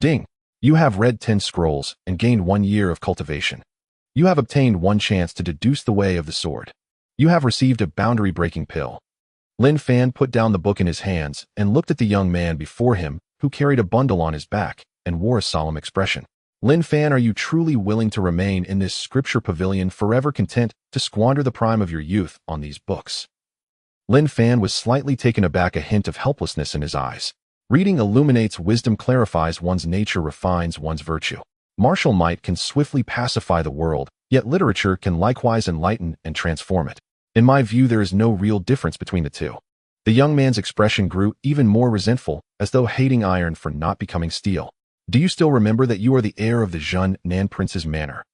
Ding! You have read 10 scrolls and gained 1 year of cultivation. You have obtained 1 chance to deduce the way of the sword. You have received a boundary-breaking pill. Lin Fan put down the book in his hands and looked at the young man before him, who carried a bundle on his back and wore a solemn expression. Lin Fan, are you truly willing to remain in this scripture pavilion forever content to squander the prime of your youth on these books? Lin Fan was slightly taken aback, a hint of helplessness in his eyes. Reading illuminates wisdom, clarifies one's nature, refines one's virtue. Martial might can swiftly pacify the world, yet literature can likewise enlighten and transform it. In my view, there is no real difference between the two. The young man's expression grew even more resentful, as though hating iron for not becoming steel. Do you still remember that you are the heir of the Xuanghuang Prince's manor?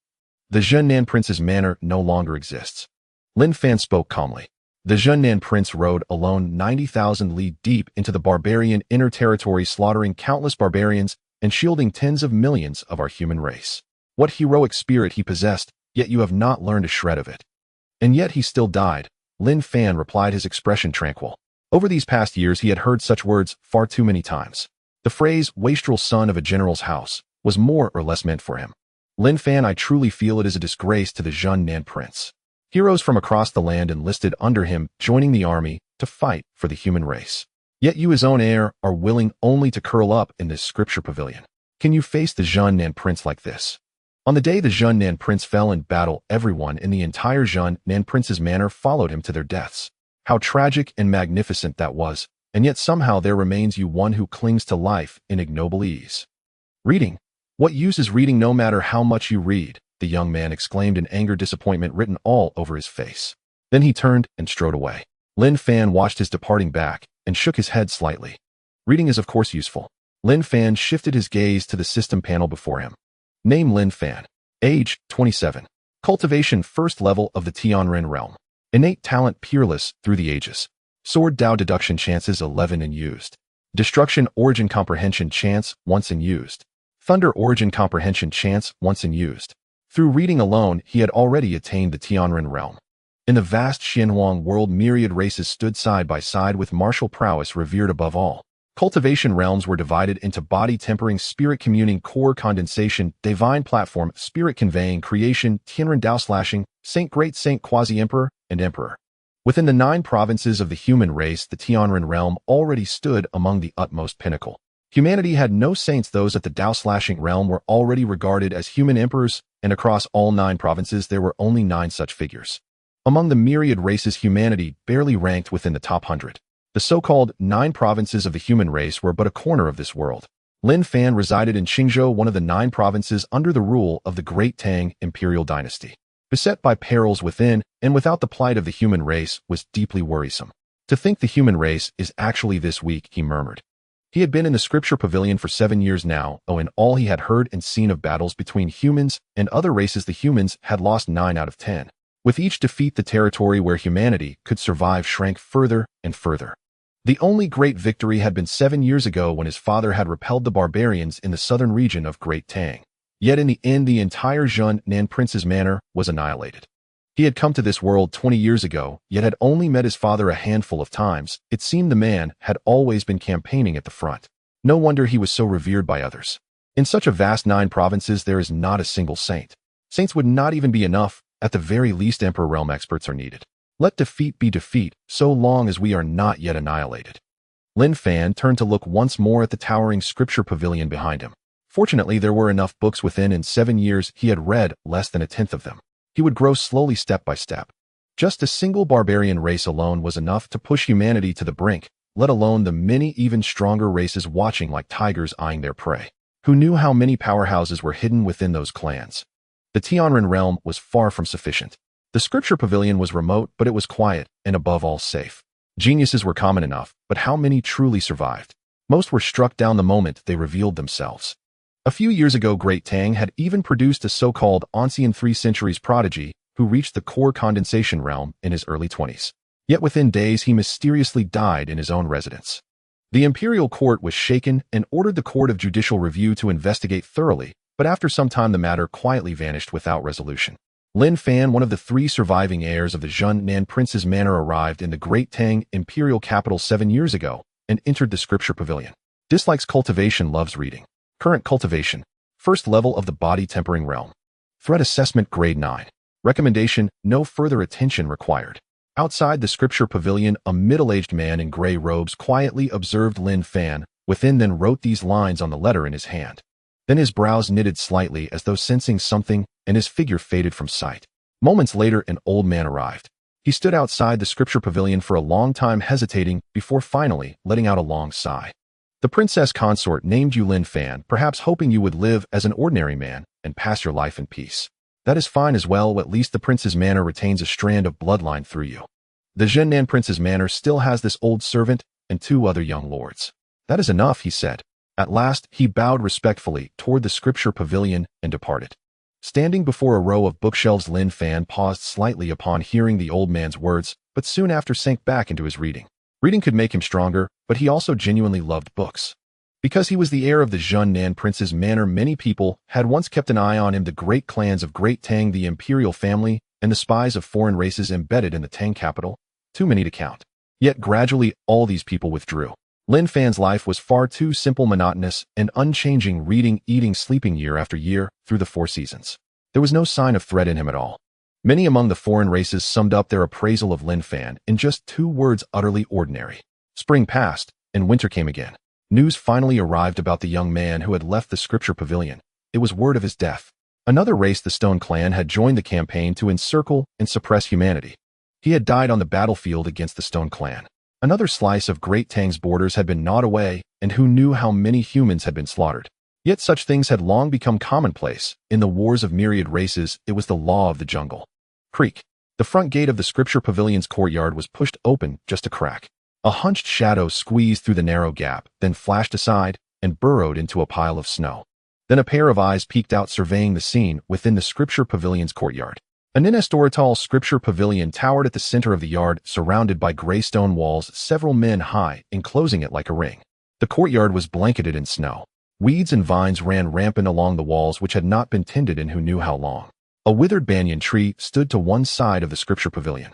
The Xuanghuang Prince's manor no longer exists. Lin Fan spoke calmly. The Xuanghuang Prince rode alone 90,000 li deep into the barbarian inner territory, slaughtering countless barbarians and shielding tens of millions of our human race. What heroic spirit he possessed, yet you have not learned a shred of it. And yet he still died, Lin Fan replied, his expression tranquil. Over these past years he had heard such words far too many times. The phrase, wastrel son of a general's house, was more or less meant for him. Lin Fan, I truly feel it is a disgrace to the Xuanghuang Prince. Heroes from across the land enlisted under him, joining the army to fight for the human race. Yet you, his own heir, are willing only to curl up in this scripture pavilion. Can you face the Xuanghuang Prince like this? On the day the Xuanghuang Prince fell in battle, everyone in the entire Xuanghuang Prince's manor followed him to their deaths. How tragic and magnificent that was, and yet somehow there remains you, one who clings to life in ignoble ease. Reading. What use is reading no matter how much you read? The young man exclaimed in anger, disappointment written all over his face. Then he turned and strode away. Lin Fan watched his departing back and shook his head slightly. Reading is of course useful. Lin Fan shifted his gaze to the system panel before him. Name Lin Fan. Age 27. Cultivation first level of the Tianren realm. Innate talent peerless through the ages. Sword Dao deduction chances 11 and used. Destruction origin comprehension chance once and used. Thunder origin comprehension chance once and used. Through reading alone, he had already attained the Tianren realm. In the vast Xuanghuang world, myriad races stood side by side with martial prowess revered above all. Cultivation realms were divided into body tempering, spirit communing, core condensation, divine platform, spirit conveying, creation, Tianren Dao slashing, saint, great saint, quasi-emperor, and emperor. Within the 9 provinces of the human race, the Tianren realm already stood among the utmost pinnacle. Humanity had no saints. Those at the Dao-slashing realm were already regarded as human emperors, and across all 9 provinces there were only 9 such figures. Among the myriad races, humanity barely ranked within the top 100. The so-called 9 provinces of the human race were but a corner of this world. Lin Fan resided in Qingzhou, one of the 9 provinces under the rule of the Great Tang imperial dynasty. Beset by perils within and without, the plight of the human race was deeply worrisome. To think the human race is actually this weak, he murmured. He had been in the scripture pavilion for 7 years now, in all he had heard and seen of battles between humans and other races, the humans had lost 9 out of 10. With each defeat, the territory where humanity could survive shrank further and further. The only great victory had been 7 years ago, when his father had repelled the barbarians in the southern region of Great Tang. Yet in the end, the entire Xuanghuang Prince's manor was annihilated. He had come to this world 20 years ago, yet had only met his father a handful of times. It seemed the man had always been campaigning at the front. No wonder he was so revered by others. In such a vast 9 provinces, there is not a single saint. Saints would not even be enough. At the very least, Emperor Realm experts are needed. Let defeat be defeat, so long as we are not yet annihilated. Lin Fan turned to look once more at the towering scripture pavilion behind him. Fortunately, there were enough books within. In 7 years, he had read less than 1/10 of them. He would grow slowly, step by step. Just a single barbarian race alone was enough to push humanity to the brink, let alone the many even stronger races watching like tigers eyeing their prey. Who knew how many powerhouses were hidden within those clans? The Tianren realm was far from sufficient. The scripture pavilion was remote, but it was quiet and above all safe. Geniuses were common enough, but how many truly survived? Most were struck down the moment they revealed themselves. A few years ago, Great Tang had even produced a so-called ancient 3 centuries prodigy who reached the core condensation realm in his early 20s. Yet within days, he mysteriously died in his own residence. The imperial court was shaken and ordered the court of judicial review to investigate thoroughly, but after some time the matter quietly vanished without resolution. Lin Fan, one of the 3 surviving heirs of the Xuanghuang Prince's manor, arrived in the Great Tang imperial capital 7 years ago and entered the scripture pavilion. Dislikes cultivation, loves reading. Current cultivation. First level of the body tempering realm. Threat assessment grade 9. Recommendation, no further attention required. Outside the scripture pavilion, a middle-aged man in gray robes quietly observed Lin Fan. Within then wrote these lines on the letter in his hand. Then his brows knitted slightly as though sensing something, and his figure faded from sight. Moments later, an old man arrived. He stood outside the scripture pavilion for a long time, hesitating before finally letting out a long sigh. The princess consort named you Lin Fan, perhaps hoping you would live as an ordinary man and pass your life in peace. That is fine as well, at least the prince's manor retains a strand of bloodline through you. The Zhennan prince's manor still has this old servant and 2 other young lords. That is enough, he said. At last, he bowed respectfully toward the scripture pavilion and departed. Standing before a row of bookshelves, Lin Fan paused slightly upon hearing the old man's words, but soon after sank back into his reading. Reading could make him stronger, but he also genuinely loved books. Because he was the heir of the Zhennan prince's manor, many people had once kept an eye on him. The great clans of Great Tang, the imperial family, and the spies of foreign races embedded in the Tang capital, too many to count. Yet gradually, all these people withdrew. Lin Fan's life was far too simple, monotonous, and unchanging, reading, eating, sleeping year after year through the 4 seasons. There was no sign of threat in him at all. Many among the foreign races summed up their appraisal of Lin Fan in just 2 words: utterly ordinary. Spring passed, and winter came again. News finally arrived about the young man who had left the scripture pavilion. It was word of his death. Another race, the Stone Clan, had joined the campaign to encircle and suppress humanity. He had died on the battlefield against the Stone Clan. Another slice of Great Tang's borders had been gnawed away, and who knew how many humans had been slaughtered. Yet such things had long become commonplace. In the wars of myriad races, it was the law of the jungle. Creak. The front gate of the scripture pavilion's courtyard was pushed open just a crack. A hunched shadow squeezed through the narrow gap, then flashed aside and burrowed into a pile of snow. Then a pair of eyes peeked out, surveying the scene within the scripture pavilion's courtyard. An inestorital scripture pavilion towered at the center of the yard, surrounded by gray stone walls several men high, enclosing it like a ring. The courtyard was blanketed in snow. Weeds and vines ran rampant along the walls, which had not been tended in who knew how long. A withered banyan tree stood to one side of the scripture pavilion.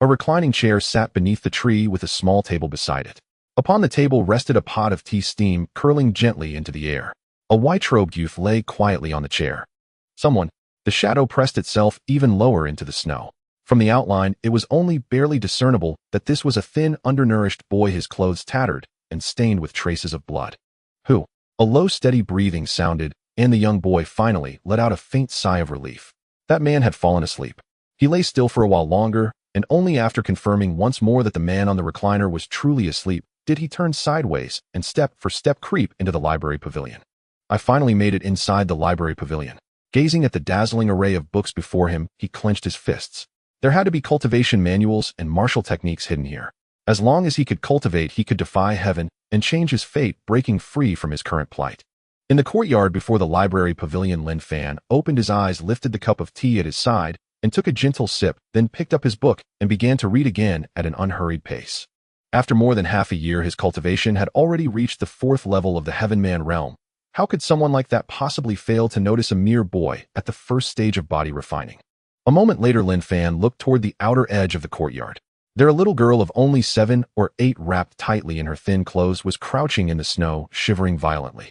A reclining chair sat beneath the tree with a small table beside it. Upon the table rested a pot of tea, steam curling gently into the air. A white-robed youth lay quietly on the chair. Someone. The shadow pressed itself even lower into the snow. From the outline, it was only barely discernible that this was a thin, undernourished boy, his clothes tattered and stained with traces of blood. Who? A low, steady breathing sounded, and the young boy finally let out a faint sigh of relief. That man had fallen asleep. He lay still for a while longer, and only after confirming once more that the man on the recliner was truly asleep did he turn sideways and step for step creep into the library pavilion. I finally made it inside the library pavilion. Gazing at the dazzling array of books before him, he clenched his fists. There had to be cultivation manuals and martial techniques hidden here. As long as he could cultivate, he could defy heaven and change his fate, breaking free from his current plight. In the courtyard before the library pavilion, Lin Fan opened his eyes, lifted the cup of tea at his side, and took a gentle sip, then picked up his book and began to read again at an unhurried pace. After more than half a year, his cultivation had already reached the 4th level of the Heavenman realm. How could someone like that possibly fail to notice a mere boy at the first stage of body refining? A moment later, Lin Fan looked toward the outer edge of the courtyard. There, a little girl of only 7 or 8, wrapped tightly in her thin clothes, was crouching in the snow, shivering violently.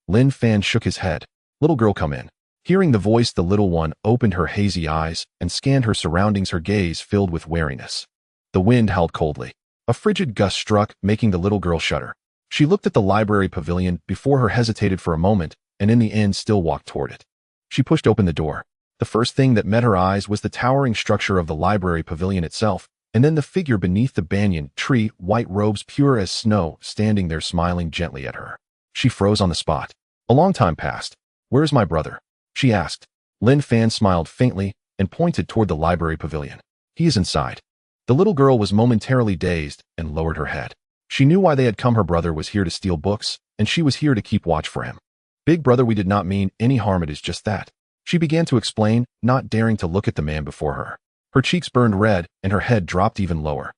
Lin Fan shook his head. "Little girl, come in." Hearing the voice, the little one opened her hazy eyes and scanned her surroundings, her gaze filled with wariness. The wind howled coldly. A frigid gust struck, making the little girl shudder. She looked at the library pavilion before her, hesitated for a moment, and in the end still walked toward it. She pushed open the door. The first thing that met her eyes was the towering structure of the library pavilion itself, and then the figure beneath the banyan tree, white robes pure as snow, standing there smiling gently at her. She froze on the spot. A long time passed. "Where's my brother?" she asked. Lin Fan smiled faintly and pointed toward the library pavilion. "He is inside." The little girl was momentarily dazed and lowered her head. She knew why they had come. Her brother was here to steal books, and she was here to keep watch for him. "Big brother, we did not mean any harm. It is just that," she began to explain, not daring to look at the man before her. Her cheeks burned red, and her head dropped even lower.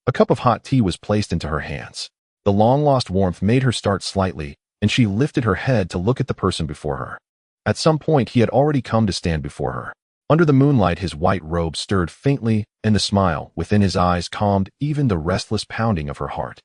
A cup of hot tea was placed into her hands. The long-lost warmth made her start slightly, and she lifted her head to look at the person before her. At some point, he had already come to stand before her. Under the moonlight, his white robe stirred faintly, and the smile within his eyes calmed even the restless pounding of her heart.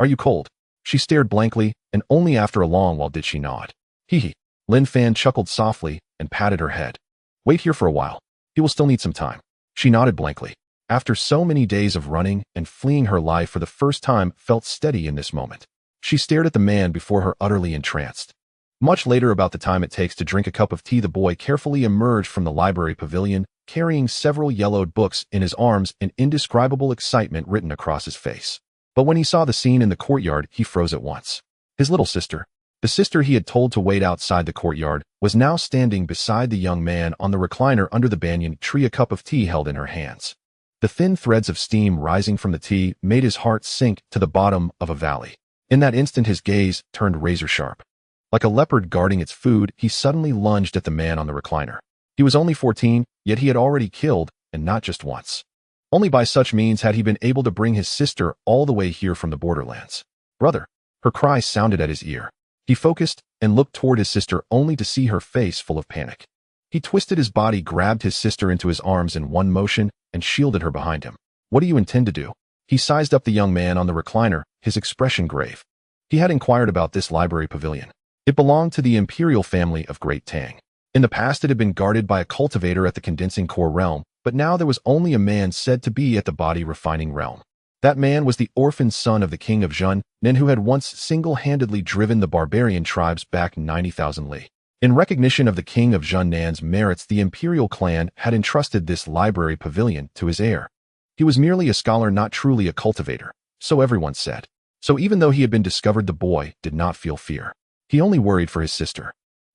"Are you cold?" She stared blankly, and only after a long while did she nod. Hee hee. Lin Fan chuckled softly and patted her head. Wait here for a while. He will still need some time. She nodded blankly. After so many days of running and fleeing, her life for the first time felt steady in this moment. She stared at the man before her, utterly entranced. Much later, about the time it takes to drink a cup of tea, the boy carefully emerged from the library pavilion, carrying several yellowed books in his arms and indescribable excitement written across his face. But when he saw the scene in the courtyard, he froze at once. His little sister, the sister he had told to wait outside the courtyard, was now standing beside the young man on the recliner under the banyan tree, a cup of tea held in her hands. The thin threads of steam rising from the tea made his heart sink to the bottom of a valley. In that instant, his gaze turned razor sharp. Like a leopard guarding its food, he suddenly lunged at the man on the recliner. He was only 14, yet he had already killed, and not just once. Only by such means had he been able to bring his sister all the way here from the borderlands. Brother! Her cry sounded at his ear. He focused and looked toward his sister, only to see her face full of panic. He twisted his body, grabbed his sister into his arms in one motion, and shielded her behind him. What do you intend to do? He sized up the young man on the recliner, his expression grave. He had inquired about this library pavilion. It belonged to the imperial family of Great Tang. In the past, it had been guarded by a cultivator at the condensing core realm, but now there was only a man said to be at the body refining realm. That man was the orphan son of the king of Zhun, Nen, who had once single-handedly driven the barbarian tribes back 90,000 li. In recognition of the king of Zhun Nan's merits, the imperial clan had entrusted this library pavilion to his heir. He was merely a scholar, not truly a cultivator, so everyone said. So even though he had been discovered, the boy did not feel fear. He only worried for his sister.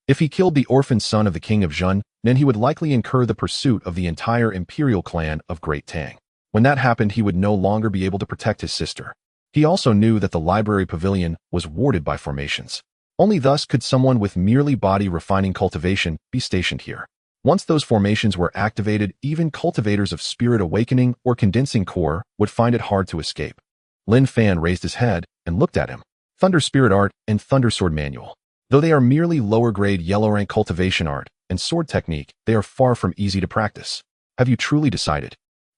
If he killed the orphan son of the king of Zhun, then he would likely incur the pursuit of the entire imperial clan of Great Tang. When that happened, he would no longer be able to protect his sister. He also knew that the library pavilion was warded by formations. Only thus could someone with merely body refining cultivation be stationed here. Once those formations were activated, even cultivators of spirit awakening or condensing core would find it hard to escape. Lin Fan raised his head and looked at him. Thunder Spirit Art and Thunder Sword Manual. Though they are merely lower-grade yellow-rank cultivation art and sword technique, they are far from easy to practice. Have you truly decided?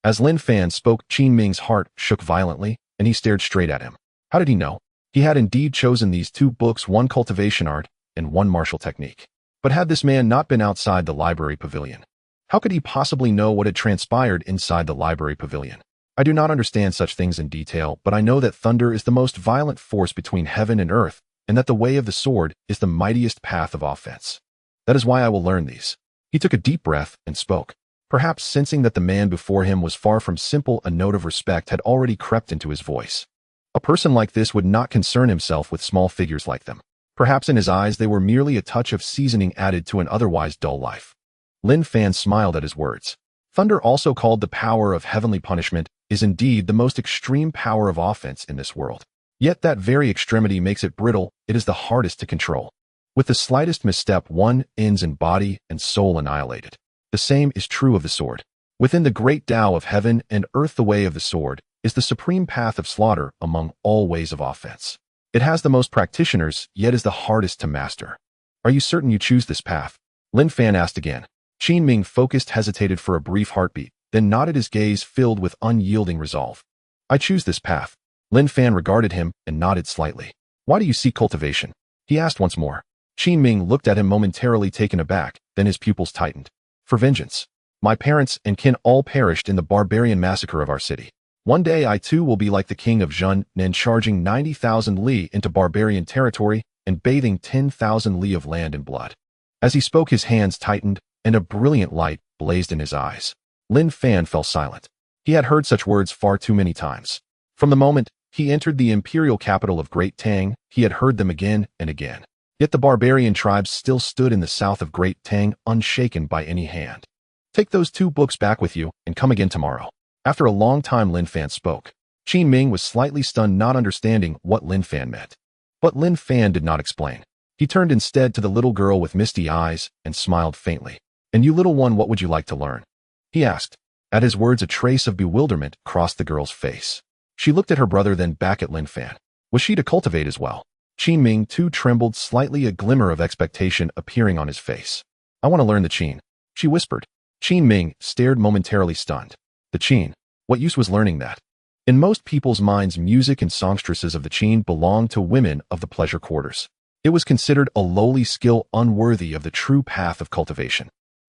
As Lin Fan spoke, Qin Ming's heart shook violently, and he stared straight at him. How did he know? He had indeed chosen these two books, one cultivation art and one martial technique. But had this man not been outside the library pavilion? How could he possibly know what had transpired inside the library pavilion? I do not understand such things in detail, but I know that thunder is the most violent force between heaven and earth, and that the way of the sword is the mightiest path of offense. That is why I will learn these. He took a deep breath and spoke. Perhaps sensing that the man before him was far from simple, a note of respect had already crept into his voice. A person like this would not concern himself with small figures like them. Perhaps in his eyes they were merely a touch of seasoning added to an otherwise dull life. Lin Fan smiled at his words. Thunder, also called the power of heavenly punishment, is indeed the most extreme power of offense in this world. Yet that very extremity makes it brittle. It is the hardest to control. With the slightest misstep, one ends in body and soul annihilated. The same is true of the sword. Within the great Tao of heaven and earth, the way of the sword is the supreme path of slaughter among all ways of offense. It has the most practitioners, yet is the hardest to master. Are you certain you choose this path? Lin Fan asked again. Qin Ming focused, hesitated for a brief heartbeat, then nodded, his gaze filled with unyielding resolve. I choose this path. Lin Fan regarded him and nodded slightly. Why do you seek cultivation? He asked once more. Qin Ming looked at him, momentarily taken aback, then his pupils tightened. For vengeance. My parents and kin all perished in the barbarian massacre of our city. One day I too will be like the king of Zhun Nen, charging 90,000 li into barbarian territory and bathing 10,000 li of land in blood. As he spoke, his hands tightened and a brilliant light blazed in his eyes. Lin Fan fell silent. He had heard such words far too many times. From the moment he entered the imperial capital of Great Tang, he had heard them again and again. Yet the barbarian tribes still stood in the south of Great Tang, unshaken by any hand. Take those two books back with you and come again tomorrow. After a long time, Lin Fan spoke. Qin Ming was slightly stunned, not understanding what Lin Fan meant. But Lin Fan did not explain. He turned instead to the little girl with misty eyes and smiled faintly. And you, little one, what would you like to learn? He asked. At his words, a trace of bewilderment crossed the girl's face. She looked at her brother, then back at Lin Fan. Was she to cultivate as well? Qin Ming too trembled slightly, a glimmer of expectation appearing on his face. I want to learn the Qin, she whispered. Qin Ming stared, momentarily stunned. The Qin? What use was learning that? In most people's minds, music and songstresses of the Qin belonged to women of the pleasure quarters. It was considered a lowly skill unworthy of the true path of cultivation.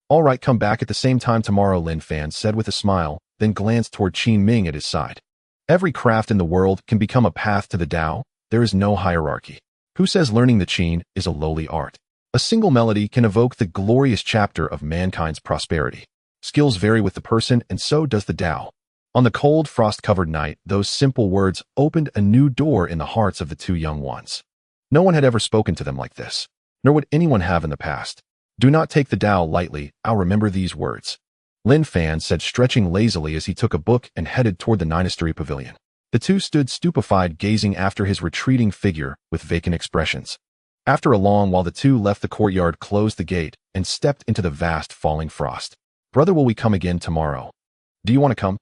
All right, come back at the same time tomorrow, Lin Fan said with a smile, then glanced toward Qin Ming at his side. Every craft in the world can become a path to the Tao. There is no hierarchy. Who says learning the Qin is a lowly art? A single melody can evoke the glorious chapter of mankind's prosperity. Skills vary with the person, and so does the Tao. On the cold, frost-covered night, those simple words opened a new door in the hearts of the two young ones. No one had ever spoken to them like this, nor would anyone have in the past. Do not take the Tao lightly. I'll remember these words. Lin Fan said, stretching lazily as he took a book and headed toward the Library Pavilion. The two stood stupefied, gazing after his retreating figure with vacant expressions. After a long while, the two left the courtyard, closed the gate, and stepped into the vast falling frost. Brother, will we come again tomorrow? Do you want to come?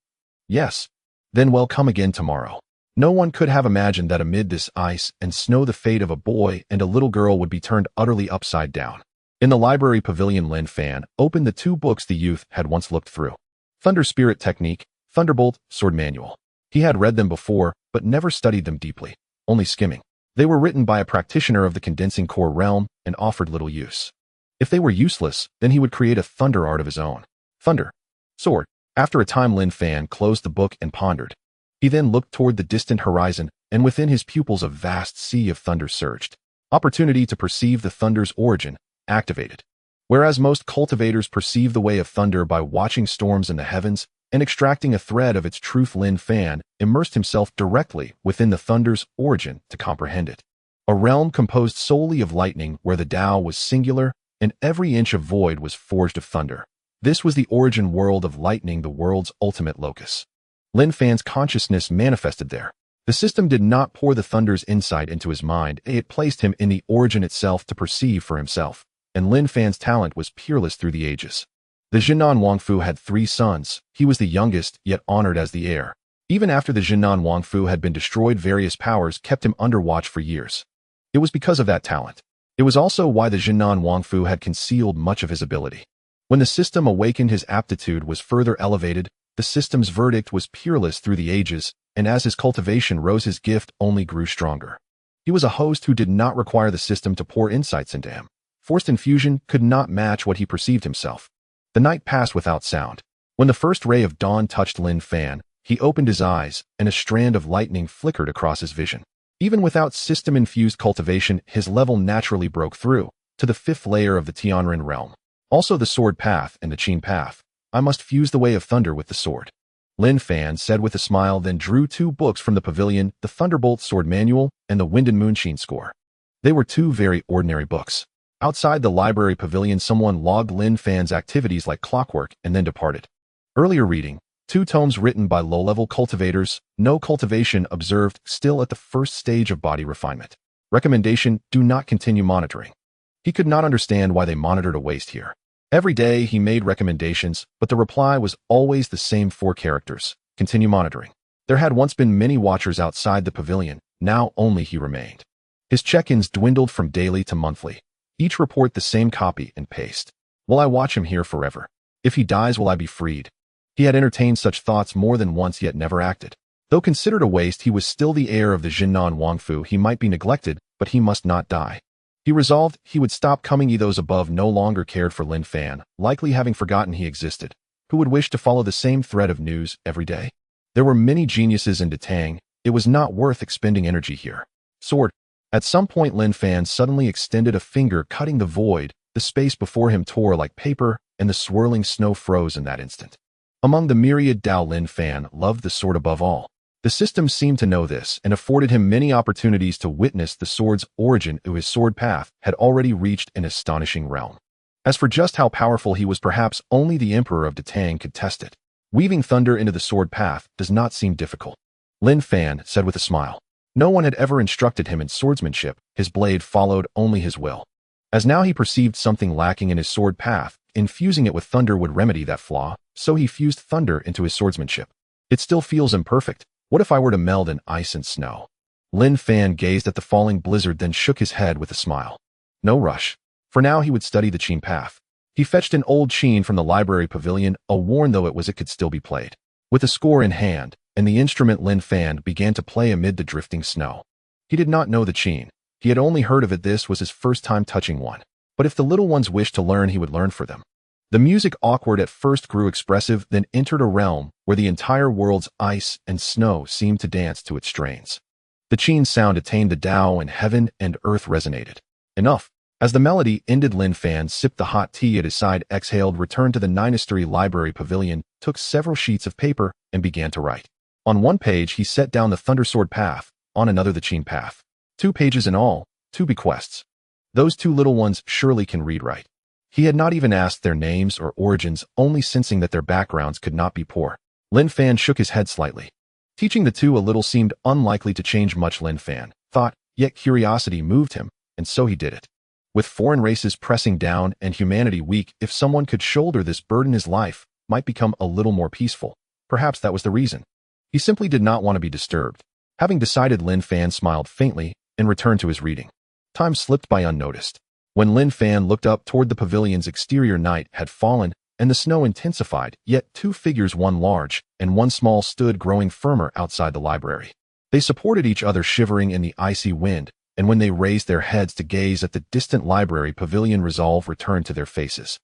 Yes. Then we'll come again tomorrow. No one could have imagined that amid this ice and snow the fate of a boy and a little girl would be turned utterly upside down. In the Library Pavilion, Lin Fan opened the two books the youth had once looked through. Thunder Spirit Technique, Thunderbolt, Sword Manual. He had read them before, but never studied them deeply, only skimming. They were written by a practitioner of the condensing core realm and offered little use. If they were useless, then he would create a thunder art of his own. Thunder. Sword. After a time, Lin Fan closed the book and pondered. He then looked toward the distant horizon, and within his pupils a vast sea of thunder surged. Opportunity to perceive the thunder's origin activated. Whereas most cultivators perceive the way of thunder by watching storms in the heavens and extracting a thread of its truth, Lin Fan immersed himself directly within the thunder's origin to comprehend it. A realm composed solely of lightning where the Tao was singular and every inch of void was forged of thunder. This was the origin world of lightning, the world's ultimate locus. Lin Fan's consciousness manifested there. The system did not pour the thunder's insight into his mind, it placed him in the origin itself to perceive for himself, and Lin Fan's talent was peerless through the ages. The Jinan Wangfu had 3 sons. He was the youngest, yet honored as the heir. Even after the Jinan Wangfu had been destroyed, various powers kept him under watch for years. It was because of that talent. It was also why the Jinan Wangfu had concealed much of his ability. When the system awakened, his aptitude was further elevated. The system's verdict was peerless through the ages, and as his cultivation rose, his gift only grew stronger. He was a host who did not require the system to pour insights into him. Forced infusion could not match what he perceived himself. The night passed without sound. When the first ray of dawn touched Lin Fan, he opened his eyes, and a strand of lightning flickered across his vision. Even without system-infused cultivation, his level naturally broke through to the 5th layer of the Tianren realm. Also the sword path and the Qin path. I must fuse the way of thunder with the sword. Lin Fan said with a smile, then drew 2 books from the pavilion, the Thunderbolt Sword Manual and the Wind and Moonshine Score. They were 2 very ordinary books. Outside the Library Pavilion, someone logged Lin Fan's activities like clockwork and then departed. Earlier reading, 2 tomes written by low-level cultivators, no cultivation observed, still at the first stage of body refinement. Recommendation, do not continue monitoring. He could not understand why they monitored a waste here. Every day he made recommendations, but the reply was always the same 4 characters. Continue monitoring. There had once been many watchers outside the pavilion, now only he remained. His check-ins dwindled from daily to monthly. Each report the same copy and paste. Will I watch him here forever? If he dies, will I be freed? He had entertained such thoughts more than once, yet never acted. Though considered a waste, he was still the heir of the Jinan Wangfu. He might be neglected, but he must not die. He resolved he would stop coming. Those above no longer cared for Lin Fan, likely having forgotten he existed. Who would wish to follow the same thread of news every day? There were many geniuses in Datang. It was not worth expending energy here. Sword. At some point, Lin Fan suddenly extended a finger, cutting the void. The space before him tore like paper, and the swirling snow froze in that instant. Among the myriad Tao, Lin Fan loved the sword above all. The system seemed to know this and afforded him many opportunities to witness the sword's origin. His sword path had already reached an astonishing realm. As for just how powerful he was, perhaps only the Emperor of Datang could test it. Weaving thunder into the sword path does not seem difficult. Lin Fan said with a smile. No one had ever instructed him in swordsmanship. His blade followed only his will. As now he perceived something lacking in his sword path, infusing it with thunder would remedy that flaw, so he fused thunder into his swordsmanship. It still feels imperfect. What if I were to meld in ice and snow? Lin Fan gazed at the falling blizzard, then shook his head with a smile. No rush. For now he would study the Qin path. He fetched an old Qin from the Library Pavilion, a worn though it was, it could still be played. With a score in hand, and the instrument, Lin Fan began to play amid the drifting snow. He did not know the Qin. He had only heard of it. This was his first time touching one. But if the little ones wished to learn, he would learn for them. The music, awkward at first, grew expressive, then entered a realm where the entire world's ice and snow seemed to dance to its strains. The Qin sound attained the Tao, and heaven and earth resonated. Enough. As the melody ended, Lin Fan sipped the hot tea at his side, exhaled, returned to the Dynasty Library Pavilion, took several sheets of paper, and began to write. On one page, he set down the Thundersword path, on another the Qin path. 2 pages in all, 2 bequests. Those 2 little ones surely can read right. He had not even asked their names or origins, only sensing that their backgrounds could not be poor. Lin Fan shook his head slightly. Teaching the 2 a little seemed unlikely to change much, Lin Fan thought, yet curiosity moved him, and so he did it. With foreign races pressing down and humanity weak, if someone could shoulder this burden, his life might become a little more peaceful. Perhaps that was the reason. He simply did not want to be disturbed. Having decided, Lin Fan smiled faintly and returned to his reading. Time slipped by unnoticed. When Lin Fan looked up toward the pavilion's exterior, night had fallen and the snow intensified, yet 2 figures, one large and one small, stood growing firmer outside the library. They supported each other, shivering in the icy wind, and when they raised their heads to gaze at the distant library pavilion, resolve returned to their faces.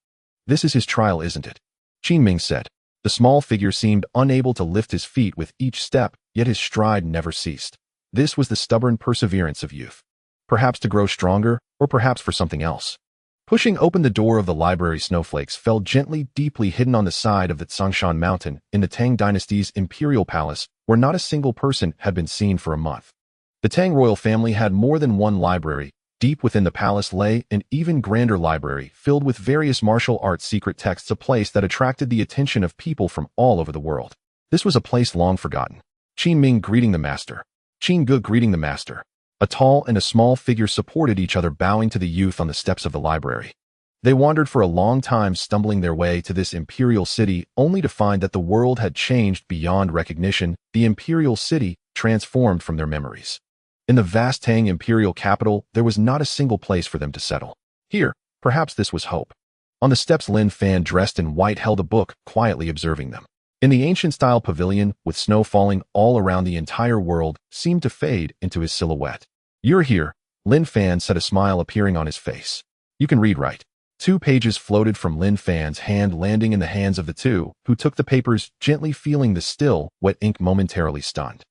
"This is his trial, isn't it?" Qin Ming said. The small figure seemed unable to lift his feet with each step, yet his stride never ceased. This was the stubborn perseverance of youth. Perhaps to grow stronger, or perhaps for something else. Pushing open the door of the library, snowflakes fell gently, deeply hidden on the side of the Xuanghuang Mountain in the Tang Dynasty's imperial palace, where not a single person had been seen for a month. The Tang royal family had more than one library. Deep within the palace lay an even grander library, filled with various martial arts secret texts, a place that attracted the attention of people from all over the world. This was a place long forgotten. Qin Ming greeting the master. Qin Ge greeting the master. A tall and a small figure supported each other, bowing to the youth on the steps of the library. They wandered for a long time, stumbling their way to this imperial city, only to find that the world had changed beyond recognition, the imperial city transformed from their memories. In the vast Tang imperial capital, there was not a single place for them to settle. Here, perhaps this was hope. On the steps, Lin Fan, dressed in white, held a book, quietly observing them. In the ancient-style pavilion, with snow falling all around, the entire world seemed to fade into his silhouette. "You're here," Lin Fan said, a smile appearing on his face. "You can read right." 2 pages floated from Lin Fan's hand, landing in the hands of the 2, who took the papers, gently feeling the still, wet ink, momentarily stunned.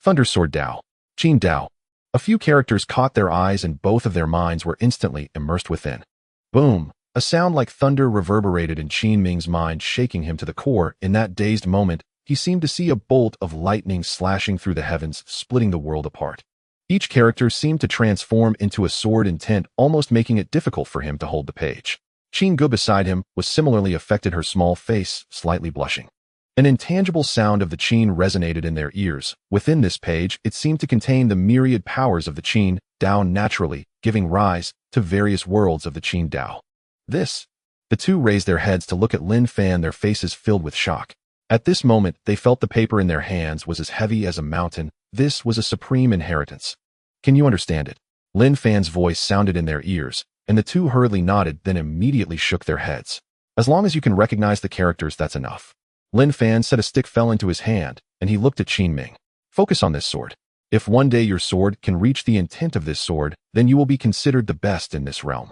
Thundersword Dao. Qin Dao. A few characters caught their eyes, and both of their minds were instantly immersed within. Boom! A sound like thunder reverberated in Qin Ming's mind, shaking him to the core. In that dazed moment, he seemed to see a bolt of lightning slashing through the heavens, splitting the world apart. Each character seemed to transform into a sword, intent, almost making it difficult for him to hold the page. Qin Ge beside him was similarly affected, her small face slightly blushing. An intangible sound of the Qin resonated in their ears. Within this page, it seemed to contain the myriad powers of the Qin Dao, naturally giving rise to various worlds of the Qin Dao. This. The 2 raised their heads to look at Lin Fan, their faces filled with shock. At this moment, they felt the paper in their hands was as heavy as a mountain. This was a supreme inheritance. "Can you understand it?" Lin Fan's voice sounded in their ears, and the 2 hurriedly nodded, then immediately shook their heads. "As long as you can recognize the characters, that's enough." Lin Fan said. A stick fell into his hand, and he looked at Qin Ming. "Focus on this sword. If one day your sword can reach the intent of this sword, then you will be considered the best in this realm."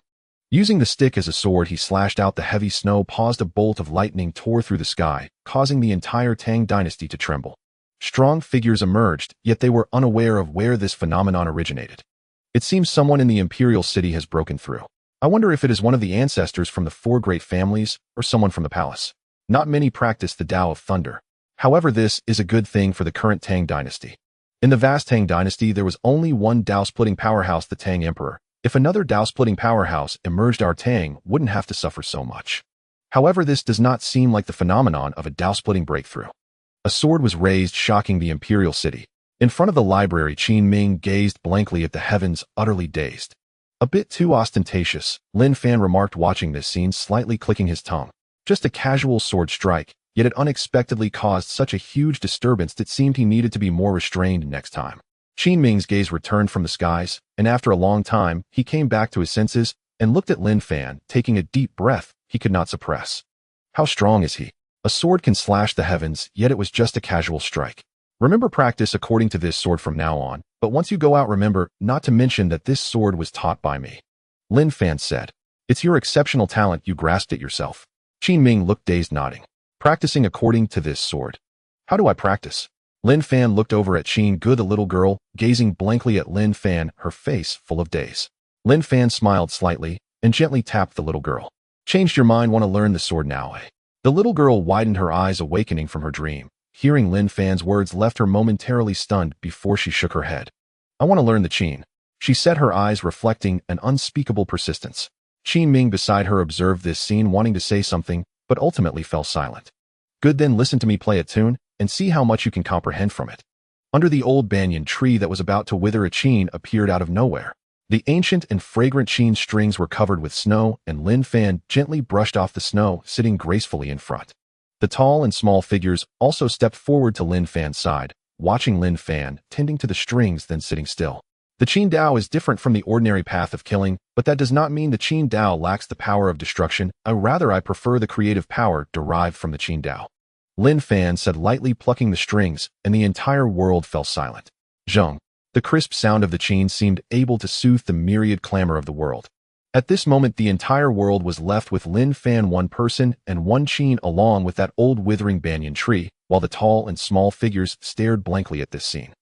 Using the stick as a sword, he slashed out the heavy snow, paused. A bolt of lightning tore through the sky, causing the entire Tang dynasty to tremble. Strong figures emerged, yet they were unaware of where this phenomenon originated. "It seems someone in the imperial city has broken through. I wonder if it is one of the ancestors from the 4 great families, or someone from the palace. Not many practice the Tao of Thunder. However, this is a good thing for the current Tang dynasty. In the vast Tang dynasty, there was only one Tao-splitting powerhouse, the Tang Emperor. If another Tao-splitting powerhouse emerged, our Tang wouldn't have to suffer so much. However, this does not seem like the phenomenon of a Tao-splitting breakthrough." A sword was raised, shocking the imperial city. In front of the library, Qin Ming gazed blankly at the heavens, utterly dazed. "A bit too ostentatious," Lin Fan remarked, watching this scene, slightly clicking his tongue. Just a casual sword strike, yet it unexpectedly caused such a huge disturbance that seemed he needed to be more restrained next time. Qin Ming's gaze returned from the skies, and after a long time, he came back to his senses and looked at Lin Fan, taking a deep breath he could not suppress. "How strong is he? A sword can slash the heavens, yet it was just a casual strike. Remember, practice according to this sword from now on, but once you go out, remember not to mention that this sword was taught by me. Lin Fan said. It's your exceptional talent, you grasped it yourself. Qin Ming looked dazed, nodding. Practicing according to this sword. How do I practice? Lin Fan looked over at Qin Ge, the little girl, gazing blankly at Lin Fan, her face full of daze. Lin Fan smiled slightly and gently tapped the little girl. Changed your mind, want to learn the sword now, eh? The little girl widened her eyes, awakening from her dream. Hearing Lin Fan's words left her momentarily stunned before she shook her head. I want to learn the Qin. She said, her eyes reflecting an unspeakable persistence. Qin Ming beside her observed this scene, wanting to say something, but ultimately fell silent. Good, then listen to me play a tune, and see how much you can comprehend from it. Under the old banyan tree that was about to wither, a Qin appeared out of nowhere. The ancient and fragrant Qin strings were covered with snow, and Lin Fan gently brushed off the snow, sitting gracefully in front. The tall and small figures also stepped forward to Lin Fan's side, watching Lin Fan, tending to the strings, then sitting still. The Qin Dao is different from the ordinary path of killing, but that does not mean the Qin Dao lacks the power of destruction. I prefer the creative power derived from the Qin Dao. Lin Fan said, lightly plucking the strings, and the entire world fell silent. Zheng. The crisp sound of the Qin seemed able to soothe the myriad clamor of the world. At this moment, the entire world was left with Lin Fan, one person, and one Qin, along with that old withering banyan tree, while the tall and small figures stared blankly at this scene.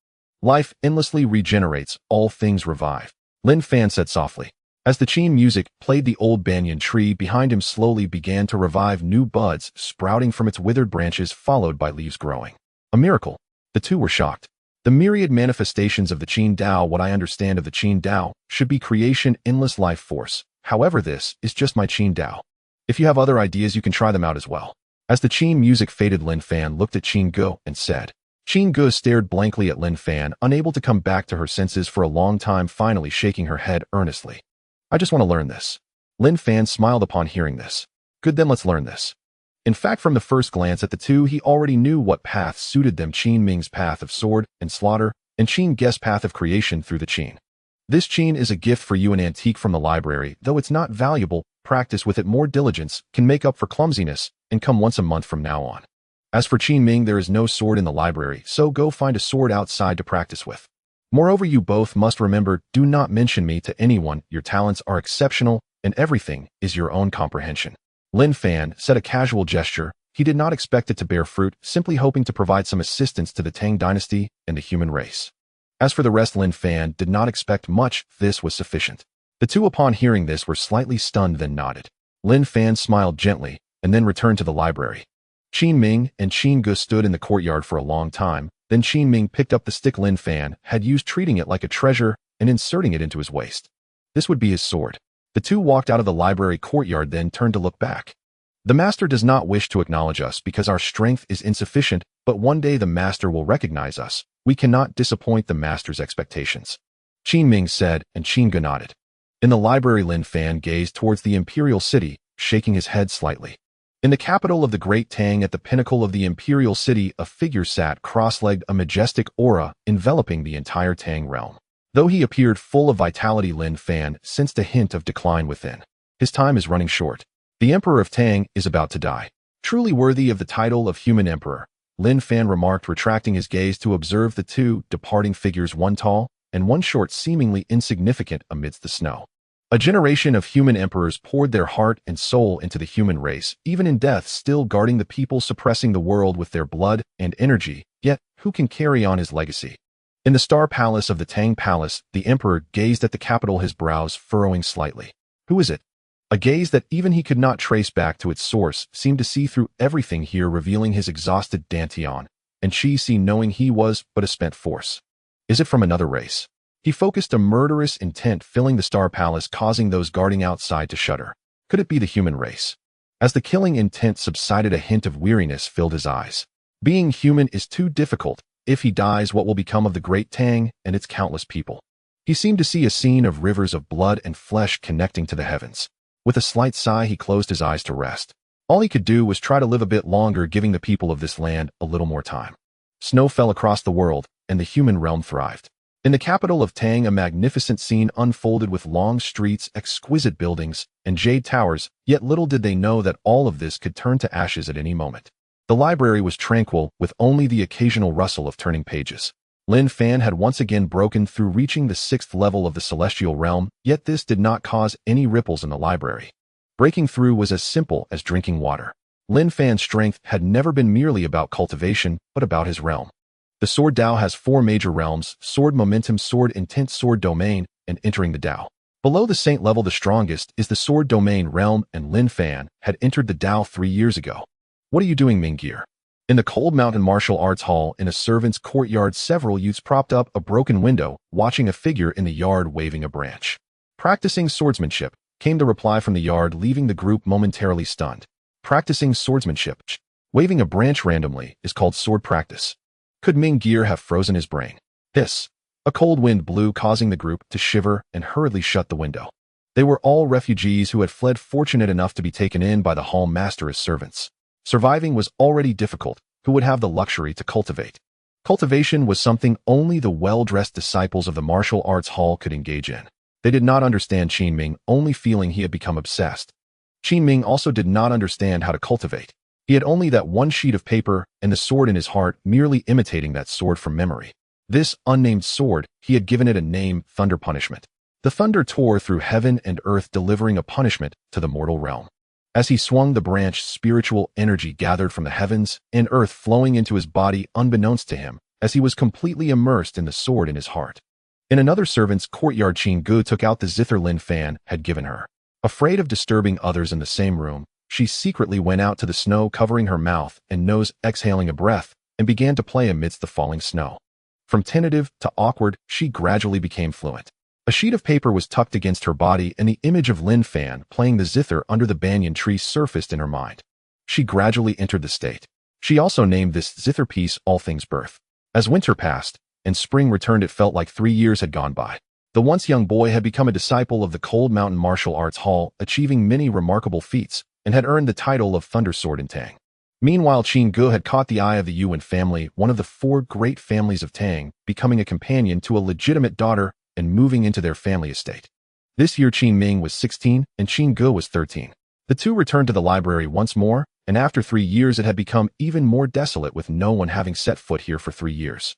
Life endlessly regenerates, all things revive, Lin Fan said softly. As the Qin music played, the old banyan tree behind him slowly began to revive, new buds sprouting from its withered branches, followed by leaves growing. A miracle. The two were shocked. The myriad manifestations of the Qin Dao, what I understand of the Qin Dao, should be creation, endless life force. However, this is just my Qin Dao. If you have other ideas, you can try them out as well. As the Qin music faded, Lin Fan looked at Qin Ge and said. Qin Ge stared blankly at Lin Fan, unable to come back to her senses for a long time, finally shaking her head earnestly. I just want to learn this. Lin Fan smiled upon hearing this. Good, then let's learn this. In fact, from the first glance at the two, he already knew what path suited them: Qin Ming's path of sword and slaughter, and Qin Ge's path of creation through the Qin. This Qin is a gift for you, an antique from the library. Though it's not valuable, practice with it. More diligence can make up for clumsiness, and come once a month from now on. As for Qin Ming, there is no sword in the library, so go find a sword outside to practice with. Moreover, you both must remember, do not mention me to anyone. Your talents are exceptional, and everything is your own comprehension. Lin Fan said, a casual gesture. He did not expect it to bear fruit, simply hoping to provide some assistance to the Tang dynasty and the human race. As for the rest, Lin Fan did not expect much. This was sufficient. The two, upon hearing this, were slightly stunned, then nodded. Lin Fan smiled gently, and then returned to the library. Qin Ming and Qin Ge stood in the courtyard for a long time. Then Qin Ming picked up the stick Lin Fan had used, treating it like a treasure and inserting it into his waist. This would be his sword. The two walked out of the library courtyard, then turned to look back. The master does not wish to acknowledge us because our strength is insufficient, but one day the master will recognize us. We cannot disappoint the master's expectations. Qin Ming said, and Qin Ge nodded. In the library, Lin Fan gazed towards the imperial city, shaking his head slightly. In the capital of the Great Tang, at the pinnacle of the imperial city, a figure sat cross-legged, a majestic aura enveloping the entire Tang realm. Though he appeared full of vitality, Lin Fan sensed a hint of decline within. His time is running short. The Emperor of Tang is about to die. Truly worthy of the title of human emperor, Lin Fan remarked, retracting his gaze to observe the two departing figures, one tall and one short, seemingly insignificant amidst the snow. A generation of human emperors poured their heart and soul into the human race, even in death, still guarding the people, suppressing the world with their blood and energy. Yet, who can carry on his legacy? In the Star Palace of the Tang Palace, the emperor gazed at the capital, his brows furrowing slightly. Who is it? A gaze that even he could not trace back to its source seemed to see through everything here, revealing his exhausted Dantian, and Qi Si, knowing he was but a spent force. Is it from another race? He focused a murderous intent, filling the Star Palace, causing those guarding outside to shudder. Could it be the human race? As the killing intent subsided, a hint of weariness filled his eyes. Being human is too difficult. If he dies, what will become of the Great Tang and its countless people? He seemed to see a scene of rivers of blood and flesh connecting to the heavens. With a slight sigh, he closed his eyes to rest. All he could do was try to live a bit longer, giving the people of this land a little more time. Snow fell across the world, and the human realm thrived. In the capital of Tang, a magnificent scene unfolded with long streets, exquisite buildings, and jade towers, yet little did they know that all of this could turn to ashes at any moment. The library was tranquil, with only the occasional rustle of turning pages. Lin Fan had once again broken through, reaching the 6th level of the celestial realm, yet this did not cause any ripples in the library. Breaking through was as simple as drinking water. Lin Fan's strength had never been merely about cultivation, but about his realm. The Sword Dao has 4 major realms: Sword Momentum, Sword Intent, Sword Domain, and entering the Dao. Below the Saint level, the strongest is the Sword Domain realm, and Lin Fan had entered the Dao 3 years ago. What are you doing, Mingir? In the Cold Mountain Martial Arts Hall in a servant's courtyard, several youths propped up a broken window, watching a figure in the yard waving a branch. Practicing swordsmanship, came the reply from the yard, leaving the group momentarily stunned. Practicing swordsmanship. Waving a branch randomly is called sword practice. Could Mingir have frozen his brain? Hiss. A cold wind blew, causing the group to shiver and hurriedly shut the window. They were all refugees who had fled, fortunate enough to be taken in by the hall master as servants. Surviving was already difficult. Who would have the luxury to cultivate? Cultivation was something only the well-dressed disciples of the martial arts hall could engage in. They did not understand Qin Ming, only feeling he had become obsessed. Qin Ming also did not understand how to cultivate. He had only that one sheet of paper and the sword in his heart, merely imitating that sword from memory. This unnamed sword, he had given it a name: Thunder Punishment. The thunder tore through heaven and earth, delivering a punishment to the mortal realm. As he swung the branch, spiritual energy gathered from the heavens and earth, flowing into his body unbeknownst to him, as he was completely immersed in the sword in his heart. In another servant's courtyard, Qin Gu took out the zither Lin Fan had given her. Afraid of disturbing others in the same room, she secretly went out to the snow, covering her mouth and nose, exhaling a breath, and began to play amidst the falling snow. From tentative to awkward, she gradually became fluent. A sheet of paper was tucked against her body, and the image of Lin Fan playing the zither under the banyan tree surfaced in her mind. She gradually entered the state. She also named this zither piece All Things Birth. As winter passed and spring returned, it felt like 3 years had gone by. The once young boy had become a disciple of the Cold Mountain Martial Arts Hall, achieving many remarkable feats, and had earned the title of Thunder Sword in Tang. Meanwhile, Qin Gu had caught the eye of the Yuan family, one of the 4 great families of Tang, becoming a companion to a legitimate daughter and moving into their family estate. This year, Qin Ming was 16 and Qin Gu was 13. The two returned to the library once more, and after 3 years it had become even more desolate, with no one having set foot here for 3 years.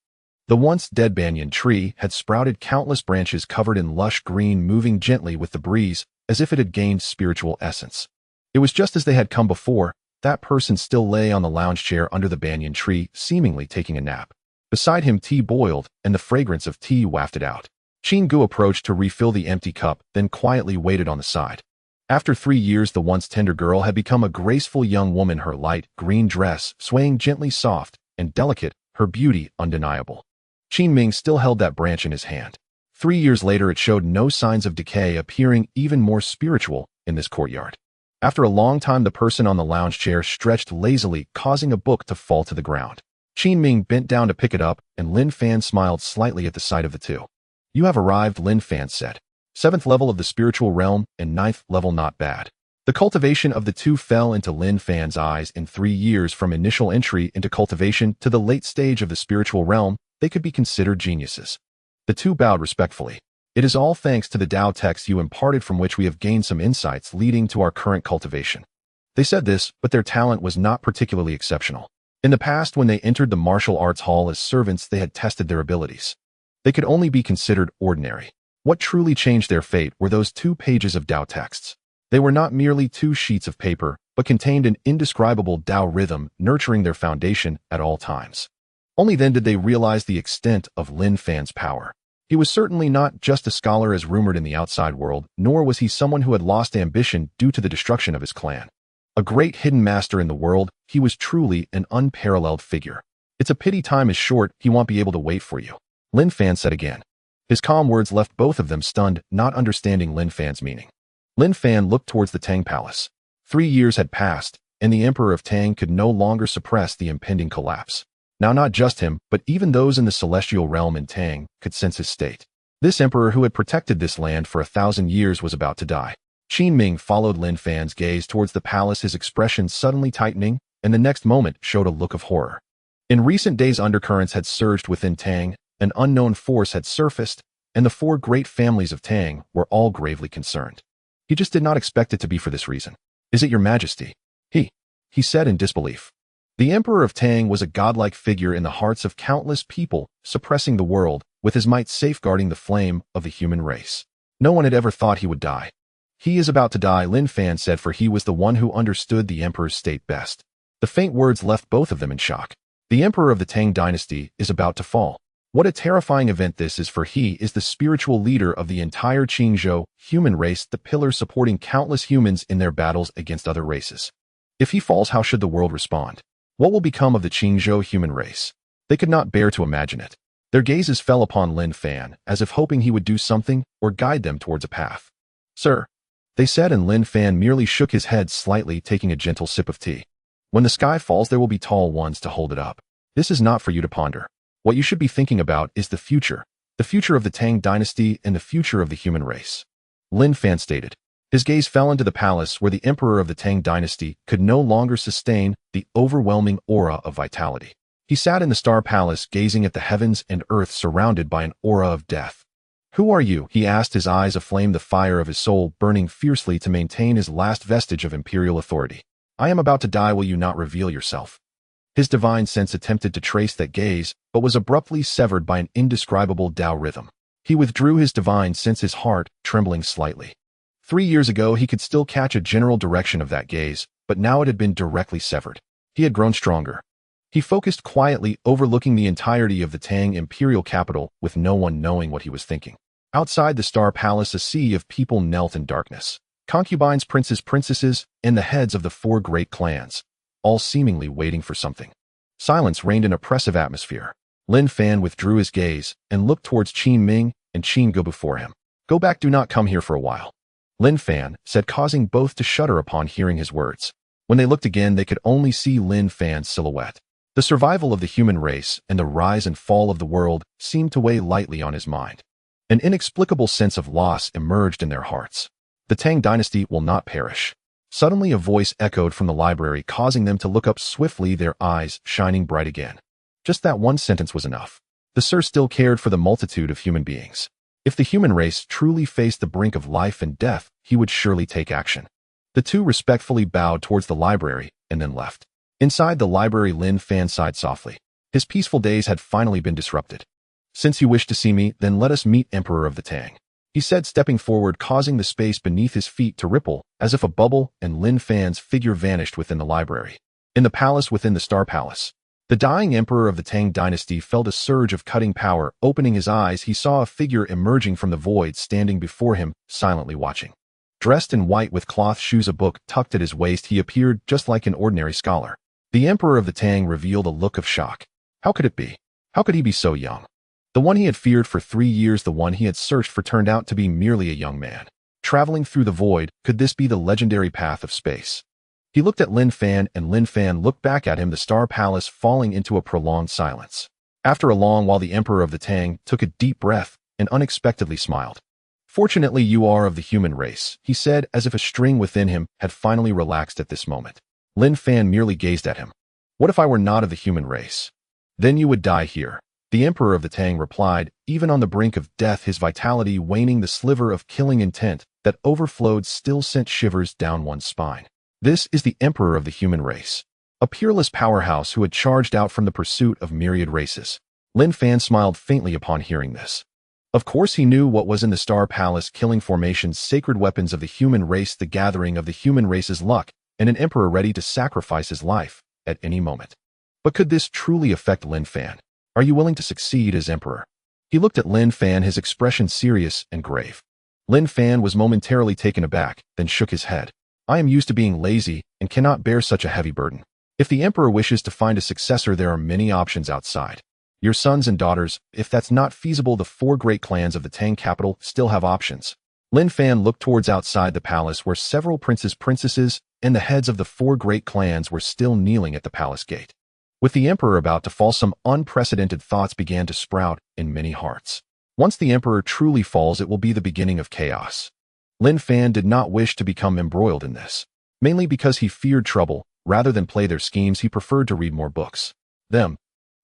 The once dead banyan tree had sprouted countless branches covered in lush green, moving gently with the breeze, as if it had gained spiritual essence. It was just as they had come before. That person still lay on the lounge chair under the banyan tree, seemingly taking a nap. Beside him, tea boiled, and the fragrance of tea wafted out. Qin Gu approached to refill the empty cup, then quietly waited on the side. After 3 years, the once tender girl had become a graceful young woman, her light green dress swaying gently, soft and delicate, her beauty undeniable. Qin Ming still held that branch in his hand. 3 years later, it showed no signs of decay, appearing even more spiritual in this courtyard. After a long time, the person on the lounge chair stretched lazily, causing a book to fall to the ground. Qin Ming bent down to pick it up, and Lin Fan smiled slightly at the sight of the two. "You have arrived," Lin Fan said. 7th level of the spiritual realm and 9th level, not bad. The cultivation of the two fell into Lin Fan's eyes. In 3 years from initial entry into cultivation to the late stage of the spiritual realm, they could be considered geniuses. The two bowed respectfully. "It is all thanks to the Tao texts you imparted, from which we have gained some insights leading to our current cultivation." They said this, but their talent was not particularly exceptional. In the past, when they entered the martial arts hall as servants, they had tested their abilities. They could only be considered ordinary. What truly changed their fate were those 2 pages of Tao texts. They were not merely 2 sheets of paper, but contained an indescribable Tao rhythm, nurturing their foundation at all times. Only then did they realize the extent of Lin Fan's power. He was certainly not just a scholar as rumored in the outside world, nor was he someone who had lost ambition due to the destruction of his clan. A great hidden master in the world, he was truly an unparalleled figure. "It's a pity time is short, he won't be able to wait for you," Lin Fan said again. His calm words left both of them stunned, not understanding Lin Fan's meaning. Lin Fan looked towards the Tang Palace. 3 years had passed, and the Emperor of Tang could no longer suppress the impending collapse. Now not just him, but even those in the celestial realm in Tang could sense his state. This emperor who had protected this land for 1,000 years was about to die. Qin Ming followed Lin Fan's gaze towards the palace, his expression suddenly tightening, and the next moment showed a look of horror. In recent days, undercurrents had surged within Tang, an unknown force had surfaced, and the 4 great families of Tang were all gravely concerned. He just did not expect it to be for this reason. "Is it your majesty?" He said in disbelief. The Emperor of Tang was a godlike figure in the hearts of countless people, suppressing the world, with his might safeguarding the flame of the human race. No one had ever thought he would die. He is about to die, Lin Fan said, for he was the one who understood the Emperor's state best. The faint words left both of them in shock. The Emperor of the Tang dynasty is about to fall. What a terrifying event this is, for he is the spiritual leader of the entire Qingzhou human race, the pillar supporting countless humans in their battles against other races. If he falls, how should the world respond? What will become of the Qingzhou human race? They could not bear to imagine it. Their gazes fell upon Lin Fan, as if hoping he would do something or guide them towards a path. Sir, they said, and Lin Fan merely shook his head slightly, taking a gentle sip of tea. When the sky falls, there will be tall ones to hold it up. This is not for you to ponder. What you should be thinking about is the future of the Tang dynasty and the future of the human race. Lin Fan stated. His gaze fell into the palace where the Emperor of the Tang dynasty could no longer sustain the overwhelming aura of vitality. He sat in the Star Palace, gazing at the heavens and earth, surrounded by an aura of death. Who are you? He asked, his eyes aflame, the fire of his soul burning fiercely to maintain his last vestige of imperial authority. I am about to die. Will you not reveal yourself? His divine sense attempted to trace that gaze, but was abruptly severed by an indescribable Tao rhythm. He withdrew his divine sense, his heart trembling slightly. 3 years ago, he could still catch a general direction of that gaze, but now it had been directly severed. He had grown stronger. He focused quietly, overlooking the entirety of the Tang imperial capital, with no one knowing what he was thinking. Outside the Star Palace, a sea of people knelt in darkness. Concubines, princes, princesses, and the heads of the 4 great clans, all seemingly waiting for something. Silence reigned in an oppressive atmosphere. Lin Fan withdrew his gaze and looked towards Qin Ming and Qin Go before him. Go back, do not come here for a while. Lin Fan said, causing both to shudder upon hearing his words. When they looked again, they could only see Lin Fan's silhouette. The survival of the human race and the rise and fall of the world seemed to weigh lightly on his mind. An inexplicable sense of loss emerged in their hearts. The Tang dynasty will not perish. Suddenly a voice echoed from the library, causing them to look up swiftly, their eyes shining bright again. Just that one sentence was enough. The Sir still cared for the multitude of human beings. If the human race truly faced the brink of life and death, he would surely take action. The two respectfully bowed towards the library and then left. Inside the library, Lin Fan sighed softly. His peaceful days had finally been disrupted. Since you wish to see me, then let us meet, Emperor of the Tang, he said, stepping forward, causing the space beneath his feet to ripple as if a bubble, and Lin Fan's figure vanished within the library. In the palace within the Star Palace, the dying Emperor of the Tang dynasty felt a surge of cutting power. Opening his eyes, he saw a figure emerging from the void, standing before him, silently watching. Dressed in white with cloth shoes, a book tucked at his waist, he appeared just like an ordinary scholar. The Emperor of the Tang revealed a look of shock. How could it be? How could he be so young? The one he had feared for 3 years, the one he had searched for, turned out to be merely a young man. Traveling through the void, could this be the legendary path of space? He looked at Lin Fan, and Lin Fan looked back at him, the Star Palace falling into a prolonged silence. After a long while, the Emperor of the Tang took a deep breath and unexpectedly smiled. Fortunately, you are of the human race, he said, as if a string within him had finally relaxed at this moment. Lin Fan merely gazed at him. What if I were not of the human race? Then you would die here. The Emperor of the Tang replied, even on the brink of death, his vitality waning. The sliver of killing intent that overflowed still sent shivers down one's spine. This is the Emperor of the human race, a peerless powerhouse who had charged out from the pursuit of myriad races. Lin Fan smiled faintly upon hearing this. Of course he knew what was in the Star Palace: killing formations, sacred weapons of the human race, the gathering of the human race's luck, and an emperor ready to sacrifice his life at any moment. But could this truly affect Lin Fan? Are you willing to succeed as emperor? He looked at Lin Fan, his expression serious and grave. Lin Fan was momentarily taken aback, then shook his head. I am used to being lazy and cannot bear such a heavy burden. If the emperor wishes to find a successor, there are many options outside. Your sons and daughters, if that's not feasible, the 4 great clans of the Tang capital still have options. Lin Fan looked towards outside the palace, where several princes, princesses, and the heads of the 4 great clans were still kneeling at the palace gate. With the emperor about to fall, some unprecedented thoughts began to sprout in many hearts. Once the emperor truly falls, it will be the beginning of chaos. Lin Fan did not wish to become embroiled in this. Mainly because he feared trouble. Rather than play their schemes, he preferred to read more books. The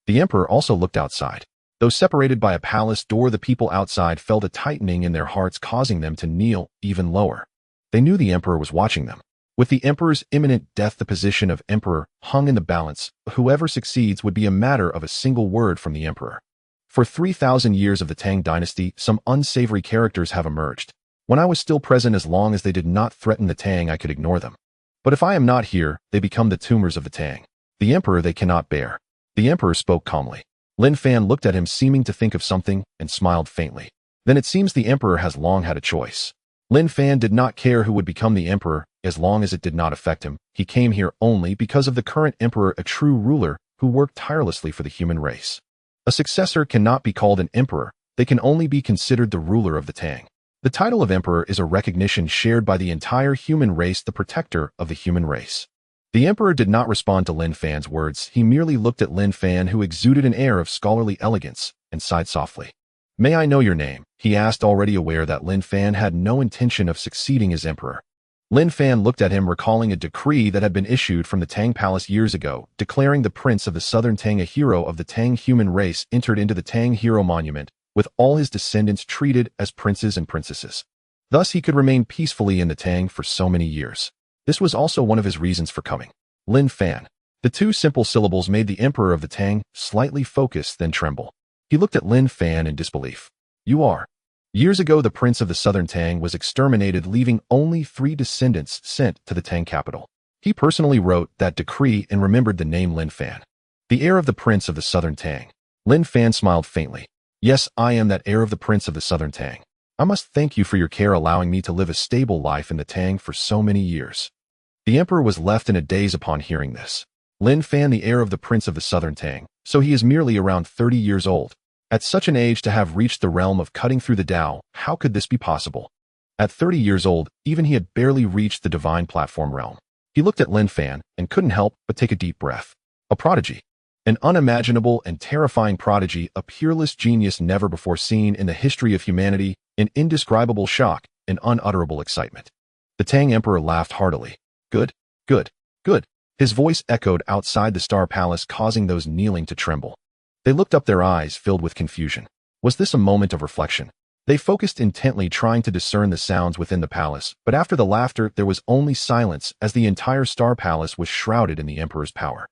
emperor also looked outside. Though separated by a palace door, the people outside felt a tightening in their hearts, causing them to kneel even lower. They knew the emperor was watching them. With the emperor's imminent death, the position of emperor hung in the balance. Whoever succeeds would be a matter of a single word from the emperor. For 3,000 years of the Tang dynasty, some unsavory characters have emerged. When I was still present, as long as they did not threaten the Tang, I could ignore them. But if I am not here, they become the tumors of the Tang. The emperor they cannot bear. The emperor spoke calmly. Lin Fan looked at him, seeming to think of something, and smiled faintly. Then it seems the emperor has long had a choice. Lin Fan did not care who would become the emperor, as long as it did not affect him. He came here only because of the current emperor, a true ruler who worked tirelessly for the human race. A successor cannot be called an emperor. They can only be considered the ruler of the Tang. The title of emperor is a recognition shared by the entire human race, the protector of the human race. The emperor did not respond to Lin Fan's words. He merely looked at Lin Fan, who exuded an air of scholarly elegance, and sighed softly. May I know your name? He asked, already aware that Lin Fan had no intention of succeeding as emperor. Lin Fan looked at him, recalling a decree that had been issued from the Tang Palace years ago, declaring the prince of the southern Tang, a hero of the Tang human race, entered into the Tang Hero Monument, with all his descendants treated as princes and princesses. Thus he could remain peacefully in the Tang for so many years. This was also one of his reasons for coming. Lin Fan. The two simple syllables made the emperor of the Tang slightly focus, then tremble. He looked at Lin Fan in disbelief. You are. Years ago, the prince of the southern Tang was exterminated, leaving only 3 descendants sent to the Tang capital. He personally wrote that decree and remembered the name Lin Fan. The heir of the prince of the southern Tang. Lin Fan smiled faintly. Yes, I am that heir of the prince of the southern Tang. I must thank you for your care, allowing me to live a stable life in the Tang for so many years. The emperor was left in a daze upon hearing this. Lin Fan, the heir of the prince of the southern Tang, so he is merely around 30 years old. At such an age, to have reached the realm of cutting through the Tao, how could this be possible? At 30 years old, even he had barely reached the divine platform realm. He looked at Lin Fan and couldn't help but take a deep breath. A prodigy. An unimaginable and terrifying prodigy, a peerless genius never before seen in the history of humanity, an indescribable shock, an unutterable excitement. The Tang emperor laughed heartily. Good, good, good. His voice echoed outside the Star Palace, causing those kneeling to tremble. They looked up, their eyes filled with confusion. Was this a moment of reflection? They focused intently, trying to discern the sounds within the palace, but after the laughter, there was only silence, as the entire Star Palace was shrouded in the emperor's power.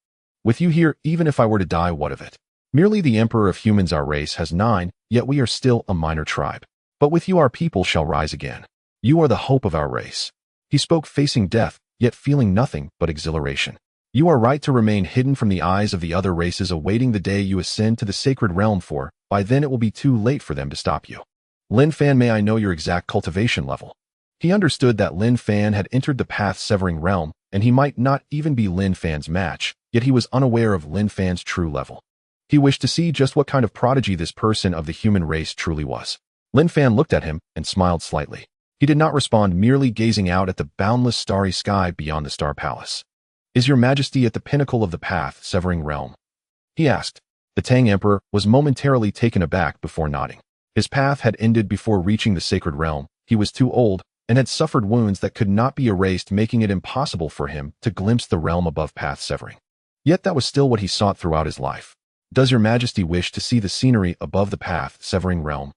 With you here, even if I were to die, what of it? Merely the emperor of humans, our race has 9, yet we are still a minor tribe. But with you, our people shall rise again. You are the hope of our race. He spoke, facing death, yet feeling nothing but exhilaration. You are right to remain hidden from the eyes of the other races, awaiting the day you ascend to the sacred realm, for by then it will be too late for them to stop you. Lin Fan, may I know your exact cultivation level? He understood that Lin Fan had entered the path-severing realm, and he might not even be Lin Fan's match, yet he was unaware of Lin Fan's true level. He wished to see just what kind of prodigy this person of the human race truly was. Lin Fan looked at him and smiled slightly. He did not respond, merely gazing out at the boundless starry sky beyond the Star Palace. Is your majesty at the pinnacle of the path-severing realm? He asked. The Tang emperor was momentarily taken aback before nodding. His path had ended before reaching the sacred realm. He was too old and had suffered wounds that could not be erased, making it impossible for him to glimpse the realm above path-severing. Yet that was still what he sought throughout his life. Does your majesty wish to see the scenery above the path-severing realm?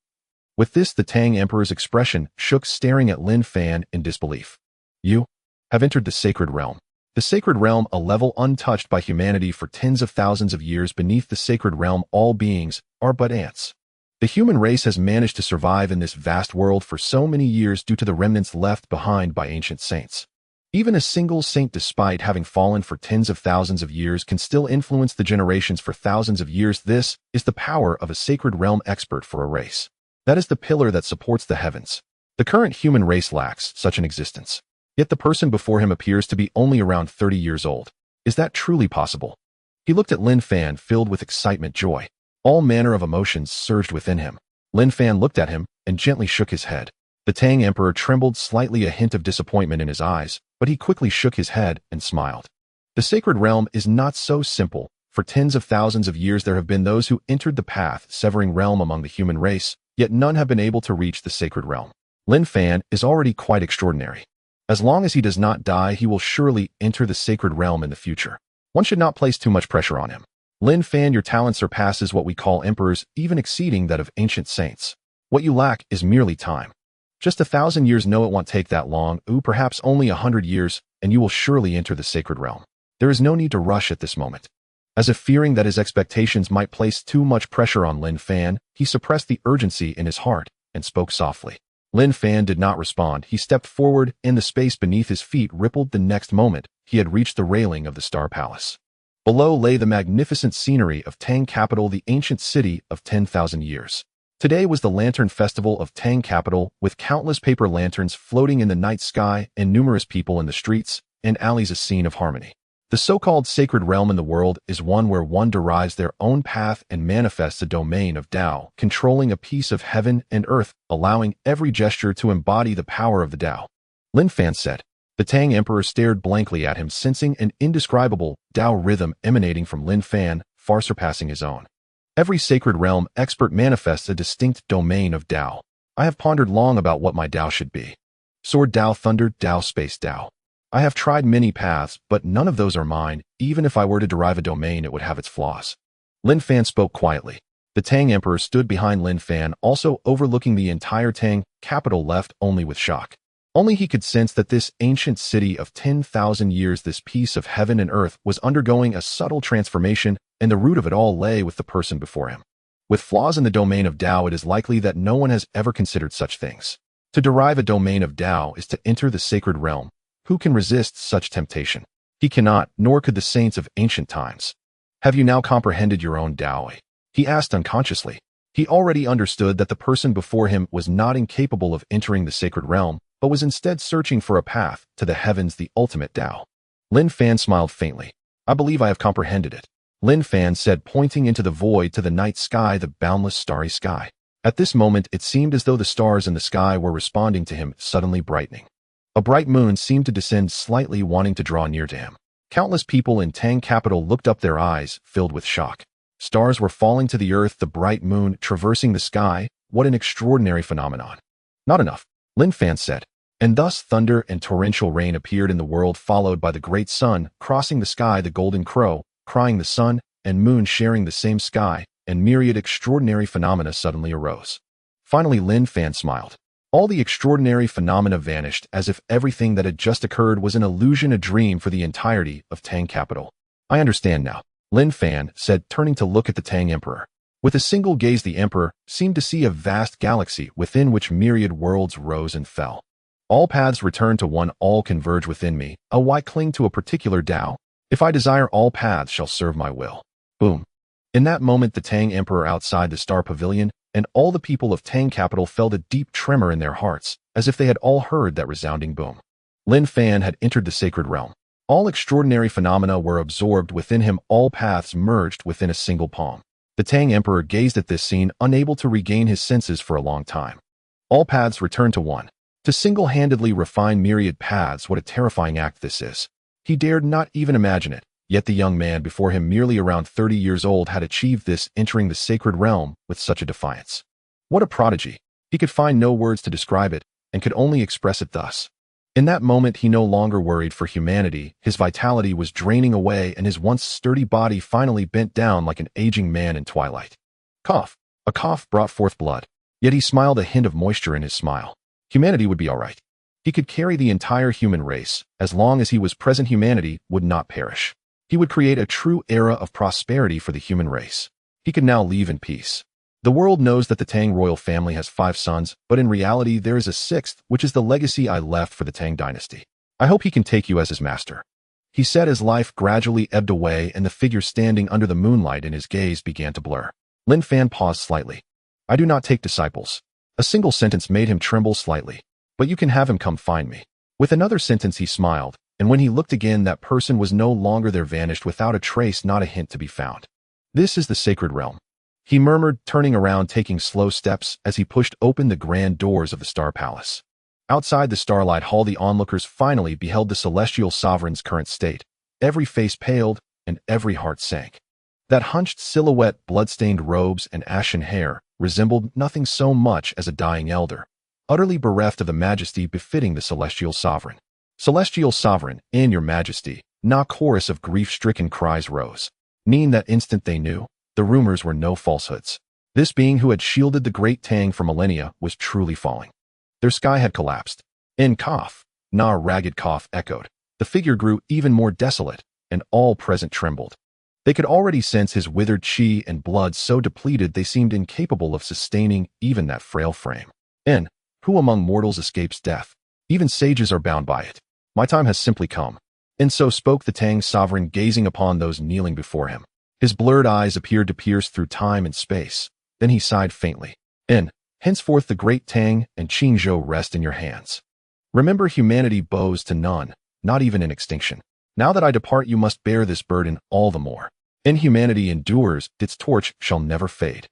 With this, the Tang emperor's expression shook, staring at Lin Fan in disbelief. You have entered the sacred realm. The sacred realm, a level untouched by humanity for tens of thousands of years. Beneath the sacred realm, all beings are but ants. The human race has managed to survive in this vast world for so many years due to the remnants left behind by ancient saints. Even a single saint, despite having fallen for tens of thousands of years, can still influence the generations for thousands of years. This is the power of a sacred realm expert for a race. That is the pillar that supports the heavens. The current human race lacks such an existence. Yet the person before him appears to be only around 30 years old. Is that truly possible? He looked at Lin Fan, filled with excitement, joy. All manner of emotions surged within him. Lin Fan looked at him and gently shook his head. The Tang emperor trembled slightly, a hint of disappointment in his eyes, but he quickly shook his head and smiled. The sacred realm is not so simple. For tens of thousands of years there have been those who entered the path-severing realm among the human race, yet none have been able to reach the sacred realm. Lin Fan is already quite extraordinary. As long as he does not die, he will surely enter the sacred realm in the future. One should not place too much pressure on him. Lin Fan, your talent surpasses what we call emperors, even exceeding that of ancient saints. What you lack is merely time. Just 1,000 years? No, it won't take that long. Perhaps only 100 years, and you will surely enter the sacred realm. There is no need to rush at this moment. As if fearing that his expectations might place too much pressure on Lin Fan, he suppressed the urgency in his heart and spoke softly. Lin Fan did not respond. He stepped forward, and the space beneath his feet rippled. The next moment, he had reached the railing of the Star Palace. Below lay the magnificent scenery of Tang Capital, the ancient city of 10,000 years. Today was the Lantern Festival of Tang Capital, with countless paper lanterns floating in the night sky and numerous people in the streets and alleys, a scene of harmony. The so-called sacred realm in the world is one where one derives their own path and manifests a domain of Tao, controlling a piece of heaven and earth, allowing every gesture to embody the power of the Tao. Lin Fan said. The Tang Emperor stared blankly at him, sensing an indescribable Tao rhythm emanating from Lin Fan, far surpassing his own. Every sacred realm expert manifests a distinct domain of Tao. I have pondered long about what my Tao should be. Sword Tao, Thunder Tao, Space Tao. I have tried many paths, but none of those are mine. Even if I were to derive a domain, it would have its flaws. Lin Fan spoke quietly. The Tang Emperor stood behind Lin Fan, also overlooking the entire Tang capital, left only with shock. Only he could sense that this ancient city of 10,000 years, this piece of heaven and earth, was undergoing a subtle transformation, and the root of it all lay with the person before him. With flaws in the domain of Tao, it is likely that no one has ever considered such things. To derive a domain of Tao is to enter the sacred realm. Who can resist such temptation? He cannot, nor could the saints of ancient times. Have you now comprehended your own Tao? He asked unconsciously. He already understood that the person before him was not incapable of entering the sacred realm, but was instead searching for a path to the heavens, the ultimate Tao. Lin Fan smiled faintly. I believe I have comprehended it. Lin Fan said, pointing into the void to the night sky, the boundless starry sky. At this moment, it seemed as though the stars in the sky were responding to him, suddenly brightening. A bright moon seemed to descend slightly, wanting to draw near to him. Countless people in Tang Capital looked up, their eyes filled with shock. Stars were falling to the earth, the bright moon traversing the sky. What an extraordinary phenomenon. Not enough, Lin Fan said. And thus thunder and torrential rain appeared in the world, followed by the great sun crossing the sky, the golden crow crying, the sun and moon sharing the same sky, and myriad extraordinary phenomena suddenly arose. Finally, Lin Fan smiled. All the extraordinary phenomena vanished, as if everything that had just occurred was an illusion, a dream for the entirety of Tang Capital. I understand now, Lin Fan said, turning to look at the Tang Emperor. With a single gaze, the Emperor seemed to see a vast galaxy within which myriad worlds rose and fell. All paths return to one, all converge within me. Why cling to a particular Tao? If I desire, all paths shall serve my will. Boom. In that moment, the Tang Emperor outside the Star Pavilion and all the people of Tang Capital felt a deep tremor in their hearts, as if they had all heard that resounding boom. Lin Fan had entered the sacred realm. All extraordinary phenomena were absorbed within him, all paths merged within a single palm. The Tang Emperor gazed at this scene, unable to regain his senses for a long time. All paths returned to one. To single-handedly refine myriad paths, what a terrifying act this is. He dared not even imagine it, yet the young man before him, merely around 30 years old, had achieved this, entering the sacred realm with such a defiance. What a prodigy! He could find no words to describe it, and could only express it thus. In that moment, he no longer worried for humanity. His vitality was draining away, and his once sturdy body finally bent down like an aging man in twilight. Cough. A cough brought forth blood, yet he smiled, a hint of moisture in his smile. Humanity would be all right. He could carry the entire human race. As long as he was present, humanity would not perish. He would create a true era of prosperity for the human race. He could now leave in peace. The world knows that the Tang royal family has 5 sons, but in reality there is a 6th, which is the legacy I left for the Tang dynasty. I hope he can take you as his master. He said as life gradually ebbed away and the figure standing under the moonlight in his gaze began to blur. Lin Fan paused slightly. I do not take disciples. A single sentence made him tremble slightly. But you can have him come find me. With another sentence he smiled, and when he looked again, that person was no longer there, vanished without a trace, not a hint to be found. This is the sacred realm, he murmured, turning around, taking slow steps as he pushed open the grand doors of the Star Palace. Outside the Starlight Hall, the onlookers finally beheld the celestial sovereign's current state. Every face paled, and every heart sank. That hunched silhouette, blood-stained robes, and ashen hair resembled nothing so much as a dying elder, utterly bereft of the majesty befitting the celestial sovereign. Celestial sovereign, in your majesty, na chorus of grief-stricken cries rose. In that instant they knew, the rumors were no falsehoods. This being who had shielded the great Tang for millennia was truly falling. Their sky had collapsed. In cough, Na ragged cough echoed. The figure grew even more desolate, and all present trembled. They could already sense his withered chi and blood so depleted they seemed incapable of sustaining even that frail frame. In, who among mortals escapes death? Even sages are bound by it. My time has simply come. And so spoke the Tang sovereign, gazing upon those kneeling before him. His blurred eyes appeared to pierce through time and space. Then he sighed faintly. In, henceforth the great Tang and Qingzhou rest in your hands. Remember, humanity bows to none, not even in extinction. Now that I depart, you must bear this burden all the more. Inhumanity endures, its torch shall never fade.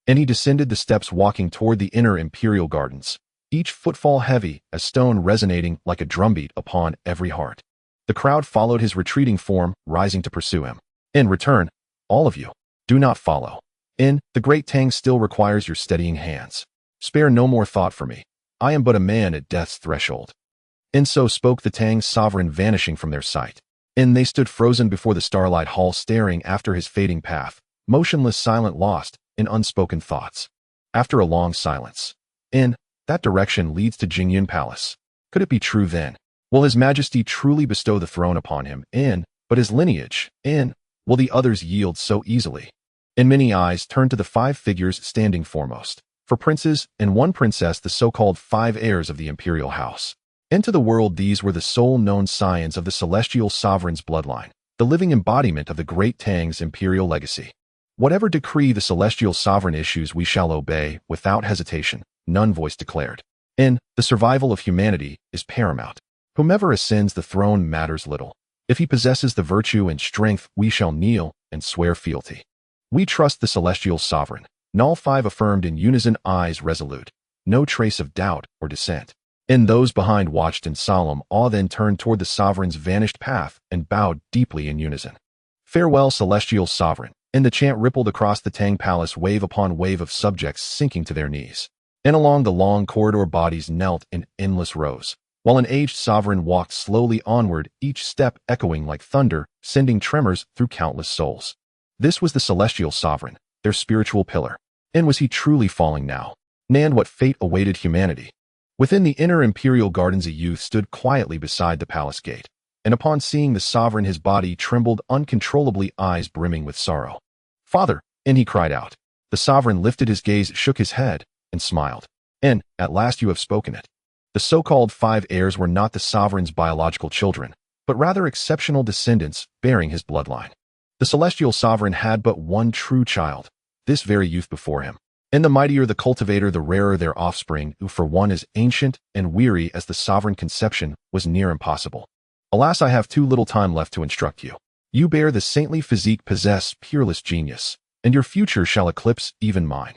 And he descended the steps, walking toward the inner imperial gardens, each footfall heavy as stone, resonating like a drumbeat upon every heart. The crowd followed his retreating form, rising to pursue him. In return, all of you, do not follow. In, the great Tang still requires your steadying hands. Spare no more thought for me. I am but a man at death's threshold. And so spoke the Tang sovereign, vanishing from their sight. And they stood frozen before the starlight hall, staring after his fading path, motionless, silent, lost in unspoken thoughts. After a long silence, in, that direction leads to Jingyun Palace. Could it be true then? Will His Majesty truly bestow the throne upon him? In, but his lineage, in, will the others yield so easily? And many eyes turned to the 5 figures standing foremost. For princes and 1 princess, the so-called 5 heirs of the imperial house. Into the world, these were the sole known scions of the celestial sovereign's bloodline, the living embodiment of the great Tang's imperial legacy. Whatever decree the celestial sovereign issues, we shall obey without hesitation, none voice declared. In, the survival of humanity is paramount. Whomever ascends the throne matters little. If he possesses the virtue and strength, we shall kneel and swear fealty. We trust the celestial sovereign. All 5 affirmed in unison, eyes resolute, no trace of doubt or dissent. And those behind watched in solemn awe, then turned toward the sovereign's vanished path and bowed deeply in unison. Farewell, celestial sovereign. And the chant rippled across the Tang palace, wave upon wave of subjects sinking to their knees. And along the long corridor, bodies knelt in endless rows, while an aged sovereign walked slowly onward, each step echoing like thunder, sending tremors through countless souls. This was the celestial sovereign, their spiritual pillar. And was he truly falling now? And what fate awaited humanity? Within the inner imperial gardens, a youth stood quietly beside the palace gate, and upon seeing the sovereign, his body trembled uncontrollably, eyes brimming with sorrow. Father, and he cried out. The sovereign lifted his gaze, shook his head, and smiled. And, at last you have spoken it. The so-called 5 heirs were not the sovereign's biological children, but rather exceptional descendants bearing his bloodline. The celestial sovereign had but one true child, this very youth before him. And the mightier the cultivator, the rarer their offspring, who for one as ancient and weary as the sovereign conception was near impossible. Alas, I have too little time left to instruct you. You bear the saintly physique, possess peerless genius, and your future shall eclipse even mine.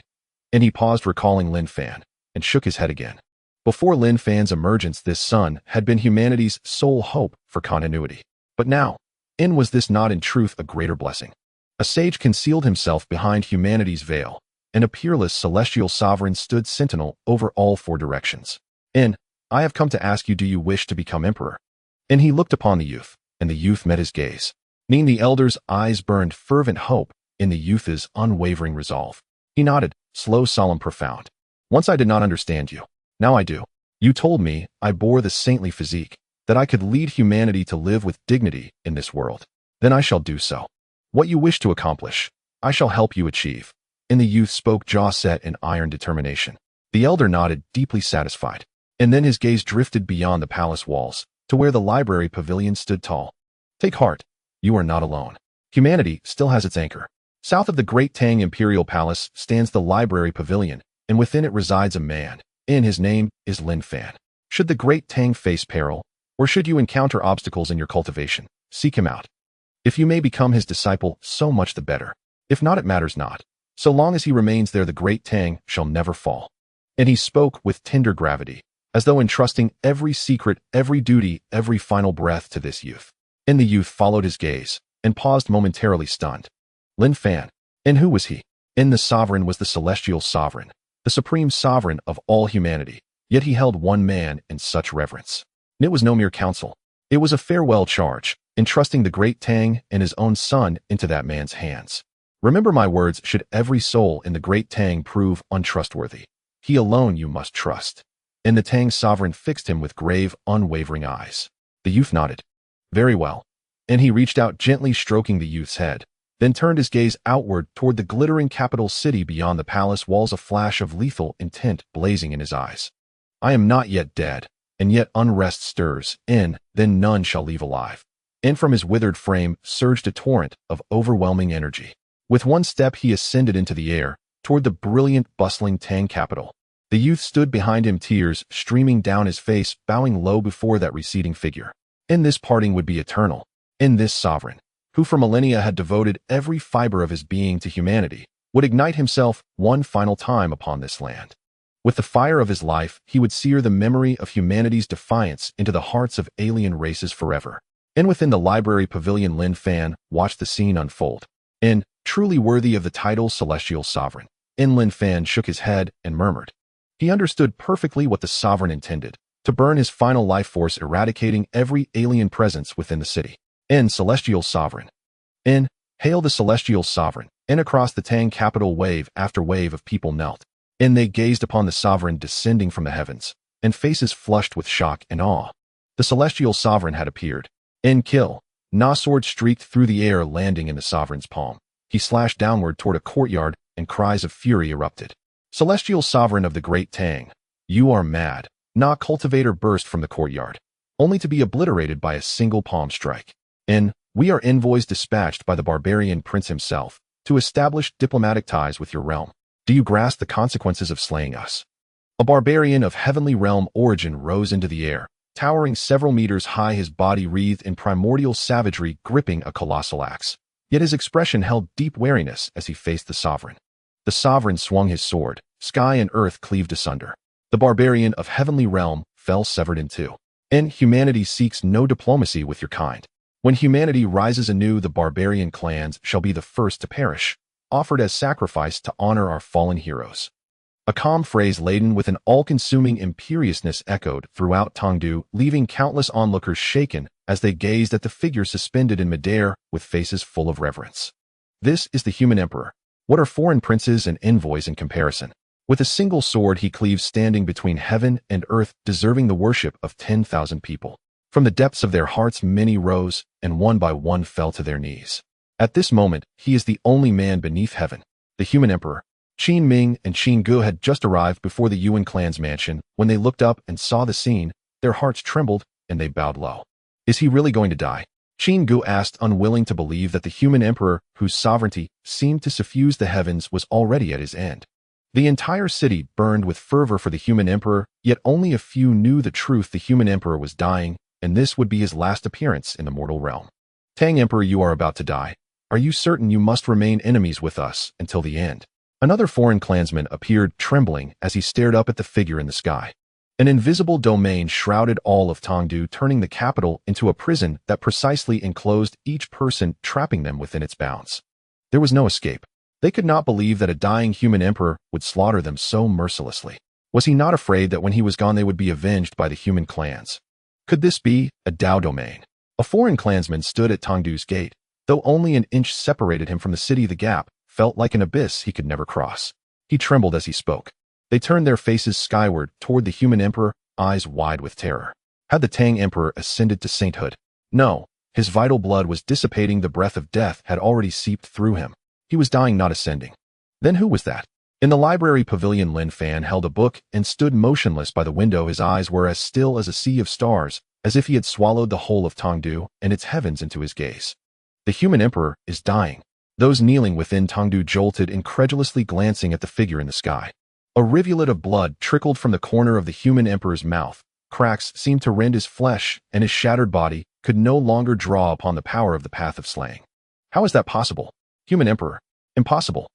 And he paused, recalling Lin Fan, and shook his head again. Before Lin Fan's emergence, this son had been humanity's sole hope for continuity. But now, was this not in truth a greater blessing? A sage concealed himself behind humanity's veil, and a peerless celestial sovereign stood sentinel over all 4 directions. I have come to ask you, do you wish to become emperor? And he looked upon the youth, and the youth met his gaze. The elder's eyes burned fervent hope in the youth's unwavering resolve. He nodded, slow, solemn, profound. Once I did not understand you. Now I do. You told me I bore the saintly physique, that I could lead humanity to live with dignity in this world. Then I shall do so. What you wish to accomplish, I shall help you achieve. And the youth spoke, jaw set in iron determination. The elder nodded, deeply satisfied. And then his gaze drifted beyond the palace walls, to where the library pavilion stood tall. Take heart, you are not alone. Humanity still has its anchor. South of the great Tang imperial palace stands the library pavilion, and within it resides a man. And his name is Lin Fan. Should the great Tang face peril, or should you encounter obstacles in your cultivation, seek him out. If you may become his disciple, so much the better. If not, it matters not. So long as he remains there, the great Tang shall never fall. And he spoke with tender gravity, as though entrusting every secret, every duty, every final breath to this youth. And the youth followed his gaze, and paused momentarily, stunned. Lin Fan. And who was he? And the sovereign was the celestial sovereign, the supreme sovereign of all humanity, yet he held one man in such reverence. And it was no mere counsel. It was a farewell charge, entrusting the great Tang and his own son into that man's hands. Remember my words, should every soul in the great Tang prove untrustworthy, he alone you must trust. and the Tang sovereign fixed him with grave, unwavering eyes. The youth nodded. Very well. And he reached out, gently stroking the youth's head, then turned his gaze outward toward the glittering capital city beyond the palace walls, a flash of lethal intent blazing in his eyes. I am not yet dead, and yet unrest stirs in, then none shall leave alive. And from his withered frame surged a torrent of overwhelming energy. With one step he ascended into the air, toward the brilliant, bustling Tang capital. The youth stood behind him, tears streaming down his face, bowing low before that receding figure. In this parting would be eternal. In this sovereign, who for millennia had devoted every fiber of his being to humanity, would ignite himself one final time upon this land. With the fire of his life, he would sear the memory of humanity's defiance into the hearts of alien races forever. And within the Library Pavilion, Lin Fan watched the scene unfold. And, truly worthy of the title Celestial Sovereign, Lin Fan shook his head and murmured. He understood perfectly what the sovereign intended, to burn his final life force, eradicating every alien presence within the city. Celestial Sovereign. Hail the Celestial Sovereign. Across the Tang capital, wave after wave of people knelt. They gazed upon the sovereign descending from the heavens, and faces flushed with shock and awe. The Celestial Sovereign had appeared. Kill. Na sword streaked through the air, landing in the sovereign's palm. He slashed downward toward a courtyard, and cries of fury erupted. Celestial Sovereign of the Great Tang, you are mad. Na cultivator burst from the courtyard, only to be obliterated by a single palm strike. We are envoys dispatched by the barbarian prince himself to establish diplomatic ties with your realm. Do you grasp the consequences of slaying us? A barbarian of heavenly realm origin rose into the air, towering several meters high, his body wreathed in primordial savagery, gripping a colossal axe. Yet his expression held deep wariness as he faced the sovereign. The sovereign swung his sword, sky and earth cleaved asunder. The barbarian of heavenly realm fell severed in two. Humanity seeks no diplomacy with your kind. When humanity rises anew, the barbarian clans shall be the first to perish, offered as sacrifice to honor our fallen heroes. A calm phrase laden with an all-consuming imperiousness echoed throughout Tangdu, leaving countless onlookers shaken as they gazed at the figure suspended in midair with faces full of reverence. This is the human emperor. What are foreign princes and envoys in comparison? With a single sword he cleaves, standing between heaven and earth, deserving the worship of 10,000 people. From the depths of their hearts many rose, and one by one fell to their knees. At this moment, he is the only man beneath heaven. The human emperor. Qin Ming and Qin Gu had just arrived before the Yuan clan's mansion. When they looked up and saw the scene, their hearts trembled, and they bowed low. Is he really going to die? Qin Gu asked, unwilling to believe that the human emperor, whose sovereignty seemed to suffuse the heavens, was already at his end. The entire city burned with fervor for the human emperor, yet only a few knew the truth. The human emperor was dying, and this would be his last appearance in the mortal realm. Tang Emperor, you are about to die. Are you certain you must remain enemies with us until the end? Another foreign clansman appeared, trembling as he stared up at the figure in the sky. An invisible domain shrouded all of Tangdu, turning the capital into a prison that precisely enclosed each person, trapping them within its bounds. There was no escape. They could not believe that a dying human emperor would slaughter them so mercilessly. Was he not afraid that when he was gone they would be avenged by the human clans? Could this be a Dao domain? A foreign clansman stood at Tangdu's gate. Though only an inch separated him from the city, the gap felt like an abyss he could never cross. He trembled as he spoke. They turned their faces skyward toward the human emperor, eyes wide with terror. Had the Tang emperor ascended to sainthood? No, his vital blood was dissipating. The breath of death had already seeped through him. He was dying, not ascending. Then who was that? In the library pavilion, Lin Fan held a book and stood motionless by the window. His eyes were as still as a sea of stars, as if he had swallowed the whole of Tangdu and its heavens into his gaze. The human emperor is dying. Those kneeling within Tangdu jolted, incredulously glancing at the figure in the sky. A rivulet of blood trickled from the corner of the human emperor's mouth. Cracks seemed to rend his flesh, and his shattered body could no longer draw upon the power of the path of slaying. How is that possible? Human emperor. Impossible.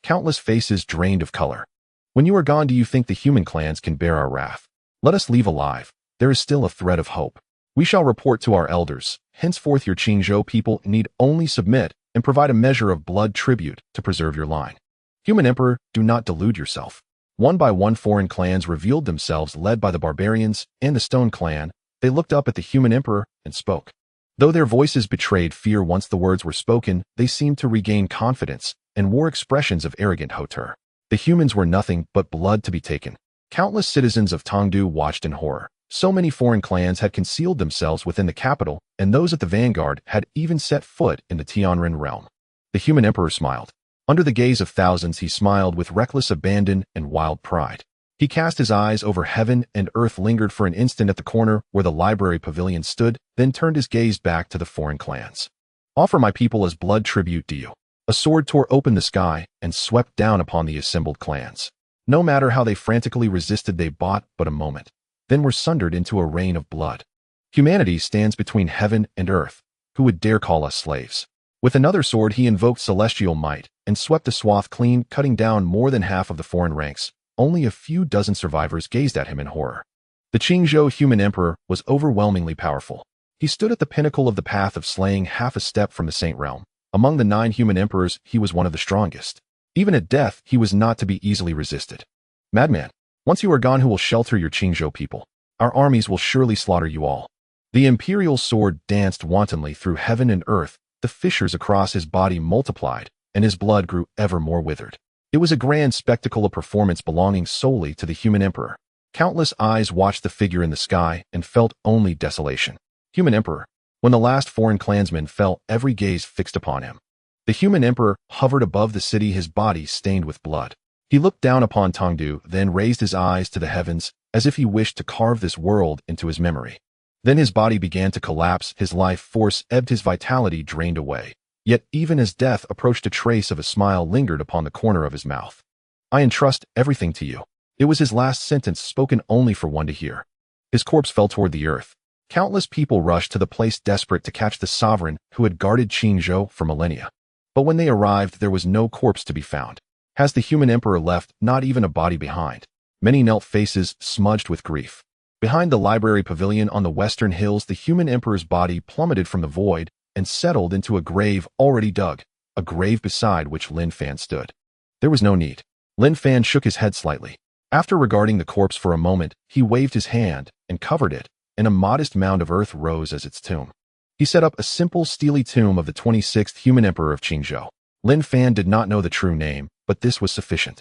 Countless faces drained of color. When you are gone, do you think the human clans can bear our wrath? Let us leave alive. There is still a thread of hope. We shall report to our elders. Henceforth your Qingzhou people need only submit and provide a measure of blood tribute to preserve your line. Human emperor, do not delude yourself. One by one foreign clans revealed themselves, led by the barbarians and the Stone clan. They looked up at the human emperor and spoke. Though their voices betrayed fear once the words were spoken, they seemed to regain confidence and wore expressions of arrogant hauteur. The humans were nothing but blood to be taken. Countless citizens of Tongdu watched in horror. So many foreign clans had concealed themselves within the capital, and those at the vanguard had even set foot in the Tianren realm. The human emperor smiled. Under the gaze of thousands, he smiled with reckless abandon and wild pride. He cast his eyes over heaven and earth, lingered for an instant at the corner where the library pavilion stood, then turned his gaze back to the foreign clans. Offer my people as blood tribute to you. A sword tore open the sky and swept down upon the assembled clans. No matter how they frantically resisted, they bought but a moment, then were sundered into a rain of blood. Humanity stands between heaven and earth. Who would dare call us slaves? With another sword, he invoked celestial might and swept the swath clean, cutting down more than half of the foreign ranks. Only a few dozen survivors gazed at him in horror. The Qingzhou human emperor was overwhelmingly powerful. He stood at the pinnacle of the path of slaying, half a step from the Saint Realm. Among the 9 human emperors, he was one of the strongest. Even at death, he was not to be easily resisted. Madman, once you are gone, who will shelter your Qingzhou people? Our armies will surely slaughter you all. The imperial sword danced wantonly through heaven and earth. The fissures across his body multiplied, and his blood grew ever more withered. It was a grand spectacle, a performance belonging solely to the human emperor. Countless eyes watched the figure in the sky and felt only desolation. Human emperor. When the last foreign clansman fell, every gaze fixed upon him. The human emperor hovered above the city, his body stained with blood. He looked down upon Tongdu, then raised his eyes to the heavens, as if he wished to carve this world into his memory. Then his body began to collapse, his life force ebbed, his vitality drained away. Yet even as death approached, a trace of a smile lingered upon the corner of his mouth. I entrust everything to you. It was his last sentence, spoken only for one to hear. His corpse fell toward the earth. Countless people rushed to the place, desperate to catch the sovereign who had guarded Qingzhou for millennia. But when they arrived, there was no corpse to be found. Has the human emperor left? Not even a body behind. Many knelt, faces smudged with grief. Behind the library pavilion on the western hills, the human emperor's body plummeted from the void and settled into a grave already dug, a grave beside which Lin Fan stood. There was no need. Lin Fan shook his head slightly. After regarding the corpse for a moment, he waved his hand and covered it, and a modest mound of earth rose as its tomb. He set up a simple steely tomb of the 26th human emperor of Qingzhou. Lin Fan did not know the true name, but this was sufficient.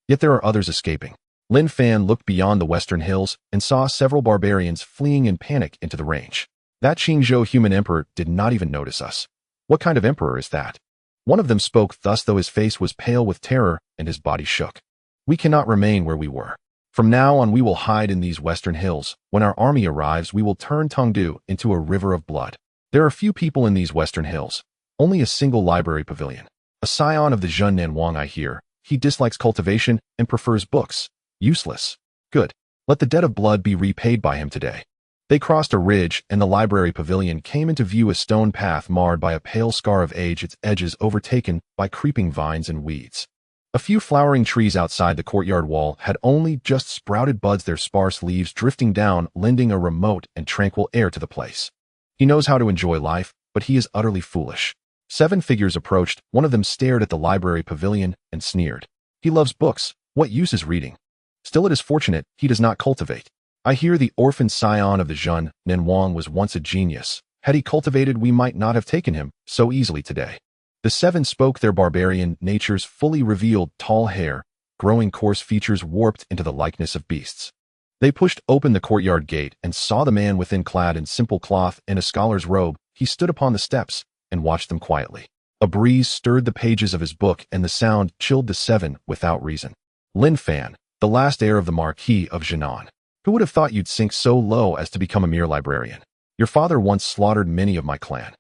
Yet there are others escaping. Lin Fan looked beyond the western hills and saw several barbarians fleeing in panic into the range. That Qingzhou human emperor did not even notice us. What kind of emperor is that? One of them spoke thus, though his face was pale with terror and his body shook. We cannot remain where we were. From now on, we will hide in these western hills. When our army arrives, we will turn Tongdu into a river of blood. There are few people in these western hills. Only a single library pavilion. A scion of the Zhen Nanwang, I hear. He dislikes cultivation and prefers books. Useless. Good. Let the debt of blood be repaid by him today. They crossed a ridge, and the library pavilion came into view, a stone path marred by a pale scar of age, its edges overtaken by creeping vines and weeds. A few flowering trees outside the courtyard wall had only just sprouted buds, their sparse leaves drifting down, lending a remote and tranquil air to the place. He knows how to enjoy life, but he is utterly foolish. 7 figures approached. One of them stared at the library pavilion and sneered. He loves books. What use is reading? Still, it is fortunate he does not cultivate. I hear the orphan scion of the Zhen Nanwang was once a genius. Had he cultivated, we might not have taken him so easily today. The 7 spoke, their barbarian natures fully revealed, tall hair, growing coarse features warped into the likeness of beasts. They pushed open the courtyard gate and saw the man within, clad in simple cloth and a scholar's robe. He stood upon the steps and watched them quietly. A breeze stirred the pages of his book, and the sound chilled the 7 without reason. Lin Fan, the last heir of the Marquis of Jinan. Who would have thought you'd sink so low as to become a mere librarian? Your father once slaughtered many of my clan.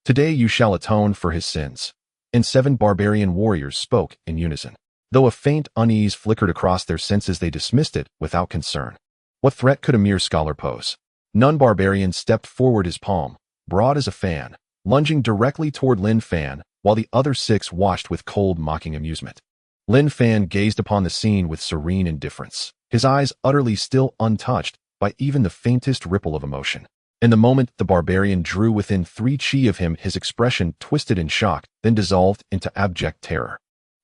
Today you shall atone for his sins. And 7 barbarian warriors spoke in unison. Though a faint unease flickered across their senses, they dismissed it without concern. What threat could a mere scholar pose? None barbarian stepped forward, his palm, broad as a fan, lunging directly toward Lin Fan, while the other 6 watched with cold, mocking amusement. Lin Fan gazed upon the scene with serene indifference, his eyes utterly still, untouched by even the faintest ripple of emotion. In the moment the barbarian drew within 3 chi of him, his expression twisted in shock, then dissolved into abject terror.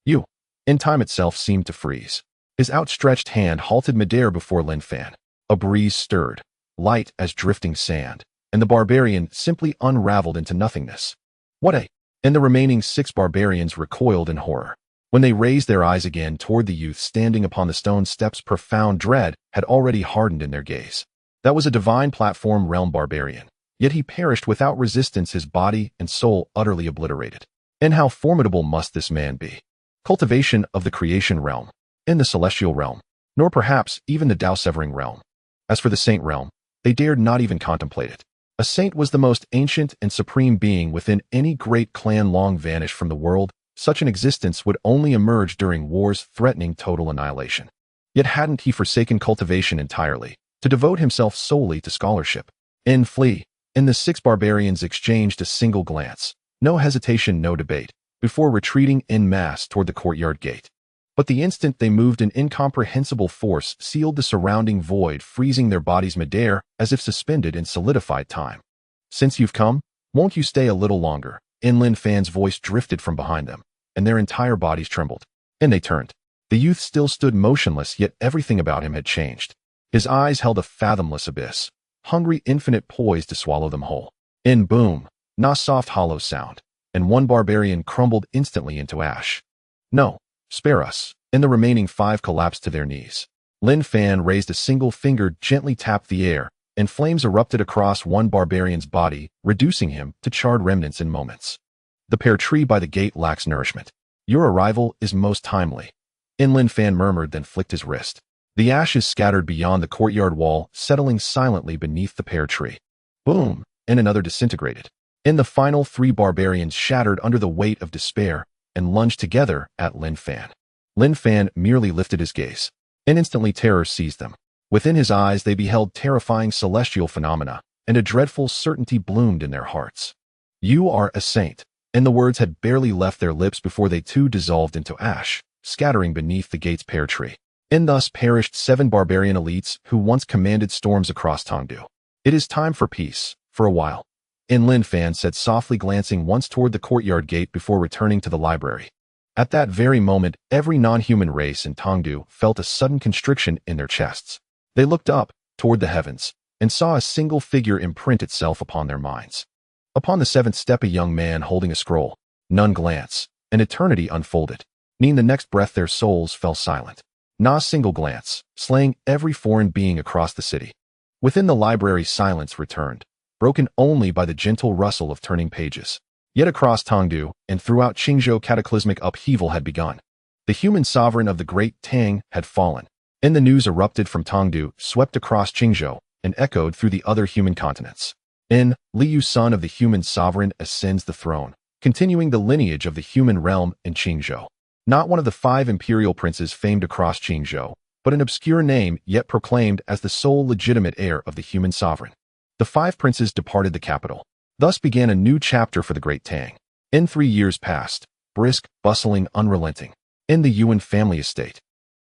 You. In time itself seemed to freeze. His outstretched hand halted midair before Lin Fan. A breeze stirred, light as drifting sand, and the barbarian simply unraveled into nothingness. What a... And the remaining 6 barbarians recoiled in horror. When they raised their eyes again toward the youth standing upon the stone steps, profound dread had already hardened in their gaze. That was a divine platform realm barbarian, yet he perished without resistance, his body and soul utterly obliterated. And how formidable must this man be? Cultivation of the creation realm, in the celestial realm, nor perhaps even the Dao-severing realm. As for the saint realm, they dared not even contemplate it. A saint was the most ancient and supreme being within any great clan long vanished from the world. Such an existence would only emerge during wars threatening total annihilation. Yet hadn't he forsaken cultivation entirely, to devote himself solely to scholarship? In flee, and the 6 barbarians exchanged a single glance, no hesitation, no debate, before retreating en masse toward the courtyard gate. But the instant they moved, an incomprehensible force sealed the surrounding void, freezing their bodies midair as if suspended in solidified time. Since you've come, won't you stay a little longer? Lin Fan's voice drifted from behind them, and their entire bodies trembled. And they turned. The youth still stood motionless, yet everything about him had changed. His eyes held a fathomless abyss, hungry infinite, poised to swallow them whole. In boom, na soft hollow sound, and one barbarian crumbled instantly into ash. No, spare us. And the remaining 5 collapsed to their knees. Lin Fan raised a single finger, gently tapped the air, and flames erupted across one barbarian's body, reducing him to charred remnants in moments. The pear tree by the gate lacks nourishment. Your arrival is most timely. Lin Fan murmured, then flicked his wrist. The ashes scattered beyond the courtyard wall, settling silently beneath the pear tree. Boom, and another disintegrated. The final 3 barbarians shattered under the weight of despair and lunged together at Lin Fan. Lin Fan merely lifted his gaze, and instantly terror seized them. Within his eyes they beheld terrifying celestial phenomena, and a dreadful certainty bloomed in their hearts. You are a saint, and the words had barely left their lips before they too dissolved into ash, scattering beneath the gate's pear tree. And thus perished 7 barbarian elites who once commanded storms across Tongdu. It is time for peace, for a while. Lin Fan said softly, glancing once toward the courtyard gate before returning to the library. At that very moment, every non-human race in Tongdu felt a sudden constriction in their chests. They looked up, toward the heavens, and saw a single figure imprint itself upon their minds. Upon the 7th step, a young man holding a scroll. None glance, an eternity unfolded. Nean the next breath their souls fell silent. Na single glance, slaying every foreign being across the city. Within the library silence returned, broken only by the gentle rustle of turning pages. Yet across Tongdu, and throughout Qingzhou, cataclysmic upheaval had begun. The human sovereign of the Great Tang had fallen. The news erupted from Tongdu, swept across Qingzhou, and echoed through the other human continents. Liu, son of the human sovereign, ascends the throne, continuing the lineage of the human realm in Qingzhou. Not one of the 5 imperial princes famed across Qingzhou, but an obscure name yet proclaimed as the sole legitimate heir of the human sovereign. The 5 princes departed the capital. Thus began a new chapter for the Great Tang. 3 years passed, brisk, bustling, unrelenting. In the Yuan family estate,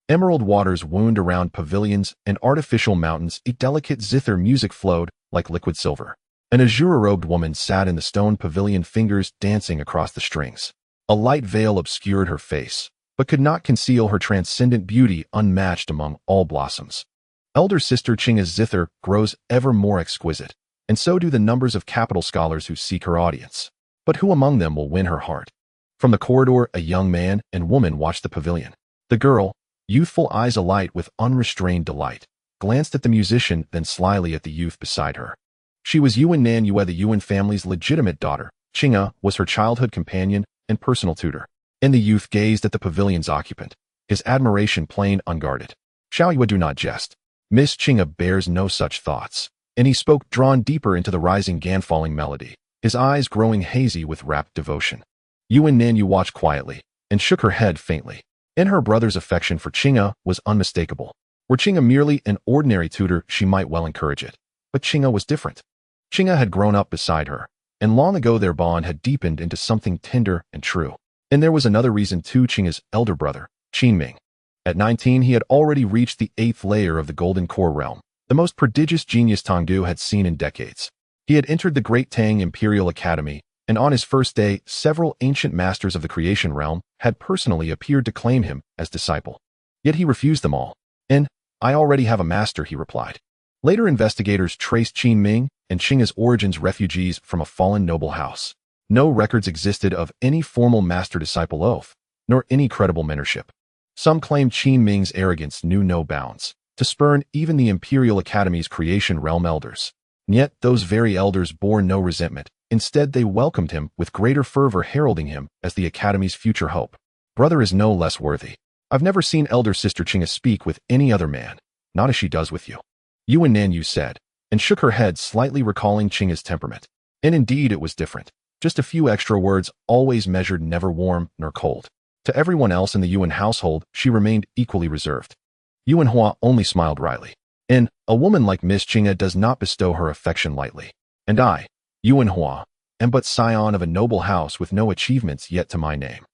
emerald waters wound around pavilions and artificial mountains, a delicate zither music flowed like liquid silver. An azure-robed woman sat in the stone pavilion, fingers dancing across the strings. A light veil obscured her face, but could not conceal her transcendent beauty, unmatched among all blossoms. Elder sister Qing's zither grows ever more exquisite, and so do the numbers of capital scholars who seek her audience. But who among them will win her heart? From the corridor, a young man and woman watched the pavilion. The girl, youthful eyes alight with unrestrained delight, glanced at the musician, then slyly at the youth beside her. She was Yuan Nanyue, the Yuan family's legitimate daughter. Qing'e was her childhood companion and personal tutor. The youth gazed at the pavilion's occupant, his admiration plain, unguarded. Xiaoyue, do not jest. Miss Qing'e bears no such thoughts. And he spoke, drawn deeper into the rising gan-falling melody, his eyes growing hazy with rapt devotion. Yuan Nanyue watched quietly, and shook her head faintly. Her brother's affection for Qing'e was unmistakable. Were Qing'e merely an ordinary tutor, she might well encourage it. But Qing'e was different. Qing'e had grown up beside her, and long ago their bond had deepened into something tender and true. And there was another reason too. Qing'e's elder brother, Qinming. At 19 he had already reached the 8th layer of the Golden Core realm, the most prodigious genius Tongdu had seen in decades. He had entered the Great Tang Imperial Academy, and on his first day several ancient masters of the creation realm had personally appeared to claim him as disciple. Yet he refused them all. I already have a master, he replied. Later investigators traced Qinming and Qing'e's origins, refugees from a fallen noble house. No records existed of any formal master-disciple oath, nor any credible mentorship. Some claimed Qin Ming's arrogance knew no bounds, to spurn even the Imperial Academy's creation realm elders. Yet those very elders bore no resentment. Instead, they welcomed him with greater fervor, heralding him as the Academy's future hope. Brother is no less worthy. I've never seen elder sister Qingya speak with any other man, not as she does with you. Yuan Nanyu said, and shook her head, slightly recalling Qingya's temperament. And indeed it was different. Just a few extra words, always measured, never warm nor cold. To everyone else in the Yuan household, she remained equally reserved. Yuan Hua only smiled wryly. And a woman like Miss Qingya does not bestow her affection lightly. And I, Yuan Hua, am but scion of a noble house with no achievements yet to my name.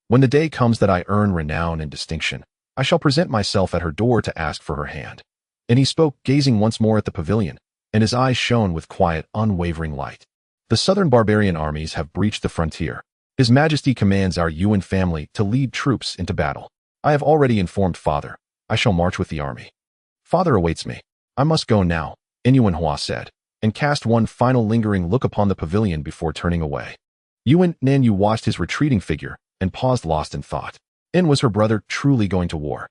When the day comes that I earn renown and distinction, I shall present myself at her door to ask for her hand. And he spoke, gazing once more at the pavilion, and his eyes shone with quiet, unwavering light. The southern barbarian armies have breached the frontier. His Majesty commands our Yuan family to lead troops into battle. I have already informed Father. I shall march with the army. Father awaits me. I must go now, Yuan Hua said, and cast one final lingering look upon the pavilion before turning away. Yuan Nanyu watched his retreating figure and paused, lost in thought. Was her brother truly going to war?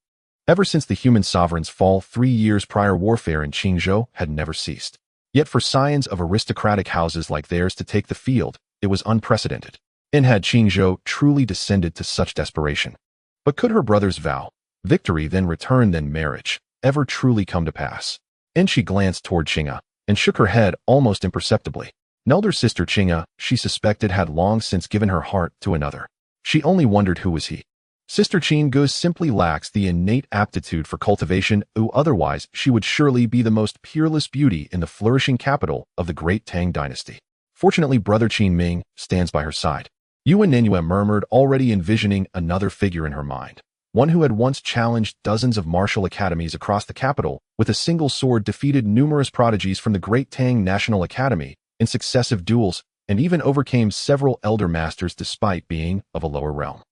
Ever since the human sovereign's fall 3 years prior, warfare in Qingzhou had never ceased. Yet for scions of aristocratic houses like theirs to take the field, it was unprecedented. Had Qingzhou truly descended to such desperation? But could her brother's vow, victory then return then marriage, ever truly come to pass? She glanced toward Qingya and shook her head almost imperceptibly. Elder sister Qingya, she suspected, had long since given her heart to another. She only wondered who was he. Sister Qingya simply lacks the innate aptitude for cultivation, otherwise she would surely be the most peerless beauty in the flourishing capital of the great Tang dynasty. Fortunately, brother Qin Ming stands by her side. Yuan Nanyu murmured, already envisioning another figure in her mind. One who had once challenged dozens of martial academies across the capital, with a single sword defeated numerous prodigies from the great Tang National Academy in successive duels, and even overcame several elder masters despite being of a lower realm.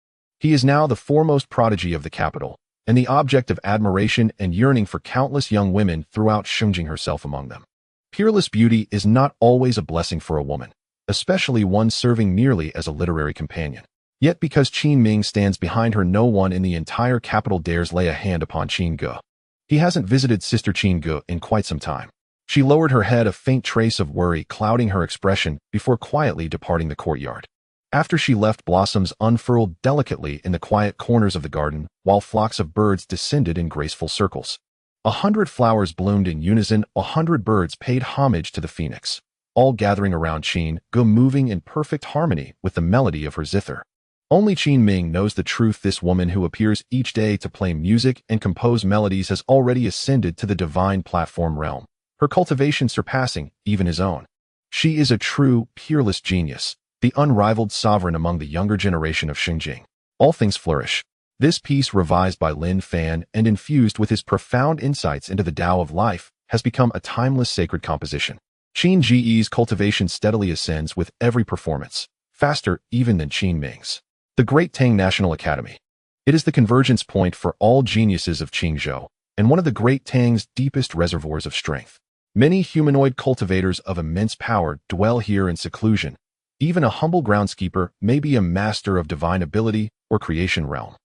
He is now the foremost prodigy of the capital, and the object of admiration and yearning for countless young women throughout, Xuanghuang herself among them. Peerless beauty is not always a blessing for a woman, especially one serving merely as a literary companion. Yet because Qin Ming stands behind her, no one in the entire capital dares lay a hand upon Qingya. He hasn't visited Sister Qingya in quite some time. She lowered her head, a faint trace of worry clouding her expression, before quietly departing the courtyard. After she left, blossoms unfurled delicately in the quiet corners of the garden, while flocks of birds descended in graceful circles. 100 flowers bloomed in unison, 100 birds paid homage to the phoenix, all gathering around Qingya, moving in perfect harmony with the melody of her zither. Only Qin Ming knows the truth. This woman who appears each day to play music and compose melodies has already ascended to the divine platform realm, her cultivation surpassing even his own. She is a true, peerless genius, the unrivaled sovereign among the younger generation of Xinjiang. All things flourish. This piece, revised by Lin Fan and infused with his profound insights into the Tao of life, has become a timeless sacred composition. Qin Ji's cultivation steadily ascends with every performance, faster even than Qin Ming's. The Great Tang National Academy. It is the convergence point for all geniuses of Qingzhou, and one of the Great Tang's deepest reservoirs of strength. Many humanoid cultivators of immense power dwell here in seclusion. Even a humble groundskeeper may be a master of divine ability or creation realm.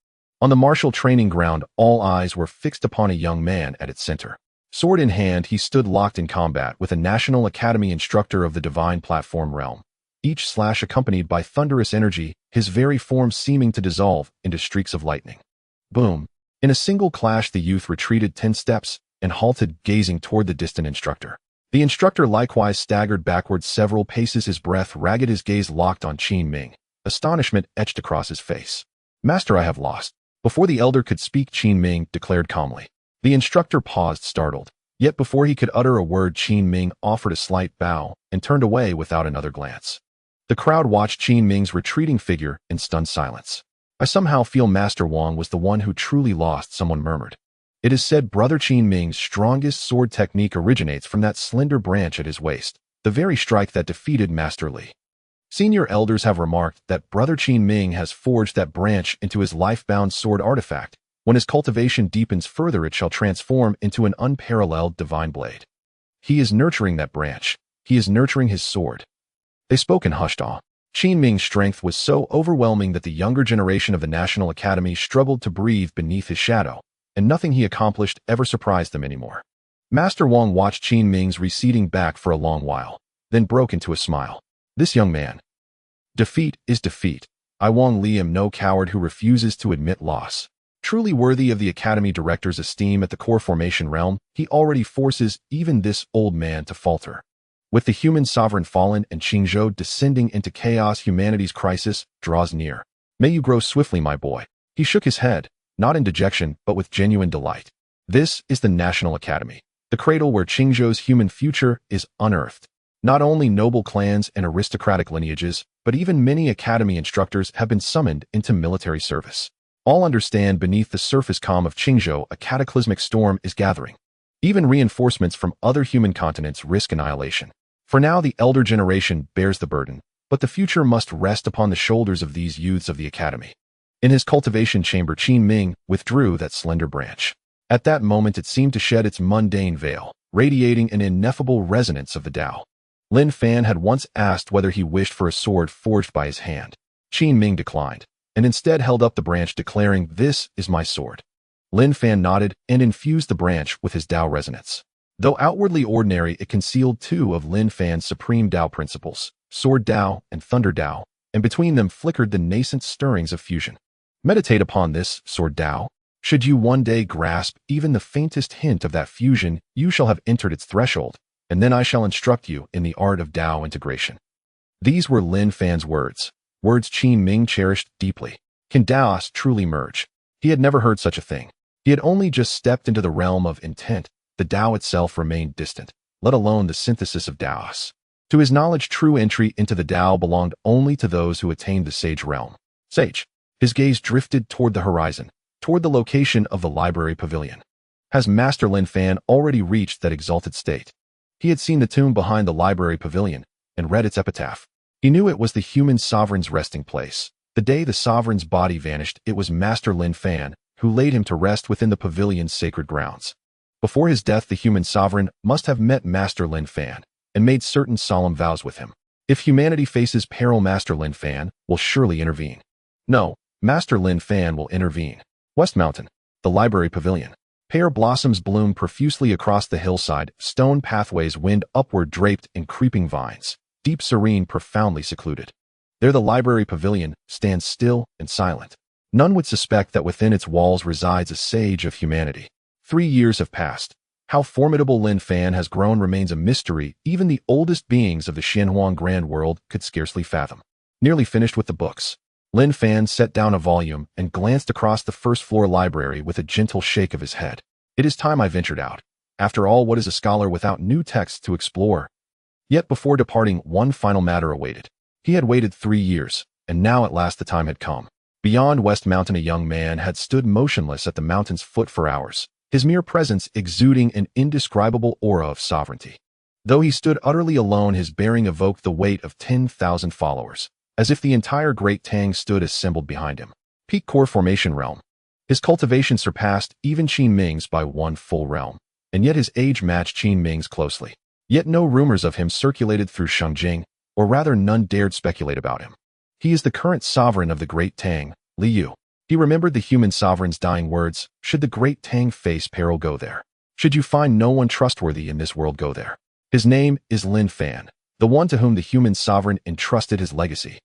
On the martial training ground, all eyes were fixed upon a young man at its center. Sword in hand, he stood locked in combat with a National Academy instructor of the divine platform realm. Each slash accompanied by thunderous energy, his very form seeming to dissolve into streaks of lightning. Boom! In a single clash, the youth retreated 10 steps and halted, gazing toward the distant instructor. The instructor likewise staggered backward several paces, his breath ragged, his gaze locked on Qin Ming. Astonishment etched across his face. Master, I have lost. Before the elder could speak, Qin Ming declared calmly. The instructor paused, startled. Yet before he could utter a word, Qin Ming offered a slight bow and turned away without another glance. The crowd watched Qin Ming's retreating figure in stunned silence. I somehow feel Master Wang was the one who truly lost, someone murmured. It is said brother Qin Ming's strongest sword technique originates from that slender branch at his waist, the very strike that defeated Master Li. Senior elders have remarked that brother Qin Ming has forged that branch into his life-bound sword artifact. When his cultivation deepens further, it shall transform into an unparalleled divine blade. He is nurturing that branch. He is nurturing his sword. They spoke in hushed awe. Qin Ming's strength was so overwhelming that the younger generation of the National Academy struggled to breathe beneath his shadow, and nothing he accomplished ever surprised them anymore. Master Wang watched Qin Ming's receding back for a long while, then broke into a smile. This young man. Defeat is defeat. I Wang Li am no coward who refuses to admit loss. Truly worthy of the Academy Director's esteem at the core formation realm, he already forces even this old man to falter. With the human sovereign fallen and Qingzhou descending into chaos, humanity's crisis draws near. May you grow swiftly, my boy. He shook his head, not in dejection, but with genuine delight. This is the National Academy, the cradle where Qingzhou's human future is unearthed. Not only noble clans and aristocratic lineages, but even many academy instructors have been summoned into military service. All understand beneath the surface calm of Qingzhou a cataclysmic storm is gathering. Even reinforcements from other human continents risk annihilation. For now, the elder generation bears the burden, but the future must rest upon the shoulders of these youths of the academy. In his cultivation chamber, Qin Ming withdrew that slender branch. At that moment, it seemed to shed its mundane veil, radiating an ineffable resonance of the Tao. Lin Fan had once asked whether he wished for a sword forged by his hand. Qin Ming declined, and instead held up the branch, declaring, "This is my sword." Lin Fan nodded and infused the branch with his Tao resonance. Though outwardly ordinary, it concealed two of Lin Fan's supreme Tao principles, Sword Tao and Thunder Tao, and between them flickered the nascent stirrings of fusion. Meditate upon this, Sword Tao. Should you one day grasp even the faintest hint of that fusion, you shall have entered its threshold, and then I shall instruct you in the art of Tao integration. These were Lin Fan's words Qin Ming cherished deeply. Can Taos truly merge? He had never heard such a thing. He had only just stepped into the realm of intent. The Tao itself remained distant, let alone the synthesis of Taos. To his knowledge, true entry into the Tao belonged only to those who attained the sage realm. Sage. His gaze drifted toward the horizon, toward the location of the Library Pavilion. Has Master Lin Fan already reached that exalted state? He had seen the tomb behind the Library Pavilion and read its epitaph. He knew it was the human sovereign's resting place. The day the sovereign's body vanished, it was Master Lin Fan who laid him to rest within the pavilion's sacred grounds. Before his death, the human sovereign must have met Master Lin Fan and made certain solemn vows with him. If humanity faces peril, Master Lin Fan will surely intervene. No, Master Lin Fan will intervene. West Mountain, the Library Pavilion. Pear blossoms bloom profusely across the hillside, stone pathways wind upward draped in creeping vines, deep serene, profoundly secluded. There the Library Pavilion stands still and silent. None would suspect that within its walls resides a sage of humanity. 3 years have passed. How formidable Lin Fan has grown remains a mystery even the oldest beings of the Xuanghuang Great World could scarcely fathom. Nearly finished with the books, Lin Fan set down a volume and glanced across the first-floor library with a gentle shake of his head. It is time I ventured out. After all, what is a scholar without new texts to explore? Yet before departing, one final matter awaited. He had waited 3 years, and now at last the time had come. Beyond West Mountain, a young man had stood motionless at the mountain's foot for hours, his mere presence exuding an indescribable aura of sovereignty. Though he stood utterly alone, his bearing evoked the weight of 10,000 followers, as if the entire Great Tang stood assembled behind him. Peak core formation realm. His cultivation surpassed even Qin Ming's by 1 full realm, and yet his age matched Qin Ming's closely. Yet no rumors of him circulated through Shengjing, or rather none dared speculate about him. He is the current sovereign of the Great Tang, Liu. He remembered the human sovereign's dying words, should the Great Tang face peril, go there. Should you find no one trustworthy in this world, go there. His name is Lin Fan, the one to whom the human sovereign entrusted his legacy.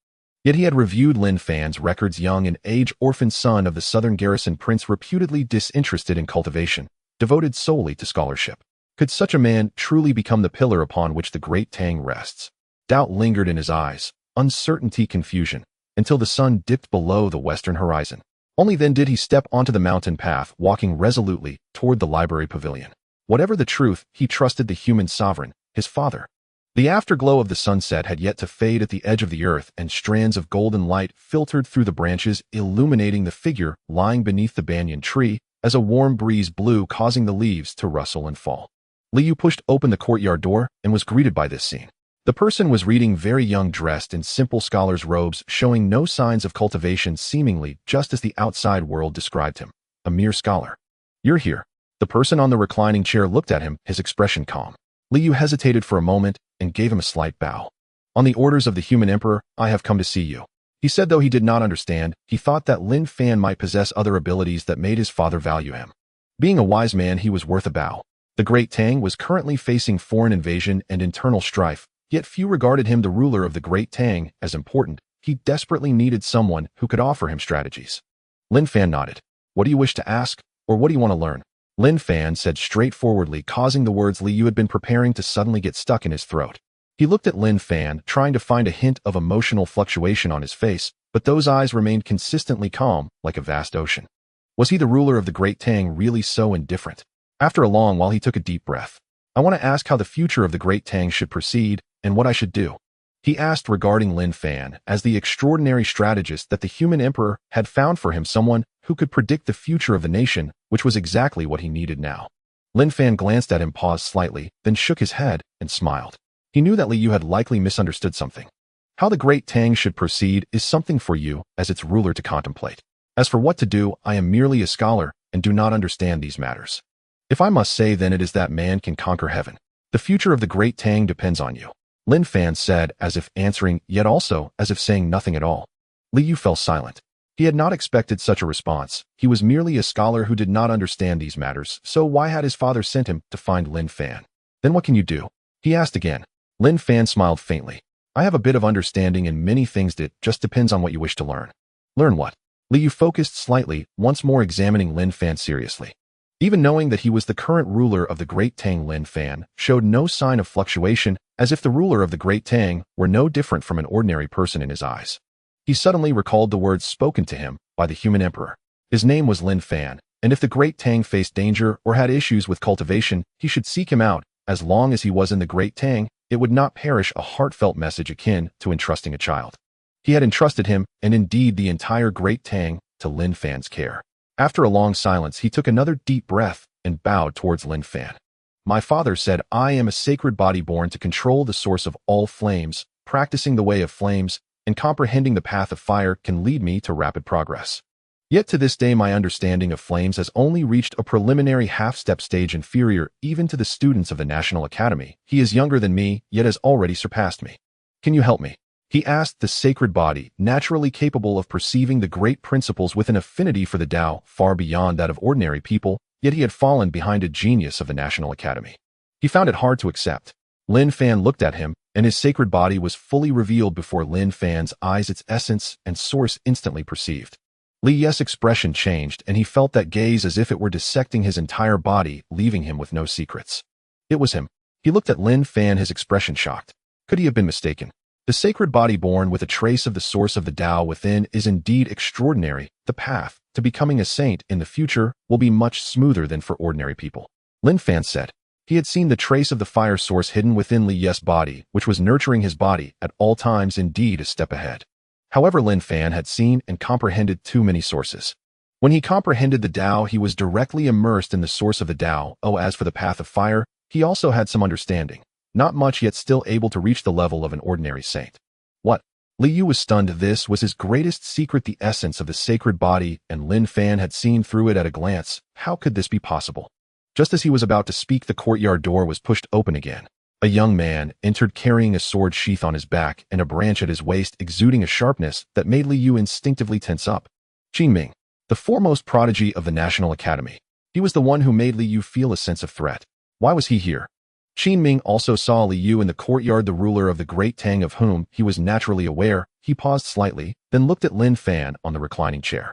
Yet he had reviewed Lin Fan's records. Young and age-orphaned son of the southern garrison prince, reputedly disinterested in cultivation, devoted solely to scholarship. Could such a man truly become the pillar upon which the Great Tang rests? Doubt lingered in his eyes, uncertainty, confusion, until the sun dipped below the western horizon. Only then did he step onto the mountain path, walking resolutely toward the Library Pavilion. Whatever the truth, he trusted the human sovereign, his father. The afterglow of the sunset had yet to fade at the edge of the earth, and strands of golden light filtered through the branches, illuminating the figure lying beneath the banyan tree as a warm breeze blew, causing the leaves to rustle and fall. Liu pushed open the courtyard door and was greeted by this scene. The person was reading, very young, dressed in simple scholar's robes, showing no signs of cultivation, seemingly just as the outside world described him, a mere scholar. You're here. The person on the reclining chair looked at him, his expression calm. Liu hesitated for a moment and gave him a slight bow. On the orders of the human emperor, I have come to see you. He said though he did not understand, he thought that Lin Fan might possess other abilities that made his father value him. Being a wise man, he was worth a bow. The Great Tang was currently facing foreign invasion and internal strife, yet few regarded him, the ruler of the Great Tang, as important. He desperately needed someone who could offer him strategies. Lin Fan nodded. What do you wish to ask, or what do you want to learn? Lin Fan said straightforwardly, causing the words Li Yu had been preparing to suddenly get stuck in his throat. He looked at Lin Fan, trying to find a hint of emotional fluctuation on his face, but those eyes remained consistently calm, like a vast ocean. Was he, the ruler of the Great Tang, really so indifferent? After a long while, he took a deep breath. I want to ask how the future of the Great Tang should proceed, and what I should do. He asked regarding Lin Fan as the extraordinary strategist that the human emperor had found for him, someone who could predict the future of the nation, which was exactly what he needed now. Lin Fan glanced at him, paused slightly, then shook his head and smiled. He knew that Li Yu had likely misunderstood something. How the Great Tang should proceed is something for you, as its ruler, to contemplate. As for what to do, I am merely a scholar and do not understand these matters. If I must say, then it is that man can conquer heaven. The future of the Great Tang depends on you. Lin Fan said, as if answering, yet also as if saying nothing at all. Li Yu fell silent. He had not expected such a response. He was merely a scholar who did not understand these matters, so why had his father sent him to find Lin Fan? Then what can you do? He asked again. Lin Fan smiled faintly. I have a bit of understanding in many things, that just depends on what you wish to learn. Learn what? Li Yu focused slightly, once more examining Lin Fan seriously. Even knowing that he was the current ruler of the Great Tang, Lin Fan showed no sign of fluctuation, as if the ruler of the Great Tang were no different from an ordinary person in his eyes. He suddenly recalled the words spoken to him by the human emperor. His name was Lin Fan, and if the Great Tang faced danger or had issues with cultivation, he should seek him out. As long as he was in the Great Tang, it would not perish, a heartfelt message akin to entrusting a child. He had entrusted him, and indeed the entire Great Tang, to Lin Fan's care. After a long silence, he took another deep breath and bowed towards Lin Fan. My father said, I am a sacred body born to control the source of all flames. Practicing the way of flames and comprehending the path of fire can lead me to rapid progress. Yet to this day my understanding of flames has only reached a preliminary half-step stage, inferior even to the students of the National Academy. He is younger than me, yet has already surpassed me. Can you help me? He asked the sacred body, naturally capable of perceiving the great principles with an affinity for the Tao far beyond that of ordinary people, yet he had fallen behind a genius of the National Academy. He found it hard to accept. Lin Fan looked at him, and his sacred body was fully revealed before Lin Fan's eyes, its essence and source instantly perceived. Li Yu's expression changed, and he felt that gaze as if it were dissecting his entire body, leaving him with no secrets. It was him. He looked at Lin Fan, his expression shocked. Could he have been mistaken? The sacred body born with a trace of the source of the Tao within is indeed extraordinary. The path to becoming a saint in the future will be much smoother than for ordinary people. Lin Fan said. He had seen the trace of the fire source hidden within Li Yu's body, which was nurturing his body at all times, indeed a step ahead. However, Lin Fan had seen and comprehended too many sources. When he comprehended the Tao, he was directly immersed in the source of the Tao. Oh, as for the path of fire, he also had some understanding. Not much, yet still able to reach the level of an ordinary saint. What? Li Yu was stunned. This was his greatest secret, the essence of the sacred body, and Lin Fan had seen through it at a glance. How could this be possible? Just as he was about to speak, the courtyard door was pushed open again. A young man entered carrying a sword sheath on his back and a branch at his waist, exuding a sharpness that made Li Yu instinctively tense up. Qin Ming, the foremost prodigy of the National Academy. He was the one who made Li Yu feel a sense of threat. Why was he here? Qin Ming also saw Li Yu in the courtyard, the ruler of the Great Tang, of whom he was naturally aware. He paused slightly, then looked at Lin Fan on the reclining chair.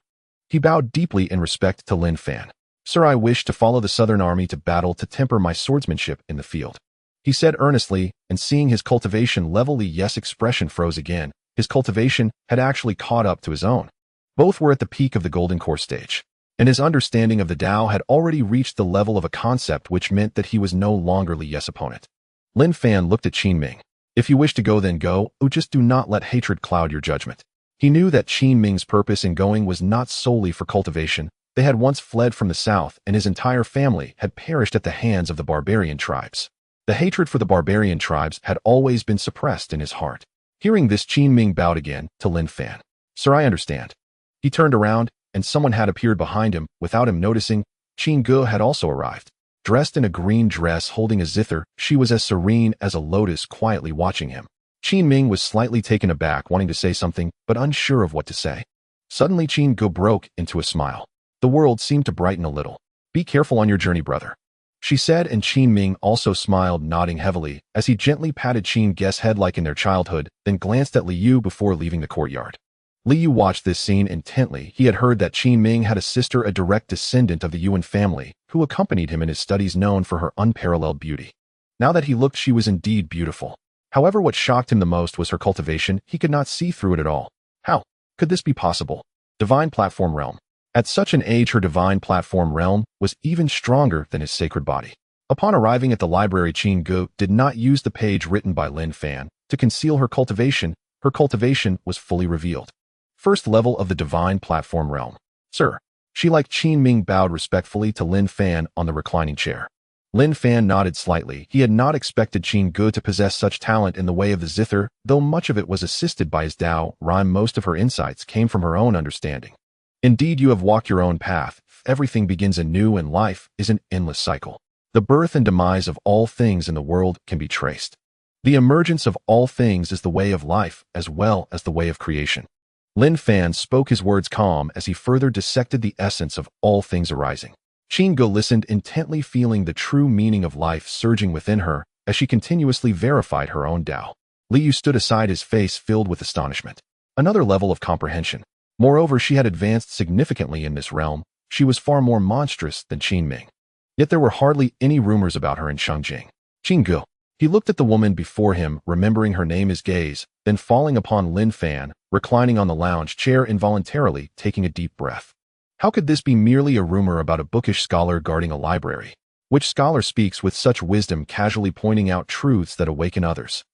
He bowed deeply in respect to Lin Fan. Sir, I wish to follow the Southern Army to battle to temper my swordsmanship in the field. He said earnestly, and seeing his cultivation level, Li Yu's expression froze again. His cultivation had actually caught up to his own. Both were at the peak of the Golden Core stage, and his understanding of the Tao had already reached the level of a concept, which meant that he was no longer Li Yu's opponent. Lin Fan looked at Qin Ming. If you wish to go, then go, just do not let hatred cloud your judgment. He knew that Qin Ming's purpose in going was not solely for cultivation. They had once fled from the south, and his entire family had perished at the hands of the barbarian tribes. The hatred for the barbarian tribes had always been suppressed in his heart. Hearing this, Qin Ming bowed again to Lin Fan. Sir, I understand. He turned around, and someone had appeared behind him. Without him noticing, Qin Ge had also arrived. Dressed in a green dress, holding a zither, she was as serene as a lotus, quietly watching him. Qin Ming was slightly taken aback, wanting to say something, but unsure of what to say. Suddenly Qin Go broke into a smile. The world seemed to brighten a little. Be careful on your journey, brother, she said, and Qin Ming also smiled, nodding heavily, as he gently patted Qin Ge's head like in their childhood, then glanced at Li Yu before leaving the courtyard. Li Yu watched this scene intently. He had heard that Qin Ming had a sister, a direct descendant of the Yuan family, who accompanied him in his studies, known for her unparalleled beauty. Now that he looked, she was indeed beautiful. However, what shocked him the most was her cultivation. He could not see through it at all. How could this be possible? Divine Platform Realm. At such an age, her divine platform realm was even stronger than his sacred body. Upon arriving at the library, Qin Go did not use the page written by Lin Fan to conceal her cultivation. Her cultivation was fully revealed. First level of the divine platform realm. Sir. She, like Qin Ming, bowed respectfully to Lin Fan on the reclining chair. Lin Fan nodded slightly. He had not expected Qin Go to possess such talent in the way of the zither, though much of it was assisted by his Dao rhyme. Most of her insights came from her own understanding. Indeed, you have walked your own path. Everything begins anew, and life is an endless cycle. The birth and demise of all things in the world can be traced. The emergence of all things is the way of life, as well as the way of creation. Lin Fan spoke his words calm as he further dissected the essence of all things arising. Qin Go listened intently, feeling the true meaning of life surging within her as she continuously verified her own Tao. Li Yu stood aside, his face filled with astonishment. Another level of comprehension. Moreover, she had advanced significantly in this realm. She was far more monstrous than Qin Ming. Yet there were hardly any rumors about her in Shangjing. Qin Go. He looked at the woman before him, remembering her name, his gaze, then falling upon Lin Fan, reclining on the lounge chair, involuntarily taking a deep breath. How could this be merely a rumor about a bookish scholar guarding a library? Which scholar speaks with such wisdom, casually pointing out truths that awaken others?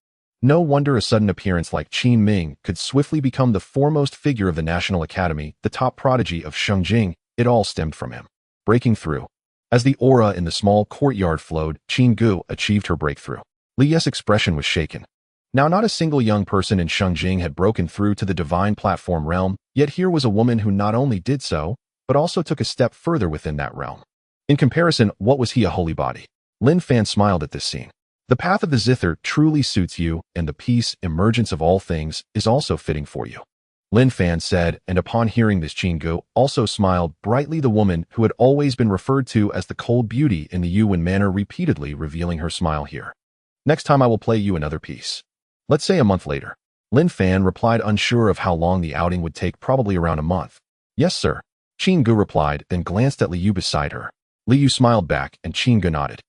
No wonder a sudden appearance like Qin Ming could swiftly become the foremost figure of the National Academy, the top prodigy of Shangjing. It all stemmed from him. Breaking through. As the aura in the small courtyard flowed, Qin Gu achieved her breakthrough. Li Ye's expression was shaken. Now, not a single young person in Shangjing had broken through to the divine platform realm, yet here was a woman who not only did so, but also took a step further within that realm. In comparison, what was he, a holy body? Lin Fan smiled at this scene. The path of the zither truly suits you, and the peace, emergence of all things, is also fitting for you. Lin Fan said, and upon hearing this, Qin Gu also smiled brightly. The woman who had always been referred to as the cold beauty in the Yuan manner, repeatedly revealing her smile here. Next time I will play you another piece. Let's say a month later. Lin Fan replied, unsure of how long the outing would take, probably around a month. Yes, sir. Qin Gu replied, then glanced at Li Yu beside her. Li Yu smiled back, and Qin Gu nodded.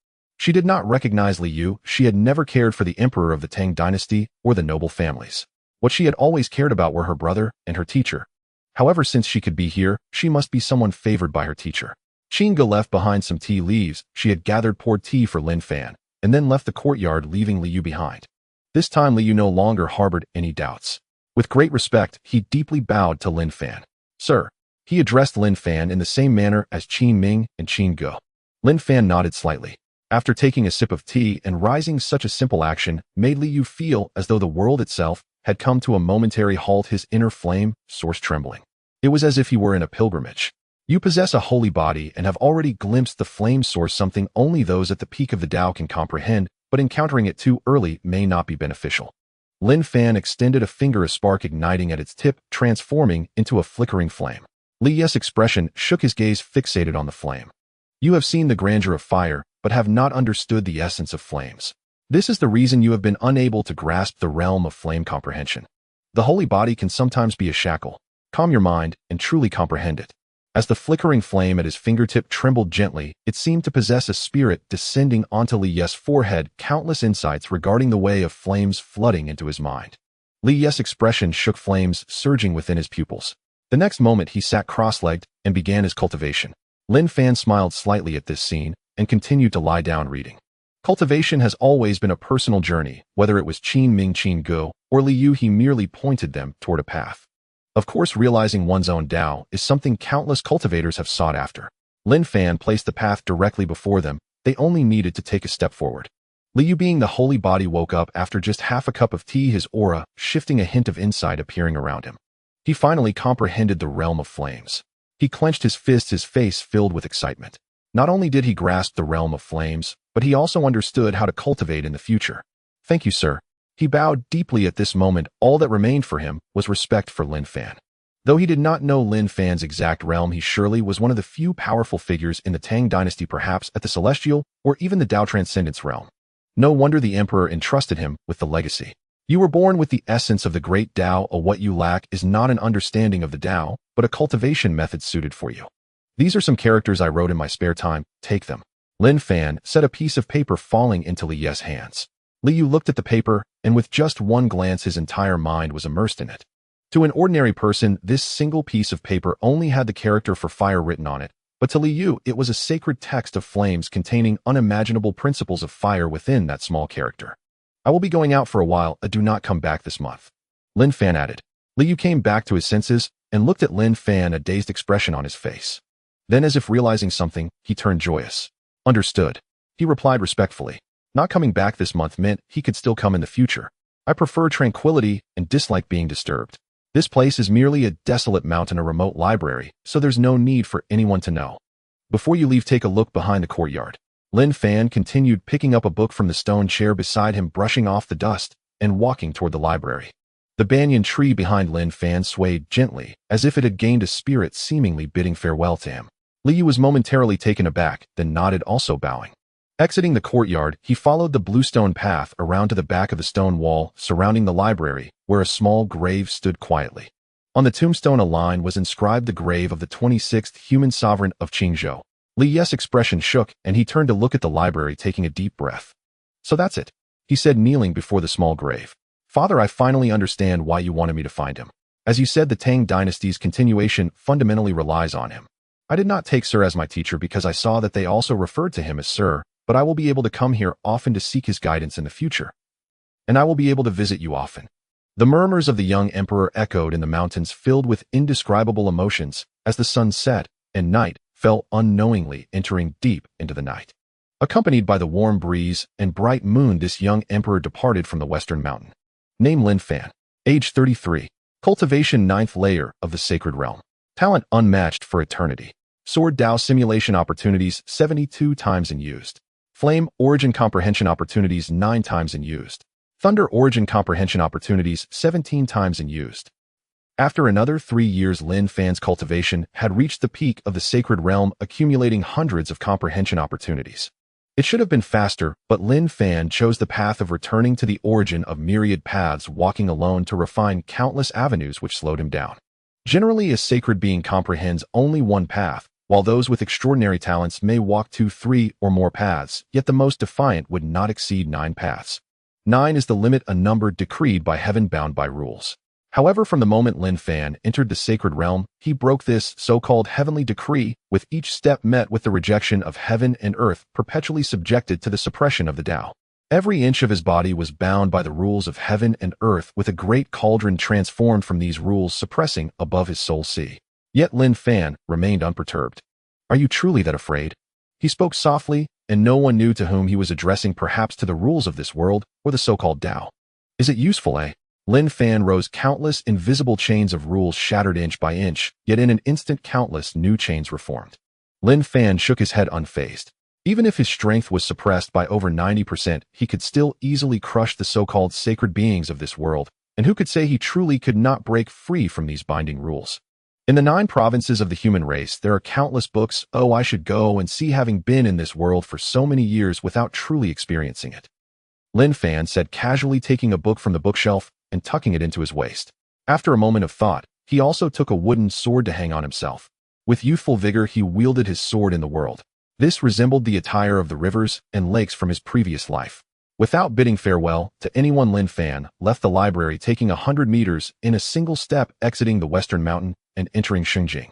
She did not recognize Li Yu. She had never cared for the emperor of the Tang dynasty or the noble families. What she had always cared about were her brother and her teacher. However, since she could be here, she must be someone favored by her teacher. Qin Gu left behind some tea leaves. She had gathered, poured tea for Lin Fan, and then left the courtyard, leaving Li Yu behind. This time Li Yu no longer harbored any doubts. With great respect, he deeply bowed to Lin Fan. Sir. He addressed Lin Fan in the same manner as Qin Ming and Qin Gu. Lin Fan nodded slightly. After taking a sip of tea and rising, such a simple action made Li Yu feel as though the world itself had come to a momentary halt, his inner flame source trembling. It was as if he were in a pilgrimage. You possess a holy body and have already glimpsed the flame source, something only those at the peak of the Tao can comprehend, but encountering it too early may not be beneficial. Lin Fan extended a finger, a spark igniting at its tip, transforming into a flickering flame. Li Ye's expression shook, his gaze fixated on the flame. You have seen the grandeur of fire, but have not understood the essence of flames. This is the reason you have been unable to grasp the realm of flame comprehension. The holy body can sometimes be a shackle. Calm your mind and truly comprehend it. As the flickering flame at his fingertip trembled gently, it seemed to possess a spirit descending onto Li Ye's forehead, countless insights regarding the way of flames flooding into his mind. Li Ye's expression shook, flames surging within his pupils. The next moment he sat cross-legged and began his cultivation. Lin Fan smiled slightly at this scene and continued to lie down reading. Cultivation has always been a personal journey, whether it was Qin Ming, Qin Gu, or Li Yu. He merely pointed them toward a path. Of course, realizing one's own Tao is something countless cultivators have sought after. Lin Fan placed the path directly before them. They only needed to take a step forward. Li Yu, being the holy body, woke up after just half a cup of tea, his aura shifting, a hint of insight appearing around him. He finally comprehended the realm of flames. He clenched his fists, his face filled with excitement. Not only did he grasp the realm of flames, but he also understood how to cultivate in the future. Thank you, sir. He bowed deeply at this moment. All that remained for him was respect for Lin Fan. Though he did not know Lin Fan's exact realm, he surely was one of the few powerful figures in the Tang dynasty, perhaps at the Celestial or even the Dao Transcendence realm. No wonder the Emperor entrusted him with the legacy. You were born with the essence of the great Dao, or what you lack is not an understanding of the Dao, but a cultivation method suited for you. These are some characters I wrote in my spare time, take them. Lin Fan said, a piece of paper falling into Li Yu's hands. Li Yu looked at the paper, and with just one glance his entire mind was immersed in it. To an ordinary person, this single piece of paper only had the character for fire written on it, but to Li Yu it was a sacred text of flames containing unimaginable principles of fire within that small character. I will be going out for a while, do not come back this month. Lin Fan added. Li Yu came back to his senses and looked at Lin Fan, a dazed expression on his face. Then, as if realizing something, he turned joyous. Understood. He replied respectfully. Not coming back this month meant he could still come in the future. I prefer tranquility and dislike being disturbed. This place is merely a desolate mountain, a remote library, so there's no need for anyone to know. Before you leave, take a look behind the courtyard. Lin Fan continued, picking up a book from the stone chair beside him, brushing off the dust, and walking toward the library. The banyan tree behind Lin Fan swayed gently, as if it had gained a spirit, seemingly bidding farewell to him. Li Yu was momentarily taken aback, then nodded, also bowing. Exiting the courtyard, he followed the bluestone path around to the back of the stone wall surrounding the library, where a small grave stood quietly. On the tombstone a line was inscribed, the grave of the 26th human sovereign of Qingzhou. Li Yu's expression shook, and he turned to look at the library, taking a deep breath. So that's it, he said, kneeling before the small grave. Father, I finally understand why you wanted me to find him. As you said, the Tang dynasty's continuation fundamentally relies on him. I did not take Sir as my teacher because I saw that they also referred to him as Sir, but I will be able to come here often to seek his guidance in the future. And I will be able to visit you often. The murmurs of the young emperor echoed in the mountains, filled with indescribable emotions, as the sun set and night fell unknowingly, entering deep into the night. Accompanied by the warm breeze and bright moon, this young emperor departed from the western mountain. Name Lin Fan. Age 33. Cultivation 9th layer of the sacred realm. Talent unmatched for eternity. Sword Dao simulation opportunities 72 times in used. Flame origin comprehension opportunities 9 times in used. Thunder origin comprehension opportunities 17 times in used. After another 3 years, Lin Fan's cultivation had reached the peak of the sacred realm, accumulating hundreds of comprehension opportunities. It should have been faster, but Lin Fan chose the path of returning to the origin of myriad paths, walking alone to refine countless avenues which slowed him down. Generally, a sacred being comprehends only one path, while those with extraordinary talents may walk 2, 3, or more paths, yet the most defiant would not exceed 9 paths. 9 is the limit, a number decreed by heaven, bound by rules. However, from the moment Lin Fan entered the sacred realm, he broke this so-called heavenly decree, with each step met with the rejection of heaven and earth, perpetually subjected to the suppression of the Tao. Every inch of his body was bound by the rules of heaven and earth, with a great cauldron transformed from these rules suppressing above his soul sea. Yet Lin Fan remained unperturbed. Are you truly that afraid? He spoke softly, and no one knew to whom he was addressing, perhaps to the rules of this world, or the so-called Tao. Is it useful, eh? Lin Fan rose. Countless invisible chains of rules shattered inch by inch, yet in an instant countless new chains were formed. Lin Fan shook his head unfazed. Even if his strength was suppressed by over 90%, he could still easily crush the so-called sacred beings of this world, and who could say he truly could not break free from these binding rules? In the 9 provinces of the human race, there are countless books. Oh, I should go and see, having been in this world for so many years without truly experiencing it. Lin Fan said, casually, taking a book from the bookshelf and tucking it into his waist. After a moment of thought, he also took a wooden sword to hang on himself. With youthful vigor, he wielded his sword in the world. This resembled the attire of the rivers and lakes from his previous life. Without bidding farewell to anyone, Lin Fan left the library, taking 100 meters in a single step, exiting the western mountain and entering Xinjiang.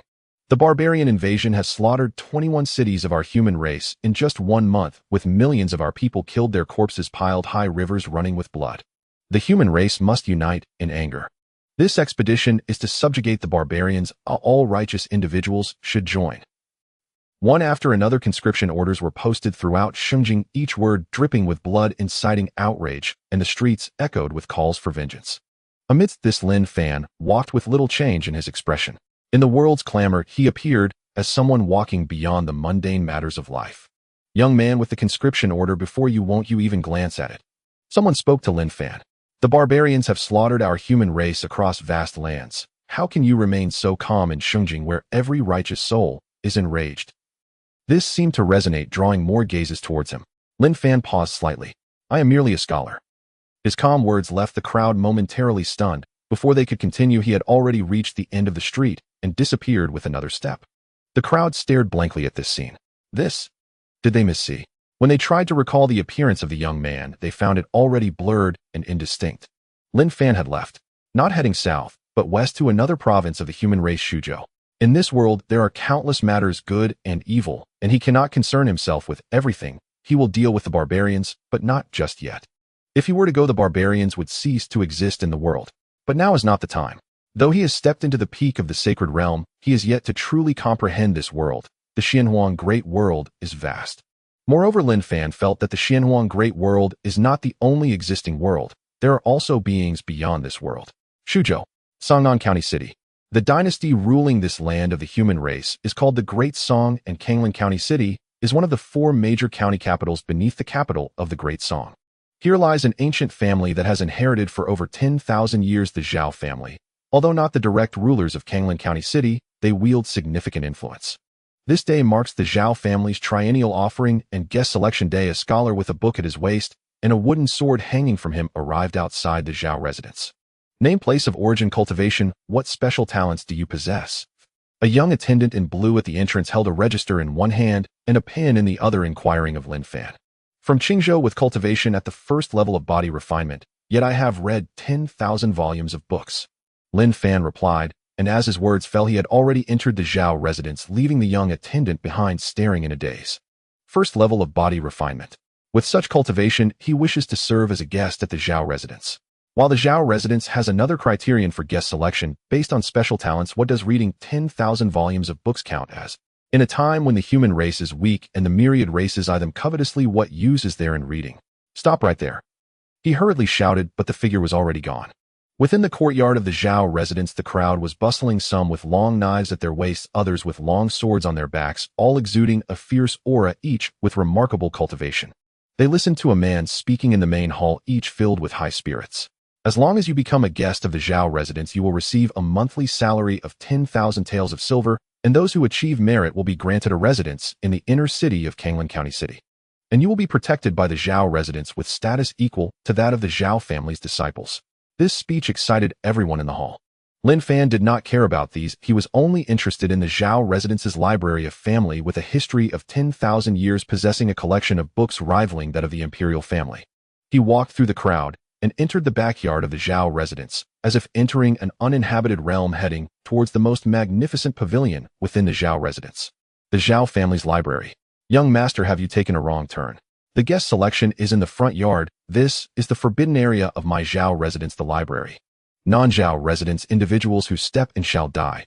The barbarian invasion has slaughtered 21 cities of our human race in just 1 month, with millions of our people killed, their corpses piled high, rivers running with blood. The human race must unite in anger. This expedition is to subjugate the barbarians. All righteous individuals should join. One after another, conscription orders were posted throughout Xinjiang, each word dripping with blood, inciting outrage, and the streets echoed with calls for vengeance. Amidst this, Lin Fan walked with little change in his expression. In the world's clamor, he appeared as someone walking beyond the mundane matters of life. Young man with the conscription order before you, won't you even glance at it? Someone spoke to Lin Fan. The barbarians have slaughtered our human race across vast lands. How can you remain so calm in Xuanghuang where every righteous soul is enraged? This seemed to resonate, drawing more gazes towards him. Lin Fan paused slightly. I am merely a scholar. His calm words left the crowd momentarily stunned. Before they could continue, he had already reached the end of the street and disappeared with another step. The crowd stared blankly at this scene. This? Did they missee? When they tried to recall the appearance of the young man, they found it already blurred and indistinct. Lin Fan had left, not heading south, but west to another province of the human race, Xuzhou. In this world, there are countless matters good and evil, and he cannot concern himself with everything. He will deal with the barbarians, but not just yet. If he were to go, the barbarians would cease to exist in the world. But now is not the time. Though he has stepped into the peak of the sacred realm, he is yet to truly comprehend this world. The Xuanghuang Great World is vast. Moreover, Lin Fan felt that the Xuanghuang Great World is not the only existing world. There are also beings beyond this world. Xuzhou, Songnan County City. The dynasty ruling this land of the human race is called the Great Song, and Kanglan County City is one of the 4 major county capitals beneath the capital of the Great Song. Here lies an ancient family that has inherited for over 10,000 years, the Zhao family. Although not the direct rulers of Kanglan County City, they wield significant influence. This day marks the Zhao family's triennial offering and guest selection day. A scholar with a book at his waist and a wooden sword hanging from him arrived outside the Zhao residence. Name, place of origin, cultivation. What special talents do you possess? A young attendant in blue at the entrance held a register in one hand and a pen in the other, inquiring of Lin Fan. From Qingzhou, with cultivation at the first level of body refinement, yet I have read 10,000 volumes of books. Lin Fan replied, and as his words fell, he had already entered the Zhao residence, leaving the young attendant behind staring in a daze. First level of body refinement. With such cultivation, he wishes to serve as a guest at the Zhao residence. While the Zhao residence has another criterion for guest selection, based on special talents, what does reading 10,000 volumes of books count as? In a time when the human race is weak and the myriad races eye them covetously, what use is there in reading? Stop right there. He hurriedly shouted, but the figure was already gone. Within the courtyard of the Zhao residence, the crowd was bustling, some with long knives at their waists, others with long swords on their backs, all exuding a fierce aura, each with remarkable cultivation. They listened to a man speaking in the main hall, each filled with high spirits. As long as you become a guest of the Zhao residence, you will receive a monthly salary of 10,000 taels of silver, and those who achieve merit will be granted a residence in the inner city of Kanglan County City. And you will be protected by the Zhao residence with status equal to that of the Zhao family's disciples. This speech excited everyone in the hall. Lin Fan did not care about these. He was only interested in the Zhao residence's library, a family with a history of 10,000 years, possessing a collection of books rivaling that of the imperial family. He walked through the crowd and entered the backyard of the Zhao residence, as if entering an uninhabited realm, heading towards the most magnificent pavilion within the Zhao residence. The Zhao family's library. Young master, have you taken a wrong turn? The guest selection is in the front yard. This is the forbidden area of my Zhao residence, the library. Non-Zhao residents, individuals who step in shall die.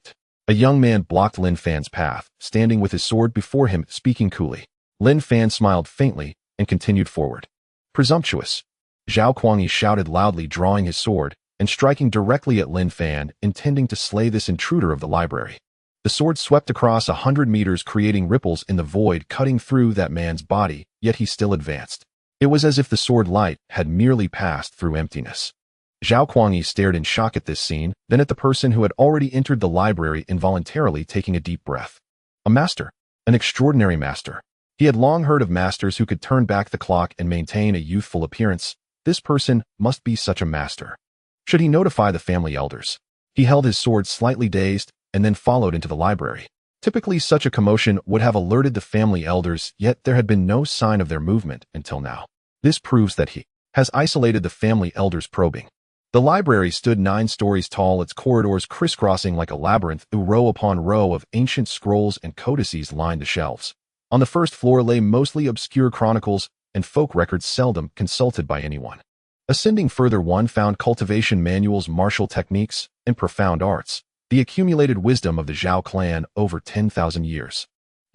A young man blocked Lin Fan's path, standing with his sword before him, speaking coolly. Lin Fan smiled faintly and continued forward. Presumptuous. Xuanghuang shouted loudly, drawing his sword and striking directly at Lin Fan, intending to slay this intruder of the library. The sword swept across 100 meters, creating ripples in the void, cutting through that man's body, yet he still advanced. It was as if the sword light had merely passed through emptiness. Xuanghuang stared in shock at this scene, then at the person who had already entered the library, involuntarily taking a deep breath. A master. An extraordinary master. He had long heard of masters who could turn back the clock and maintain a youthful appearance. This person must be such a master. Should he notify the family elders? He held his sword, slightly dazed, and then followed into the library. Typically, such a commotion would have alerted the family elders, yet there had been no sign of their movement until now. This proves that he has isolated the family elders, probing. The library stood 9 stories tall, its corridors crisscrossing like a labyrinth. Row upon row of ancient scrolls and codices lined the shelves. On the first floor lay mostly obscure chronicles and folk records seldom consulted by anyone. Ascending further, one found cultivation manuals, martial techniques, and profound arts, the accumulated wisdom of the Zhao clan over 10,000 years.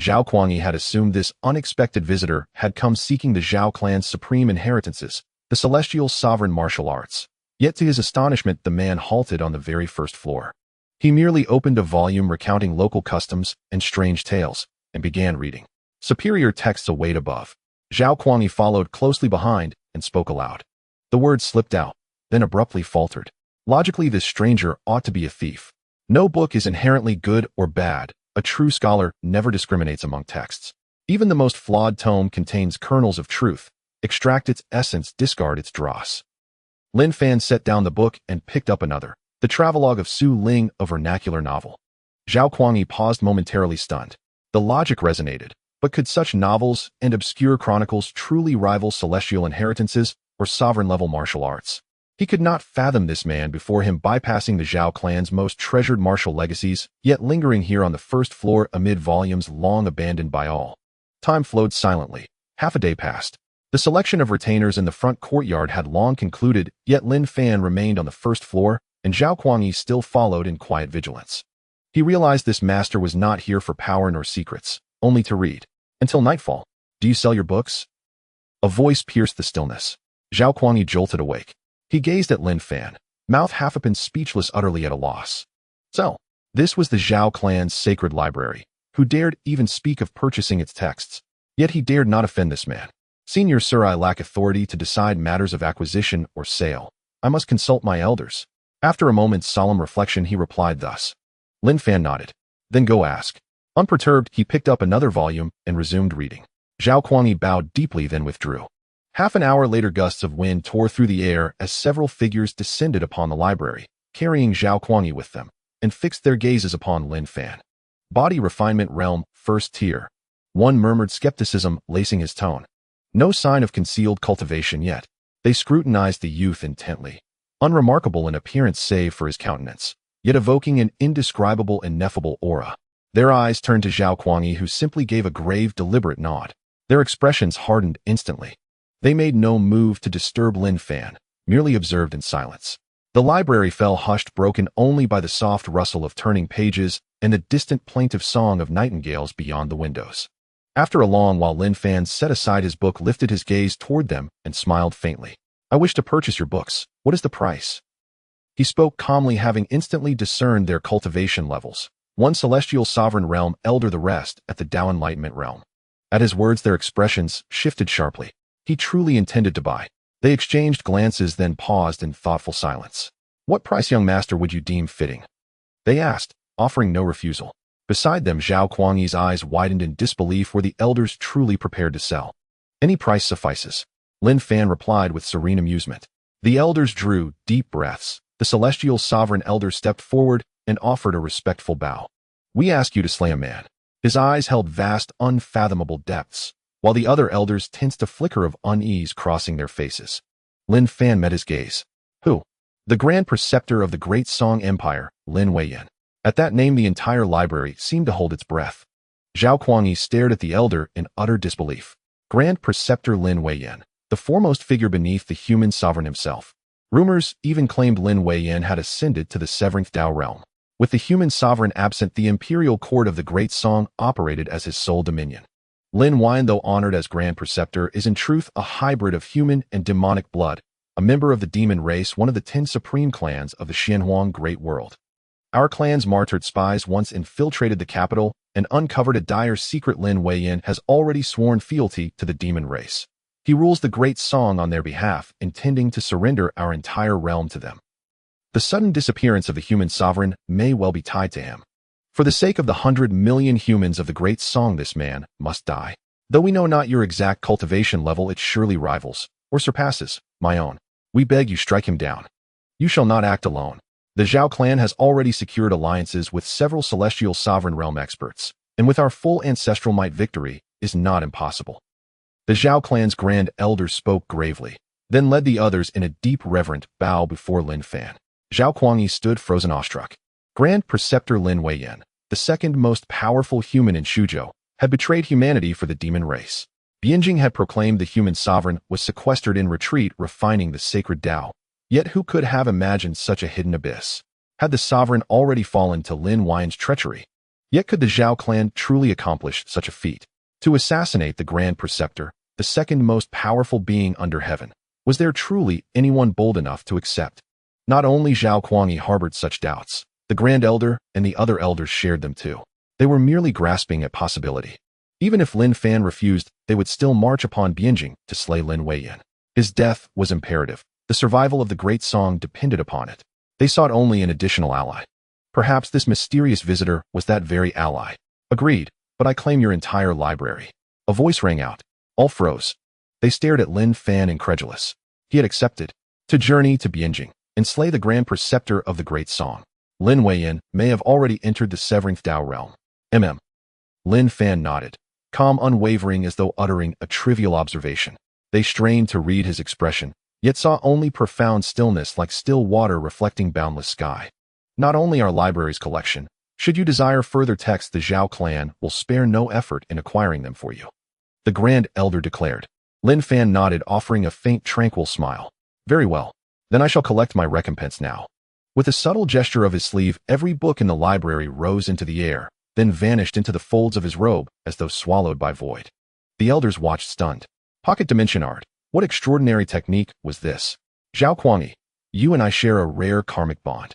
Xuanghuang had assumed this unexpected visitor had come seeking the Zhao clan's supreme inheritances, the celestial sovereign martial arts. Yet to his astonishment, the man halted on the very first floor. He merely opened a volume recounting local customs and strange tales, and began reading. Superior texts await above. Xuanghuang followed closely behind and spoke aloud. The words slipped out. then abruptly faltered. Logically, this stranger ought to be a thief. No book is inherently good or bad. A true scholar never discriminates among texts. Even the most flawed tome contains kernels of truth. Extract its essence, discard its dross. Lin Fan set down the book and picked up another, the travelogue of Su Ling, a vernacular novel. Xuanghuang paused momentarily stunned. The logic resonated, but could such novels and obscure chronicles truly rival celestial inheritances or sovereign-level martial arts? He could not fathom this man before him bypassing the Zhao clan's most treasured martial legacies, yet lingering here on the first floor amid volumes long abandoned by all. Time flowed silently. Half a day passed. The selection of retainers in the front courtyard had long concluded, yet Lin Fan remained on the first floor, and Xuanghuang still followed in quiet vigilance. He realized this master was not here for power nor secrets, only to read. Until nightfall. Do you sell your books? A voice pierced the stillness. Xuanghuang jolted awake. He gazed at Lin Fan, mouth half open, speechless, utterly at a loss. So, this was the Zhao clan's sacred library. Who dared even speak of purchasing its texts? Yet he dared not offend this man. Senior sir, I lack authority to decide matters of acquisition or sale. I must consult my elders. After a moment's solemn reflection, he replied thus. Lin Fan nodded. Then go ask. Unperturbed, he picked up another volume and resumed reading. Xuanghuang bowed deeply, then withdrew. Half an hour later, gusts of wind tore through the air as several figures descended upon the library, carrying Xuanghuang with them, and fixed their gazes upon Lin Fan. Body refinement realm, first tier. One murmured skepticism, lacing his tone. No sign of concealed cultivation yet. They scrutinized the youth intently. Unremarkable in appearance save for his countenance, yet evoking an indescribable, ineffable aura. Their eyes turned to Xuanghuang, who simply gave a grave, deliberate nod. Their expressions hardened instantly. They made no move to disturb Lin Fan, merely observed in silence. The library fell hushed, broken only by the soft rustle of turning pages and the distant plaintive song of nightingales beyond the windows. After a long while, Lin Fan set aside his book, lifted his gaze toward them, and smiled faintly. I wish to purchase your books. What is the price? He spoke calmly, having instantly discerned their cultivation levels. One celestial sovereign realm, elder the rest at the Tao Enlightenment realm. At his words, their expressions shifted sharply. He truly intended to buy. They exchanged glances, then paused in thoughtful silence. What price, young master, would you deem fitting? They asked, offering no refusal. Beside them, Xuanghuang's eyes widened in disbelief. Were the elders truly prepared to sell? Any price suffices. Lin Fan replied with serene amusement. The elders drew deep breaths. The celestial sovereign elder stepped forward and offered a respectful bow. We ask you to slay a man. His eyes held vast, unfathomable depths, while the other elders tensed, a flicker of unease crossing their faces. Lin Fan met his gaze. Who? The Grand Preceptor of the Great Song Empire, Lin Weiyan. At that name, the entire library seemed to hold its breath. Xuanghuang stared at the elder in utter disbelief. Grand Preceptor Lin Weiyan, the foremost figure beneath the human sovereign himself. Rumors even claimed Lin Weiyan had ascended to the 7th Tao realm. With the human sovereign absent, the imperial court of the Great Song operated as his sole dominion. Lin Weiyan, though honored as Grand Preceptor, is in truth a hybrid of human and demonic blood, a member of the demon race, one of the 10 supreme clans of the Xuanghuang Great World. Our clan's martyred spies once infiltrated the capital and uncovered a dire secret. Lin Weiyan has already sworn fealty to the demon race. He rules the Great Song on their behalf, intending to surrender our entire realm to them. The sudden disappearance of the human sovereign may well be tied to him. For the sake of the 100 million humans of the Great Song, this man must die. Though we know not your exact cultivation level, it surely rivals, or surpasses, my own. We beg you, strike him down. You shall not act alone. The Zhao clan has already secured alliances with several celestial sovereign realm experts, and with our full ancestral might, victory is not impossible. The Zhao clan's grand elder spoke gravely, then led the others in a deep reverent bow before Lin Fan. Xuanghuang stood frozen awestruck. Grand Preceptor Lin Weiyan, the second most powerful human in Suzhou, had betrayed humanity for the demon race. Bianjing had proclaimed the human sovereign was sequestered in retreat, refining the sacred Tao. Yet who could have imagined such a hidden abyss? Had the sovereign already fallen to Lin Weiyan's treachery? Yet could the Zhao clan truly accomplish such a feat? To assassinate the Grand Preceptor, the second most powerful being under heaven, was there truly anyone bold enough to accept? Not only Xuanghuang harbored such doubts. The Grand Elder and the other elders shared them too. They were merely grasping at possibility. Even if Lin Fan refused, they would still march upon Bianjing to slay Lin Weiyan. His death was imperative. The survival of the Great Song depended upon it. They sought only an additional ally. Perhaps this mysterious visitor was that very ally. Agreed, but I claim your entire library. A voice rang out. All froze. They stared at Lin Fan incredulous. He had accepted to journey to Bianjing and slay the Grand Preceptor of the Great Song. Lin Weiyan may have already entered the 7th Dao realm. Lin Fan nodded, calm unwavering as though uttering a trivial observation. They strained to read his expression, yet saw only profound stillness like still water reflecting boundless sky. Not only our library's collection, should you desire further texts, the Zhao clan will spare no effort in acquiring them for you. The Grand Elder declared. Lin Fan nodded, offering a faint tranquil smile. Very well. Then I shall collect my recompense now. With a subtle gesture of his sleeve, every book in the library rose into the air, then vanished into the folds of his robe as though swallowed by void. The elders watched stunned. Pocket dimension art. What extraordinary technique was this? Zhao Kuangyi, you and I share a rare karmic bond.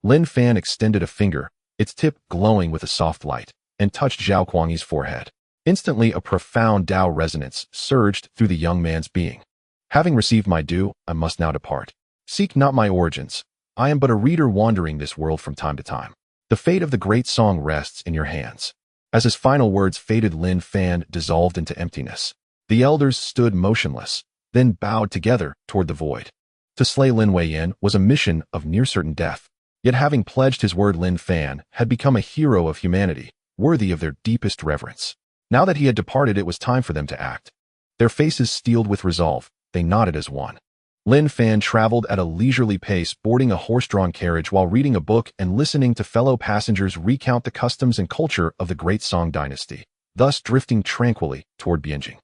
Lin Fan extended a finger, its tip glowing with a soft light, and touched Zhao Kuangyi's forehead. Instantly, a profound Dao resonance surged through the young man's being. Having received my due, I must now depart. Seek not my origins. I am but a reader wandering this world from time to time. The fate of the Great Song rests in your hands. As his final words faded, Lin Fan dissolved into emptiness. The elders stood motionless, then bowed together toward the void. To slay Lin Weiyan was a mission of near-certain death. Yet having pledged his word, Lin Fan had become a hero of humanity, worthy of their deepest reverence. Now that he had departed, it was time for them to act. Their faces steeled with resolve, they nodded as one. Lin Fan traveled at a leisurely pace, boarding a horse-drawn carriage while reading a book and listening to fellow passengers recount the customs and culture of the Great Song dynasty, thus drifting tranquilly toward Bianjing.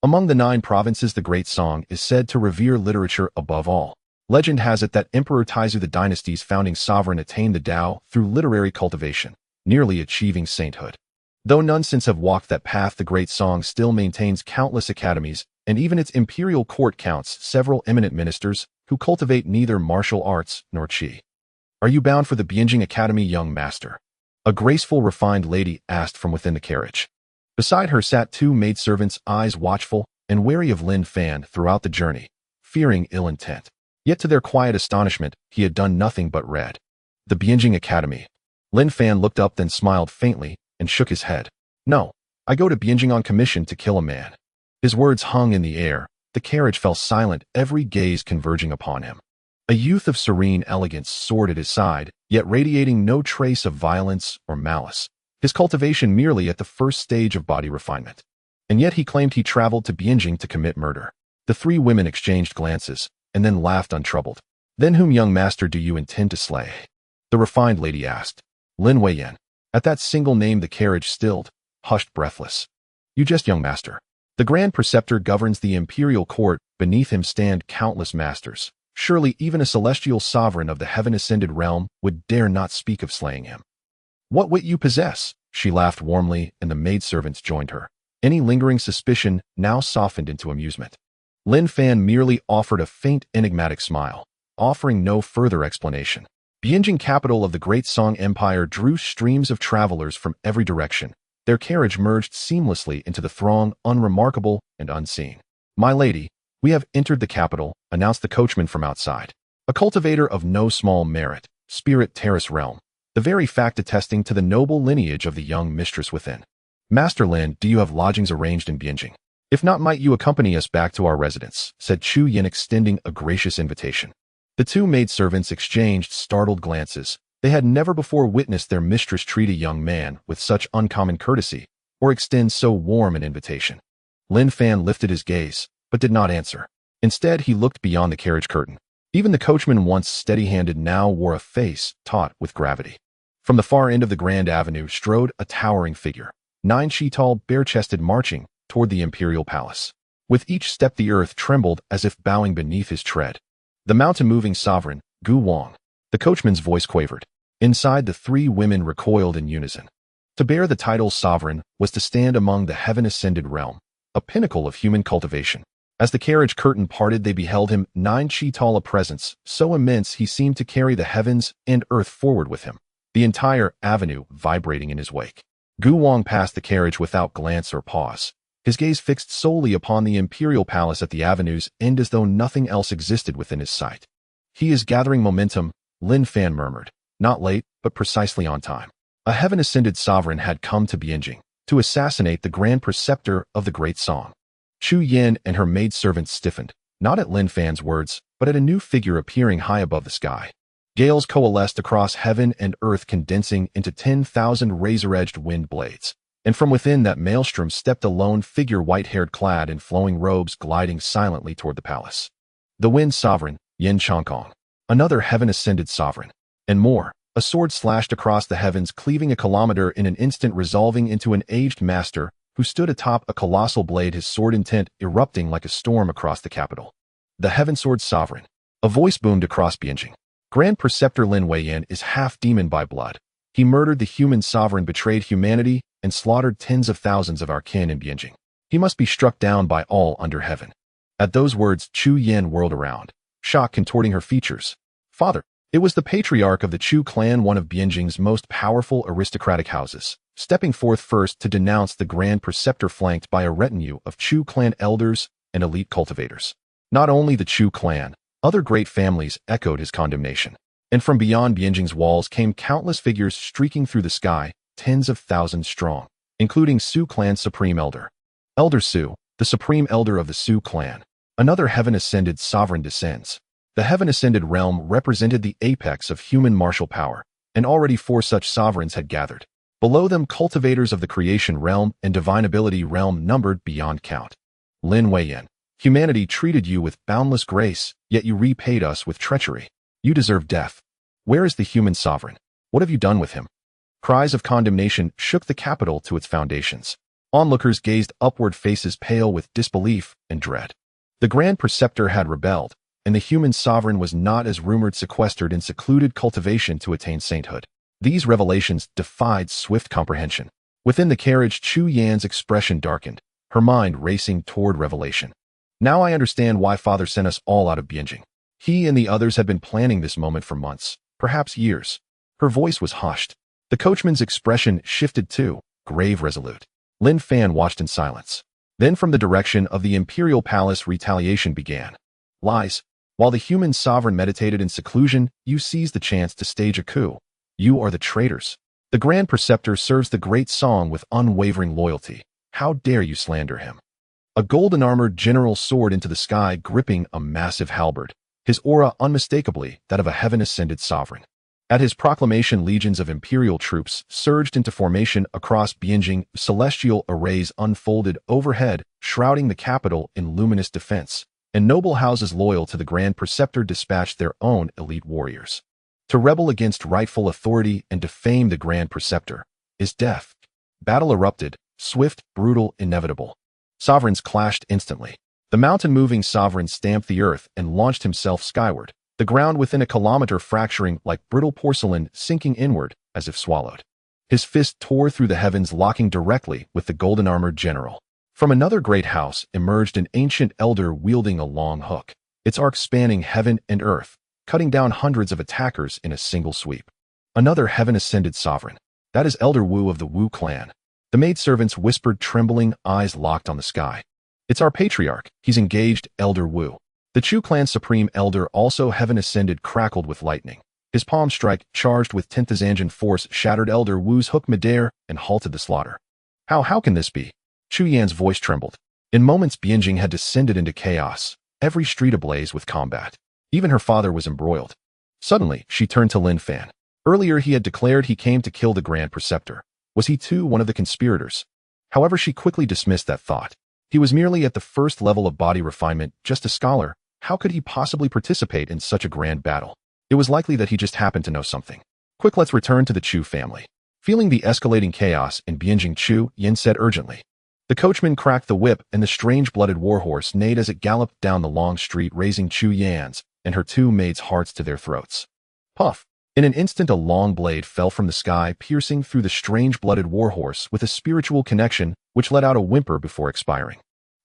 Among the 9 provinces, the Great Song is said to revere literature above all. Legend has it that Emperor Taizu, the dynasty's founding sovereign, attained the Dao through literary cultivation, nearly achieving sainthood. Though none since have walked that path, the Great Song still maintains countless academies, and even its imperial court counts several eminent ministers who cultivate neither martial arts nor qi. Are you bound for the Bianjing Academy, young master? A graceful, refined lady asked from within the carriage. Beside her sat 2 maidservants, eyes watchful and wary of Lin Fan throughout the journey, fearing ill intent. Yet to their quiet astonishment, he had done nothing but read. The Bianjing Academy. Lin Fan looked up, then smiled faintly and shook his head. No, I go to Bianjing on commission to kill a man. His words hung in the air. The carriage fell silent, every gaze converging upon him. A youth of serene elegance soared at his side, yet radiating no trace of violence or malice. His cultivation merely at the first stage of body refinement. And yet he claimed he traveled to Bianjing to commit murder. The 3 women exchanged glances, and then laughed untroubled. Then whom, young master, do you intend to slay? The refined lady asked. Lin Weiyan. At that single name the carriage stilled, hushed breathless. You jest, young master. The Grand Preceptor governs the imperial court, beneath him stand countless masters. Surely even a celestial sovereign of the heaven-ascended realm would dare not speak of slaying him. What wit you possess? She laughed warmly, and the maidservants joined her. Any lingering suspicion now softened into amusement. Lin Fan merely offered a faint, enigmatic smile, offering no further explanation. Bianjing, capital of the Great Song Empire, drew streams of travelers from every direction. Their carriage merged seamlessly into the throng, unremarkable and unseen. My lady, we have entered the capital, announced the coachman from outside. A cultivator of no small merit, Spirit Terrace Realm, the very fact attesting to the noble lineage of the young mistress within. Master Lin, do you have lodgings arranged in Bianjing? If not, might you accompany us back to our residence, said Chu Yin, extending a gracious invitation. The 2 maidservants exchanged startled glances. They had never before witnessed their mistress treat a young man with such uncommon courtesy, or extend so warm an invitation. Lin Fan lifted his gaze, but did not answer. Instead, he looked beyond the carriage curtain. Even the coachman, once steady-handed, now wore a face taut with gravity. From the far end of the Grand Avenue strode a towering figure, 9 feet tall, bare-chested, marching toward the imperial palace. With each step the earth trembled as if bowing beneath his tread. The mountain-moving sovereign, Xuanghuang. The coachman's voice quavered. Inside, the 3 women recoiled in unison. To bear the title sovereign was to stand among the heaven-ascended realm, a pinnacle of human cultivation. As the carriage curtain parted, they beheld him, 9 feet tall, a presence so immense he seemed to carry the heavens and earth forward with him, the entire avenue vibrating in his wake. Xuanghuang passed the carriage without glance or pause. his gaze fixed solely upon the imperial palace at the avenue's end as though nothing else existed within his sight. He is gathering momentum, Lin Fan murmured. Not late, but precisely on time. A heaven-ascended sovereign had come to Bianjing to assassinate the grand preceptor of the great song. Chu Yan and her maidservants stiffened, not at Lin Fan's words, but at a new figure appearing high above the sky. Gales coalesced across heaven and earth, condensing into 10,000 razor-edged wind blades. And from within that maelstrom stepped a lone figure, white-haired, clad in flowing robes, gliding silently toward the palace. The Wind Sovereign, Yin Changkong. Another heaven-ascended sovereign. And more. A sword slashed across the heavens, cleaving a kilometer in an instant, resolving into an aged master who stood atop a colossal blade, his sword intent erupting like a storm across the capital. The Heaven Sword Sovereign. A voice boomed across Bianjing. Grand Preceptor Lin Weiyan is half demon by blood. He murdered the human sovereign, betrayed humanity, and slaughtered tens of thousands of our kin in Bianjing. He must be struck down by all under heaven. At those words, Chu Yan whirled around, shock contorting her features. Father. It was the patriarch of the Chu clan, one of Bianjing's most powerful aristocratic houses, stepping forth first to denounce the Grand Preceptor, flanked by a retinue of Chu clan elders and elite cultivators. Not only the Chu clan, other great families echoed his condemnation. And from beyond Bianjing's walls came countless figures streaking through the sky, tens of thousands strong, including Su clan's supreme elder. Elder Su, the supreme elder of the Su clan. Another heaven-ascended sovereign descends. The heaven-ascended realm represented the apex of human martial power, and already 4 such sovereigns had gathered. Below them, cultivators of the creation realm and divine ability realm numbered beyond count. Lin Weiyan. Humanity treated you with boundless grace, yet you repaid us with treachery. You deserve death. Where is the human sovereign? What have you done with him? Cries of condemnation shook the capital to its foundations. Onlookers gazed upward, faces pale with disbelief and dread. The Grand Preceptor had rebelled, and the human sovereign was not, as rumored, sequestered in secluded cultivation to attain sainthood. These revelations defied swift comprehension. Within the carriage, Chu Yan's expression darkened, her mind racing toward revelation. Now I understand why Father sent us all out of Bianjing. He and the others had been planning this moment for months, perhaps years. Her voice was hushed. The coachman's expression shifted too, grave, resolute. Lin Fan watched in silence. Then from the direction of the imperial palace, retaliation began. Lies. While the human sovereign meditated in seclusion, you seized the chance to stage a coup. You are the traitors. The Grand Preceptor serves the great song with unwavering loyalty. How dare you slander him? A golden-armored general soared into the sky, gripping a massive halberd, his aura unmistakably that of a heaven-ascended sovereign. At his proclamation, legions of imperial troops surged into formation across Bianjing, celestial arrays unfolded overhead, shrouding the capital in luminous defense. And noble houses loyal to the Grand Preceptor dispatched their own elite warriors. To rebel against rightful authority and defame the Grand Preceptor is death. Battle erupted, swift, brutal, inevitable. Sovereigns clashed instantly. The mountain-moving sovereign stamped the earth and launched himself skyward, the ground within a kilometer fracturing like brittle porcelain, sinking inward as if swallowed. His fist tore through the heavens, locking directly with the golden-armored general. From another great house emerged an ancient elder wielding a long hook, its arc spanning heaven and earth, cutting down hundreds of attackers in a single sweep. Another heaven-ascended sovereign. That is Elder Wu of the Wu clan. The maidservants whispered, trembling, eyes locked on the sky. It's our patriarch. He's engaged, Elder Wu. The Chu clan's supreme elder, also heaven-ascended, crackled with lightning. His palm strike, charged with 10th Zanjan force, shattered Elder Wu's hook midair and halted the slaughter. How can this be? Chu Yan's voice trembled. In moments, Bianjing had descended into chaos, every street ablaze with combat. Even her father was embroiled. Suddenly, she turned to Lin Fan. Earlier he had declared he came to kill the Grand Preceptor. Was he too one of the conspirators? However, she quickly dismissed that thought. He was merely at the first level of body refinement, just a scholar. How could he possibly participate in such a grand battle? It was likely that he just happened to know something. Quick, let's return to the Chu family. Feeling the escalating chaos in Bianjing, Chu Yan said urgently. The coachman cracked the whip, and the strange-blooded warhorse neighed as it galloped down the long street, raising Chu Yan's and her 2 maids' hearts to their throats. Puff! In an instant, a long blade fell from the sky, piercing through the strange-blooded warhorse with a spiritual connection which let out a whimper before expiring.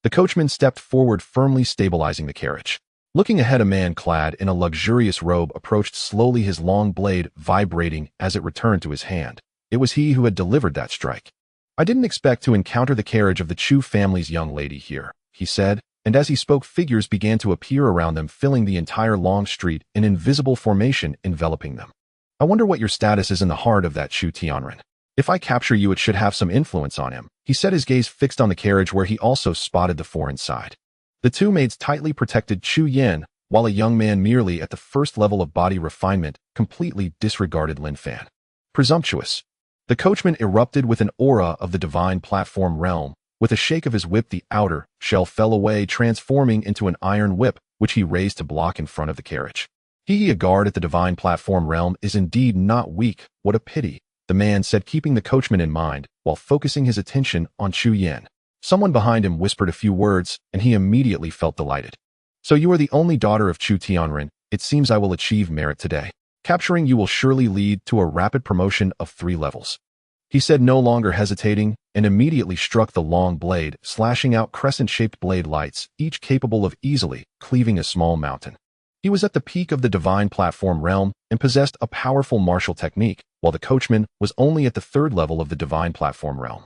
The coachman stepped forward, firmly stabilizing the carriage. Looking ahead, a man clad in a luxurious robe approached slowly, his long blade vibrating as it returned to his hand. It was he who had delivered that strike. I didn't expect to encounter the carriage of the Chu family's young lady here, he said, and as he spoke, figures began to appear around them, filling the entire long street, an invisible formation enveloping them. I wonder what your status is in the heart of that Chu Tianren. If I capture you, it should have some influence on him, he said, his gaze fixed on the carriage where he also spotted the four inside. The two maids tightly protected Chu Yin, while a young man merely at the first level of body refinement completely disregarded Lin Fan. Presumptuous. The coachman erupted with an aura of the divine platform realm. With a shake of his whip, the outer shell fell away, transforming into an iron whip, which he raised to block in front of the carriage. He a guard at the divine platform realm is indeed not weak. What a pity, the man said, keeping the coachman in mind, while focusing his attention on Chu Yin. Someone behind him whispered a few words, and he immediately felt delighted. So you are the only daughter of Chu Tianren. It seems I will achieve merit today. Capturing you will surely lead to a rapid promotion of 3 levels. He said, no longer hesitating, and immediately struck the long blade, slashing out crescent-shaped blade lights, each capable of easily cleaving a small mountain. He was at the peak of the divine platform realm and possessed a powerful martial technique, while the coachman was only at the 3rd level of the divine platform realm.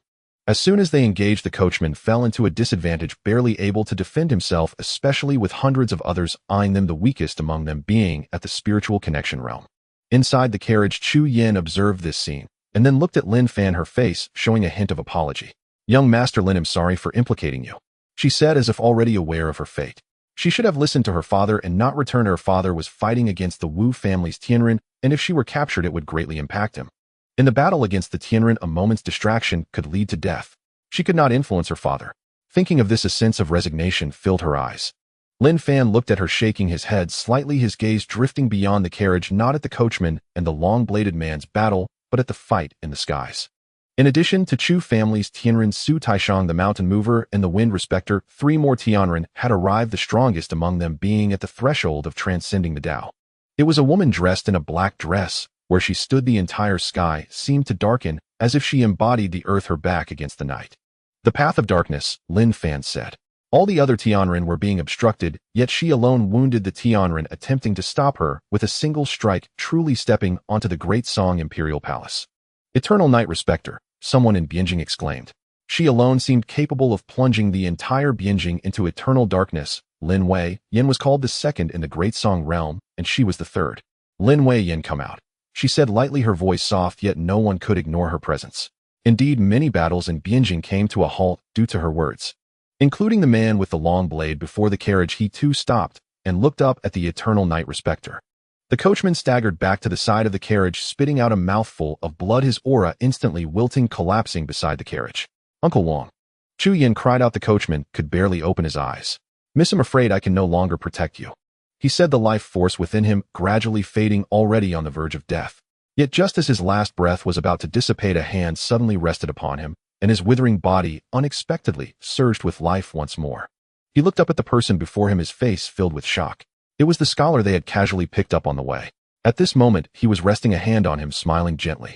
As soon as they engaged, the coachman fell into a disadvantage, barely able to defend himself, especially with hundreds of others eyeing them, the weakest among them being at the spiritual connection realm. Inside the carriage, Chu Yin observed this scene, and then looked at Lin Fan, her face showing a hint of apology. Young Master Lin, I'm sorry for implicating you, she said, as if already aware of her fate. She should have listened to her father and not returned. Her father was fighting against the Wu family's Tianren, and if she were captured, it would greatly impact him. In the battle against the Tianren, a moment's distraction could lead to death. She could not influence her father. Thinking of this, a sense of resignation filled her eyes. Lin Fan looked at her, shaking his head slightly, his gaze drifting beyond the carriage, not at the coachman and the long-bladed man's battle, but at the fight in the skies. In addition to Chu family's Tianren, Su Taishang, the mountain mover, and the wind respecter, 3 more Tianren had arrived, the strongest among them being at the threshold of transcending the Tao. It was a woman dressed in a black dress. Where she stood, the entire sky seemed to darken, as if she embodied the earth, her back against the night. The path of darkness, Lin Fan said. All the other Tianren were being obstructed, yet she alone wounded the Tianren attempting to stop her with a single strike, truly stepping onto the Great Song Imperial Palace. Eternal Night Respecter, someone in Bianjing exclaimed. She alone seemed capable of plunging the entire Bianjing into eternal darkness. Lin Wei Yin was called the 2nd in the Great Song realm, and she was the 3rd. Lin Wei Yin, come out, she said lightly, her voice soft, yet no one could ignore her presence. Indeed, many battles in Bianjing came to a halt due to her words. Including the man with the long blade before the carriage, he too stopped and looked up at the Eternal Night Respecter. The coachman staggered back to the side of the carriage, spitting out a mouthful of blood, his aura instantly wilting, collapsing beside the carriage. Uncle Wang, Chu Yin cried out. The coachman could barely open his eyes. Miss, I'm afraid I can no longer protect you, he said, the life force within him gradually fading, already on the verge of death. Yet just as his last breath was about to dissipate, a hand suddenly rested upon him, and his withering body unexpectedly surged with life once more. He looked up at the person before him, his face filled with shock. It was the scholar they had casually picked up on the way. At this moment, he was resting a hand on him, smiling gently.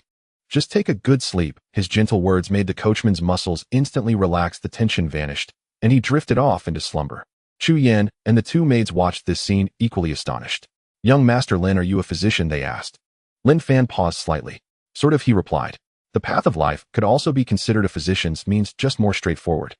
Just take a good sleep. His gentle words made the coachman's muscles instantly relax, the tension vanished, and he drifted off into slumber. Chu Yan and the 2 maids watched this scene, equally astonished. Young Master Lin, are you a physician? They asked. Lin Fan paused slightly. Sort of, he replied. The path of life could also be considered a physician's means, just more straightforward.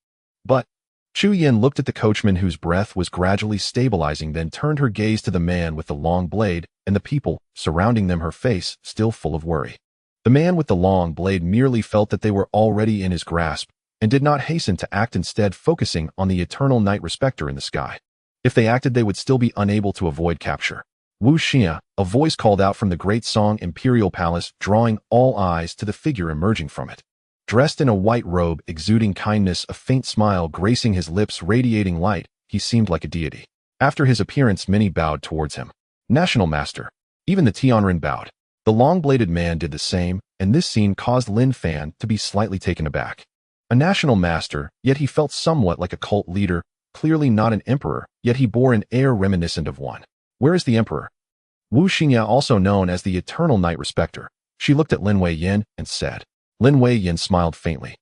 But Chu Yin looked at the coachman, whose breath was gradually stabilizing, then turned her gaze to the man with the long blade and the people surrounding them, her face still full of worry. The man with the long blade merely felt that they were already in his grasp and did not hasten to act, instead focusing on the Eternal Night Respecter in the sky. If they acted, they would still be unable to avoid capture. Wu Xia, a voice called out from the Great Song Imperial Palace, drawing all eyes to the figure emerging from it. Dressed in a white robe, exuding kindness, a faint smile gracing his lips, radiating light, he seemed like a deity. After his appearance, many bowed towards him. National Master. Even the Tianren bowed. The long-bladed man did the same, and this scene caused Lin Fan to be slightly taken aback. A national master, yet he felt somewhat like a cult leader, clearly not an emperor, yet he bore an air reminiscent of one. Where is the emperor? Wu Xingya, also known as the Eternal Night Respecter. She looked at Lin Wei Yin and said. Lin Wei Yin smiled faintly.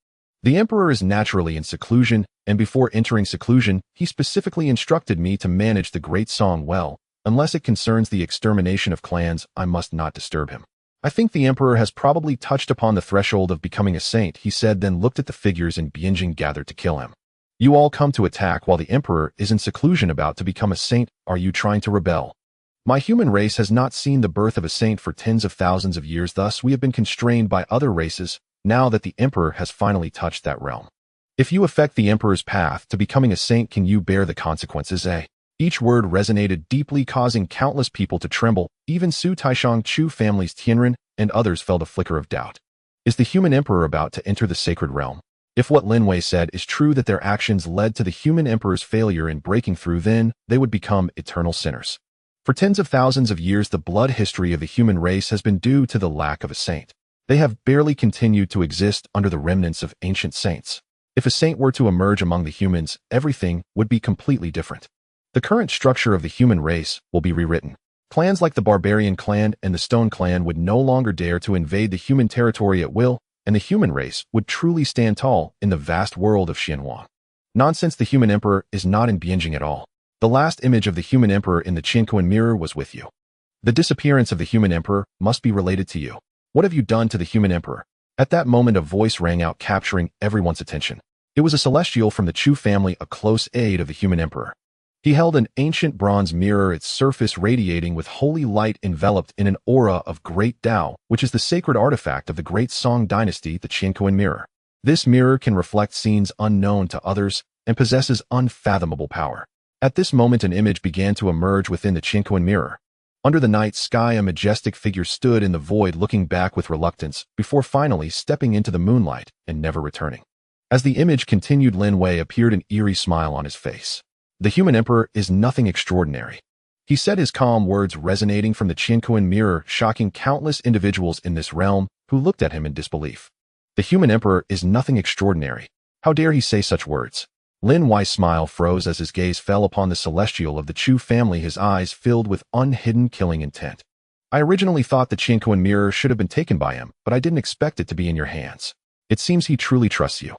The emperor is naturally in seclusion, and before entering seclusion, he specifically instructed me to manage the Great Song well. Unless it concerns the extermination of clans, I must not disturb him. I think the Emperor has probably touched upon the threshold of becoming a saint, he said, then looked at the figures in Bianjing gathered to kill him. You all come to attack while the Emperor is in seclusion about to become a saint. Are you trying to rebel? My human race has not seen the birth of a saint for tens of thousands of years, thus we have been constrained by other races now that the Emperor has finally touched that realm. If you affect the Emperor's path to becoming a saint, can you bear the consequences? Each word resonated deeply, causing countless people to tremble. Even Su Taishang Chu family's Tianren and others felt a flicker of doubt. Is the human emperor about to enter the sacred realm? If what Lin Wei said is true, that their actions led to the human emperor's failure in breaking through, then they would become eternal sinners. For tens of thousands of years, the blood history of the human race has been due to the lack of a saint. They have barely continued to exist under the remnants of ancient saints. If a saint were to emerge among the humans, everything would be completely different. The current structure of the human race will be rewritten. Clans like the Barbarian clan and the Stone clan would no longer dare to invade the human territory at will, and the human race would truly stand tall in the vast world of Xuanghuang. Nonsense, the human emperor is not in Bianjing at all. The last image of the human emperor in the Qianquan mirror was with you. The disappearance of the human emperor must be related to you. What have you done to the human emperor? At that moment, a voice rang out, capturing everyone's attention. It was a celestial from the Chu family, a close aide of the human emperor. He held an ancient bronze mirror, its surface radiating with holy light, enveloped in an aura of great Tao, which is the sacred artifact of the great Song dynasty, the Qianquan mirror. This mirror can reflect scenes unknown to others and possesses unfathomable power. At this moment, an image began to emerge within the Qianquan mirror. Under the night sky, a majestic figure stood in the void, looking back with reluctance, before finally stepping into the moonlight and never returning. As the image continued, Lin Wei appeared, an eerie smile on his face. The human emperor is nothing extraordinary. He said, his calm words resonating from the Qianquan mirror, shocking countless individuals in this realm who looked at him in disbelief. The human emperor is nothing extraordinary. How dare he say such words? Lin Wei's smile froze as his gaze fell upon the celestial of the Chu family, his eyes filled with unhidden killing intent. I originally thought the Qianquan mirror should have been taken by him, but I didn't expect it to be in your hands. It seems he truly trusts you.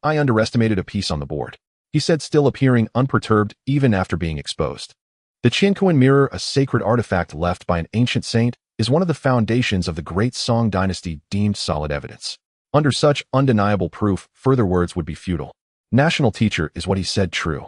I underestimated a piece on the board, he said, still appearing unperturbed even after being exposed. The Qianquan mirror, a sacred artifact left by an ancient saint, is one of the foundations of the great Song dynasty, deemed solid evidence. Under such undeniable proof, further words would be futile. National teacher, is what he said true?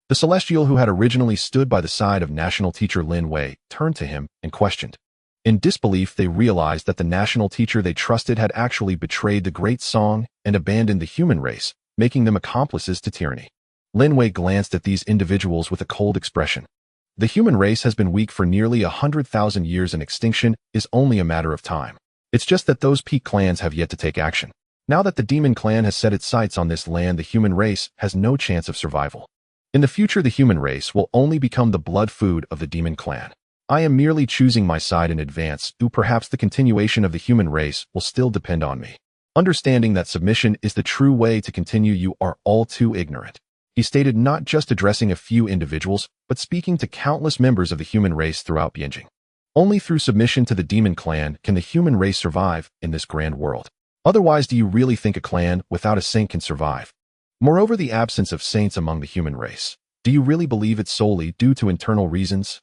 The celestial, who had originally stood by the side of national teacher Lin Wei, turned to him and questioned. In disbelief, they realized that the national teacher they trusted had actually betrayed the great Song and abandoned the human race, making them accomplices to tyranny. Lin Wei glanced at these individuals with a cold expression. The human race has been weak for nearly 100,000 years, and extinction is only a matter of time. It's just that those peak clans have yet to take action. Now that the demon clan has set its sights on this land, the human race has no chance of survival. In the future, the human race will only become the blood food of the demon clan. I am merely choosing my side in advance, perhaps the continuation of the human race will still depend on me. Understanding that submission is the true way to continue, you are all too ignorant, he stated, not just addressing a few individuals, but speaking to countless members of the human race throughout Bianjing. Only through submission to the demon clan can the human race survive in this grand world. Otherwise, do you really think a clan without a saint can survive? Moreover, the absence of saints among the human race, do you really believe it's solely due to internal reasons?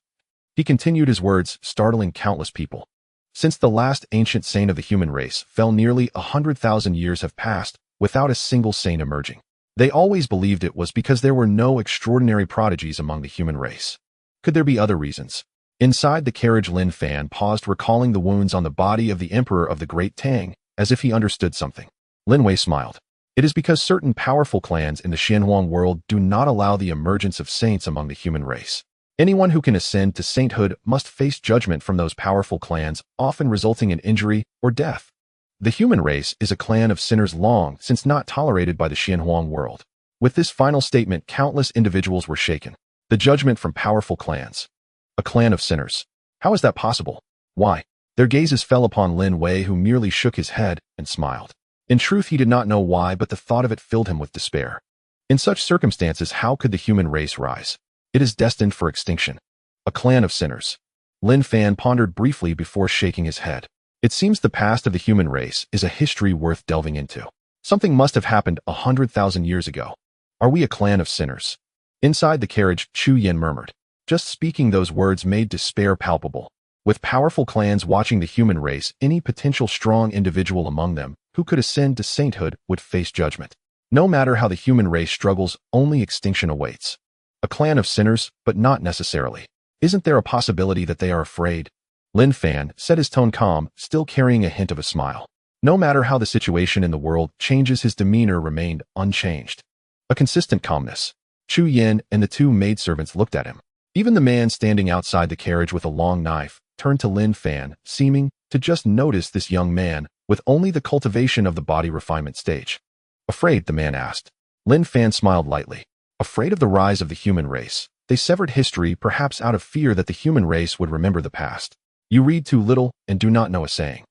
He continued, his words startling countless people. Since the last ancient saint of the human race fell, nearly 100,000 years have passed without a single saint emerging. They always believed it was because there were no extraordinary prodigies among the human race. Could there be other reasons? Inside the carriage, Lin Fan paused, recalling the wounds on the body of the emperor of the Great Tang, as if he understood something. Lin Wei smiled. It is because certain powerful clans in the Xuanghuang world do not allow the emergence of saints among the human race. Anyone who can ascend to sainthood must face judgment from those powerful clans, often resulting in injury or death. The human race is a clan of sinners, long since not tolerated by the Xuanghuang world. With this final statement, countless individuals were shaken. The judgment from powerful clans. A clan of sinners. How is that possible? Why? Their gazes fell upon Lin Wei, who merely shook his head and smiled. In truth, he did not know why, but the thought of it filled him with despair. In such circumstances, how could the human race rise? It is destined for extinction. A clan of sinners. Lin Fan pondered briefly before shaking his head. It seems the past of the human race is a history worth delving into. Something must have happened 100,000 years ago. Are we a clan of sinners? Inside the carriage, Chu Yen murmured. Just speaking those words made despair palpable. With powerful clans watching the human race, any potential strong individual among them who could ascend to sainthood would face judgment. No matter how the human race struggles, only extinction awaits. A clan of sinners, but not necessarily. Isn't there a possibility that they are afraid? Lin Fan said, his tone calm, still carrying a hint of a smile. No matter how the situation in the world changes, his demeanor remained unchanged. A consistent calmness. Chu Yin and the two maidservants looked at him. Even the man standing outside the carriage with a long knife turned to Lin Fan, seeming to just notice this young man with only the cultivation of the body refinement stage. Afraid, the man asked. Lin Fan smiled lightly. Afraid of the rise of the human race. They severed history, perhaps out of fear that the human race would remember the past. You read too little and do not know a saying.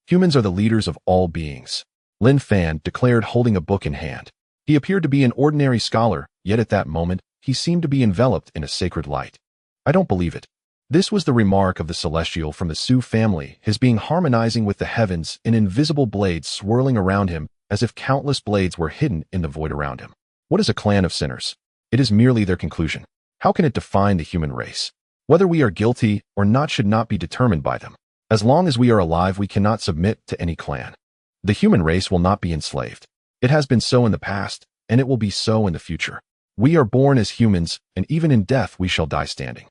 Humans are the leaders of all beings. Lin Fan declared, holding a book in hand. He appeared to be an ordinary scholar, yet at that moment, he seemed to be enveloped in a sacred light. I don't believe it. This was the remark of the celestial from the Su family, his being harmonizing with the heavens, in invisible blades swirling around him, as if countless blades were hidden in the void around him. What is a clan of sinners? It is merely their conclusion. How can it define the human race? Whether we are guilty or not should not be determined by them. As long as we are alive, we cannot submit to any clan. The human race will not be enslaved. It has been so in the past, and it will be so in the future. We are born as humans, and even in death we shall die standing.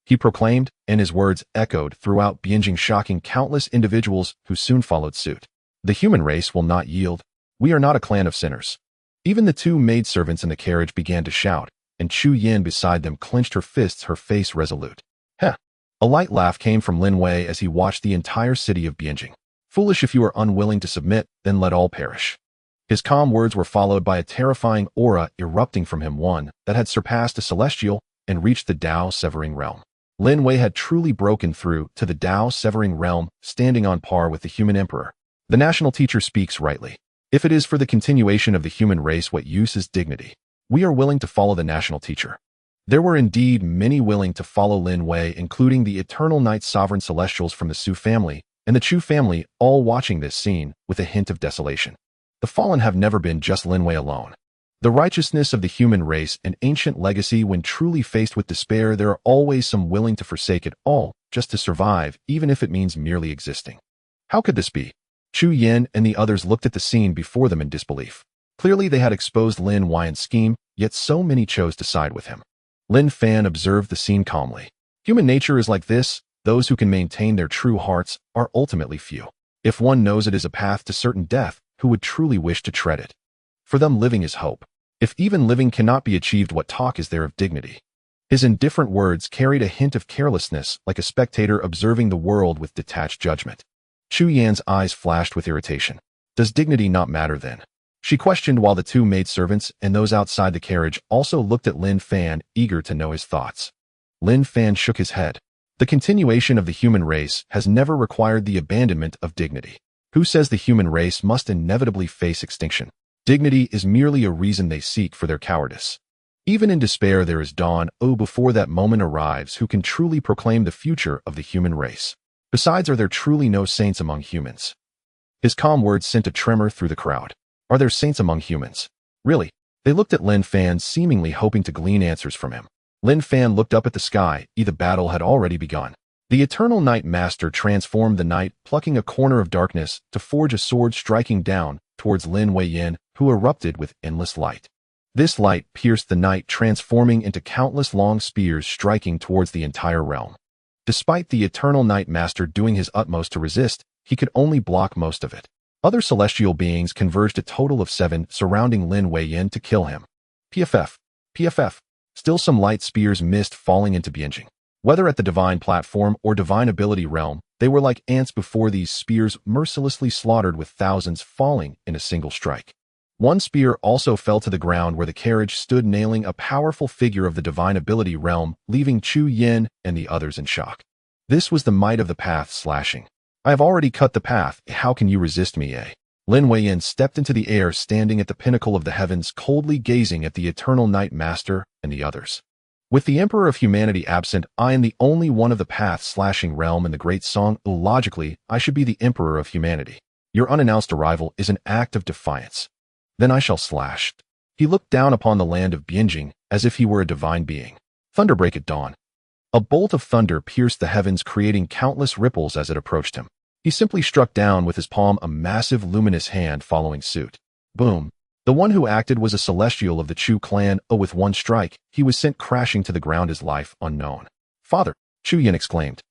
He proclaimed, and his words echoed throughout Bianjing, shocking countless individuals who soon followed suit. The human race will not yield. We are not a clan of sinners. Even the two maidservants in the carriage began to shout, and Chu Yin beside them clenched her fists, her face resolute. Heh! A light laugh came from Lin Wei as he watched the entire city of Bianjing. Foolish, if you are unwilling to submit, then let all perish. His calm words were followed by a terrifying aura erupting from him, one that had surpassed a celestial and reached the Dao-severing realm. Lin Wei had truly broken through to the Dao-severing realm, standing on par with the human emperor. The national teacher speaks rightly. If it is for the continuation of the human race, what use is dignity? We are willing to follow the national teacher. There were indeed many willing to follow Lin Wei, including the eternal night sovereign celestials from the Su family and the Chu family, all watching this scene with a hint of desolation. The fallen have never been just Lin Wei alone. The righteousness of the human race, an ancient legacy. When truly faced with despair, there are always some willing to forsake it all just to survive, even if it means merely existing. How could this be? Chu Yin and the others looked at the scene before them in disbelief. Clearly they had exposed Lin Wei's scheme, yet so many chose to side with him. Lin Fan observed the scene calmly. Human nature is like this. Those who can maintain their true hearts are ultimately few. If one knows it is a path to certain death, who would truly wish to tread it? For them, living is hope. If even living cannot be achieved, what talk is there of dignity? His indifferent words carried a hint of carelessness, like a spectator observing the world with detached judgment. Chu Yan's eyes flashed with irritation. Does dignity not matter then? She questioned, while the two maidservants and those outside the carriage also looked at Lin Fan, eager to know his thoughts. Lin Fan shook his head. The continuation of the human race has never required the abandonment of dignity. Who says the human race must inevitably face extinction? Dignity is merely a reason they seek for their cowardice. Even in despair there is dawn. Oh, before that moment arrives, who can truly proclaim the future of the human race? Besides, are there truly no saints among humans? His calm words sent a tremor through the crowd. Are there saints among humans? Really? They looked at Lin Fan, seemingly hoping to glean answers from him. Lin Fan looked up at the sky. The battle had already begun. The eternal night master transformed the night, plucking a corner of darkness to forge a sword, striking down towards Lin Weiyin, who erupted with endless light. This light pierced the night, transforming into countless long spears striking towards the entire realm. Despite the eternal night master doing his utmost to resist, he could only block most of it. Other celestial beings converged, a total of 7, surrounding Lin Weiyin to kill him. PFF. PFF. Still some light spears missed, falling into Bianjing. Whether at the divine platform or divine ability realm, they were like ants before these spears, mercilessly slaughtered, with thousands falling in a single strike. One spear also fell to the ground where the carriage stood, nailing a powerful figure of the divine ability realm, leaving Chu Yin and the others in shock. This was the might of the path slashing. I have already cut the path. How can you resist me, eh? Lin Weiyin stepped into the air, standing at the pinnacle of the heavens, coldly gazing at the eternal night master and the others. With the Emperor of Humanity absent, I am the only one of the path-slashing realm in the great song. Logically, I should be the Emperor of Humanity. Your unannounced arrival is an act of defiance. Then I shall slash. He looked down upon the land of Bianjing as if he were a divine being. Thunderbreak at dawn. A bolt of thunder pierced the heavens, creating countless ripples as it approached him. He simply struck down with his palm, a massive luminous hand following suit. Boom. The one who acted was a celestial of the Chu clan. With one strike, he was sent crashing to the ground, his life unknown. Father, Chu Yin exclaimed.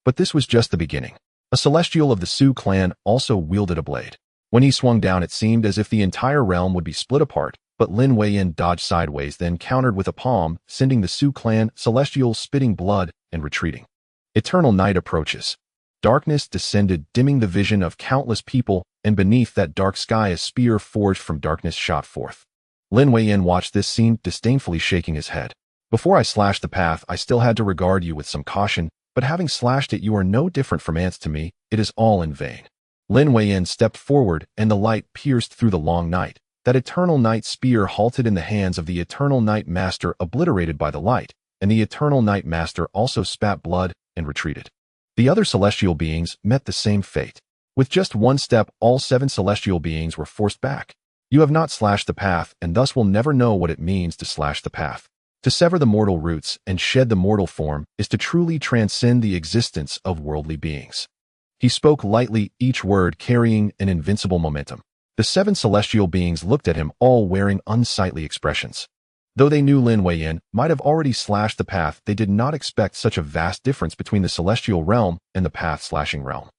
But this was just the beginning. A celestial of the Su clan also wielded a blade. When he swung down, it seemed as if the entire realm would be split apart, but Lin Weiyan dodged sideways, then countered with a palm, sending the Su clan celestial spitting blood and retreating. Eternal night approaches. Darkness descended, dimming the vision of countless people, and beneath that dark sky a spear forged from darkness shot forth. Lin Weiyan watched this scene, disdainfully shaking his head. Before I slashed the path, I still had to regard you with some caution, but having slashed it, you are no different from ants to me. It is all in vain. Lin Weiyan stepped forward, and the light pierced through the long night. That eternal night spear halted in the hands of the eternal night master, obliterated by the light, and the eternal night master also spat blood and retreated. The other celestial beings met the same fate. With just one step, all 7 celestial beings were forced back. You have not slashed the path, and thus will never know what it means to slash the path. To sever the mortal roots and shed the mortal form is to truly transcend the existence of worldly beings. He spoke lightly, each word carrying an invincible momentum. The 7 celestial beings looked at him, all wearing unsightly expressions. Though they knew Lin Weiyan might have already slashed the path, they did not expect such a vast difference between the celestial realm and the path-slashing realm.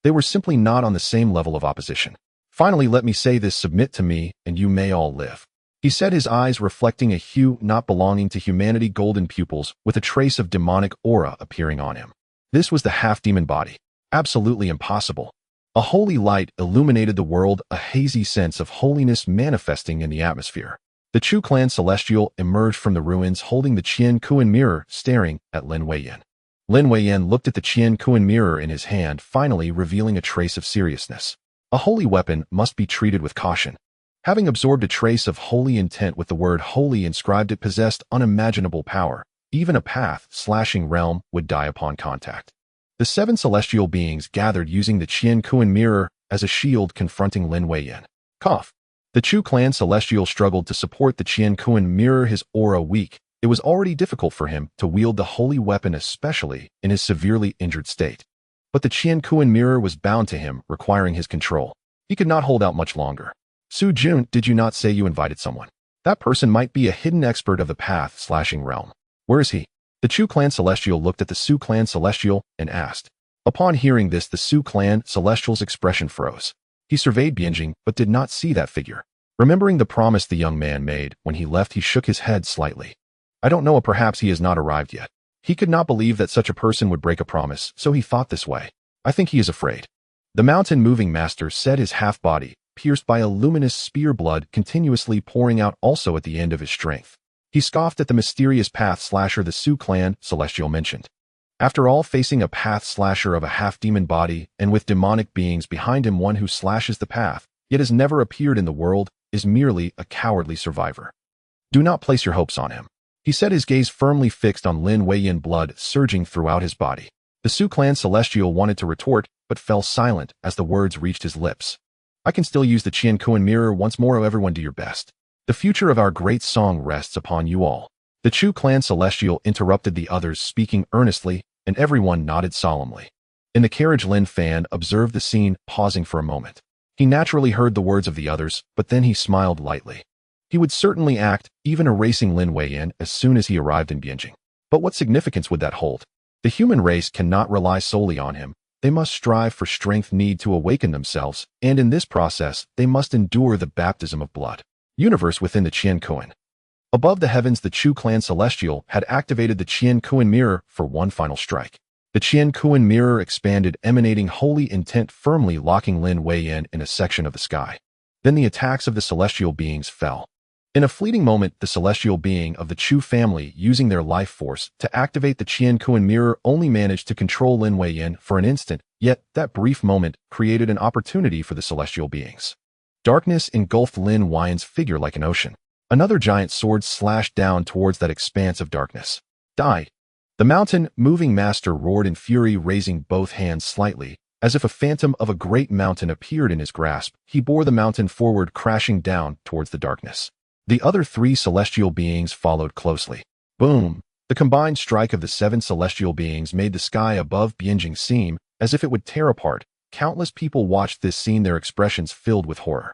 They were simply not on the same level of opposition. Finally, let me say this: submit to me, and you may all live. He said, his eyes reflecting a hue not belonging to humanity, golden pupils with a trace of demonic aura appearing on him. This was the half-demon body. Absolutely impossible. A holy light illuminated the world, a hazy sense of holiness manifesting in the atmosphere. The Chu clan celestial emerged from the ruins holding the Qian Kuan mirror, staring at Lin Weiyan. Lin Weiyan looked at the Qian Kuan mirror in his hand, finally revealing a trace of seriousness. A holy weapon must be treated with caution. Having absorbed a trace of holy intent with the word holy inscribed, it possessed unimaginable power. Even a path-slashing realm would die upon contact. The 7 celestial beings gathered using the Qian Kuan mirror as a shield, confronting Lin Weiyan. Cough. The Chu clan celestial struggled to support the Qian Kuan mirror, his aura weak. It was already difficult for him to wield the holy weapon, especially in his severely injured state. But the Qian Kuan mirror was bound to him, requiring his control. He could not hold out much longer. Su Jun, did you not say you invited someone? That person might be a hidden expert of the path-slashing realm. Where is he? The Chu clan celestial looked at the Su clan celestial and asked. Upon hearing this, the Su clan celestial's expression froze. He surveyed Bianjing, but did not see that figure. Remembering the promise the young man made when he left, he shook his head slightly. I don't know, perhaps he has not arrived yet. He could not believe that such a person would break a promise, so he thought this way. I think he is afraid. The mountain-moving master said, his half-body pierced by a luminous spear, blood continuously pouring out also at the end of his strength. He scoffed at the mysterious path-slasher the Su clan celestial mentioned. After all, facing a path-slasher of a half-demon body and with demonic beings behind him, one who slashes the path, yet has never appeared in the world, is merely a cowardly survivor. Do not place your hopes on him. He said, his gaze firmly fixed on Lin Weiyan, blood surging throughout his body. The Su clan celestial wanted to retort, but fell silent as the words reached his lips. I can still use the Qian Kuan mirror once more. Everyone do your best. The future of our great song rests upon you all. The Chu clan celestial interrupted the others, speaking earnestly, and everyone nodded solemnly. In the carriage, Lin Fan observed the scene, pausing for a moment. He naturally heard the words of the others, but then he smiled lightly. He would certainly act, even erasing Lin Weiyan as soon as he arrived in Bianjing. But what significance would that hold? The human race cannot rely solely on him. They must strive for strength, need to awaken themselves, and in this process, they must endure the baptism of blood. Universe within the Qian Kuan. Above the heavens, the Chu clan celestial had activated the Qian Kuan mirror for one final strike. The Qian Kuan mirror expanded, emanating holy intent, firmly locking Lin Weiyan in a section of the sky. Then the attacks of the celestial beings fell. In a fleeting moment, the celestial being of the Chu family, using their life force to activate the Qian Kuan mirror, only managed to control Lin Weiyan for an instant, yet that brief moment created an opportunity for the celestial beings. Darkness engulfed Lin Weiyan's figure like an ocean. Another giant sword slashed down towards that expanse of darkness. Die! The mountain-moving master roared in fury, raising both hands slightly. As if a phantom of a great mountain appeared in his grasp, he bore the mountain forward, crashing down towards the darkness. The other 3 celestial beings followed closely. Boom! The combined strike of the 7 celestial beings made the sky above Bianjing seem as if it would tear apart. Countless people watched this scene, their expressions filled with horror.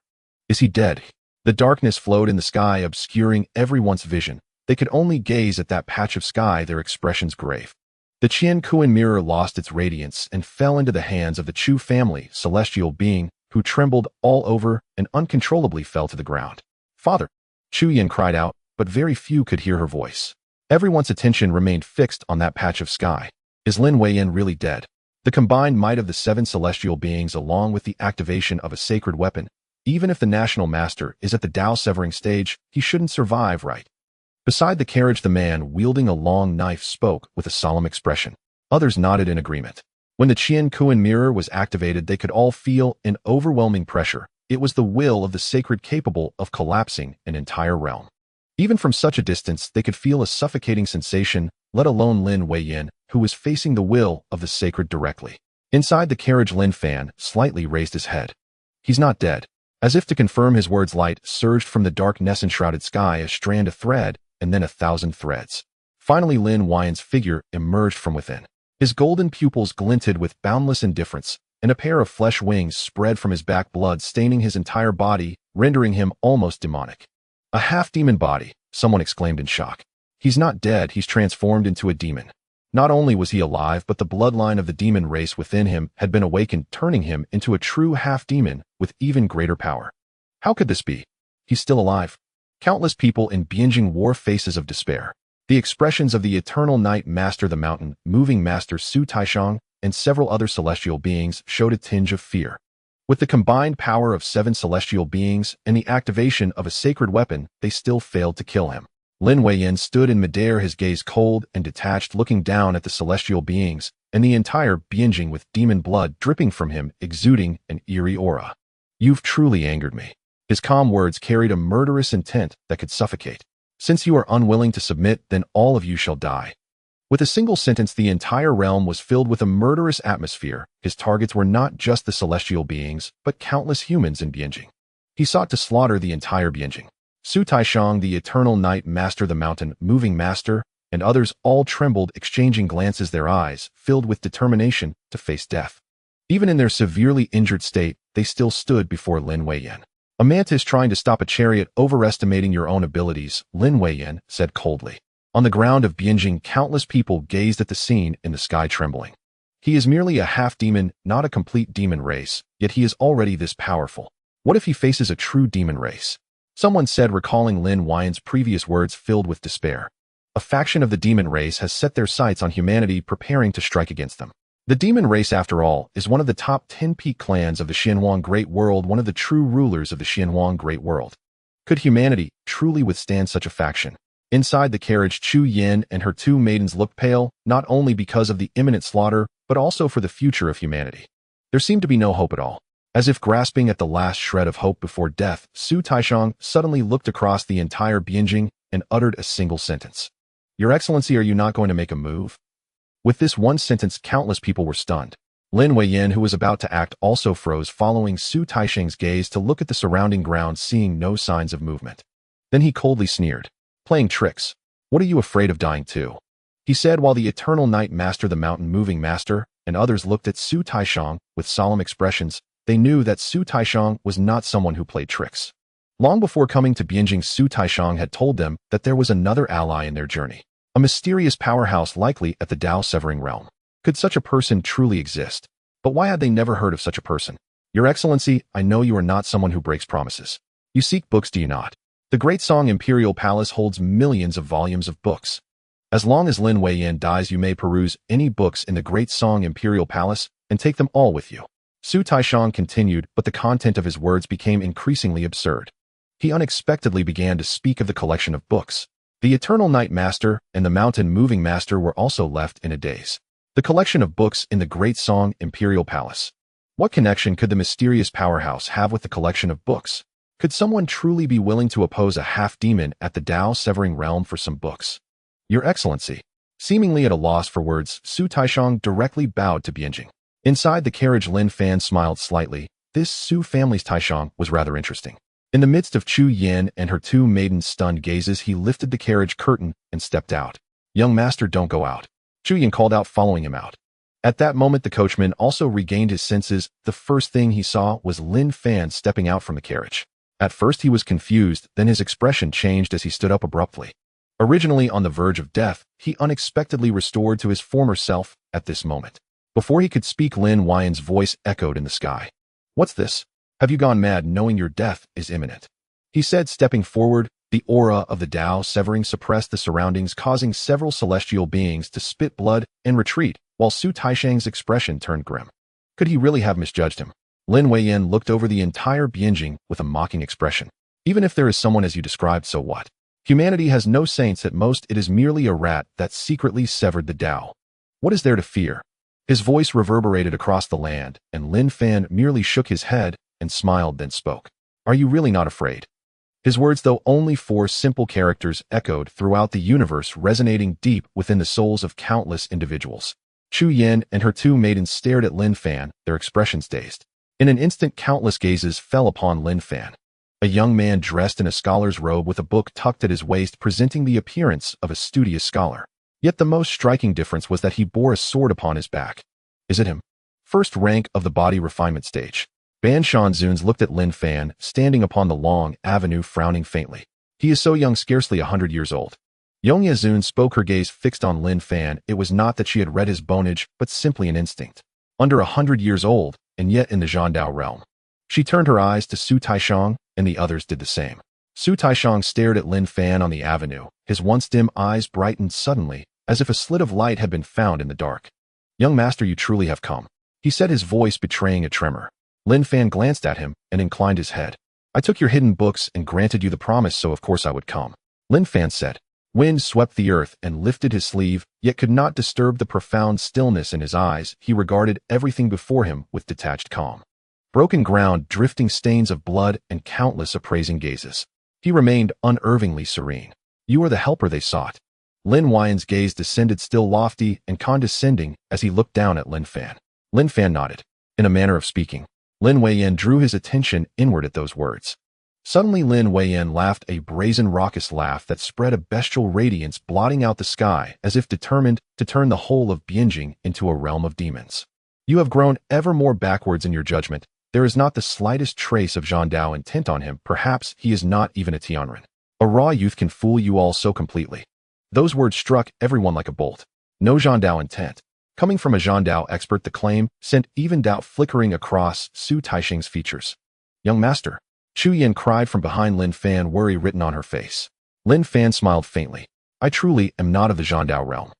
Is he dead? The darkness flowed in the sky, obscuring everyone's vision. They could only gaze at that patch of sky, their expressions grave. The Qian Kuan mirror lost its radiance and fell into the hands of the Chu family, celestial being, who trembled all over and uncontrollably fell to the ground. Father! Chu Yan cried out, but very few could hear her voice. Everyone's attention remained fixed on that patch of sky. Is Lin Weiyan really dead? The combined might of the 7 celestial beings, along with the activation of a sacred weapon, even if the national master is at the Tao severing stage, he shouldn't survive, right? Beside the carriage, the man wielding a long knife spoke with a solemn expression. Others nodded in agreement. When the Qian Kuan mirror was activated, they could all feel an overwhelming pressure. It was the will of the sacred capable of collapsing an entire realm. Even from such a distance, they could feel a suffocating sensation, let alone Lin Weiyan, who was facing the will of the sacred directly. Inside the carriage, Lin Fan slightly raised his head. He's not dead. As if to confirm his words, light surged from the darkness-enshrouded sky, a strand, a thread, and then 1,000 threads. Finally, Lin Weiyan's figure emerged from within. His golden pupils glinted with boundless indifference, and a pair of flesh wings spread from his back, blood staining his entire body, rendering him almost demonic. A half-demon body, someone exclaimed in shock. He's not dead, he's transformed into a demon. Not only was he alive, but the bloodline of the demon race within him had been awakened, turning him into a true half-demon with even greater power. How could this be? He's still alive. Countless people in Bianjing wore faces of despair. The expressions of the Eternal Night Master, the Mountain Moving Master Su Taishang, and several other celestial beings showed a tinge of fear. With the combined power of 7 celestial beings and the activation of a sacred weapon, they still failed to kill him. Lin Weiyan stood in midair, his gaze cold and detached, looking down at the celestial beings and the entire Bianjing with demon blood dripping from him, exuding an eerie aura. You've truly angered me. His calm words carried a murderous intent that could suffocate. Since you are unwilling to submit, then all of you shall die. With a single sentence, the entire realm was filled with a murderous atmosphere. His targets were not just the celestial beings, but countless humans in Bianjing. He sought to slaughter the entire Bianjing. Su Taishang, the Eternal Night Master, the Mountain Moving Master, and others all trembled, exchanging glances, their eyes filled with determination to face death. Even in their severely injured state, they still stood before Lin Weiyan. A mantis trying to stop a chariot, overestimating your own abilities, Lin Weiyan said coldly. On the ground of Bianjing, countless people gazed at the scene in the sky, trembling. He is merely a half-demon, not a complete demon race, yet he is already this powerful. What if he faces a true demon race? Someone said, recalling Lin Weiyan's previous words filled with despair. A faction of the demon race has set their sights on humanity, preparing to strike against them. The demon race, after all, is one of the top 10 peak clans of the Xuanghuang Great World, one of the true rulers of the Xuanghuang Great World. Could humanity truly withstand such a faction? Inside the carriage, Chu Yin and her 2 maidens looked pale, not only because of the imminent slaughter, but also for the future of humanity. There seemed to be no hope at all. As if grasping at the last shred of hope before death, Su Taishang suddenly looked across the entire Bianjing and uttered a single sentence. Your Excellency, are you not going to make a move? With this one sentence, countless people were stunned. Lin Weiyan, who was about to act, also froze, following Su Taishang's gaze to look at the surrounding ground, seeing no signs of movement. Then he coldly sneered. Playing tricks. What are you afraid of dying too? He said, while the Eternal Night Master, the Mountain Moving Master, and others looked at Su Taishang with solemn expressions. They knew that Su Taishang was not someone who played tricks. Long before coming to Bianjing, Su Taishang had told them that there was another ally in their journey. A mysterious powerhouse, likely at the Tao severing realm. Could such a person truly exist? But why had they never heard of such a person? Your Excellency, I know you are not someone who breaks promises. You seek books, do you not? The Great Song Imperial Palace holds millions of volumes of books. As long as Lin Weiyan dies, you may peruse any books in the Great Song Imperial Palace and take them all with you. Su Taishang continued, but the content of his words became increasingly absurd. He unexpectedly began to speak of the collection of books. The Eternal Night Master and the Mountain Moving Master were also left in a daze. The collection of books in the Great Song Imperial Palace. What connection could the mysterious powerhouse have with the collection of books? Could someone truly be willing to oppose a half-demon at the Tao severing realm for some books? Your Excellency. Seemingly at a loss for words, Su Taishang directly bowed to Bianjing. Inside the carriage, Lin Fan smiled slightly. This Su family's Taishang was rather interesting. In the midst of Chu Yin and her 2 maidens' stunned gazes, he lifted the carriage curtain and stepped out. "Young master, don't go out," Xuyan called out, following him out. At that moment, the coachman also regained his senses. The first thing he saw was Lin Fan stepping out from the carriage. At first he was confused, then his expression changed as he stood up abruptly. Originally on the verge of death, he unexpectedly restored to his former self at this moment. Before he could speak, Lin Huayan's voice echoed in the sky. "What's this? Have you gone mad knowing your death is imminent?" he said, stepping forward. The aura of the Tao severing suppressed the surroundings, causing several celestial beings to spit blood and retreat, while Su Taishang's expression turned grim. Could he really have misjudged him? Lin Huayan looked over the entire Bianjing with a mocking expression. "Even if there is someone as you described, so what? Humanity has no saints. At most, it is merely a rat that secretly severed the Tao. What is there to fear?" His voice reverberated across the land, and Lin Fan merely shook his head and smiled, then spoke. "Are you really not afraid?" His words, though only 4 simple characters, echoed throughout the universe, resonating deep within the souls of countless individuals. Chu Yin and her 2 maidens stared at Lin Fan, their expressions dazed. In an instant, countless gazes fell upon Lin Fan. A young man dressed in a scholar's robe with a book tucked at his waist, presenting the appearance of a studious scholar. Yet the most striking difference was that he bore a sword upon his back. Is it him? First rank of the body refinement stage. Ban Shanzuns looked at Lin Fan, standing upon the long avenue, frowning faintly. He is so young, scarcely 100 years old. Yong Yazun spoke, her gaze fixed on Lin Fan. It was not that she had read his bonage, but simply an instinct. Under 100 years old, and yet in the Zhandao realm. She turned her eyes to Su Taishang, and the others did the same. Su Taishang stared at Lin Fan on the avenue. His once dim eyes brightened suddenly, as if a slit of light had been found in the dark. "Young master, you truly have come," he said, his voice betraying a tremor. Lin Fan glanced at him and inclined his head. "I took your hidden books and granted you the promise, so of course I would come," Lin Fan said. Wind swept the earth and lifted his sleeve, yet could not disturb the profound stillness in his eyes. He regarded everything before him with detached calm. Broken ground, drifting stains of blood, and countless appraising gazes. He remained unervingly serene. "You are the helper they sought." Lin Huayan's gaze descended, still lofty and condescending, as he looked down at Lin Fan. Lin Fan nodded. In a manner of speaking. Lin Huayan drew his attention inward at those words. Suddenly Lin Huayan laughed, a brazen raucous laugh that spread a bestial radiance, blotting out the sky, as if determined to turn the whole of Bianjing into a realm of demons. "You have grown ever more backwards in your judgment. There is not the slightest trace of Zhandao intent on him. Perhaps he is not even a Tianren. A raw youth can fool you all so completely." Those words struck everyone like a bolt. No Zhandao intent. Coming from a Zhandao expert, the claim sent even doubt flickering across Su Taishang's features. "Young master," Chu Yin cried from behind Lin Fan, worry written on her face. Lin Fan smiled faintly. "I truly am not of the Zhandao realm."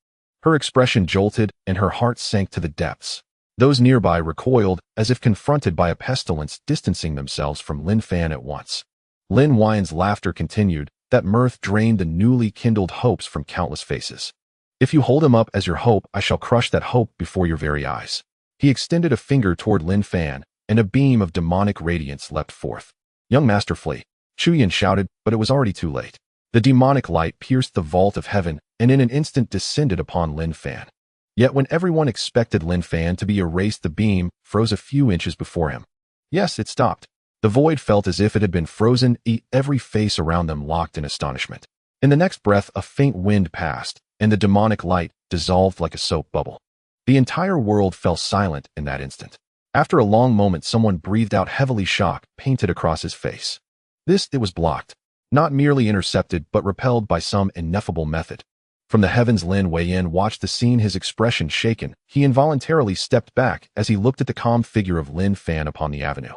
Her expression jolted, and her heart sank to the depths. Those nearby recoiled, as if confronted by a pestilence, distancing themselves from Lin Fan at once. Lin Huayan's laughter continued. That mirth drained the newly kindled hopes from countless faces. "If you hold him up as your hope, I shall crush that hope before your very eyes." He extended a finger toward Lin Fan, and a beam of demonic radiance leapt forth. "Young master, flee!" Chu Yin shouted, but it was already too late. The demonic light pierced the vault of heaven, and in an instant descended upon Lin Fan. Yet when everyone expected Lin Fan to be erased, the beam froze a few inches before him. Yes, it stopped. The void felt as if it had been frozen, every face around them locked in astonishment. In the next breath, a faint wind passed, and the demonic light dissolved like a soap bubble. The entire world fell silent in that instant. After a long moment, someone breathed out heavily, shock painted across his face. It was blocked. Not merely intercepted, but repelled by some ineffable method. From the heavens, Lin Huayan watched the scene, his expression shaken. He involuntarily stepped back as he looked at the calm figure of Lin Fan upon the avenue.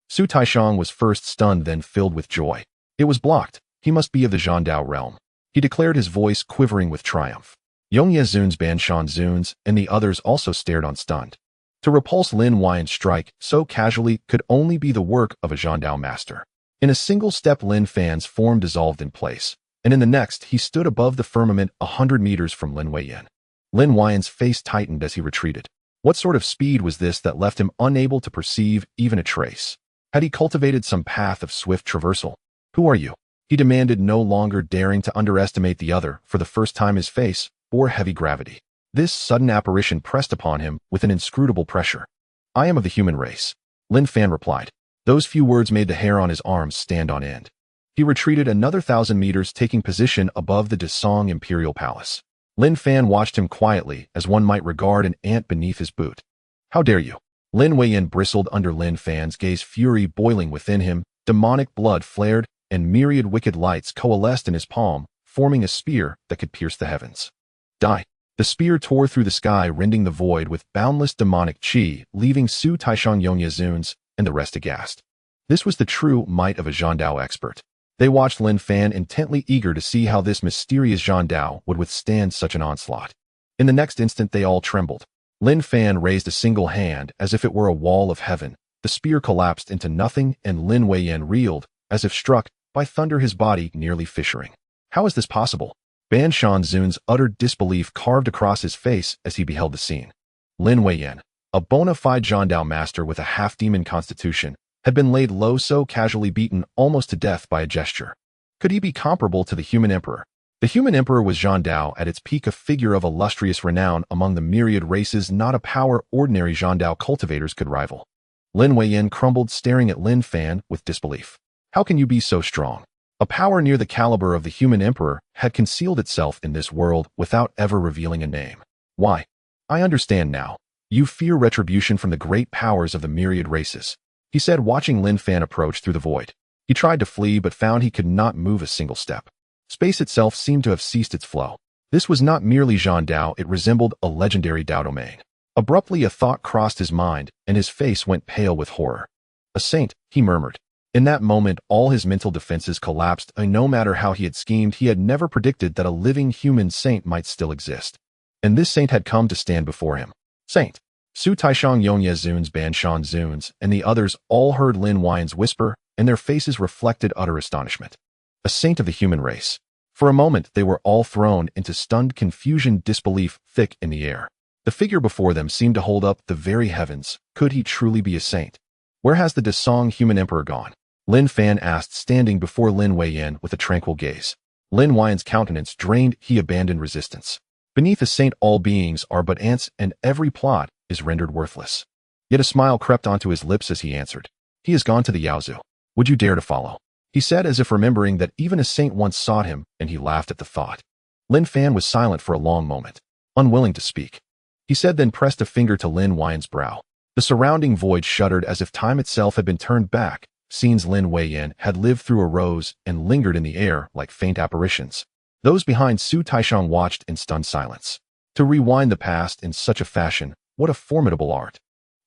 Su Taishang was first stunned, then filled with joy. It was blocked. He must be of the Zhandao realm, he declared, his voice quivering with triumph. Yong Yazun's, Ban Shanzuns, and the others also stared on, stunned. To repulse Lin Huayan's strike so casually could only be the work of a Zhandao master. In a single step, Lin Fan's form dissolved in place, and in the next he stood above the firmament 100 meters from Lin Huayan. Lin Huayan's face tightened as he retreated. What sort of speed was this that left him unable to perceive even a trace? Had he cultivated some path of swift traversal? "Who are you?" he demanded, no longer daring to underestimate the other. For the first time his face bore heavy gravity. This sudden apparition pressed upon him with an inscrutable pressure. "I am of the human race," Lin Fan replied. Those few words made the hair on his arms stand on end. He retreated another 1,000 meters, taking position above the Desong Imperial Palace. Lin Fan watched him quietly, as one might regard an ant beneath his boot. How dare you? Lin Weiyan bristled under Lin Fan's gaze, fury boiling within him, demonic blood flared, and myriad wicked lights coalesced in his palm, forming a spear that could pierce the heavens. Die! The spear tore through the sky, rending the void with boundless demonic chi, leaving Su Taishang Yongye Zuns and the rest aghast. This was the true might of a Zhandao expert. They watched Lin Fan intently, eager to see how this mysterious Zhandao would withstand such an onslaught. In the next instant they all trembled. Lin Fan raised a single hand as if it were a wall of heaven. The spear collapsed into nothing and Lin Weiyan reeled, as if struck by thunder, his body nearly fissuring. How is this possible? Ban Shan Zun's utter disbelief carved across his face as he beheld the scene. Lin Weiyan, a bona fide Zhandao master with a half-demon constitution, had been laid low, so casually beaten almost to death by a gesture. Could he be comparable to the human emperor? The human emperor was Zhandao at its peak, a figure of illustrious renown among the myriad races, not a power ordinary Zhandao cultivators could rival. Lin Weiyan crumbled, staring at Lin Fan with disbelief. How can you be so strong? A power near the caliber of the human emperor had concealed itself in this world without ever revealing a name. Why? I understand now. You fear retribution from the great powers of the myriad races, he said, watching Lin Fan approach through the void. He tried to flee but found he could not move a single step. Space itself seemed to have ceased its flow. This was not merely Zhandao, it resembled a legendary Dao domain. Abruptly a thought crossed his mind, and his face went pale with horror. A saint, he murmured. In that moment all his mental defenses collapsed, and no matter how he had schemed, he had never predicted that a living human saint might still exist. And this saint had come to stand before him. Saint! Su Taishang Yongye Zuns, Ban Shan Zuns, and the others all heard Lin Weiyan's whisper, and their faces reflected utter astonishment. A saint of the human race. For a moment they were all thrown into stunned confusion, disbelief thick in the air. The figure before them seemed to hold up the very heavens. Could he truly be a saint? Where has the Desong human emperor gone? Lin Fan asked, standing before Lin Weiyan with a tranquil gaze. Lin Weiyan's countenance drained, he abandoned resistance. Beneath a saint all beings are but ants, and every plot is rendered worthless. Yet a smile crept onto his lips as he answered. He has gone to the Yaozu. Would you dare to follow? He said, as if remembering that even a saint once sought him, and he laughed at the thought. Lin Fan was silent for a long moment, unwilling to speak. He said, then pressed a finger to Lin Weiyan's brow. The surrounding void shuddered as if time itself had been turned back. Scenes Lin Weiyan had lived through arose and lingered in the air like faint apparitions. Those behind Su Taishang watched in stunned silence. To rewind the past in such a fashion, what a formidable art.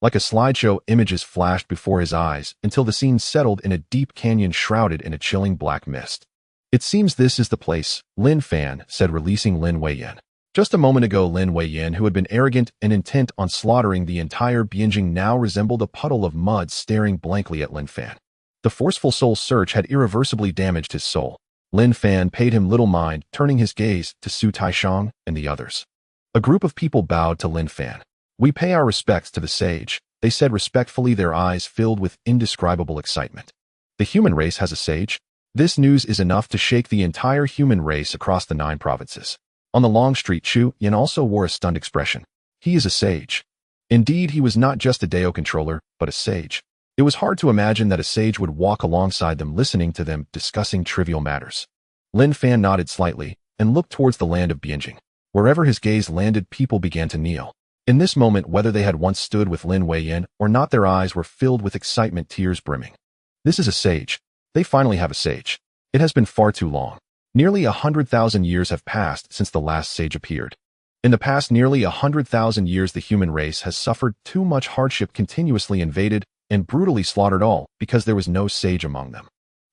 Like a slideshow, images flashed before his eyes until the scene settled in a deep canyon shrouded in a chilling black mist. It seems this is the place, Lin Fan said, releasing Lin Weiyan. Just a moment ago, Lin Weiyan, who had been arrogant and intent on slaughtering the entire Bianjing, now resembled a puddle of mud staring blankly at Lin Fan. The forceful soul search had irreversibly damaged his soul. Lin Fan paid him little mind, turning his gaze to Su Taishang and the others. A group of people bowed to Lin Fan. We pay our respects to the sage, they said respectfully, their eyes filled with indescribable excitement. The human race has a sage? This news is enough to shake the entire human race across the 9 provinces. On the long street, Chu Yan also wore a stunned expression. He is a sage. Indeed, he was not just a Dao controller, but a sage. It was hard to imagine that a sage would walk alongside them, listening to them discussing trivial matters. Lin Fan nodded slightly and looked towards the land of Bianjing. Wherever his gaze landed, people began to kneel. In this moment, whether they had once stood with Lin Weiyan or not, their eyes were filled with excitement, tears brimming. This is a sage. They finally have a sage. It has been far too long. Nearly 100,000 years have passed since the last sage appeared. In the past nearly 100,000 years, the human race has suffered too much hardship, continuously invaded and brutally slaughtered, all because there was no sage among them.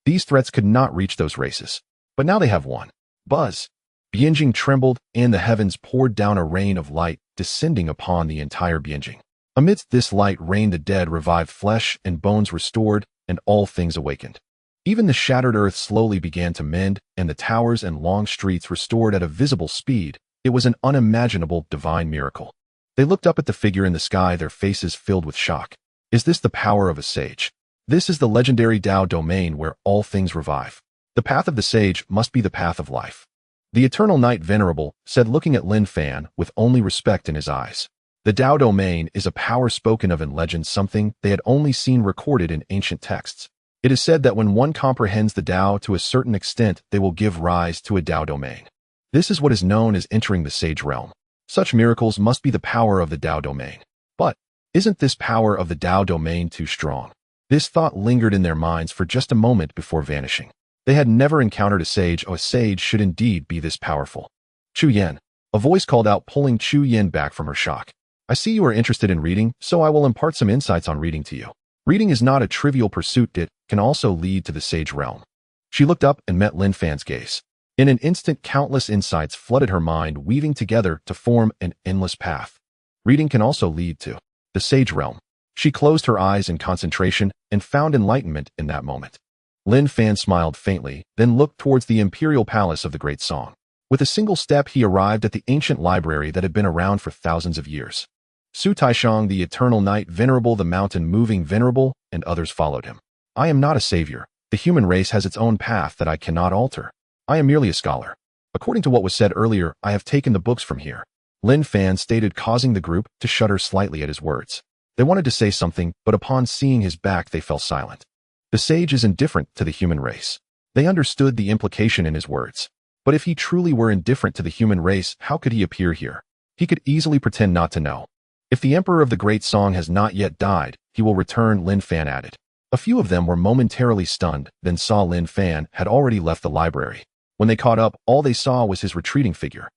These threats could not reach those races. But now they have one. Buzz! Bianjing trembled, and the heavens poured down a rain of light, descending upon the entire Bianjing. Amidst this light rain, the dead revived, flesh and bones restored, and all things awakened. Even the shattered earth slowly began to mend, and the towers and long streets restored at a visible speed. It was an unimaginable divine miracle. They looked up at the figure in the sky, their faces filled with shock. Is this the power of a sage? This is the legendary Dao domain where all things revive. The path of the sage must be the path of life. The Eternal Knight Venerable said, looking at Lin Fan with only respect in his eyes. The Dao domain is a power spoken of in legend, something they had only seen recorded in ancient texts. It is said that when one comprehends the Dao to a certain extent, they will give rise to a Dao domain. This is what is known as entering the Sage Realm. Such miracles must be the power of the Tao domain. But isn't this power of the Tao domain too strong? This thought lingered in their minds for just a moment before vanishing. They had never encountered a sage. Oh, a sage should indeed be this powerful. Chu Yan. A voice called out, pulling Chu Yan back from her shock. I see you are interested in reading, so I will impart some insights on reading to you. Reading is not a trivial pursuit. It can also lead to the Sage Realm. She looked up and met Lin Fan's gaze. In an instant, countless insights flooded her mind, weaving together to form an endless path. Reading can also lead to the Sage Realm. She closed her eyes in concentration and found enlightenment in that moment. Lin Fan smiled faintly, then looked towards the imperial palace of the Great Song. With a single step, he arrived at the ancient library that had been around for thousands of years. Su Taishang, the eternal knight, venerable, the mountain moving venerable, and others followed him. I am not a savior. The human race has its own path that I cannot alter. I am merely a scholar. According to what was said earlier, I have taken the books from here. Lin Fan stated, causing the group to shudder slightly at his words. They wanted to say something, but upon seeing his back, they fell silent. The sage is indifferent to the human race. They understood the implication in his words. But if he truly were indifferent to the human race, how could he appear here? He could easily pretend not to know. If the Emperor of the Great Song has not yet died, he will return, Lin Fan added. A few of them were momentarily stunned, then saw Lin Fan had already left the library. When they caught up, all they saw was his retreating figure.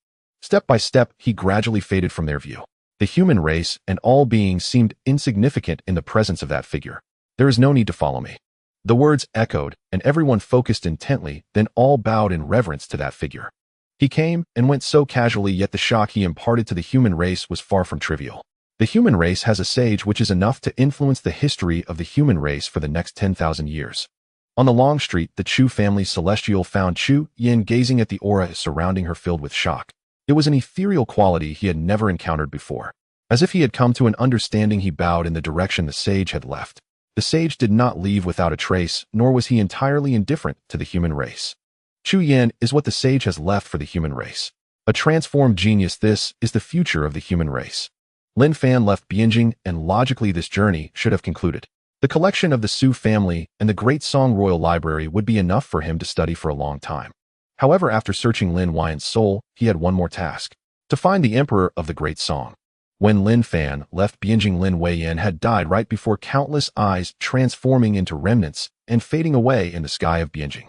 Step by step, he gradually faded from their view. The human race and all beings seemed insignificant in the presence of that figure. There is no need to follow me. The words echoed, and everyone focused intently, then all bowed in reverence to that figure. He came and went so casually, yet the shock he imparted to the human race was far from trivial. The human race has a sage which is enough to influence the history of the human race for the next 10,000 years. On the long street, the Chu family's celestial found Chu Yan gazing at the aura surrounding her, filled with shock. It was an ethereal quality he had never encountered before. As if he had come to an understanding, he bowed in the direction the sage had left. The sage did not leave without a trace, nor was he entirely indifferent to the human race. Chu Yan is what the sage has left for the human race. A transformed genius. This is the future of the human race. Lin Fan left Bianjing, and logically this journey should have concluded. The collection of the Su family and the Great Song Royal Library would be enough for him to study for a long time. However, after searching Lin Huayan's soul, he had one more task: to find the Emperor of the Great Song. When Lin Fan left Bianjing, Lin Huayan had died right before countless eyes, transforming into remnants and fading away in the sky of Bianjing.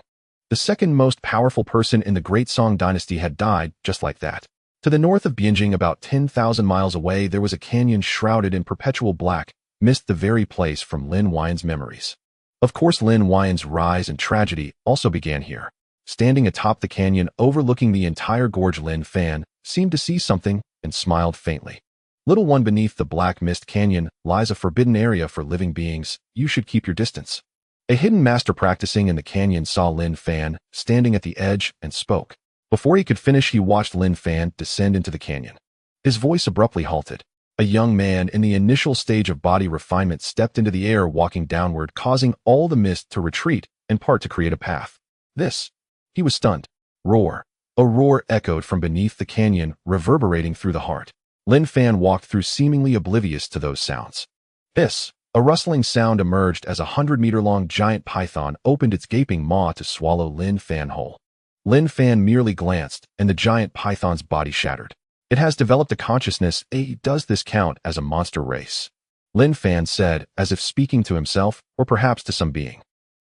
The second most powerful person in the Great Song dynasty had died just like that. To the north of Bianjing, about 10,000 miles away, there was a canyon shrouded in perpetual black mist, the very place from Lin Huayan's memories. Of course, Lin Huayan's rise and tragedy also began here. Standing atop the canyon overlooking the entire gorge, Lin Fan seemed to see something and smiled faintly. Little one, beneath the black mist canyon lies a forbidden area for living beings. You should keep your distance. A hidden master practicing in the canyon saw Lin Fan standing at the edge and spoke. Before he could finish, he watched Lin Fan descend into the canyon. His voice abruptly halted. A young man in the initial stage of body refinement stepped into the air, walking downward, causing all the mist to retreat, in part to create a path. This. He was stunned. Roar. A roar echoed from beneath the canyon, reverberating through the heart. Lin Fan walked through, seemingly oblivious to those sounds. Hiss. A rustling sound emerged as a 100-meter-long giant python opened its gaping maw to swallow Lin Fan whole. Lin Fan merely glanced, and the giant python's body shattered. It has developed a consciousness. Does this count as a monster race? Lin Fan said, as if speaking to himself, or perhaps to some being.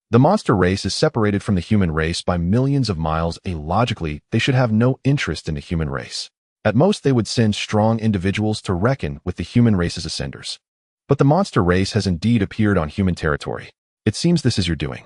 The monster race is separated from the human race by millions of miles. Logically, they should have no interest in the human race. At most, they would send strong individuals to reckon with the human race's ascenders. But the monster race has indeed appeared on human territory. It seems this is your doing.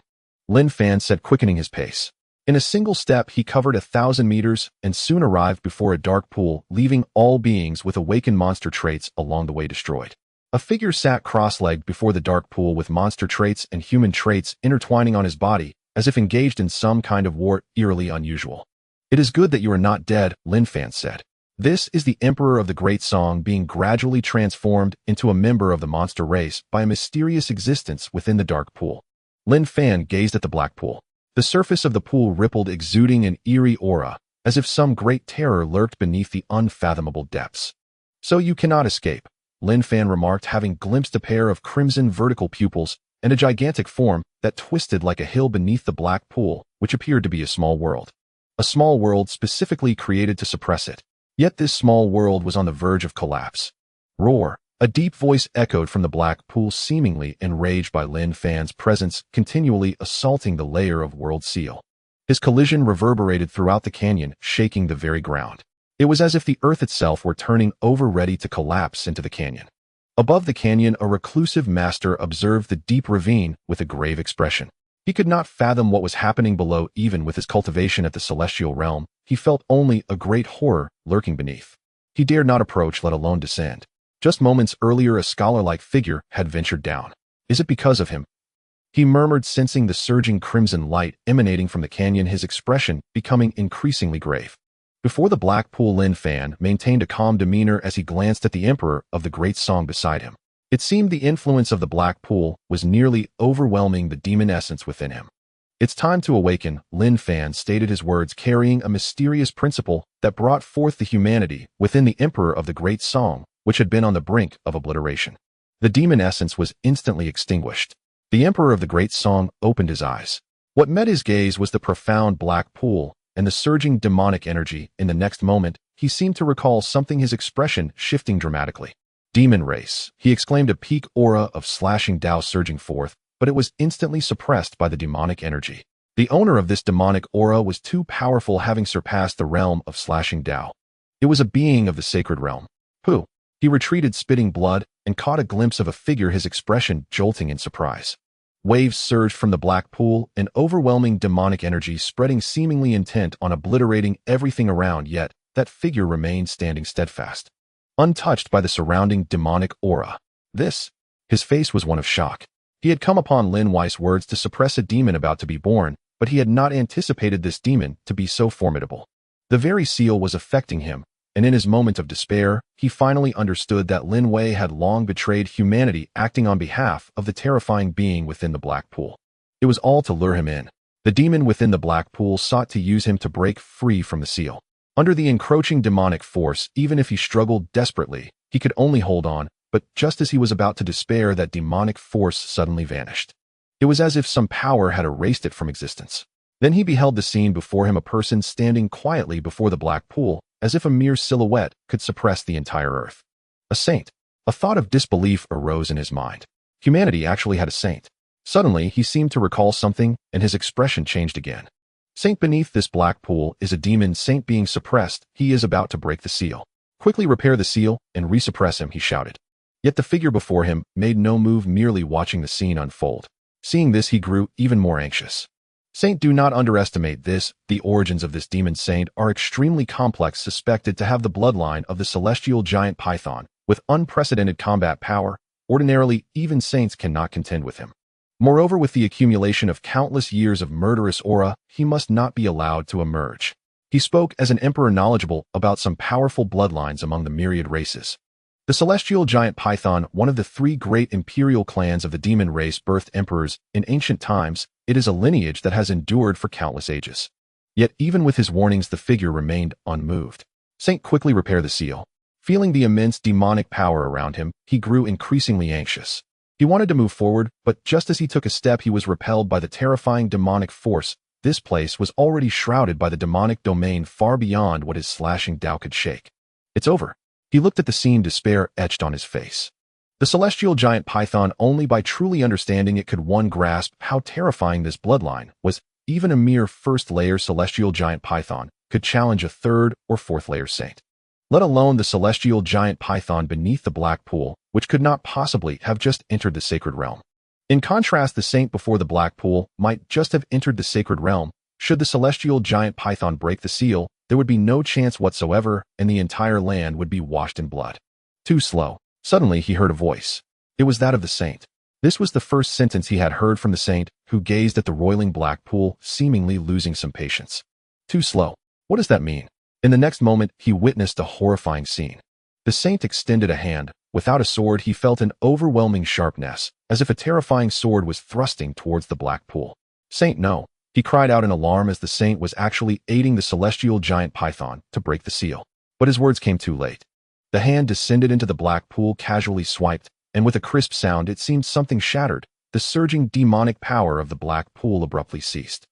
Lin Fan said, quickening his pace. In a single step, he covered 1,000 meters and soon arrived before a dark pool, leaving all beings with awakened monster traits along the way destroyed. A figure sat cross-legged before the dark pool with monster traits and human traits intertwining on his body, as if engaged in some kind of war, eerily unusual. It is good that you are not dead, Lin Fan said. This is the Emperor of the Great Song being gradually transformed into a member of the monster race by a mysterious existence within the dark pool. Lin Fan gazed at the black pool. The surface of the pool rippled, exuding an eerie aura, as if some great terror lurked beneath the unfathomable depths. So you cannot escape, Lin Fan remarked, having glimpsed a pair of crimson vertical pupils and a gigantic form that twisted like a hill beneath the black pool, which appeared to be a small world. a small world specifically created to suppress it. Yet this small world was on the verge of collapse. Roar! A deep voice echoed from the black pool, seemingly enraged by Lin Fan's presence continually assaulting the layer of world seal. His collision reverberated throughout the canyon, shaking the very ground. It was as if the earth itself were turning over, ready to collapse into the canyon. Above the canyon, a reclusive master observed the deep ravine with a grave expression. He could not fathom what was happening below. Even with his cultivation at the celestial realm, he felt only a great horror lurking beneath. He dared not approach, let alone descend. Just moments earlier, a scholar-like figure had ventured down. Is it because of him? He murmured, sensing the surging crimson light emanating from the canyon, his expression becoming increasingly grave. Before the black pool, Lin Fan maintained a calm demeanor as he glanced at the Emperor of the Great Song beside him. It seemed the influence of the black pool was nearly overwhelming the demon essence within him. It's time to awaken, Lin Fan stated, his words carrying a mysterious principle that brought forth the humanity within the Emperor of the Great Song, which had been on the brink of obliteration. The demon essence was instantly extinguished. The Emperor of the Great Song opened his eyes. What met his gaze was the profound black pool and the surging demonic energy. In the next moment, he seemed to recall something, his expression shifting dramatically. Demon race, he exclaimed, a peak aura of slashing Tao surging forth, but it was instantly suppressed by the demonic energy. The owner of this demonic aura was too powerful, having surpassed the realm of slashing Tao. It was a being of the sacred realm. Who? He retreated, spitting blood, and caught a glimpse of a figure, his expression jolting in surprise. Waves surged from the black pool, an overwhelming demonic energy spreading, seemingly intent on obliterating everything around, yet that figure remained standing steadfast, untouched by the surrounding demonic aura. His face was one of shock. He had come upon Lin Wei's words to suppress a demon about to be born, but he had not anticipated this demon to be so formidable. The very seal was affecting him, and in his moment of despair, he finally understood that Lin Wei had long betrayed humanity, acting on behalf of the terrifying being within the black pool. It was all to lure him in. The demon within the black pool sought to use him to break free from the seal. Under the encroaching demonic force, even if he struggled desperately, he could only hold on, but just as he was about to despair, that demonic force suddenly vanished. It was as if some power had erased it from existence. Then he beheld the scene before him, a person standing quietly before the black pool, as if a mere silhouette could suppress the entire earth. A saint. A thought of disbelief arose in his mind. Humanity actually had a saint. Suddenly, he seemed to recall something, and his expression changed again. Saint beneath this black pool is a demon saint being suppressed. He is about to break the seal. Quickly repair the seal and resuppress him, he shouted. Yet the figure before him made no move, merely watching the scene unfold. Seeing this, he grew even more anxious. Saint, do not underestimate this. The origins of this demon saint are extremely complex, suspected to have the bloodline of the celestial giant python, with unprecedented combat power. Ordinarily, even saints cannot contend with him. Moreover, with the accumulation of countless years of murderous aura, he must not be allowed to emerge. He spoke as an emperor knowledgeable about some powerful bloodlines among the myriad races. The celestial giant python, one of the three great imperial clans of the demon race, birthed emperors in ancient times. It is a lineage that has endured for countless ages. Yet even with his warnings, the figure remained unmoved. Saint, quickly repair the seal. Feeling the immense demonic power around him, he grew increasingly anxious. He wanted to move forward, but just as he took a step, he was repelled by the terrifying demonic force. This place was already shrouded by the demonic domain, far beyond what his slashing Tao could shake. It's over. He looked at the scene, despair etched on his face. The celestial giant python, only by truly understanding it could one grasp how terrifying this bloodline was. Even a mere first-layer celestial giant python could challenge a third or fourth-layer saint. Let alone the celestial giant python beneath the black pool, which could not possibly have just entered the sacred realm. In contrast, the saint before the black pool might just have entered the sacred realm. Should the celestial giant python break the seal, there would be no chance whatsoever, and the entire land would be washed in blood. Too slow. Suddenly he heard a voice. It was that of the saint. This was the first sentence he had heard from the saint, who gazed at the roiling black pool, seemingly losing some patience. Too slow. What does that mean? In the next moment, he witnessed a horrifying scene. The saint extended a hand. Without a sword, he felt an overwhelming sharpness, as if a terrifying sword was thrusting towards the black pool. Saint, no. He cried out in alarm, as the saint was actually aiding the celestial giant python to break the seal. But his words came too late. The hand descended into the black pool, casually swiped, and with a crisp sound it seemed something shattered. The surging demonic power of the black pool abruptly ceased.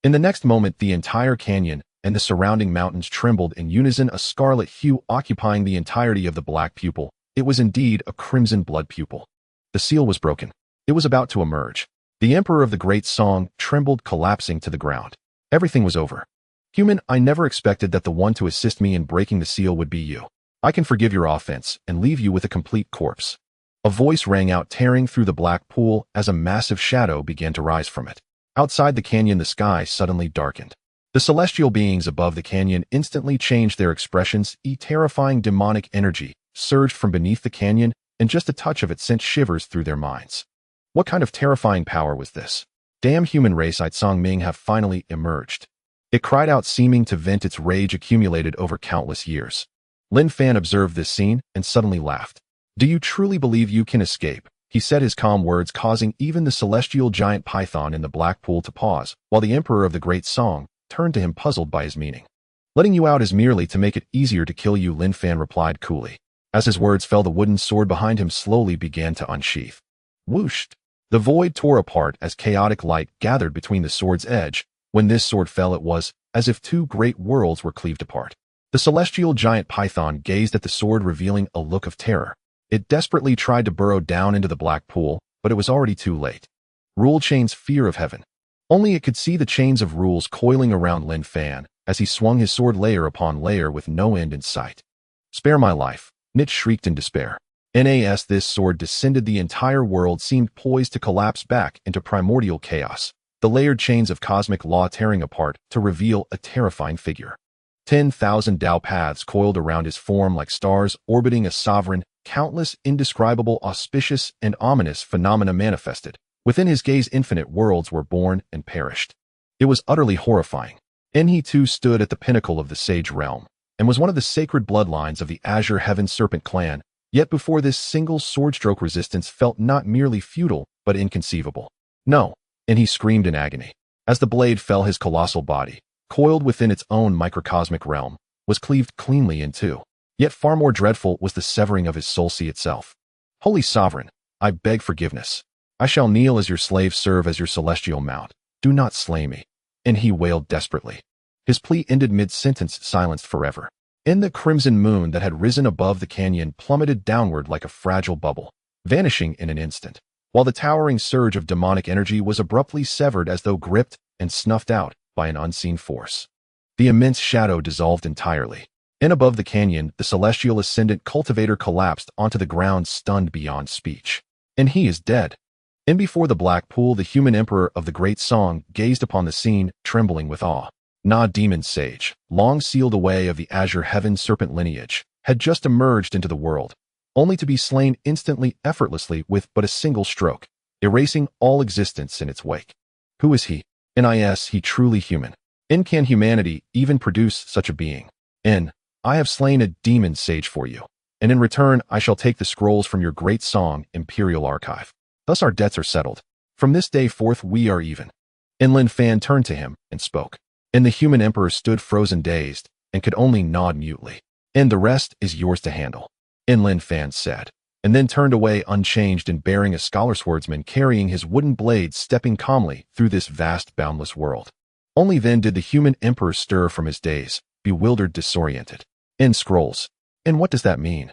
In the next moment, the entire canyon, and the surrounding mountains trembled in unison, a scarlet hue occupying the entirety of the black pupil. It was indeed a crimson blood pupil. The seal was broken. It was about to emerge. The Emperor of the Great Song trembled, collapsing to the ground. Everything was over. Human, I never expected that the one to assist me in breaking the seal would be you. I can forgive your offense and leave you with a complete corpse. A voice rang out, tearing through the black pool as a massive shadow began to rise from it. Outside the canyon, the sky suddenly darkened. The celestial beings above the canyon instantly changed their expressions. A terrifying demonic energy surged from beneath the canyon, and just a touch of it sent shivers through their minds. What kind of terrifying power was this? Damn human race! Xuanghuang have finally emerged. It cried out, seeming to vent its rage accumulated over countless years. Lin Fan observed this scene and suddenly laughed. Do you truly believe you can escape? He said, his calm words causing even the celestial giant python in the black pool to pause, while the Emperor of the Great Song turned to him, puzzled by his meaning. Letting you out is merely to make it easier to kill you, Lin Fan replied coolly. As his words fell, the wooden sword behind him slowly began to unsheath. Whooshed! The void tore apart as chaotic light gathered between the sword's edge. When this sword fell, it was as if two great worlds were cleaved apart. The celestial giant python gazed at the sword, revealing a look of terror. It desperately tried to burrow down into the black pool, but it was already too late. Rule chains, fear of heaven. Only it could see the chains of rules coiling around Lin Fan as he swung his sword layer upon layer with no end in sight. Spare my life, Nit shrieked in despair. Nas this sword descended, the entire world seemed poised to collapse back into primordial chaos, the layered chains of cosmic law tearing apart to reveal a terrifying figure. 10,000 Dao paths coiled around his form like stars orbiting a sovereign. Countless indescribable, auspicious, and ominous phenomena manifested. Within his gaze, infinite worlds were born and perished. It was utterly horrifying. And he too stood at the pinnacle of the Sage Realm, and was one of the sacred bloodlines of the Azure Heaven Serpent clan. Yet before this single swordstroke, resistance felt not merely futile, but inconceivable. No, and he screamed in agony. As the blade fell, his colossal body, coiled within its own microcosmic realm, was cleaved cleanly in two. Yet far more dreadful was the severing of his soul sea itself. Holy Sovereign, I beg forgiveness. I shall kneel as your slave, serve as your celestial mount. Do not slay me. And he wailed desperately. His plea ended mid-sentence, silenced forever. And the crimson moon that had risen above the canyon plummeted downward like a fragile bubble, vanishing in an instant, while the towering surge of demonic energy was abruptly severed as though gripped and snuffed out by an unseen force. The immense shadow dissolved entirely. And above the canyon, the celestial ascendant cultivator collapsed onto the ground, stunned beyond speech. And he is dead. And before the black pool, the human Emperor of the Great Song gazed upon the scene, trembling with awe. Na demon sage, long sealed away of the Azure Heaven Serpent lineage, had just emerged into the world, only to be slain instantly, effortlessly, with but a single stroke, erasing all existence in its wake. Who is he? Is he truly human? And can humanity even produce such a being? I have slain a demon sage for you, and in return I shall take the scrolls from your great song imperial archive. Thus our debts are settled. From this day forth we are even. And Lin Fan turned to him and spoke. And the human emperor stood frozen, dazed, and could only nod mutely. And the rest is yours to handle, and Lin Fan said, and then turned away unchanged and bearing a scholar swordsman carrying his wooden blade, stepping calmly through this vast boundless world. Only then did the human emperor stir from his daze, bewildered, disoriented. In scrolls. And what does that mean?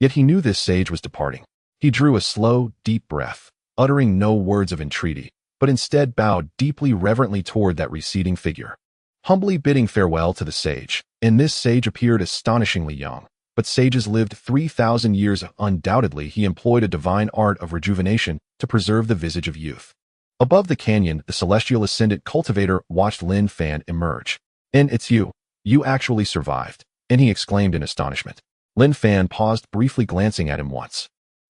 Yet he knew this sage was departing. He drew a slow, deep breath, uttering no words of entreaty, but instead bowed deeply, reverently toward that receding figure, humbly bidding farewell to the sage. And this sage appeared astonishingly young, but sages lived 3,000 years. Undoubtedly, he employed a divine art of rejuvenation to preserve the visage of youth. Above the canyon, the celestial ascendant cultivator watched Lin Fan emerge. And it's you. You actually survived. And he exclaimed in astonishment. Lin Fan paused, briefly glancing at him once.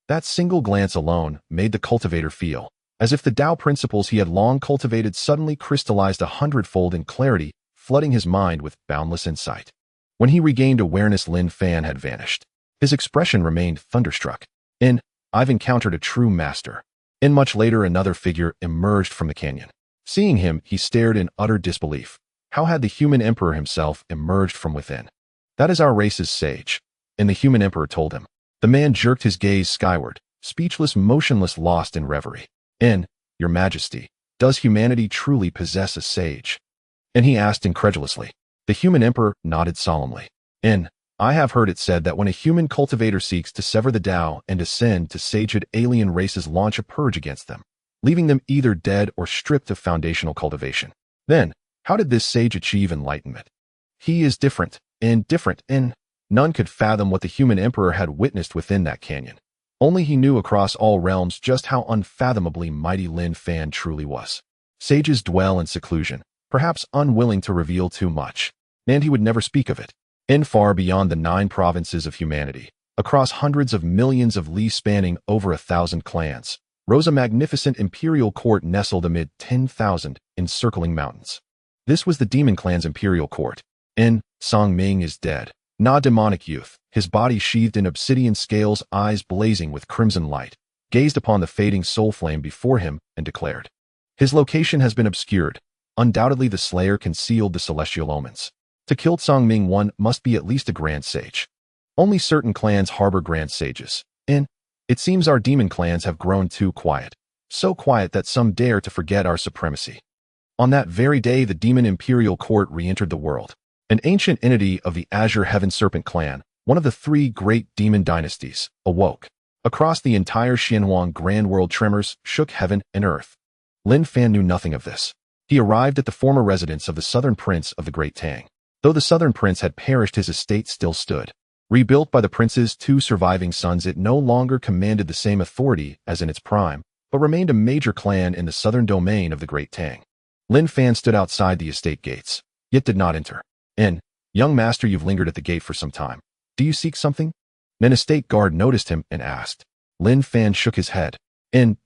That single glance alone made the cultivator feel as if the Tao principles he had long cultivated suddenly crystallized 100-fold in clarity, flooding his mind with boundless insight. When he regained awareness, Lin Fan had vanished. His expression remained thunderstruck. I've encountered a true master. And much later, another figure emerged from the canyon. Seeing him, he stared in utter disbelief. How had the human emperor himself emerged from within? That is our race's sage. And the human emperor told him. The man jerked his gaze skyward, speechless, motionless, lost in reverie. Your Majesty, does humanity truly possess a sage? And he asked incredulously. The The human emperor nodded solemnly. I have heard it said that when a human cultivator seeks to sever the Tao and ascend to sagehood, alien races launch a purge against them, leaving them either dead or stripped of foundational cultivation. Then, how did this sage achieve enlightenment? He is different, and none could fathom what the human emperor had witnessed within that canyon. Only he knew across all realms just how unfathomably mighty Lin Fan truly was. Sages dwell in seclusion, perhaps unwilling to reveal too much, and he would never speak of it. Far beyond the 9 provinces of humanity, across hundreds of millions of li spanning over 1,000 clans, rose a magnificent imperial court nestled amid 10,000 encircling mountains. This was the demon clan's imperial court. Xuangming is dead. Na demonic youth, his body sheathed in obsidian scales, eyes blazing with crimson light, gazed upon the fading soul flame before him and declared, "His location has been obscured. Undoubtedly the slayer concealed the celestial omens. To kill Xuangming, one must be at least a grand sage. Only certain clans harbor grand sages. It seems our demon clans have grown too quiet. So quiet that some dare to forget our supremacy." On that very day, the demon imperial court re-entered the world. An ancient entity of the Azure Heaven Serpent clan, one of the 3 great demon dynasties, awoke. Across the entire Xuanghuang Great World, tremors shook heaven and earth. Lin Fan knew nothing of this. He arrived at the former residence of the southern prince of the Great Tang. Though the southern prince had perished, his estate still stood. Rebuilt by the prince's 2 surviving sons, it no longer commanded the same authority as in its prime, but remained a major clan in the southern domain of the Great Tang. Lin Fan stood outside the estate gates, yet did not enter. Young master, you've lingered at the gate for some time. Do you seek something?" An estate guard noticed him and asked. Lin Fan shook his head.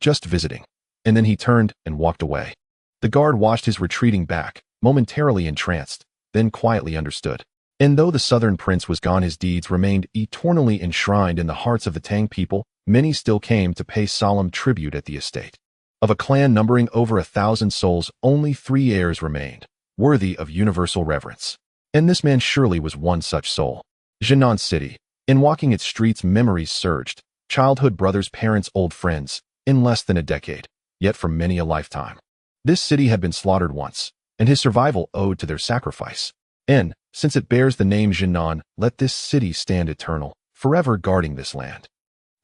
Just visiting." And then he turned and walked away. The guard watched his retreating back, momentarily entranced, then quietly understood. And though the southern prince was gone, his deeds remained eternally enshrined in the hearts of the Tang people. Many still came to pay solemn tribute at the estate. Of a clan numbering over 1,000 souls, only 3 heirs remained, worthy of universal reverence. And this man surely was one such soul. Jinan City. In walking its streets, memories surged. Childhood brothers, parents, old friends, in less than a decade, yet for many a lifetime. This city had been slaughtered once, and his survival owed to their sacrifice. Since it bears the name Jinan, let this city stand eternal, forever guarding this land.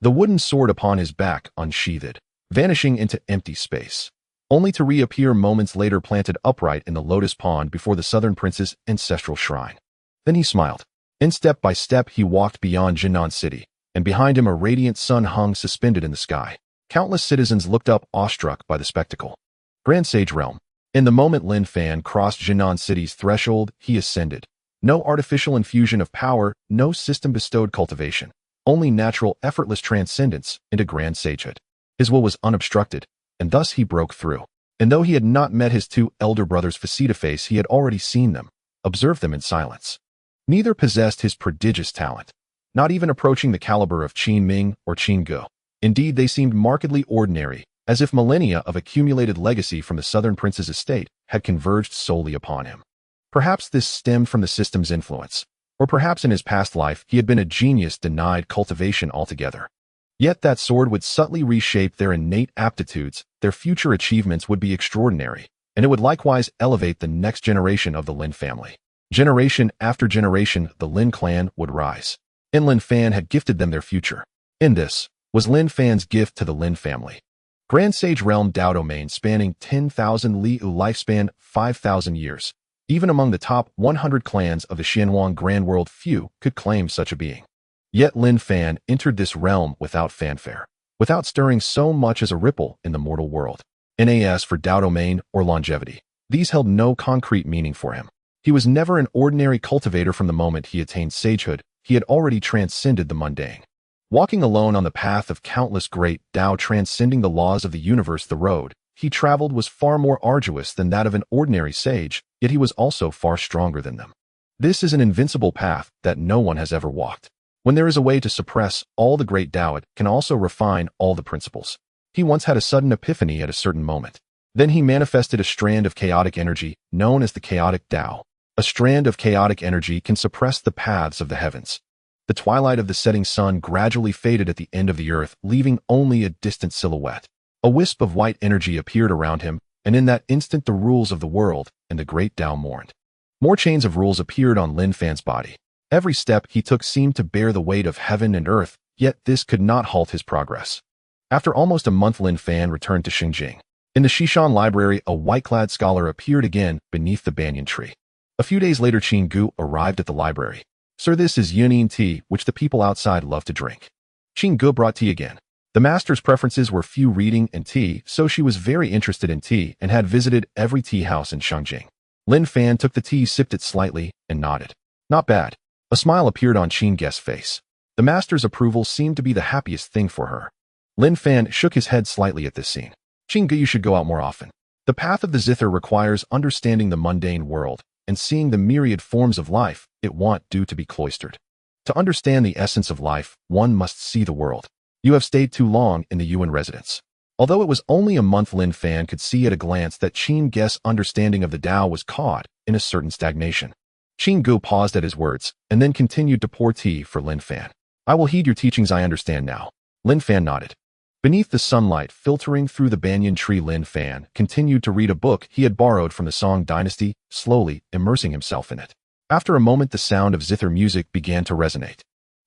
The wooden sword upon his back unsheathed, vanishing into empty space, only to reappear moments later planted upright in the lotus pond before the southern prince's ancestral shrine. Then he smiled, and step by step he walked beyond Jinan City, and behind him a radiant sun hung suspended in the sky. Countless citizens looked up, awestruck by the spectacle. Grand Sage Realm. In the moment Lin Fan crossed Jinan City's threshold, he ascended. No artificial infusion of power, no system-bestowed cultivation, only natural, effortless transcendence into grand sagehood. His will was unobstructed, and thus he broke through. And though he had not met his 2 elder brothers face to face, he had already seen them, observed them in silence. Neither possessed his prodigious talent, not even approaching the caliber of Qin Ming or Qin Go. Indeed, they seemed markedly ordinary, as if millennia of accumulated legacy from the southern prince's estate had converged solely upon him. Perhaps this stemmed from the system's influence, or perhaps in his past life he had been a genius denied cultivation altogether. Yet that sword would subtly reshape their innate aptitudes, their future achievements would be extraordinary, and it would likewise elevate the next generation of the Lin family. Generation after generation, the Lin clan would rise. And Lin Fan had gifted them their future. In this was Lin Fan's gift to the Lin family. Grand Sage Realm Dao Domain spanning 10,000 Liu, lifespan 5,000 years. Even among the top 100 clans of the Xuanghuang Great World, few could claim such a being. Yet Lin Fan entered this realm without fanfare, without stirring so much as a ripple in the mortal world. NAS for Dao Domain or longevity. These held no concrete meaning for him. He was never an ordinary cultivator. From the moment he attained sagehood, he had already transcended the mundane. Walking alone on the path of countless great Dao, transcending the laws of the universe, the road he traveled was far more arduous than that of an ordinary sage, yet he was also far stronger than them. This is an invincible path that no one has ever walked. When there is a way to suppress all the great Dao, it can also refine all the principles. He once had a sudden epiphany at a certain moment. Then he manifested a strand of chaotic energy, known as the chaotic Dao. A strand of chaotic energy can suppress the paths of the heavens. The twilight of the setting sun gradually faded at the end of the earth, leaving only a distant silhouette. A wisp of white energy appeared around him, and in that instant the rules of the world and the great Dao mourned. More chains of rules appeared on Lin Fan's body. Every step he took seemed to bear the weight of heaven and earth, yet this could not halt his progress. After almost a month, Lin Fan returned to Xinjing. In the Xishan library, a white-clad scholar appeared again beneath the banyan tree. A few days later, Qin Gu arrived at the library. Sir, this is Yunin tea, which the people outside love to drink. Qin Gu brought tea again. The master's preferences were few reading and tea, so she was very interested in tea and had visited every tea house in Xinjing. Lin Fan took the tea, sipped it slightly, and nodded. Not bad. A smile appeared on Qin Gu's face. The master's approval seemed to be the happiest thing for her. Lin Fan shook his head slightly at this scene. Qin Gu, you should go out more often. The path of the zither requires understanding the mundane world and seeing the myriad forms of life it want due to be cloistered. To understand the essence of life, one must see the world. You have stayed too long in the Yuan residence. Although it was only a month, Lin Fan could see at a glance that Qin Gu's understanding of the Tao was caught in a certain stagnation. Qin Gu paused at his words and then continued to pour tea for Lin Fan. I will heed your teachings, I understand now. Lin Fan nodded. Beneath the sunlight filtering through the banyan tree, Lin Fan continued to read a book he had borrowed from the Song dynasty, slowly immersing himself in it. After a moment, the sound of zither music began to resonate.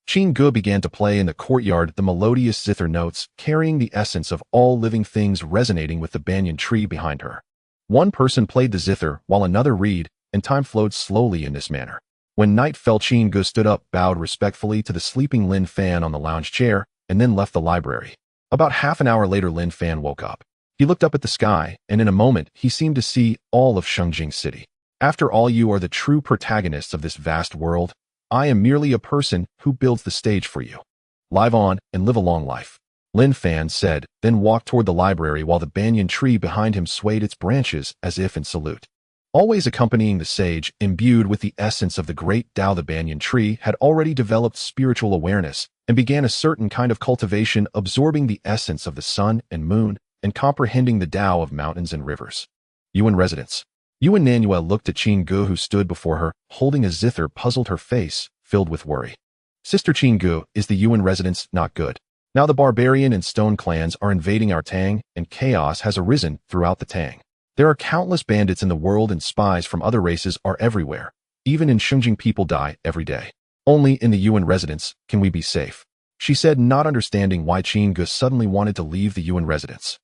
Qin Gu began to play in the courtyard the melodious zither notes, carrying the essence of all living things, resonating with the banyan tree behind her. One person played the zither while another read, and time flowed slowly in this manner. When night fell, Qin Gu stood up, bowed respectfully to the sleeping Lin Fan on the lounge chair, and then left the library. About half an hour later, Lin Fan woke up. He looked up at the sky, and in a moment, he seemed to see all of Xinjing City. After all, you are the true protagonists of this vast world. I am merely a person who builds the stage for you. Live on and live a long life. Lin Fan said, then walked toward the library while the banyan tree behind him swayed its branches as if in salute. Always accompanying the sage, imbued with the essence of the great Tao, the banyan tree had already developed spiritual awareness and began a certain kind of cultivation, absorbing the essence of the sun and moon and comprehending the Tao of mountains and rivers. Yuan residence. Yuan Nanuel looked at Qin Gu, who stood before her, holding a zither, puzzled, her face filled with worry. Sister Qin Gu, is the Yuan residence not good? Now the barbarian and stone clans are invading our Tang, and chaos has arisen throughout the Tang. There are countless bandits in the world, and spies from other races are everywhere. Even in Xinjing, people die every day. Only in the Yuan residence can we be safe, she said, not understanding why Qin Gu suddenly wanted to leave the Yuan residence.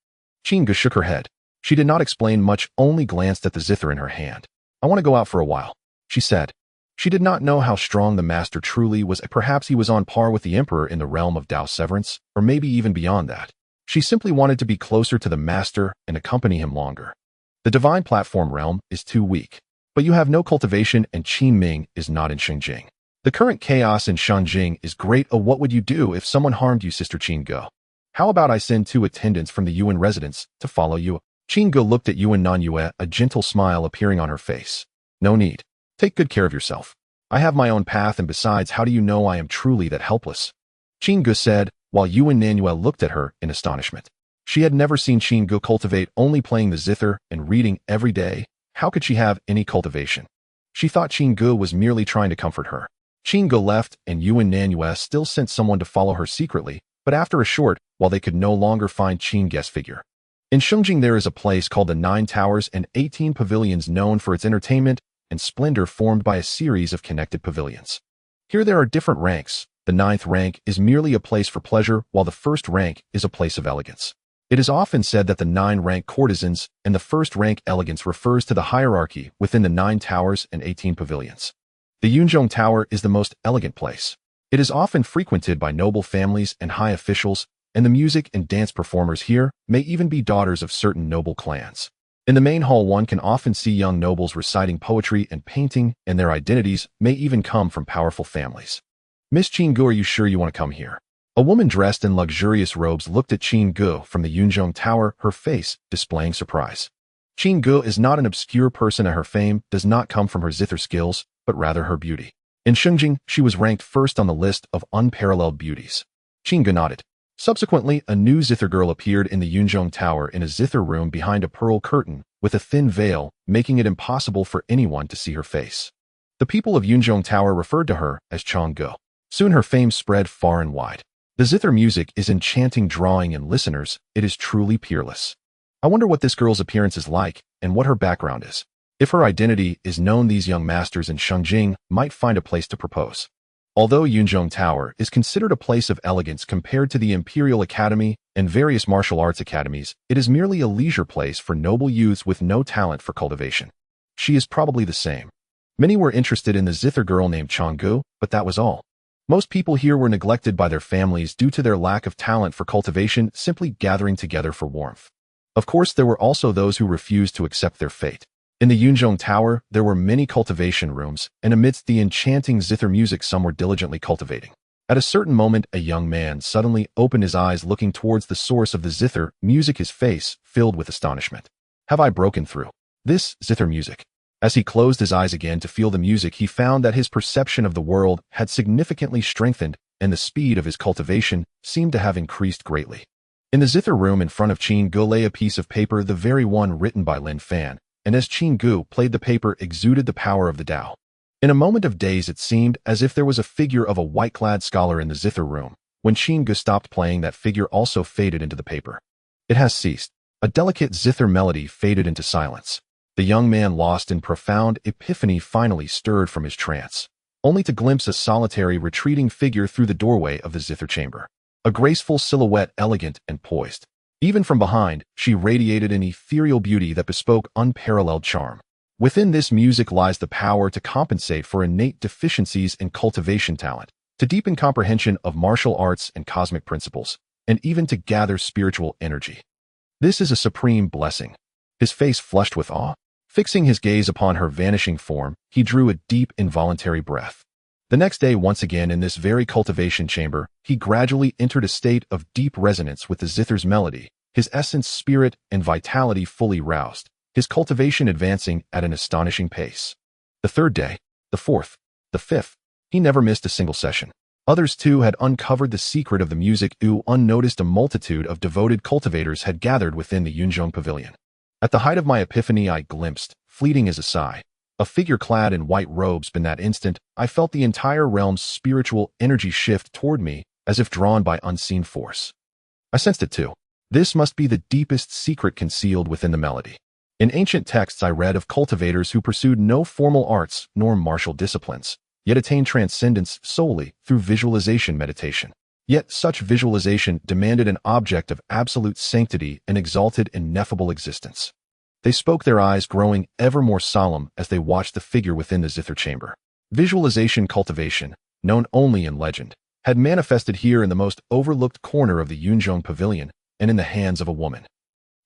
Qin Gu shook her head. She did not explain much, only glanced at the zither in her hand. I want to go out for a while, she said. She did not know how strong the master truly was. Perhaps he was on par with the emperor in the realm of Tao severance, or maybe even beyond that. She simply wanted to be closer to the master and accompany him longer. The divine platform realm is too weak. But you have no cultivation, and Qin Ming is not in Xinjing. The current chaos in Xinjing is great. Oh, what would you do if someone harmed you, Sister Qin Gu? How about I send 2 attendants from the Yuan residence to follow you? Qin Gu looked at Yuan Nanyue, a gentle smile appearing on her face. No need. Take good care of yourself. I have my own path, and besides, how do you know I am truly that helpless? Qin Gu said, while Yuan Nanuel looked at her in astonishment. She had never seen Qin Gu cultivate, only playing the zither and reading every day. How could she have any cultivation? She thought Qin Gu was merely trying to comfort her. Qin Gu left, and Yuan Nanuel still sent someone to follow her secretly, but after a short while they could no longer find Qin Gu's figure. In Xinjing there is a place called the 9 Towers and 18 Pavilions, known for its entertainment and splendor, formed by a series of connected pavilions. Here there are different ranks. The 9th rank is merely a place for pleasure, while the 1st rank is a place of elegance. It is often said that the 9-rank courtesans and the 1st-rank elegance refers to the hierarchy within the 9 Towers and 18 Pavilions. The Yunzhong Tower is the most elegant place. It is often frequented by noble families and high officials, and the music and dance performers here may even be daughters of certain noble clans. In the main hall one can often see young nobles reciting poetry and painting, and their identities may even come from powerful families. Miss Qin Gu, are you sure you want to come here? A woman dressed in luxurious robes looked at Qin Gu from the Yunzhong Tower, her face displaying surprise. Qin Gu is not an obscure person, and her fame does not come from her zither skills, but rather her beauty. In Xinjing, she was ranked first on the list of unparalleled beauties. Qin Gu nodded. Subsequently, a new zither girl appeared in the Yunzhong Tower in a zither room behind a pearl curtain with a thin veil, making it impossible for anyone to see her face. The people of Yunzhong Tower referred to her as Chong Gu. Soon her fame spread far and wide. The zither music is enchanting, drawing in listeners. It is truly peerless. I wonder what this girl's appearance is like and what her background is. If her identity is known, these young masters in Xuangjing might find a place to propose. Although Yunzhong Tower is considered a place of elegance compared to the Imperial Academy and various martial arts academies, it is merely a leisure place for noble youths with no talent for cultivation. She is probably the same. Many were interested in the zither girl named Changgu, but that was all. Most people here were neglected by their families due to their lack of talent for cultivation, simply gathering together for warmth. Of course, there were also those who refused to accept their fate. In the Yunzhong Tower, there were many cultivation rooms, and amidst the enchanting zither music some were diligently cultivating. At a certain moment, a young man suddenly opened his eyes looking towards the source of the zither music, his face filled with astonishment. Have I broken through this zither music? As he closed his eyes again to feel the music, he found that his perception of the world had significantly strengthened, and the speed of his cultivation seemed to have increased greatly. In the zither room in front of Qin Gu lay a piece of paper, the very one written by Lin Fan, and as Qin Gu played the paper exuded the power of the Tao. In a moment of daze it seemed as if there was a figure of a white-clad scholar in the zither room. When Qin Gu stopped playing, that figure also faded into the paper. It has ceased. A delicate zither melody faded into silence. The young man, lost in profound epiphany, finally stirred from his trance, only to glimpse a solitary retreating figure through the doorway of the zither chamber. A graceful silhouette, elegant and poised. Even from behind, she radiated an ethereal beauty that bespoke unparalleled charm. Within this music lies the power to compensate for innate deficiencies in cultivation talent, to deepen comprehension of martial arts and cosmic principles, and even to gather spiritual energy. This is a supreme blessing. His face flushed with awe. Fixing his gaze upon her vanishing form, he drew a deep, involuntary breath. The next day, once again in this very cultivation chamber, he gradually entered a state of deep resonance with the zither's melody, his essence, spirit, and vitality fully roused, his cultivation advancing at an astonishing pace. The third day, the fourth, the fifth, he never missed a single session. Others too had uncovered the secret of the music. Unnoticed, a multitude of devoted cultivators had gathered within the Yunzhong Pavilion. At the height of my epiphany, I glimpsed, fleeting as a sigh, a figure clad in white robes. In that instant, I felt the entire realm's spiritual energy shift toward me, as if drawn by unseen force. I sensed it too. This must be the deepest secret concealed within the melody. In ancient texts I read of cultivators who pursued no formal arts nor martial disciplines, yet attained transcendence solely through visualization meditation. Yet such visualization demanded an object of absolute sanctity and exalted, ineffable existence. They spoke, their eyes growing ever more solemn as they watched the figure within the zither chamber. Visualization cultivation, known only in legend, had manifested here in the most overlooked corner of the Yunzhong Pavilion and in the hands of a woman.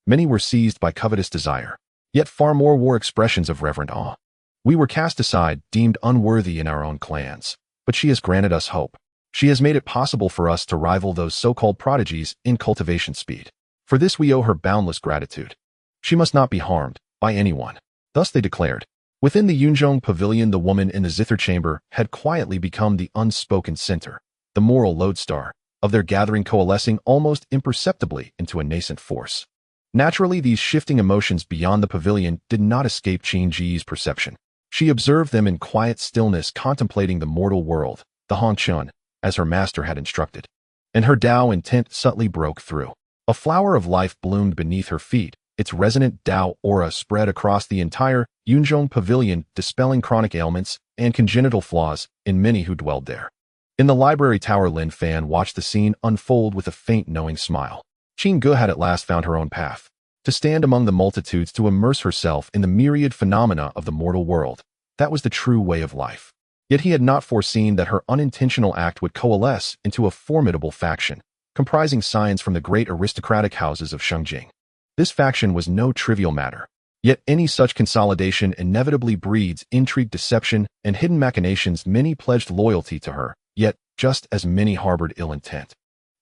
Many were seized by covetous desire, yet far more wore expressions of reverent awe. We were cast aside, deemed unworthy in our own clans, but she has granted us hope. She has made it possible for us to rival those so-called prodigies in cultivation speed. For this we owe her boundless gratitude. She must not be harmed by anyone. Thus they declared. Within the Yunzhong Pavilion, the woman in the zither chamber had quietly become the unspoken center, the moral lodestar of their gathering, coalescing almost imperceptibly into a nascent force. Naturally, these shifting emotions beyond the pavilion did not escape Qin Ji's perception. She observed them in quiet stillness, contemplating the mortal world, the Hongchun, as her master had instructed. And her Tao intent subtly broke through. A flower of life bloomed beneath her feet, its resonant Tao aura spread across the entire Yunzhong Pavilion, dispelling chronic ailments and congenital flaws in many who dwelled there. In the library tower, Lin Fan watched the scene unfold with a faint, knowing smile. Qin Gu had at last found her own path, to stand among the multitudes, to immerse herself in the myriad phenomena of the mortal world. That was the true way of life. Yet he had not foreseen that her unintentional act would coalesce into a formidable faction, comprising scions from the great aristocratic houses of Xuangjing. This faction was no trivial matter. Yet any such consolidation inevitably breeds intrigue, deception, and hidden machinations. Many pledged loyalty to her, yet just as many harbored ill intent.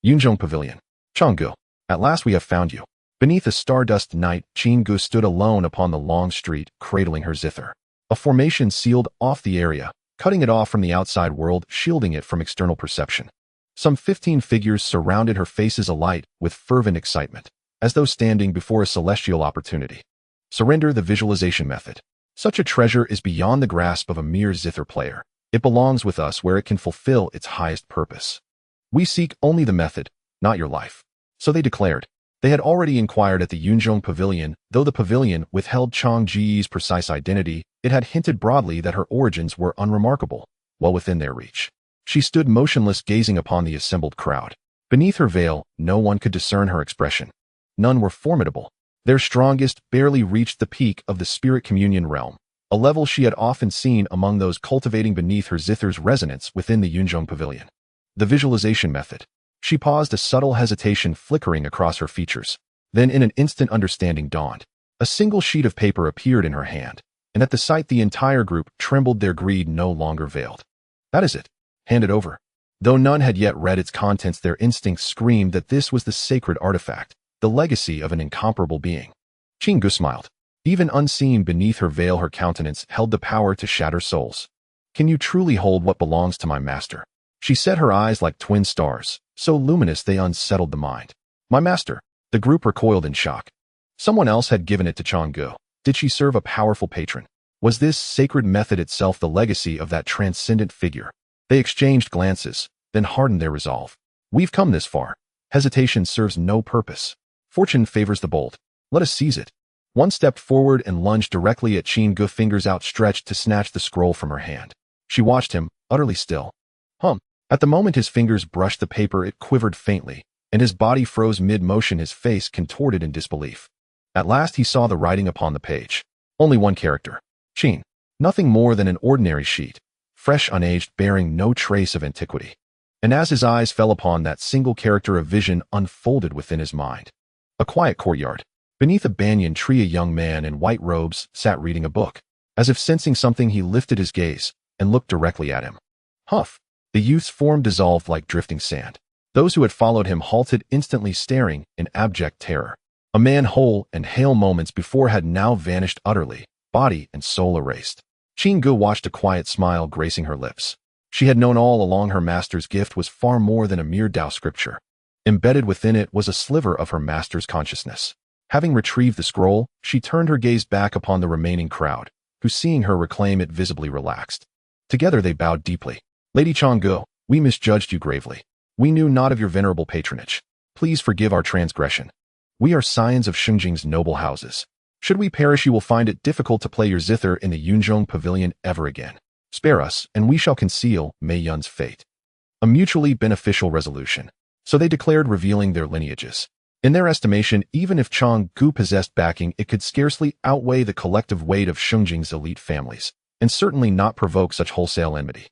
Yunzhong Pavilion. Changgu, at last we have found you. Beneath a stardust night, Qin Gu stood alone upon the long street, cradling her zither. A formation sealed off the area, cutting it off from the outside world, shielding it from external perception. Some 15 figures surrounded her, faces alight with fervent excitement, as though standing before a celestial opportunity. Surrender the visualization method. Such a treasure is beyond the grasp of a mere zither player. It belongs with us where it can fulfill its highest purpose. We seek only the method, not your life. So they declared. They had already inquired at the Yunzhong Pavilion. Though the pavilion withheld Chang Ji's precise identity, it had hinted broadly that her origins were unremarkable, well within their reach. She stood motionless, gazing upon the assembled crowd. Beneath her veil, no one could discern her expression. None were formidable. Their strongest barely reached the peak of the spirit communion realm, a level she had often seen among those cultivating beneath her zither's resonance within the Yunzhong Pavilion. The visualization method. She paused, a subtle hesitation flickering across her features. Then in an instant understanding dawned. A single sheet of paper appeared in her hand, and at the sight the entire group trembled, their greed no longer veiled. That is it. Hand it over. Though none had yet read its contents, their instincts screamed that this was the sacred artifact, the legacy of an incomparable being. Xuanghuang smiled. Even unseen beneath her veil, her countenance held the power to shatter souls. Can you truly hold what belongs to my master? She said, her eyes like twin stars, so luminous they unsettled the mind. My master. The group recoiled in shock. Someone else had given it to Xuanghuang. Did she serve a powerful patron? Was this sacred method itself the legacy of that transcendent figure? They exchanged glances, then hardened their resolve. We've come this far. Hesitation serves no purpose. Fortune favors the bold. Let us seize it. One stepped forward and lunged directly at Xuanghuang, fingers outstretched to snatch the scroll from her hand. She watched him, utterly still. At the moment his fingers brushed the paper, it quivered faintly, and his body froze mid-motion, his face contorted in disbelief. At last he saw the writing upon the page. Only one character. Qin. Nothing more than an ordinary sheet, fresh, unaged, bearing no trace of antiquity. And as his eyes fell upon that single character, a vision unfolded within his mind. A quiet courtyard. Beneath a banyan tree, a young man in white robes sat reading a book. As if sensing something, he lifted his gaze and looked directly at him. Huff! The youth's form dissolved like drifting sand. Those who had followed him halted, instantly staring in abject terror. A man whole and hale moments before had now vanished utterly, body and soul erased. Xuanghuang watched, a quiet smile gracing her lips. She had known all along her master's gift was far more than a mere Tao scripture. Embedded within it was a sliver of her master's consciousness. Having retrieved the scroll, she turned her gaze back upon the remaining crowd, who, seeing her reclaim it, visibly relaxed. Together they bowed deeply. Lady Xuanghuang, we misjudged you gravely. We knew not of your venerable patronage. Please forgive our transgression. We are scions of Xinjiang's noble houses. Should we perish, you will find it difficult to play your zither in the Yunzhong Pavilion ever again. Spare us, and we shall conceal Mei Yun's fate. A mutually beneficial resolution. So they declared, revealing their lineages. In their estimation, even if Xuanghuang possessed backing, it could scarcely outweigh the collective weight of Xinjiang's elite families, and certainly not provoke such wholesale enmity.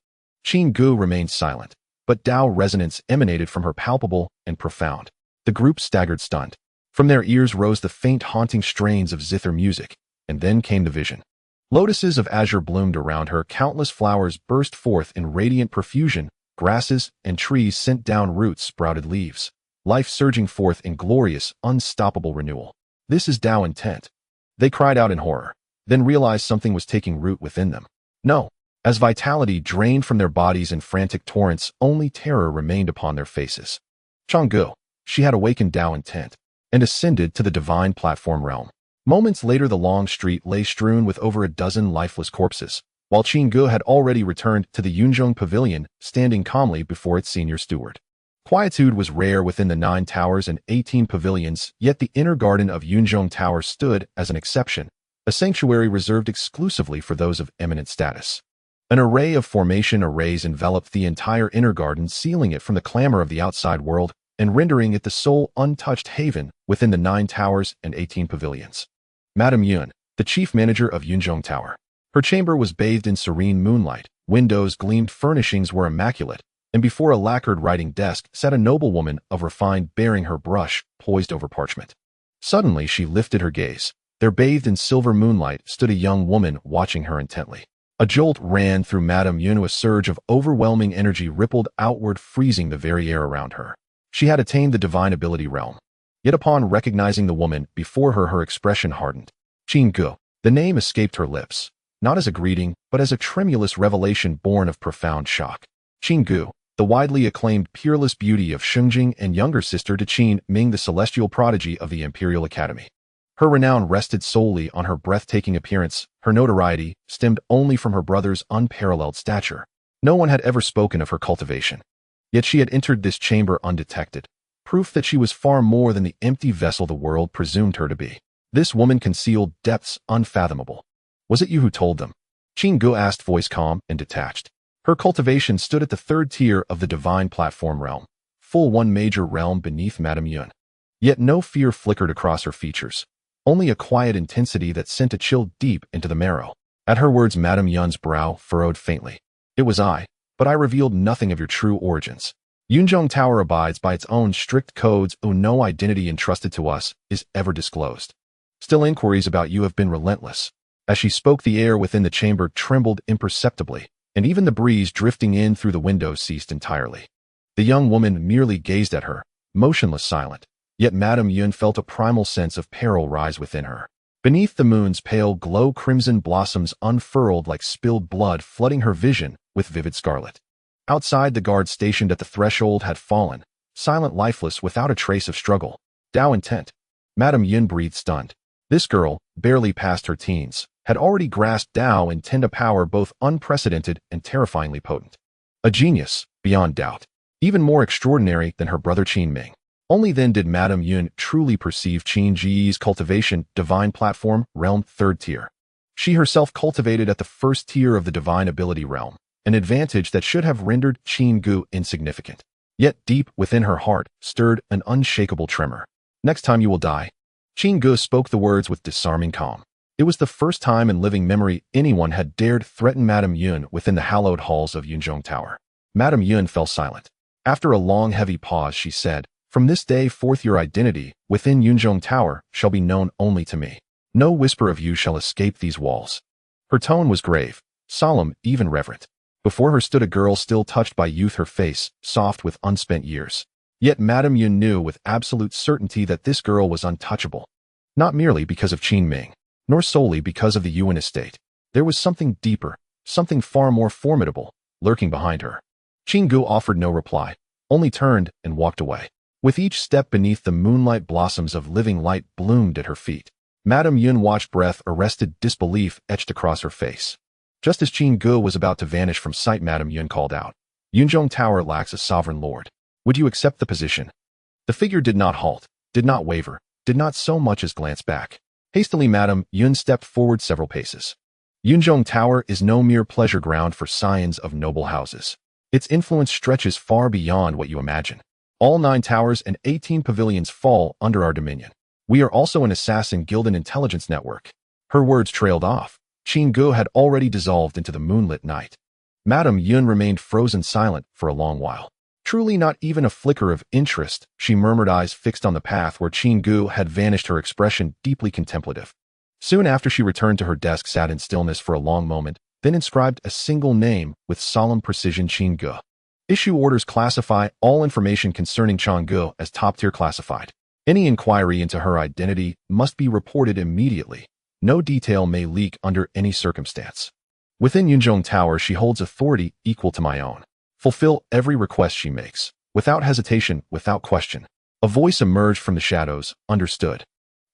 Xuanghuang remained silent, but Tao resonance emanated from her, palpable and profound. The group staggered, stunned. From their ears rose the faint, haunting strains of zither music, and then came the vision. Lotuses of azure bloomed around her, countless flowers burst forth in radiant profusion, grasses and trees sent down roots, sprouted leaves, life surging forth in glorious, unstoppable renewal. This is Tao intent. They cried out in horror, then realized something was taking root within them. No. As vitality drained from their bodies in frantic torrents, only terror remained upon their faces. Xuanghuang, she had awakened Tao intent, and ascended to the divine platform realm. Moments later the long street lay strewn with over a dozen lifeless corpses, while Xuanghuang had already returned to the Yunzhong Pavilion, standing calmly before its senior steward. Quietude was rare within the 9 towers and 18 pavilions, yet the inner garden of Yunzhong Tower stood as an exception, a sanctuary reserved exclusively for those of eminent status. An array of formation arrays enveloped the entire inner garden, sealing it from the clamor of the outside world and rendering it the sole untouched haven within the 9 towers and 18 pavilions. Madame Yun, the chief manager of Yunzhong Tower. Her chamber was bathed in serene moonlight, windows gleamed, furnishings were immaculate, and before a lacquered writing desk sat a noblewoman of refined bearing, her brush poised over parchment. Suddenly she lifted her gaze. There, bathed in silver moonlight, stood a young woman watching her intently. A jolt ran through Madame Yun, a surge of overwhelming energy rippled outward, freezing the very air around her. She had attained the divine ability realm. Yet upon recognizing the woman before her, her expression hardened. Xuanghuang, the name escaped her lips, not as a greeting, but as a tremulous revelation born of profound shock. Xuanghuang, the widely acclaimed peerless beauty of Xinjiang and younger sister to Qin Ming, the celestial prodigy of the Imperial Academy. Her renown rested solely on her breathtaking appearance. Her notoriety stemmed only from her brother's unparalleled stature. No one had ever spoken of her cultivation. Yet she had entered this chamber undetected, proof that she was far more than the empty vessel the world presumed her to be. This woman concealed depths unfathomable. Was it you who told them? Xuanghuang asked, voice calm and detached. Her cultivation stood at the third tier of the divine platform realm, full one major realm beneath Madame Yun. Yet no fear flickered across her features, only a quiet intensity that sent a chill deep into the marrow. At her words, Madame Yun's brow furrowed faintly. It was I, but I revealed nothing of your true origins. Yunzhong Tower abides by its own strict codes, no identity entrusted to us is ever disclosed. Still, inquiries about you have been relentless. As she spoke, the air within the chamber trembled imperceptibly, and even the breeze drifting in through the windows ceased entirely. The young woman merely gazed at her, motionless, silent. Yet Madame Yun felt a primal sense of peril rise within her. Beneath the moon's pale glow, crimson blossoms unfurled like spilled blood, flooding her vision with vivid scarlet. Outside, the guard stationed at the threshold had fallen, silent, lifeless, without a trace of struggle. Dao intent. Madame Yun breathed, stunned. This girl, barely past her teens, had already grasped Dao intent, a power both unprecedented and terrifyingly potent. A genius, beyond doubt. Even more extraordinary than her brother Qin Ming. Only then did Madame Yun truly perceive Qin Ji's cultivation, divine platform, realm, third tier. She herself cultivated at the first tier of the divine ability realm, an advantage that should have rendered Xuanghuang insignificant. Yet deep within her heart stirred an unshakable tremor. Next time you will die. Xuanghuang spoke the words with disarming calm. It was the first time in living memory anyone had dared threaten Madame Yun within the hallowed halls of Yunzhong Tower. Madame Yun fell silent. After a long, heavy pause, she said, "From this day forth your identity within Yunzhong Tower shall be known only to me. No whisper of you shall escape these walls." Her tone was grave, solemn, even reverent. Before her stood a girl still touched by youth, her face soft with unspent years. Yet Madame Yun knew with absolute certainty that this girl was untouchable. Not merely because of Qin Ming, nor solely because of the Yuan estate. There was something deeper, something far more formidable, lurking behind her. Xuanghuang offered no reply, only turned and walked away. With each step beneath the moonlight, blossoms of living light bloomed at her feet. Madame Yun watched, breath arrested, disbelief etched across her face. Just as Xuanghuang was about to vanish from sight, Madame Yun called out, "Yunzhong Tower lacks a sovereign lord. Would you accept the position?" The figure did not halt, did not waver, did not so much as glance back. Hastily, Madame Yun stepped forward several paces. Yunzhong Tower is no mere pleasure ground for scions of noble houses. Its influence stretches far beyond what you imagine. All 9 towers and 18 pavilions fall under our dominion. We are also an assassin guild and intelligence network. Her words trailed off. Xuanghuang had already dissolved into the moonlit night. Madame Yun remained frozen silent for a long while. Truly not even a flicker of interest, she murmured, eyes fixed on the path where Xuanghuang had vanished, her expression deeply contemplative. Soon after, she returned to her desk, sat in stillness for a long moment, then inscribed a single name with solemn precision: Xuanghuang. Issue orders. Classify all information concerning Xuanghuang as top-tier classified. Any inquiry into her identity must be reported immediately. No detail may leak under any circumstance. Within Yunzhong Tower, she holds authority equal to my own. Fulfill every request she makes, without hesitation, without question. A voice emerged from the shadows. Understood.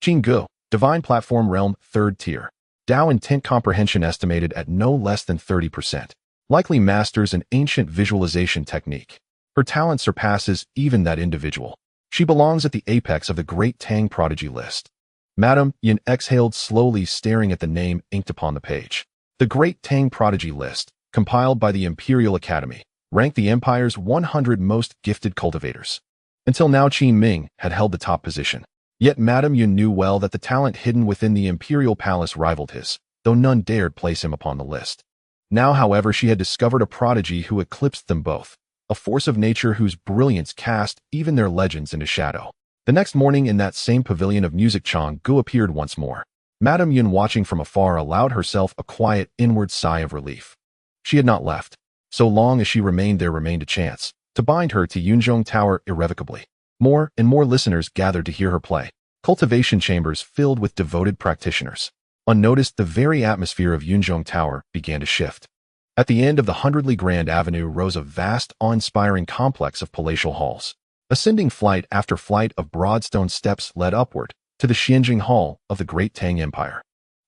Xuanghuang, Divine Platform Realm, 3rd tier. Dao intent comprehension estimated at no less than 30%. Likely masters an ancient visualization technique. Her talent surpasses even that individual. She belongs at the apex of the Great Tang Prodigy list. Madame Yun exhaled slowly, staring at the name inked upon the page. The Great Tang Prodigy list, compiled by the Imperial Academy, ranked the Empire's 100 most gifted cultivators. Until now, Qin Ming had held the top position. Yet Madame Yun knew well that the talent hidden within the Imperial Palace rivaled his, though none dared place him upon the list. Now, however, she had discovered a prodigy who eclipsed them both, a force of nature whose brilliance cast even their legends into shadow. The next morning, in that same pavilion of music, Xuanghuang appeared once more. Madame Yun, watching from afar, allowed herself a quiet inward sigh of relief. She had not left. So long as she remained, there remained a chance to bind her to Yunzhong Tower irrevocably. More and more listeners gathered to hear her play. Cultivation chambers filled with devoted practitioners. Unnoticed, the very atmosphere of Yunzhong Tower began to shift. At the end of the 100ly Grand Avenue rose a vast, awe-inspiring complex of palatial halls. Ascending flight after flight of broad stone steps led upward to the Xianjing Hall of the Great Tang Empire.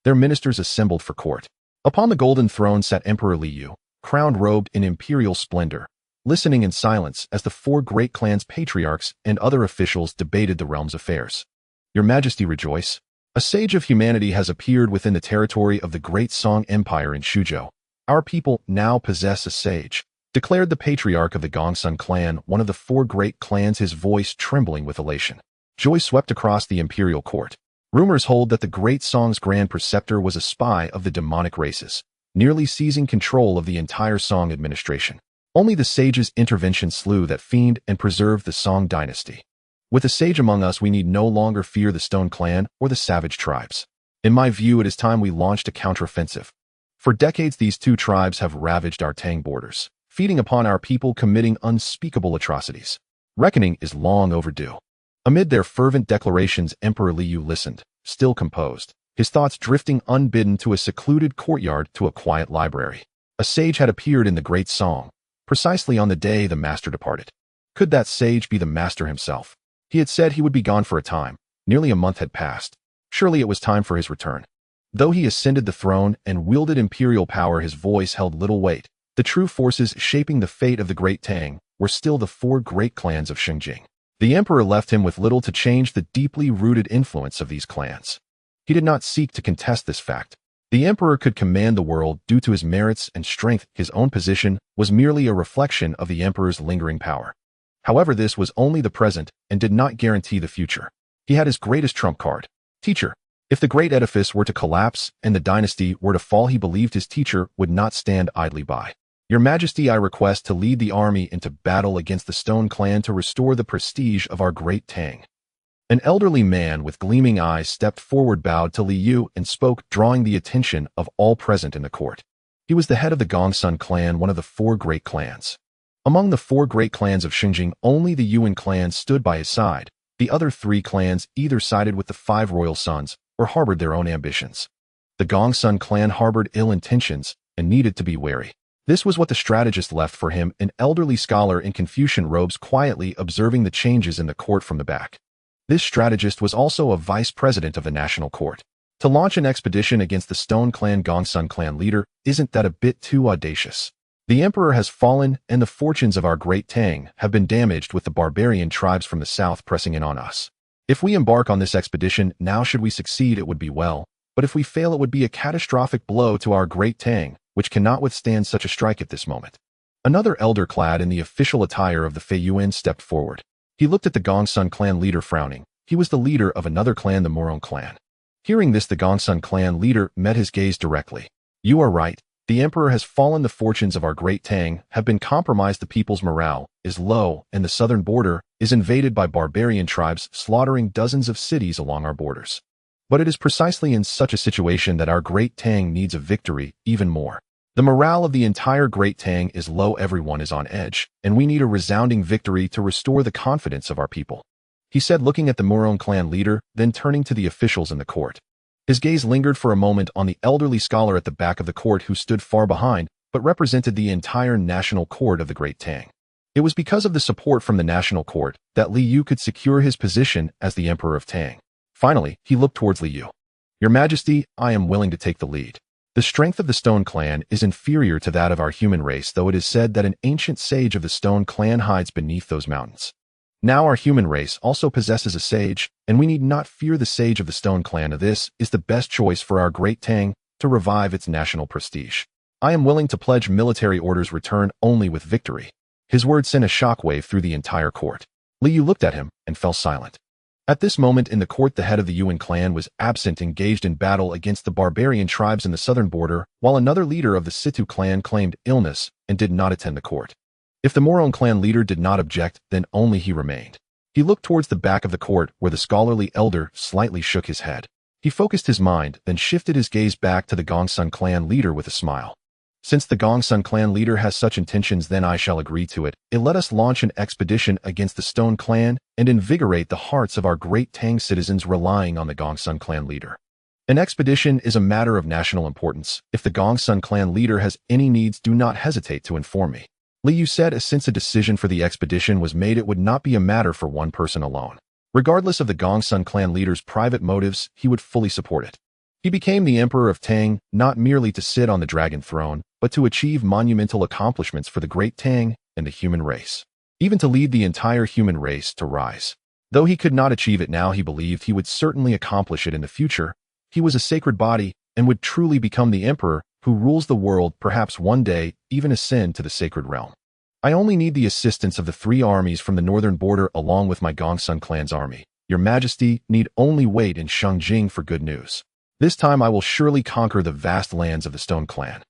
Their ministers assembled for court. Upon the golden throne sat Emperor Liu, crowned, robed in imperial splendor, listening in silence as the four great clans' patriarchs and other officials debated the realm's affairs. Your Majesty, rejoice. A sage of humanity has appeared within the territory of the great Song Empire in Xuzhou. Our people now possess a sage, declared the patriarch of the Gongsun clan, one of the four great clans, his voice trembling with elation. Joy swept across the imperial court. Rumors hold that the great Song's grand preceptor was a spy of the demonic races, nearly seizing control of the entire Song administration. Only the sage's intervention slew that fiend and preserved the Song dynasty. With a sage among us, we need no longer fear the Stone Clan or the savage tribes. In my view, it is time we launched a counteroffensive. For decades, these two tribes have ravaged our Tang borders, feeding upon our people, committing unspeakable atrocities. Reckoning is long overdue. Amid their fervent declarations, Emperor Liu listened, still composed, his thoughts drifting unbidden to a secluded courtyard, to a quiet library. A sage had appeared in the Great Song, precisely on the day the master departed. Could that sage be the master himself? He had said he would be gone for a time. Nearly a month had passed. Surely it was time for his return. Though he ascended the throne and wielded imperial power, his voice held little weight. The true forces shaping the fate of the Great Tang were still the four great clans of Xinjiang. The emperor left him with little to change the deeply rooted influence of these clans. He did not seek to contest this fact. The emperor could command the world due to his merits and strength. His own position was merely a reflection of the emperor's lingering power. However, this was only the present and did not guarantee the future. He had his greatest trump card. Teacher. If the great edifice were to collapse and the dynasty were to fall, he believed his teacher would not stand idly by. Your Majesty, I request to lead the army into battle against the Stone Clan to restore the prestige of our great Tang. An elderly man with gleaming eyes stepped forward, bowed to Liu, and spoke, drawing the attention of all present in the court. He was the head of the Gongsun clan, one of the four great clans. Among the four great clans of Xinjiang, only the Yuan clan stood by his side. The other three clans either sided with the five royal sons or harbored their own ambitions. The Gongsun clan harbored ill intentions and needed to be wary. This was what the strategist left for him, an elderly scholar in Confucian robes, quietly observing the changes in the court from the back. This strategist was also a vice president of the national court. To launch an expedition against the Stone Clan Gongsun clan leader, isn't that a bit too audacious? The emperor has fallen, and the fortunes of our great Tang have been damaged with the barbarian tribes from the south pressing in on us. If we embark on this expedition now, should we succeed, it would be well, but if we fail, it would be a catastrophic blow to our great Tang, which cannot withstand such a strike at this moment. Another elder clad in the official attire of the Fei Yuan stepped forward. He looked at the Gongsun clan leader, frowning. He was the leader of another clan, the Murong clan. Hearing this, the Gongsun clan leader met his gaze directly. You are right. The emperor has fallen. The fortunes of our great Tang have been compromised. The people's morale is low, and the southern border is invaded by barbarian tribes, slaughtering dozens of cities along our borders. But it is precisely in such a situation that our great Tang needs a victory even more. The morale of the entire great Tang is low, everyone is on edge, and we need a resounding victory to restore the confidence of our people. He said, looking at the Murong clan leader, then turning to the officials in the court. His gaze lingered for a moment on the elderly scholar at the back of the court, who stood far behind, but represented the entire national court of the Great Tang. It was because of the support from the national court that Liu could secure his position as the Emperor of Tang. Finally, he looked towards Liu. Your Majesty, I am willing to take the lead. The strength of the Stone Clan is inferior to that of our human race, though it is said that an ancient sage of the Stone Clan hides beneath those mountains. Now our human race also possesses a sage, and we need not fear the sage of the Stone Clan. This is the best choice for our great Tang to revive its national prestige. I am willing to pledge military orders return only with victory. His words sent a shockwave through the entire court. Liu looked at him and fell silent. At this moment in the court, the head of the Yuan clan was absent, engaged in battle against the barbarian tribes in the southern border, while another leader of the Situ clan claimed illness and did not attend the court. If the Murong clan leader did not object, then only he remained. He looked towards the back of the court, where the scholarly elder slightly shook his head. He focused his mind, then shifted his gaze back to the Gongsun clan leader with a smile. Since the Gongsun clan leader has such intentions, then I shall agree to it. Let us launch an expedition against the Stone Clan and invigorate the hearts of our great Tang citizens relying on the Gongsun clan leader. An expedition is a matter of national importance. If the Gongsun clan leader has any needs, do not hesitate to inform me. Liu said, since a decision for the expedition was made, it would not be a matter for one person alone. Regardless of the Gongsun clan leader's private motives, he would fully support it. He became the Emperor of Tang, not merely to sit on the dragon throne, but to achieve monumental accomplishments for the Great Tang and the human race. Even to lead the entire human race to rise. Though he could not achieve it now, he believed he would certainly accomplish it in the future. He was a sacred body and would truly become the emperor who rules the world, perhaps one day even ascend to the sacred realm. I only need the assistance of the 3 armies from the northern border along with my Gongsun clan's army. Your Majesty need only wait in Shengjing for good news. This time I will surely conquer the vast lands of the Stone Clan.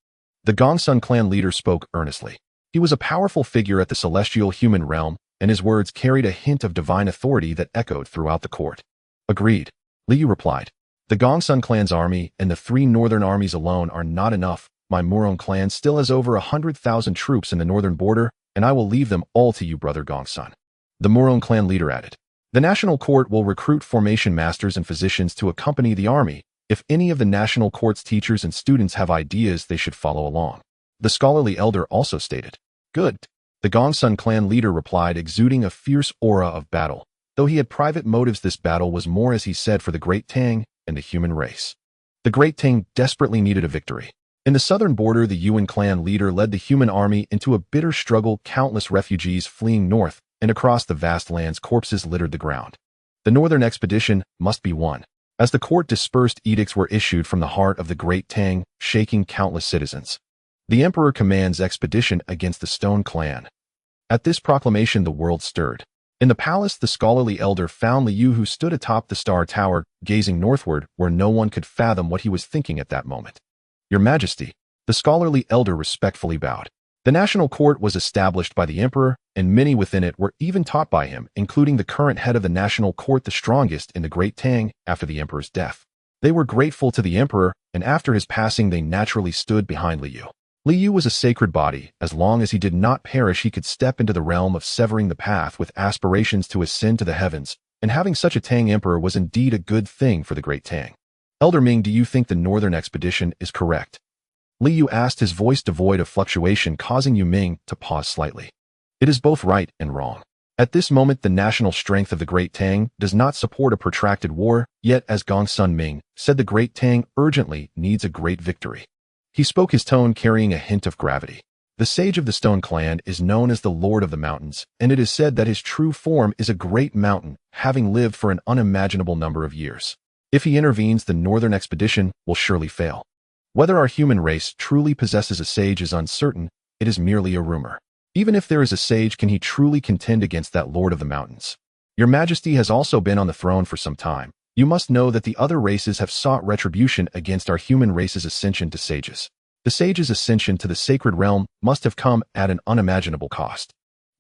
The Gongsun clan leader spoke earnestly. He was a powerful figure at the celestial human realm, and his words carried a hint of divine authority that echoed throughout the court. Agreed, Liu replied. The Gongsun clan's army and the 3 northern armies alone are not enough. My Murong clan still has over 100,000 troops in the northern border, and I will leave them all to you, brother Gongsun. The Murong clan leader added. The national court will recruit formation masters and physicians to accompany the army. If any of the national court's teachers and students have ideas, they should follow along. The scholarly elder also stated. Good. The Gongsun clan leader replied, exuding a fierce aura of battle. Though he had private motives, this battle was more, as he said, for the Great Tang and the human race. The Great Tang desperately needed a victory. In the southern border, the Yuan clan leader led the human army into a bitter struggle, countless refugees fleeing north, and across the vast lands corpses littered the ground. The northern expedition must be won. As the court dispersed, edicts were issued from the heart of the Great Tang, shaking countless citizens. The emperor commands expedition against the Stone Clan. At this proclamation, the world stirred. In the palace, the scholarly elder found Liu, who stood atop the star tower, gazing northward, where no one could fathom what he was thinking at that moment. Your Majesty, the scholarly elder respectfully bowed. The national court was established by the emperor, and many within it were even taught by him, including the current head of the national court, the strongest in the Great Tang, after the emperor's death. They were grateful to the emperor, and after his passing they naturally stood behind Liu. Liu was a sacred body. As long as he did not perish, he could step into the realm of severing the path with aspirations to ascend to the heavens, and having such a Tang emperor was indeed a good thing for the Great Tang. Elder Ming, do you think the northern expedition is correct? Liu asked, his voice devoid of fluctuation, causing Yu Ming to pause slightly. It is both right and wrong. At this moment, the national strength of the Great Tang does not support a protracted war, yet, as Gongsun Ming said, the Great Tang urgently needs a great victory. He spoke, his tone carrying a hint of gravity. The sage of the Stone Clan is known as the Lord of the Mountains, and it is said that his true form is a great mountain, having lived for an unimaginable number of years. If he intervenes, the northern expedition will surely fail. Whether our human race truly possesses a sage is uncertain. It is merely a rumor. Even if there is a sage, can he truly contend against that Lord of the Mountains? Your Majesty has also been on the throne for some time. You must know that the other races have sought retribution against our human race's ascension to sages. The sage's ascension to the sacred realm must have come at an unimaginable cost.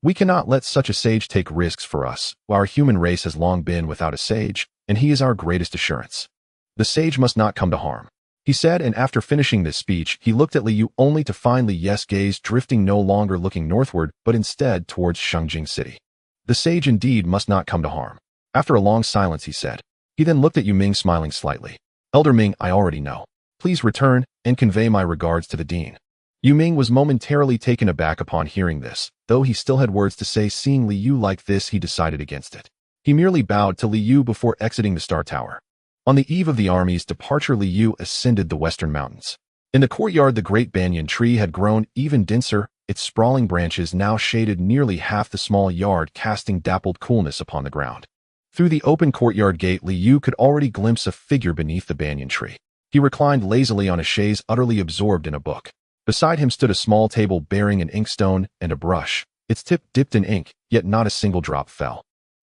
We cannot let such a sage take risks for us. Our human race has long been without a sage, and he is our greatest assurance. The sage must not come to harm, he said, and after finishing this speech, he looked at Liu only to find Liu's gaze drifting, no longer looking northward, but instead towards Shengjing City. The sage indeed must not come to harm. After a long silence, he said. He then looked at Yu Ming, smiling slightly. Elder Ming, I already know. Please return and convey my regards to the dean. Yu Ming was momentarily taken aback upon hearing this. Though he still had words to say, seeing Liu like this, he decided against it. He merely bowed to Liu before exiting the Star Tower. On the eve of the army's departure, Liu ascended the western mountains. In the courtyard, the great banyan tree had grown even denser, its sprawling branches now shaded nearly half the small yard, casting dappled coolness upon the ground. Through the open courtyard gate, Liu could already glimpse a figure beneath the banyan tree. He reclined lazily on a chaise, utterly absorbed in a book. Beside him stood a small table bearing an inkstone and a brush. Its tip dipped in ink, yet not a single drop fell.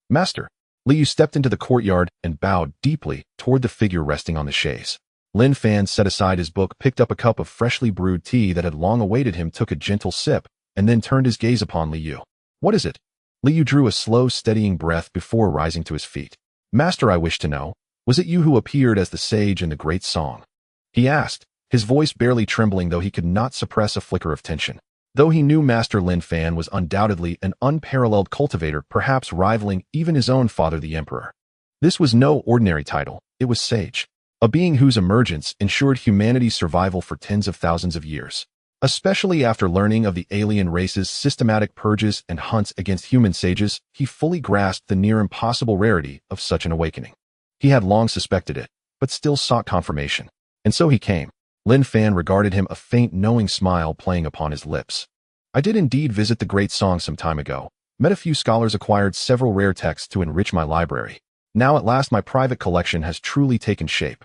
Master. Liu stepped into the courtyard and bowed deeply toward the figure resting on the chaise. Lin Fan set aside his book, picked up a cup of freshly brewed tea that had long awaited him, took a gentle sip, and then turned his gaze upon Liu. What is it? Liu drew a slow, steadying breath before rising to his feet. Master, I wish to know, was it you who appeared as the sage in the great song? He asked, his voice barely trembling, though he could not suppress a flicker of tension. Though he knew Master Lin Fan was undoubtedly an unparalleled cultivator, perhaps rivaling even his own father, the Emperor. This was no ordinary title, it was sage, a being whose emergence ensured humanity's survival for tens of thousands of years. Especially after learning of the alien race's systematic purges and hunts against human sages, he fully grasped the near-impossible rarity of such an awakening. He had long suspected it, but still sought confirmation. And so he came. Lin Fan regarded him, a faint, knowing smile playing upon his lips. I did indeed visit the Great Song some time ago, met a few scholars, acquired several rare texts to enrich my library. Now at last my private collection has truly taken shape.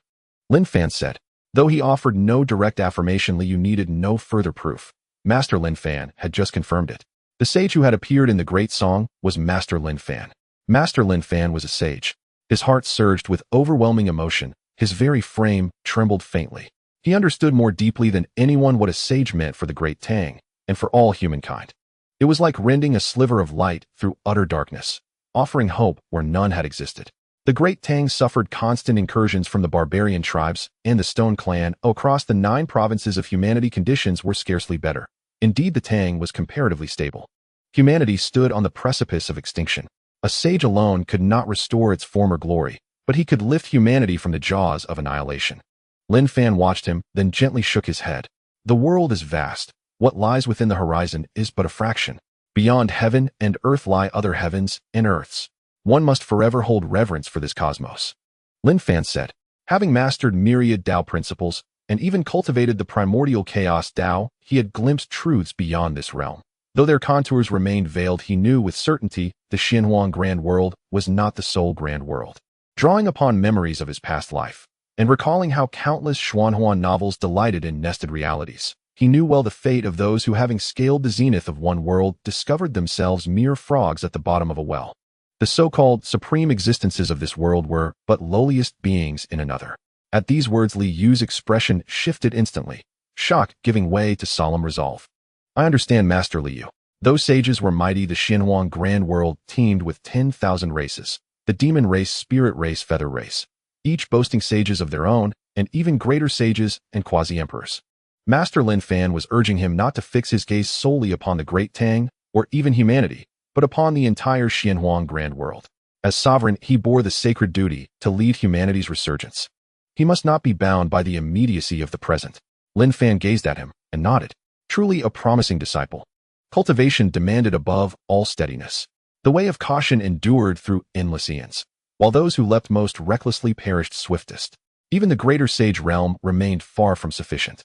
Lin Fan said. Though he offered no direct affirmation, Liu needed no further proof. Master Lin Fan had just confirmed it. The sage who had appeared in the Great Song was Master Lin Fan. Master Lin Fan was a sage. His heart surged with overwhelming emotion. His very frame trembled faintly. He understood more deeply than anyone what a sage meant for the Great Tang, and for all humankind. It was like rending a sliver of light through utter darkness, offering hope where none had existed. The Great Tang suffered constant incursions from the barbarian tribes and the Stone Clan. Across the 9 provinces of humanity, conditions were scarcely better. Indeed, the Tang was comparatively stable. Humanity stood on the precipice of extinction. A sage alone could not restore its former glory, but he could lift humanity from the jaws of annihilation. Lin Fan watched him, then gently shook his head. The world is vast. What lies within the horizon is but a fraction. Beyond heaven and earth lie other heavens and earths. One must forever hold reverence for this cosmos. Lin Fan said. Having mastered myriad Tao principles, and even cultivated the primordial chaos Tao, he had glimpsed truths beyond this realm. Though their contours remained veiled, he knew with certainty the Xuanghuang Grand World was not the sole Grand World. Drawing upon memories of his past life, and recalling how countless Xuanhuan novels delighted in nested realities, he knew well the fate of those who, having scaled the zenith of one world, discovered themselves mere frogs at the bottom of a well. The so-called supreme existences of this world were but lowliest beings in another. At these words, Li Yu's expression shifted instantly, shock giving way to solemn resolve. I understand, Master Li Yu. Those sages were mighty. The Xuanhuang Grand World teemed with 10,000 races, the demon race, spirit race, feather race, each boasting sages of their own, and even greater sages and quasi-emperors. Master Lin Fan was urging him not to fix his gaze solely upon the Great Tang, or even humanity, but upon the entire Xuanhuang Grand World. As sovereign, he bore the sacred duty to lead humanity's resurgence. He must not be bound by the immediacy of the present. Lin Fan gazed at him and nodded. Truly a promising disciple. Cultivation demanded above all steadiness. The way of caution endured through endless eons, while those who leapt most recklessly perished swiftest. Even the greater sage realm remained far from sufficient.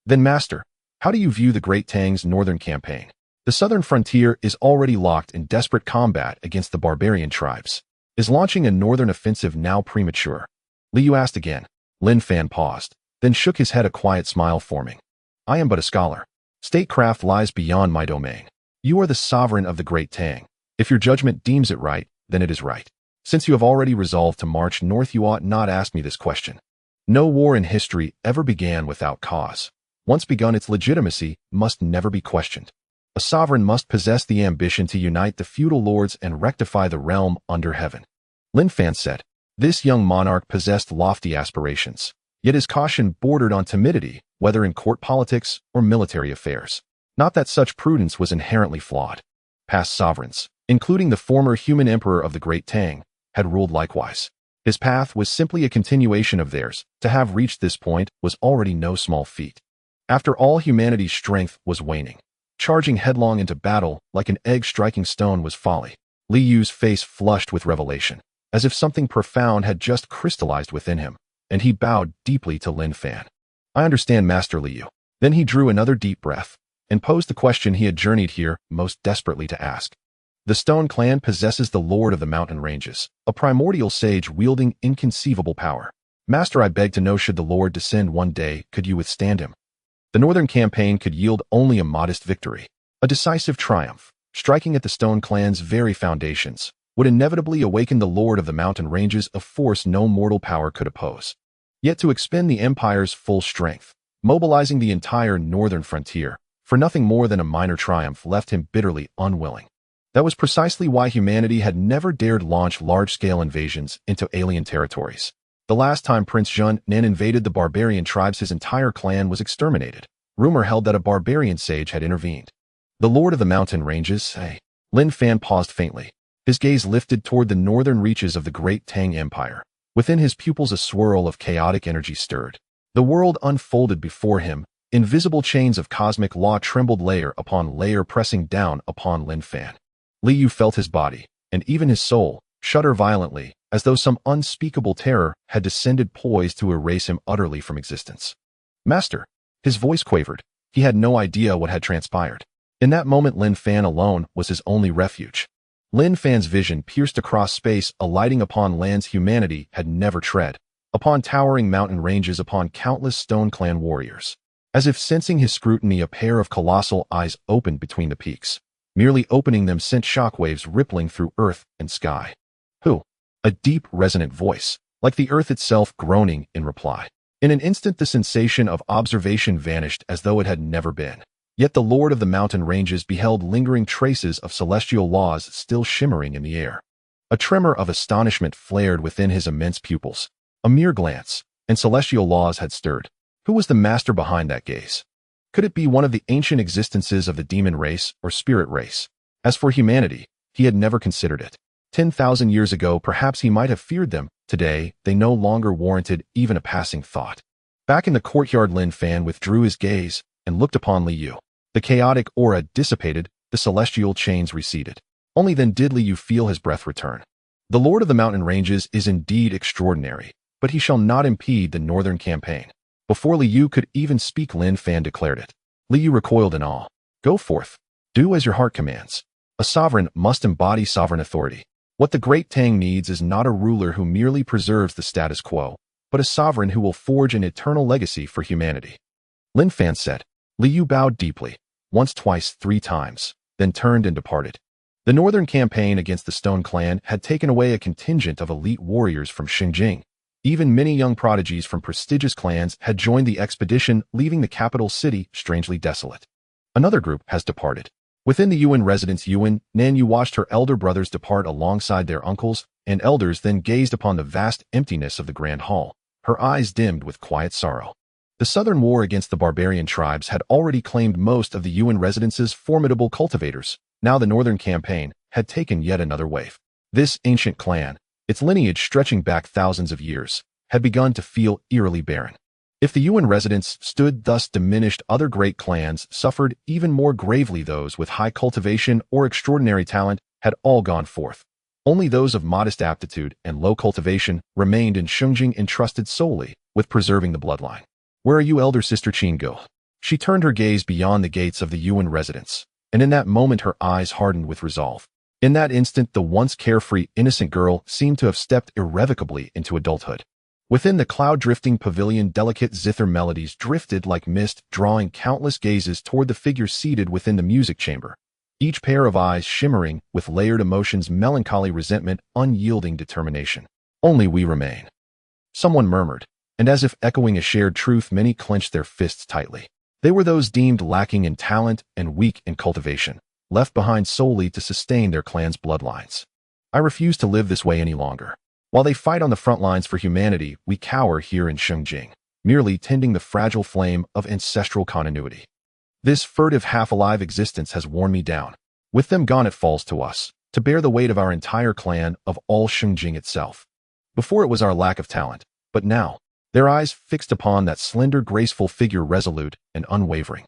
Then, Master, how do you view the Great Tang's northern campaign? The southern frontier is already locked in desperate combat against the barbarian tribes. Is launching a northern offensive now premature? Li Yu asked again. Lin Fan paused, then shook his head, a quiet smile forming. I am but a scholar. Statecraft lies beyond my domain. You are the sovereign of the Great Tang. If your judgment deems it right, then it is right. Since you have already resolved to march north, you ought not ask me this question. No war in history ever began without cause. Once begun, its legitimacy must never be questioned. A sovereign must possess the ambition to unite the feudal lords and rectify the realm under heaven. Lin Fan said. This young monarch possessed lofty aspirations, yet his caution bordered on timidity, whether in court politics or military affairs. Not that such prudence was inherently flawed. Past sovereigns, including the former human emperor of the Great Tang, had ruled likewise. His path was simply a continuation of theirs. To have reached this point was already no small feat. After all, humanity's strength was waning. Charging headlong into battle like an egg striking stone was folly. Li Yu's face flushed with revelation, as if something profound had just crystallized within him, and he bowed deeply to Lin Fan. I understand, Master Li Yu. Then he drew another deep breath, and posed the question he had journeyed here most desperately to ask. The Stone Clan possesses the Lord of the Mountain Ranges, a primordial sage wielding inconceivable power. Master, I beg to know, should the Lord descend one day, could you withstand him? The northern campaign could yield only a modest victory. A decisive triumph, striking at the Stone Clan's very foundations, would inevitably awaken the Lord of the Mountain Ranges, a force no mortal power could oppose. Yet to expend the Empire's full strength, mobilizing the entire northern frontier, for nothing more than a minor triumph, left him bitterly unwilling. That was precisely why humanity had never dared launch large-scale invasions into alien territories. The last time Prince Zhun Nan invaded the barbarian tribes, his entire clan was exterminated. Rumor held that a barbarian sage had intervened. The Lord of the Mountain Ranges, Lin Fan paused faintly. His gaze lifted toward the northern reaches of the Great Tang Empire. Within his pupils a swirl of chaotic energy stirred. The world unfolded before him. Invisible chains of cosmic law trembled layer upon layer, pressing down upon Lin Fan. Li Yu felt his body, and even his soul, shudder violently, as though some unspeakable terror had descended, poised to erase him utterly from existence. Master, his voice quavered. He had no idea what had transpired. In that moment, Lin Fan alone was his only refuge. Lin Fan's vision pierced across space, alighting upon lands humanity had never tread, upon towering mountain ranges, upon countless Stone Clan warriors. As if sensing his scrutiny, a pair of colossal eyes opened between the peaks. Merely opening them sent shockwaves rippling through earth and sky. Who? A deep, resonant voice, like the earth itself, groaning in reply. In an instant, the sensation of observation vanished as though it had never been. Yet the Lord of the Mountain Ranges beheld lingering traces of celestial laws still shimmering in the air. A tremor of astonishment flared within his immense pupils. A mere glance, and celestial laws had stirred. Who was the master behind that gaze? Could it be one of the ancient existences of the demon race or spirit race? As for humanity, he had never considered it. 10,000 years ago, perhaps he might have feared them. Today, they no longer warranted even a passing thought. Back in the courtyard, Lin Fan withdrew his gaze and looked upon Li Yu. The chaotic aura dissipated, the celestial chains receded. Only then did Li Yu feel his breath return. The Lord of the Mountain Ranges is indeed extraordinary, but he shall not impede the northern campaign. Before Li Yu could even speak, Lin Fan declared it. Li Yu recoiled in awe. Go forth. Do as your heart commands. A sovereign must embody sovereign authority. What the Great Tang needs is not a ruler who merely preserves the status quo, but a sovereign who will forge an eternal legacy for humanity. Lin Fan said. Li Yu bowed deeply. Once, twice, 3 times, then turned and departed. The northern campaign against the Stone Clan had taken away a contingent of elite warriors from Xinjiang. Even many young prodigies from prestigious clans had joined the expedition, leaving the capital city strangely desolate. Another group has departed. Within the Yuan residence, Nan Yu watched her elder brothers depart alongside their uncles and elders, then gazed upon the vast emptiness of the grand hall, her eyes dimmed with quiet sorrow. The southern war against the barbarian tribes had already claimed most of the Yuan residence's formidable cultivators. Now the northern campaign had taken yet another wave. This ancient clan, its lineage stretching back thousands of years, had begun to feel eerily barren. If the Yuan residence stood thus diminished, other great clans suffered even more gravely. Those with high cultivation or extraordinary talent had all gone forth. Only those of modest aptitude and low cultivation remained in Xinjiang, entrusted solely with preserving the bloodline. Where are you, elder sister Qinggu? She turned her gaze beyond the gates of the Yuan residence, and in that moment her eyes hardened with resolve. In that instant, the once carefree, innocent girl seemed to have stepped irrevocably into adulthood. Within the cloud-drifting pavilion, delicate zither melodies drifted like mist, drawing countless gazes toward the figure seated within the music chamber. Each pair of eyes shimmering with layered emotions, melancholy resentment, unyielding determination. Only we remain. Someone murmured, and as if echoing a shared truth, many clenched their fists tightly. They were those deemed lacking in talent and weak in cultivation, left behind solely to sustain their clan's bloodlines. I refuse to live this way any longer. While they fight on the front lines for humanity, we cower here in Xinjiang, merely tending the fragile flame of ancestral continuity. This furtive, half-alive existence has worn me down. With them gone, it falls to us to bear the weight of our entire clan, of all Xinjiang itself. Before it was our lack of talent, but now, their eyes fixed upon that slender, graceful figure, resolute and unwavering.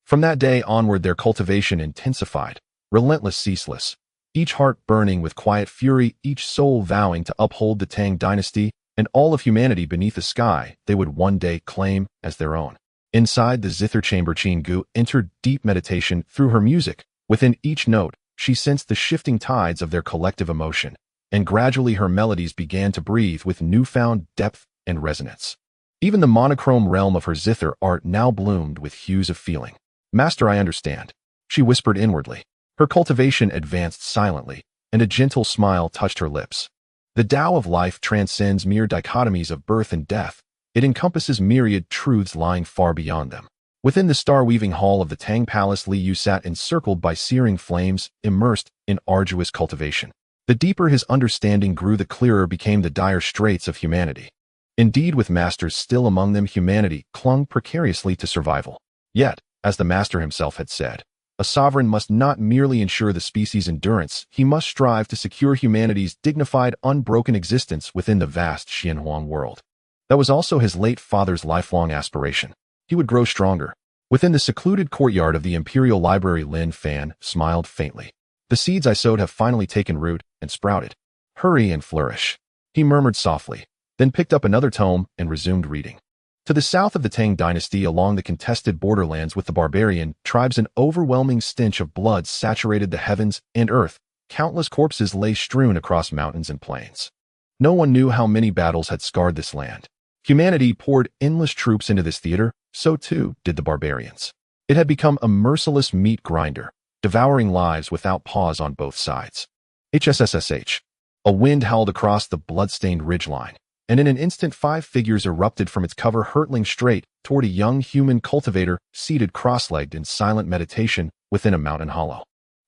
From that day onward, their cultivation intensified, relentless, ceaseless, each heart burning with quiet fury, each soul vowing to uphold the Tang dynasty and all of humanity beneath the sky they would one day claim as their own. Inside the zither chamber, Qinggu entered deep meditation. Through her music, within each note, she sensed the shifting tides of their collective emotion, and gradually her melodies began to breathe with newfound depth and resonance. Even the monochrome realm of her zither art now bloomed with hues of feeling. Master, I understand, she whispered inwardly. Her cultivation advanced silently, and a gentle smile touched her lips. The Tao of life transcends mere dichotomies of birth and death. It encompasses myriad truths lying far beyond them. Within the star-weaving hall of the Tang Palace, Li Yu sat encircled by searing flames, immersed in arduous cultivation. The deeper his understanding grew, the clearer became the dire straits of humanity. Indeed, with masters still among them, humanity clung precariously to survival. Yet, as the master himself had said, a sovereign must not merely ensure the species' endurance, he must strive to secure humanity's dignified, unbroken existence within the vast Xuanghuang world. That was also his late father's lifelong aspiration. He would grow stronger. Within the secluded courtyard of the Imperial Library, Lin Fan smiled faintly. The seeds I sowed have finally taken root and sprouted. Hurry and flourish. He murmured softly, then picked up another tome and resumed reading. To the south of the Tang dynasty, along the contested borderlands with the barbarian tribes, an overwhelming stench of blood saturated the heavens and earth. Countless corpses lay strewn across mountains and plains. No one knew how many battles had scarred this land. Humanity poured endless troops into this theater, so too did the barbarians. It had become a merciless meat grinder, devouring lives without pause on both sides. HSSSH. A wind howled across the blood-stained ridgeline, and in an instant 5 figures erupted from its cover, hurtling straight toward a young human cultivator seated cross-legged in silent meditation within a mountain hollow.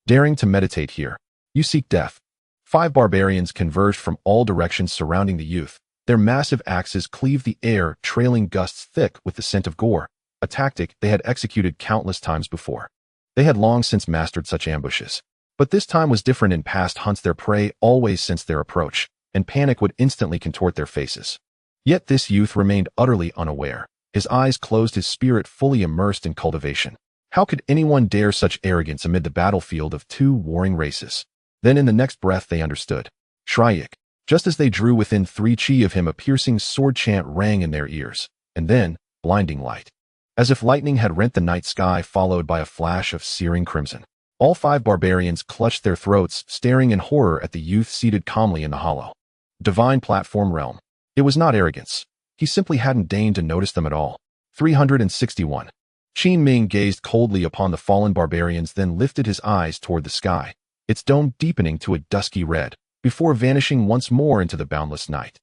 Daring to meditate here, you seek death. 5 barbarians converged from all directions surrounding the youth. Their massive axes cleaved the air, trailing gusts thick with the scent of gore, a tactic they had executed countless times before. They had long since mastered such ambushes. But this time was different. In past hunts, their prey always sensed their approach, and panic would instantly contort their faces. Yet this youth remained utterly unaware, his eyes closed, his spirit fully immersed in cultivation. How could anyone dare such arrogance amid the battlefield of 2 warring races? Then in the next breath they understood. Shryak. Just as they drew within 3 chi of him, a piercing sword chant rang in their ears, and then, blinding light. As if lightning had rent the night sky, followed by a flash of searing crimson. All 5 barbarians clutched their throats, staring in horror at the youth seated calmly in the hollow. Divine Platform Realm. It was not arrogance. He simply hadn't deigned to notice them at all. 361. Qin Ming gazed coldly upon the fallen barbarians, then lifted his eyes toward the sky, its dome deepening to a dusky red, before vanishing once more into the boundless night.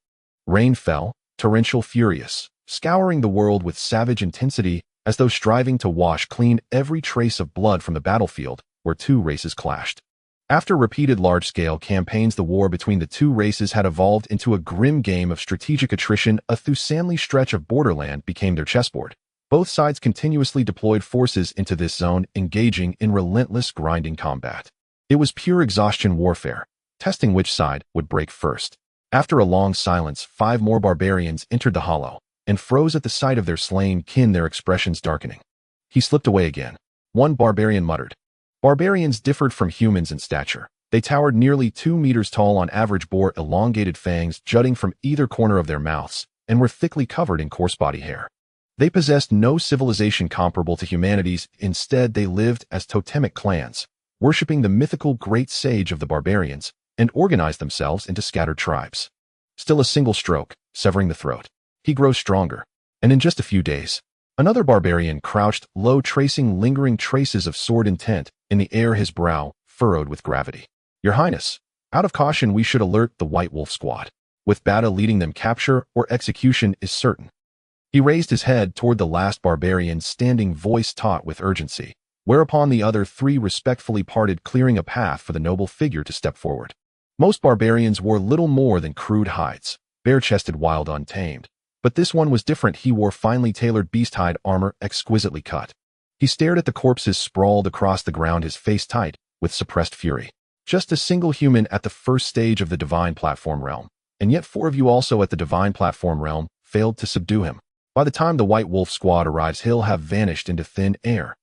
Rain fell, torrential, furious, scouring the world with savage intensity, as though striving to wash clean every trace of blood from the battlefield where 2 races clashed. After repeated large-scale campaigns, the war between the 2 races had evolved into a grim game of strategic attrition. A Thusanli stretch of borderland became their chessboard. Both sides continuously deployed forces into this zone, engaging in relentless grinding combat. It was pure exhaustion warfare, testing which side would break first. After a long silence, 5 more barbarians entered the hollow, and froze at the sight of their slain kin, their expressions darkening. He slipped away again. One barbarian muttered. Barbarians differed from humans in stature. They towered nearly 2 meters tall on average, bore elongated fangs jutting from either corner of their mouths, and were thickly covered in coarse body hair. They possessed no civilization comparable to humanity's. Instead, they lived as totemic clans, worshipping the mythical great sage of the barbarians, and organized themselves into scattered tribes. Still a single stroke, severing the throat. He grows stronger, and in just a few days, another barbarian crouched low, tracing lingering traces of sword intent in the air, his brow furrowed with gravity. Your Highness, out of caution we should alert the White Wolf squad. With Bata leading them, capture or execution is certain. He raised his head toward the last barbarian standing, voice taut with urgency, whereupon the other 3 respectfully parted, clearing a path for the noble figure to step forward. Most barbarians wore little more than crude hides, bare-chested, wild, untamed. But this one was different. He wore finely tailored beast-hide armor, exquisitely cut. He stared at the corpses sprawled across the ground, his face tight with suppressed fury. Just a single human at the first stage of the Divine Platform Realm, and yet 4 of you also at the Divine Platform Realm failed to subdue him. By the time the White Wolf squad arrives, he'll have vanished into thin air.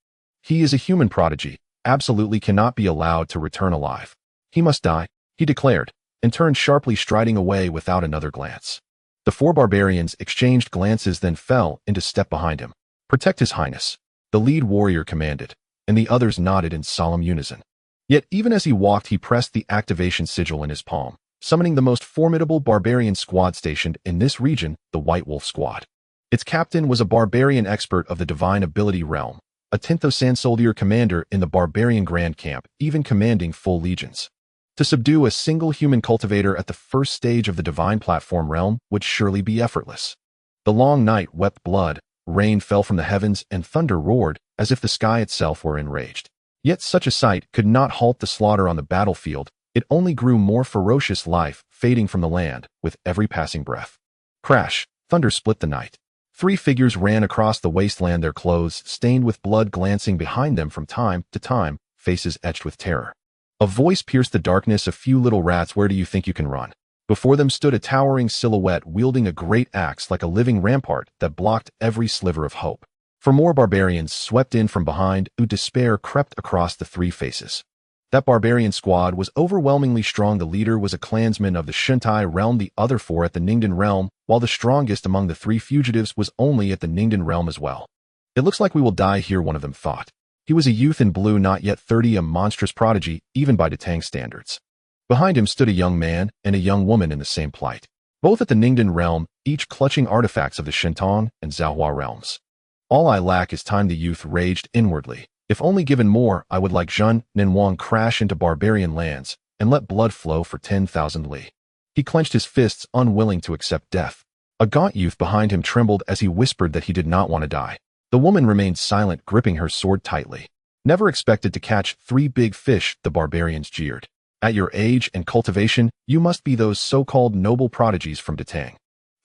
He is a human prodigy, absolutely cannot be allowed to return alive. He must die, he declared, and turned sharply, striding away without another glance. The 4 barbarians exchanged glances, then fell into step behind him. Protect His Highness, the lead warrior commanded, and the others nodded in solemn unison. Yet even as he walked, he pressed the activation sigil in his palm, summoning the most formidable barbarian squad stationed in this region, the White Wolf squad. Its captain was a barbarian expert of the Divine Ability realm, a 10th soldier commander in the barbarian Grand Camp, even commanding full legions. To subdue a single human cultivator at the first stage of the Divine Platform Realm would surely be effortless. The long night wept blood, rain fell from the heavens, and thunder roared as if the sky itself were enraged. Yet such a sight could not halt the slaughter on the battlefield. It only grew more ferocious, life fading from the land with every passing breath. Crash! Thunder split the night. 3 figures ran across the wasteland, their clothes stained with blood, glancing behind them from time to time, faces etched with terror. A voice pierced the darkness. A few little rats, where do you think you can run? Before them stood a towering silhouette wielding a great axe like a living rampart that blocked every sliver of hope. 4 more barbarians swept in from behind, despair crept across the 3 faces. That barbarian squad was overwhelmingly strong. The leader was a clansman of the Shintai realm, the other four at the Ningdan realm, while the strongest among the three fugitives was only at the Ningdan realm as well. It looks like we will die here, one of them thought. He was a youth in blue, not yet 30, a monstrous prodigy, even by Datang standards. Behind him stood a young man and a young woman in the same plight, both at the Ningdan realm, each clutching artifacts of the Shintong and Xuanghuang realms. All I lack is time, the youth raged inwardly. If only given more, I would like Zhun Ninhuang crash into barbarian lands and let blood flow for 10,000 li. He clenched his fists, unwilling to accept death. A gaunt youth behind him trembled as he whispered that he did not want to die. The woman remained silent, gripping her sword tightly. Never expected to catch 3 big fish, the barbarians jeered. At your age and cultivation, you must be those so-called noble prodigies from Datang.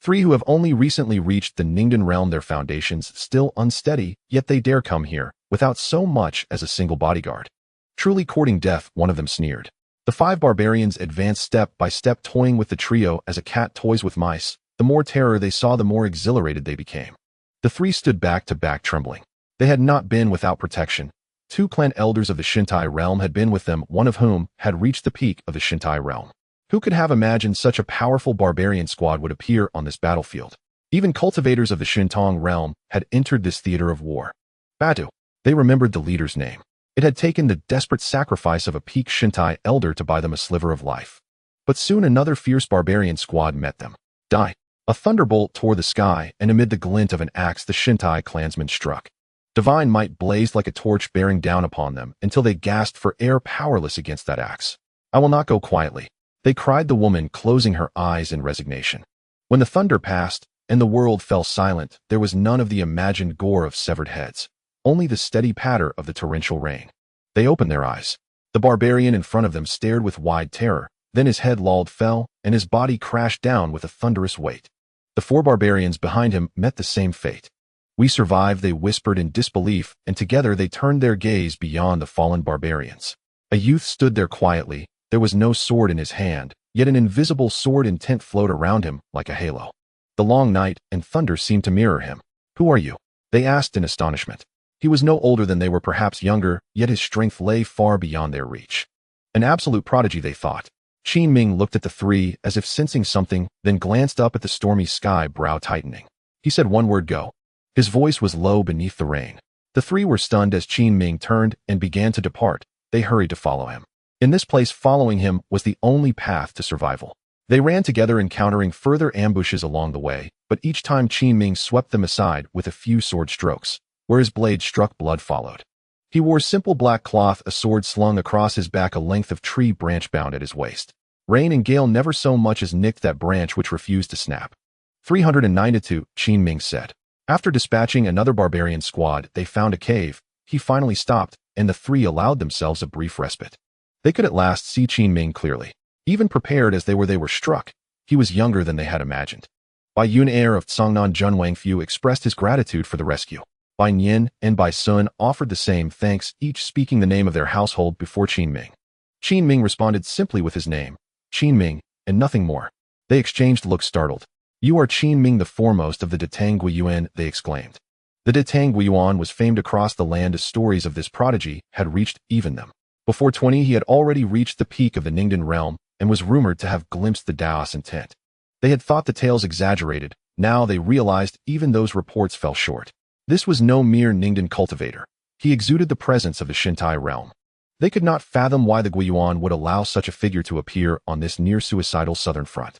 3 who have only recently reached the Ningdan realm, their foundations still unsteady, yet they dare come here, without so much as a single bodyguard. Truly courting death, one of them sneered. The 5 barbarians advanced step by step, toying with the trio as a cat toys with mice. The more terror they saw, the more exhilarated they became. The 3 stood back to back, trembling. They had not been without protection. 2 clan elders of the Shintai realm had been with them, one of whom had reached the peak of the Shintai realm. Who could have imagined such a powerful barbarian squad would appear on this battlefield? Even cultivators of the Shintong realm had entered this theater of war. Batu. They remembered the leader's name. It had taken the desperate sacrifice of a peak Shintai elder to buy them a sliver of life. But soon another fierce barbarian squad met them. Die. A thunderbolt tore the sky, and amid the glint of an axe the Shintai clansmen struck. Divine might blazed like a torch, bearing down upon them until they gasped for air, powerless against that axe. I will not go quietly, they cried, the woman closing her eyes in resignation. When the thunder passed and the world fell silent, there was none of the imagined gore of severed heads, only the steady patter of the torrential rain. They opened their eyes. The barbarian in front of them stared with wide terror, then his head lolled, fell, and his body crashed down with a thunderous weight. The 4 barbarians behind him met the same fate. We survived, they whispered in disbelief, and together they turned their gaze beyond the fallen barbarians. A youth stood there quietly. There was no sword in his hand, yet an invisible sword intent flowed around him like a halo. The long night and thunder seemed to mirror him. Who are you? They asked in astonishment. He was no older than they were, perhaps younger, yet his strength lay far beyond their reach. An absolute prodigy, they thought. Qin Ming looked at the 3 as if sensing something, then glanced up at the stormy sky, brow tightening. He said one word, go. His voice was low beneath the rain. The 3 were stunned as Qin Ming turned and began to depart. They hurried to follow him. In this place, following him was the only path to survival. They ran together, encountering further ambushes along the way, but each time Qin Ming swept them aside with a few sword strokes. Where his blade struck, blood followed. He wore simple black cloth, a sword slung across his back, a length of tree branch bound at his waist. Rain and gale never so much as nicked that branch, which refused to snap. 392, Qin Ming said. After dispatching another barbarian squad, they found a cave. He finally stopped, and the 3 allowed themselves a brief respite. They could at last see Qin Ming clearly. Even prepared as they were struck. He was younger than they had imagined. Bai Yun, heir of Cangnan Junwangfu, expressed his gratitude for the rescue. Bai Nian and Bai Sun offered the same thanks, each speaking the name of their household before Qin Ming. Qin Ming responded simply with his name, Qin Ming, and nothing more. They exchanged looks, startled. You are Qin Ming, the foremost of the Datang Guiyuan, they exclaimed. The Datang Guiyuan was famed across the land as stories of this prodigy had reached even them. Before 20, he had already reached the peak of the Ningdan realm and was rumored to have glimpsed the Daos intent. They had thought the tales exaggerated. Now they realized even those reports fell short. This was no mere Ningdan cultivator. He exuded the presence of the Shintai realm. They could not fathom why the Guiyuan would allow such a figure to appear on this near-suicidal southern front.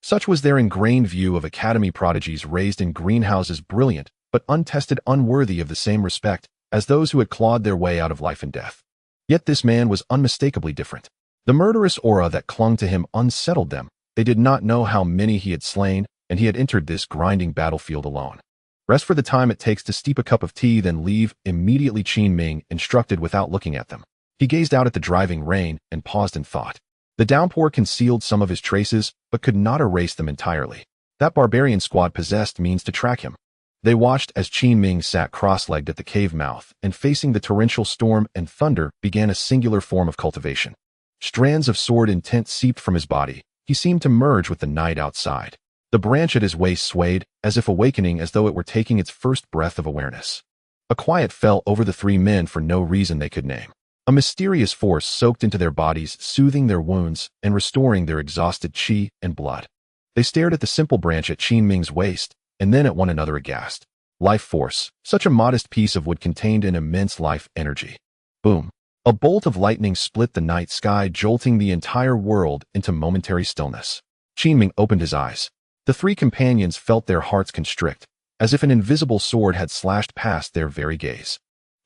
Such was their ingrained view of academy prodigies raised in greenhouses, brilliant, but untested, unworthy of the same respect as those who had clawed their way out of life and death. Yet this man was unmistakably different. The murderous aura that clung to him unsettled them. They did not know how many he had slain, and he had entered this grinding battlefield alone. Rest for the time it takes to steep a cup of tea, then leave immediately, Qin Ming instructed without looking at them. He gazed out at the driving rain and paused in thought. The downpour concealed some of his traces, but could not erase them entirely. That barbarian squad possessed means to track him. They watched as Qin Ming sat cross-legged at the cave mouth and, facing the torrential storm and thunder, began a singular form of cultivation. Strands of sword intent seeped from his body. He seemed to merge with the night outside. The branch at his waist swayed, as if awakening, as though it were taking its first breath of awareness. A quiet fell over the 3 men for no reason they could name. A mysterious force soaked into their bodies, soothing their wounds and restoring their exhausted chi and blood. They stared at the simple branch at Qin Ming's waist, and then at one another aghast. Life force, such a modest piece of wood contained an immense life energy. Boom. A bolt of lightning split the night sky, jolting the entire world into momentary stillness. Qin Ming opened his eyes. The three companions felt their hearts constrict, as if an invisible sword had slashed past their very gaze.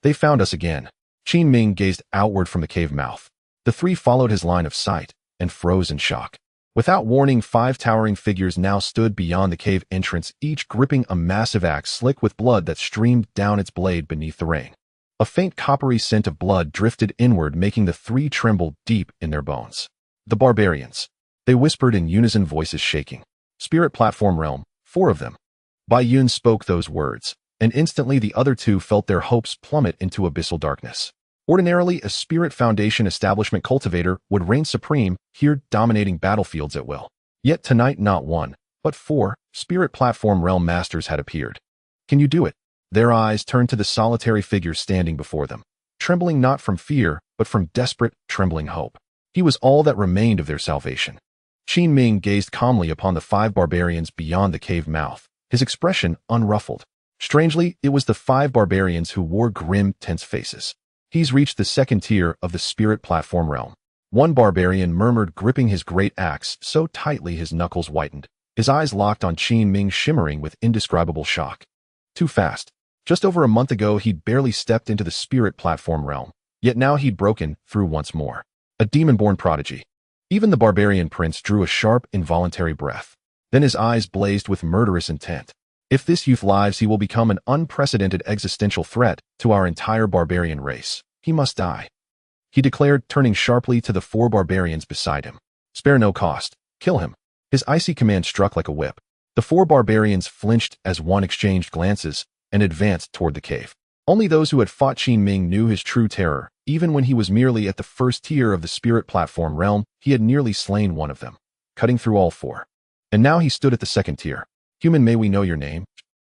They found us again. Qin Ming gazed outward from the cave mouth. The three followed his line of sight and froze in shock. Without warning, 5 towering figures now stood beyond the cave entrance, each gripping a massive axe slick with blood that streamed down its blade beneath the rain. A faint coppery scent of blood drifted inward, making the three tremble deep in their bones. The barbarians. They whispered in unison, voices shaking. Spirit Platform Realm, 4 of them. Bai Yun spoke those words, and instantly the other 2 felt their hopes plummet into abyssal darkness. Ordinarily, a Spirit Foundation establishment cultivator would reign supreme, here dominating battlefields at will. Yet tonight not 1, but 4 Spirit Platform Realm masters had appeared. Can you do it? Their eyes turned to the solitary figure standing before them, trembling not from fear, but from desperate, trembling hope. He was all that remained of their salvation. Qin Ming gazed calmly upon the 5 barbarians beyond the cave mouth, his expression unruffled. Strangely, it was the 5 barbarians who wore grim, tense faces. He's reached the 2nd tier of the Spirit Platform Realm. One barbarian murmured, gripping his great axe so tightly his knuckles whitened. His eyes locked on Qin Ming, shimmering with indescribable shock. Too fast. Just over a month ago, he'd barely stepped into the Spirit Platform Realm, yet now he'd broken through once more. A demon-born prodigy. Even the barbarian prince drew a sharp, involuntary breath. Then his eyes blazed with murderous intent. If this youth lives, he will become an unprecedented existential threat to our entire barbarian race. He must die, he declared, turning sharply to the 4 barbarians beside him. Spare no cost. Kill him. His icy command struck like a whip. The 4 barbarians flinched as one exchanged glances and advanced toward the cave. Only those who had fought Qin Ming knew his true terror. Even when he was merely at the 1st tier of the Spirit Platform Realm, he had nearly slain one of them, cutting through all 4. And now he stood at the 2nd tier. Human, may we know your name?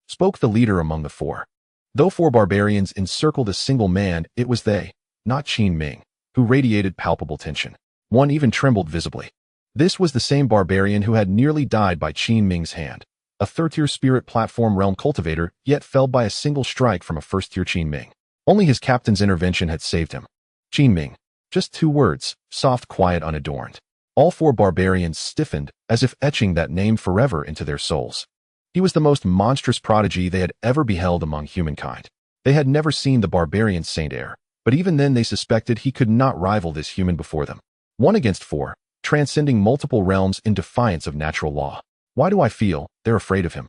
Spoke the leader among the 4. Though 4 barbarians encircled a single man, it was they, not Qin Ming, who radiated palpable tension. One even trembled visibly. This was the same barbarian who had nearly died by Qin Ming's hand, a 3rd-tier Spirit Platform Realm cultivator, yet fell by a single strike from a 1st-tier Qin Ming. Only his captain's intervention had saved him. Qin Ming. Just 2 words, soft, quiet, unadorned. All 4 barbarians stiffened, as if etching that name forever into their souls. He was the most monstrous prodigy they had ever beheld among humankind. They had never seen the barbarian Saint Heir, but even then they suspected he could not rival this human before them. 1 against 4, transcending multiple realms in defiance of natural law. Why do I feel they're afraid of him?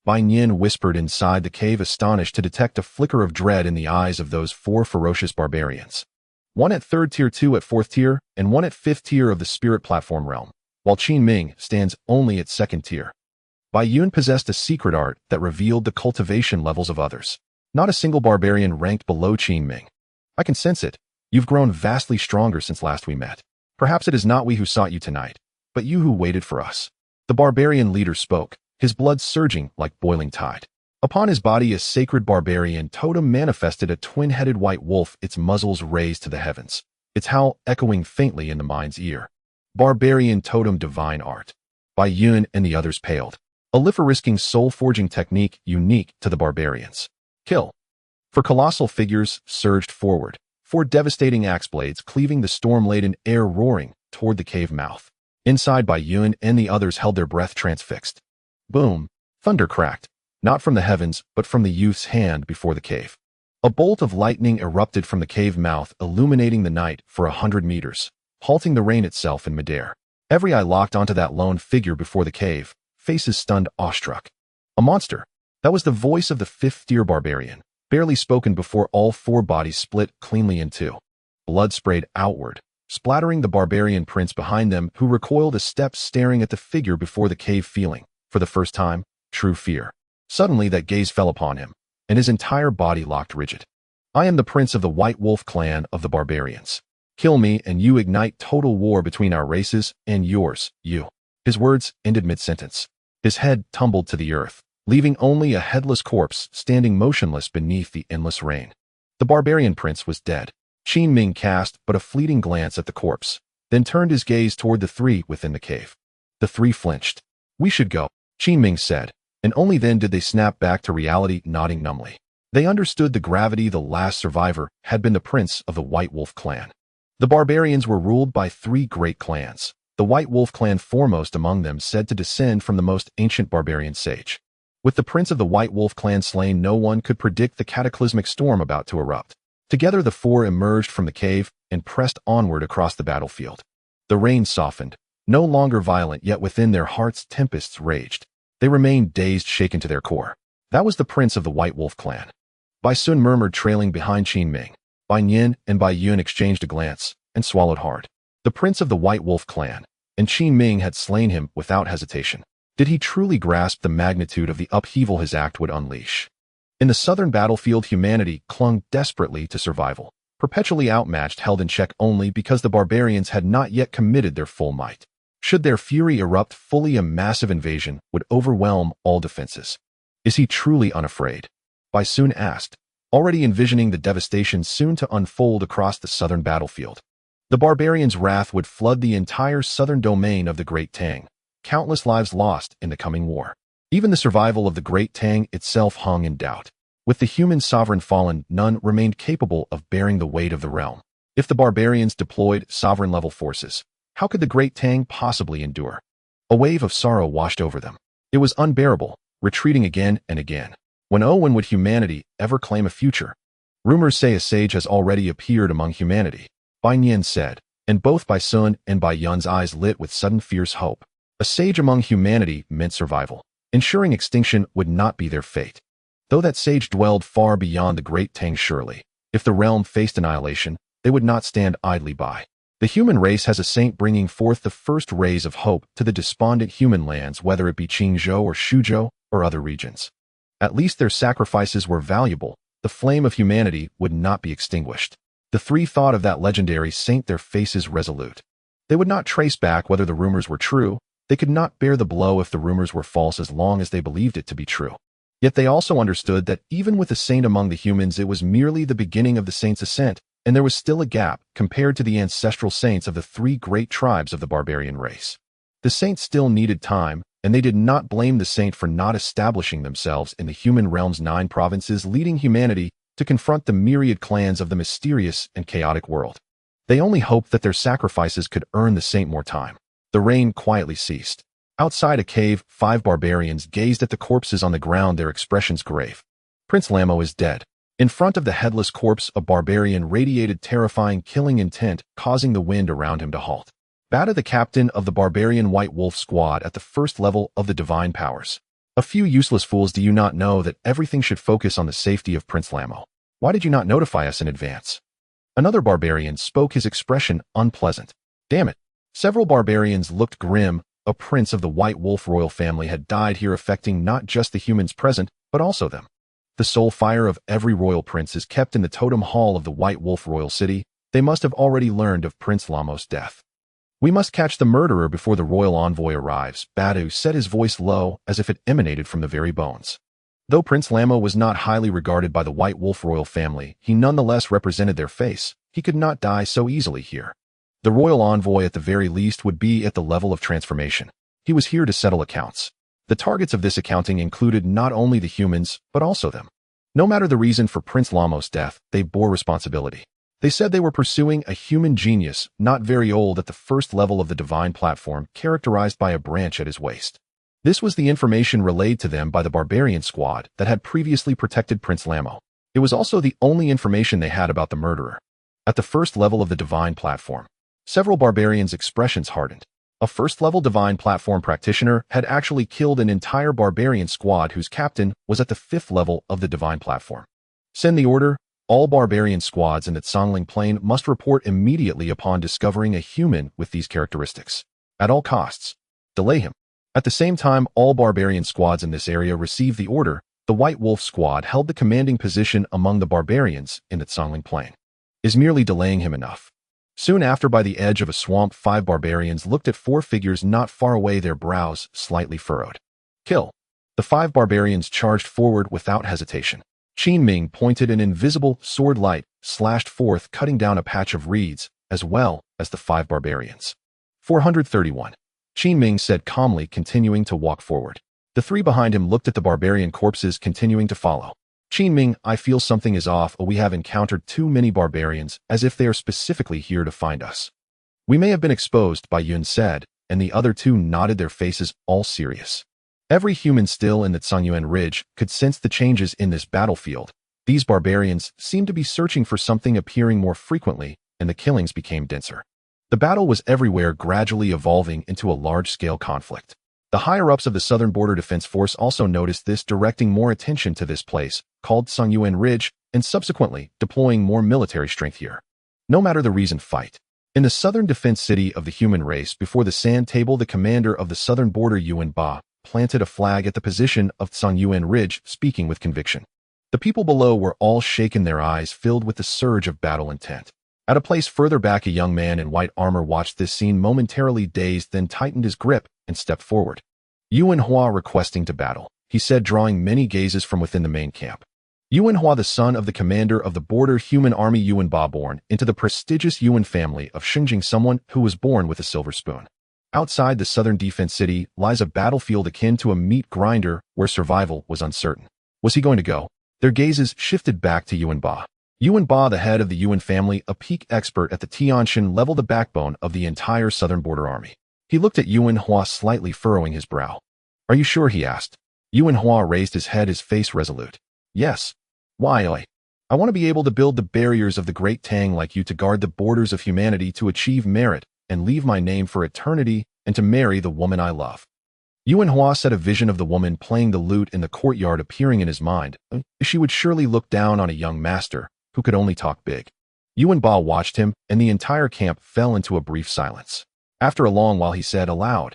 Bai Yin whispered inside the cave, astonished to detect a flicker of dread in the eyes of those 4 ferocious barbarians. 1 at 3rd tier, 2 at 4th tier, and 1 at 5th tier of the Spirit Platform Realm, while Qin Ming stands only at 2nd tier. Bai Yun possessed a secret art that revealed the cultivation levels of others. Not a single barbarian ranked below Qin Ming. I can sense it. You've grown vastly stronger since last we met. Perhaps it is not we who sought you tonight, but you who waited for us. The barbarian leader spoke, his blood surging like boiling tide. Upon his body, a sacred barbarian totem manifested, a twin-headed white wolf, its muzzles raised to the heavens, its howl echoing faintly in the mind's ear. Barbarian totem, divine art. Bai Yun and the others paled. A lifer-risking soul-forging technique unique to the barbarians. Kill. For colossal figures surged forward, 4 devastating axe blades cleaving the storm-laden air, roaring toward the cave mouth. Inside, Bai Yun and the others held their breath, transfixed. Boom. Thunder cracked, not from the heavens, but from the youth's hand before the cave. A bolt of lightning erupted from the cave mouth, illuminating the night for 100 meters, halting the rain itself in midair. Every eye locked onto that lone figure before the cave, faces stunned, awestruck. A monster. That was the voice of the 5th-tier barbarian, barely spoken before all 4 bodies split cleanly in 2. Blood sprayed outward, splattering the barbarian prince behind them, who recoiled a step, staring at the figure before the cave, feeling, for the first time, true fear. Suddenly that gaze fell upon him, and his entire body locked rigid. I am the prince of the White Wolf clan of the barbarians. Kill me and you ignite total war between our races and yours, you. His words ended mid-sentence. His head tumbled to the earth, leaving only a headless corpse standing motionless beneath the endless rain. The barbarian prince was dead. Qin Ming cast but a fleeting glance at the corpse, then turned his gaze toward the three within the cave. The three flinched. "We should go," Qin Ming said, and only then did they snap back to reality, nodding numbly. They understood the gravity. The last survivor had been the prince of the White Wolf clan. The barbarians were ruled by three great clans, the White Wolf clan foremost among them, said to descend from the most ancient barbarian sage. With the prince of the White Wolf clan slain, no one could predict the cataclysmic storm about to erupt. Together the four emerged from the cave and pressed onward across the battlefield. The rain softened, no longer violent, yet within their hearts tempests raged. They remained dazed, shaken to their core. That was the prince of the White Wolf clan. Bai Sun murmured, trailing behind Qin Ming. Bai Yin and Bai Yun exchanged a glance and swallowed hard. The prince of the White Wolf clan, and Qin Ming had slain him without hesitation. Did he truly grasp the magnitude of the upheaval his act would unleash? In the southern battlefield, humanity clung desperately to survival, perpetually outmatched, held in check only because the barbarians had not yet committed their full might. Should their fury erupt fully, a massive invasion would overwhelm all defenses. Is he truly unafraid? Bai Sun asked, already envisioning the devastation soon to unfold across the southern battlefield. The barbarians' wrath would flood the entire southern domain of the Great Tang, countless lives lost in the coming war. Even the survival of the Great Tang itself hung in doubt. With the human sovereign fallen, none remained capable of bearing the weight of the realm. If the barbarians deployed sovereign-level forces, how could the Great Tang possibly endure? A wave of sorrow washed over them. It was unbearable, retreating again and again. When would humanity ever claim a future? Rumors say a sage has already appeared among humanity, Bai Nian said, and both Bai Sun and Bai Yun's eyes lit with sudden fierce hope. A sage among humanity meant survival. Ensuring extinction would not be their fate. Though that sage dwelled far beyond the Great Tang, surely, if the realm faced annihilation, they would not stand idly by. The human race has a saint bringing forth the first rays of hope to the despondent human lands, whether it be Qingzhou or Shuzhou or other regions. At least their sacrifices were valuable. The flame of humanity would not be extinguished. The three thought of that legendary saint, their faces resolute. They would not trace back whether the rumors were true. They could not bear the blow if the rumors were false, as long as they believed it to be true. Yet they also understood that even with a saint among the humans, it was merely the beginning of the saint's ascent, and there was still a gap compared to the ancestral saints of the three great tribes of the barbarian race. The saint still needed time, and they did not blame the saint for not establishing themselves in the human realm's 9 provinces, leading humanity to confront the myriad clans of the mysterious and chaotic world. They only hoped that their sacrifices could earn the saint more time. The rain quietly ceased. Outside a cave, 5 barbarians gazed at the corpses on the ground, their expressions grave. Prince Lamo is dead. In front of the headless corpse, a barbarian radiated terrifying, killing intent, causing the wind around him to halt. Bada, the captain of the barbarian White Wolf squad at the first level of the divine powers. A few useless fools, do you not know that everything should focus on the safety of Prince Lamo? Why did you not notify us in advance? Another barbarian spoke, his expression unpleasant. Damn it. Several barbarians looked grim. A prince of the White Wolf royal family had died here, affecting not just the humans present, but also them. The soul fire of every royal prince is kept in the totem hall of the White Wolf royal city. They must have already learned of Prince Lamo's death. We must catch the murderer before the royal envoy arrives, Badu said, his voice low, as if it emanated from the very bones. Though Prince Lamo was not highly regarded by the White Wolf royal family, he nonetheless represented their face. He could not die so easily here. The royal envoy at the very least would be at the level of transformation. He was here to settle accounts. The targets of this accounting included not only the humans, but also them. No matter the reason for Prince Lamo's death, they bore responsibility. They said they were pursuing a human genius, not very old, at the first level of the divine platform, characterized by a branch at his waist. This was the information relayed to them by the barbarian squad that had previously protected Prince Lamo. It was also the only information they had about the murderer. At the first level of the divine platform, several barbarians' expressions hardened. A first-level divine platform practitioner had actually killed an entire barbarian squad whose captain was at the 5th level of the divine platform. Send the order. All barbarian squads in the Xuanghuang Plain must report immediately upon discovering a human with these characteristics. At all costs, delay him. At the same time, all barbarian squads in this area received the order. The White Wolf squad held the commanding position among the barbarians in the Xuanghuang Plain. Is merely delaying him enough? Soon after, by the edge of a swamp, 5 barbarians looked at 4 figures not far away, their brows slightly furrowed. Kill. The 5 barbarians charged forward without hesitation. Qin Ming pointed an invisible sword light, slashed forth, cutting down a patch of reeds, as well as the 5 barbarians. 431. Qin Ming said calmly, continuing to walk forward. The 3 behind him looked at the barbarian corpses continuing to follow. Qin Ming, I feel something is off. We have encountered too many barbarians, as if they are specifically here to find us. We may have been exposed, Bai Yun said, and the other 2 nodded, their faces all serious. Every human still in the Xuanghuang Ridge could sense the changes in this battlefield. These barbarians seemed to be searching for something, appearing more frequently, and the killings became denser. The battle was everywhere, gradually evolving into a large-scale conflict. The higher-ups of the Southern Border Defense Force also noticed this, directing more attention to this place, called Xuanghuang Ridge, and subsequently deploying more military strength here. No matter the reason, fight. In the southern defense city of the human race, before the sand table, the commander of the southern border, Yuan Ba, planted a flag at the position of Xuanghuang Ridge, speaking with conviction. The people below were all shaken, their eyes filled with the surge of battle intent. At a place further back, a young man in white armor watched this scene, momentarily dazed, then tightened his grip and stepped forward. Yuan Hua, requesting to battle, he said, drawing many gazes from within the main camp. Yuan Hua, the son of the commander of the border human army Yuan Ba, born into the prestigious Yuan family of Xinjing, someone who was born with a silver spoon. Outside the southern defense city lies a battlefield akin to a meat grinder where survival was uncertain. Was he going to go? Their gazes shifted back to Yuan Ba. Yuan Ba, the head of the Yuan family, a peak expert at the Tianshan level, the backbone of the entire southern border army. He looked at Yuan Hua, slightly furrowing his brow. Are you sure? He asked. Yuan Hua raised his head, his face resolute. Yes. Why? I want to be able to build the barriers of the great Tang like you, to guard the borders of humanity, to achieve merit, and leave my name for eternity, and to marry the woman I love. Yuan Hua said, a vision of the woman playing the lute in the courtyard appearing in his mind. She would surely look down on a young master who could only talk big. Yuan Ba watched him, and the entire camp fell into a brief silence. After a long while, he said aloud.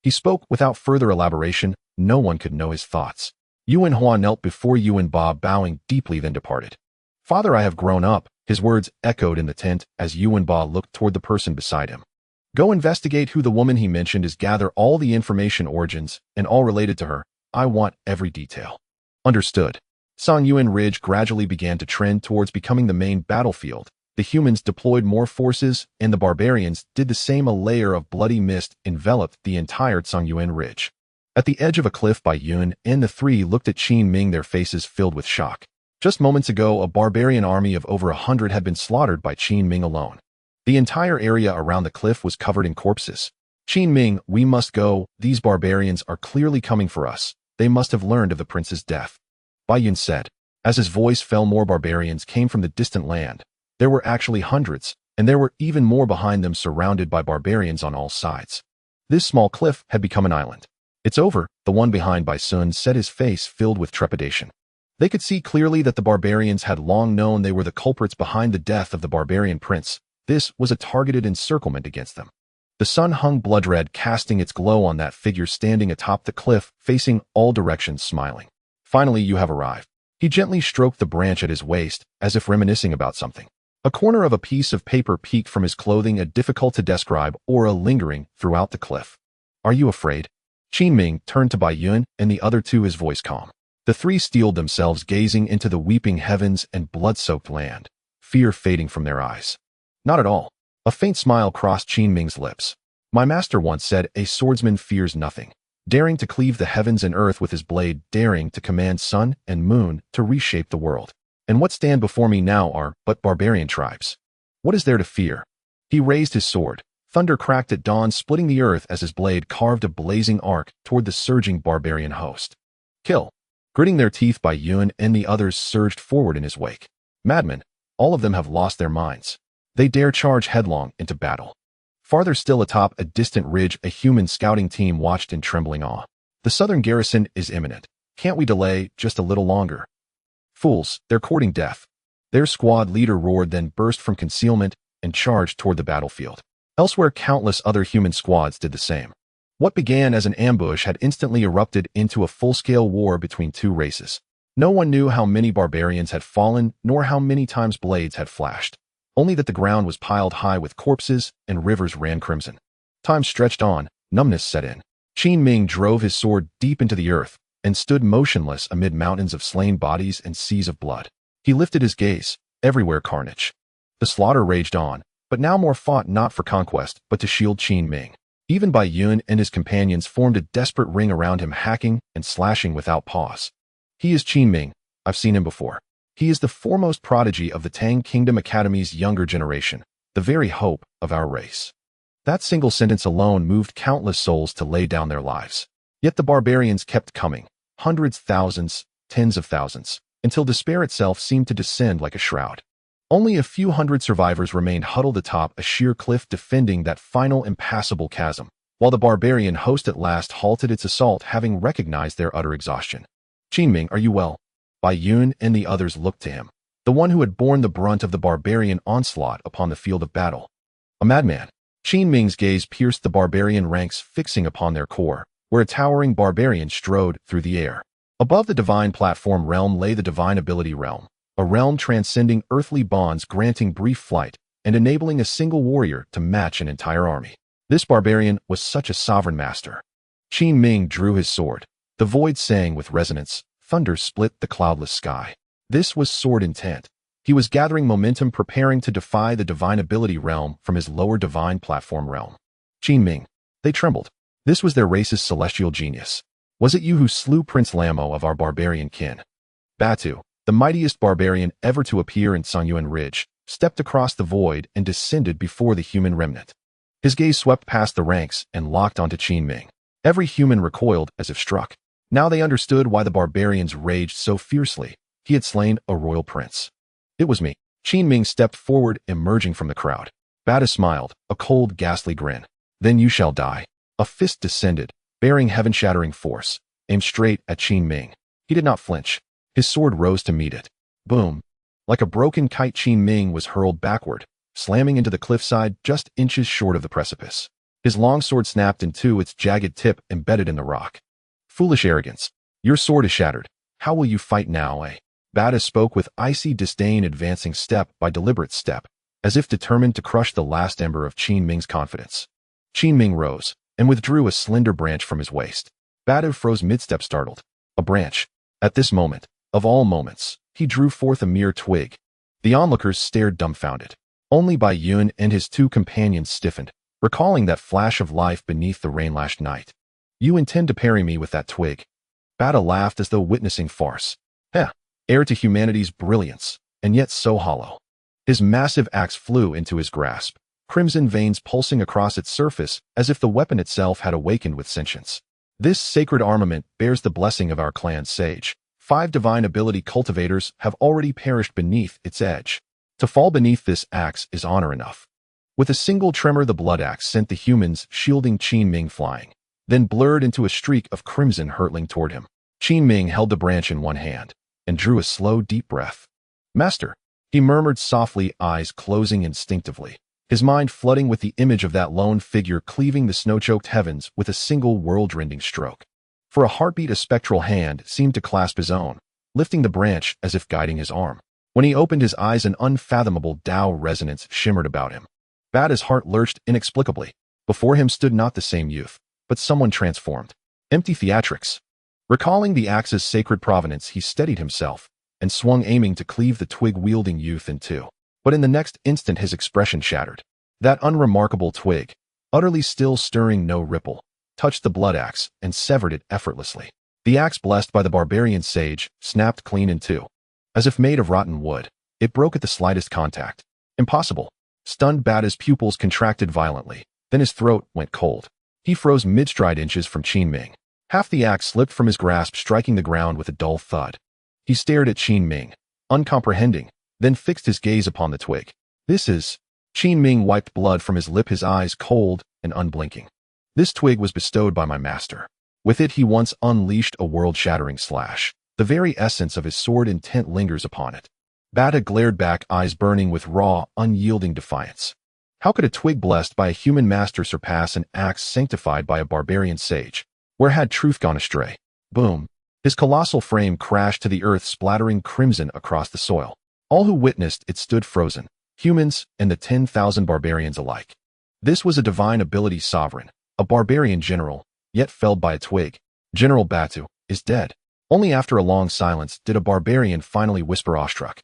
He spoke without further elaboration. No one could know his thoughts. Yuan Hua knelt before Yuan Ba, bowing deeply, then departed. Father, I have grown up. His words echoed in the tent as Yuan Ba looked toward the person beside him. Go investigate who the woman he mentioned is. Gather all the information, origins, and all related to her. I want every detail. Understood. Xuanghuang Ridge gradually began to trend towards becoming the main battlefield. The humans deployed more forces, and the barbarians did the same. A layer of bloody mist enveloped the entire Xuanghuang Ridge. At the edge of a cliff, Bai Yun and the 3 looked at Qin Ming, their faces filled with shock. Just moments ago, a barbarian army of over 100 had been slaughtered by Qin Ming alone. The entire area around the cliff was covered in corpses. Qin Ming, we must go. These barbarians are clearly coming for us. They must have learned of the prince's death. Bai Yun said. As his voice fell, more barbarians came from the distant land. There were actually hundreds, and there were even more behind them, surrounded by barbarians on all sides. This small cliff had become an island. It's over, the one behind Bai Sun said, his face filled with trepidation. They could see clearly that the barbarians had long known they were the culprits behind the death of the barbarian prince. This was a targeted encirclement against them. The sun hung blood red, casting its glow on that figure standing atop the cliff, facing all directions, smiling. Finally, you have arrived. He gently stroked the branch at his waist, as if reminiscing about something. A corner of a piece of paper peeked from his clothing, a difficult to describe aura lingering throughout the cliff. Are you afraid? Qin Ming turned to Bai Yun and the other 2, his voice calm. The 3 steeled themselves, gazing into the weeping heavens and blood-soaked land, fear fading from their eyes. Not at all. A faint smile crossed Qin Ming's lips. My master once said, a swordsman fears nothing, daring to cleave the heavens and earth with his blade, daring to command sun and moon to reshape the world. And what stand before me now are but barbarian tribes. What is there to fear? He raised his sword. Thunder cracked at dawn, splitting the earth as his blade carved a blazing arc toward the surging barbarian host. Kill. Gritting their teeth, Bai Yun and the others surged forward in his wake. Madmen, all of them have lost their minds. They dare charge headlong into battle. Farther still, atop a distant ridge, a human scouting team watched in trembling awe. The southern garrison is imminent. Can't we delay just a little longer? Fools, they're courting death. Their squad leader roared, then burst from concealment and charged toward the battlefield. Elsewhere, countless other human squads did the same. What began as an ambush had instantly erupted into a full-scale war between 2 races. No one knew how many barbarians had fallen, nor how many times blades had flashed. Only that the ground was piled high with corpses and rivers ran crimson. Time stretched on, numbness set in. Qin Ming drove his sword deep into the earth and stood motionless amid mountains of slain bodies and seas of blood. He lifted his gaze, Everywhere carnage. The slaughter raged on, but now more fought not for conquest, but to shield Qin Ming. Even Bai Yun and his companions formed a desperate ring around him, hacking and slashing without pause. He is Qin Ming. I've seen him before. He is the foremost prodigy of the Tang Kingdom Academy's younger generation, the very hope of our race. That single sentence alone moved countless souls to lay down their lives. Yet the barbarians kept coming, hundreds, thousands, tens of thousands, until despair itself seemed to descend like a shroud. Only a few hundred survivors remained huddled atop a sheer cliff defending that final impassable chasm, while the barbarian host at last halted its assault, having recognized their utter exhaustion. Qin Ming, are you well? Bai Yun and the others looked to him, the one who had borne the brunt of the barbarian onslaught upon the field of battle. A madman. Qin Ming's gaze pierced the barbarian ranks, fixing upon their core, where a towering barbarian strode through the air. Above the divine platform realm lay the divine ability realm, a realm transcending earthly bonds, granting brief flight and enabling a single warrior to match an entire army. This barbarian was such a sovereign master. Qin Ming drew his sword. The void sang with resonance. Thunder split the cloudless sky. This was sword intent. He was gathering momentum, preparing to defy the divine ability realm from his lower divine platform realm. Qin Ming. They trembled. This was their race's celestial genius. Was it you who slew Prince Lamo of our barbarian kin? Batu, the mightiest barbarian ever to appear in Xuanghuang Ridge, stepped across the void and descended before the human remnant. His gaze swept past the ranks and locked onto Qin Ming. Every human recoiled as if struck. Now they understood why the barbarians raged so fiercely. He had slain a royal prince. It was me. Qin Ming stepped forward, emerging from the crowd. Bata smiled, a cold, ghastly grin. Then you shall die. A fist descended, bearing heaven-shattering force, aimed straight at Qin Ming. He did not flinch. His sword rose to meet it. Boom. Like a broken kite, Qin Ming was hurled backward, slamming into the cliffside just inches short of the precipice. His long sword snapped in two, its jagged tip embedded in the rock. Foolish arrogance. Your sword is shattered. How will you fight now, eh? Bata spoke with icy disdain, advancing step by deliberate step, as if determined to crush the last ember of Qin Ming's confidence. Qin Ming rose and withdrew a slender branch from his waist. Bata froze mid-step, startled. A branch. At this moment, of all moments, he drew forth a mere twig. The onlookers stared dumbfounded. Only Bai Yun and his two companions stiffened, recalling that flash of life beneath the rain-lashed night. You intend to parry me with that twig? Bata laughed as though witnessing farce. Heir to humanity's brilliance, and yet so hollow. His massive axe flew into his grasp, crimson veins pulsing across its surface as if the weapon itself had awakened with sentience. This sacred armament bears the blessing of our clan's sage. 5 divine ability cultivators have already perished beneath its edge. To fall beneath this axe is honor enough. With a single tremor, the blood axe sent the humans shielding Qin Ming flying, then blurred into a streak of crimson hurtling toward him. Qin Ming held the branch in one hand and drew a slow, deep breath. Master, he murmured softly, eyes closing instinctively, his mind flooding with the image of that lone figure cleaving the snow-choked heavens with a single world-rending stroke. For a heartbeat, a spectral hand seemed to clasp his own, lifting the branch as if guiding his arm. When he opened his eyes, an unfathomable Tao resonance shimmered about him. Bata's heart lurched inexplicably. Before him stood not the same youth, but someone transformed. Empty theatrics. Recalling the axe's sacred provenance, he steadied himself and swung, aiming to cleave the twig-wielding youth in two. But in the next instant his expression shattered. That unremarkable twig, utterly still, stirring no ripple, touched the blood axe and severed it effortlessly. The axe, blessed by the barbarian sage, snapped clean in two. As if made of rotten wood, it broke at the slightest contact. Impossible. Stunned, Bata's pupils contracted violently, then his throat went cold. He froze mid-stride, inches from Qin Ming. Half the axe slipped from his grasp, striking the ground with a dull thud. He stared at Qin Ming, uncomprehending, then fixed his gaze upon the twig. This is... Qin Ming wiped blood from his lip, his eyes cold and unblinking. This twig was bestowed by my master. With it he once unleashed a world-shattering slash. The very essence of his sword intent lingers upon it. Bata glared back, eyes burning with raw, unyielding defiance. How could a twig blessed by a human master surpass an axe sanctified by a barbarian sage? Where had truth gone astray? Boom. His colossal frame crashed to the earth, splattering crimson across the soil. All who witnessed it stood frozen, humans and the 10,000 barbarians alike. This was a divine ability sovereign, a barbarian general, yet felled by a twig. General Batu is dead. Only after a long silence did a barbarian finally whisper, awestruck.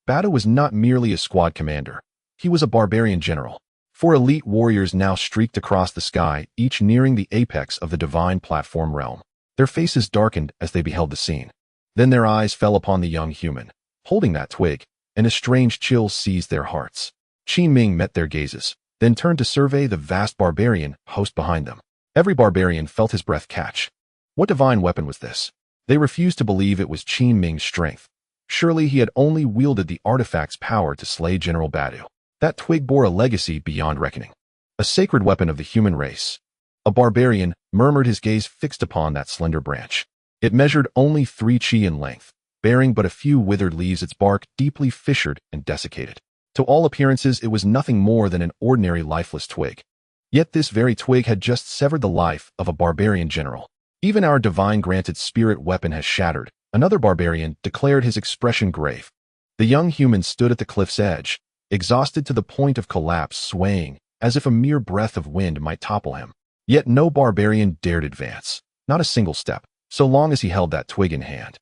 Badu was not merely a squad commander. He was a barbarian general. 4 elite warriors now streaked across the sky, each nearing the apex of the divine platform realm. Their faces darkened as they beheld the scene. Then their eyes fell upon the young human, holding that twig, and a strange chill seized their hearts. Qin Ming met their gazes, then turned to survey the vast barbarian host behind them. Every barbarian felt his breath catch. What divine weapon was this? They refused to believe it was Qin Ming's strength. Surely he had only wielded the artifact's power to slay General Badu. That twig bore a legacy beyond reckoning. A sacred weapon of the human race. A barbarian murmured, his gaze fixed upon that slender branch. It measured only 3 chi in length, bearing but a few withered leaves, its bark deeply fissured and desiccated. To all appearances, it was nothing more than an ordinary lifeless twig. Yet this very twig had just severed the life of a barbarian general. Even our divine-granted spirit weapon has shattered, another barbarian declared, his expression grave. The young human stood at the cliff's edge, exhausted to the point of collapse, swaying, as if a mere breath of wind might topple him. Yet no barbarian dared advance, not a single step, so long as he held that twig in hand.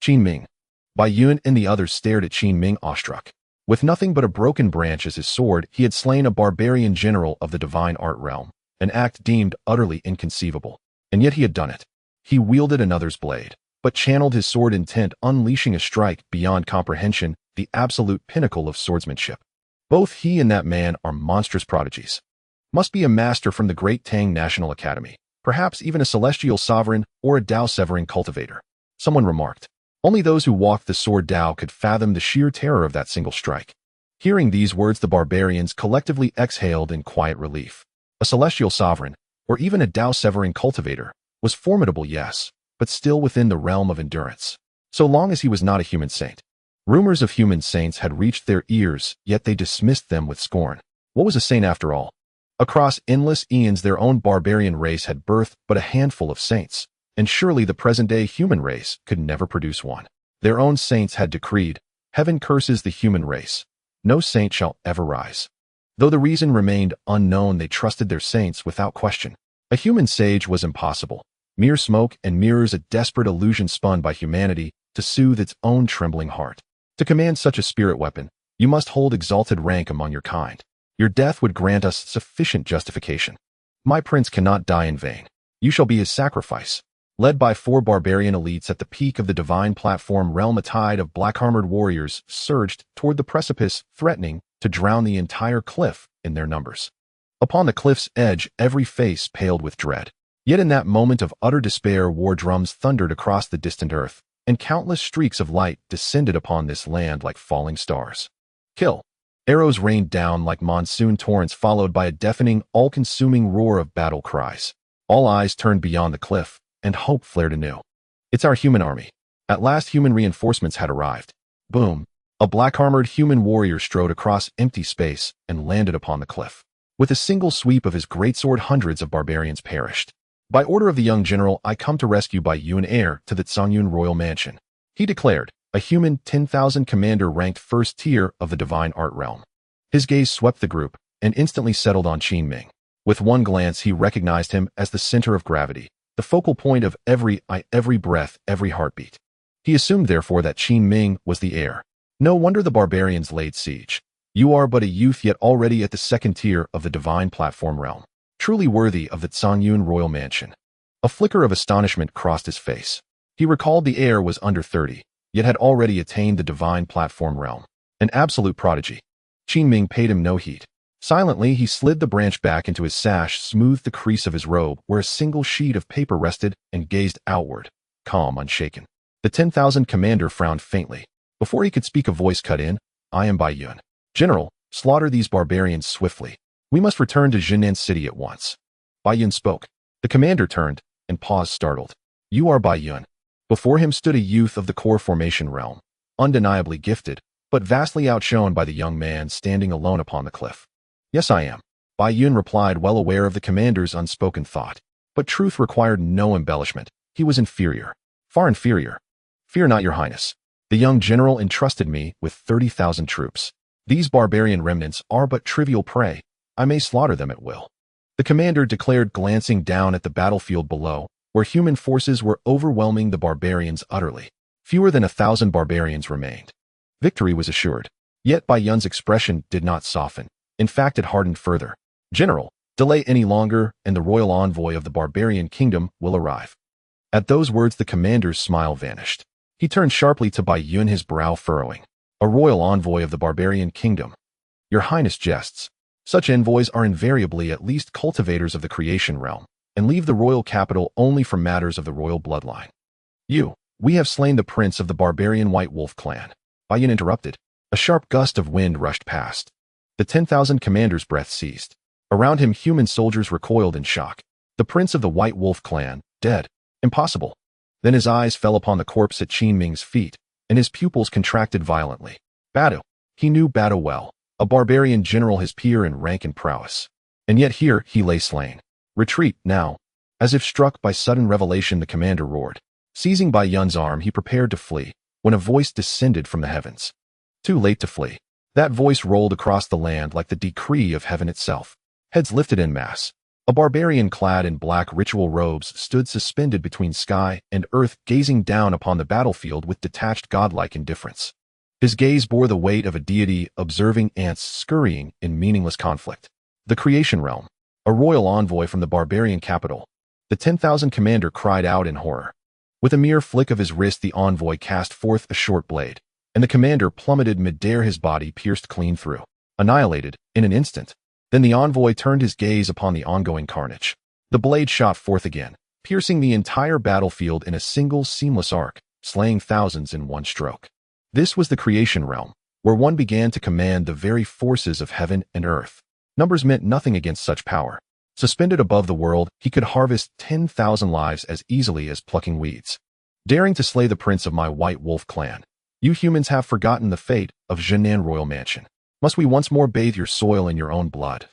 Qin Ming. Bai Yun and the others stared at Qin Ming awestruck. With nothing but a broken branch as his sword, he had slain a barbarian general of the divine art realm, an act deemed utterly inconceivable. And yet he had done it. He wielded another's blade, but channeled his sword intent, unleashing a strike beyond comprehension, the absolute pinnacle of swordsmanship. Both he and that man are monstrous prodigies. Must be a master from the Great Tang National Academy, perhaps even a celestial sovereign or a Dao-severing cultivator. Someone remarked. Only those who walked the sword Dao could fathom the sheer terror of that single strike. Hearing these words, the barbarians collectively exhaled in quiet relief. A celestial sovereign, or even a Dao-severing cultivator, was formidable, yes, but still within the realm of endurance, so long as he was not a human saint. Rumors of human saints had reached their ears, yet they dismissed them with scorn. What was a saint after all? Across endless eons, their own barbarian race had birthed but a handful of saints, and surely the present-day human race could never produce one. Their own saints had decreed, "Heaven curses the human race. No saint shall ever rise." Though the reason remained unknown, they trusted their saints without question. A human sage was impossible. Mere smoke and mirrors, a desperate illusion spun by humanity to soothe its own trembling heart. To command such a spirit weapon, you must hold exalted rank among your kind. Your death would grant us sufficient justification. My prince cannot die in vain. You shall be his sacrifice. Led by 4 barbarian elites at the peak of the divine platform realm, a tide of black-armored warriors surged toward the precipice, threatening to drown the entire cliff in their numbers. Upon the cliff's edge, every face paled with dread. Yet in that moment of utter despair, war drums thundered across the distant earth, and countless streaks of light descended upon this land like falling stars. Kill! Arrows rained down like monsoon torrents, followed by a deafening, all-consuming roar of battle cries. All eyes turned beyond the cliff, and hope flared anew. It's our human army. At last, human reinforcements had arrived. Boom! A black-armored human warrior strode across empty space and landed upon the cliff. With a single sweep of his greatsword, hundreds of barbarians perished. By order of the young general, I come to rescue Bai Yun, heir to the Xuanghuang royal mansion, he declared, a human 10,000 commander ranked first tier of the divine art realm. His gaze swept the group and instantly settled on Qin Ming. With one glance, he recognized him as the center of gravity, the focal point of every eye, every breath, every heartbeat. He assumed, therefore, that Qin Ming was the heir. No wonder the barbarians laid siege. You are but a youth, yet already at the second tier of the divine platform realm. Truly worthy of the Xuanghuang royal mansion. A flicker of astonishment crossed his face. He recalled the heir was under 30, yet had already attained the divine platform realm. An absolute prodigy. Qin Ming paid him no heed. Silently, he slid the branch back into his sash, smoothed the crease of his robe where a single sheet of paper rested, and gazed outward, calm, unshaken. The 10,000 commander frowned faintly. Before he could speak, a voice cut in. I am Bai Yun. General, slaughter these barbarians swiftly. We must return to Jinan City at once. Bai Yun spoke. The commander turned and paused, startled. You are Bai Yun. Before him stood a youth of the core formation realm, undeniably gifted, but vastly outshone by the young man standing alone upon the cliff. Yes, I am. Bai Yun replied, well aware of the commander's unspoken thought. But truth required no embellishment. He was inferior. Far inferior. Fear not, your highness. The young general entrusted me with 30,000 troops. These barbarian remnants are but trivial prey. I may slaughter them at will. The commander declared, glancing down at the battlefield below, where human forces were overwhelming the barbarians utterly. Fewer than 1,000 barbarians remained. Victory was assured. Yet Bai Yun's expression did not soften. In fact, it hardened further. General, delay any longer, and the royal envoy of the barbarian kingdom will arrive. At those words, the commander's smile vanished. He turned sharply to Bai Yun, his brow furrowing. A royal envoy of the barbarian kingdom. Your Highness jests. Such envoys are invariably at least cultivators of the creation realm, and leave the royal capital only for matters of the royal bloodline. We have slain the prince of the barbarian White Wolf clan. Bai Yun interrupted. A sharp gust of wind rushed past. The 10,000 commander's breath seized. Around him, human soldiers recoiled in shock. The prince of the White Wolf clan, dead. Impossible. Then his eyes fell upon the corpse at Qin Ming's feet, and his pupils contracted violently. Badu. He knew Badu well, a barbarian general, his peer in rank and prowess. And yet here he lay slain. Retreat, now. As if struck by sudden revelation, the commander roared. Seizing Bai Yun's arm, he prepared to flee, when a voice descended from the heavens. Too late to flee. That voice rolled across the land like the decree of heaven itself. Heads lifted en masse. A barbarian clad in black ritual robes stood suspended between sky and earth, gazing down upon the battlefield with detached godlike indifference. His gaze bore the weight of a deity observing ants scurrying in meaningless conflict. The creation realm. A royal envoy from the barbarian capital. The 10,000 commander cried out in horror. With a mere flick of his wrist, the envoy cast forth a short blade, and the commander plummeted mid-air, his body pierced clean through. Annihilated, in an instant. Then the envoy turned his gaze upon the ongoing carnage. The blade shot forth again, piercing the entire battlefield in a single seamless arc, slaying thousands in one stroke. This was the creation realm, where one began to command the very forces of heaven and earth. Numbers meant nothing against such power. Suspended above the world, he could harvest 10,000 lives as easily as plucking weeds. Daring to slay the prince of my White Wolf clan, you humans have forgotten the fate of Zhenan Royal Mansion. Must we once more bathe your soil in your own blood?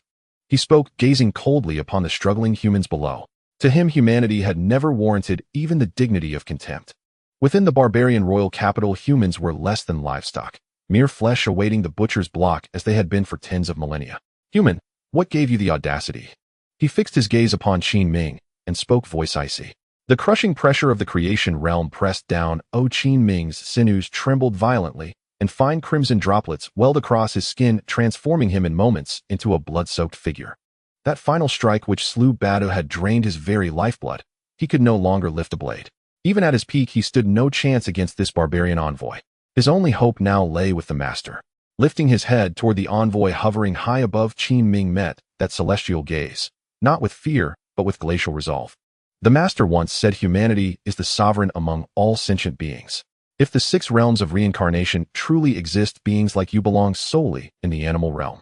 He spoke, gazing coldly upon the struggling humans below. To him, humanity had never warranted even the dignity of contempt. Within the barbarian royal capital, humans were less than livestock, mere flesh awaiting the butcher's block as they had been for tens of millennia. Human, what gave you the audacity? He fixed his gaze upon Qin Ming and spoke, voice icy. The crushing pressure of the creation realm pressed down. Qin Ming's sinews trembled violently, and fine crimson droplets welled across his skin, transforming him in moments into a blood-soaked figure. That final strike which slew Badu had drained his very lifeblood. He could no longer lift a blade. Even at his peak, he stood no chance against this barbarian envoy. His only hope now lay with the master. Lifting his head toward the envoy hovering high above, Qin Ming met that celestial gaze, not with fear, but with glacial resolve. The master once said humanity is the sovereign among all sentient beings. If the 6 realms of reincarnation truly exist, beings like you belong solely in the animal realm.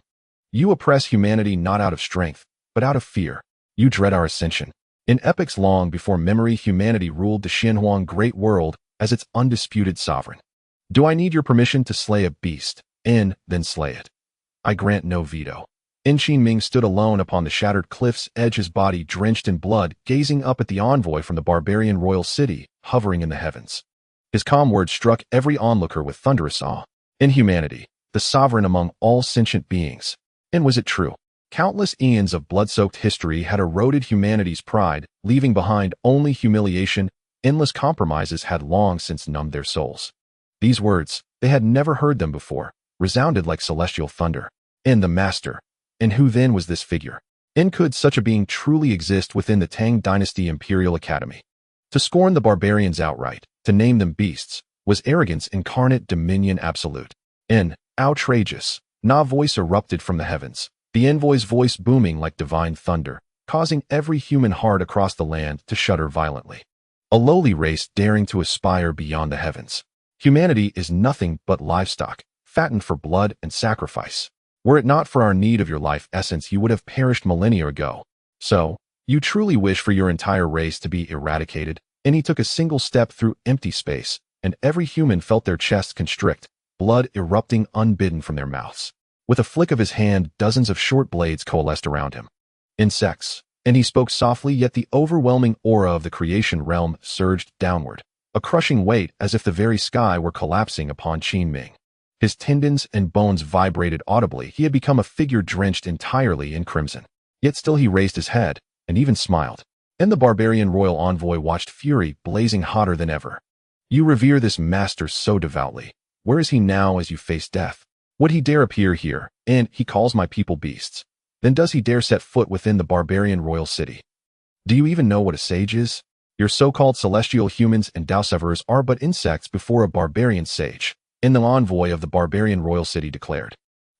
You oppress humanity not out of strength, but out of fear. You dread our ascension. In epochs long before memory, humanity ruled the Xuanghuang Great World as its undisputed sovereign. Do I need your permission to slay a beast, and then slay it? I grant no veto. Qin Ming stood alone upon the shattered cliff's edge, his body drenched in blood, gazing up at the envoy from the barbarian royal city, hovering in the heavens. His calm words struck every onlooker with thunderous awe. In humanity, the sovereign among all sentient beings. And was it true? Countless eons of blood-soaked history had eroded humanity's pride, leaving behind only humiliation. Endless compromises had long since numbed their souls. These words, they had never heard them before, resounded like celestial thunder. In the master. And who then was this figure? And could such a being truly exist within the Tang Dynasty Imperial Academy? To scorn the barbarians outright, to name them beasts, was arrogance incarnate, dominion absolute. Outrageous. Na voice erupted from the heavens, the envoy's voice booming like divine thunder, causing every human heart across the land to shudder violently. A lowly race daring to aspire beyond the heavens. Humanity is nothing but livestock, fattened for blood and sacrifice. Were it not for our need of your life essence, you would have perished millennia ago. So, you truly wish for your entire race to be eradicated? And he took a single step through empty space, and every human felt their chests constrict, blood erupting unbidden from their mouths. With a flick of his hand, dozens of short blades coalesced around him. Insects. And he spoke softly, yet the overwhelming aura of the creation realm surged downward, a crushing weight as if the very sky were collapsing upon Qin Ming. His tendons and bones vibrated audibly. He had become a figure drenched entirely in crimson. Yet still he raised his head, and even smiled. And the barbarian royal envoy watched, fury blazing hotter than ever. You revere this master so devoutly. Where is he now as you face death? Would he dare appear here, and he calls my people beasts? Then does he dare set foot within the barbarian royal city? Do you even know what a sage is? Your so-called celestial humans and dowsevers are but insects before a barbarian sage, and the envoy of the barbarian royal city declared.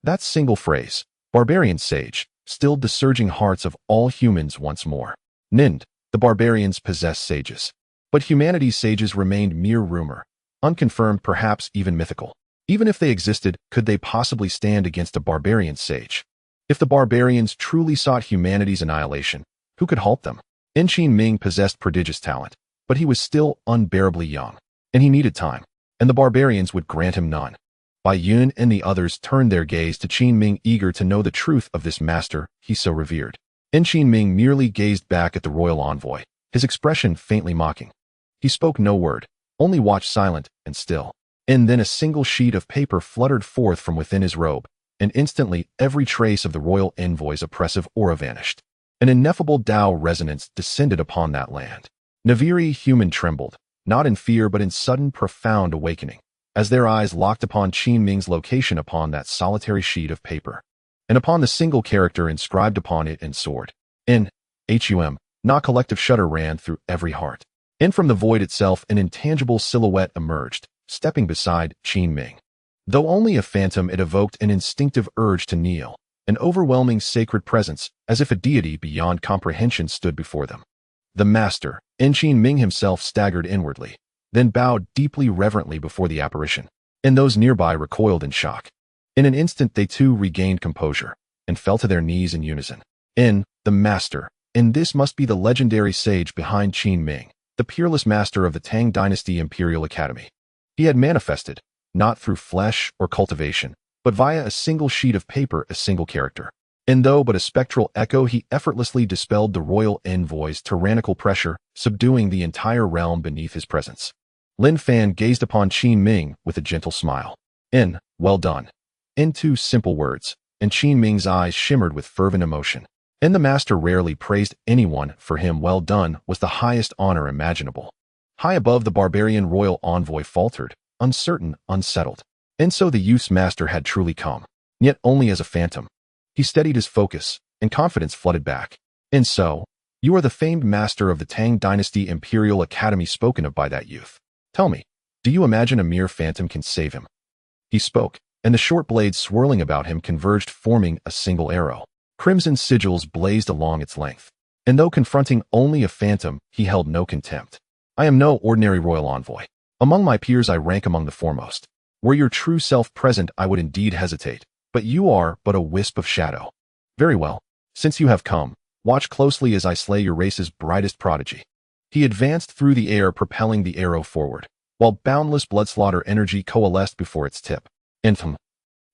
That single phrase, barbarian sage, stilled the surging hearts of all humans once more. Nind, the barbarians possess sages. But humanity's sages remained mere rumor, unconfirmed, perhaps even mythical. Even if they existed, could they possibly stand against a barbarian sage? If the barbarians truly sought humanity's annihilation, who could halt them? Qin Ming possessed prodigious talent, but he was still unbearably young, and he needed time, and the barbarians would grant him none. Bai Yun and the others turned their gaze to Qin Ming, eager to know the truth of this master he so revered. Qin Ming merely gazed back at the royal envoy, his expression faintly mocking. He spoke no word, only watched silent and still. And then a single sheet of paper fluttered forth from within his robe, and instantly every trace of the royal envoy's oppressive aura vanished. An ineffable Tao resonance descended upon that land. Naviri human trembled, not in fear but in sudden profound awakening, as their eyes locked upon Qin Ming's location upon that solitary sheet of paper, and upon the single character inscribed upon it in sword. N-H-U-M, not collective shudder ran through every heart. And from the void itself an intangible silhouette emerged, stepping beside Qin Ming. Though only a phantom, it evoked an instinctive urge to kneel, an overwhelming sacred presence, as if a deity beyond comprehension stood before them. The master, Qin Ming himself, staggered inwardly, then bowed deeply reverently before the apparition, and those nearby recoiled in shock. In an instant they too regained composure, and fell to their knees in unison. The master, and this must be the legendary sage behind Qin Ming, the peerless master of the Tang Dynasty Imperial Academy. He had manifested, not through flesh or cultivation, but via a single sheet of paper, a single character. And though but a spectral echo, he effortlessly dispelled the royal envoy's tyrannical pressure, subduing the entire realm beneath his presence. Lin Fan gazed upon Qin Ming with a gentle smile. Well done. In two simple words, and Qin Ming's eyes shimmered with fervent emotion. And the master rarely praised anyone. For him, well done was the highest honor imaginable. High above, the barbarian royal envoy faltered, uncertain, unsettled. And so the youth's master had truly come, yet only as a phantom. He steadied his focus, and confidence flooded back. And so, you are the famed master of the Tang Dynasty Imperial Academy spoken of by that youth. Tell me, do you imagine a mere phantom can save him? He spoke, and the short blades swirling about him converged, forming a single arrow. Crimson sigils blazed along its length. And though confronting only a phantom, he held no contempt. I am no ordinary royal envoy. Among my peers I rank among the foremost. Were your true self present, I would indeed hesitate, but you are but a wisp of shadow. Very well. Since you have come, watch closely as I slay your race's brightest prodigy. He advanced through the air, propelling the arrow forward, while boundless blood-slaughter energy coalesced before its tip.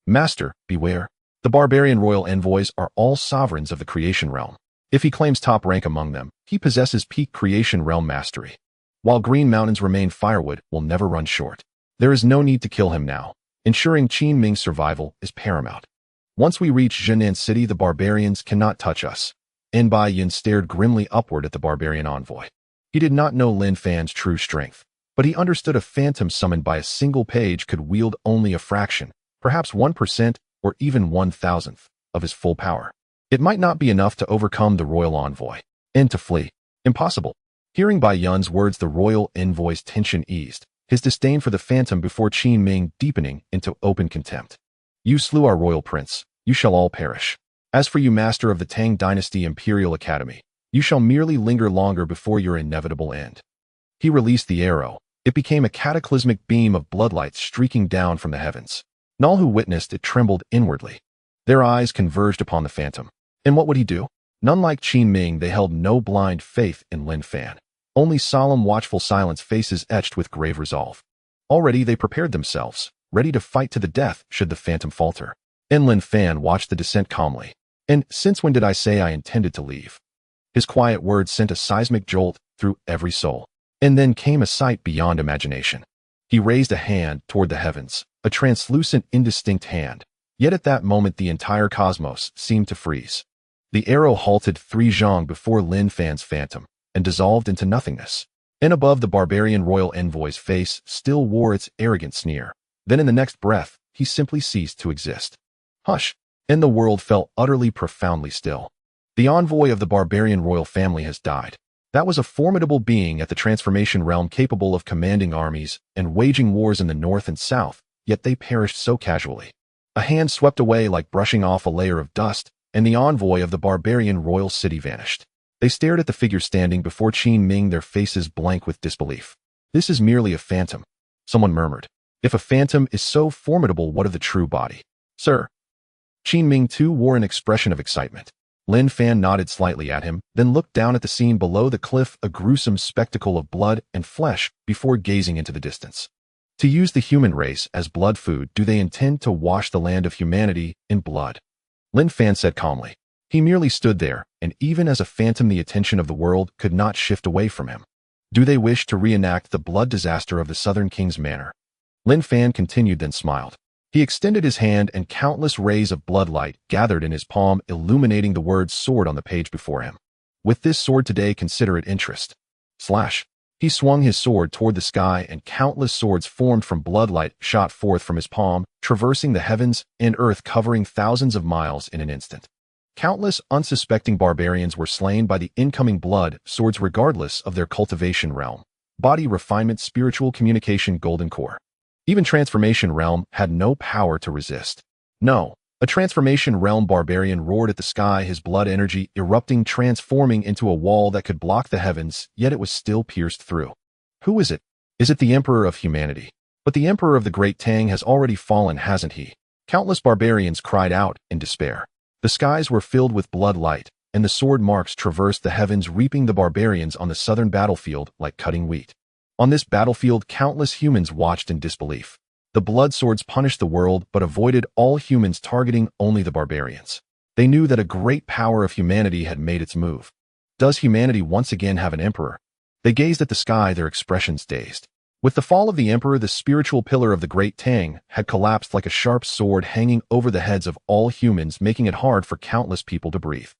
Master, beware. The barbarian royal envoys are all sovereigns of the creation realm. If he claims top rank among them, he possesses peak creation realm mastery. While Green Mountains remain, firewood will never run short. There is no need to kill him now. Ensuring Qin Ming's survival is paramount. Once we reach Zhenan City, the barbarians cannot touch us. Bai Yun stared grimly upward at the barbarian envoy. He did not know Lin Fan's true strength, but he understood a phantom summoned by a single page could wield only a fraction, perhaps 1% or even 1,000th of his full power. It might not be enough to overcome the royal envoy, and to flee. Impossible. Hearing Bai Yun's words, the royal envoy's tension eased, his disdain for the phantom before Qin Ming deepening into open contempt. You slew our royal prince. You shall all perish. As for you, master of the Tang Dynasty Imperial Academy, you shall merely linger longer before your inevitable end. He released the arrow. It became a cataclysmic beam of bloodlight streaking down from the heavens. And all who witnessed it trembled inwardly. Their eyes converged upon the phantom. And what would he do? None like Qin Ming, they held no blind faith in Lin Fan. Only solemn, watchful silence, faces etched with grave resolve. Already they prepared themselves, ready to fight to the death should the phantom falter. And Lin Fan watched the descent calmly. And since when did I say I intended to leave? His quiet words sent a seismic jolt through every soul. And then came a sight beyond imagination. He raised a hand toward the heavens, a translucent, indistinct hand. Yet at that moment the entire cosmos seemed to freeze. The arrow halted 3 zhang before Lin Fan's phantom, and dissolved into nothingness. And above, the barbarian royal envoy's face still wore its arrogant sneer. Then in the next breath, he simply ceased to exist. Hush! And the world fell utterly profoundly still. The envoy of the barbarian royal family has died. That was a formidable being at the transformation realm capable of commanding armies and waging wars in the north and south, yet they perished so casually. A hand swept away like brushing off a layer of dust, and the envoy of the barbarian royal city vanished. They stared at the figure standing before Qin Ming, their faces blank with disbelief. This is merely a phantom, someone murmured. If a phantom is so formidable, what of the true body? Sir. Qin Ming too wore an expression of excitement. Lin Fan nodded slightly at him, then looked down at the scene below the cliff, a gruesome spectacle of blood and flesh, before gazing into the distance. To use the human race as blood food, do they intend to wash the land of humanity in blood? Lin Fan said calmly. He merely stood there, and even as a phantom the attention of the world could not shift away from him. Do they wish to reenact the blood disaster of the Southern King's manor? Lin Fan continued, then smiled. He extended his hand and countless rays of blood light gathered in his palm, illuminating the word sword on the page before him. With this sword today, consider it interest. Slash. He swung his sword toward the sky, and countless swords formed from bloodlight shot forth from his palm, traversing the heavens and earth, covering thousands of miles in an instant. Countless unsuspecting barbarians were slain by the incoming blood swords regardless of their cultivation realm, body refinement, spiritual communication, golden core. Even transformation realm had no power to resist. No, a transformation realm barbarian roared at the sky, his blood energy erupting, transforming into a wall that could block the heavens, yet it was still pierced through. Who is it? Is it the Emperor of Humanity? But the Emperor of the Great Tang has already fallen, hasn't he? Countless barbarians cried out in despair. The skies were filled with blood light, and the sword marks traversed the heavens, reaping the barbarians on the southern battlefield like cutting wheat. On this battlefield, countless humans watched in disbelief. The blood swords punished the world, but avoided all humans, targeting only the barbarians. They knew that a great power of humanity had made its move. Does humanity once again have an emperor? They gazed at the sky, their expressions dazed. With the fall of the emperor, the spiritual pillar of the Great Tang had collapsed like a sharp sword, hanging over the heads of all humans, making it hard for countless people to breathe.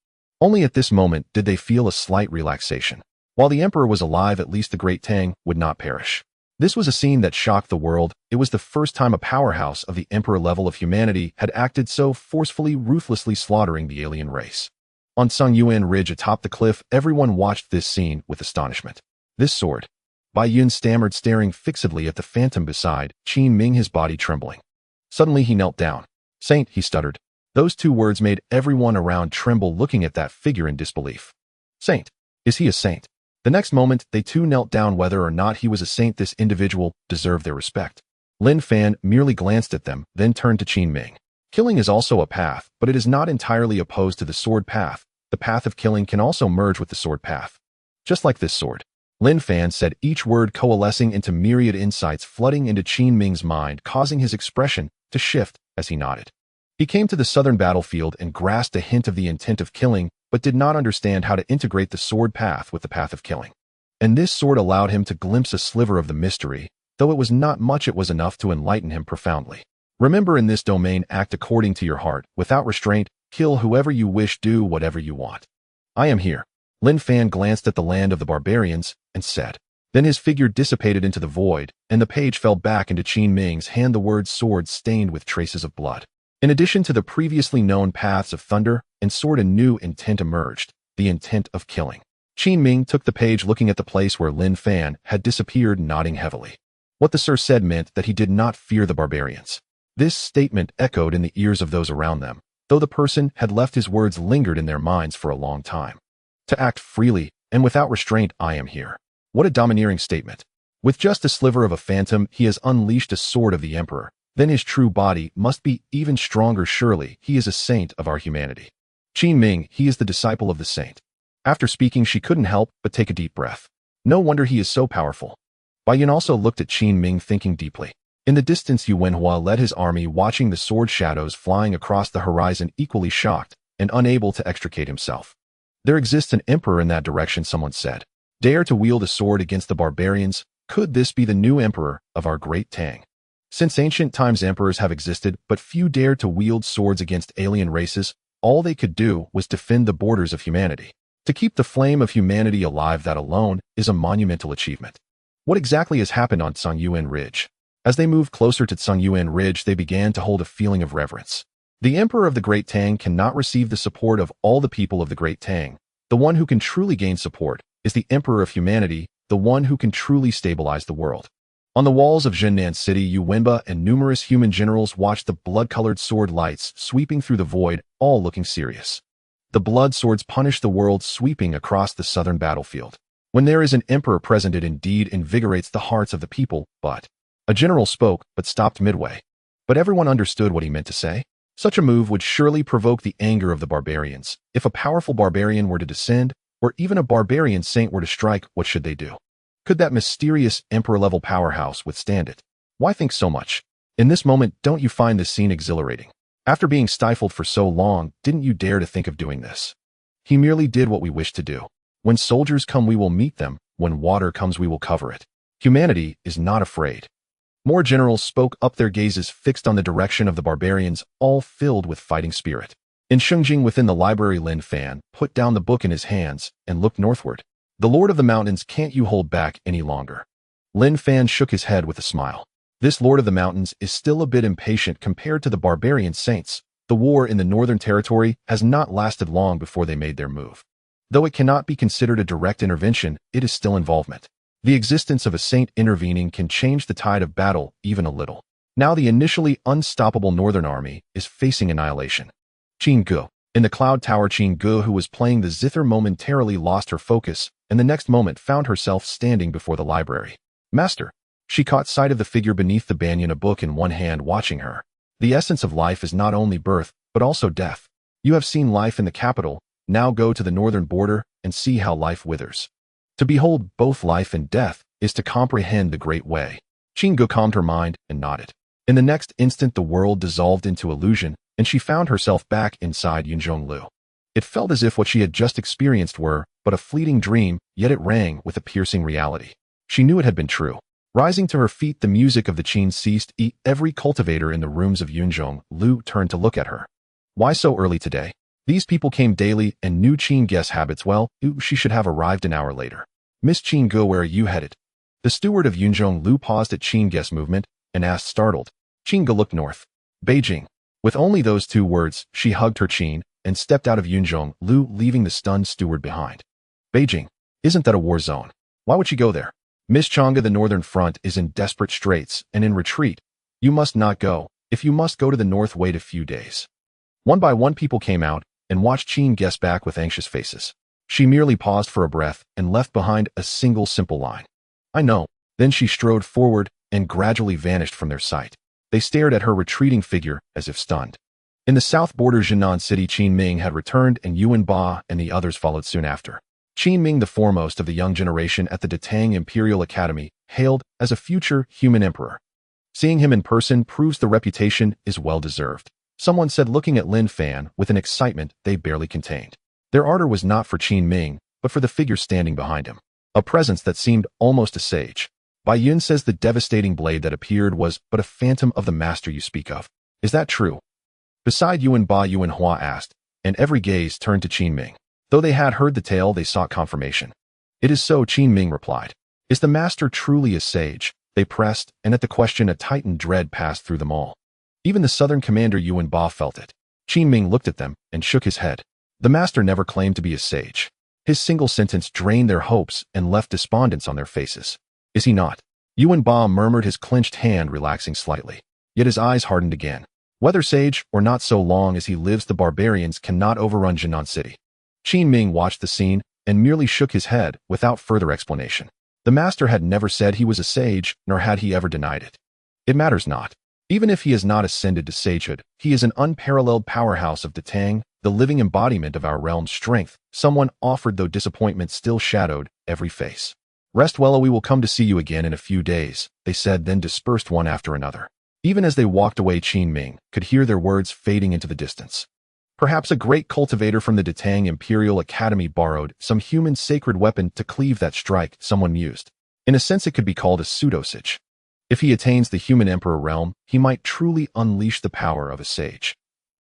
Only at this moment did they feel a slight relaxation. While the emperor was alive, at least the Great Tang would not perish. This was a scene that shocked the world. It was the first time a powerhouse of the emperor level of humanity had acted so forcefully, ruthlessly slaughtering the alien race. On Xuanghuang Ridge atop the cliff, everyone watched this scene with astonishment. This sword. Bai Yun stammered, staring fixedly at the phantom beside Qin Ming, his body trembling. Suddenly he knelt down. Saint, he stuttered. Those two words made everyone around tremble, looking at that figure in disbelief. Saint. Is he a saint? The next moment, they too knelt down. Whether or not he was a saint, this individual deserved their respect. Lin Fan merely glanced at them, then turned to Qin Ming. Killing is also a path, but it is not entirely opposed to the sword path. The path of killing can also merge with the sword path. Just like this sword. Lin Fan said, each word coalescing into myriad insights flooding into Qin Ming's mind, causing his expression to shift as he nodded. He came to the southern battlefield and grasped a hint of the intent of killing, but did not understand how to integrate the sword path with the path of killing. And this sword allowed him to glimpse a sliver of the mystery. Though it was not much, it was enough to enlighten him profoundly. Remember, in this domain, act according to your heart, without restraint, kill whoever you wish, do whatever you want. I am here. Lin Fan glanced at the land of the barbarians and said. Then his figure dissipated into the void, and the page fell back into Qin Ming's hand, the word sword stained with traces of blood. In addition to the previously known paths of thunder and sword, a new intent emerged, the intent of killing. Qin Ming took the page, looking at the place where Lin Fan had disappeared, nodding heavily. What the sir said meant that he did not fear the barbarians. This statement echoed in the ears of those around them, though the person had left, his words lingered in their minds for a long time. To act freely and without restraint, I am here. What a domineering statement. With just a sliver of a phantom, he has unleashed a sword of the emperor. Then his true body must be even stronger. Surely he is a saint of our humanity. Qin Ming, he is the disciple of the saint. After speaking, she couldn't help but take a deep breath. No wonder he is so powerful. Bai Yun also looked at Qin Ming, thinking deeply. In the distance, Xuanghuang led his army, watching the sword shadows flying across the horizon, equally shocked and unable to extricate himself. There exists an emperor in that direction, someone said. Dare to wield a sword against the barbarians? Could this be the new emperor of our Great Tang? Since ancient times, emperors have existed, but few dared to wield swords against alien races. All they could do was defend the borders of humanity. To keep the flame of humanity alive, that alone is a monumental achievement. What exactly has happened on Xuanghuang Ridge? As they moved closer to Xuanghuang Ridge, they began to hold a feeling of reverence. The Emperor of the Great Tang cannot receive the support of all the people of the Great Tang. The one who can truly gain support is the Emperor of Humanity, the one who can truly stabilize the world. On the walls of Zhennan City, Yuwenba and numerous human generals watched the blood-colored sword lights sweeping through the void, all looking serious. The blood swords punish the world, sweeping across the southern battlefield. When there is an emperor present, it indeed invigorates the hearts of the people, but... A general spoke, but stopped midway. But everyone understood what he meant to say. Such a move would surely provoke the anger of the barbarians. If a powerful barbarian were to descend, or even a barbarian saint were to strike, what should they do? Could that mysterious emperor-level powerhouse withstand it? Why think so much? In this moment, don't you find this scene exhilarating? After being stifled for so long, didn't you dare to think of doing this? He merely did what we wished to do. When soldiers come, we will meet them. When water comes, we will cover it. Humanity is not afraid. More generals spoke up, their gazes fixed on the direction of the barbarians, all filled with fighting spirit. In Xuangjing, within the library, Lin Fan put down the book in his hands and looked northward. The Lord of the Mountains, can't you hold back any longer? Lin Fan shook his head with a smile. This Lord of the Mountains is still a bit impatient compared to the barbarian saints. The war in the northern territory has not lasted long before they made their move. Though it cannot be considered a direct intervention, it is still involvement. The existence of a saint intervening can change the tide of battle even a little. Now the initially unstoppable northern army is facing annihilation. Qin Gu. In the cloud tower, Qin Gu, who was playing the zither, momentarily lost her focus, and the next moment found herself standing before the library. Master. She caught sight of the figure beneath the banyan, a book in one hand, watching her. The essence of life is not only birth, but also death. You have seen life in the capital, now go to the northern border and see how life withers. To behold both life and death is to comprehend the great way. Qin Gu calmed her mind and nodded. In the next instant, the world dissolved into illusion, and she found herself back inside Yunzhonglu. It felt as if what she had just experienced were but a fleeting dream, yet it rang with a piercing reality. She knew it had been true. Rising to her feet, the music of the qin ceased. Every cultivator in the rooms of Yunzhonglu turned to look at her. Why so early today? These people came daily and knew Qin Gu's habits well. She should have arrived an hour later. Miss Qin Gu, where are you headed? The steward of Yunzhonglu paused at Qin Gu's movement and asked, startled. Qin Gu looked north. Beijing. With only those two words, she hugged her Qin and stepped out of Yunzhonglu, leaving the stunned steward behind. Beijing. Isn't that a war zone? Why would she go there? Miss Chang'e, the northern front is in desperate straits and in retreat. You must not go. If you must go to the north, wait a few days. One by one, people came out and watched Qin Gu's back with anxious faces. She merely paused for a breath and left behind a single simple line. I know. Then she strode forward and gradually vanished from their sight. They stared at her retreating figure as if stunned. In the south border Zhennan City, Qin Ming had returned and Yuan Ba and the others followed soon after. Qin Ming, the foremost of the young generation at the Detang Imperial Academy, hailed as a future human emperor. Seeing him in person proves the reputation is well-deserved. Someone said, looking at Lin Fan with an excitement they barely contained. Their ardor was not for Qin Ming, but for the figure standing behind him. A presence that seemed almost a sage. Bai Yun says the devastating blade that appeared was but a phantom of the master you speak of. Is that true? Beside Yuan Ba, Yuan Hua asked, and every gaze turned to Qin Ming. Though they had heard the tale, they sought confirmation. It is so, Qin Ming replied. Is the master truly a sage? They pressed, and at the question a titan dread passed through them all. Even the southern commander Yuan Ba felt it. Qin Ming looked at them and shook his head. The master never claimed to be a sage. His single sentence drained their hopes and left despondence on their faces. Is he not? Yuan Ba murmured, his clenched hand relaxing slightly. Yet his eyes hardened again. Whether sage or not, so long as he lives, the barbarians cannot overrun Zhennan City. Qin Ming watched the scene and merely shook his head without further explanation. The master had never said he was a sage, nor had he ever denied it. It matters not. Even if he has not ascended to sagehood, he is an unparalleled powerhouse of Detang, the living embodiment of our realm's strength. Someone offered, though disappointment still shadowed every face. Rest well, we will come to see you again in a few days, they said, then dispersed one after another. Even as they walked away, Qin Ming could hear their words fading into the distance. Perhaps a great cultivator from the Detang Imperial Academy borrowed some human sacred weapon to cleave that strike, someone mused. In a sense, it could be called a pseudo-sage. If he attains the human emperor realm, he might truly unleash the power of a sage.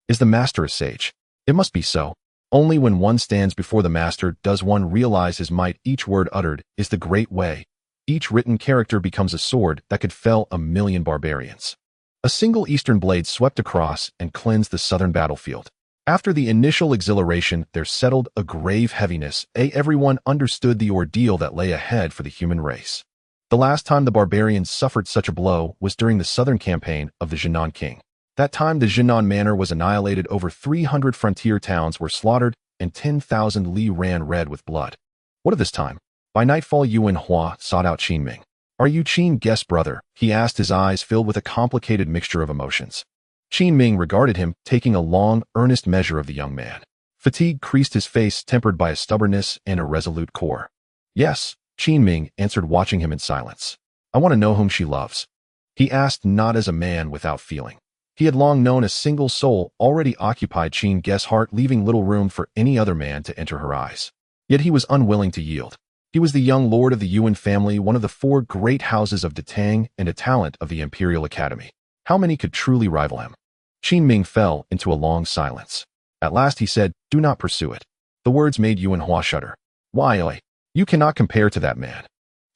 Is the master a sage? It must be so. Only when one stands before the master does one realize his might. Each word uttered is the great way. Each written character becomes a sword that could fell 1,000,000 barbarians. A single eastern blade swept across and cleansed the southern battlefield. After the initial exhilaration, there settled a grave heaviness. Everyone understood the ordeal that lay ahead for the human race. The last time the barbarians suffered such a blow was during the southern campaign of the Jinan king. That time the Jinan manor was annihilated, over 300 frontier towns were slaughtered, and 10,000 li ran red with blood. What of this time? By nightfall, Yuan Hua sought out Qin Ming. "Are you Qin Guest's brother?" he asked, his eyes filled with a complicated mixture of emotions. Qin Ming regarded him, taking a long, earnest measure of the young man. Fatigue creased his face, tempered by a stubbornness and a resolute core. "Yes," Qin Ming answered, watching him in silence. "I want to know whom she loves." He asked not as a man without feeling. He had long known a single soul already occupied Qin Guest's heart, leaving little room for any other man to enter her eyes. Yet he was unwilling to yield. He was the young lord of the Yuan family, one of the 4 great houses of Datang, and a talent of the Imperial Academy. How many could truly rival him? Qin Ming fell into a long silence. At last he said, "Do not pursue it." The words made Yuan Hua shudder. "Why? You cannot compare to that man."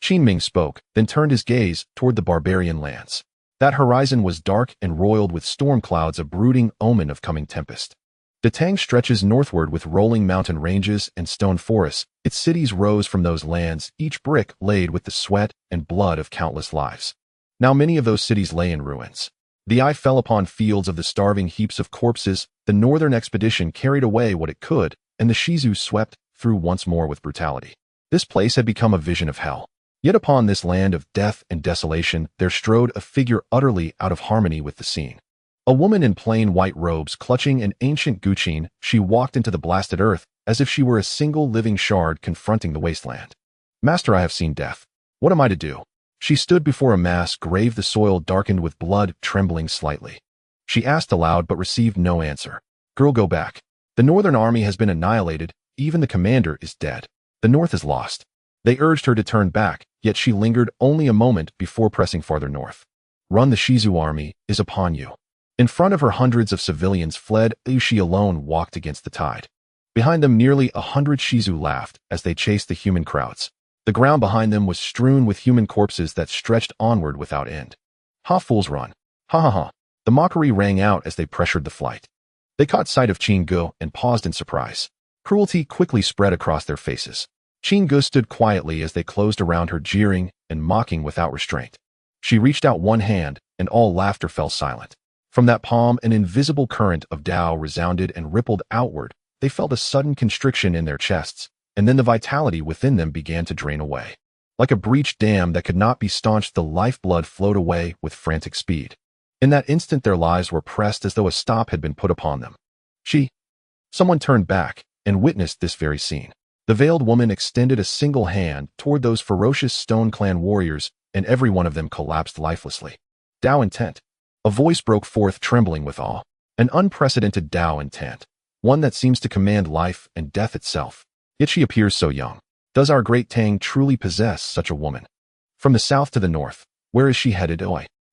Qin Ming spoke, then turned his gaze toward the barbarian lands. That horizon was dark and roiled with storm clouds, a brooding omen of coming tempest. Datang stretches northward with rolling mountain ranges and stone forests. Its cities rose from those lands, each brick laid with the sweat and blood of countless lives. Now many of those cities lay in ruins. The eye fell upon fields of the starving heaps of corpses. The northern expedition carried away what it could, and the Shizu swept through once more with brutality. This place had become a vision of hell. Yet upon this land of death and desolation, there strode a figure utterly out of harmony with the scene. A woman in plain white robes, clutching an ancient guqin, she walked into the blasted earth as if she were a single living shard confronting the wasteland. "Master, I have seen death. What am I to do?" She stood before a mass grave, the soil darkened with blood, trembling slightly. She asked aloud but received no answer. "Girl, go back. The northern army has been annihilated. Even the commander is dead. The north is lost." They urged her to turn back, yet she lingered only a moment before pressing farther north. "Run, the Shizu army is upon you." In front of her, hundreds of civilians fled. She alone walked against the tide. Behind them, nearly 100 Shizu laughed as they chased the human crowds. The ground behind them was strewn with human corpses that stretched onward without end. "Ha, fools, run. Ha ha ha." The mockery rang out as they pressured the flight. They caught sight of Qin Gu and paused in surprise. Cruelty quickly spread across their faces. Qin Gu stood quietly as they closed around her, jeering and mocking without restraint. She reached out one hand, and all laughter fell silent. From that palm, an invisible current of Tao resounded and rippled outward. They felt a sudden constriction in their chests, and then the vitality within them began to drain away. Like a breached dam that could not be staunched, the lifeblood flowed away with frantic speed. In that instant, their lives were pressed as though a stop had been put upon them. Someone turned back and witnessed this very scene. The veiled woman extended a single hand toward those ferocious Stone Clan warriors, and every one of them collapsed lifelessly. "Tao intent." A voice broke forth, trembling with awe. An unprecedented Tao intent. One that seems to command life and death itself. Yet she appears so young. Does our great Tang truly possess such a woman? From the south to the north, where is she headed?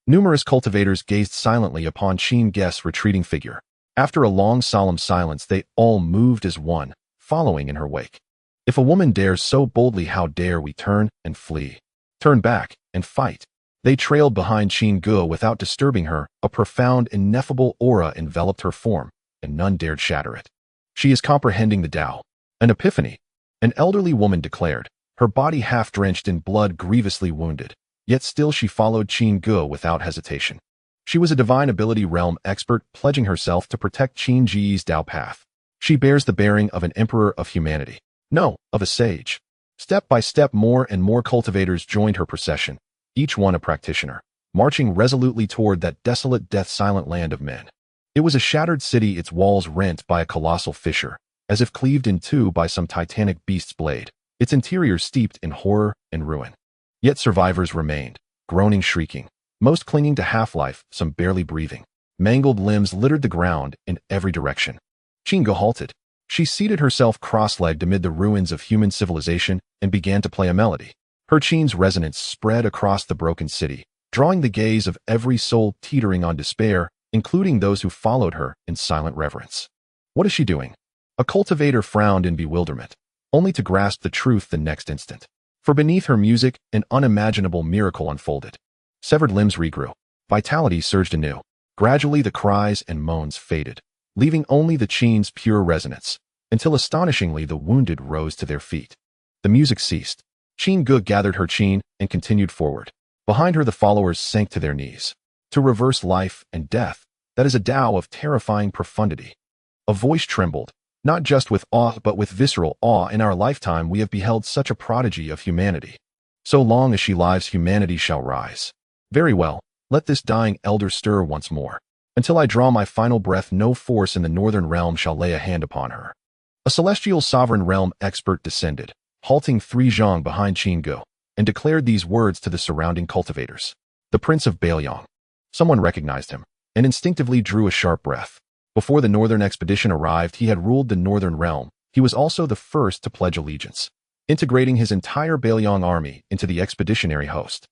Numerous cultivators gazed silently upon Qin Guest's retreating figure. After a long solemn silence, they all moved as one, following in her wake. If a woman dares so boldly, how dare we turn and flee? Turn back and fight. They trailed behind Qin Gu without disturbing her. A profound, ineffable aura enveloped her form, and none dared shatter it. "She is comprehending the Tao." An epiphany. An elderly woman declared, her body half drenched in blood, grievously wounded. Yet still she followed Qin Gu without hesitation. She was a divine ability realm expert, pledging herself to protect Qin Ji's Tao path. She bears the bearing of an emperor of humanity. No, of a sage. Step by step, more and more cultivators joined her procession, each one a practitioner, marching resolutely toward that desolate, death-silent land of men. It was a shattered city, its walls rent by a colossal fissure, as if cleaved in two by some titanic beast's blade, its interior steeped in horror and ruin. Yet survivors remained, groaning, shrieking, most clinging to half-life, some barely breathing. Mangled limbs littered the ground in every direction. Qin Gu halted. She seated herself cross-legged amid the ruins of human civilization and began to play a melody. Her qin's resonance spread across the broken city, drawing the gaze of every soul teetering on despair, including those who followed her in silent reverence. "What is she doing?" A cultivator frowned in bewilderment, only to grasp the truth the next instant. For beneath her music, an unimaginable miracle unfolded. Severed limbs regrew. Vitality surged anew. Gradually the cries and moans faded, leaving only the Qin's pure resonance, until astonishingly the wounded rose to their feet. The music ceased. Qin Ge gathered her Qin and continued forward. Behind her the followers sank to their knees. To reverse life and death, that is a Tao of terrifying profundity. A voice trembled, not just with awe but with visceral awe. In our lifetime we have beheld such a prodigy of humanity. So long as she lives, humanity shall rise. Very well, let this dying elder stir once more. Until I draw my final breath, no force in the northern realm shall lay a hand upon her. A celestial sovereign realm expert descended, halting 3 zhang behind Qin Ge, and declared these words to the surrounding cultivators. The Prince of Bailiang. Someone recognized him, and instinctively drew a sharp breath. Before the northern expedition arrived, he had ruled the northern realm. He was also the first to pledge allegiance, integrating his entire Bailiang army into the expeditionary host.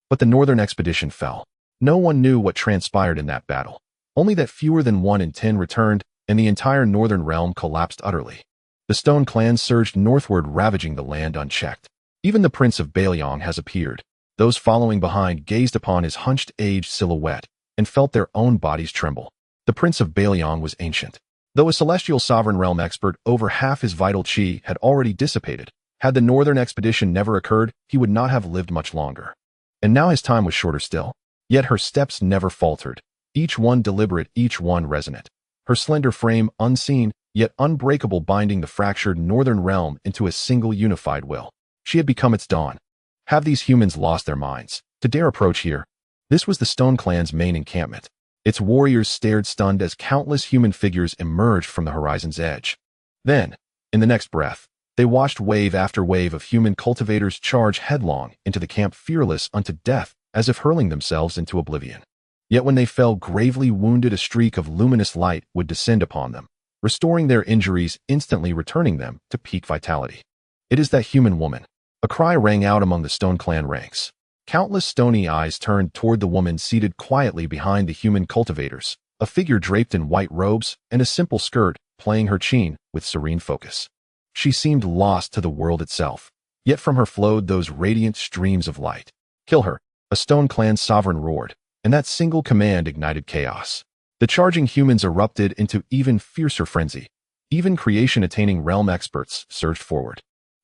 But the northern expedition fell. No one knew what transpired in that battle, only that fewer than 1 in 10 returned, and the entire northern realm collapsed utterly. The Stone Clan surged northward, ravaging the land unchecked. Even the Prince of Bailiang has appeared. Those following behind gazed upon his hunched, aged silhouette and felt their own bodies tremble. The Prince of Bailiang was ancient. Though a celestial sovereign realm expert, over half his vital qi had already dissipated. Had the northern expedition never occurred, he would not have lived much longer. And now his time was shorter still. Yet her steps never faltered, each one deliberate, each one resonant. Her slender frame unseen, yet unbreakable, binding the fractured northern realm into a single unified will. She had become its dawn. Have these humans lost their minds to dare approach here? This was the Stone Clan's main encampment. Its warriors stared stunned as countless human figures emerged from the horizon's edge. Then, in the next breath, they watched wave after wave of human cultivators charge headlong into the camp, fearless unto death, as if hurling themselves into oblivion. Yet when they fell gravely wounded, a streak of luminous light would descend upon them, restoring their injuries, instantly returning them to peak vitality. It is that human woman. A cry rang out among the Stone Clan ranks. Countless stony eyes turned toward the woman seated quietly behind the human cultivators, a figure draped in white robes and a simple skirt, playing her qin with serene focus. She seemed lost to the world itself, yet from her flowed those radiant streams of light. Kill her, a Stone Clan sovereign roared, and that single command ignited chaos. The charging humans erupted into even fiercer frenzy. Even creation-attaining realm experts surged forward.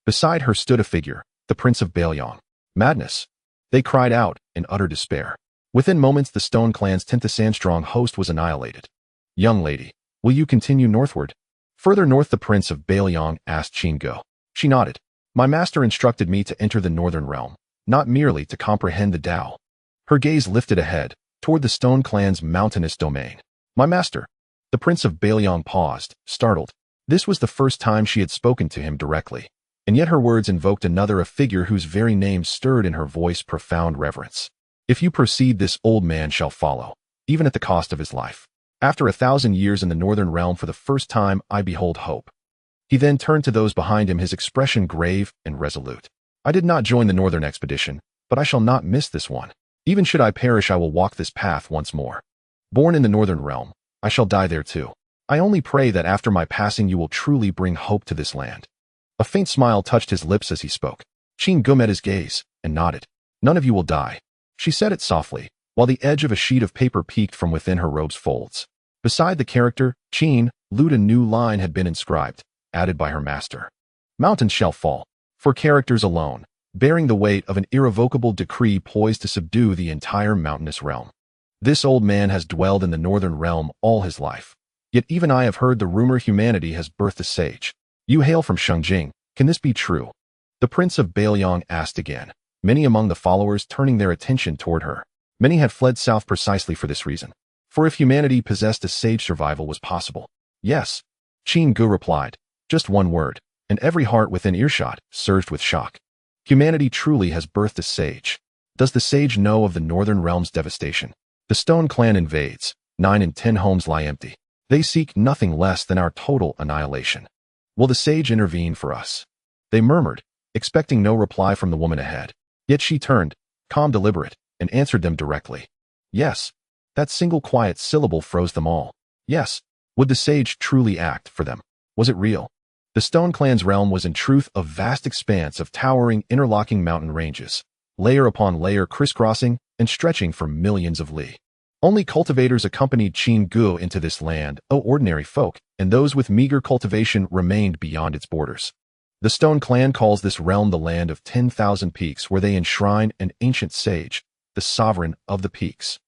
Beside her stood a figure, the Prince of Bailiang. Madness! They cried out in utter despair. Within moments, the Stone Clan's 10,000 strong host was annihilated. Young lady, will you continue northward? Further north, the Prince of Bailiang asked Qin Ge. She nodded. My master instructed me to enter the northern realm, not merely to comprehend the Tao. Her gaze lifted ahead, toward the Stone Clan's mountainous domain. My master. The Prince of Bailiang paused, startled. This was the first time she had spoken to him directly. And yet her words invoked another, a figure whose very name stirred in her voice profound reverence. If you proceed, this old man shall follow, even at the cost of his life. After 1,000 years in the northern realm, for the first time I behold hope. He then turned to those behind him, his expression grave and resolute. I did not join the northern expedition, but I shall not miss this one. Even should I perish, I will walk this path once more. Born in the northern realm, I shall die there too. I only pray that after my passing you will truly bring hope to this land. A faint smile touched his lips as he spoke. Qin Ge met his gaze and nodded. None of you will die. She said it softly, while the edge of a sheet of paper peeked from within her robe's folds. Beside the character, Qin, Lute, a new line had been inscribed, added by her master. Mountains shall fall, for characters alone, bearing the weight of an irrevocable decree poised to subdue the entire mountainous realm. This old man has dwelled in the northern realm all his life. Yet even I have heard the rumor humanity has birthed a sage. You hail from Xuanghuang. Can this be true? The Prince of Bailiang asked again, many among the followers turning their attention toward her. Many had fled south precisely for this reason. For if humanity possessed a sage, survival was possible. Yes, Qin Ge replied. Just one word, and every heart within earshot surged with shock. Humanity truly has birthed a sage. Does the sage know of the northern realm's devastation? The Stone Clan invades. 9 in 10 homes lie empty. They seek nothing less than our total annihilation. Will the sage intervene for us? They murmured, expecting no reply from the woman ahead. Yet she turned, calm, deliberate, and answered them directly. Yes. That single quiet syllable froze them all. Yes. Would the sage truly act for them? Was it real? The Stone Clan's realm was in truth a vast expanse of towering, interlocking mountain ranges, layer upon layer crisscrossing and stretching for millions of li. Only cultivators accompanied Qin Gu into this land, ordinary folk, and those with meager cultivation remained beyond its borders. The Stone Clan calls this realm the land of 10,000 peaks, where they enshrine an ancient sage, the sovereign of the peaks.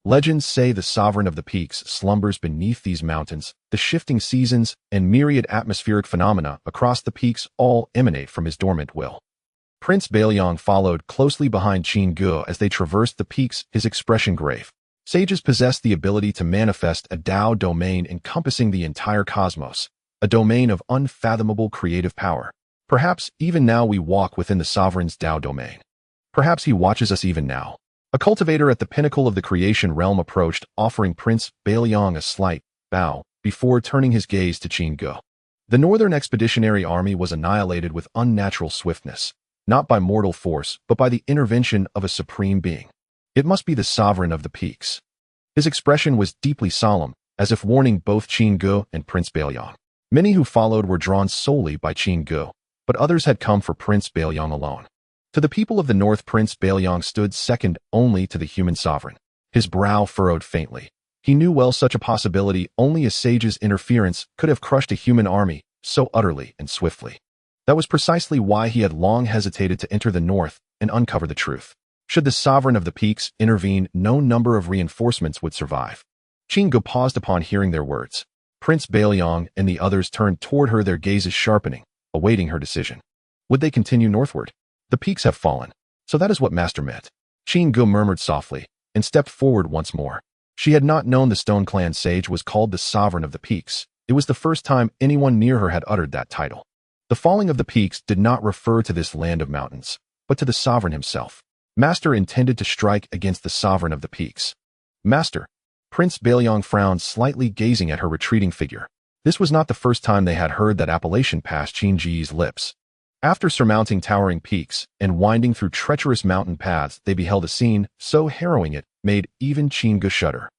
Legends say the sovereign of the peaks slumbers beneath these mountains. The shifting seasons and myriad atmospheric phenomena across the peaks all emanate from his dormant will. Prince Bailiang followed closely behind Qin Gu as they traversed the peaks, his expression grave. Sages possess the ability to manifest a Dao domain encompassing the entire cosmos, a domain of unfathomable creative power. Perhaps even now we walk within the sovereign's Dao domain. Perhaps he watches us even now. A cultivator at the pinnacle of the creation realm approached, offering Prince Bailiang a slight bow before turning his gaze to Qin Gu. The Northern Expeditionary Army was annihilated with unnatural swiftness, not by mortal force, but by the intervention of a supreme being. It must be the sovereign of the peaks. His expression was deeply solemn, as if warning both Qin Gu and Prince Bailiang. Many who followed were drawn solely by Qin Gu, but others had come for Prince Bailiang alone. To the people of the north, Prince Bailiang stood second only to the human sovereign. His brow furrowed faintly. He knew well such a possibility, only a sage's interference could have crushed a human army so utterly and swiftly. That was precisely why he had long hesitated to enter the north and uncover the truth. Should the sovereign of the peaks intervene, no number of reinforcements would survive. Qin Gu paused upon hearing their words. Prince Bailiang and the others turned toward her, their gazes sharpening, awaiting her decision. Would they continue northward? The peaks have fallen. So that is what Master meant. Qin Gu murmured softly and stepped forward once more. She had not known the Stone Clan sage was called the sovereign of the peaks. It was the first time anyone near her had uttered that title. The falling of the peaks did not refer to this land of mountains, but to the sovereign himself. Master intended to strike against the sovereign of the peaks. Master. Prince Bailiang frowned slightly, gazing at her retreating figure. This was not the first time they had heard that appellation pass Qin Ji's lips. After surmounting towering peaks and winding through treacherous mountain paths, they beheld a scene so harrowing it made even Qin Gu shudder.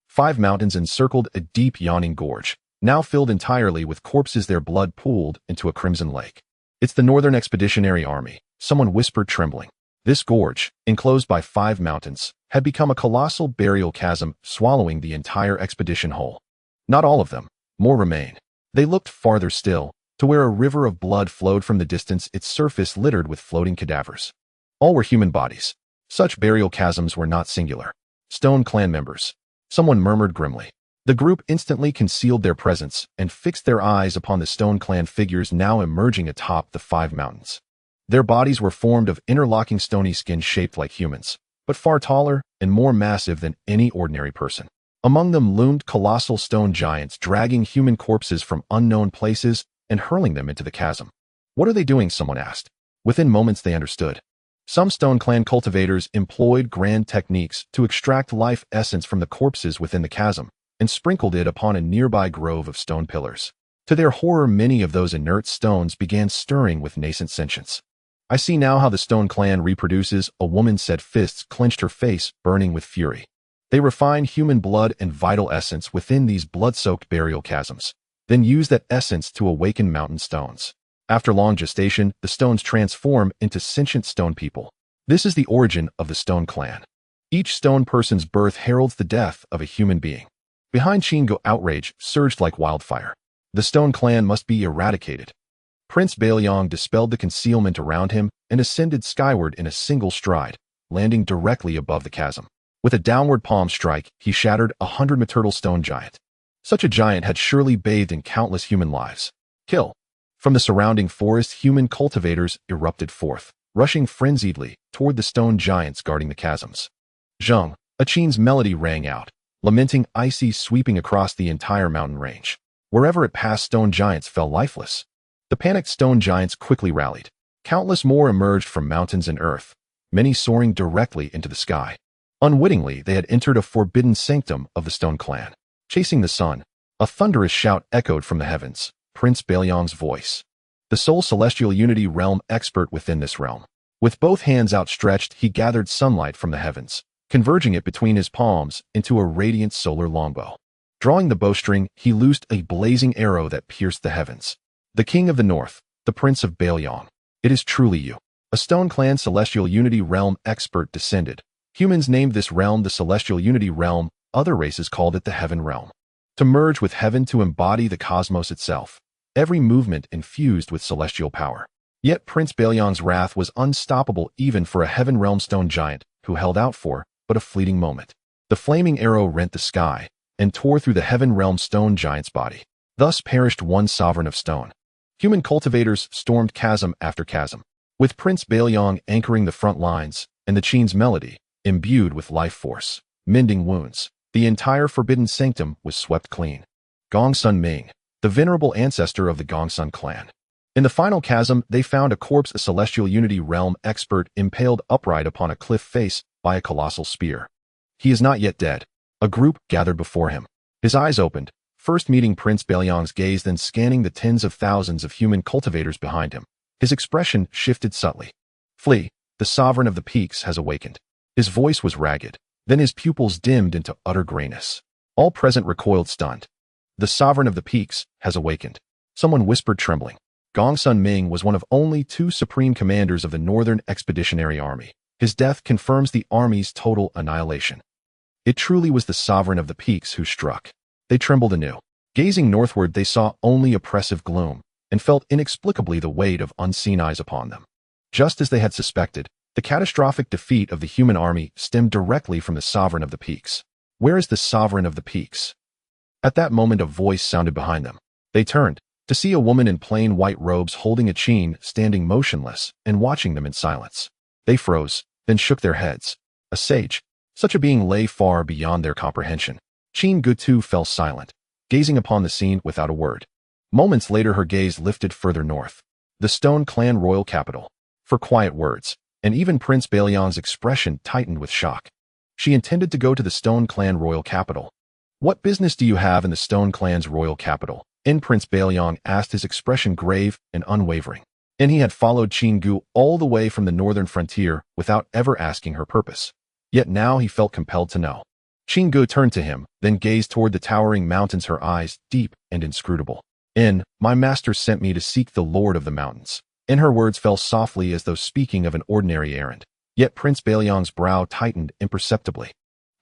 5 mountains encircled a deep yawning gorge, now filled entirely with corpses, their blood pooled into a crimson lake. It's the Northern Expeditionary Army, someone whispered, trembling. This gorge, enclosed by 5 mountains, had become a colossal burial chasm, swallowing the entire expedition whole. Not all of them. More remained. They looked farther still, to where a river of blood flowed from the distance, its surface littered with floating cadavers. All were human bodies. Such burial chasms were not singular. Stone Clan members. Someone murmured grimly. The group instantly concealed their presence and fixed their eyes upon the Stone Clan figures now emerging atop the 5 mountains. Their bodies were formed of interlocking stony skin shaped like humans, but far taller and more massive than any ordinary person. Among them loomed colossal stone giants, dragging human corpses from unknown places and hurling them into the chasm. What are they doing? Someone asked. Within moments they understood. Some Stone Clan cultivators employed grand techniques to extract life essence from the corpses within the chasm and sprinkled it upon a nearby grove of stone pillars. To their horror, many of those inert stones began stirring with nascent sentience. I see now how the Stone Clan reproduces, a woman said, fists clenched, her face burning with fury. They refine human blood and vital essence within these blood-soaked burial chasms, then use that essence to awaken mountain stones. After long gestation, the stones transform into sentient stone people. This is the origin of the Stone Clan. Each stone person's birth heralds the death of a human being. Behind Qin Gu, outrage surged like wildfire. The Stone Clan must be eradicated. Prince Bailiang dispelled the concealment around him and ascended skyward in a single stride, landing directly above the chasm. With a downward palm strike, he shattered 100-meter stone giant. Such a giant had surely bathed in countless human lives. Kill. From the surrounding forest, human cultivators erupted forth, rushing frenziedly toward the stone giants guarding the chasms. Zheng, a Qin's melody rang out, lamenting icy sweeping across the entire mountain range. Wherever it passed, stone giants fell lifeless. The panicked stone giants quickly rallied. Countless more emerged from mountains and earth, many soaring directly into the sky. Unwittingly, they had entered a forbidden sanctum of the Stone Clan. Chasing the sun, a thunderous shout echoed from the heavens. Prince Bailiang's voice. The sole celestial unity realm expert within this realm. With both hands outstretched, he gathered sunlight from the heavens, converging it between his palms into a radiant solar longbow. Drawing the bowstring, he loosed a blazing arrow that pierced the heavens. The king of the north, the prince of Baelyong. It is truly you. A Stone Clan Celestial Unity Realm expert descended. Humans named this realm the Celestial Unity Realm, other races called it the Heaven Realm. To merge with heaven to embody the cosmos itself. Every movement infused with celestial power. Yet Prince Baelyong's wrath was unstoppable even for a Heaven Realm stone giant who held out for but a fleeting moment. The flaming arrow rent the sky and tore through the Heaven Realm stone giant's body. Thus perished one sovereign of stone. Human cultivators stormed chasm after chasm, with Prince Baelyong anchoring the front lines and the Qin's melody, imbued with life force, mending wounds. The entire forbidden sanctum was swept clean. Gongsun Ming, the venerable ancestor of the Gongsun clan. In the final chasm, they found a corpse, a Celestial Unity Realm expert impaled upright upon a cliff face by a colossal spear. He is not yet dead. A group gathered before him. His eyes opened, first meeting Prince Baelyong's gaze, then scanning the tens of thousands of human cultivators behind him. His expression shifted subtly. Flee, the sovereign of the peaks has awakened. His voice was ragged, then his pupils dimmed into utter grayness. All present recoiled stunned. The sovereign of the peaks has awakened. Someone whispered trembling. Gongsun Ming was one of only 2 supreme commanders of the Northern Expeditionary Army. His death confirms the army's total annihilation. It truly was the sovereign of the peaks who struck. They trembled anew. Gazing northward, they saw only oppressive gloom and felt inexplicably the weight of unseen eyes upon them. Just as they had suspected, the catastrophic defeat of the human army stemmed directly from the sovereign of the peaks. Where is the sovereign of the peaks? At that moment, a voice sounded behind them. They turned to see a woman in plain white robes holding a Qin standing motionless and watching them in silence. They froze, then shook their heads. A sage. Such a being lay far beyond their comprehension. Qin Gu too fell silent, gazing upon the scene without a word. Moments later, her gaze lifted further north. The Stone Clan royal capital. For quiet words, and even Prince Baelyong's expression tightened with shock. She intended to go to the Stone Clan royal capital. What business do you have in the Stone Clan's royal capital? Prince Baelyong asked, his expression grave and unwavering. And he had followed Qin Gu all the way from the northern frontier without ever asking her purpose. Yet now he felt compelled to know. Qin Gu turned to him, then gazed toward the towering mountains, her eyes deep and inscrutable. My master sent me to seek the Lord of the Mountains. Her words fell softly as though speaking of an ordinary errand. Yet Prince Baelyong's brow tightened imperceptibly.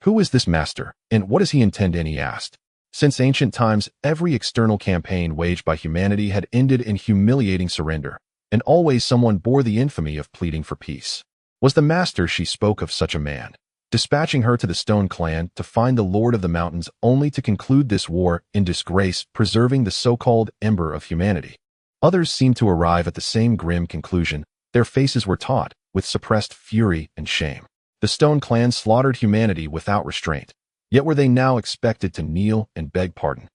Who is this master, and what does he intend? He asked. Since ancient times, every external campaign waged by humanity had ended in humiliating surrender, and always someone bore the infamy of pleading for peace. Was the master she spoke of such a man, dispatching her to the Stone Clan to find the Lord of the Mountains only to conclude this war in disgrace, preserving the so-called ember of humanity? Others seemed to arrive at the same grim conclusion. Their faces were taut with suppressed fury and shame. The Stone Clan slaughtered humanity without restraint. Yet were they now expected to kneel and beg pardon?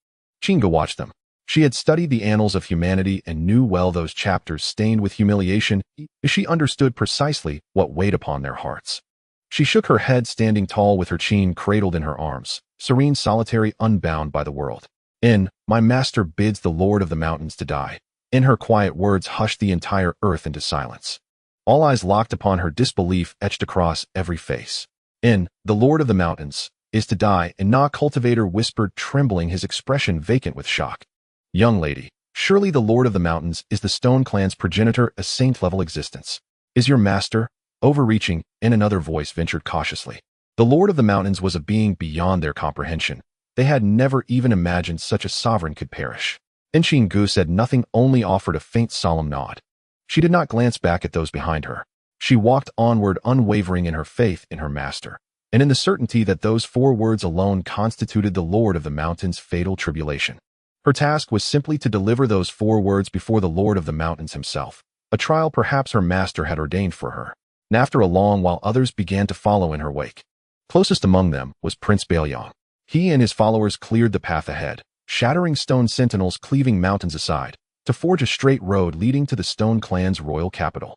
Qin Gu watched them. She had studied the annals of humanity and knew well those chapters stained with humiliation. She understood precisely what weighed upon their hearts. She shook her head, standing tall with her Qin cradled in her arms, serene, solitary, unbound by the world. My master bids the Lord of the Mountains to die. Her quiet words hushed the entire earth into silence. All eyes locked upon her, disbelief etched across every face. The Lord of the Mountains is to die, cultivator whispered, trembling, his expression vacant with shock. Young lady, surely the Lord of the Mountains is the Stone Clan's progenitor, a saint-level existence. Is your master overreaching? Another voice ventured cautiously. The Lord of the Mountains was a being beyond their comprehension. They had never even imagined such a sovereign could perish. Qin Gu said nothing, only offered a faint solemn nod. She did not glance back at those behind her. She walked onward, unwavering in her faith in her master, and in the certainty that those 4 words alone constituted the Lord of the Mountains' fatal tribulation. Her task was simply to deliver those 4 words before the Lord of the Mountains himself, a trial perhaps her master had ordained for her. And after a long while, others began to follow in her wake. Closest among them was Prince Baelyong. He and his followers cleared the path ahead, shattering stone sentinels, cleaving mountains aside, to forge a straight road leading to the Stone Clan's royal capital.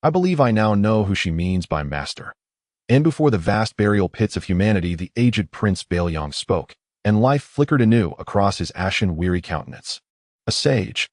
I believe I now know who she means by master. And before the vast burial pits of humanity, the aged Prince Baelyong spoke, and life flickered anew across his ashen, weary countenance. A sage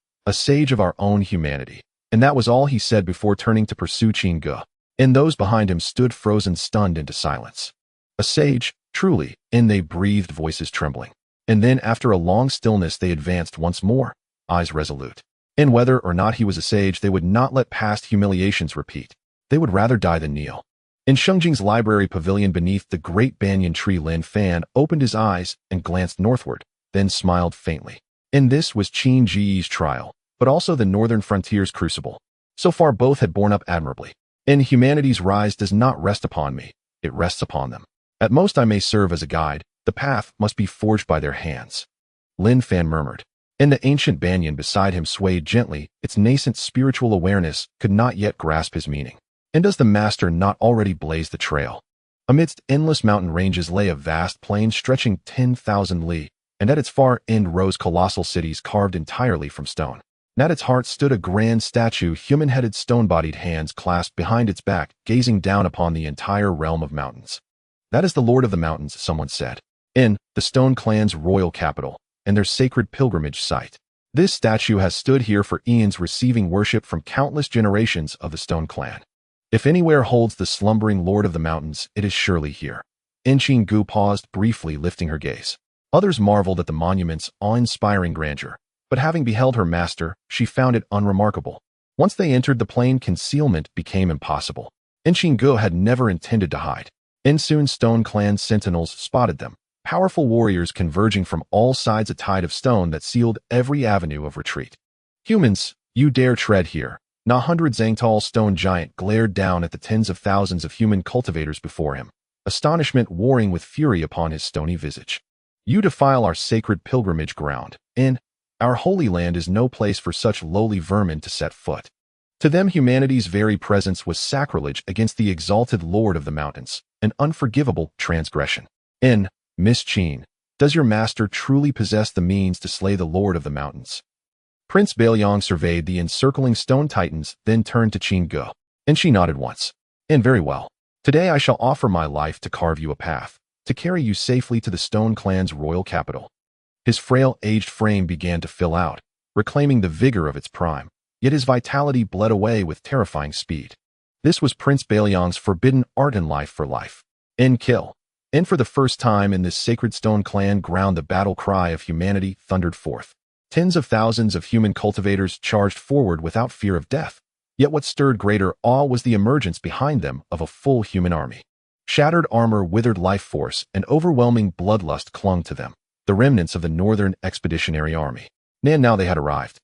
of our own humanity. And that was all he said before turning to pursue Qin Gu. And those behind him stood frozen, stunned into silence. A sage, truly, and they breathed, voices trembling. And then, after a long stillness, they advanced once more, eyes resolute. And whether or not he was a sage, they would not let past humiliations repeat. They would rather die than kneel. In Xuangjing's library pavilion beneath the great banyan tree, Lin Fan opened his eyes and glanced northward, then smiled faintly. And this was Qin Ji's trial, but also the northern frontier's crucible. So far both had borne up admirably. And humanity's rise does not rest upon me, it rests upon them. At most I may serve as a guide, the path must be forged by their hands. Lin Fan murmured. And the ancient banyan beside him swayed gently, its nascent spiritual awareness could not yet grasp his meaning. And does the master not already blaze the trail? Amidst endless mountain ranges lay a vast plain stretching 10,000 li, and at its far end rose colossal cities carved entirely from stone. And at its heart stood a grand statue, human-headed, stone-bodied, hands clasped behind its back, gazing down upon the entire realm of mountains. That is the Lord of the Mountains, someone said. In the Stone Clan's royal capital, and their sacred pilgrimage site. This statue has stood here for eons, receiving worship from countless generations of the Stone Clan. If anywhere holds the slumbering Lord of the Mountains, it is surely here. Qin paused briefly, lifting her gaze. Others marveled at the monument's awe-inspiring grandeur, but having beheld her master, she found it unremarkable. Once they entered the plain, concealment became impossible. Qin had never intended to hide. And soon Stone Clan sentinels spotted them, powerful warriors converging from all sides, a tide of stone that sealed every avenue of retreat. Humans, you dare tread here? Not 100 Zhangtall stone giant glared down at the tens of thousands of human cultivators before him, astonishment warring with fury upon his stony visage. You defile our sacred pilgrimage ground, and our holy land is no place for such lowly vermin to set foot. To them, humanity's very presence was sacrilege against the exalted Lord of the Mountains, an unforgivable transgression. In Miss Qin, does your master truly possess the means to slay the Lord of the Mountains? Prince Bailiang surveyed the encircling stone titans, then turned to Qin, and she nodded once. And very well. Today I shall offer my life to carve you a path, to carry you safely to the Stone Clan's royal capital. His frail, aged frame began to fill out, reclaiming the vigor of its prime, yet his vitality bled away with terrifying speed. This was Prince Bailiang's forbidden art in life for life. And kill. And for the first time in this sacred Stone Clan ground, the battle cry of humanity thundered forth. Tens of thousands of human cultivators charged forward without fear of death. Yet what stirred greater awe was the emergence behind them of a full human army. Shattered armor, withered life force, and overwhelming bloodlust clung to them, the remnants of the Northern Expeditionary Army. And now they had arrived.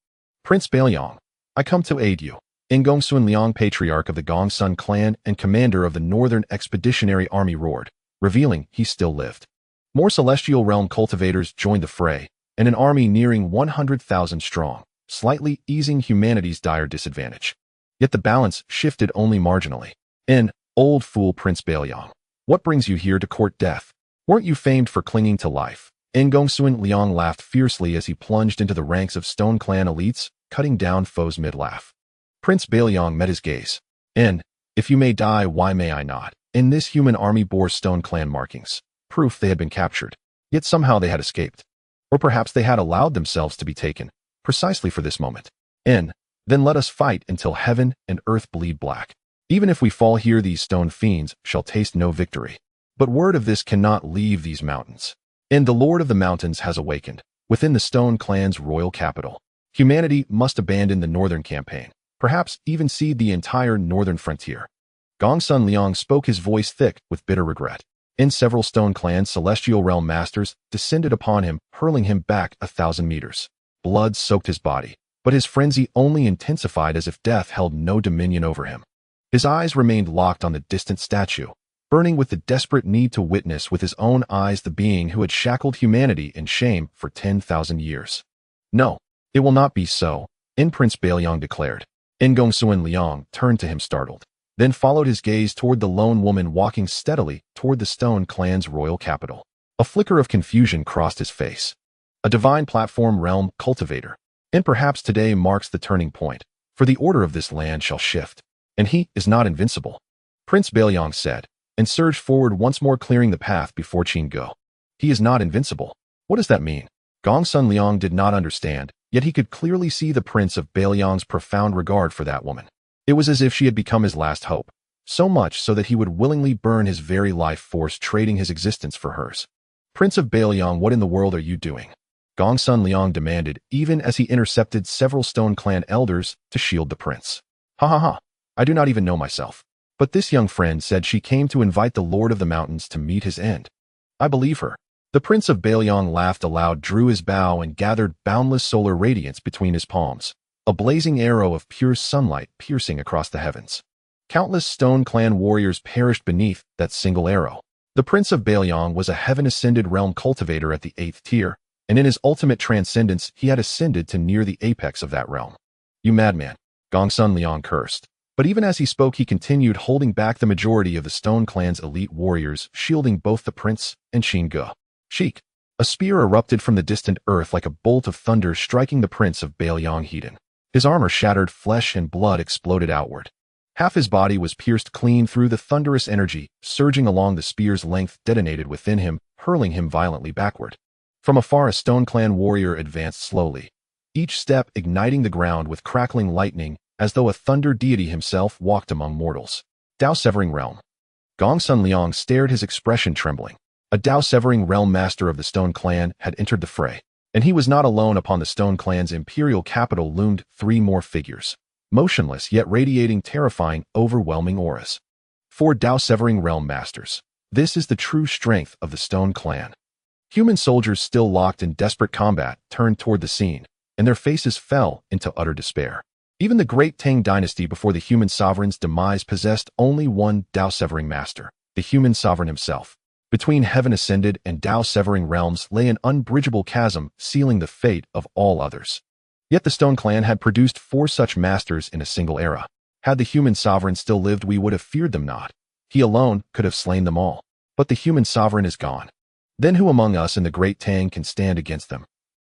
Prince Bailiang, I come to aid you. Gongsun Liang, patriarch of the Gongsun clan and commander of the Northern Expeditionary Army, roared, revealing he still lived. More celestial realm cultivators joined the fray, and an army nearing 100,000 strong, slightly easing humanity's dire disadvantage. Yet the balance shifted only marginally. Old fool Prince Bailiang, what brings you here to court death? Weren't you famed for clinging to life? Gongsun Liang laughed fiercely as he plunged into the ranks of Stone Clan elites, cutting down foes mid-laugh. Prince Bailiang met his gaze. If you may die, why may I not? This human army bore Stone Clan markings, proof they had been captured. Yet somehow they had escaped. Or perhaps they had allowed themselves to be taken, precisely for this moment. Then let us fight until heaven and earth bleed black. Even if we fall here, these stone fiends shall taste no victory. But word of this cannot leave these mountains. The Lord of the Mountains has awakened, within the Stone Clan's royal capital. Humanity must abandon the northern campaign, perhaps even cede the entire northern frontier. Gongsun Liang spoke, his voice thick with bitter regret. Several Stone Clan celestial realm masters descended upon him, hurling him back 1,000 meters. Blood soaked his body, but his frenzy only intensified as if death held no dominion over him. His eyes remained locked on the distant statue, burning with the desperate need to witness with his own eyes the being who had shackled humanity in shame for 10,000 years. No, it will not be so, Prince Bailiang declared. Gongsun Liang turned to him startled, then followed his gaze toward the lone woman walking steadily toward the Stone Clan's royal capital. A flicker of confusion crossed his face. A divine platform realm cultivator. Perhaps today marks the turning point, for the order of this land shall shift. And he is not invincible, Prince Bailiang said, and surged forward once more, clearing the path before Qin. He is not invincible. What does that mean? Gongsun Liang did not understand, yet he could clearly see the Prince of Bailiang's profound regard for that woman. It was as if she had become his last hope, so much so that he would willingly burn his very life force, trading his existence for hers. Prince of Bailiang, what in the world are you doing? Gongsun Liang demanded, even as he intercepted several Stone Clan elders to shield the prince. Ha ha ha, I do not even know myself. But this young friend said she came to invite the Lord of the Mountains to meet his end. I believe her. The Prince of Bailiang laughed aloud, drew his bow, and gathered boundless solar radiance between his palms, a blazing arrow of pure sunlight piercing across the heavens. Countless Stone Clan warriors perished beneath that single arrow. The Prince of Bailiang was a heaven-ascended realm cultivator at the 8th tier, and in his ultimate transcendence he had ascended to near the apex of that realm. You madman, Gongsun Liang cursed. But even as he spoke, he continued, holding back the majority of the Stone Clan's elite warriors, shielding both the prince and Qingge. Sheik. A spear erupted from the distant earth like a bolt of thunder, striking the Prince of Bailiang Heiden. His armor shattered, flesh and blood exploded outward. Half his body was pierced clean through. The thunderous energy, surging along the spear's length, detonated within him, hurling him violently backward. From afar, a Stone Clan warrior advanced slowly, each step igniting the ground with crackling lightning, as though a thunder deity himself walked among mortals. Dao-severing realm. Gongsun Liang stared, his expression trembling. A Dao-severing realm master of the Stone Clan had entered the fray, and he was not alone. Upon the Stone Clan's imperial capital loomed 3 more figures, motionless yet radiating terrifying, overwhelming auras. 4 Dao-severing realm masters. This is the true strength of the Stone Clan. Human soldiers, still locked in desperate combat, turned toward the scene, and their faces fell into utter despair. Even the great Tang dynasty before the human sovereign's demise possessed only one Dao-severing master, the human sovereign himself. Between heaven-ascended and Dao-severing realms lay an unbridgeable chasm, sealing the fate of all others. Yet the Stone Clan had produced 4 such masters in a single era. Had the human sovereign still lived, we would have feared them not. He alone could have slain them all. But the human sovereign is gone. Then who among us in the Great Tang can stand against them?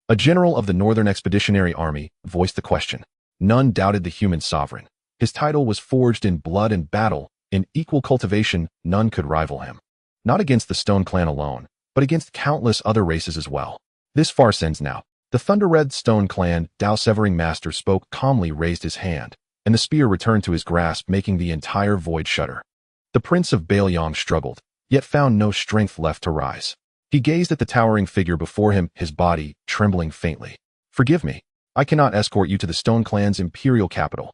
A general of the Northern Expeditionary Army voiced the question. None doubted the human sovereign. His title was forged in blood and battle. In equal cultivation, none could rival him. Not against the Stone Clan alone, but against countless other races as well. This farce ends now. The Thunder-Red Stone Clan Dao-severing master spoke calmly, raised his hand, and the spear returned to his grasp, making the entire void shudder. The Prince of Bailiang struggled, yet found no strength left to rise. He gazed at the towering figure before him, his body trembling faintly. Forgive me. I cannot escort you to the Stone Clan's imperial capital.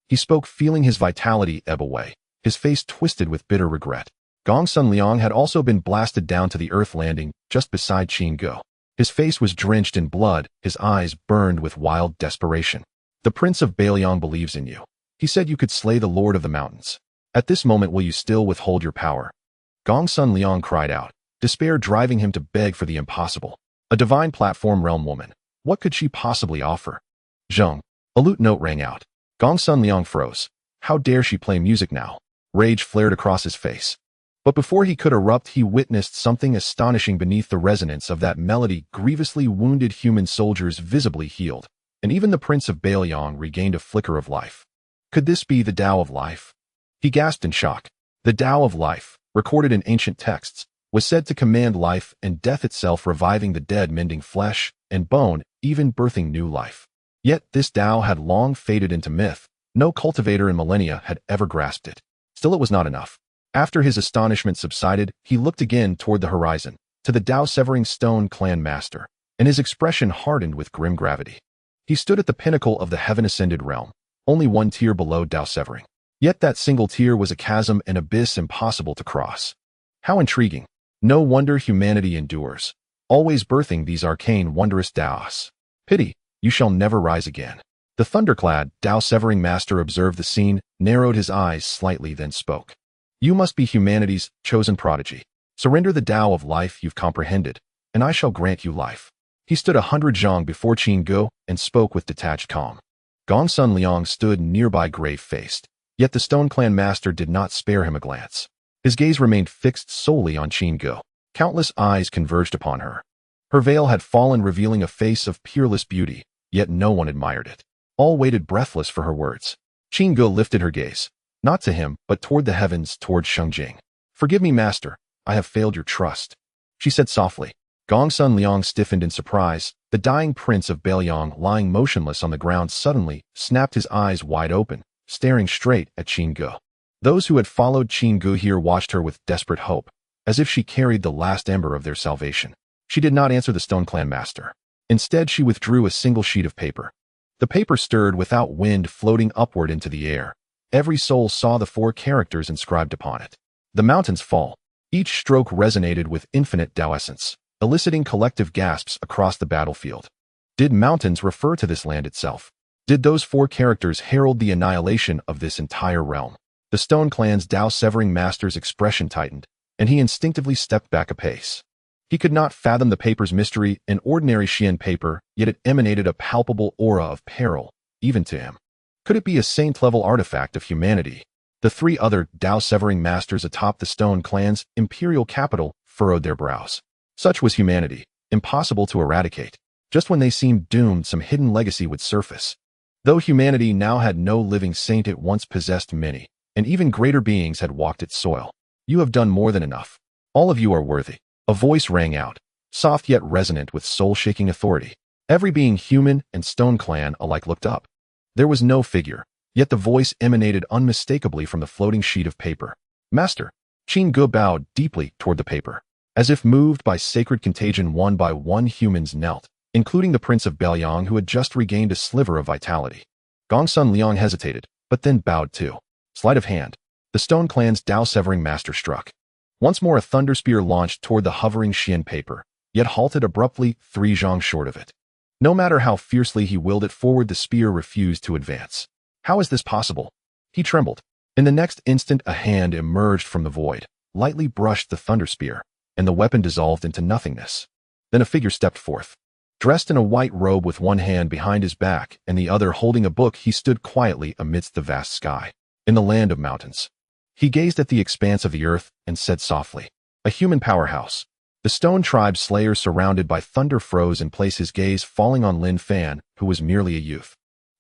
He spoke, feeling his vitality ebb away, his face twisted with bitter regret. Gongsun Liang had also been blasted down to the earth, landing just beside Qingge. His face was drenched in blood, his eyes burned with wild desperation. The Prince of Bailiang believes in you. He said you could slay the Lord of the Mountains. At this moment, will you still withhold your power? Gongsun Liang cried out, despair driving him to beg for the impossible. A divine platform realm woman. What could she possibly offer? Zheng. A lute note rang out. Gongsun Liang froze. How dare she play music now? Rage flared across his face. But before he could erupt, he witnessed something astonishing beneath the resonance of that melody. Grievously wounded human soldiers visibly healed, and even the Prince of Bailiang regained a flicker of life. Could this be the Tao of life? He gasped in shock. The Tao of life, recorded in ancient texts, was said to command life and death itself, reviving the dead, mending flesh and bone, even birthing new life. Yet this Tao had long faded into myth. No cultivator in millennia had ever grasped it. Still, it was not enough. After his astonishment subsided, he looked again toward the horizon, to the Dao-severing Stone Clan master, and his expression hardened with grim gravity. He stood at the pinnacle of the heaven-ascended realm, only 1 tier below Dao-severing. Yet that single tier was a chasm, an abyss impossible to cross. How intriguing. No wonder humanity endures, always birthing these arcane, wondrous Daos. Pity, you shall never rise again. The thunderclad Dao-severing master observed the scene, narrowed his eyes slightly, then spoke. You must be humanity's chosen prodigy. Surrender the Tao of life you've comprehended, and I shall grant you life. He stood 100 zhang before Qingge and spoke with detached calm. Gongsun Liang stood nearby, grave-faced, yet the Stone Clan master did not spare him a glance. His gaze remained fixed solely on Qingge. Countless eyes converged upon her. Her veil had fallen, revealing a face of peerless beauty, yet no one admired it. All waited breathless for her words. Qingge lifted her gaze. Not to him, but toward the heavens, toward Shengjing. Forgive me, master. I have failed your trust, she said softly. Gongsun Liang stiffened in surprise. The dying Prince of Bailiang, lying motionless on the ground, suddenly snapped his eyes wide open, staring straight at Qingge. Those who had followed Qingge here watched her with desperate hope, as if she carried the last ember of their salvation. She did not answer the Stone Clan master. Instead, she withdrew a single sheet of paper. The paper stirred without wind, floating upward into the air. Every soul saw the 4 characters inscribed upon it. The mountains fall. Each stroke resonated with infinite Tao essence, eliciting collective gasps across the battlefield. Did mountains refer to this land itself? Did those 4 characters herald the annihilation of this entire realm? The Stone Clan's Tao-severing master's expression tightened, and he instinctively stepped back a pace. He could not fathom the paper's mystery, an ordinary Xian paper, yet it emanated a palpable aura of peril, even to him. Could it be a saint-level artifact of humanity? The 3 other Tao-severing masters atop the Stone Clan's imperial capital furrowed their brows. Such was humanity, impossible to eradicate. Just when they seemed doomed, some hidden legacy would surface. Though humanity now had no living saint, it once possessed many, and even greater beings had walked its soil. You have done more than enough. All of you are worthy. A voice rang out, soft yet resonant with soul-shaking authority. Every being, human and Stone Clan alike, looked up. There was no figure, yet the voice emanated unmistakably from the floating sheet of paper. Master. Qin Ge bowed deeply toward the paper. As if moved by sacred contagion, one by one humans knelt, including the Prince of Belyong, who had just regained a sliver of vitality. Gongsun Liang hesitated, but then bowed too. Sleight of hand. The Stone Clan's Tao-severing master struck. Once more, a thunder spear launched toward the hovering Xian paper, yet halted abruptly 3 zhang short of it. No matter how fiercely he willed it forward, the spear refused to advance. How is this possible? He trembled. In the next instant, a hand emerged from the void, lightly brushed the thunder spear, and the weapon dissolved into nothingness. Then a figure stepped forth. Dressed in a white robe with one hand behind his back and the other holding a book, he stood quietly amidst the vast sky. In the land of mountains. He gazed at the expanse of the earth and said softly, "A human powerhouse." The Stone Tribe slayer, surrounded by thunder, froze in place, his gaze falling on Lin Fan, who was merely a youth.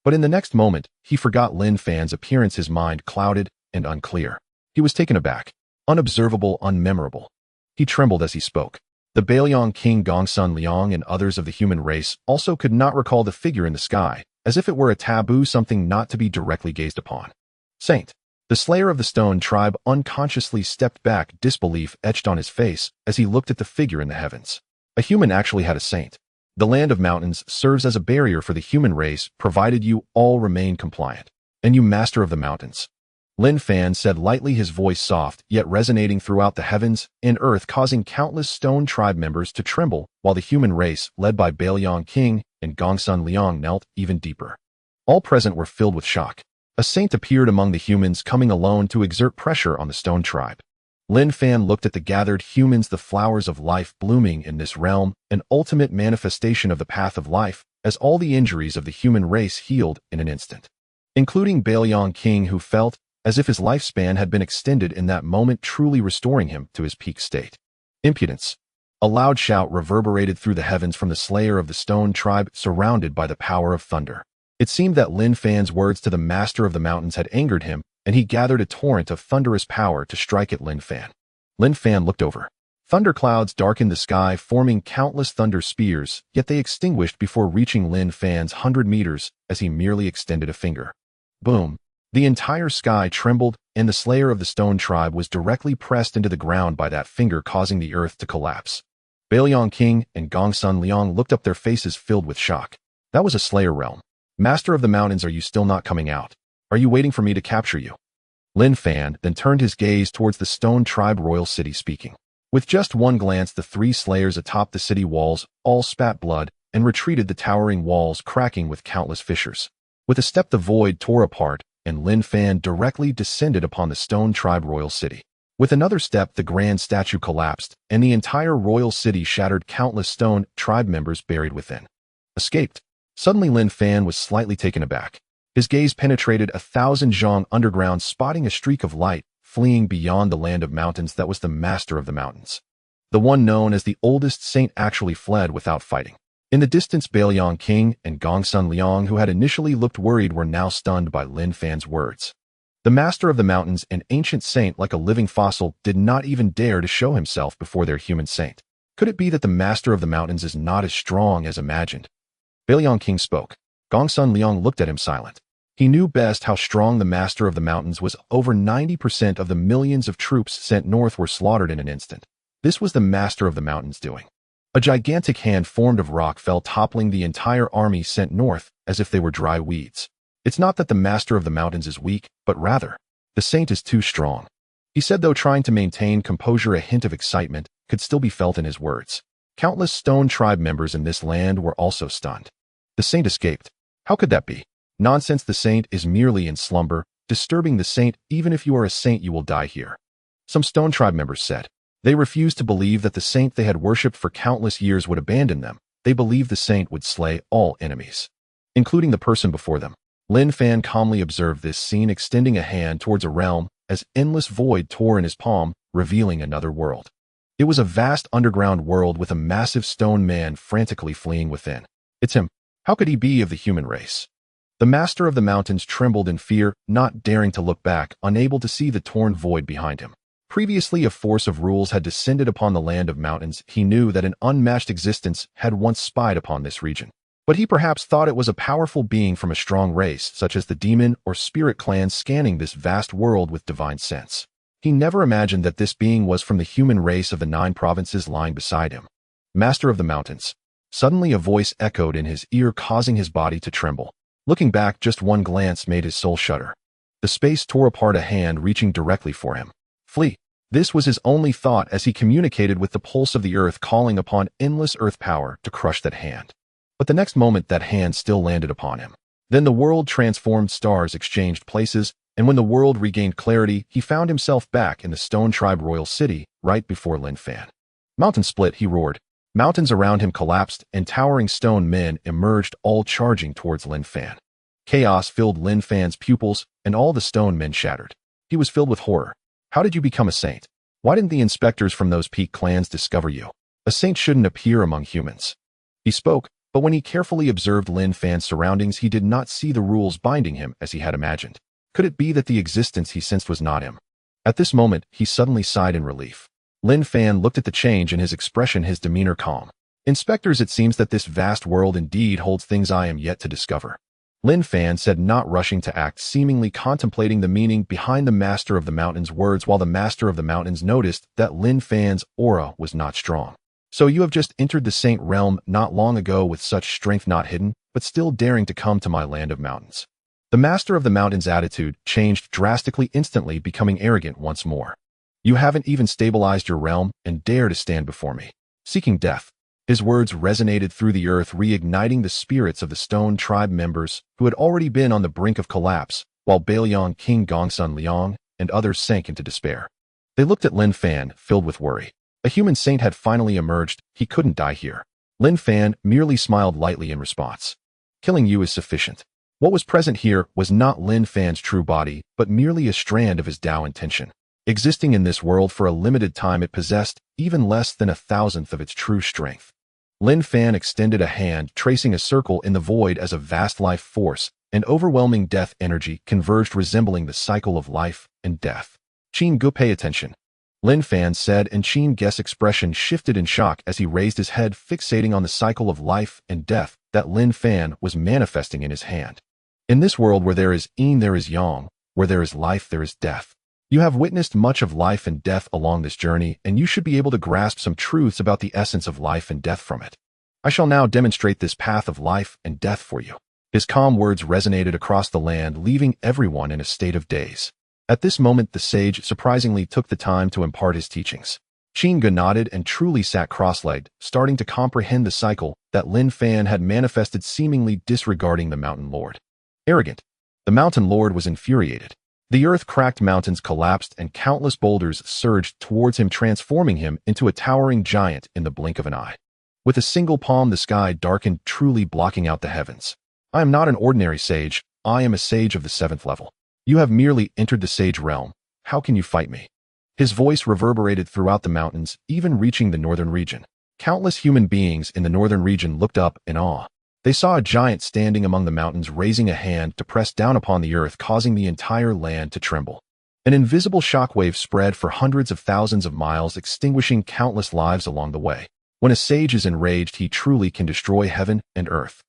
But in the next moment, he forgot Lin Fan's appearance, his mind clouded and unclear. He was taken aback, unobservable, unmemorable. He trembled as he spoke. The Belyong King Gongsun Liang and others of the human race also could not recall the figure in the sky, as if it were a taboo, something not to be directly gazed upon. Saint. The slayer of the Stone Tribe unconsciously stepped back, disbelief etched on his face as he looked at the figure in the heavens. A human actually had a saint. The land of mountains serves as a barrier for the human race, provided you all remain compliant. And you, master of the mountains. Lin Fan said lightly, his voice soft, yet resonating throughout the heavens and earth, causing countless Stone Tribe members to tremble, while the human race, led by Belyong King and Gongsun Liang, knelt even deeper. All present were filled with shock. A saint appeared among the humans, coming alone to exert pressure on the Stone Tribe. Lin Fan looked at the gathered humans, the flowers of life blooming in this realm, an ultimate manifestation of the path of life, as all the injuries of the human race healed in an instant. Including Belyong King, who felt as if his lifespan had been extended in that moment, truly restoring him to his peak state. Impudence. A loud shout reverberated through the heavens from the slayer of the Stone Tribe, surrounded by the power of thunder. It seemed that Lin Fan's words to the master of the mountains had angered him, and he gathered a torrent of thunderous power to strike at Lin Fan. Lin Fan looked over. Thunder clouds darkened the sky, forming countless thunder spears, yet they extinguished before reaching Lin Fan's 100 meters as he merely extended a finger. Boom. The entire sky trembled, and the slayer of the Stone Tribe was directly pressed into the ground by that finger, causing the earth to collapse. Belyong King and Gongsun Liang looked up, their faces filled with shock. That was a slayer realm. Master of the mountains, are you still not coming out? Are you waiting for me to capture you? Lin Fan then turned his gaze towards the Stone Tribe royal city, speaking. With just one glance, the 3 slayers atop the city walls all spat blood and retreated, the towering walls cracking with countless fissures. With a step, the void tore apart, and Lin Fan directly descended upon the Stone Tribe royal city. With another step, the grand statue collapsed, and the entire royal city shattered, countless Stone Tribe members buried within. Escaped. Suddenly, Lin Fan was slightly taken aback. His gaze penetrated 1,000 zhang underground, spotting a streak of light fleeing beyond the land of mountains that was the master of the mountains. The one known as the oldest saint actually fled without fighting. In the distance, Belyong King and Gongsun Liang, who had initially looked worried, were now stunned by Lin Fan's words. The master of the mountains, an ancient saint like a living fossil, did not even dare to show himself before their human saint. Could it be that the master of the mountains is not as strong as imagined? Belyong King spoke. Gongsun Liang looked at him silent. He knew best how strong the master of the mountains was. Over 90% of the millions of troops sent north were slaughtered in an instant. This was the master of the mountains doing. A gigantic hand formed of rock fell, toppling the entire army sent north as if they were dry weeds. It's not that the master of the mountains is weak, but rather, the saint is too strong, he said, though trying to maintain composure. A hint of excitement could still be felt in his words. Countless stone tribe members in this land were also stunned. The saint escaped. How could that be? Nonsense, the saint is merely in slumber. Disturbing the saint, even if you are a saint, you will die here, some stone tribe members said. They refused to believe that the saint they had worshipped for countless years would abandon them. They believed the saint would slay all enemies, including the person before them. Lin Fan calmly observed this scene, extending a hand towards a realm as endless void tore in his palm, revealing another world. It was a vast underground world with a massive stone man frantically fleeing within. It's him. How could he be of the human race? The master of the mountains trembled in fear, not daring to look back, unable to see the torn void behind him. Previously, a force of rules had descended upon the land of mountains. He knew that an unmatched existence had once spied upon this region. But he perhaps thought it was a powerful being from a strong race, such as the demon or spirit clans scanning this vast world with divine sense. He never imagined that this being was from the human race of the 9 provinces lying beside him. Master of the mountains. Suddenly a voice echoed in his ear, causing his body to tremble. Looking back, just one glance made his soul shudder. The space tore apart, a hand reaching directly for him. Flee. This was his only thought as he communicated with the pulse of the earth, calling upon endless earth power to crush that hand. But the next moment, that hand still landed upon him. Then the world transformed, stars exchanged places, and when the world regained clarity, he found himself back in the Stone Tribe royal city, right before Lin Fan. Mountain split, he roared. Mountains around him collapsed, and towering stone men emerged, all charging towards Lin Fan. Chaos filled Lin Fan's pupils, and all the stone men shattered. He was filled with horror. How did you become a saint? Why didn't the inspectors from those peak clans discover you? A saint shouldn't appear among humans. He spoke, but when he carefully observed Lin Fan's surroundings, he did not see the rules binding him as he had imagined. Could it be that the existence he sensed was not him? At this moment, he suddenly sighed in relief. Lin Fan looked at the change in his expression, his demeanor calm. Inspectors, it seems that this vast world indeed holds things I am yet to discover. Lin Fan said, not rushing to act, seemingly contemplating the meaning behind the Master of the Mountains' words, while the Master of the Mountains noticed that Lin Fan's aura was not strong. So you have just entered the Saint Realm not long ago with such strength, not hidden, but still daring to come to my land of mountains. The Master of the Mountains' attitude changed drastically, instantly becoming arrogant once more. You haven't even stabilized your realm and dare to stand before me, seeking death. His words resonated through the earth, reigniting the spirits of the Stone Tribe members who had already been on the brink of collapse, while Bailiang King Gongsun Liang and others sank into despair. They looked at Lin Fan, filled with worry. A human saint had finally emerged. He couldn't die here. Lin Fan merely smiled lightly in response. Killing you is sufficient. What was present here was not Lin Fan's true body, but merely a strand of his Tao intention. Existing in this world for a limited time, it possessed even less than 1,000th of its true strength. Lin Fan extended a hand, tracing a circle in the void as a vast life force, and overwhelming death energy converged, resembling the cycle of life and death. Qin Gu, pay attention, Lin Fan said, and Qin Gu's expression shifted in shock as he raised his head, fixating on the cycle of life and death that Lin Fan was manifesting in his hand. In this world where there is yin, there is yang, where there is life, there is death. You have witnessed much of life and death along this journey, and you should be able to grasp some truths about the essence of life and death from it. I shall now demonstrate this path of life and death for you. His calm words resonated across the land, leaving everyone in a state of daze. At this moment, the sage surprisingly took the time to impart his teachings. Qin Gu nodded and truly sat cross-legged, starting to comprehend the cycle that Lin Fan had manifested, seemingly disregarding the Mountain Lord. Arrogant. The Mountain Lord was infuriated. The earth-cracked mountains collapsed and countless boulders surged towards him, transforming him into a towering giant in the blink of an eye. With a single palm, the sky darkened, truly blocking out the heavens. I am not an ordinary sage. I am a sage of the 7th level. You have merely entered the sage realm. How can you fight me? His voice reverberated throughout the mountains, even reaching the northern region. Countless human beings in the northern region looked up in awe. They saw a giant standing among the mountains, raising a hand to press down upon the earth, causing the entire land to tremble. An invisible shockwave spread for hundreds of thousands of miles, extinguishing countless lives along the way. When a sage is enraged, he truly can destroy heaven and earth.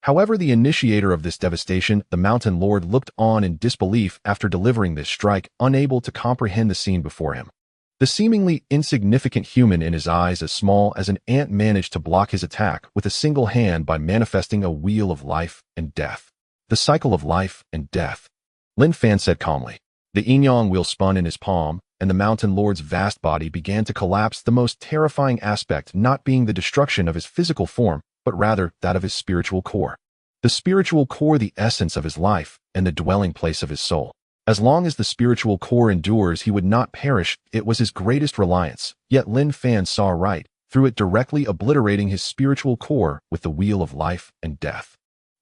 However, the initiator of this devastation, the Mountain Lord, looked on in disbelief after delivering this strike, unable to comprehend the scene before him. The seemingly insignificant human in his eyes as small as an ant managed to block his attack with a single hand by manifesting a wheel of life and death. The cycle of life and death. Lin Fan said calmly. The yin-yang wheel spun in his palm, and the Mountain Lord's vast body began to collapse, the most terrifying aspect not being the destruction of his physical form, but rather that of his spiritual core. The spiritual core, the essence of his life, and the dwelling place of his soul. As long as the spiritual core endures, he would not perish. It was his greatest reliance, yet Lin Fan saw right through it, directly obliterating his spiritual core with the wheel of life and death.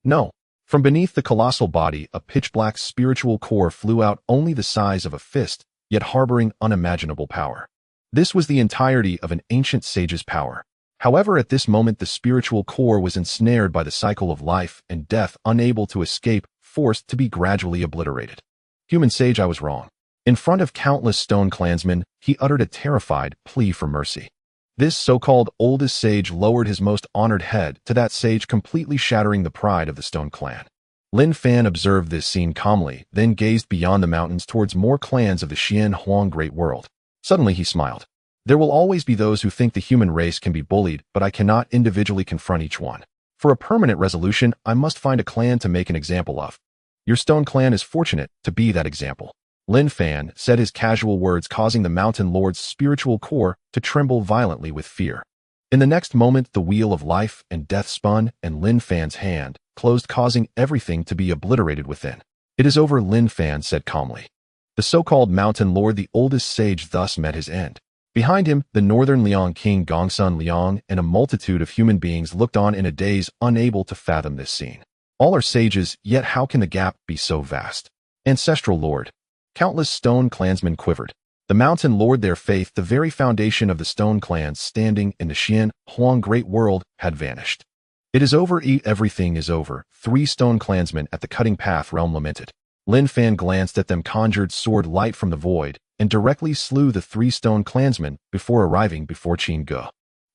No. From beneath the colossal body, a pitch-black spiritual core flew out, only the size of a fist, yet harboring unimaginable power. This was the entirety of an ancient sage's power. However, at this moment the spiritual core was ensnared by the cycle of life and death, unable to escape, forced to be gradually obliterated. Human sage, I was wrong. In front of countless stone clansmen, he uttered a terrified plea for mercy. This so-called oldest sage lowered his most honored head to that sage, completely shattering the pride of the stone clan. Lin Fan observed this scene calmly, then gazed beyond the mountains towards more clans of the Xuanghuang Great World. Suddenly he smiled. There will always be those who think the human race can be bullied, but I cannot individually confront each one. For a permanent resolution, I must find a clan to make an example of. Your stone clan is fortunate to be that example. Lin Fan said, his casual words causing the Mountain Lord's spiritual core to tremble violently with fear. In the next moment, the wheel of life and death spun, and Lin Fan's hand closed, causing everything to be obliterated within. It is over, Lin Fan said calmly. The so-called Mountain Lord, the oldest sage, thus met his end. Behind him, the Northern Liang King Gongsun Liang and a multitude of human beings looked on in a daze, unable to fathom this scene. All are sages, yet how can the gap be so vast? Ancestral Lord. Countless stone clansmen quivered. The Mountain Lord, their faith, the very foundation of the stone clans standing in the Xuanghuang Great World, had vanished. It is over, everything is over, 3 stone clansmen at the cutting path realm lamented. Lin Fan glanced at them, conjured sword light from the void, and directly slew the 3 stone clansmen before arriving before Qin Gu.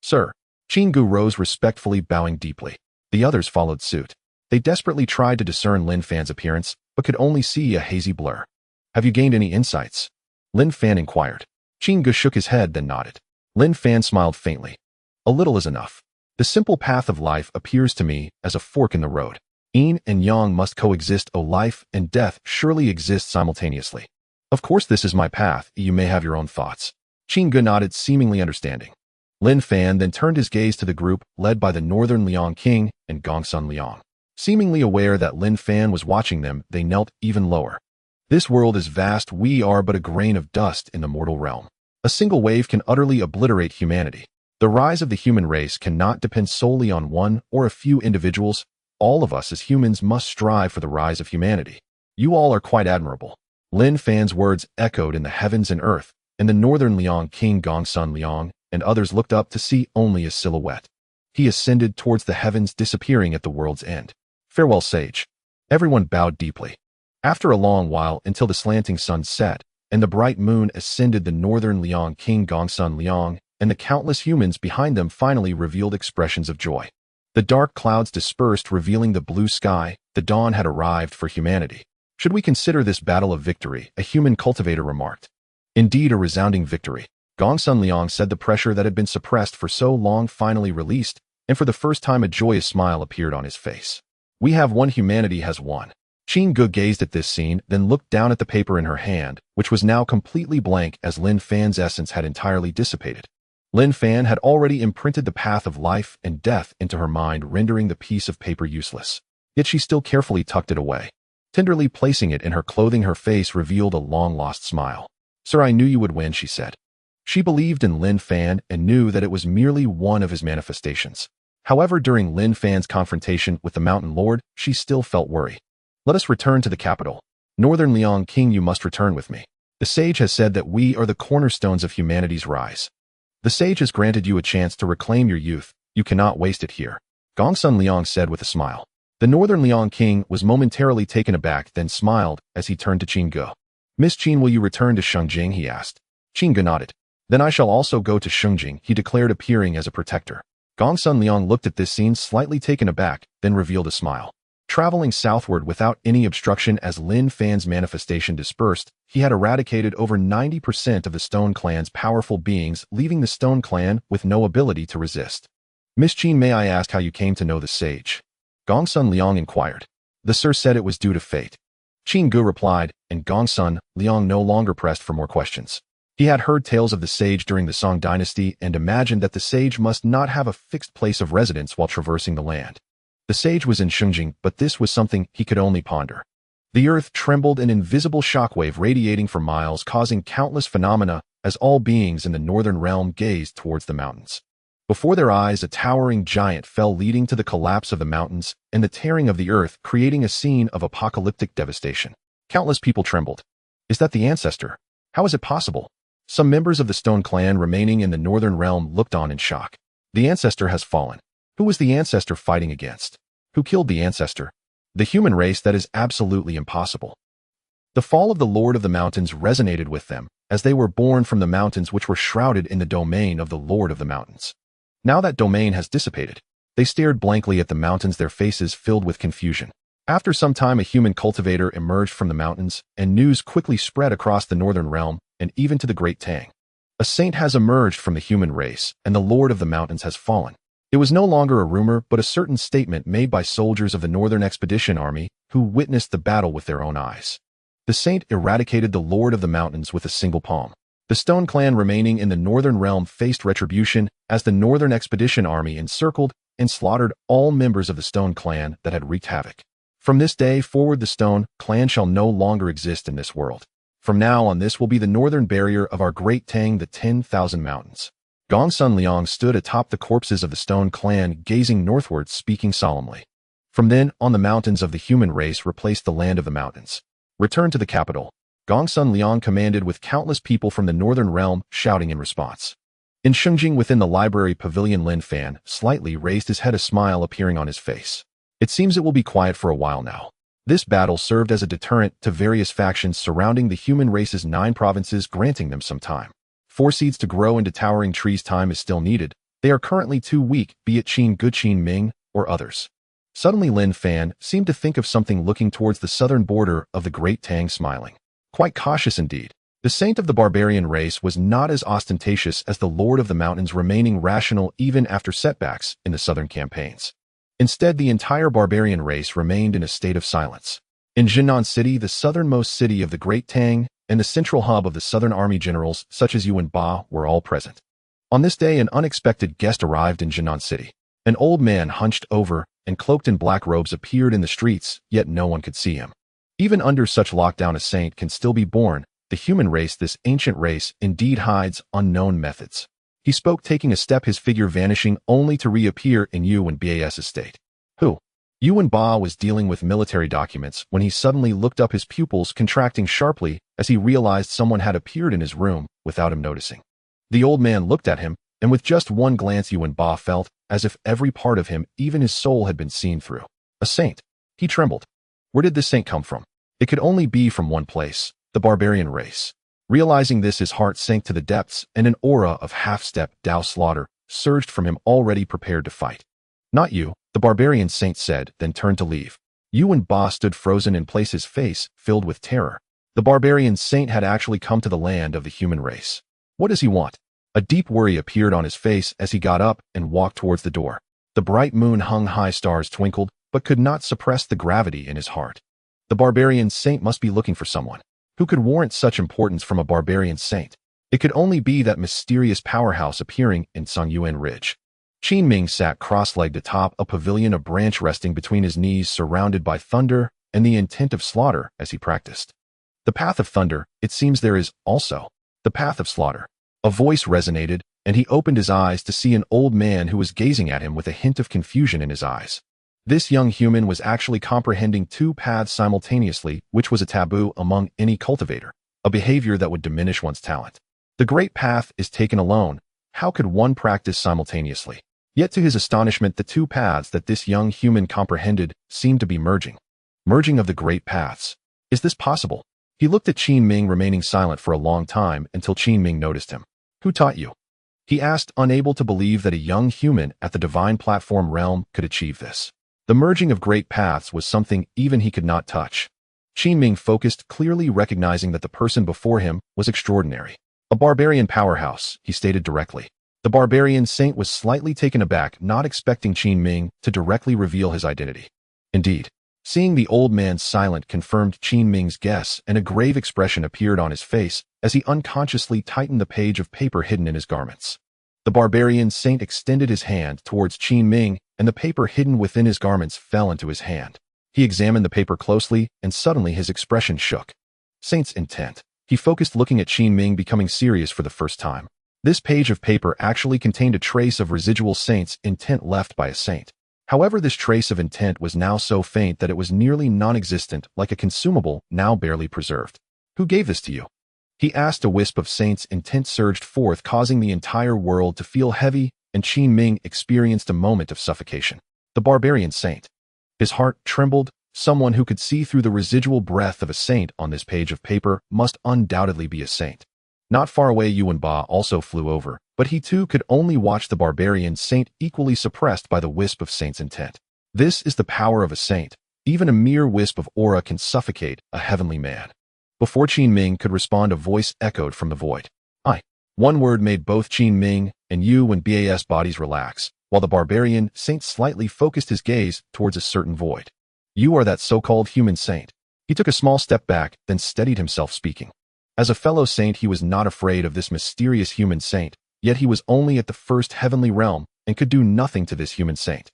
Sir. Qin Gu rose respectfully, bowing deeply. The others followed suit. They desperately tried to discern Lin Fan's appearance, but could only see a hazy blur. Have you gained any insights? Lin Fan inquired. Qin Gu shook his head, then nodded. Lin Fan smiled faintly. A little is enough. The simple path of life appears to me as a fork in the road. Yin and yang must coexist. Life and death surely exist simultaneously. Of course this is my path, you may have your own thoughts. Qin Gu nodded, seemingly understanding. Lin Fan then turned his gaze to the group, led by the Northern Liang King and Gongsun Liang. Seemingly aware that Lin Fan was watching them, they knelt even lower. This world is vast, we are but a grain of dust in the mortal realm. A single wave can utterly obliterate humanity. The rise of the human race cannot depend solely on one or a few individuals. All of us as humans must strive for the rise of humanity. You all are quite admirable. Lin Fan's words echoed in the heavens and earth, and the Northern Liang King Gongsun Liang and others looked up to see only a silhouette. He ascended towards the heavens, disappearing at the world's end. Farewell, sage. Everyone bowed deeply. After a long while, until the slanting sun set, and the bright moon ascended, the Northern Liang King Gongsun Liang and the countless humans behind them finally revealed expressions of joy. The dark clouds dispersed, revealing the blue sky. The dawn had arrived for humanity. Should we consider this battle a victory? A human cultivator remarked. Indeed, a resounding victory. Gongsun Liang said, the pressure that had been suppressed for so long finally released, and for the first time a joyous smile appeared on his face. We have won, humanity has won. Qin Gu gazed at this scene, then looked down at the paper in her hand, which was now completely blank as Lin Fan's essence had entirely dissipated. Lin Fan had already imprinted the path of life and death into her mind, rendering the piece of paper useless. Yet she still carefully tucked it away. Tenderly placing it in her clothing, her face revealed a long-lost smile. Sir, I knew you would win, she said. She believed in Lin Fan and knew that it was merely one of his manifestations. However, during Lin Fan's confrontation with the Mountain Lord, she still felt worry. Let us return to the capital. Northern Liang King, you must return with me. The sage has said that we are the cornerstones of humanity's rise. The sage has granted you a chance to reclaim your youth. You cannot waste it here. Gongsun Liang said with a smile. The Northern Liang King was momentarily taken aback, then smiled as he turned to Qin Gu. Miss Qin, will you return to Shengjing? He asked. Qin Gu nodded. Then I shall also go to Shengjing, he declared, appearing as a protector. Gongsun Liang looked at this scene, slightly taken aback, then revealed a smile. Traveling southward without any obstruction as Lin Fan's manifestation dispersed, he had eradicated over 90% of the Stone Clan's powerful beings, leaving the Stone Clan with no ability to resist. Miss Qin, may I ask how you came to know the sage? Gongsun Liang inquired. The sir said it was due to fate. Qin Gu replied, and Gongsun Liang no longer pressed for more questions. He had heard tales of the sage during the Song dynasty and imagined that the sage must not have a fixed place of residence while traversing the land. The sage was in Xuanghuang, but this was something he could only ponder. The earth trembled, an invisible shockwave radiating for miles, causing countless phenomena as all beings in the northern realm gazed towards the mountains. Before their eyes, a towering giant fell, leading to the collapse of the mountains and the tearing of the earth, creating a scene of apocalyptic devastation. Countless people trembled. Is that the ancestor? How is it possible? Some members of the Stone Clan remaining in the northern realm looked on in shock. The ancestor has fallen. Who was the ancestor fighting against? Who killed the ancestor? The human race? That is absolutely impossible. The fall of the Lord of the Mountains resonated with them, as they were born from the mountains which were shrouded in the domain of the Lord of the Mountains. Now that domain has dissipated. They stared blankly at the mountains, their faces filled with confusion. After some time, a human cultivator emerged from the mountains, and news quickly spread across the northern realm and even to the Great Tang. A saint has emerged from the human race, and the Lord of the Mountains has fallen. It was no longer a rumor, but a certain statement made by soldiers of the Northern Expedition Army who witnessed the battle with their own eyes. The saint eradicated the Lord of the Mountains with a single palm. The Stone Clan remaining in the Northern Realm faced retribution as the Northern Expedition Army encircled and slaughtered all members of the Stone Clan that had wreaked havoc. From this day forward, the Stone Clan shall no longer exist in this world. From now on, this will be the northern barrier of our Great Tang, the 10,000 Mountains. Gongsun Liang stood atop the corpses of the Stone Clan, gazing northward, speaking solemnly. From then on, the mountains of the human race replaced the land of the mountains. Return to the capital. Gongsun Liang commanded, with countless people from the northern realm shouting in response. In Xuanghuang, within the Library Pavilion, Lin Fan slightly raised his head, a smile appearing on his face. It seems it will be quiet for a while now. This battle served as a deterrent to various factions surrounding the human race's 9 provinces, granting them some time. 4 seeds to grow into towering trees. Time is still needed. They are currently too weak, be it Qin Gu, Qin Ming, or others. Suddenly Lin Fan seemed to think of something, looking towards the southern border of the Great Tang, smiling. Quite cautious indeed. The saint of the barbarian race was not as ostentatious as the Lord of the Mountains, remaining rational even after setbacks in the southern campaigns. Instead, the entire barbarian race remained in a state of silence. In Jinan City, the southernmost city of the Great Tang, and the central hub of the southern army, generals such as Yuan Ba were all present. On this day, an unexpected guest arrived in Jinan City. An old man hunched over and cloaked in black robes appeared in the streets, yet no one could see him. Even under such lockdown, a saint can still be born. The human race, this ancient race, indeed hides unknown methods. He spoke, taking a step, his figure vanishing only to reappear in Yuan Ba's estate. Who? Yuan Ba was dealing with military documents when he suddenly looked up, his pupils contracting sharply as he realized someone had appeared in his room without him noticing. The old man looked at him, and with just one glance, Yuan Ba felt as if every part of him, even his soul, had been seen through. A saint. He trembled. Where did this saint come from? It could only be from one place, the barbarian race. Realizing this, his heart sank to the depths, and an aura of half-step Dao slaughter surged from him, already prepared to fight. Not you, the barbarian saint said, then turned to leave. Yuan Ba stood frozen in place, his face filled with terror. The barbarian saint had actually come to the land of the human race. What does he want? A deep worry appeared on his face as he got up and walked towards the door. The bright moon hung high, stars twinkled, but could not suppress the gravity in his heart. The barbarian saint must be looking for someone. Who could warrant such importance from a barbarian saint? It could only be that mysterious powerhouse appearing in Songyuan Ridge. Qin Ming sat cross-legged atop a pavilion, a branch resting between his knees, surrounded by thunder and the intent of slaughter as he practiced. The path of thunder, it seems there is also the path of slaughter. A voice resonated, and he opened his eyes to see an old man who was gazing at him with a hint of confusion in his eyes. This young human was actually comprehending 2 paths simultaneously, which was a taboo among any cultivator, a behavior that would diminish one's talent. The great path is taken alone. How could one practice simultaneously? Yet to his astonishment, the 2 paths that this young human comprehended seemed to be merging. Merging of the great paths. Is this possible? He looked at Qin Ming, remaining silent for a long time until Qin Ming noticed him. Who taught you? He asked, unable to believe that a young human at the divine platform realm could achieve this. The merging of great paths was something even he could not touch. Qin Ming focused, clearly recognizing that the person before him was extraordinary. A barbarian powerhouse, he stated directly. The barbarian saint was slightly taken aback, not expecting Qin Ming to directly reveal his identity. Indeed, seeing the old man's silent confirmed Qin Ming's guess, and a grave expression appeared on his face as he unconsciously tightened the page of paper hidden in his garments. The barbarian saint extended his hand towards Qin Ming, and the paper hidden within his garments fell into his hand. He examined the paper closely, and suddenly his expression shook. Saint's intent. He focused, looking at Qin Ming, becoming serious for the first time. This page of paper actually contained a trace of residual saint's intent left by a saint. However, this trace of intent was now so faint that it was nearly non-existent, like a consumable now barely preserved. Who gave this to you? He asked. A wisp of saint's intent surged forth, causing the entire world to feel heavy, and Qin Ming experienced a moment of suffocation. The barbarian saint. His heart trembled. Someone who could see through the residual breath of a saint on this page of paper must undoubtedly be a saint. Not far away, Yuan Ba also flew over, but he too could only watch the barbarian saint, equally suppressed by the wisp of saint's intent. This is the power of a saint. Even a mere wisp of aura can suffocate a heavenly man. Before Qin Ming could respond, a voice echoed from the void. I. One word made both Qin Ming and Yuan Ba's bodies relax, while the barbarian saint slightly focused his gaze towards a certain void. You are that so-called human saint. He took a small step back, then steadied himself, speaking. As a fellow saint, he was not afraid of this mysterious human saint, yet he was only at the first heavenly realm and could do nothing to this human saint.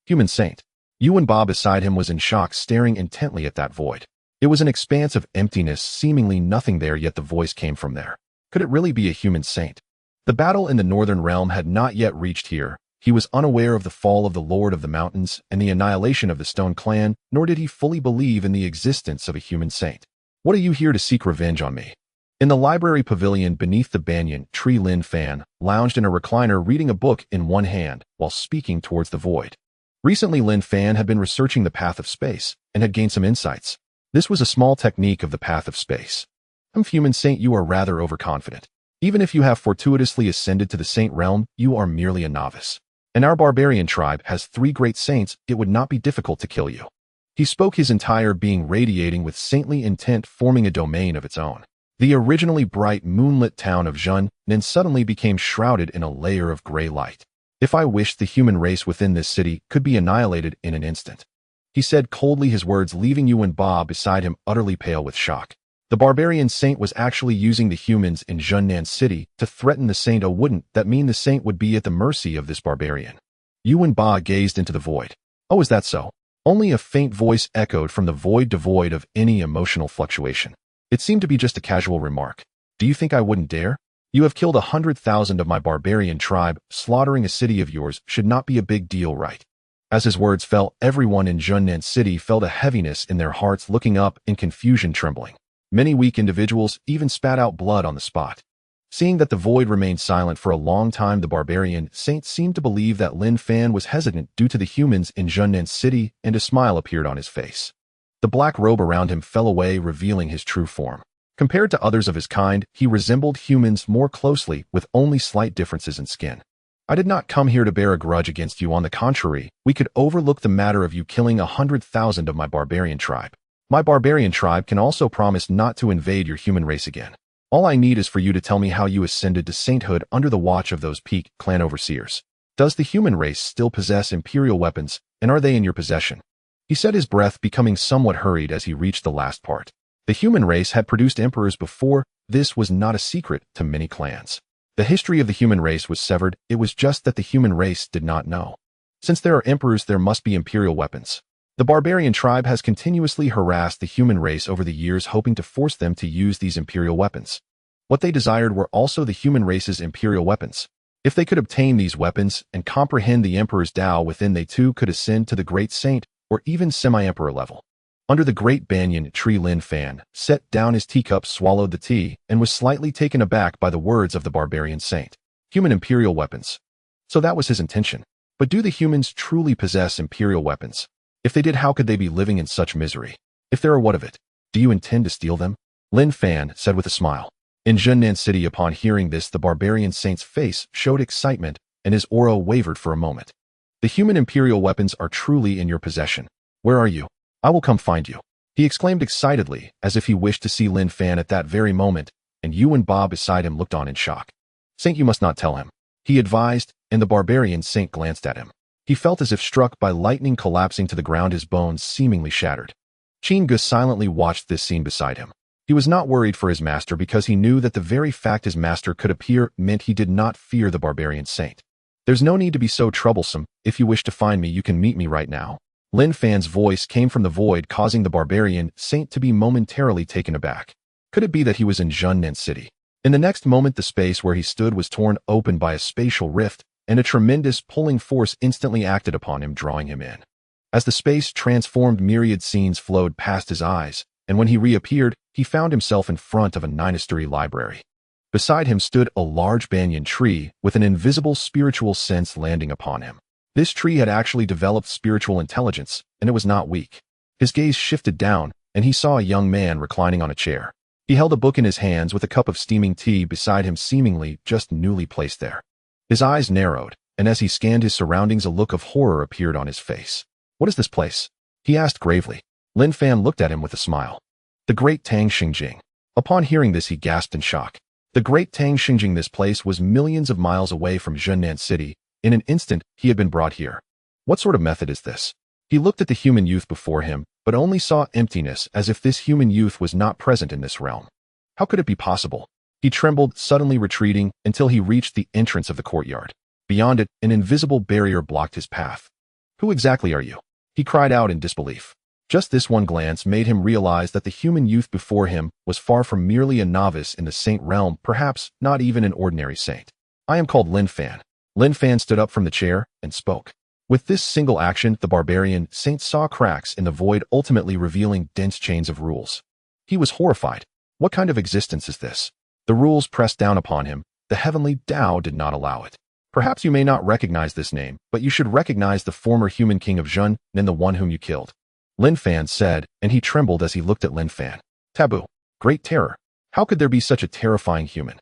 Human saint. Yuan Ba beside him was in shock, staring intently at that void. It was an expanse of emptiness, seemingly nothing there, yet the voice came from there. Could it really be a human saint? The battle in the northern realm had not yet reached here. He was unaware of the fall of the Lord of the Mountains and the annihilation of the Stone Clan, nor did he fully believe in the existence of a human saint. What are you here to seek revenge on me? In the library pavilion beneath the banyan tree, Lin Fan lounged in a recliner, reading a book in one hand while speaking towards the void. Recently, Lin Fan had been researching the path of space and had gained some insights. This was a small technique of the path of space. Human saint, you are rather overconfident. Even if you have fortuitously ascended to the saint realm, you are merely a novice. And our barbarian tribe has 3 great saints. It would not be difficult to kill you. He spoke, his entire being radiating with saintly intent, forming a domain of its own. The originally bright moonlit town of Xuanghuang suddenly became shrouded in a layer of gray light. If I wished, the human race within this city could be annihilated in an instant. He said coldly, his words leaving Yuan Ba beside him utterly pale with shock. The barbarian saint was actually using the humans in Xuanghuang City to threaten the saint. Oh, wouldn't that mean the saint would be at the mercy of this barbarian? Yuan Ba gazed into the void. Oh, is that so? Only a faint voice echoed from the void, devoid of any emotional fluctuation. It seemed to be just a casual remark. Do you think I wouldn't dare? You have killed 100,000 of my barbarian tribe. Slaughtering a city of yours should not be a big deal, right? As his words fell, everyone in Xuanghuang City felt a heaviness in their hearts, looking up in confusion, trembling. Many weak individuals even spat out blood on the spot. Seeing that the void remained silent for a long time, the barbarian saint seemed to believe that Lin Fan was hesitant due to the humans in Xuanghuang City, and a smile appeared on his face. The black robe around him fell away, revealing his true form. Compared to others of his kind, he resembled humans more closely, with only slight differences in skin. I did not come here to bear a grudge against you. On the contrary, we could overlook the matter of you killing 100,000 of my barbarian tribe. My barbarian tribe can also promise not to invade your human race again. All I need is for you to tell me how you ascended to sainthood under the watch of those peak clan overseers. Does the human race still possess imperial weapons, and are they in your possession? He said, his breath becoming somewhat hurried as he reached the last part. The human race had produced emperors before. This was not a secret to many clans. The history of the human race was severed. It was just that the human race did not know. Since there are emperors, there must be imperial weapons. The barbarian tribe has continuously harassed the human race over the years, hoping to force them to use these imperial weapons. What they desired were also the human race's imperial weapons. If they could obtain these weapons and comprehend the emperor's Tao within, they too could ascend to the great saint or even semi-emperor level. Under the great banyan tree, Lin Fan set down his teacup, swallowed the tea, and was slightly taken aback by the words of the barbarian saint. Human imperial weapons. So that was his intention. But do the humans truly possess imperial weapons? If they did, how could they be living in such misery? If there are, what of it? Do you intend to steal them? Lin Fan said with a smile. In Xuanghuang City, upon hearing this, the barbarian saint's face showed excitement, and his aura wavered for a moment. The human imperial weapons are truly in your possession. Where are you? I will come find you. He exclaimed excitedly, as if he wished to see Lin Fan at that very moment, and Yu and Ba beside him looked on in shock. Saint, you must not tell him, he advised, and the barbarian Saint glanced at him. He felt as if struck by lightning, collapsing to the ground, his bones seemingly shattered. Gus silently watched this scene beside him. He was not worried for his master because he knew that the very fact his master could appear meant he did not fear the barbarian Saint. There's no need to be so troublesome. If you wish to find me, you can meet me right now. Lin Fan's voice came from the void, causing the barbarian Saint to be momentarily taken aback. Could it be that he was in Zhongnan City? In the next moment, the space where he stood was torn open by a spatial rift, and a tremendous pulling force instantly acted upon him, drawing him in. As the space transformed, myriad scenes flowed past his eyes, and when he reappeared, he found himself in front of a monastery library. Beside him stood a large banyan tree with an invisible spiritual sense landing upon him. This tree had actually developed spiritual intelligence, and it was not weak. His gaze shifted down, and he saw a young man reclining on a chair. He held a book in his hands with a cup of steaming tea beside him, seemingly just newly placed there. His eyes narrowed, and as he scanned his surroundings, a look of horror appeared on his face. What is this place? He asked gravely. Lin Fan looked at him with a smile. The Great Tang Xingjing. Upon hearing this, he gasped in shock. The Great Tang Xingjing, this place was millions of miles away from Zhongnan City. In an instant, he had been brought here. What sort of method is this? He looked at the human youth before him, but only saw emptiness, as if this human youth was not present in this realm. How could it be possible? He trembled, suddenly retreating until he reached the entrance of the courtyard. Beyond it, an invisible barrier blocked his path. Who exactly are you? He cried out in disbelief. Just this one glance made him realize that the human youth before him was far from merely a novice in the saint realm, perhaps not even an ordinary saint. I am called Lin Fan. Lin Fan stood up from the chair and spoke. With this single action, the barbarian Saint saw cracks in the void, ultimately revealing dense chains of rules. He was horrified. What kind of existence is this? The rules pressed down upon him. The heavenly Tao did not allow it. Perhaps you may not recognize this name, but you should recognize the former human king of Zhun, and the one whom you killed. Lin Fan said, and he trembled as he looked at Lin Fan. Taboo. Great terror. How could there be such a terrifying human?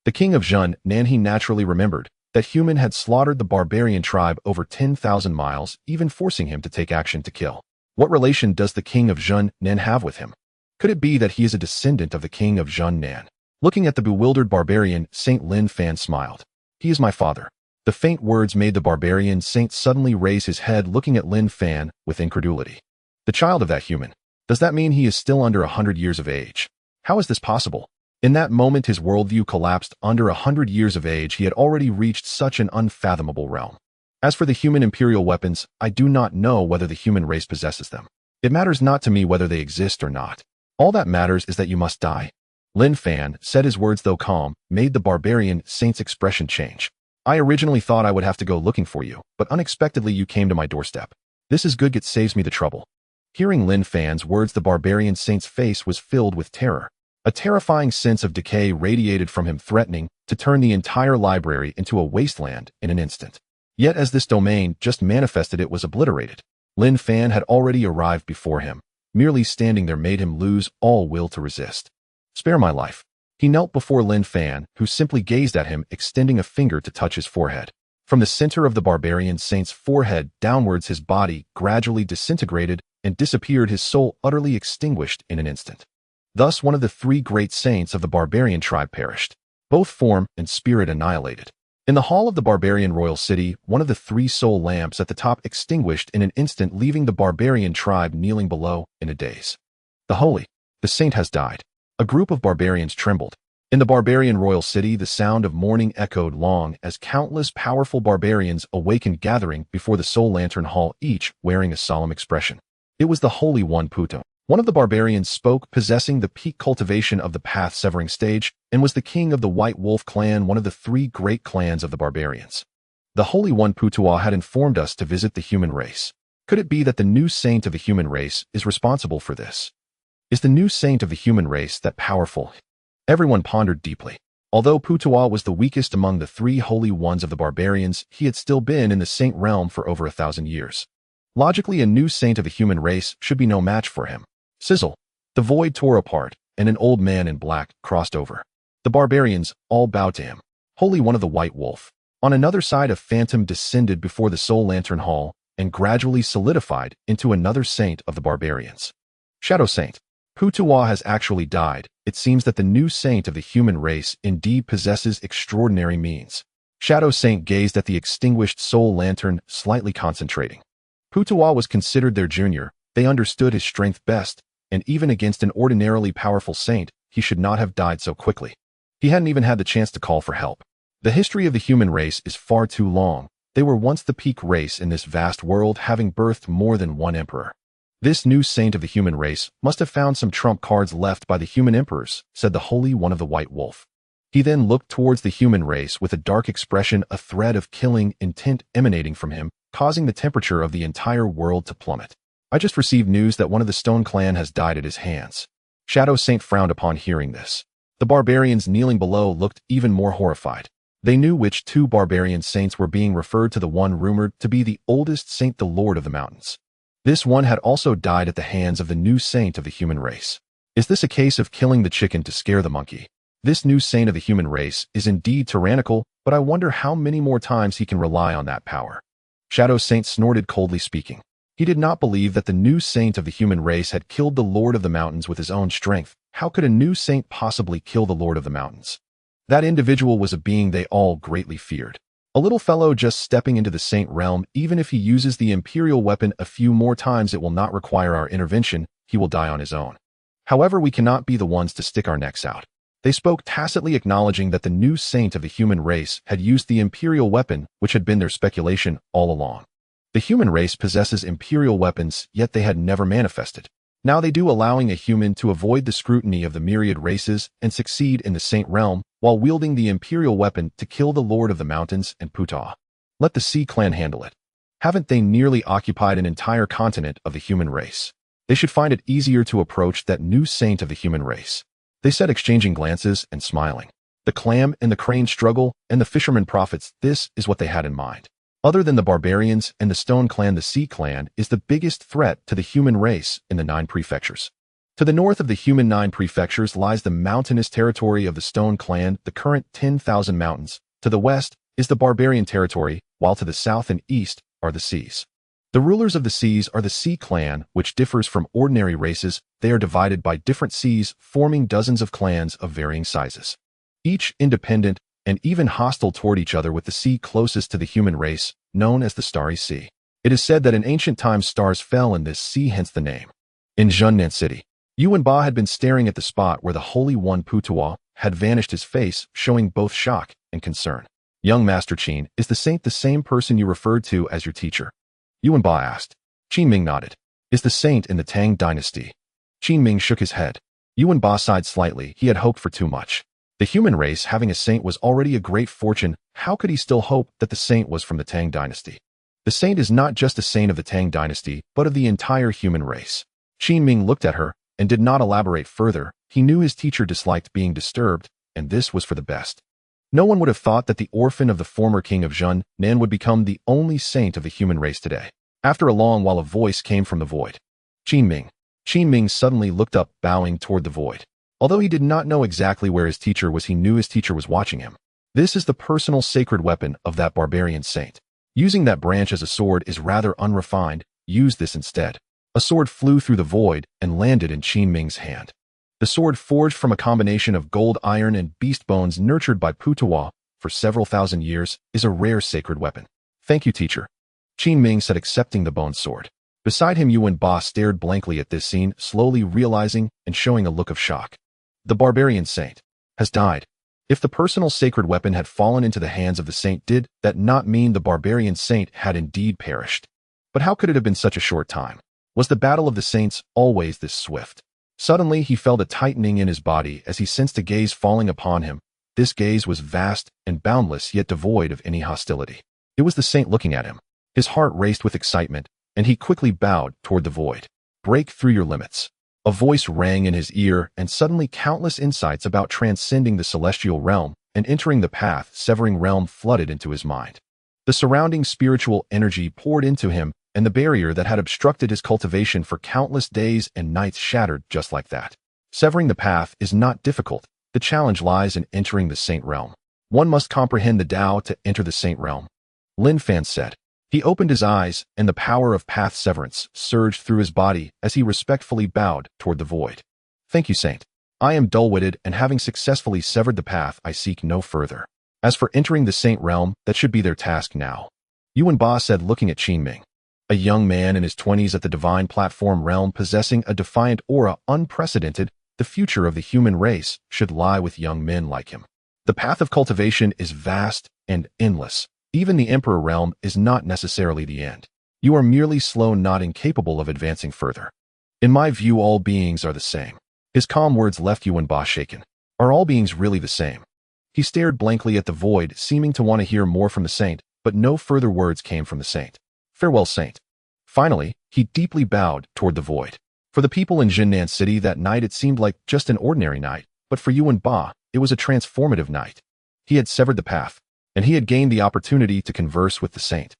The king of Zhun, Nan, he naturally remembered that human had slaughtered the barbarian tribe over 10,000 miles, even forcing him to take action to kill. What relation does the king of Zhun, Nan, have with him? Could it be that he is a descendant of the king of Zhun, Nan? Looking at the bewildered barbarian, Saint Lin Fan smiled. He is my father. The faint words made the barbarian Saint suddenly raise his head, looking at Lin Fan with incredulity. The child of that human. Does that mean he is still under 100 years of age? How is this possible? In that moment, his worldview collapsed. Under 100 years of age, he had already reached such an unfathomable realm. As for the human imperial weapons, I do not know whether the human race possesses them. It matters not to me whether they exist or not. All that matters is that you must die. Lin Fan said, his words, though calm, made the barbarian Saint's expression change. I originally thought I would have to go looking for you, but unexpectedly you came to my doorstep. This is good, it saves me the trouble. Hearing Lin Fan's words, the barbarian Saint's face was filled with terror. A terrifying sense of decay radiated from him, threatening to turn the entire library into a wasteland in an instant. Yet as this domain just manifested, it was obliterated. Lin Fan had already arrived before him. Merely standing there made him lose all will to resist. Spare my life. He knelt before Lin Fan, who simply gazed at him, extending a finger to touch his forehead. From the center of the barbarian Saint's forehead downwards, his body gradually disintegrated and disappeared, his soul utterly extinguished in an instant. Thus, one of the three great saints of the barbarian tribe perished, both form and spirit annihilated. In the hall of the barbarian royal city, one of the three soul lamps at the top extinguished in an instant, leaving the barbarian tribe kneeling below in a daze. The saint has died. A group of barbarians trembled. In the barbarian royal city, the sound of mourning echoed long as countless powerful barbarians awakened, gathering before the soul lantern hall, each wearing a solemn expression. It was the Holy One Puto. One of the barbarians spoke, possessing the peak cultivation of the path-severing stage, and was the king of the White Wolf clan, one of the three great clans of the barbarians. The Holy One Putua had informed us to visit the human race. Could it be that the new saint of the human race is responsible for this? Is the new saint of the human race that powerful? Everyone pondered deeply. Although Putua was the weakest among the three holy ones of the barbarians, he had still been in the saint realm for over 1,000 years. Logically, a new saint of the human race should be no match for him. Sizzle. The void tore apart, and an old man in black crossed over. The barbarians all bowed to him. Holy One of the White Wolf. On another side, a phantom descended before the soul lantern hall and gradually solidified into another saint of the barbarians. Shadow Saint. Putuwa has actually died. It seems that the new saint of the human race indeed possesses extraordinary means. Shadow Saint gazed at the extinguished soul lantern, slightly concentrating. Putuwa was considered their junior. They understood his strength best, and even against an ordinarily powerful saint, he should not have died so quickly. He hadn't even had the chance to call for help. The history of the human race is far too long. They were once the peak race in this vast world, having birthed more than one emperor. This new saint of the human race must have found some trump cards left by the human emperors, said the Holy One of the White Wolf. He then looked towards the human race with a dark expression, a thread of killing intent emanating from him, causing the temperature of the entire world to plummet. I just received news that one of the Stone Clan has died at his hands. Shadow Saint frowned upon hearing this. The barbarians kneeling below looked even more horrified. They knew which two barbarian saints were being referred to, the one rumored to be the oldest saint, the Lord of the Mountains. This one had also died at the hands of the new saint of the human race. Is this a case of killing the chicken to scare the monkey? This new saint of the human race is indeed tyrannical, but I wonder how many more times he can rely on that power. Shadow Saint snorted, coldly speaking. He did not believe that the new saint of the human race had killed the Lord of the Mountains with his own strength. How could a new saint possibly kill the Lord of the Mountains? That individual was a being they all greatly feared. A little fellow just stepping into the saint realm. Even if he uses the imperial weapon a few more times, it will not require our intervention. He will die on his own. However, we cannot be the ones to stick our necks out. They spoke, tacitly acknowledging that the new saint of the human race had used the imperial weapon, which had been their speculation all along. The human race possesses imperial weapons, yet they had never manifested. Now they do, allowing a human to avoid the scrutiny of the myriad races and succeed in the saint realm while wielding the imperial weapon to kill the Lord of the Mountains and Puta. Let the Sea Clan handle it. Haven't they nearly occupied an entire continent of the human race? They should find it easier to approach that new saint of the human race. They said, exchanging glances and smiling. The clam and the crane struggle, and the fisherman prophets, this is what they had in mind. Other than the barbarians and the Stone Clan, the Sea Clan is the biggest threat to the human race in the 9 prefectures. To the north of the human 9 prefectures lies the mountainous territory of the Stone Clan, the current 10,000 mountains. To the west is the barbarian territory, while to the south and east are the seas. The rulers of the seas are the Sea Clan, which differs from ordinary races. They are divided by different seas, forming dozens of clans of varying sizes, each independent and even hostile toward each other, with the sea closest to the human race, known as the Starry Sea. It is said that in ancient times stars fell in this sea, hence the name. In Zhunnan City, Yuan Ba had been staring at the spot where the Holy One Putuwa had vanished, his face showing both shock and concern. Young Master Qin, is the saint the same person you referred to as your teacher? Yuan Ba asked. Qin Ming nodded. Is the saint in the Tang dynasty? Qin Ming shook his head. Yuan Ba sighed slightly. He had hoped for too much. The human race having a saint was already a great fortune. How could he still hope that the saint was from the Tang dynasty? The saint is not just a saint of the Tang dynasty, but of the entire human race. Qin Ming looked at her and did not elaborate further. He knew his teacher disliked being disturbed, and this was for the best. No one would have thought that the orphan of the former king of Zhunnan would become the only saint of the human race today. After a long while, a voice came from the void. Qin Ming. Qin Ming suddenly looked up, bowing toward the void. Although he did not know exactly where his teacher was, he knew his teacher was watching him. This is the personal sacred weapon of that barbarian saint. Using that branch as a sword is rather unrefined. Use this instead. A sword flew through the void and landed in Qin Ming's hand. The sword, forged from a combination of gold, iron, and beast bones nurtured by Putuwa for several thousand years, is a rare sacred weapon. Thank you, teacher. Qin Ming said, accepting the bone sword. Beside him, Yuan Ba stared blankly at this scene, slowly realizing and showing a look of shock. The barbarian saint has died. If the personal sacred weapon had fallen into the hands of the saint, did that not mean the barbarian saint had indeed perished? But how could it have been such a short time? Was the battle of the saints always this swift? Suddenly he felt a tightening in his body as he sensed a gaze falling upon him. This gaze was vast and boundless, yet devoid of any hostility. It was the saint looking at him. His heart raced with excitement, and he quickly bowed toward the void. Break through your limits. A voice rang in his ear, and suddenly countless insights about transcending the celestial realm and entering the path-severing realm flooded into his mind. The surrounding spiritual energy poured into him, and the barrier that had obstructed his cultivation for countless days and nights shattered just like that. Severing the path is not difficult. The challenge lies in entering the saint realm. One must comprehend the Tao to enter the saint realm. Lin Fan said. He opened his eyes, and the power of path severance surged through his body as he respectfully bowed toward the void. Thank you, Saint. I am dull-witted, and having successfully severed the path, I seek no further. As for entering the Saint realm, that should be their task now. Yuan Ba said, looking at Qingming. A young man in his 20s at the divine platform realm possessing a defiant aura unprecedented, the future of the human race should lie with young men like him. The path of cultivation is vast and endless. Even the Emperor Realm is not necessarily the end. You are merely slow, not incapable of advancing further. In my view, all beings are the same. His calm words left Yuan Ba shaken. Are all beings really the same? He stared blankly at the void, seeming to want to hear more from the saint, but no further words came from the saint. Farewell, saint. Finally, he deeply bowed toward the void. For the people in Jinnan City that night, it seemed like just an ordinary night, but for Yuan Ba, it was a transformative night. He had severed the path, and he had gained the opportunity to converse with the saint.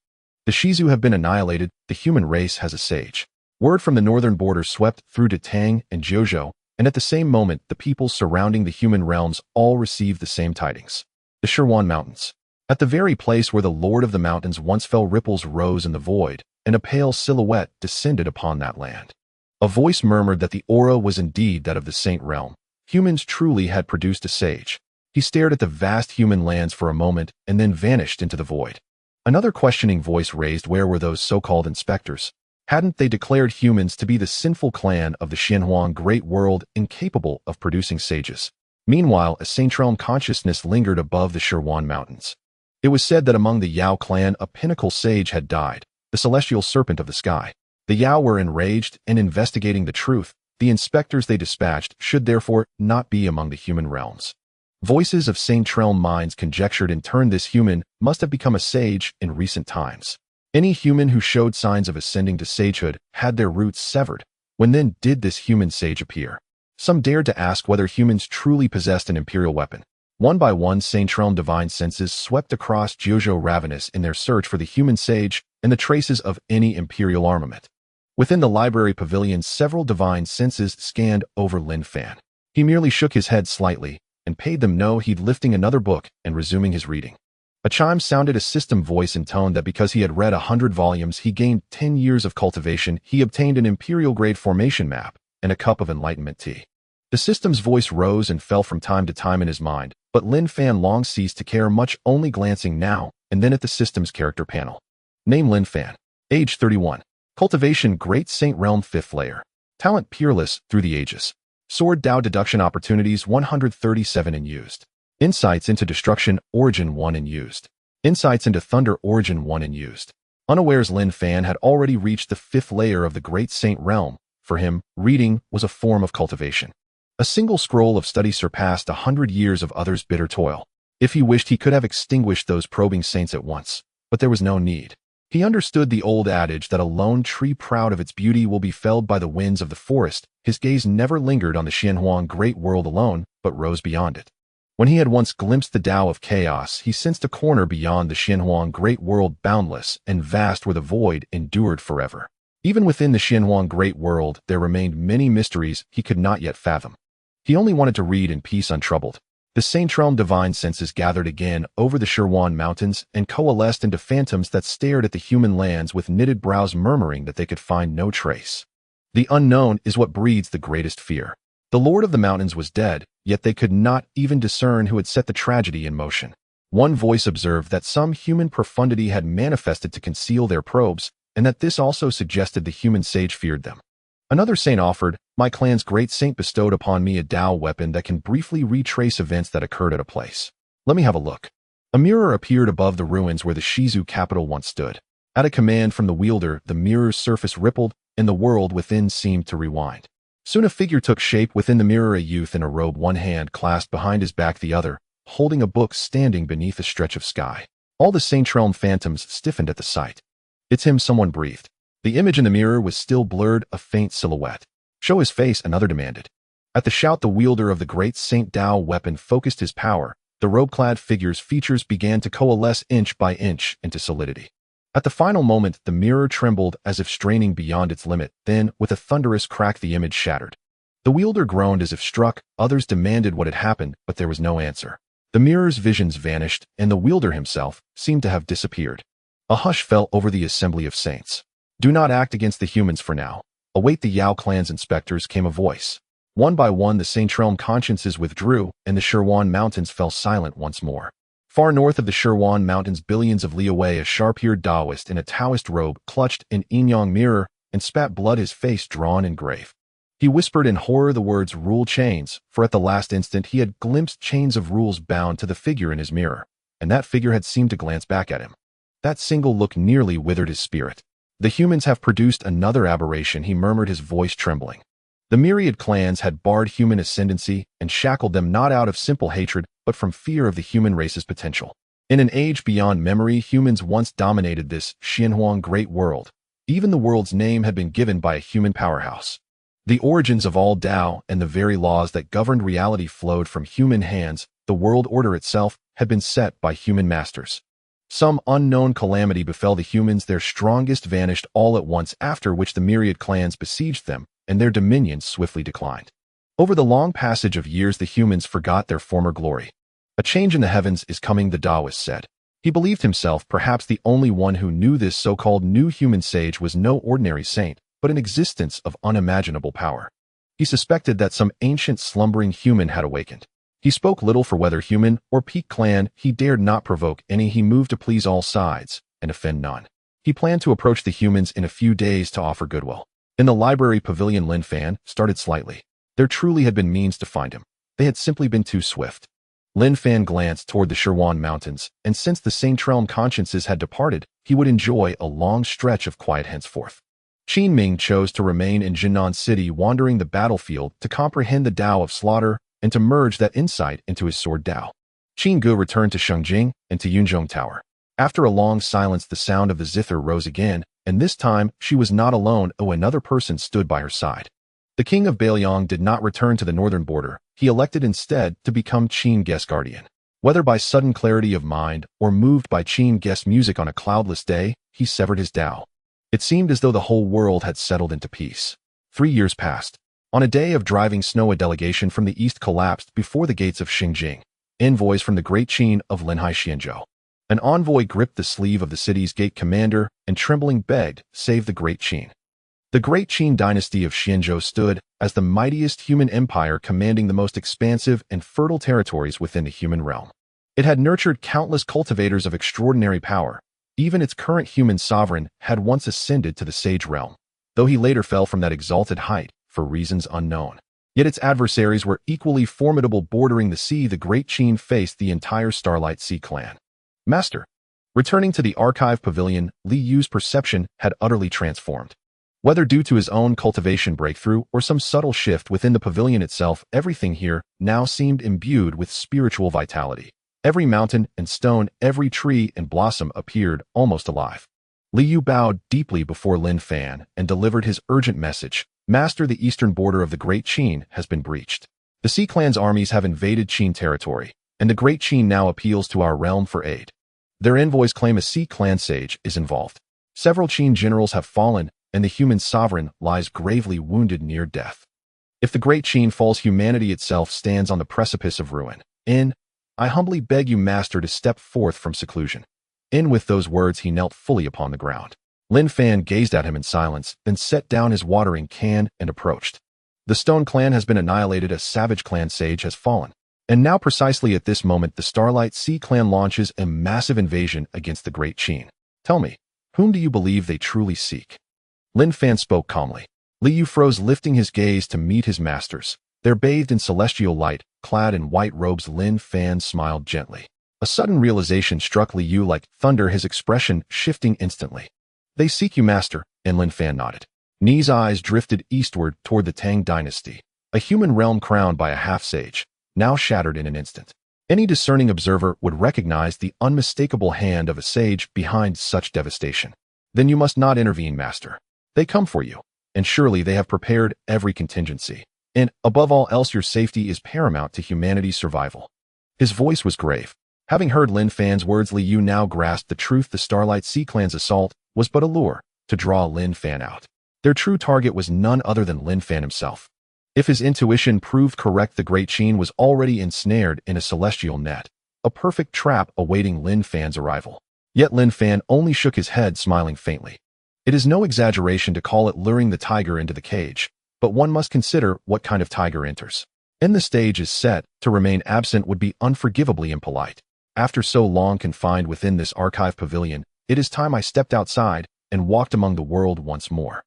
The Shizu have been annihilated, the human race has a sage. Word from the northern border swept through to Tang and Jiuzhou, and at the same moment, the people surrounding the human realms all received the same tidings. The Xuanghuang Mountains. At the very place where the Lord of the Mountains once fell, ripples rose in the void, and a pale silhouette descended upon that land. A voice murmured that the aura was indeed that of the Saint Realm. Humans truly had produced a sage. He stared at the vast human lands for a moment and then vanished into the void. Another questioning voice raised, where were those so-called inspectors? Hadn't they declared humans to be the sinful clan of the Xuanghuang Great World, incapable of producing sages? Meanwhile, a Saint Realm consciousness lingered above the Xuanghuang Mountains. It was said that among the Yao clan, a pinnacle sage had died, the celestial serpent of the sky. The Yao were enraged and investigating the truth. The inspectors they dispatched should therefore not be among the human realms. Voices of Saint Realm minds conjectured in turn this human must have become a sage in recent times. Any human who showed signs of ascending to sagehood had their roots severed. When then did this human sage appear? Some dared to ask whether humans truly possessed an imperial weapon. One by one, Saint Realm divine senses swept across Jiuzhou ravenous in their search for the human sage and the traces of any imperial armament. Within the library pavilion, several divine senses scanned over Lin Fan. He merely shook his head slightly and paid them no heed, lifting another book and resuming his reading. A chime sounded, a system voice intoned that because he had read 100 volumes, he gained 10 years of cultivation, he obtained an imperial-grade formation map and a cup of enlightenment tea. The system's voice rose and fell from time to time in his mind, but Lin Fan long ceased to care much, only glancing now and then at the system's character panel. Name: Lin Fan. Age: 31. Cultivation: Great Saint Realm 5th layer. Talent: Peerless through the ages. Sword Dao deduction opportunities 137 and used. Insights into Destruction Origin 1 and used. Insights into Thunder Origin 1 and used. Unawares, Lin Fan had already reached the 5th layer of the Great Saint Realm. For him, reading was a form of cultivation. A single scroll of study surpassed 100 years of others' bitter toil. If he wished, he could have extinguished those probing saints at once, but there was no need. He understood the old adage that a lone tree proud of its beauty will be felled by the winds of the forest. His gaze never lingered on the Xuanghuang Great World alone, but rose beyond it. When he had once glimpsed the Tao of chaos, he sensed a corner beyond the Xuanghuang Great World, boundless and vast, where the void endured forever. Even within the Xuanghuang Great World, there remained many mysteries he could not yet fathom. He only wanted to read in peace, untroubled. The Saint Realm divine senses gathered again over the Xuanghuang Mountains and coalesced into phantoms that stared at the human lands with knitted brows, murmuring that they could find no trace. The unknown is what breeds the greatest fear. The Lord of the Mountains was dead, yet they could not even discern who had set the tragedy in motion. One voice observed that some human profundity had manifested to conceal their probes, and that this also suggested the human sage feared them. Another saint offered, "My clan's great saint bestowed upon me a Tao weapon that can briefly retrace events that occurred at a place. Let me have a look." A mirror appeared above the ruins where the Shizu capital once stood. At a command from the wielder, the mirror's surface rippled, and the world within seemed to rewind. Soon a figure took shape within the mirror, a youth in a robe, one hand clasped behind his back, the other holding a book, standing beneath a stretch of sky. All the Saint Realm phantoms stiffened at the sight. "It's him," someone breathed. The image in the mirror was still blurred, a faint silhouette. "Show his face," another demanded. At the shout, the wielder of the great Saint Tao weapon focused his power. The robe-clad figure's features began to coalesce inch by inch into solidity. At the final moment, the mirror trembled as if straining beyond its limit. Then, with a thunderous crack, the image shattered. The wielder groaned as if struck. Others demanded what had happened, but there was no answer. The mirror's visions vanished, and the wielder himself seemed to have disappeared. A hush fell over the assembly of saints. Do not act against the humans for now. Await the Yao clan's inspectors, came a voice. One by one the Saint Realm consciences withdrew, and the Xuanghuang Mountains fell silent once more. Far north of the Xuanghuang Mountains, billions of li away, a sharp-eared Taoist in a Taoist robe clutched an yin-yang mirror and spat blood, his face drawn and grave. He whispered in horror the words "rule chains," for at the last instant he had glimpsed chains of rules bound to the figure in his mirror, and that figure had seemed to glance back at him. That single look nearly withered his spirit. The humans have produced another aberration, he murmured, his voice trembling. The myriad clans had barred human ascendancy and shackled them not out of simple hatred, but from fear of the human race's potential. In an age beyond memory, humans once dominated this Xuanghuang Great World. Even the world's name had been given by a human powerhouse. The origins of all Tao and the very laws that governed reality flowed from human hands. The world order itself had been set by human masters. Some unknown calamity befell the humans. Their strongest vanished all at once, after which the myriad clans besieged them, and their dominions swiftly declined. Over the long passage of years, the humans forgot their former glory. A change in the heavens is coming, the Taoist said. He believed himself perhaps the only one who knew this so-called new human sage was no ordinary saint, but an existence of unimaginable power. He suspected that some ancient slumbering human had awakened. He spoke little, for whether human or peak clan, he dared not provoke any. He moved to please all sides and offend none. He planned to approach the humans in a few days to offer goodwill. In the Library Pavilion, Lin Fan started slightly. There truly had been means to find him. They had simply been too swift. Lin Fan glanced toward the Xuanghuang Mountains, and since the Saint Realm consciences had departed, he would enjoy a long stretch of quiet henceforth. Qin Ming chose to remain in Jinan City, wandering the battlefield to comprehend the Tao of slaughter and to merge that insight into his sword Tao. Qin Gu returned to Shengjing and to Yunzhong Tower. After a long silence, the sound of the zither rose again, and this time she was not alone. Oh, another person stood by her side. The king of Bailiang did not return to the northern border. He elected instead to become Qin Guest's guardian. Whether by sudden clarity of mind or moved by Qin Guest's music on a cloudless day, he severed his Tao. It seemed as though the whole world had settled into peace. 3 years passed. On a day of driving snow, a delegation from the east collapsed before the gates of Xingjing. Envoys from the great Qin of Linhai Xianzhou. An envoy gripped the sleeve of the city's gate commander and trembling begged, "Save the great Qin." The great Qin dynasty of Xianzhou stood as the mightiest human empire, commanding the most expansive and fertile territories within the human realm. It had nurtured countless cultivators of extraordinary power. Even its current human sovereign had once ascended to the sage realm, though he later fell from that exalted height for reasons unknown. Yet its adversaries were equally formidable. Bordering the sea, the great Qin faced the entire Starlight Sea clan. Master. Returning to the archive pavilion, Li Yu's perception had utterly transformed. Whether due to his own cultivation breakthrough or some subtle shift within the pavilion itself, everything here now seemed imbued with spiritual vitality. Every mountain and stone, every tree and blossom appeared almost alive. Li Yu bowed deeply before Lin Fan and delivered his urgent message. Master, the eastern border of the Great Qin has been breached. The Sea Clan's armies have invaded Qin territory, and the Great Qin now appeals to our realm for aid. Their envoys claim a Sea Clan sage is involved. Several Qin generals have fallen, and the human sovereign lies gravely wounded near death. If the Great Qin falls, humanity itself stands on the precipice of ruin. I humbly beg you, Master, to step forth from seclusion. With those words, he knelt fully upon the ground. Lin Fan gazed at him in silence, then set down his watering can and approached. The Stone Clan has been annihilated. A savage clan sage has fallen. And now, precisely at this moment, the Starlight Sea Clan launches a massive invasion against the Great Qin. Tell me, whom do you believe they truly seek? Lin Fan spoke calmly. Li Yu froze, lifting his gaze to meet his master's. They're bathed in celestial light, clad in white robes. Lin Fan smiled gently. A sudden realization struck Li Yu like thunder, his expression shifting instantly. They seek you, Master, and Lin Fan nodded. Ni's eyes drifted eastward toward the Tang dynasty, a human realm crowned by a half-sage, now shattered in an instant. Any discerning observer would recognize the unmistakable hand of a sage behind such devastation. Then you must not intervene, Master. They come for you, and surely they have prepared every contingency. And, above all else, your safety is paramount to humanity's survival. His voice was grave. Having heard Lin Fan's words, Li Yu now grasped the truth. The Starlight Sea Clan's assault was but a lure to draw Lin Fan out. Their true target was none other than Lin Fan himself. If his intuition proved correct, the Great Qin was already ensnared in a celestial net, a perfect trap awaiting Lin Fan's arrival. Yet Lin Fan only shook his head, smiling faintly. It is no exaggeration to call it luring the tiger into the cage, but one must consider what kind of tiger enters. And the stage is set, to remain absent would be unforgivably impolite. After so long confined within this archive pavilion, it is time I stepped outside and walked among the world once more.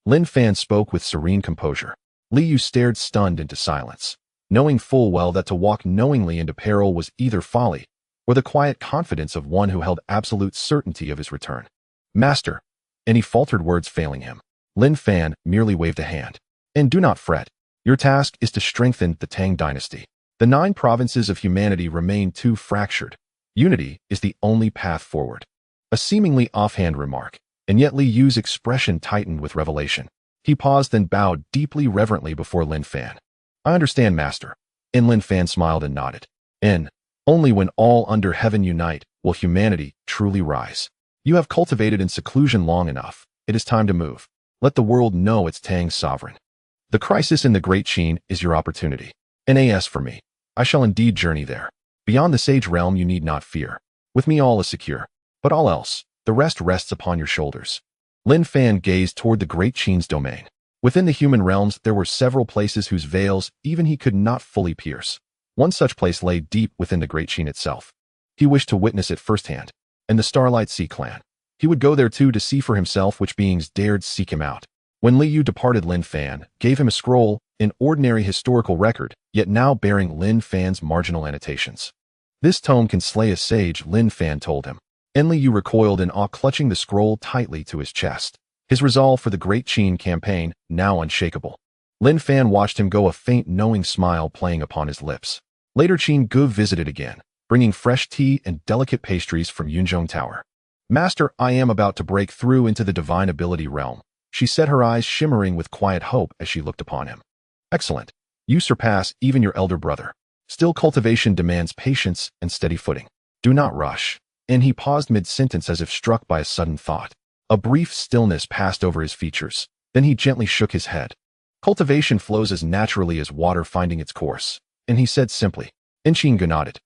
Lin Fan spoke with serene composure. Li Yu stared stunned into silence, knowing full well that to walk knowingly into peril was either folly or the quiet confidence of one who held absolute certainty of his return. Master, any faltered words failing him, Lin Fan merely waved a hand. And do not fret. Your task is to strengthen the Tang dynasty. The 9 provinces of humanity remain too fractured. Unity is the only path forward. A seemingly offhand remark, and yet Li Yu's expression tightened with revelation. He paused then bowed deeply reverently before Lin Fan. I understand, Master. And Lin Fan smiled and nodded. And only when all under heaven unite will humanity truly rise. You have cultivated in seclusion long enough. It is time to move. Let the world know it's Tang's sovereign. The crisis in the Great Qin is your opportunity. Nas for me. I shall indeed journey there. Beyond the sage realm you need not fear. With me all is secure. But all else, the rest rests upon your shoulders. Lin Fan gazed toward the Great Qin's domain. Within the human realms there were several places whose veils even he could not fully pierce. One such place lay deep within the Great Qin itself. He wished to witness it firsthand. And the Starlight Sea clan. He would go there too to see for himself which beings dared seek him out. When Li Yu departed, Lin Fan gave him a scroll, an ordinary historical record, yet now bearing Lin Fan's marginal annotations. This tome can slay a sage, Lin Fan told him. And Li Yu recoiled in awe, clutching the scroll tightly to his chest. His resolve for the Great Qin campaign, now unshakable. Lin Fan watched him go, a faint knowing smile playing upon his lips. Later Qin Gu visited again, bringing fresh tea and delicate pastries from Yunzhong Tower. Master, I am about to break through into the divine ability realm. She said, her eyes shimmering with quiet hope as she looked upon him. Excellent. You surpass even your elder brother. Still, cultivation demands patience and steady footing. Do not rush. And he paused mid-sentence as if struck by a sudden thought. A brief stillness passed over his features. Then he gently shook his head. Cultivation flows as naturally as water finding its course. And he said simply. Qin Gu nodded.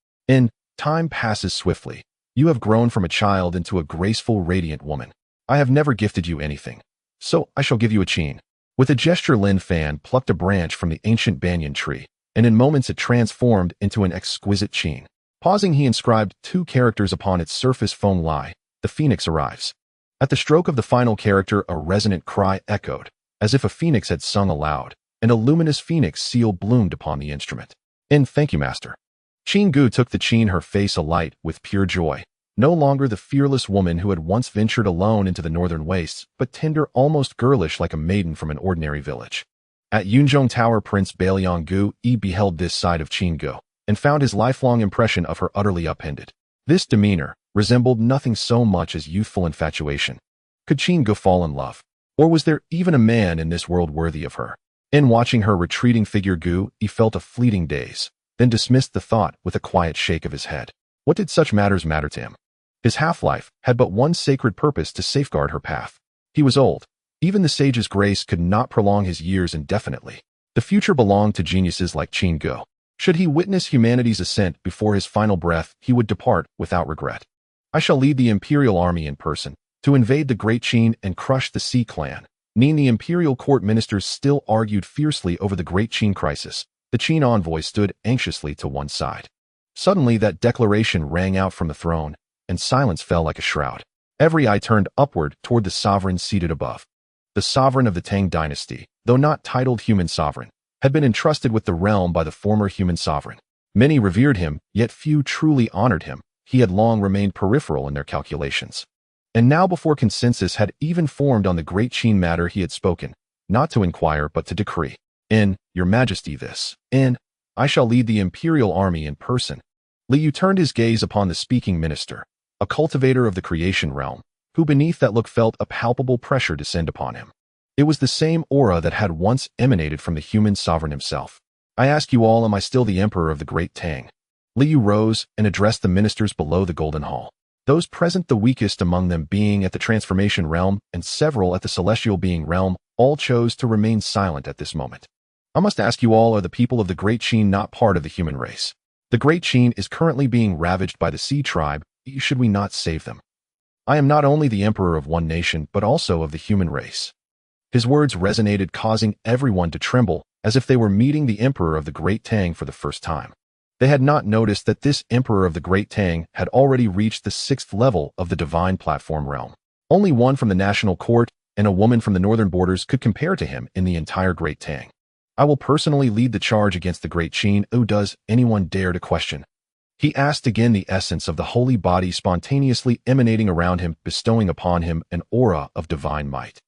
Time passes swiftly. You have grown from a child into a graceful, radiant woman. I have never gifted you anything. So I shall give you a qin. With a gesture, Lin Fan plucked a branch from the ancient banyan tree, and in moments it transformed into an exquisite qin. Pausing, he inscribed 2 characters upon its surface: Feng Lai, the phoenix arrives. At the stroke of the final character, a resonant cry echoed, as if a phoenix had sung aloud, and a luminous phoenix seal bloomed upon the instrument. Thank you, Master. Qin Gu took the qin, her face alight with pure joy. No longer the fearless woman who had once ventured alone into the northern wastes, but tender, almost girlish, like a maiden from an ordinary village. At Yunzhong Tower, Prince Bailiang Gu beheld this side of Qin Gu, and found his lifelong impression of her utterly upended. This demeanor resembled nothing so much as youthful infatuation. Could Qin Gu fall in love? Or was there even a man in this world worthy of her? In watching her retreating figure, Gu felt a fleeting daze, then dismissed the thought with a quiet shake of his head. What did such matters matter to him? His half-life had but one sacred purpose: to safeguard her path. He was old. Even the sage's grace could not prolong his years indefinitely. The future belonged to geniuses like Qin Gu. Should he witness humanity's ascent before his final breath, he would depart without regret. I shall lead the imperial army in person, to invade the Great Qin and crush the Sea clan. The imperial court ministers still argued fiercely over the Great Qin crisis. The Qin envoy stood anxiously to one side. Suddenly that declaration rang out from the throne, and silence fell like a shroud. Every eye turned upward toward the sovereign seated above. The sovereign of the Tang dynasty, though not titled human sovereign, had been entrusted with the realm by the former human sovereign. Many revered him, yet few truly honored him. He had long remained peripheral in their calculations. And now, before consensus had even formed on the Great Qin matter, he had spoken, not to inquire but to decree. Your Majesty, this. I shall lead the imperial army in person. Li Yu turned his gaze upon the speaking minister, a cultivator of the creation realm, who beneath that look felt a palpable pressure descend upon him. It was the same aura that had once emanated from the human sovereign himself. I ask you all, am I still the emperor of the great Tang? Li Yu rose and addressed the ministers below the golden hall. Those present, the weakest among them being at the transformation realm and several at the celestial being realm, all chose to remain silent at this moment. I must ask you all, are the people of the Great Qin not part of the human race? The Great Qin is currently being ravaged by the Sea tribe. Should we not save them? I am not only the emperor of one nation, but also of the human race. His words resonated, causing everyone to tremble, as if they were meeting the emperor of the Great Tang for the first time. They had not noticed that this emperor of the Great Tang had already reached the 6th level of the divine platform realm. Only one from the national court and a woman from the northern borders could compare to him in the entire Great Tang. I will personally lead the charge against the Great Qin. Does anyone dare to question? He asked again, the essence of the holy body spontaneously emanating around him, bestowing upon him an aura of divine might.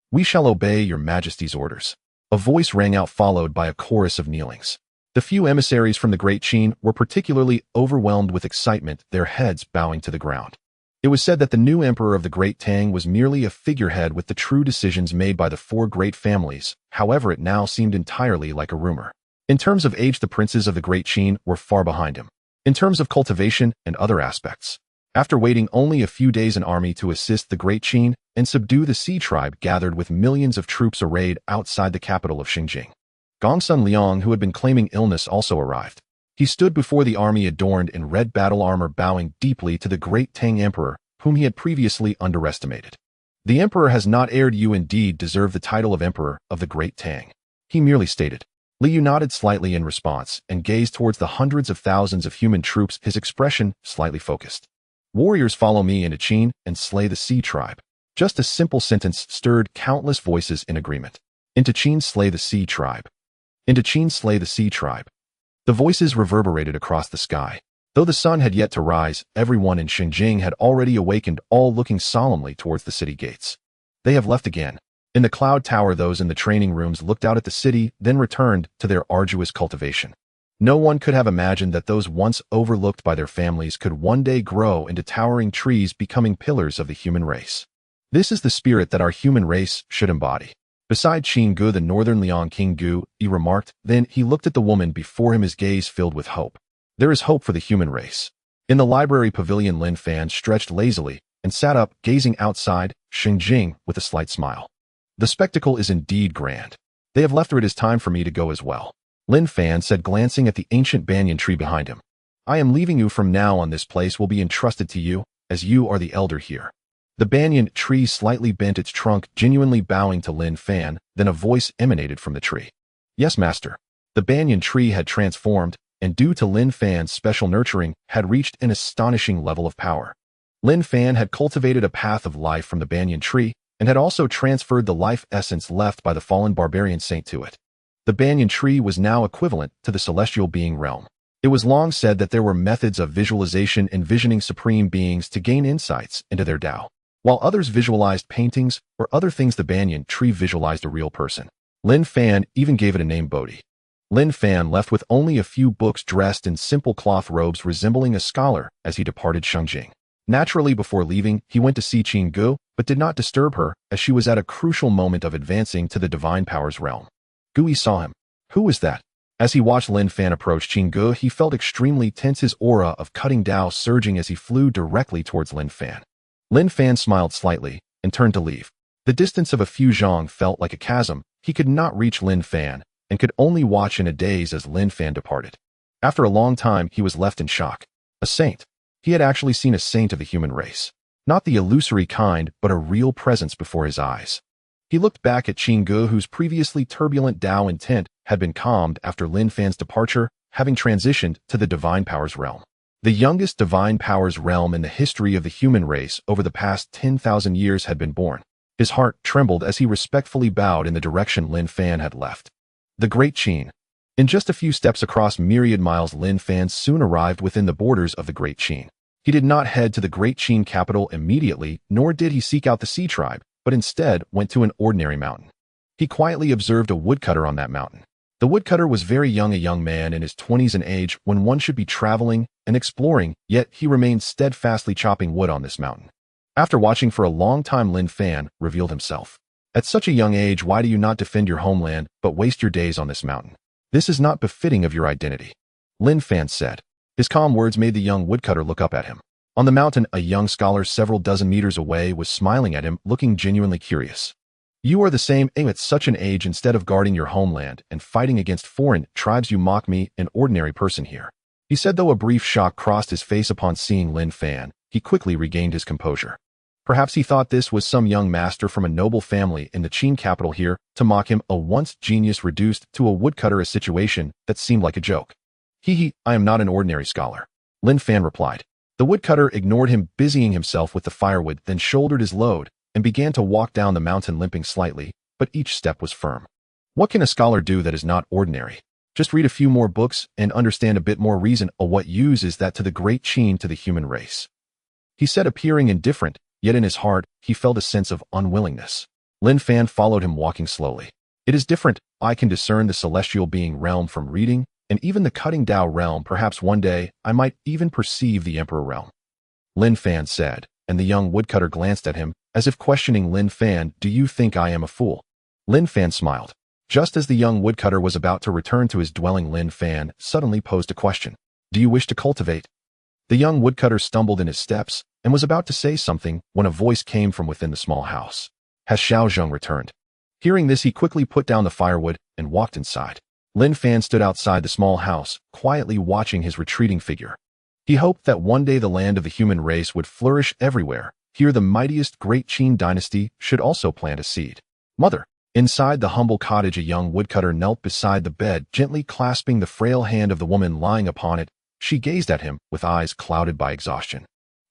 We shall obey your majesty's orders. A voice rang out, followed by a chorus of kneelings. The few emissaries from the Great Qin were particularly overwhelmed with excitement, their heads bowing to the ground. It was said that the new emperor of the Great Tang was merely a figurehead with the true decisions made by the 4 great families. However, it now seemed entirely like a rumor. In terms of age, the princes of the Great Qin were far behind him. In terms of cultivation and other aspects, after waiting only a few days, an army to assist the Great Qin and subdue the Sea tribe gathered with millions of troops arrayed outside the capital of Xinjiang. Gongsun Liang, who had been claiming illness, also arrived. He stood before the army adorned in red battle armor, bowing deeply to the Great Tang Emperor, whom he had previously underestimated. The Emperor has not erred. You indeed deserve the title of Emperor of the Great Tang, he merely stated. Liu nodded slightly in response and gazed towards the hundreds of thousands of human troops, his expression slightly focused. Warriors, follow me into Qin and slay the Sea tribe. Just a simple sentence stirred countless voices in agreement. Into Qin, slay the Sea tribe. Into Qin, slay the Sea tribe. The voices reverberated across the sky. Though the sun had yet to rise, everyone in Xinjiang had already awakened, all looking solemnly towards the city gates. They have left again. In the cloud tower, those in the training rooms looked out at the city, then returned to their arduous cultivation. No one could have imagined that those once overlooked by their families could one day grow into towering trees, becoming pillars of the human race. This is the spirit that our human race should embody. Beside Qin Gu, the northern Liang King Gu, he remarked. Then he looked at the woman before him, his gaze filled with hope. There is hope for the human race. In the library pavilion, Lin Fan stretched lazily and sat up, gazing outside Xinjiang with a slight smile. The spectacle is indeed grand. They have left her. It is time for me to go as well, Lin Fan said, glancing at the ancient banyan tree behind him. I am leaving you. From now on, this place will be entrusted to you, as you are the elder here. The banyan tree slightly bent its trunk, genuinely bowing to Lin Fan. Then a voice emanated from the tree. Yes, master. The banyan tree had transformed, and due to Lin Fan's special nurturing, had reached an astonishing level of power. Lin Fan had cultivated a path of life from the banyan tree, and had also transferred the life essence left by the fallen barbarian saint to it. The banyan tree was now equivalent to the celestial being realm. It was long said that there were methods of visualization envisioning supreme beings to gain insights into their Tao. While others visualized paintings or other things, the banyan tree visualized a real person. Lin Fan even gave it a name, Bodhi. Lin Fan left with only a few books, dressed in simple cloth robes, resembling a scholar, as he departed Xinjiang. Naturally, before leaving, he went to see Qin Gu, but did not disturb her, as she was at a crucial moment of advancing to the divine powers realm. Gui saw him. Who was that? As he watched Lin Fan approach Qin Gu, he felt extremely tense, his aura of cutting Tao surging as he flew directly towards Lin Fan. Lin Fan smiled slightly and turned to leave. The distance of a few zhang felt like a chasm. He could not reach Lin Fan and could only watch in a daze as Lin Fan departed. After a long time, he was left in shock. A saint. He had actually seen a saint of the human race. Not the illusory kind, but a real presence before his eyes. He looked back at Qin Gu, whose previously turbulent Tao intent had been calmed after Lin Fan's departure, having transitioned to the divine powers realm. The youngest divine powers realm in the history of the human race over the past 10,000 years had been born. His heart trembled as he respectfully bowed in the direction Lin Fan had left. The Great Qin. In just a few steps across myriad miles, Lin Fan soon arrived within the borders of the Great Qin. He did not head to the Great Qin capital immediately, nor did he seek out the Sea tribe, but instead went to an ordinary mountain. He quietly observed a woodcutter on that mountain. The woodcutter was very young, a young man in his 20s in age when one should be traveling and exploring, yet he remained steadfastly chopping wood on this mountain. After watching for a long time, Lin Fan revealed himself. At such a young age, why do you not defend your homeland, but waste your days on this mountain? This is not befitting of your identity, Lin Fan said. His calm words made the young woodcutter look up at him. On the mountain, a young scholar several dozen meters away was smiling at him, looking genuinely curious. You are the same at such an age. Instead of guarding your homeland and fighting against foreign tribes, you mock me, an ordinary person here, he said. Though a brief shock crossed his face upon seeing Lin Fan, he quickly regained his composure. Perhaps he thought this was some young master from a noble family in the Qin capital here to mock him, a once genius reduced to a woodcutter, a situation that seemed like a joke. I am not an ordinary scholar, Lin Fan replied. The woodcutter ignored him, busying himself with the firewood, then shouldered his load and began to walk down the mountain, limping slightly, but each step was firm. What can a scholar do that is not ordinary? Just read a few more books and understand a bit more reason. What use is that to the great Qin, to the human race? He said, appearing indifferent, yet in his heart, he felt a sense of unwillingness. Lin Fan followed him, walking slowly. It is different. I can discern the celestial being realm from reading, and even the cutting Tao realm. Perhaps one day, I might even perceive the Emperor realm, Lin Fan said, and the young woodcutter glanced at him, as if questioning Lin Fan. Do you think I am a fool? Lin Fan smiled. Just as the young woodcutter was about to return to his dwelling, Lin Fan suddenly posed a question. Do you wish to cultivate? The young woodcutter stumbled in his steps and was about to say something when a voice came from within the small house. Has Xuanghuang returned? Hearing this, he quickly put down the firewood and walked inside. Lin Fan stood outside the small house, quietly watching his retreating figure. He hoped that one day the land of the human race would flourish everywhere. Here the mightiest great Qin dynasty should also plant a seed. Mother. Inside the humble cottage, a young woodcutter knelt beside the bed, gently clasping the frail hand of the woman lying upon it. She gazed at him with eyes clouded by exhaustion.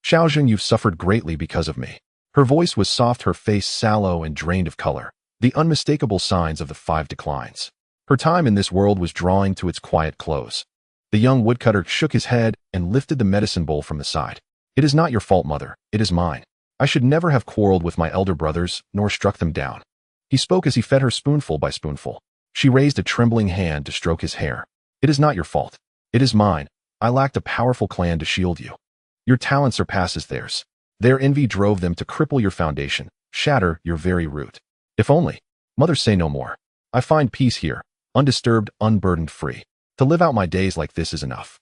Xuanghuang, you've suffered greatly because of me. Her voice was soft, her face sallow and drained of color, the unmistakable signs of the 5 declines. Her time in this world was drawing to its quiet close. The young woodcutter shook his head and lifted the medicine bowl from the side. It is not your fault, mother. It is mine. I should never have quarreled with my elder brothers, nor struck them down. He spoke as he fed her spoonful by spoonful. She raised a trembling hand to stroke his hair. It is not your fault. It is mine. I lacked a powerful clan to shield you. Your talent surpasses theirs. Their envy drove them to cripple your foundation, shatter your very root. If only. Mother, say no more. I find peace here, undisturbed, unburdened, free. To live out my days like this is enough.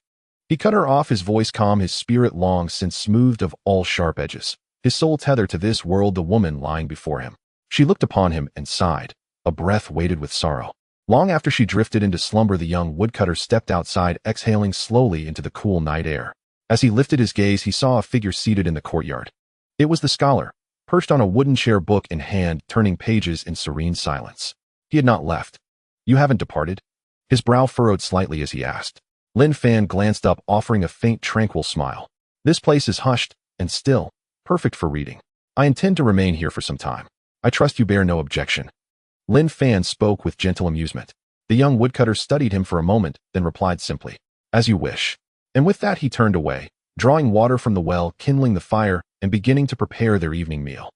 He cut her off, his voice calm, his spirit long since smoothed of all sharp edges, his soul tethered to this world, the woman lying before him. She looked upon him and sighed, a breath weighted with sorrow. Long after she drifted into slumber, the young woodcutter stepped outside, exhaling slowly into the cool night air. As he lifted his gaze, he saw a figure seated in the courtyard. It was the scholar, perched on a wooden chair, book in hand, turning pages in serene silence. He had not left. You haven't departed? His brow furrowed slightly as he asked. Lin Fan glanced up, offering a faint, tranquil smile. This place is hushed and still, perfect for reading. I intend to remain here for some time. I trust you bear no objection. Lin Fan spoke with gentle amusement. The young woodcutter studied him for a moment, then replied simply, as you wish. And with that he turned away, drawing water from the well, kindling the fire, and beginning to prepare their evening meal.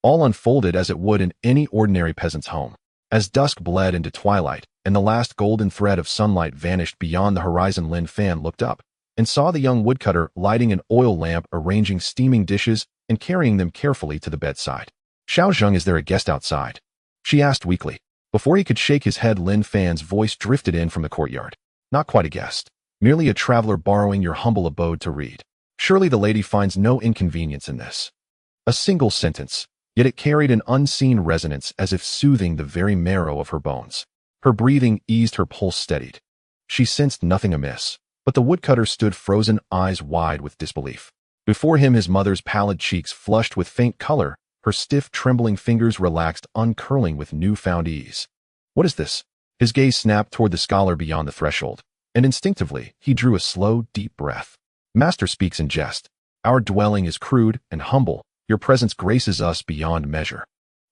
All unfolded as it would in any ordinary peasant's home. As dusk bled into twilight, and the last golden thread of sunlight vanished beyond the horizon, Lin Fan looked up and saw the young woodcutter lighting an oil lamp, arranging steaming dishes, and carrying them carefully to the bedside. Xuanghuang, is there a guest outside? She asked weakly. Before he could shake his head, Lin Fan's voice drifted in from the courtyard. Not quite a guest. Merely a traveler borrowing your humble abode to read. Surely the lady finds no inconvenience in this. A single sentence, yet it carried an unseen resonance, as if soothing the very marrow of her bones. Her breathing eased, her pulse steadied. She sensed nothing amiss, but the woodcutter stood frozen, eyes wide with disbelief. Before him, his mother's pallid cheeks flushed with faint color, her stiff, trembling fingers relaxed, uncurling with newfound ease. What is this? His gaze snapped toward the scholar beyond the threshold, and instinctively he drew a slow, deep breath. Master speaks in jest. Our dwelling is crude and humble. Your presence graces us beyond measure.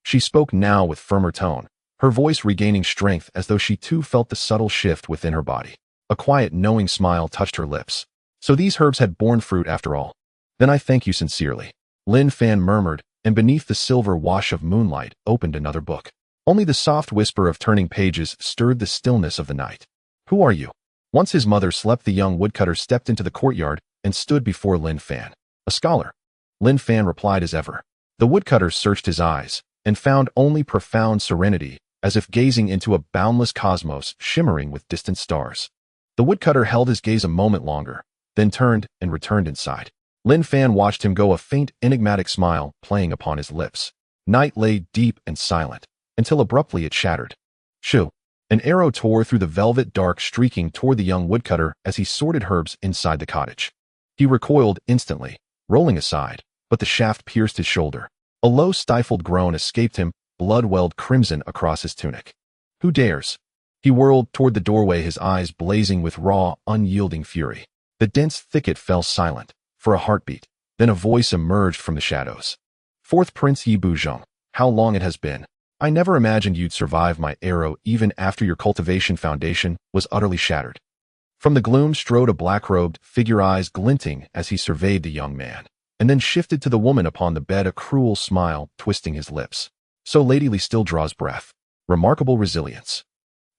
She spoke now with firmer tone, her voice regaining strength as though she too felt the subtle shift within her body. A quiet, knowing smile touched her lips. So these herbs had borne fruit after all. Then I thank you sincerely. Lin Fan murmured, and beneath the silver wash of moonlight opened another book. Only the soft whisper of turning pages stirred the stillness of the night. Who are you? Once his mother slept, the young woodcutter stepped into the courtyard and stood before Lin Fan. A scholar. Lin Fan replied as ever. The woodcutter searched his eyes and found only profound serenity, as if gazing into a boundless cosmos shimmering with distant stars. The woodcutter held his gaze a moment longer, then turned and returned inside. Lin Fan watched him go, a faint, enigmatic smile playing upon his lips. Night lay deep and silent, until abruptly it shattered. Shoo! An arrow tore through the velvet dark, streaking toward the young woodcutter as he sorted herbs inside the cottage. He recoiled instantly, rolling aside, but the shaft pierced his shoulder. A low stifled groan escaped him, blood welled crimson across his tunic. Who dares? He whirled toward the doorway, his eyes blazing with raw, unyielding fury. The dense thicket fell silent, for a heartbeat. Then a voice emerged from the shadows. Fourth Prince Yi Buzheng, how long it has been. I never imagined you'd survive my arrow even after your cultivation foundation was utterly shattered. From the gloom strode a black-robed figure, eyes glinting as he surveyed the young man, and then shifted to the woman upon the bed, a cruel smile twisting his lips. So Lady Li still draws breath. Remarkable resilience.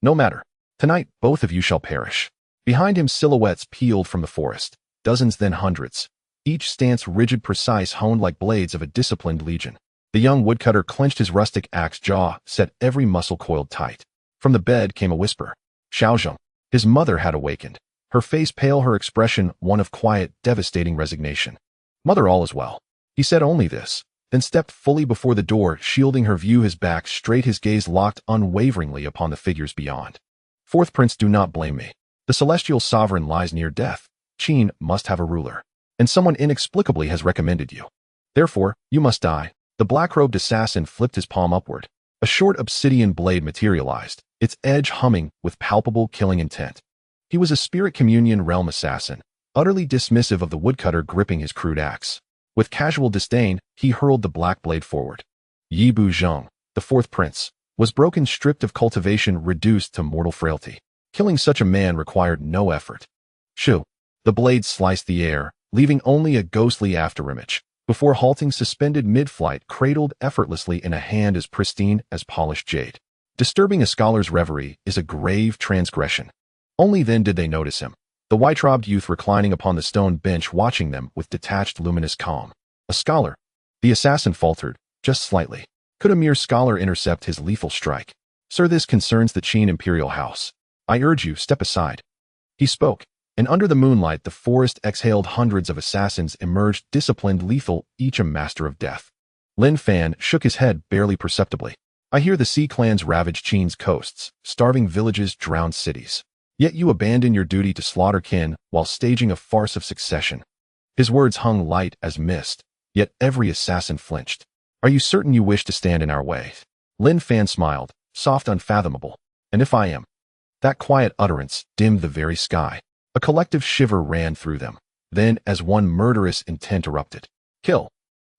No matter. Tonight, both of you shall perish. Behind him, silhouettes peeled from the forest, dozens then hundreds, each stance rigid, precise, honed like blades of a disciplined legion. The young woodcutter clenched his rustic axe, jaw set, every muscle coiled tight. From the bed came a whisper. Xuanghuang. His mother had awakened, her face pale, her expression one of quiet, devastating resignation. Mother, all is well. He said only this, then stepped fully before the door, shielding her view, his back straight, his gaze locked unwaveringly upon the figures beyond. Fourth Prince, do not blame me. The celestial sovereign lies near death. Qin must have a ruler, and someone inexplicably has recommended you. Therefore, you must die. The black-robed assassin flipped his palm upward. A short obsidian blade materialized, its edge humming with palpable killing intent. He was a spirit communion realm assassin, utterly dismissive of the woodcutter gripping his crude axe. With casual disdain, he hurled the black blade forward. Yi Buzheng, the fourth prince, was broken, stripped of cultivation, reduced to mortal frailty. Killing such a man required no effort. Shoo! The blade sliced the air, leaving only a ghostly afterimage, before halting, suspended mid-flight, cradled effortlessly in a hand as pristine as polished jade. Disturbing a scholar's reverie is a grave transgression. Only then did they notice him, the white-robed youth reclining upon the stone bench, watching them with detached, luminous calm. A scholar? The assassin faltered, just slightly. Could a mere scholar intercept his lethal strike? Sir, this concerns the Qin Imperial House. I urge you, step aside. He spoke, and under the moonlight the forest exhaled. Hundreds of assassins emerged, disciplined, lethal, each a master of death. Lin Fan shook his head barely perceptibly. I hear the sea clans ravage Qin's coasts, starving villages, drowned cities. Yet you abandon your duty to slaughter kin while staging a farce of succession. His words hung light as mist, yet every assassin flinched. Are you certain you wish to stand in our way? Lin Fan smiled, soft, unfathomable. And if I am? That quiet utterance dimmed the very sky. A collective shiver ran through them. Then, as one murderous intent erupted. Kill!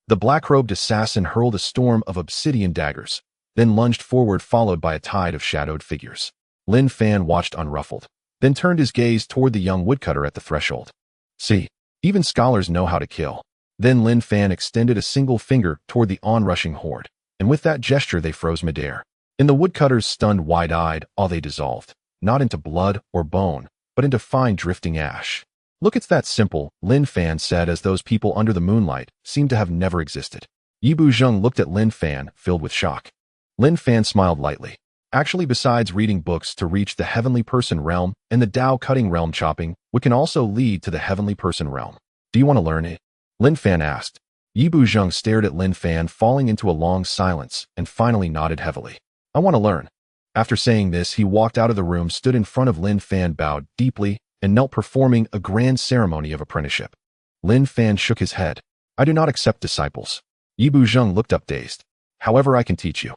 The black-robed assassin hurled a storm of obsidian daggers, then lunged forward, followed by a tide of shadowed figures. Lin Fan watched unruffled, then turned his gaze toward the young woodcutter at the threshold. See, even scholars know how to kill. Then Lin Fan extended a single finger toward the onrushing horde, and with that gesture they froze midair. In the woodcutter's stunned, wide-eyed awe they dissolved, not into blood or bone, but into fine drifting ash. Look, it's that simple, Lin Fan said, as those people under the moonlight seemed to have never existed. Yi Buzheng looked at Lin Fan, filled with shock. Lin Fan smiled lightly. Actually, besides reading books to reach the heavenly person realm and the Dao cutting realm, chopping, we can also lead to the heavenly person realm. Do you want to learn it? Lin Fan asked. Yi Buzheng stared at Lin Fan, falling into a long silence, and finally nodded heavily. I want to learn. After saying this, he walked out of the room, stood in front of Lin Fan, bowed deeply, and knelt, performing a grand ceremony of apprenticeship. Lin Fan shook his head. I do not accept disciples. Yi Buzheng looked up, dazed. However, I can teach you.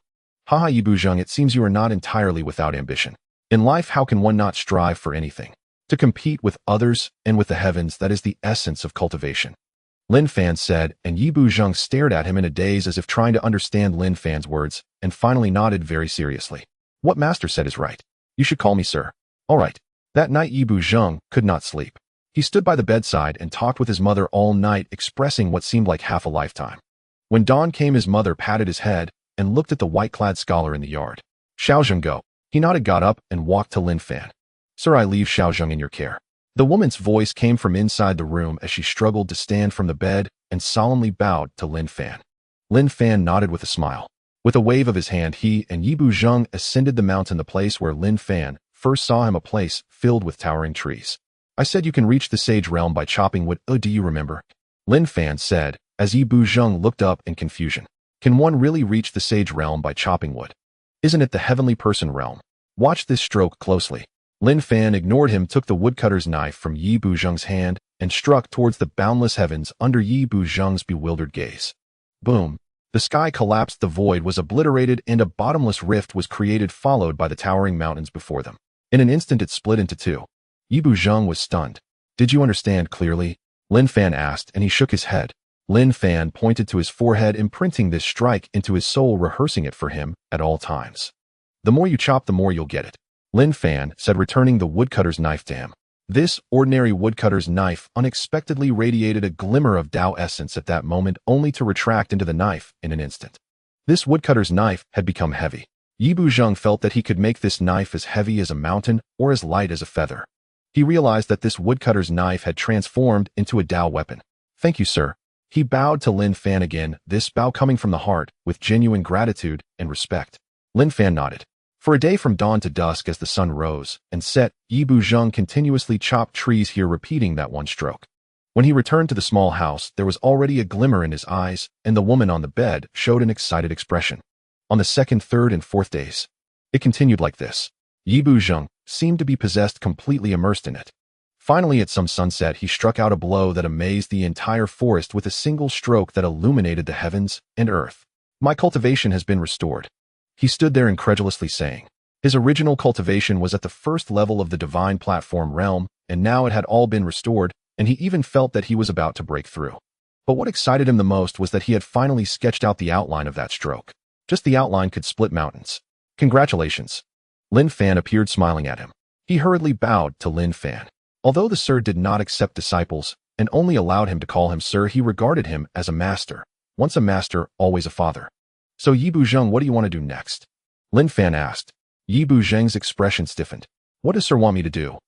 Haha, Yi Buzheng, it seems you are not entirely without ambition. In life, how can one not strive for anything? To compete with others and with the heavens, that is the essence of cultivation. Lin Fan said, and Yi Buzheng stared at him in a daze as if trying to understand Lin Fan's words, and finally nodded very seriously. What master said is right. You should call me sir. All right. That night Yi Buzheng could not sleep. He stood by the bedside and talked with his mother all night, expressing what seemed like half a lifetime. When dawn came, his mother patted his head and looked at the white-clad scholar in the yard. Xuanghuang, go. He nodded, got up, and walked to Lin Fan. Sir, I leave Xuanghuang in your care. The woman's voice came from inside the room as she struggled to stand from the bed and solemnly bowed to Lin Fan. Lin Fan nodded with a smile. With a wave of his hand, he and Yi Buzheng ascended the mountain, the place where Lin Fan first saw him, a place filled with towering trees. I said you can reach the sage realm by chopping wood. Oh, do you remember? Lin Fan said, as Yi Buzheng looked up in confusion. Can one really reach the sage realm by chopping wood? Isn't it the heavenly person realm? Watch this stroke closely. Lin Fan ignored him, took the woodcutter's knife from Yi Buzheng's hand, and struck towards the boundless heavens under Yi Buzheng's bewildered gaze. Boom! The sky collapsed, the void was obliterated, and a bottomless rift was created, followed by the towering mountains before them. In an instant it split into two. Yi Buzheng was stunned. Did you understand clearly? Lin Fan asked, and he shook his head. Lin Fan pointed to his forehead, imprinting this strike into his soul, rehearsing it for him at all times. The more you chop, the more you'll get it, Lin Fan said, returning the woodcutter's knife to him. This ordinary woodcutter's knife unexpectedly radiated a glimmer of Tao essence at that moment, only to retract into the knife in an instant. This woodcutter's knife had become heavy. Yi Buzheng felt that he could make this knife as heavy as a mountain or as light as a feather. He realized that this woodcutter's knife had transformed into a Tao weapon. Thank you, sir. He bowed to Lin Fan again, this bow coming from the heart, with genuine gratitude and respect. Lin Fan nodded. For a day from dawn to dusk, as the sun rose and set, Yi Buzheng continuously chopped trees here, repeating that one stroke. When he returned to the small house, there was already a glimmer in his eyes, and the woman on the bed showed an excited expression. On the second, third, and fourth days, it continued like this. Yi Buzheng seemed to be possessed, completely immersed in it. Finally, at some sunset, he struck out a blow that amazed the entire forest with a single stroke that illuminated the heavens and earth. My cultivation has been restored. He stood there incredulously, saying. His original cultivation was at the first level of the divine platform realm, and now it had all been restored, and he even felt that he was about to break through. But what excited him the most was that he had finally sketched out the outline of that stroke. Just the outline could split mountains. Congratulations. Lin Fan appeared, smiling at him. He hurriedly bowed to Lin Fan. Although the sir did not accept disciples and only allowed him to call him sir, he regarded him as a master. Once a master, always a father. So Yi Buzheng, what do you want to do next? Lin Fan asked. Yi Buzheng's expression stiffened. What does sir want me to do?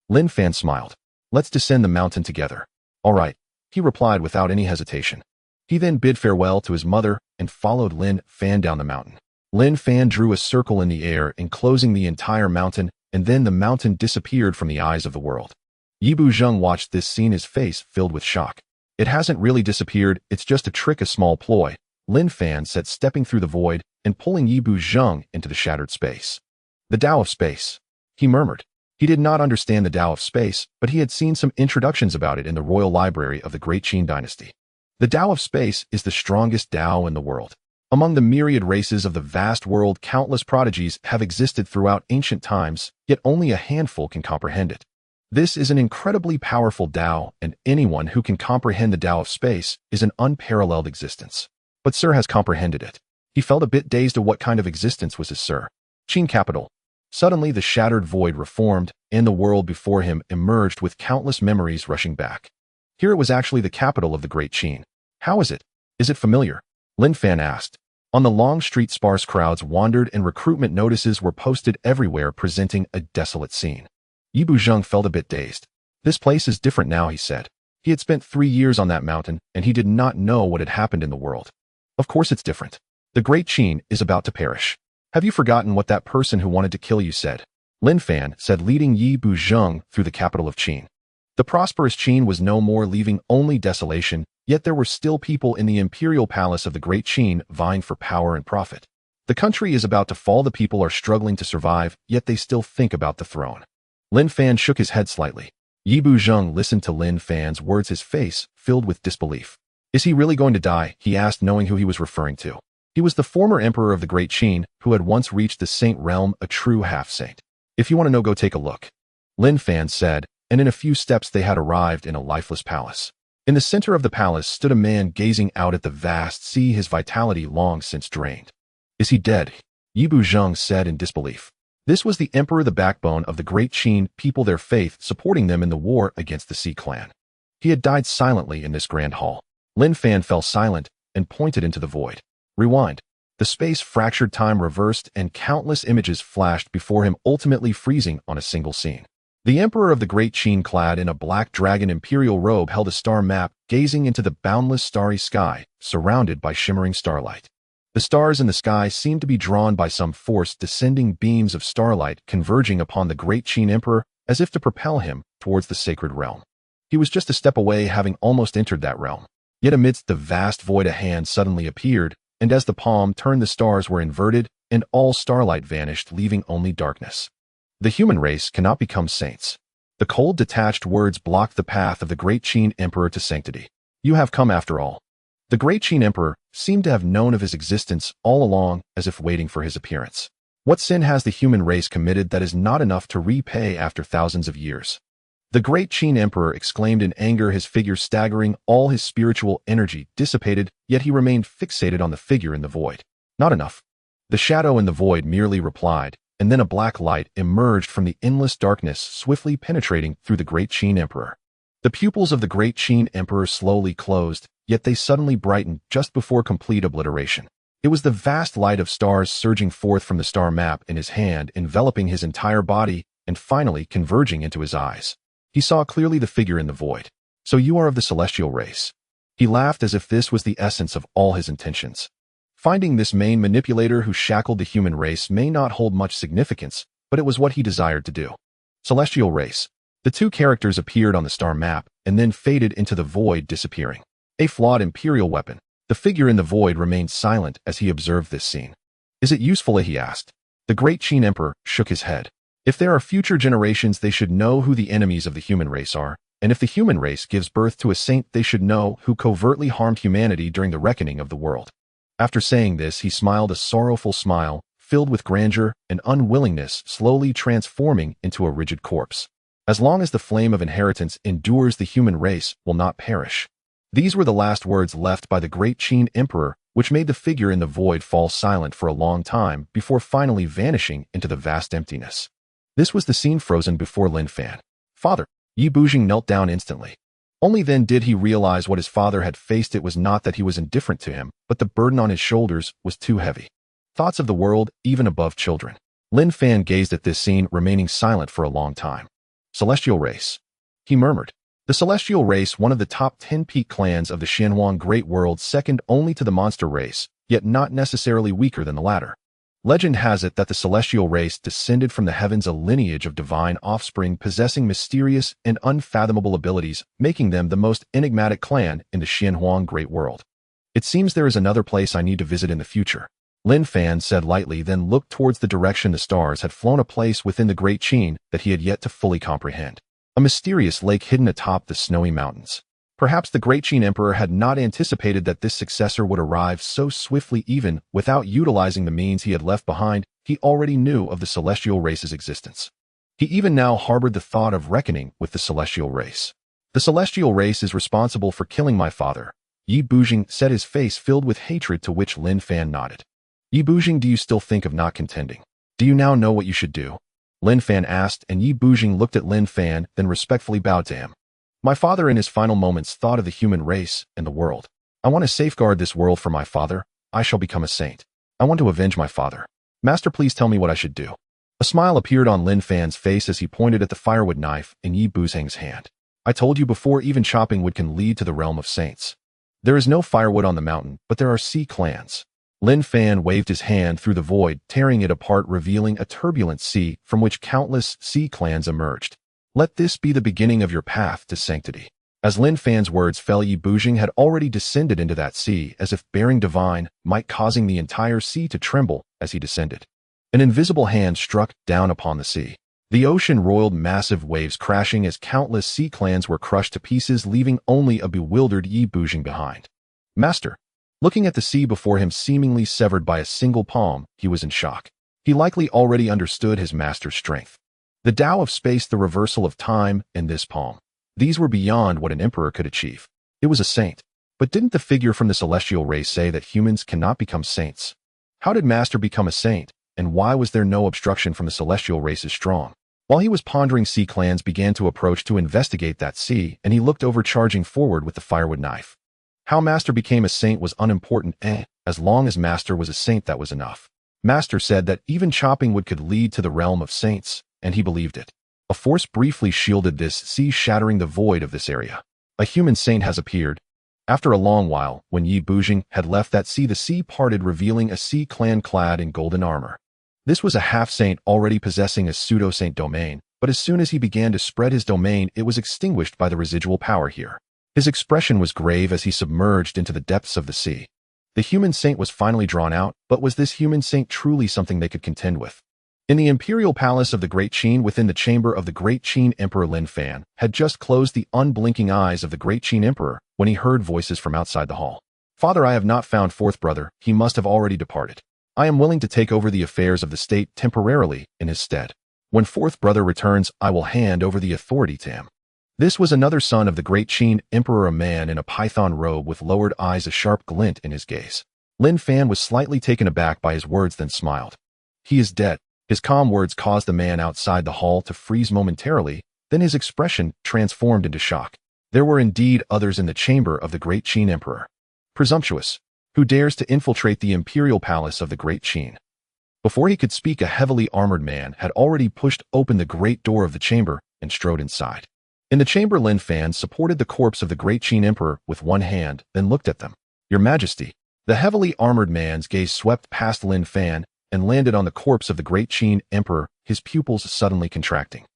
Lin Fan smiled. Let's descend the mountain together. All right, he replied without any hesitation. He then bid farewell to his mother and followed Lin Fan down the mountain. Lin Fan drew a circle in the air, enclosing the entire mountain, and then the mountain disappeared from the eyes of the world. Yi Buzheng watched this scene, his face filled with shock. It hasn't really disappeared, it's just a trick, a small ploy, Lin Fan said, stepping through the void and pulling Yi Buzheng into the shattered space. The Tao of Space, he murmured. He did not understand the Tao of Space, but he had seen some introductions about it in the royal library of the Great Qin dynasty. The Tao of Space is the strongest Tao in the world. Among the myriad races of the vast world, countless prodigies have existed throughout ancient times, yet only a handful can comprehend it. This is an incredibly powerful Tao, and anyone who can comprehend the Tao of Space is an unparalleled existence. But Sir has comprehended it. He felt a bit dazed at what kind of existence was his Sir. Qin capital. Suddenly the shattered void reformed, and the world before him emerged with countless memories rushing back. Here it was actually the capital of the Great Qin. How is it? Is it familiar? Lin Fan asked. On the long street, sparse crowds wandered and recruitment notices were posted everywhere, presenting a desolate scene. Yi Buzheng felt a bit dazed. This place is different now, he said. He had spent 3 years on that mountain, and he did not know what had happened in the world. Of course it's different. The Great Qin is about to perish. Have you forgotten what that person who wanted to kill you said? Lin Fan said, leading Yi Buzheng through the capital of Qin. The prosperous Qin was no more, leaving only desolation, yet there were still people in the imperial palace of the Great Qin vying for power and profit. The country is about to fall, the people are struggling to survive, yet they still think about the throne. Lin Fan shook his head slightly. Yi Buzheng listened to Lin Fan's words, his face filled with disbelief. Is he really going to die? He asked, knowing who he was referring to. He was the former emperor of the Great Qin, who had once reached the saint realm, a true half-saint. If you want to know, go take a look, Lin Fan said, and in a few steps they had arrived in a lifeless palace. In the center of the palace stood a man gazing out at the vast sea, his vitality long since drained. Is he dead? Yi Buzheng said in disbelief. This was the emperor, the backbone of the Great Qin people, their faith supporting them in the war against the Sea clan. He had died silently in this grand hall. Lin Fan fell silent and pointed into the void. Rewind. The space fractured, time reversed, and countless images flashed before him, ultimately freezing on a single scene. The emperor of the Great Qin, clad in a black dragon imperial robe, held a star map, gazing into the boundless starry sky, surrounded by shimmering starlight. The stars in the sky seemed to be drawn by some force, descending beams of starlight converging upon the Great Qin emperor as if to propel him towards the sacred realm. He was just a step away, having almost entered that realm. Yet amidst the vast void a hand suddenly appeared, and as the palm turned, the stars were inverted, and all starlight vanished, leaving only darkness. The human race cannot become saints. The cold, detached words blocked the path of the great Qin Emperor to sanctity. You have come after all. The great Qin Emperor seemed to have known of his existence all along, as if waiting for his appearance. What sin has the human race committed that is not enough to repay after thousands of years? The great Qin Emperor exclaimed in anger, his figure staggering, all his spiritual energy dissipated, yet he remained fixated on the figure in the void. Not enough. The shadow in the void merely replied, and then a black light emerged from the endless darkness, swiftly penetrating through the great Qin Emperor. The pupils of the great Qin Emperor slowly closed, yet they suddenly brightened just before complete obliteration. It was the vast light of stars surging forth from the star map in his hand, enveloping his entire body, and finally converging into his eyes. He saw clearly the figure in the void. So you are of the celestial race. He laughed as if this was the essence of all his intentions. Finding this main manipulator who shackled the human race may not hold much significance, but it was what he desired to do. Celestial race. The two characters appeared on the star map, and then faded into the void, disappearing. A flawed imperial weapon. The figure in the void remained silent as he observed this scene. Is it useful? He asked. The great Qin Emperor shook his head. If there are future generations, they should know who the enemies of the human race are, and if the human race gives birth to a saint, they should know who covertly harmed humanity during the reckoning of the world. After saying this, he smiled a sorrowful smile, filled with grandeur and unwillingness, slowly transforming into a rigid corpse. As long as the flame of inheritance endures, the human race will not perish. These were the last words left by the great Qin Emperor, which made the figure in the void fall silent for a long time before finally vanishing into the vast emptiness. This was the scene frozen before Lin Fan. Father. Yi Bujing knelt down instantly. Only then did he realize what his father had faced. It was not that he was indifferent to him, but the burden on his shoulders was too heavy. Thoughts of the world, even above children. Lin Fan gazed at this scene, remaining silent for a long time. Celestial race. He murmured. The celestial race, one of the top 10 peak clans of the Xuanghuang Great World, second only to the monster race, yet not necessarily weaker than the latter. Legend has it that the celestial race descended from the heavens, a lineage of divine offspring possessing mysterious and unfathomable abilities, making them the most enigmatic clan in the Xuanghuang Great World. It seems there is another place I need to visit in the future. Lin Fan said lightly, then looked towards the direction the stars had flown, a place within the great Qin that he had yet to fully comprehend. A mysterious lake hidden atop the snowy mountains. Perhaps the great Qin Emperor had not anticipated that this successor would arrive so swiftly. Even without utilizing the means he had left behind, he already knew of the celestial race's existence. He even now harbored the thought of reckoning with the celestial race. The celestial race is responsible for killing my father. Yi Bujing said, his face filled with hatred, to which Lin Fan nodded. Yi Bujing, do you still think of not contending? Do you now know what you should do? Lin Fan asked, and Yi Bujing looked at Lin Fan, then respectfully bowed to him. My father in his final moments thought of the human race and the world. I want to safeguard this world for my father. I shall become a saint. I want to avenge my father. Master, please tell me what I should do. A smile appeared on Lin Fan's face as he pointed at the firewood knife in Yi Buzheng's hand. I told you before, even chopping wood can lead to the realm of saints. There is no firewood on the mountain, but there are sea clans. Lin Fan waved his hand through the void, tearing it apart, revealing a turbulent sea from which countless sea clans emerged. Let this be the beginning of your path to sanctity. As Lin Fan's words fell, Yi Bujing had already descended into that sea, as if bearing divine might, causing the entire sea to tremble as he descended. An invisible hand struck down upon the sea. The ocean roiled, massive waves crashing as countless sea clans were crushed to pieces, leaving only a bewildered Yi Bujing behind. Master. Looking at the sea before him, seemingly severed by a single palm, he was in shock. He likely already understood his master's strength. The Tao of space, the reversal of time, and this palm. These were beyond what an emperor could achieve. It was a saint. But didn't the figure from the celestial race say that humans cannot become saints? How did Master become a saint, and why was there no obstruction from the celestial race's strong? While he was pondering, sea clans began to approach to investigate that sea, and he looked over, charging forward with the firewood knife. How Master became a saint was unimportant. As long as Master was a saint, that was enough. Master said that even chopping wood could lead to the realm of saints, and he believed it. A force briefly shielded this sea, shattering the void of this area. A human saint has appeared. After a long while, when Yi Bujing had left that sea, the sea parted, revealing a sea clan clad in golden armor. This was a half-saint already possessing a pseudo-saint domain, but as soon as he began to spread his domain, it was extinguished by the residual power here. His expression was grave as he submerged into the depths of the sea. The human saint was finally drawn out, but was this human saint truly something they could contend with? In the imperial palace of the Great Qin, within the chamber of the Great Qin Emperor, Lin Fan had just closed the unblinking eyes of the Great Qin Emperor when he heard voices from outside the hall. "Father, I have not found fourth brother. He must have already departed. I am willing to take over the affairs of the state temporarily in his stead. When fourth brother returns, I will hand over the authority to him." This was another son of the Great Qin Emperor, a man in a python robe with lowered eyes, a sharp glint in his gaze. Lin Fan was slightly taken aback by his words, then smiled. "He is dead." His calm words caused the man outside the hall to freeze momentarily, then his expression transformed into shock. There were indeed others in the chamber of the Great Qin Emperor. "Presumptuous! Who dares to infiltrate the imperial palace of the Great Qin?" Before he could speak, a heavily armored man had already pushed open the great door of the chamber and strode inside. In the chamber, Lin Fan supported the corpse of the Great Qin Emperor with one hand, then looked at them. "Your Majesty." The heavily armored man's gaze swept past Lin Fan and landed on the corpse of the Great Qin Emperor, his pupils suddenly contracting.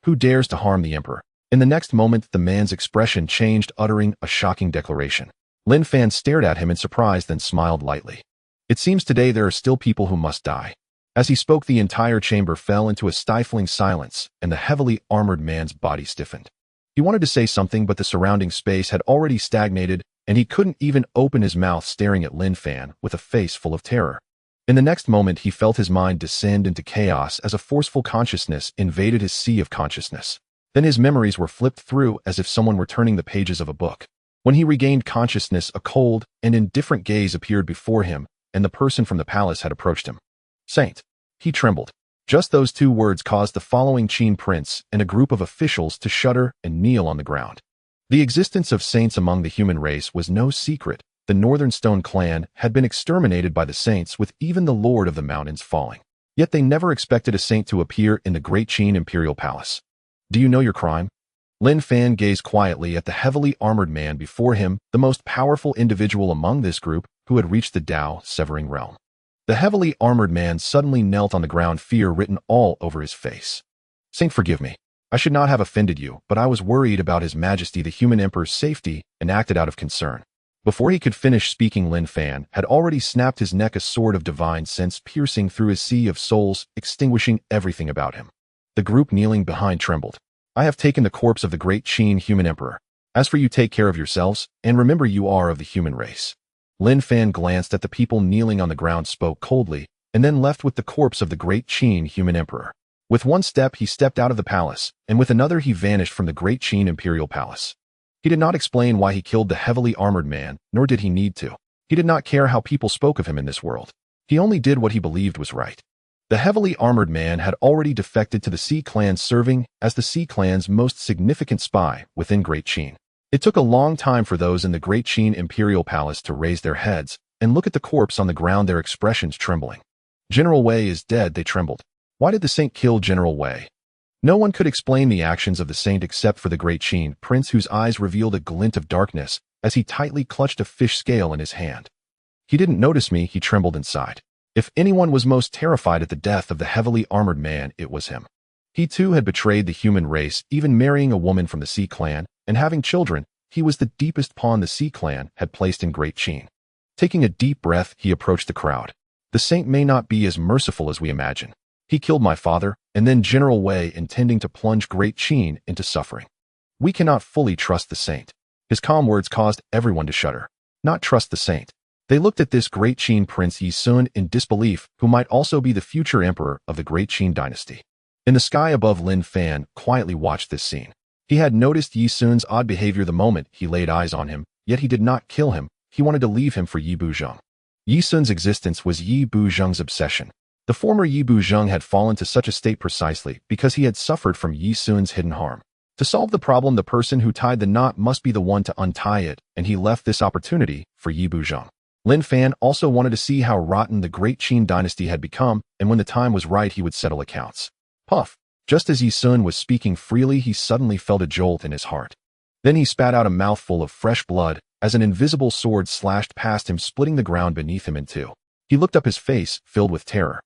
"Who dares to harm the Emperor?" In the next moment, the man's expression changed, uttering a shocking declaration. Lin Fan stared at him in surprise, then smiled lightly. "It seems today there are still people who must die." As he spoke, the entire chamber fell into a stifling silence, and the heavily armored man's body stiffened. He wanted to say something, but the surrounding space had already stagnated, and he couldn't even open his mouth, staring at Lin Fan with a face full of terror. In the next moment, he felt his mind descend into chaos as a forceful consciousness invaded his sea of consciousness. Then his memories were flipped through as if someone were turning the pages of a book. When he regained consciousness, a cold and indifferent gaze appeared before him, and the person from the palace had approached him. "Saint." He trembled. Just those two words caused the following Qin prince and a group of officials to shudder and kneel on the ground. The existence of saints among the human race was no secret. The Northern Stone clan had been exterminated by the saints, with even the Lord of the Mountains falling. Yet they never expected a saint to appear in the Great Qin Imperial Palace. "Do you know your crime?" Lin Fan gazed quietly at the heavily armored man before him, the most powerful individual among this group who had reached the Tao-severing realm. The heavily armored man suddenly knelt on the ground, fear written all over his face. "Saint, forgive me. I should not have offended you, but I was worried about His Majesty the human Emperor's safety and acted out of concern." Before he could finish speaking, Lin Fan had already snapped his neck, a sword of divine sense piercing through his sea of souls, extinguishing everything about him. The group kneeling behind trembled. "I have taken the corpse of the Great Qin human Emperor. As for you, take care of yourselves, and remember you are of the human race." Lin Fan glanced at the people kneeling on the ground, spoke coldly, and then left with the corpse of the Great Qin human Emperor. With one step, he stepped out of the palace, and with another, he vanished from the Great Qin Imperial Palace. He did not explain why he killed the heavily armored man, nor did he need to. He did not care how people spoke of him in this world. He only did what he believed was right. The heavily armored man had already defected to the Sea Clan, serving as the Sea Clan's most significant spy within Great Qin. It took a long time for those in the Great Qin Imperial Palace to raise their heads and look at the corpse on the ground, their expressions trembling. "General Wei is dead," they trembled. Why did the saint kill General Wei? No one could explain the actions of the saint except for the Great Qin prince, whose eyes revealed a glint of darkness as he tightly clutched a fish scale in his hand. "He didn't notice me," he trembled inside. If anyone was most terrified at the death of the heavily armored man, it was him. He too had betrayed the human race, even marrying a woman from the Sea Clan and having children. He was the deepest pawn the Sea Clan had placed in Great Qin. Taking a deep breath, he approached the crowd. "The saint may not be as merciful as we imagine. He killed my father, and then General Wei, intending to plunge Great Qin into suffering. We cannot fully trust the saint." His calm words caused everyone to shudder. Not trust the saint. They looked at this Great Qin Prince Yi Sun in disbelief, who might also be the future emperor of the Great Qin dynasty. In the sky above, Lin Fan quietly watched this scene. He had noticed Yi Sun's odd behavior the moment he laid eyes on him, yet he did not kill him. He wanted to leave him for Yi Buzheng. Yi Sun's existence was Yi Buzheng's obsession. The former Yi Buzheng had fallen to such a state precisely because he had suffered from Yi Sun's hidden harm. To solve the problem, the person who tied the knot must be the one to untie it, and he left this opportunity for Yi Buzheng. Lin Fan also wanted to see how rotten the Great Qin dynasty had become, and when the time was right, he would settle accounts. Puff! Just as Yi Sun was speaking freely, he suddenly felt a jolt in his heart. Then he spat out a mouthful of fresh blood as an invisible sword slashed past him, splitting the ground beneath him in two. He looked up, his face filled with terror.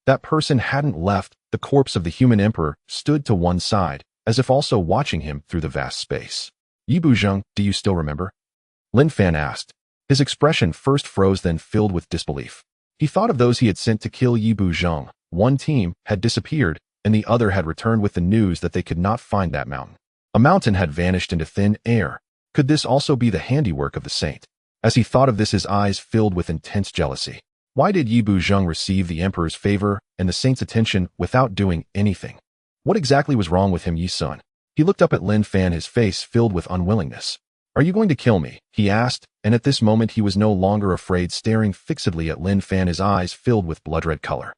That person hadn't left. The corpse of the human emperor stood to one side, as if also watching him through the vast space. "Yi Buzheng, do you still remember?" Lin Fan asked. His expression first froze, then filled with disbelief. He thought of those he had sent to kill Yi Buzheng, One team had disappeared, and the other had returned with the news that they could not find that mountain. A mountain had vanished into thin air. Could this also be the handiwork of the saint? As he thought of this, his eyes filled with intense jealousy. Why did Yibu Zheng receive the emperor's favor and the saint's attention without doing anything? What exactly was wrong with him, Yi Sun? He looked up at Lin Fan, his face filled with unwillingness. Are you going to kill me? He asked, and at this moment he was no longer afraid, staring fixedly at Lin Fan, his eyes filled with blood-red color.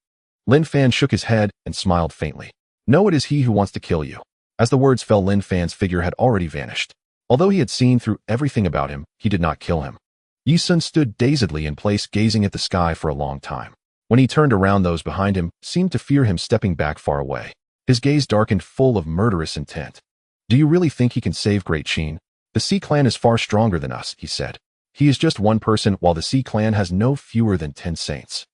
Lin Fan shook his head and smiled faintly. No, it is he who wants to kill you. As the words fell, Lin Fan's figure had already vanished. Although he had seen through everything about him, he did not kill him. Yi Sun stood dazedly in place, gazing at the sky for a long time. When he turned around, those behind him seemed to fear him, stepping back far away. His gaze darkened, full of murderous intent. Do you really think he can save Great Qin? The Sea Clan is far stronger than us, he said. He is just one person, while the Sea Clan has no fewer than 10 saints.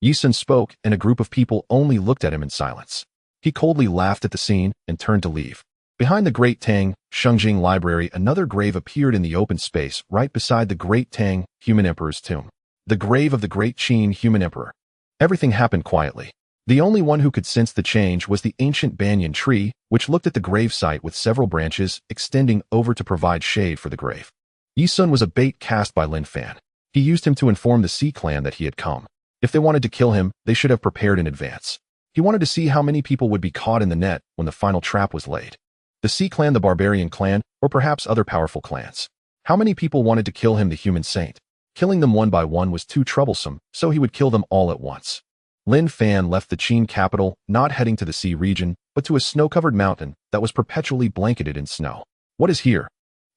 Yi Sun spoke, and a group of people only looked at him in silence. He coldly laughed at the scene and turned to leave. Behind the Great Tang, Xuanghuang Library, another grave appeared in the open space right beside the Great Tang, Human Emperor's tomb. The grave of the Great Qin Human Emperor. Everything happened quietly. The only one who could sense the change was the ancient banyan tree, which looked at the gravesite with several branches extending over to provide shade for the grave. Yi Sun was a bait cast by Lin Fan. He used him to inform the Sea Clan that he had come. If they wanted to kill him, they should have prepared in advance. He wanted to see how many people would be caught in the net when the final trap was laid. The Sea Clan, the Barbarian Clan, or perhaps other powerful clans. How many people wanted to kill him, the human saint? Killing them one by one was too troublesome, so he would kill them all at once. Lin Fan left the Qin capital, not heading to the sea region, but to a snow-covered mountain that was perpetually blanketed in snow. What is here?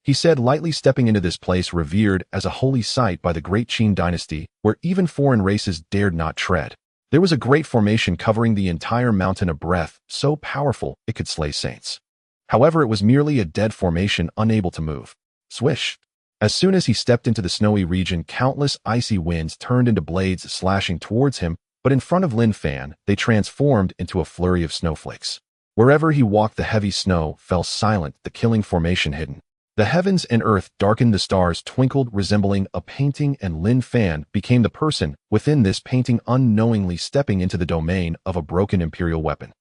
He said, lightly stepping into this place revered as a holy site by the Great Qin dynasty, where even foreign races dared not tread. There was a great formation covering the entire mountain, a breath so powerful it could slay saints. However, it was merely a dead formation, unable to move. Swish! As soon as he stepped into the snowy region, countless icy winds turned into blades slashing towards him, but in front of Lin Fan, they transformed into a flurry of snowflakes. Wherever he walked, the heavy snow fell silent, the killing formation hidden. The heavens and earth darkened, the stars twinkled, resembling a painting, and Lin Fan became the person within this painting, unknowingly stepping into the domain of a broken imperial weapon.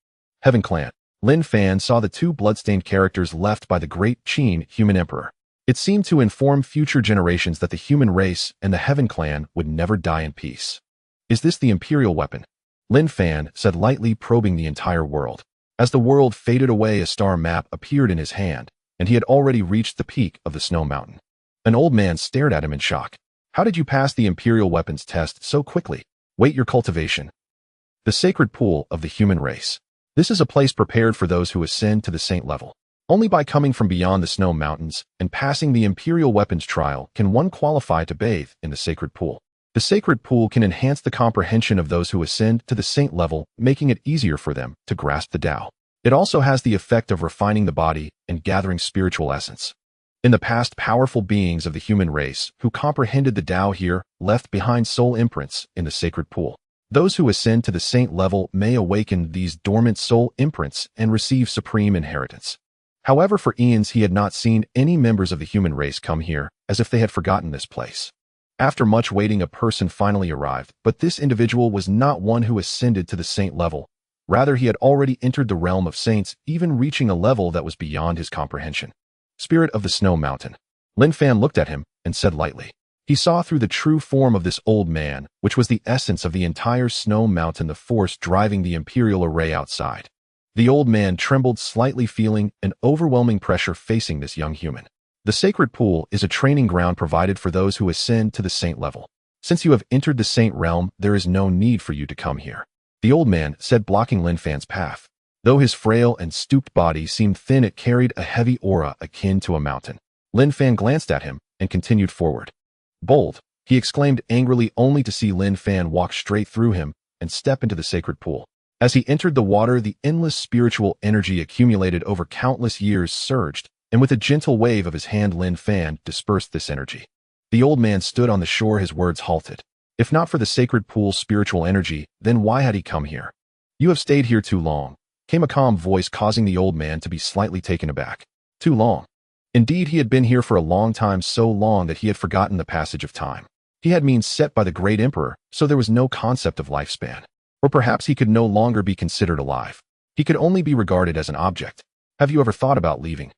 Heaven Clan. Lin Fan saw the two bloodstained characters left by the Great Qin Human Emperor. It seemed to inform future generations that the human race and the Heaven Clan would never die in peace. Is this the imperial weapon? Lin Fan said, lightly probing the entire world. As the world faded away, a star map appeared in his hand, and he had already reached the peak of the snow mountain. An old man stared at him in shock. How did you pass the imperial weapons test so quickly? Wait, your cultivation. The sacred pool of the human race. This is a place prepared for those who ascend to the saint level. Only by coming from beyond the snow mountains and passing the imperial weapons trial can one qualify to bathe in the sacred pool. The sacred pool can enhance the comprehension of those who ascend to the saint level, making it easier for them to grasp the Tao. It also has the effect of refining the body and gathering spiritual essence. In the past, powerful beings of the human race who comprehended the Tao here left behind soul imprints in the sacred pool. Those who ascend to the saint level may awaken these dormant soul imprints and receive supreme inheritance. However, for eons he had not seen any members of the human race come here, as if they had forgotten this place. After much waiting, a person finally arrived, but this individual was not one who ascended to the saint level. Rather, he had already entered the realm of saints, even reaching a level that was beyond his comprehension. Spirit of the Snow Mountain. Lin Fan looked at him and said lightly. He saw through the true form of this old man, which was the essence of the entire snow mountain, the force driving the imperial array outside. The old man trembled slightly, feeling an overwhelming pressure facing this young human. The sacred pool is a training ground provided for those who ascend to the saint level. Since you have entered the saint realm, there is no need for you to come here. The old man said, blocking Lin Fan's path. Though his frail and stooped body seemed thin, it carried a heavy aura akin to a mountain. Lin Fan glanced at him and continued forward. Bold, he exclaimed angrily, only to see Lin Fan walk straight through him and step into the sacred pool. As he entered the water, the endless spiritual energy accumulated over countless years surged, and with a gentle wave of his hand, Lin Fan dispersed this energy. The old man stood on the shore, his words halted. If not for the sacred pool's spiritual energy, then why had he come here? You have stayed here too long, came a calm voice, causing the old man to be slightly taken aback. Too long. Indeed, he had been here for a long time, so long that he had forgotten the passage of time. He had means set by the great emperor, so there was no concept of lifespan. Or perhaps he could no longer be considered alive. He could only be regarded as an object. Have you ever thought about leaving?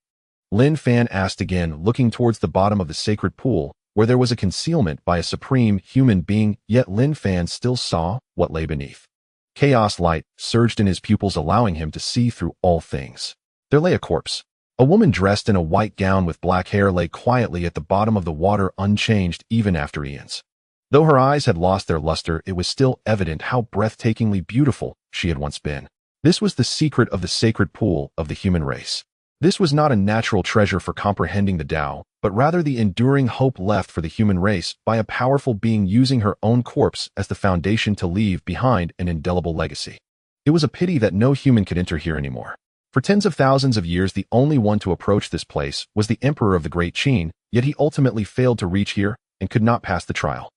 Lin Fan asked again, looking towards the bottom of the sacred pool, where there was a concealment by a supreme human being, yet Lin Fan still saw what lay beneath. Chaos light surged in his pupils, allowing him to see through all things. There lay a corpse. A woman dressed in a white gown with black hair lay quietly at the bottom of the water, unchanged even after eons. Though her eyes had lost their luster, it was still evident how breathtakingly beautiful she had once been. This was the secret of the sacred pool of the human race. This was not a natural treasure for comprehending the Tao, but rather the enduring hope left for the human race by a powerful being using her own corpse as the foundation to leave behind an indelible legacy. It was a pity that no human could enter here anymore. For tens of thousands of years, the only one to approach this place was the Emperor of the Great Qin, yet he ultimately failed to reach here and could not pass the trial.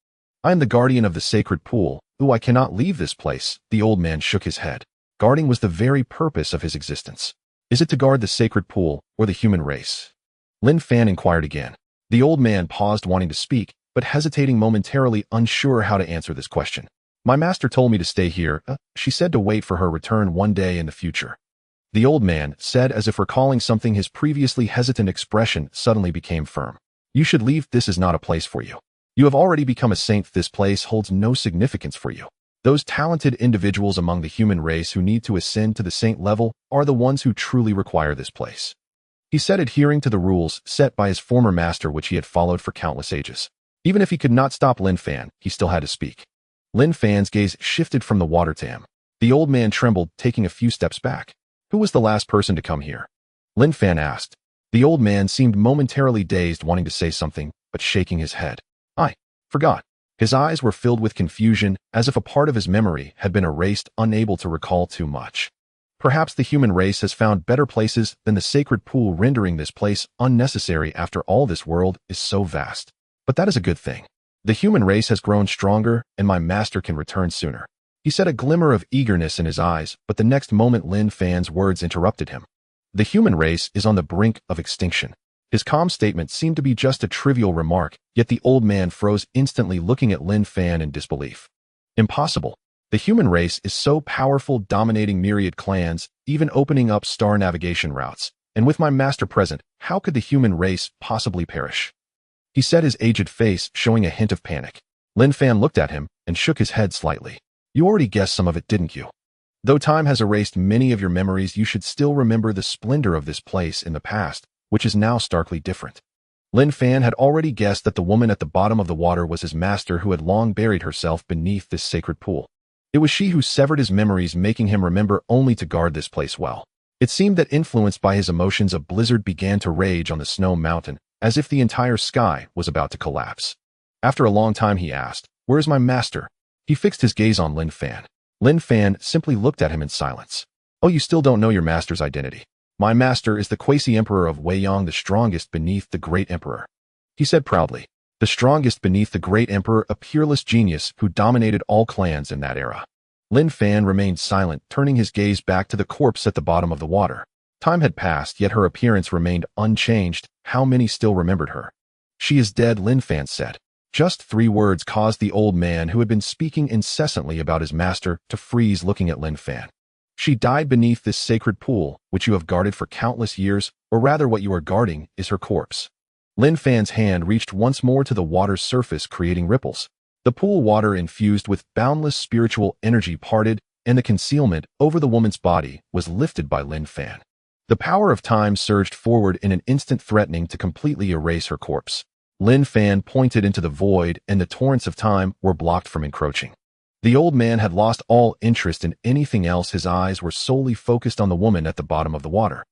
I am the guardian of the sacred pool. Ooh, I cannot leave this place. The old man shook his head. Guarding was the very purpose of his existence. Is it to guard the sacred pool or the human race? Lin Fan inquired again. The old man paused, wanting to speak, but hesitating momentarily, unsure how to answer this question. My master told me to stay here. She said to wait for her return one day in the future. The old man said, as if recalling something. His previously hesitant expression suddenly became firm. You should leave. This is not a place for you. You have already become a saint. This place holds no significance for you. Those talented individuals among the human race who need to ascend to the saint level are the ones who truly require this place. He said, adhering to the rules set by his former master, which he had followed for countless ages. Even if he could not stop Lin Fan, he still had to speak. Lin Fan's gaze shifted from the water to him. The old man trembled, taking a few steps back. Who was the last person to come here? Lin Fan asked. The old man seemed momentarily dazed, wanting to say something, but shaking his head. I forgot. His eyes were filled with confusion, as if a part of his memory had been erased, unable to recall too much. Perhaps the human race has found better places than the sacred pool, rendering this place unnecessary. After all, this world is so vast. But that is a good thing. The human race has grown stronger, and my master can return sooner. He said, a glimmer of eagerness in his eyes, but the next moment Lin Fan's words interrupted him. The human race is on the brink of extinction. His calm statement seemed to be just a trivial remark, yet the old man froze instantly, looking at Lin Fan in disbelief. Impossible. The human race is so powerful, dominating myriad clans, even opening up star navigation routes. And with my master present, how could the human race possibly perish? He said, his aged face showing a hint of panic. Lin Fan looked at him and shook his head slightly. You already guessed some of it, didn't you? Though time has erased many of your memories, you should still remember the splendor of this place in the past, which is now starkly different. Lin Fan had already guessed that the woman at the bottom of the water was his master, who had long buried herself beneath this sacred pool. It was she who severed his memories, making him remember only to guard this place well. It seemed that, influenced by his emotions, a blizzard began to rage on the snow mountain, as if the entire sky was about to collapse. After a long time, he asked, "Where is my master?" He fixed his gaze on Lin Fan. Lin Fan simply looked at him in silence. Oh, you still don't know your master's identity. My master is the quasi-emperor of Weiyang, the strongest beneath the great emperor. He said proudly. The strongest beneath the great emperor, a peerless genius who dominated all clans in that era. Lin Fan remained silent, turning his gaze back to the corpse at the bottom of the water. Time had passed, yet her appearance remained unchanged. How many still remembered her? She is dead, Lin Fan said. Just 3 words caused the old man, who had been speaking incessantly about his master, to freeze, looking at Lin Fan. She died beneath this sacred pool, which you have guarded for countless years, or rather what you are guarding is her corpse. Lin Fan's hand reached once more to the water's surface, creating ripples. The pool water, infused with boundless spiritual energy, parted, and the concealment over the woman's body was lifted by Lin Fan. The power of time surged forward in an instant, threatening to completely erase her corpse. Lin Fan pointed into the void, and the torrents of time were blocked from encroaching. The old man had lost all interest in anything else. His eyes were solely focused on the woman at the bottom of the water.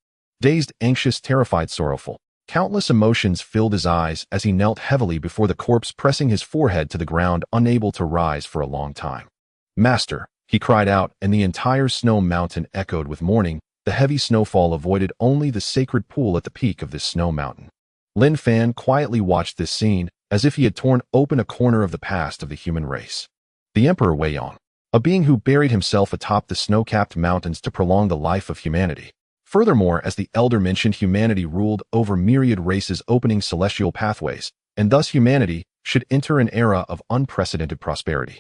Dazed, anxious, terrified, sorrowful. Countless emotions filled his eyes as he knelt heavily before the corpse, pressing his forehead to the ground, unable to rise for a long time. Master, he cried out, and the entire snow mountain echoed with mourning. The heavy snowfall avoided only the sacred pool at the peak of this snow mountain. Lin Fan quietly watched this scene, as if he had torn open a corner of the past of the human race. The Emperor Weiyang, a being who buried himself atop the snow-capped mountains to prolong the life of humanity. Furthermore, as the elder mentioned, humanity ruled over myriad races, opening celestial pathways, and thus humanity should enter an era of unprecedented prosperity.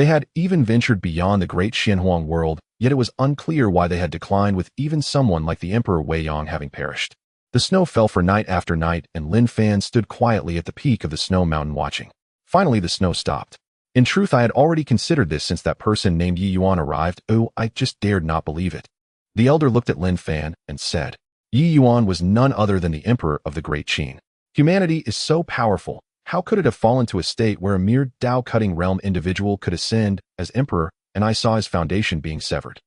They had even ventured beyond the great Xuanghuang world, yet it was unclear why they had declined with even someone like the Emperor Wei Yong having perished. The snow fell for night after night, and Lin Fan stood quietly at the peak of the snow mountain watching. Finally, the snow stopped. In truth, I had already considered this since that person named Yi Yuan arrived. Oh, I just dared not believe it. The elder looked at Lin Fan and said, Yi Yuan was none other than the Emperor of the Great Qin. Humanity is so powerful. How could it have fallen to a state where a mere Tao-cutting realm individual could ascend as emperor, and I saw his foundation being severed?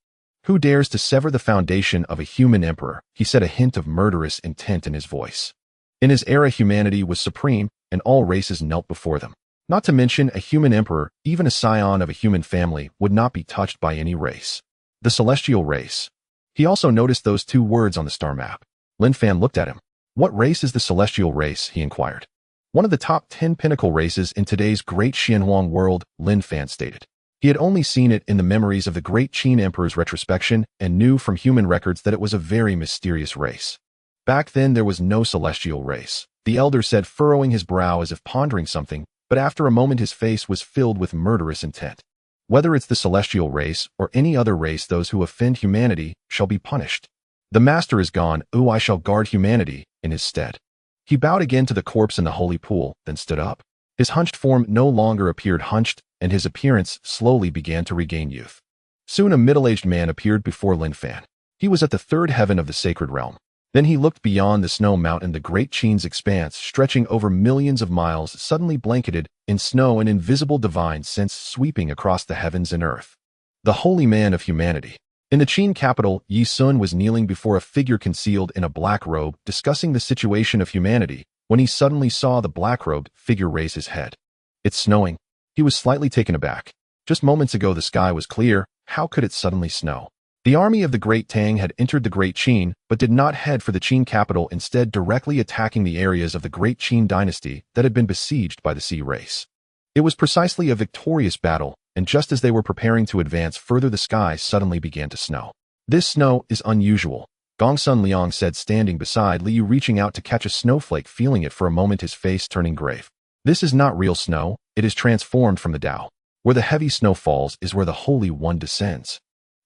Who dares to sever the foundation of a human emperor? He said, a hint of murderous intent in his voice. In his era, humanity was supreme, and all races knelt before them. Not to mention a human emperor, even a scion of a human family, would not be touched by any race. The celestial race. He also noticed those two words on the star map. Lin Fan looked at him. What race is the celestial race? He inquired. One of the top 10 pinnacle races in today's great Xuanghuang world, Lin Fan stated. He had only seen it in the memories of the great Qin emperor's retrospection and knew from human records that it was a very mysterious race. Back then there was no celestial race, the elder said, furrowing his brow as if pondering something, but after a moment his face was filled with murderous intent. Whether it's the celestial race or any other race, those who offend humanity shall be punished. The master is gone, oh, I shall guard humanity in his stead. He bowed again to the corpse in the holy pool, then stood up. His hunched form no longer appeared hunched, and his appearance slowly began to regain youth. Soon a middle-aged man appeared before Lin Fan. He was at the third heaven of the sacred realm. Then he looked beyond the snow mountain, the great Qin's expanse stretching over millions of miles, suddenly blanketed in snow, an invisible divine sense sweeping across the heavens and earth. The holy man of humanity. In the Qin capital, Yi Sun was kneeling before a figure concealed in a black robe, discussing the situation of humanity, when he suddenly saw the black-robed figure raise his head. It's snowing. He was slightly taken aback. Just moments ago the sky was clear. How could it suddenly snow? The army of the Great Tang had entered the Great Qin, but did not head for the Qin capital, instead directly attacking the areas of the Great Qin dynasty that had been besieged by the sea race. It was precisely a victorious battle, and just as they were preparing to advance further, the sky suddenly began to snow. This snow is unusual, Gongsun Liang said, standing beside Liu, reaching out to catch a snowflake, feeling it for a moment, his face turning grave. This is not real snow, it is transformed from the Tao. Where the heavy snow falls is where the Holy One descends,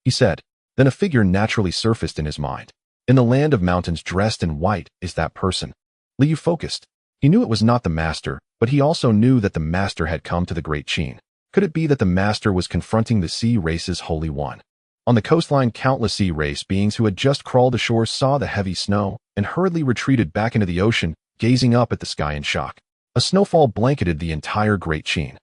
he said. Then a figure naturally surfaced in his mind. In the land of mountains, dressed in white, is that person. Liu focused. He knew it was not the master, but he also knew that the master had come to the Great Qin. Could it be that the master was confronting the sea race's Holy One? On the coastline, countless sea race beings who had just crawled ashore saw the heavy snow and hurriedly retreated back into the ocean, gazing up at the sky in shock. A snowfall blanketed the entire Great Qin.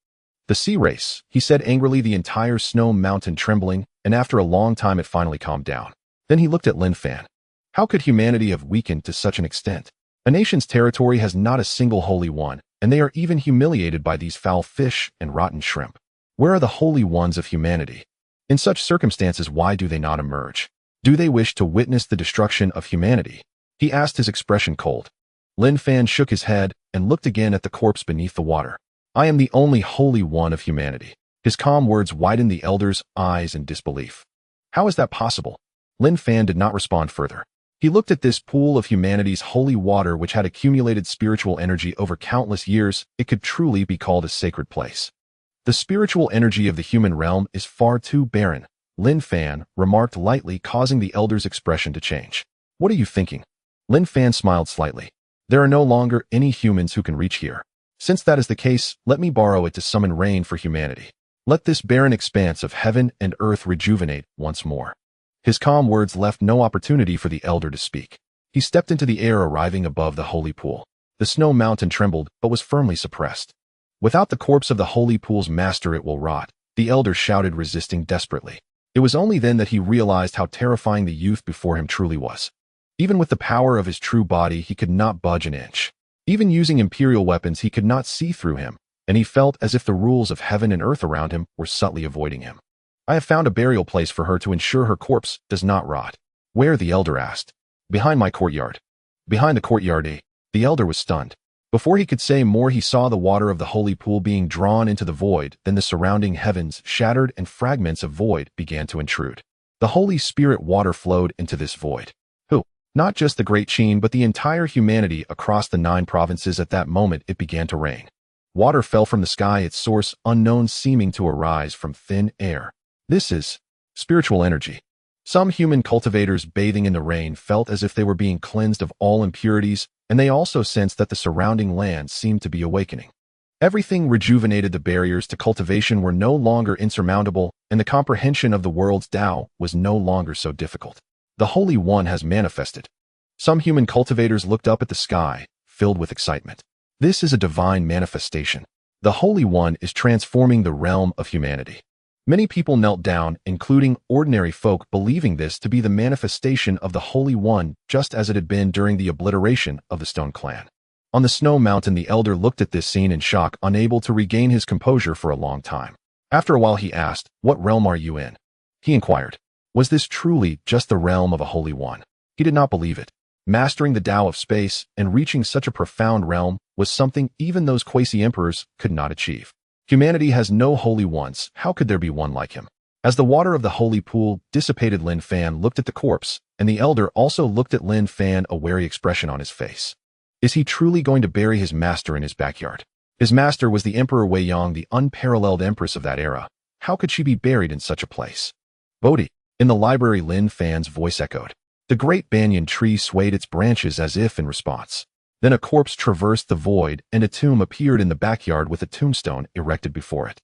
The sea race, he said angrily, the entire snow mountain trembling, and after a long time it finally calmed down. Then he looked at Lin Fan. How could humanity have weakened to such an extent? A nation's territory has not a single Holy One, and they are even humiliated by these foul fish and rotten shrimp. Where are the Holy Ones of humanity? In such circumstances, why do they not emerge? Do they wish to witness the destruction of humanity? He asked, his expression cold. Lin Fan shook his head and looked again at the corpse beneath the water. I am the only Holy One of humanity. His calm words widened the elder's eyes in disbelief. How is that possible? Lin Fan did not respond further. He looked at this pool of humanity's holy water, which had accumulated spiritual energy over countless years. It could truly be called a sacred place. The spiritual energy of the human realm is far too barren, Lin Fan remarked lightly, causing the elder's expression to change. What are you thinking? Lin Fan smiled slightly. There are no longer any humans who can reach here. Since that is the case, let me borrow it to summon rain for humanity. Let this barren expanse of heaven and earth rejuvenate once more. His calm words left no opportunity for the elder to speak. He stepped into the air, arriving above the holy pool. The snow mountain trembled, but was firmly suppressed. Without the corpse of the holy pool's master, it will rot, the elder shouted, resisting desperately. It was only then that he realized how terrifying the youth before him truly was. Even with the power of his true body, he could not budge an inch. Even using imperial weapons, he could not see through him, and he felt as if the rules of heaven and earth around him were subtly avoiding him. I have found a burial place for her to ensure her corpse does not rot. Where? The elder asked. Behind my courtyard. Behind the courtyard, The elder was stunned. Before he could say more, he saw the water of the holy pool being drawn into the void, then the surrounding heavens shattered and fragments of void began to intrude. The Holy Spirit water flowed into this void. Not just the Great Qin, but the entire humanity across the 9 provinces. At that moment, it began to rain. Water fell from the sky, its source unknown, seeming to arise from thin air. This is spiritual energy. Some human cultivators bathing in the rain felt as if they were being cleansed of all impurities, and they also sensed that the surrounding land seemed to be awakening. Everything rejuvenated. The barriers to cultivation were no longer insurmountable, and the comprehension of the world's Tao was no longer so difficult. The Holy One has manifested. Some human cultivators looked up at the sky, filled with excitement. This is a divine manifestation. The Holy One is transforming the realm of humanity. Many people knelt down, including ordinary folk, believing this to be the manifestation of the Holy One, just as it had been during the obliteration of the Stone Clan. On the snow mountain, the elder looked at this scene in shock, unable to regain his composure for a long time. After a while he asked, "What realm are you in?" He inquired. Was this truly just the realm of a Holy One? He did not believe it. Mastering the Tao of space and reaching such a profound realm was something even those quasi-emperors could not achieve. Humanity has no Holy Ones. How could there be one like him? As the water of the holy pool dissipated, Lin Fan looked at the corpse, and the elder also looked at Lin Fan, a wary expression on his face. Is he truly going to bury his master in his backyard? His master was the Emperor Wei Yang, the unparalleled empress of that era. How could she be buried in such a place? Bodhi. In the library, Lin Fan's voice echoed. The great banyan tree swayed its branches as if in response. Then a corpse traversed the void, and a tomb appeared in the backyard with a tombstone erected before it.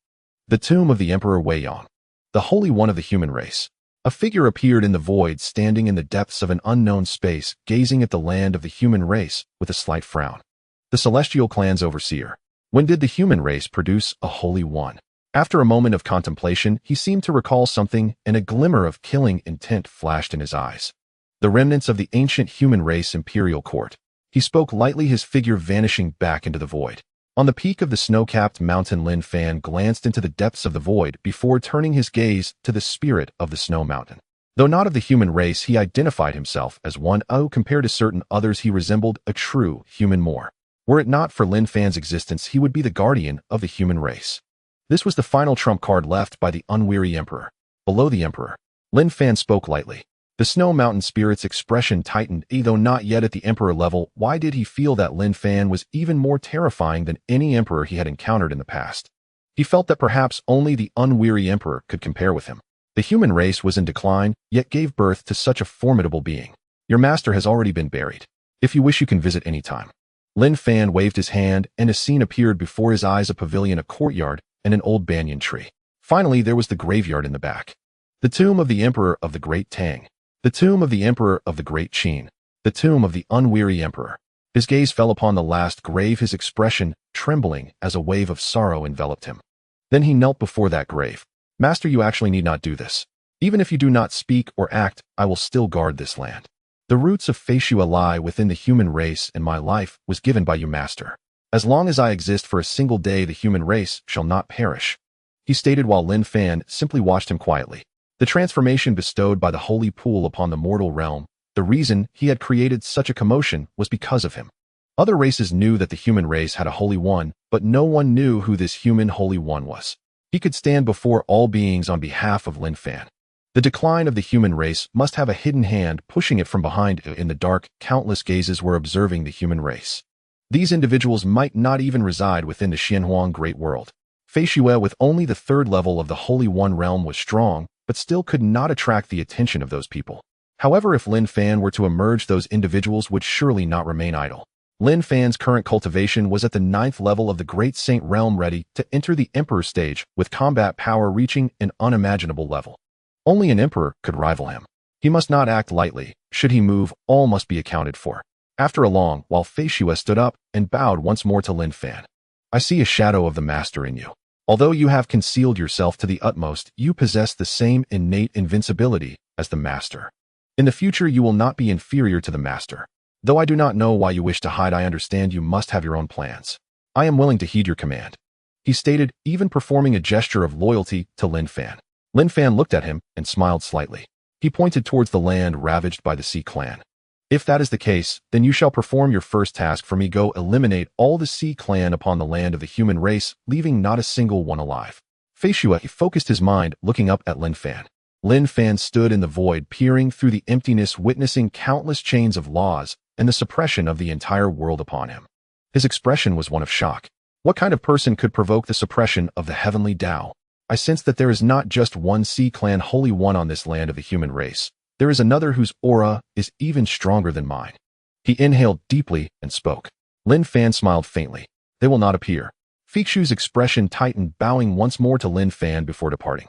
The tomb of the Emperor Wei Yang, the Holy One of the human race. A figure appeared in the void, standing in the depths of an unknown space, gazing at the land of the human race with a slight frown. The Celestial Clan's overseer. When did the human race produce a Holy One? After a moment of contemplation, he seemed to recall something, and a glimmer of killing intent flashed in his eyes. The remnants of the ancient human race imperial court. He spoke lightly, his figure vanishing back into the void. On the peak of the snow-capped mountain, Lin Fan glanced into the depths of the void before turning his gaze to the spirit of the snow mountain. Though not of the human race, he identified himself as one. Compared to certain others, he resembled a true human more. Were it not for Lin Fan's existence, he would be the guardian of the human race. This was the final trump card left by the unweary emperor. Below the emperor, Lin Fan spoke lightly. The snow mountain spirit's expression tightened, though not yet at the emperor level. Why did he feel that Lin Fan was even more terrifying than any emperor he had encountered in the past? He felt that perhaps only the unweary emperor could compare with him. The human race was in decline, yet gave birth to such a formidable being. Your master has already been buried. If you wish, you can visit any time. Lin Fan waved his hand, and a scene appeared before his eyes: a pavilion, a courtyard, and an old banyan tree. Finally, there was the graveyard in the back. The tomb of the emperor of the Great Tang. The tomb of the emperor of the Great Qin. The tomb of the unweary emperor. His gaze fell upon the last grave, his expression trembling as a wave of sorrow enveloped him. Then he knelt before that grave. Master, you actually need not do this. Even if you do not speak or act, I will still guard this land. The roots of Feishua lie within the human race, and my life was given by you, Master. As long as I exist for a single day, the human race shall not perish. He stated while Lin Fan simply watched him quietly. The transformation bestowed by the holy pool upon the mortal realm, the reason he had created such a commotion was because of him. Other races knew that the human race had a Holy One, but no one knew who this human Holy One was. He could stand before all beings on behalf of Lin Fan. The decline of the human race must have a hidden hand pushing it from behind. In the dark, countless gazes were observing the human race. These individuals might not even reside within the Xuanghuang Great World. Feishua, with only the third level of the Holy One realm, was strong, but still could not attract the attention of those people. However, if Lin Fan were to emerge, those individuals would surely not remain idle. Lin Fan's current cultivation was at the 9th level of the Great Saint Realm, ready to enter the Emperor stage, with combat power reaching an unimaginable level. Only an Emperor could rival him. He must not act lightly. Should he move, all must be accounted for. After a long while, Feishua stood up and bowed once more to Lin Fan. I see a shadow of the Master in you. Although you have concealed yourself to the utmost, you possess the same innate invincibility as the Master. In the future, you will not be inferior to the Master. Though I do not know why you wish to hide, I understand you must have your own plans. I am willing to heed your command. He stated, even performing a gesture of loyalty to Lin Fan. Lin Fan looked at him and smiled slightly. He pointed towards the land ravaged by the Sea Clan. If that is the case, then you shall perform your first task for me. Go eliminate all the Sea Clan upon the land of the human race, leaving not a single one alive. Feishua focused his mind, looking up at Lin Fan. Lin Fan stood in the void, peering through the emptiness, witnessing countless chains of laws and the suppression of the entire world upon him. His expression was one of shock. What kind of person could provoke the suppression of the heavenly Tao? I sense that there is not just one Sea Clan Holy One on this land of the human race. There is another whose aura is even stronger than mine. He inhaled deeply and spoke. Lin Fan smiled faintly. They will not appear. Fikshu's expression tightened, bowing once more to Lin Fan before departing.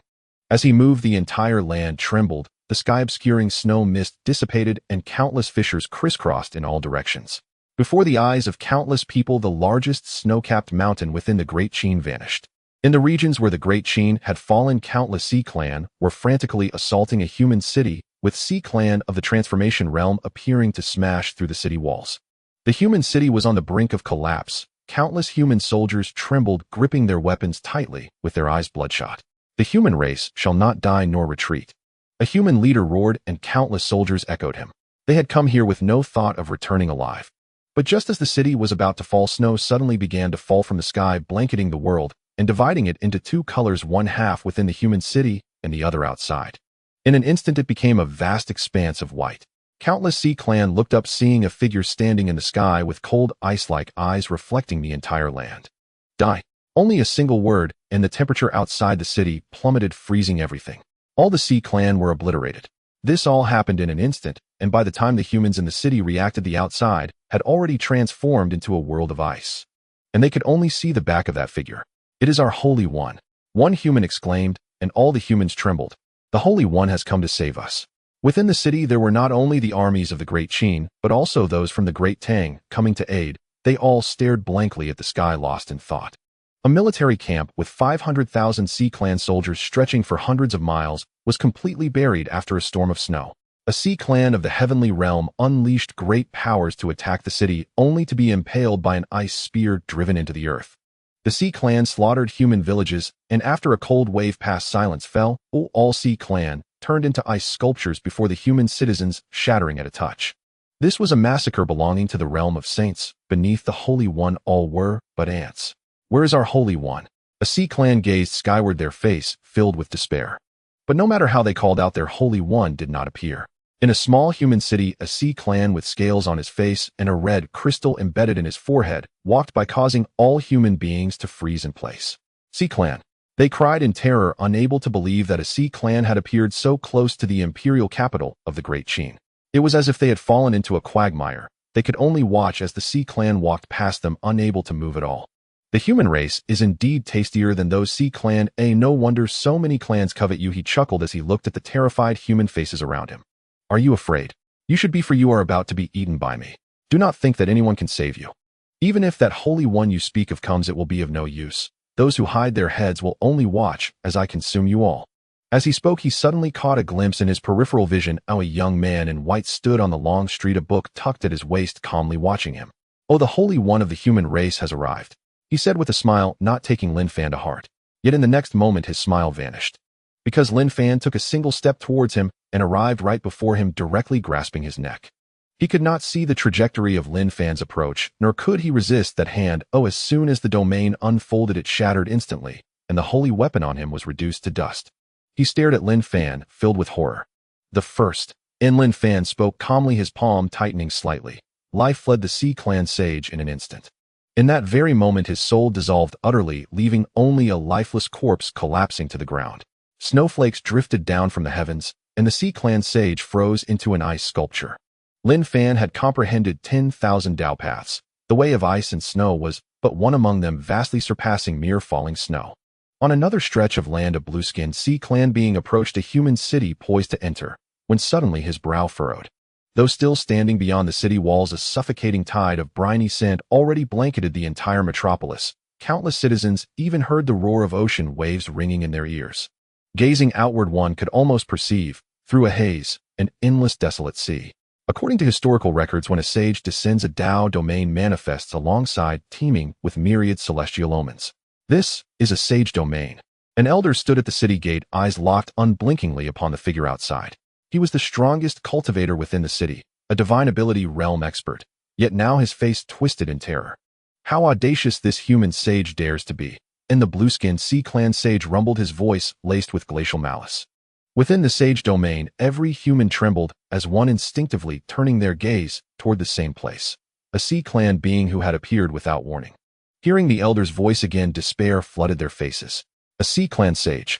As he moved, the entire land trembled, the sky-obscuring snow mist dissipated, and countless fissures crisscrossed in all directions. Before the eyes of countless people, the largest snow-capped mountain within the Great Chain vanished. In the regions where the Great Chain had fallen, countless Sea Clan were frantically assaulting a human city, with Sea Clan of the Transformation Realm appearing to smash through the city walls. The human city was on the brink of collapse. Countless human soldiers trembled, gripping their weapons tightly, with their eyes bloodshot. The human race shall not die nor retreat. A human leader roared, and countless soldiers echoed him. They had come here with no thought of returning alive. But just as the city was about to fall, snow suddenly began to fall from the sky, blanketing the world and dividing it into two colors, one half within the human city and the other outside. In an instant, it became a vast expanse of white. Countless Sea Clan looked up, seeing a figure standing in the sky with cold ice-like eyes reflecting the entire land. Die. Only a single word, and the temperature outside the city plummeted, freezing everything. All the Sea Clan were obliterated. This all happened in an instant, and by the time the humans in the city reacted, the outside had already transformed into a world of ice. And they could only see the back of that figure. "It is our Holy One," one human exclaimed, and all the humans trembled. "The Holy One has come to save us." Within the city, there were not only the armies of the Great Qin, but also those from the Great Tang coming to aid. They all stared blankly at the sky, lost in thought. A military camp with 500,000 Sea Clan soldiers stretching for hundreds of miles was completely buried after a storm of snow. A Sea Clan of the Heavenly Realm unleashed great powers to attack the city, only to be impaled by an ice spear driven into the earth. The Sea Clan slaughtered human villages, and after a cold wave passed, silence fell. All Sea Clan turned into ice sculptures before the human citizens, shattering at a touch. This was a massacre belonging to the realm of saints. Beneath the Holy One, all were but ants. "Where is our Holy One?" A Sea Clan gazed skyward, their face filled with despair. But no matter how they called out, their Holy One did not appear. In a small human city, a Sea Clan with scales on his face and a red crystal embedded in his forehead walked by, causing all human beings to freeze in place. "Sea Clan!" They cried in terror, unable to believe that a Sea Clan had appeared so close to the imperial capital of the Great Qin. It was as if they had fallen into a quagmire. They could only watch as the Sea Clan walked past them, unable to move at all. "The human race is indeed tastier than those Sea Clan. No wonder so many clans covet you," he chuckled as he looked at the terrified human faces around him. "Are you afraid? You should be, for you are about to be eaten by me. Do not think that anyone can save you. Even if that Holy One you speak of comes, it will be of no use. Those who hide their heads will only watch as I consume you all." As he spoke, he suddenly caught a glimpse in his peripheral vision how a young man in white stood on the long street, a book tucked at his waist, calmly watching him. "Oh, the Holy One of the human race has arrived," he said with a smile, not taking Lin Fan to heart. Yet in the next moment his smile vanished, because Lin Fan took a single step towards him and arrived right before him, directly grasping his neck. He could not see the trajectory of Lin Fan's approach, nor could he resist that hand. As soon as the domain unfolded, it shattered instantly, and the holy weapon on him was reduced to dust. He stared at Lin Fan, filled with horror. "The first," Lin Fan spoke calmly, his palm tightening slightly. Life fled the Sea Clan sage in an instant. In that very moment, his soul dissolved utterly, leaving only a lifeless corpse collapsing to the ground. Snowflakes drifted down from the heavens, and the Sea Clan sage froze into an ice sculpture. Lin Fan had comprehended 10,000 Dao paths. The way of ice and snow was but one among them, vastly surpassing mere falling snow. On another stretch of land, a blue-skinned Sea Clan being approached a human city poised to enter, when suddenly his brow furrowed. Though still standing beyond the city walls, a suffocating tide of briny sand already blanketed the entire metropolis. Countless citizens even heard the roar of ocean waves ringing in their ears. Gazing outward, one could almost perceive, through a haze, an endless desolate sea. According to historical records, when a sage descends, a Dao domain manifests alongside, teeming with myriad celestial omens. This is a sage domain. An elder stood at the city gate, eyes locked unblinkingly upon the figure outside. He was the strongest cultivator within the city, a divine ability realm expert, yet now his face twisted in terror. How audacious this human sage dares to be! And the blue-skinned Sea Clan sage rumbled, his voice laced with glacial malice. Within the sage domain, every human trembled as one, instinctively turning their gaze toward the same place. A Sea Clan being who had appeared without warning. Hearing the elder's voice again, despair flooded their faces. A Sea Clan sage.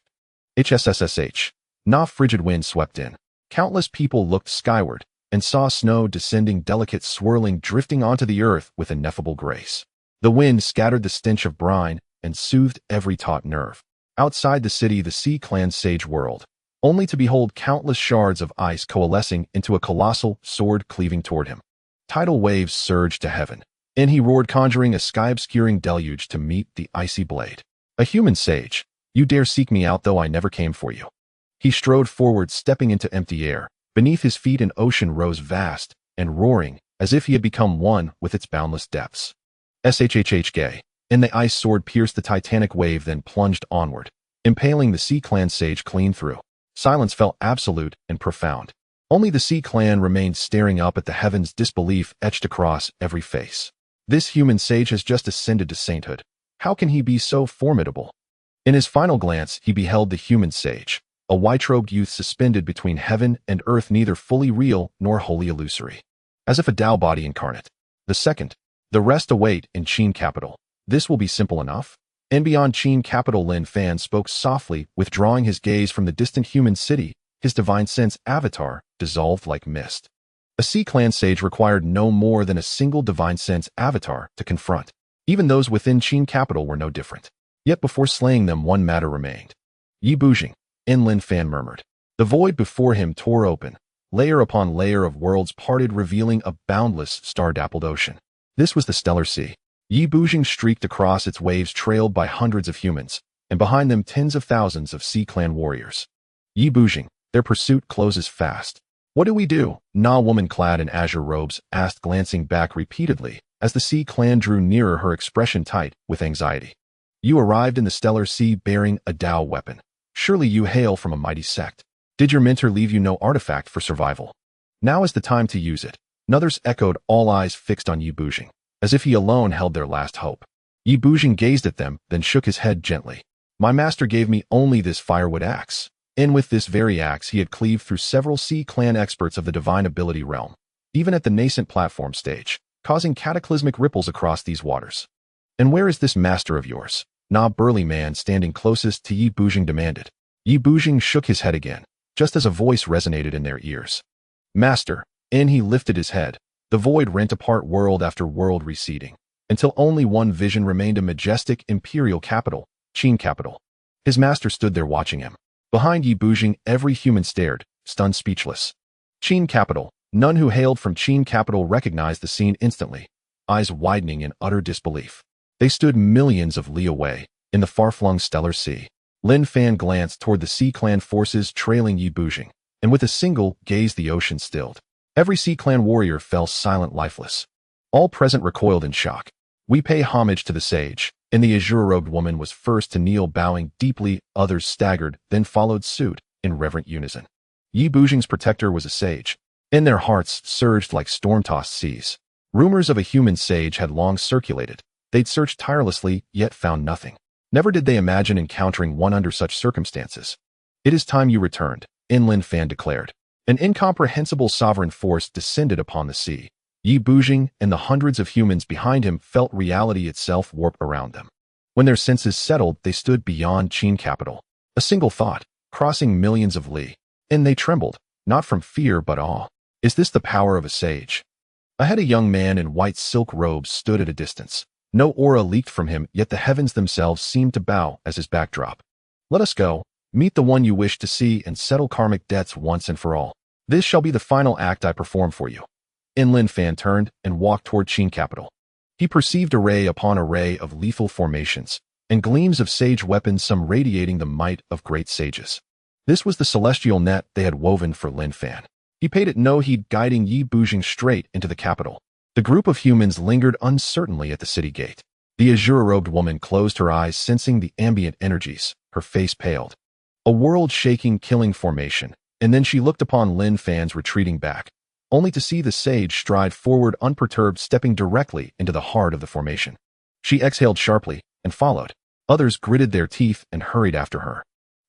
HSSSH. Na frigid wind swept in. Countless people looked skyward and saw snow descending, delicate, swirling, drifting onto the earth with ineffable grace. The wind scattered the stench of brine and soothed every taut nerve. Outside the city, the Sea Clan sage whirled, only to behold countless shards of ice coalescing into a colossal sword cleaving toward him. Tidal waves surged to heaven, and he roared, conjuring a sky-obscuring deluge to meet the icy blade. A human sage, you dare seek me out, though I never came for you. He strode forward, stepping into empty air. Beneath his feet an ocean rose, vast and roaring, as if he had become one with its boundless depths. SHHH gay. And the ice sword pierced the titanic wave, then plunged onward, impaling the Sea Clan sage clean through. Silence fell absolute and profound. Only the Sea Clan remained staring up at the heavens, disbelief etched across every face. This human sage has just ascended to sainthood. How can he be so formidable? In his final glance, he beheld the human sage, a white-robed youth suspended between heaven and earth, neither fully real nor wholly illusory. As if a Tao body incarnate. The second. The rest await in Qin capital. This will be simple enough. And beyond Qin capital, Lin Fan spoke softly, withdrawing his gaze from the distant human city. His divine sense avatar dissolved like mist. A Sea Clan sage required no more than a single divine sense avatar to confront. Even those within Qin capital were no different. Yet before slaying them, one matter remained. Yi Bujing, in Lin Fan murmured. The void before him tore open. Layer upon layer of worlds parted, revealing a boundless, star-dappled ocean. This was the Stellar Sea. Yi Bujing streaked across its waves, trailed by hundreds of humans, and behind them tens of thousands of Sea Clan warriors. Yi Bujing, their pursuit closes fast. What do we do? Na, woman clad in azure robes, asked, glancing back repeatedly as the Sea Clan drew nearer, her expression tight with anxiety. You arrived in the Stellar Sea bearing a Tao weapon. Surely you hail from a mighty sect. Did your mentor leave you no artifact for survival? Now is the time to use it. Others echoed, all eyes fixed on Yi Bujing, as if he alone held their last hope. Yi Bujing gazed at them, then shook his head gently. My master gave me only this firewood axe. And with this very axe he had cleaved through several Sea Clan experts of the divine ability realm, even at the nascent platform stage, causing cataclysmic ripples across these waters. And where is this master of yours? Na, burly man standing closest to Yi Bujing, demanded. Yi Bujing shook his head again, just as a voice resonated in their ears. Master. And he lifted his head. The void rent apart, world after world receding, until only one vision remained, a majestic imperial capital, Qin capital. His master stood there watching him. Behind Yi Bujing, every human stared, stunned, speechless. Qin capital. None who hailed from Qin capital recognized the scene instantly, eyes widening in utter disbelief. They stood millions of li away, in the far-flung Stellar Sea. Lin Fan glanced toward the Sea Clan forces trailing Yi Bujing, and with a single gaze the ocean stilled. Every Sea Clan warrior fell silent, lifeless. All present recoiled in shock. We pay homage to the sage, and the azure-robed woman was first to kneel, bowing deeply. Others staggered, then followed suit, in reverent unison. Yi Bujing's protector was a sage, and their hearts surged like storm-tossed seas. Rumors of a human sage had long circulated. They'd searched tirelessly, yet found nothing. Never did they imagine encountering one under such circumstances. It is time you returned, Lin Fan declared. An incomprehensible sovereign force descended upon the sea. Yi Bujing and the hundreds of humans behind him felt reality itself warp around them. When their senses settled, they stood beyond Qin capital. A single thought, crossing millions of li. And they trembled, not from fear but awe. Is this the power of a sage? Ahead, a young man in white silk robes stood at a distance. No aura leaked from him, yet the heavens themselves seemed to bow as his backdrop. Let us go. Meet the one you wish to see and settle karmic debts once and for all. This shall be the final act I perform for you. Lin Fan turned and walked toward Qin capital. He perceived array upon array of lethal formations, and gleams of sage weapons, some radiating the might of great sages. This was the celestial net they had woven for Lin Fan. He paid it no heed, guiding Yi Bujing straight into the capital. The group of humans lingered uncertainly at the city gate. The azure-robed woman closed her eyes, sensing the ambient energies. Her face paled. A world-shaking, killing formation, and then she looked upon Lin Fan's retreating back, only to see the sage stride forward unperturbed, stepping directly into the heart of the formation. She exhaled sharply and followed. Others gritted their teeth and hurried after her.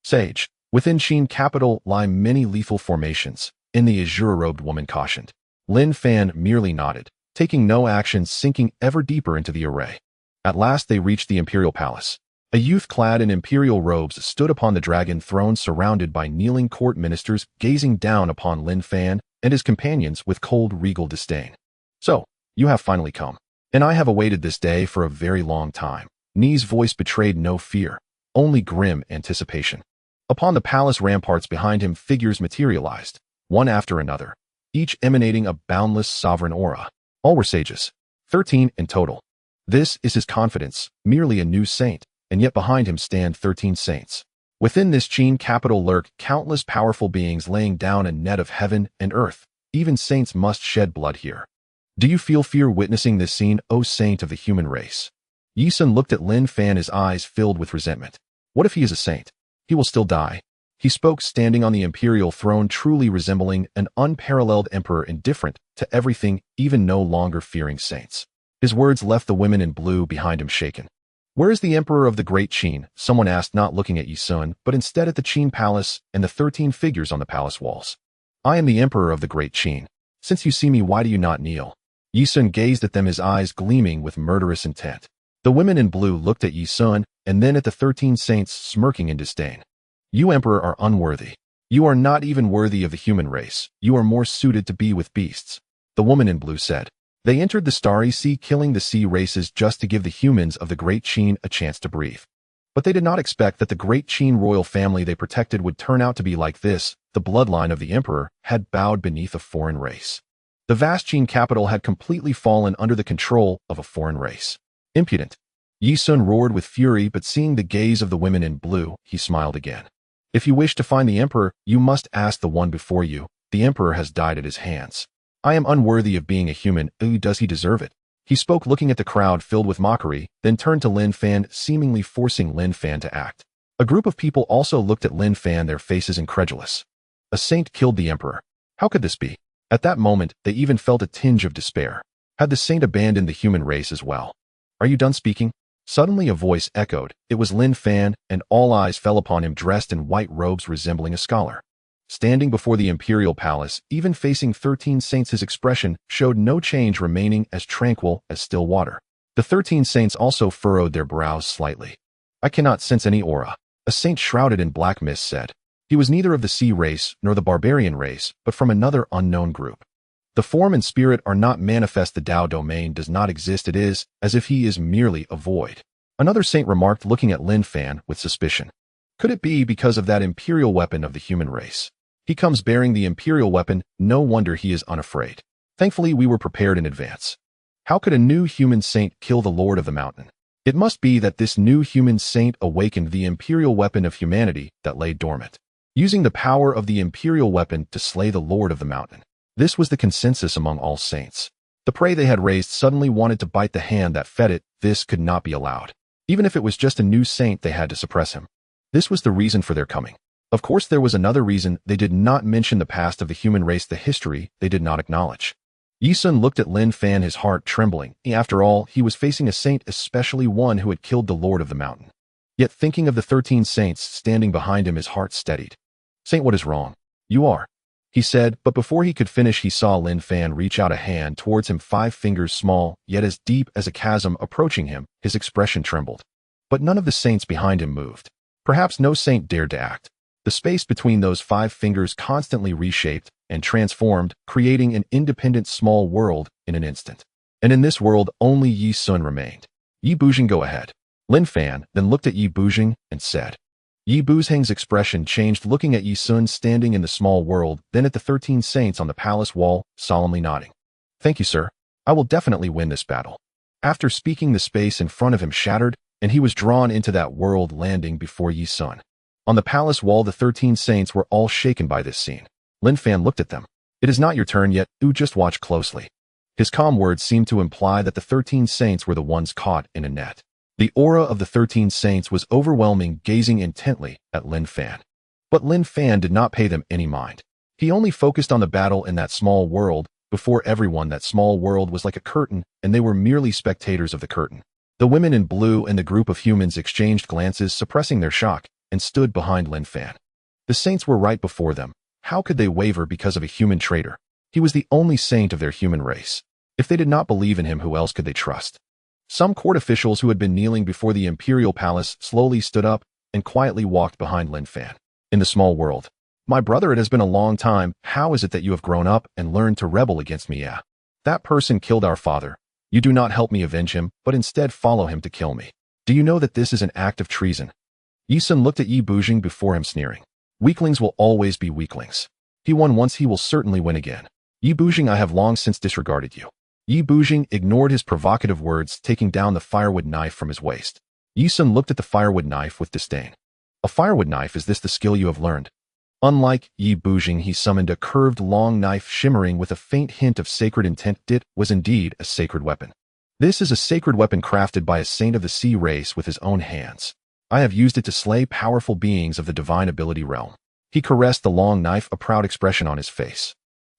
Sage, within Qin capital lie many lethal formations, the azure-robed woman cautioned. Lin Fan merely nodded, taking no action, sinking ever deeper into the array. At last they reached the imperial palace. A youth clad in imperial robes stood upon the dragon throne surrounded by kneeling court ministers gazing down upon Lin Fan and his companions with cold regal disdain. So, you have finally come. And I have awaited this day for a very long time. Ni's voice betrayed no fear, only grim anticipation. Upon the palace ramparts behind him figures materialized, one after another, each emanating a boundless sovereign aura. All were sages, 13 in total. This is his confidence, merely a new saint, and yet behind him stand 13 saints. Within this Qin capital lurk countless powerful beings laying down a net of heaven and earth. Even saints must shed blood here. Do you feel fear witnessing this scene, O saint of the human race? Yi Sun looked at Lin Fan, his eyes filled with resentment. What if he is a saint? He will still die. He spoke standing on the imperial throne, truly resembling an unparalleled emperor, indifferent to everything, even no longer fearing saints. His words left the women in blue behind him shaken. Where is the emperor of the great Qin? Someone asked, not looking at Yi Sun, but instead at the Qin palace and the 13 figures on the palace walls. I am the emperor of the great Qin. Since you see me, why do you not kneel? Yi Sun gazed at them, his eyes gleaming with murderous intent. The women in blue looked at Yi Sun and then at the 13 saints, smirking in disdain. You, emperor, are unworthy. You are not even worthy of the human race. You are more suited to be with beasts. The woman in blue said. They entered the starry sea, killing the sea races just to give the humans of the great Qin a chance to breathe. But they did not expect that the great Qin royal family they protected would turn out to be like this. The bloodline of the emperor had bowed beneath a foreign race. The vast Qin capital had completely fallen under the control of a foreign race. Impudent. Yi Sun roared with fury, but seeing the gaze of the women in blue, he smiled again. If you wish to find the emperor, you must ask the one before you. The emperor has died at his hands. I am unworthy of being a human. Does he deserve it? He spoke looking at the crowd filled with mockery, then turned to Lin Fan, seemingly forcing Lin Fan to act. A group of people also looked at Lin Fan, their faces incredulous. A saint killed the emperor. How could this be? At that moment, they even felt a tinge of despair. Had the saint abandoned the human race as well? Are you done speaking? Suddenly a voice echoed. It was Lin Fan, and all eyes fell upon him, dressed in white robes resembling a scholar. Standing before the imperial palace, even facing 13 saints, his expression showed no change, remaining as tranquil as still water. The 13 saints also furrowed their brows slightly. I cannot sense any aura. A saint shrouded in black mist said. He was neither of the sea race nor the barbarian race, but from another unknown group. The form and spirit are not manifest. The Tao domain does not exist. It is as if he is merely a void. Another saint remarked, looking at Lin Fan with suspicion. Could it be because of that imperial weapon of the human race? He comes bearing the imperial weapon. No wonder he is unafraid. Thankfully, we were prepared in advance. How could a new human saint kill the Lord of the Mountain? It must be that this new human saint awakened the imperial weapon of humanity that lay dormant, using the power of the imperial weapon to slay the Lord of the Mountain. This was the consensus among all saints. The prey they had raised suddenly wanted to bite the hand that fed it. This could not be allowed. Even if it was just a new saint, they had to suppress him. This was the reason for their coming. Of course, there was another reason. They did not mention the past of the human race, the history they did not acknowledge. Yi Sun looked at Lin Fan, his heart trembling. After all, he was facing a saint, especially one who had killed the Lord of the Mountain. Yet thinking of the 13 saints standing behind him, his heart steadied. Saint, what is wrong? You are, he said, but before he could finish, he saw Lin Fan reach out a hand towards him, 5 fingers small, yet as deep as a chasm, approaching him. His expression trembled. But none of the saints behind him moved. Perhaps no saint dared to act. The space between those 5 fingers constantly reshaped and transformed, creating an independent small world in an instant. And in this world, only Yi Sun remained. Yi Buzheng, go ahead. Lin Fan then looked at Yi Buzheng and said. Yi Buzheng's expression changed, looking at Yi Sun standing in the small world, then at the 13 saints on the palace wall, solemnly nodding. Thank you, sir. I will definitely win this battle. After speaking, the space in front of him shattered, and he was drawn into that world, landing before Yi Sun. On the palace wall, the 13 saints were all shaken by this scene. Lin Fan looked at them. It is not your turn yet. Just watch closely. His calm words seemed to imply that the 13 saints were the ones caught in a net. The aura of the 13 saints was overwhelming, gazing intently at Lin Fan. But Lin Fan did not pay them any mind. He only focused on the battle in that small world. Before everyone, that small world was like a curtain, and they were merely spectators of the curtain. The women in blue and the group of humans exchanged glances, suppressing their shock, and stood behind Lin Fan. The saints were right before them. How could they waver because of a human traitor? He was the only saint of their human race. If they did not believe in him, who else could they trust? Some court officials who had been kneeling before the imperial palace slowly stood up and quietly walked behind Lin Fan. In the small world, my brother, it has been a long time. How is it that you have grown up and learned to rebel against me? Yeah. That person killed our father. You do not help me avenge him, but instead follow him to kill me. Do you know that this is an act of treason? Yi Sun looked at Yi Bujing before him, sneering. Weaklings will always be weaklings. He won once, he will certainly win again. Yi Bujing, I have long since disregarded you. Yi Bujing ignored his provocative words, taking down the firewood knife from his waist. Yi Sun looked at the firewood knife with disdain. A firewood knife, is this the skill you have learned? Unlike Yi Bujing, he summoned a curved long knife shimmering with a faint hint of sacred intent. It was indeed a sacred weapon. This is a sacred weapon crafted by a saint of the sea race with his own hands. I have used it to slay powerful beings of the divine ability realm. He caressed the long knife, a proud expression on his face.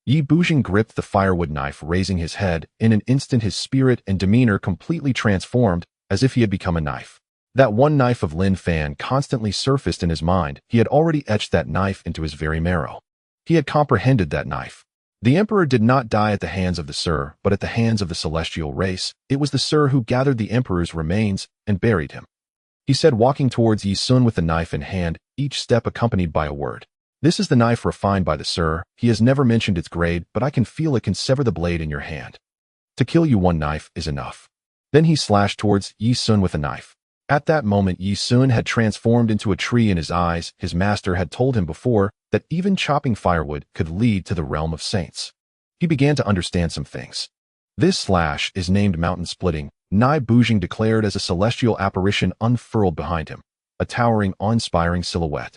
Yi Bujing gripped the firewood knife, raising his head. In an instant, his spirit and demeanor completely transformed, as if he had become a knife. That one knife of Lin Fan constantly surfaced in his mind. He had already etched that knife into his very marrow. He had comprehended that knife. The emperor did not die at the hands of the Sir, but at the hands of the celestial race. It was the Sir who gathered the emperor's remains and buried him. He said, walking towards Yi Sun with the knife in hand, each step accompanied by a word. This is the knife refined by the Sir. He has never mentioned its grade, but I can feel it can sever the blade in your hand. To kill you, one knife is enough. Then he slashed towards Yi Sun with a knife. At that moment, Yi Sun had transformed into a tree in his eyes. His master had told him before that even chopping firewood could lead to the realm of saints. He began to understand some things. This slash is named mountain splitting. Yi Bujing declared as a celestial apparition unfurled behind him, a towering, awe-inspiring silhouette.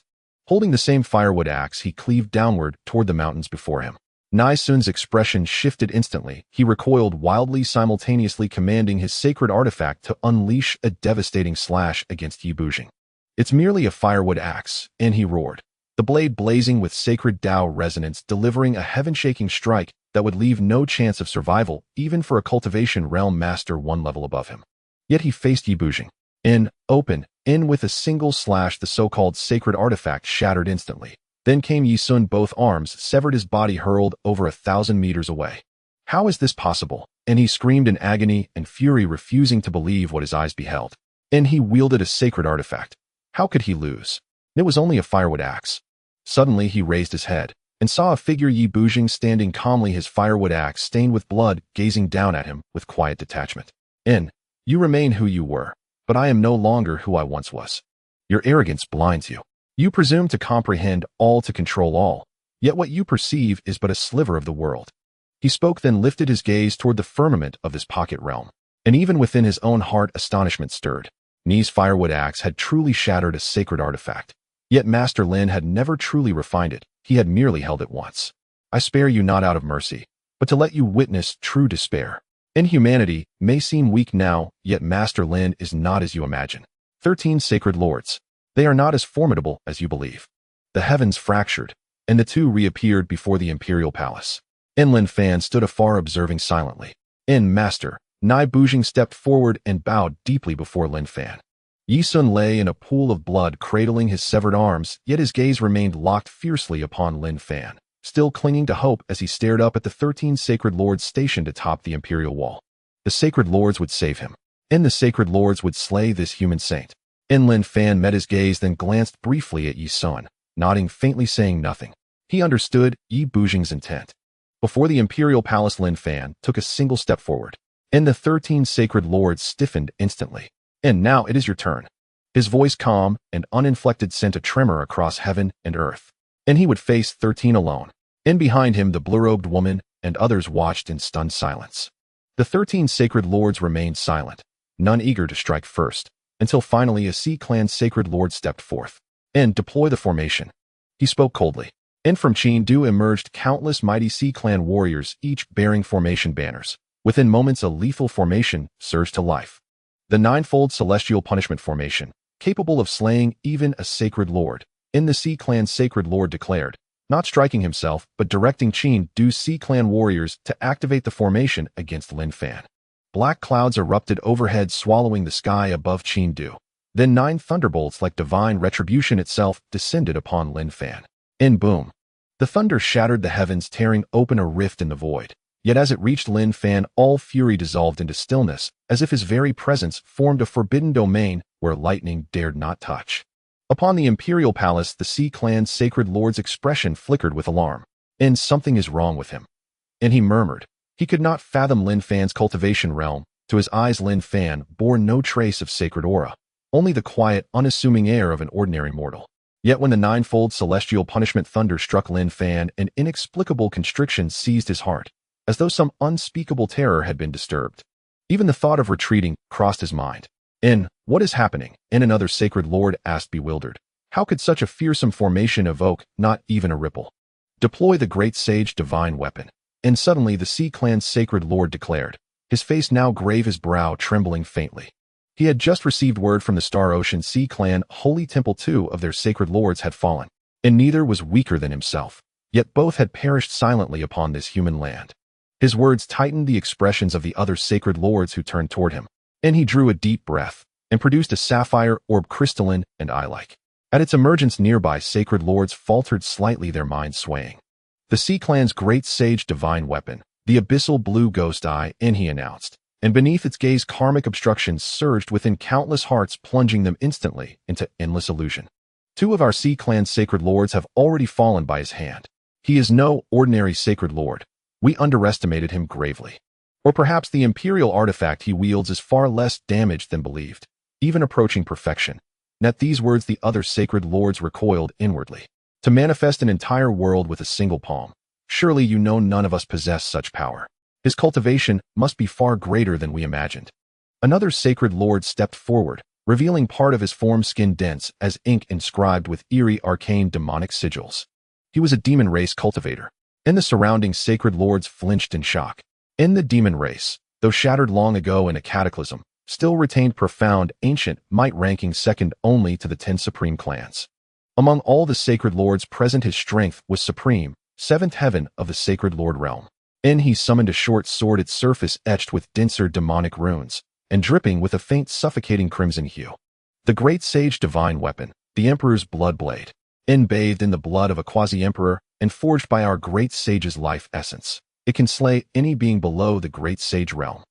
Holding the same firewood axe, he cleaved downward toward the mountains before him. Yi Sun's expression shifted instantly. He recoiled wildly, simultaneously commanding his sacred artifact to unleash a devastating slash against Yi Bujing. It's merely a firewood axe, and he roared, the blade blazing with sacred Tao resonance, delivering a heaven-shaking strike that would leave no chance of survival, even for a cultivation realm master one level above him. Yet he faced Yi Bujing. In with a single slash, the so-called sacred artifact shattered instantly. Then came Yi Sun, both arms severed, his body hurled over 1,000 meters away. How is this possible? And he screamed in agony and fury, refusing to believe what his eyes beheld. And he wielded a sacred artifact. How could he lose? It was only a firewood axe. Suddenly he raised his head and saw a figure, Yi Bujing, standing calmly, his firewood axe stained with blood, gazing down at him with quiet detachment. You remain who you were, but I am no longer who I once was. Your arrogance blinds you. You presume to comprehend all, to control all, yet what you perceive is but a sliver of the world. He spoke, then lifted his gaze toward the firmament of this pocket realm, and even within his own heart astonishment stirred. Ni's firewood axe had truly shattered a sacred artifact, yet Master Lin had never truly refined it. He had merely held it once. I spare you not out of mercy, but to let you witness true despair. Inhumanity may seem weak now, yet Master Lin is not as you imagine. 13 sacred lords. They are not as formidable as you believe. The heavens fractured, and the two reappeared before the imperial palace. Lin Fan stood afar, observing silently. Master, Yi Bujing stepped forward and bowed deeply before Lin Fan. Yi Sun lay in a pool of blood, cradling his severed arms, yet his gaze remained locked fiercely upon Lin Fan, still clinging to hope as he stared up at the 13 sacred lords stationed atop the imperial wall. The sacred lords would save him, and the sacred lords would slay this human saint. Lin Fan met his gaze, then glanced briefly at Yi Sun, nodding faintly, saying nothing. He understood Yi Bujing's intent. Before the imperial palace, Lin Fan took a single step forward, and the 13 sacred lords stiffened instantly. Now it is your turn. His voice, calm and uninflected, sent a tremor across heaven and earth. And he would face 13 alone. And behind him, the blue-robed woman and others watched in stunned silence. The 13 sacred lords remained silent, none eager to strike first, until finally a Sea Clan sacred lord stepped forth. Deploy the formation. He spoke coldly. And from Qin Du emerged countless mighty Sea Clan warriors, each bearing formation banners. Within moments, a lethal formation surged to life. The ninefold celestial punishment formation, capable of slaying even a sacred lord. The Sea Clan sacred lord declared, not striking himself, but directing Qin Du's Sea Clan warriors to activate the formation against Lin Fan. Black clouds erupted overhead, swallowing the sky above Qin Du. Then 9 thunderbolts, like divine retribution itself, descended upon Lin Fan. Boom! The thunder shattered the heavens, tearing open a rift in the void. Yet as it reached Lin Fan, all fury dissolved into stillness, as if his very presence formed a forbidden domain where lightning dared not touch. Upon the imperial palace, the Sea Clan's sacred lord's expression flickered with alarm. And something is wrong with him. And he murmured. He could not fathom Lin Fan's cultivation realm. To his eyes, Lin Fan bore no trace of sacred aura, only the quiet, unassuming air of an ordinary mortal. Yet when the ninefold celestial punishment thunder struck Lin Fan, an inexplicable constriction seized his heart, as though some unspeakable terror had been disturbed. Even the thought of retreating crossed his mind. What is happening? Another sacred lord asked, bewildered. How could such a fearsome formation evoke not even a ripple? Deploy the great sage divine weapon. And suddenly the Sea Clan's sacred lord declared, his face now grave, his brow trembling faintly. He had just received word from the Star Ocean Sea Clan holy temple 2 of their sacred lords had fallen, and neither was weaker than himself, yet both had perished silently upon this human land. His words tightened the expressions of the other sacred lords who turned toward him, and he drew a deep breath and produced a sapphire orb, crystalline and eye-like. At its emergence, nearby sacred lords faltered slightly, their minds swaying. The Sea Clan's great sage divine weapon, the abyssal blue ghost eye, he announced, and beneath its gaze karmic obstructions surged within countless hearts, plunging them instantly into endless illusion. 2 of our Sea Clan's sacred lords have already fallen by his hand. He is no ordinary sacred lord. We underestimated him gravely. Or perhaps the imperial artifact he wields is far less damaged than believed, even approaching perfection. And at these words the other sacred lords recoiled inwardly. To manifest an entire world with a single palm. Surely you know none of us possess such power. His cultivation must be far greater than we imagined. Another sacred lord stepped forward, revealing part of his form, skin dense as ink inscribed with eerie arcane demonic sigils. He was a demon race cultivator, and the surrounding sacred lords flinched in shock. The demon race, though shattered long ago in a cataclysm, still retained profound, ancient might, ranking second only to the 10 supreme clans. Among all the sacred lords present, his strength was supreme, 7th heaven of the sacred lord realm. He summoned a short sword, its surface etched with denser demonic runes, and dripping with a faint suffocating crimson hue. The great sage divine weapon, the Emperor's blood blade, bathed in the blood of a quasi-emperor and forged by our great sage's life essence. It can slay any being below the great sage realm.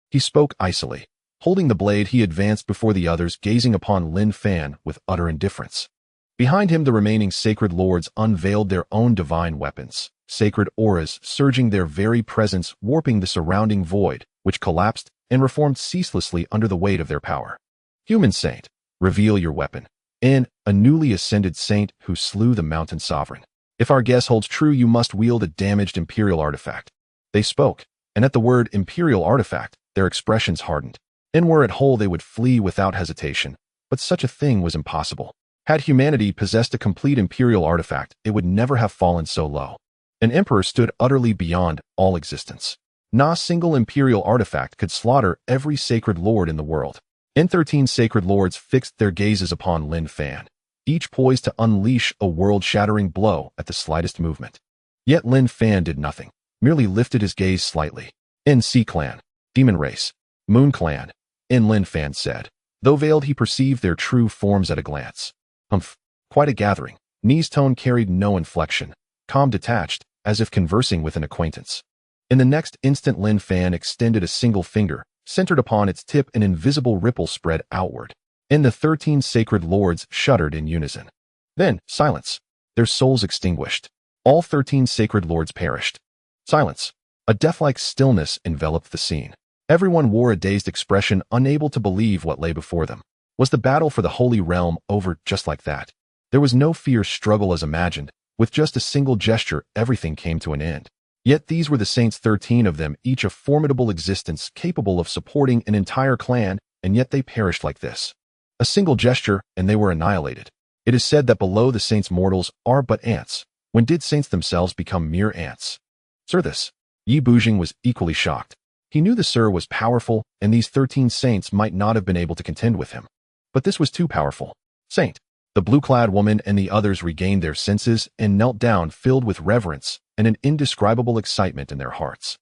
He spoke icily. Holding the blade, he advanced before the others, gazing upon Lin Fan with utter indifference. Behind him, the remaining sacred lords unveiled their own divine weapons, sacred auras surging their very presence, warping the surrounding void, which collapsed and reformed ceaselessly under the weight of their power. Human saint, reveal your weapon. A newly ascended saint who slew the mountain sovereign. If our guess holds true, you must wield a damaged imperial artifact. They spoke, and at the word imperial artifact, their expressions hardened. Were it whole, they would flee without hesitation, but such a thing was impossible. Had humanity possessed a complete imperial artifact, it would never have fallen so low. An emperor stood utterly beyond all existence. Not a single imperial artifact could slaughter every sacred lord in the world. 13 sacred lords fixed their gazes upon Lin Fan, each poised to unleash a world-shattering blow at the slightest movement. Yet Lin Fan did nothing, merely lifted his gaze slightly. Sea Clan, Demon Race, Moon Clan, Lin Fan said. Though veiled, he perceived their true forms at a glance. Quite a gathering. Ni's tone carried no inflection, calm, detached, as if conversing with an acquaintance. In the next instant, Lin Fan extended a single finger, centered upon its tip an invisible ripple spread outward. The 13 sacred lords shuddered in unison. Then, silence. Their souls extinguished. All 13 sacred lords perished. Silence. A deathlike stillness enveloped the scene. Everyone wore a dazed expression, unable to believe what lay before them. Was the battle for the Holy Realm over just like that? There was no fierce struggle as imagined. With just a single gesture, everything came to an end. Yet these were the saints, 13 of them, each a formidable existence capable of supporting an entire clan, and yet they perished like this. A single gesture, and they were annihilated. It is said that below the saints mortals are but ants. When did saints themselves become mere ants? Sir, this. Yi Bujing was equally shocked. He knew the Sir was powerful, and these 13 saints might not have been able to contend with him. But this was too powerful. Saint. The blue-clad woman and the others regained their senses and knelt down, filled with reverence and an indescribable excitement in their hearts.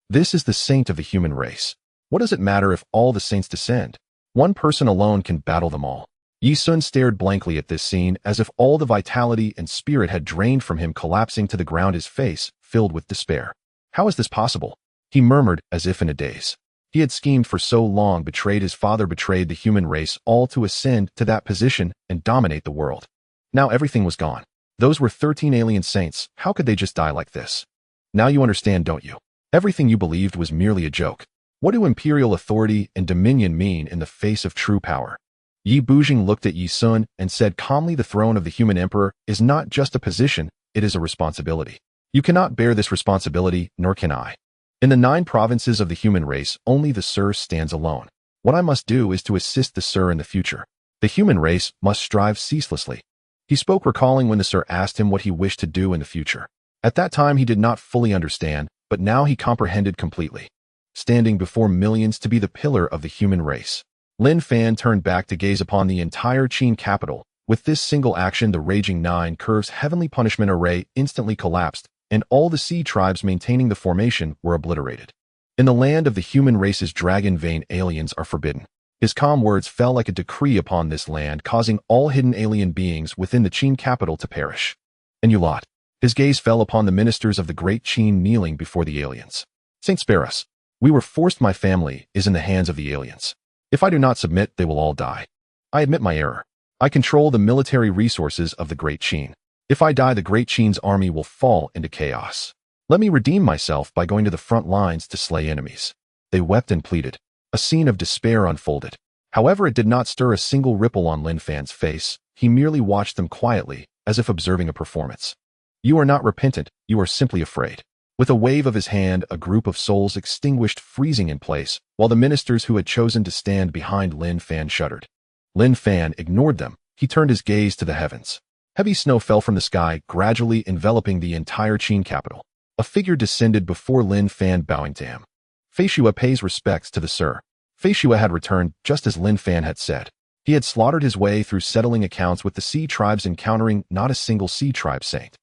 This is the saint of the human race. What does it matter if all the saints descend? One person alone can battle them all. Yi Sun stared blankly at this scene, as if all the vitality and spirit had drained from him, collapsing to the ground, his face filled with despair. How is this possible? He murmured as if in a daze. He had schemed for so long, betrayed his father, betrayed the human race, all to ascend to that position and dominate the world. Now everything was gone. Those were 13 alien saints. How could they just die like this? Now you understand, don't you? Everything you believed was merely a joke. What do imperial authority and dominion mean in the face of true power? Yi Bujing looked at Yi Sun and said calmly, the throne of the human emperor is not just a position, it is a responsibility. You cannot bear this responsibility, nor can I. In the 9 provinces of the human race, only the Sur stands alone. What I must do is to assist the Sur in the future. The human race must strive ceaselessly. He spoke recalling when the Sur asked him what he wished to do in the future. At that time he did not fully understand, but now he comprehended completely. Standing before millions to be the pillar of the human race. Lin Fan turned back to gaze upon the entire Qin capital. With this single action, the raging 9 curves heavenly punishment array instantly collapsed, and all the sea tribes maintaining the formation were obliterated. In the land of the human race's dragon vein, aliens are forbidden. His calm words fell like a decree upon this land, causing all hidden alien beings within the Qin capital to perish. And you lot. His gaze fell upon the ministers of the great Qin kneeling before the aliens. Saint, spare us. We were forced. My family is in the hands of the aliens. If I do not submit, they will all die. I admit my error. I control the military resources of the great Qin. If I die, the great Qin's army will fall into chaos. Let me redeem myself by going to the front lines to slay enemies. They wept and pleaded. A scene of despair unfolded. However, it did not stir a single ripple on Lin Fan's face. He merely watched them quietly, as if observing a performance. You are not repentant, you are simply afraid. With a wave of his hand, a group of souls extinguished, freezing in place, while the ministers who had chosen to stand behind Lin Fan shuddered. Lin Fan ignored them. He turned his gaze to the heavens. Heavy snow fell from the sky, gradually enveloping the entire Qin capital. A figure descended before Lin Fan, bowing to him. Feishua pays respects to the Sur. Feishua had returned, just as Lin Fan had said. He had slaughtered his way through, settling accounts with the sea tribes, encountering not a single sea tribe saint.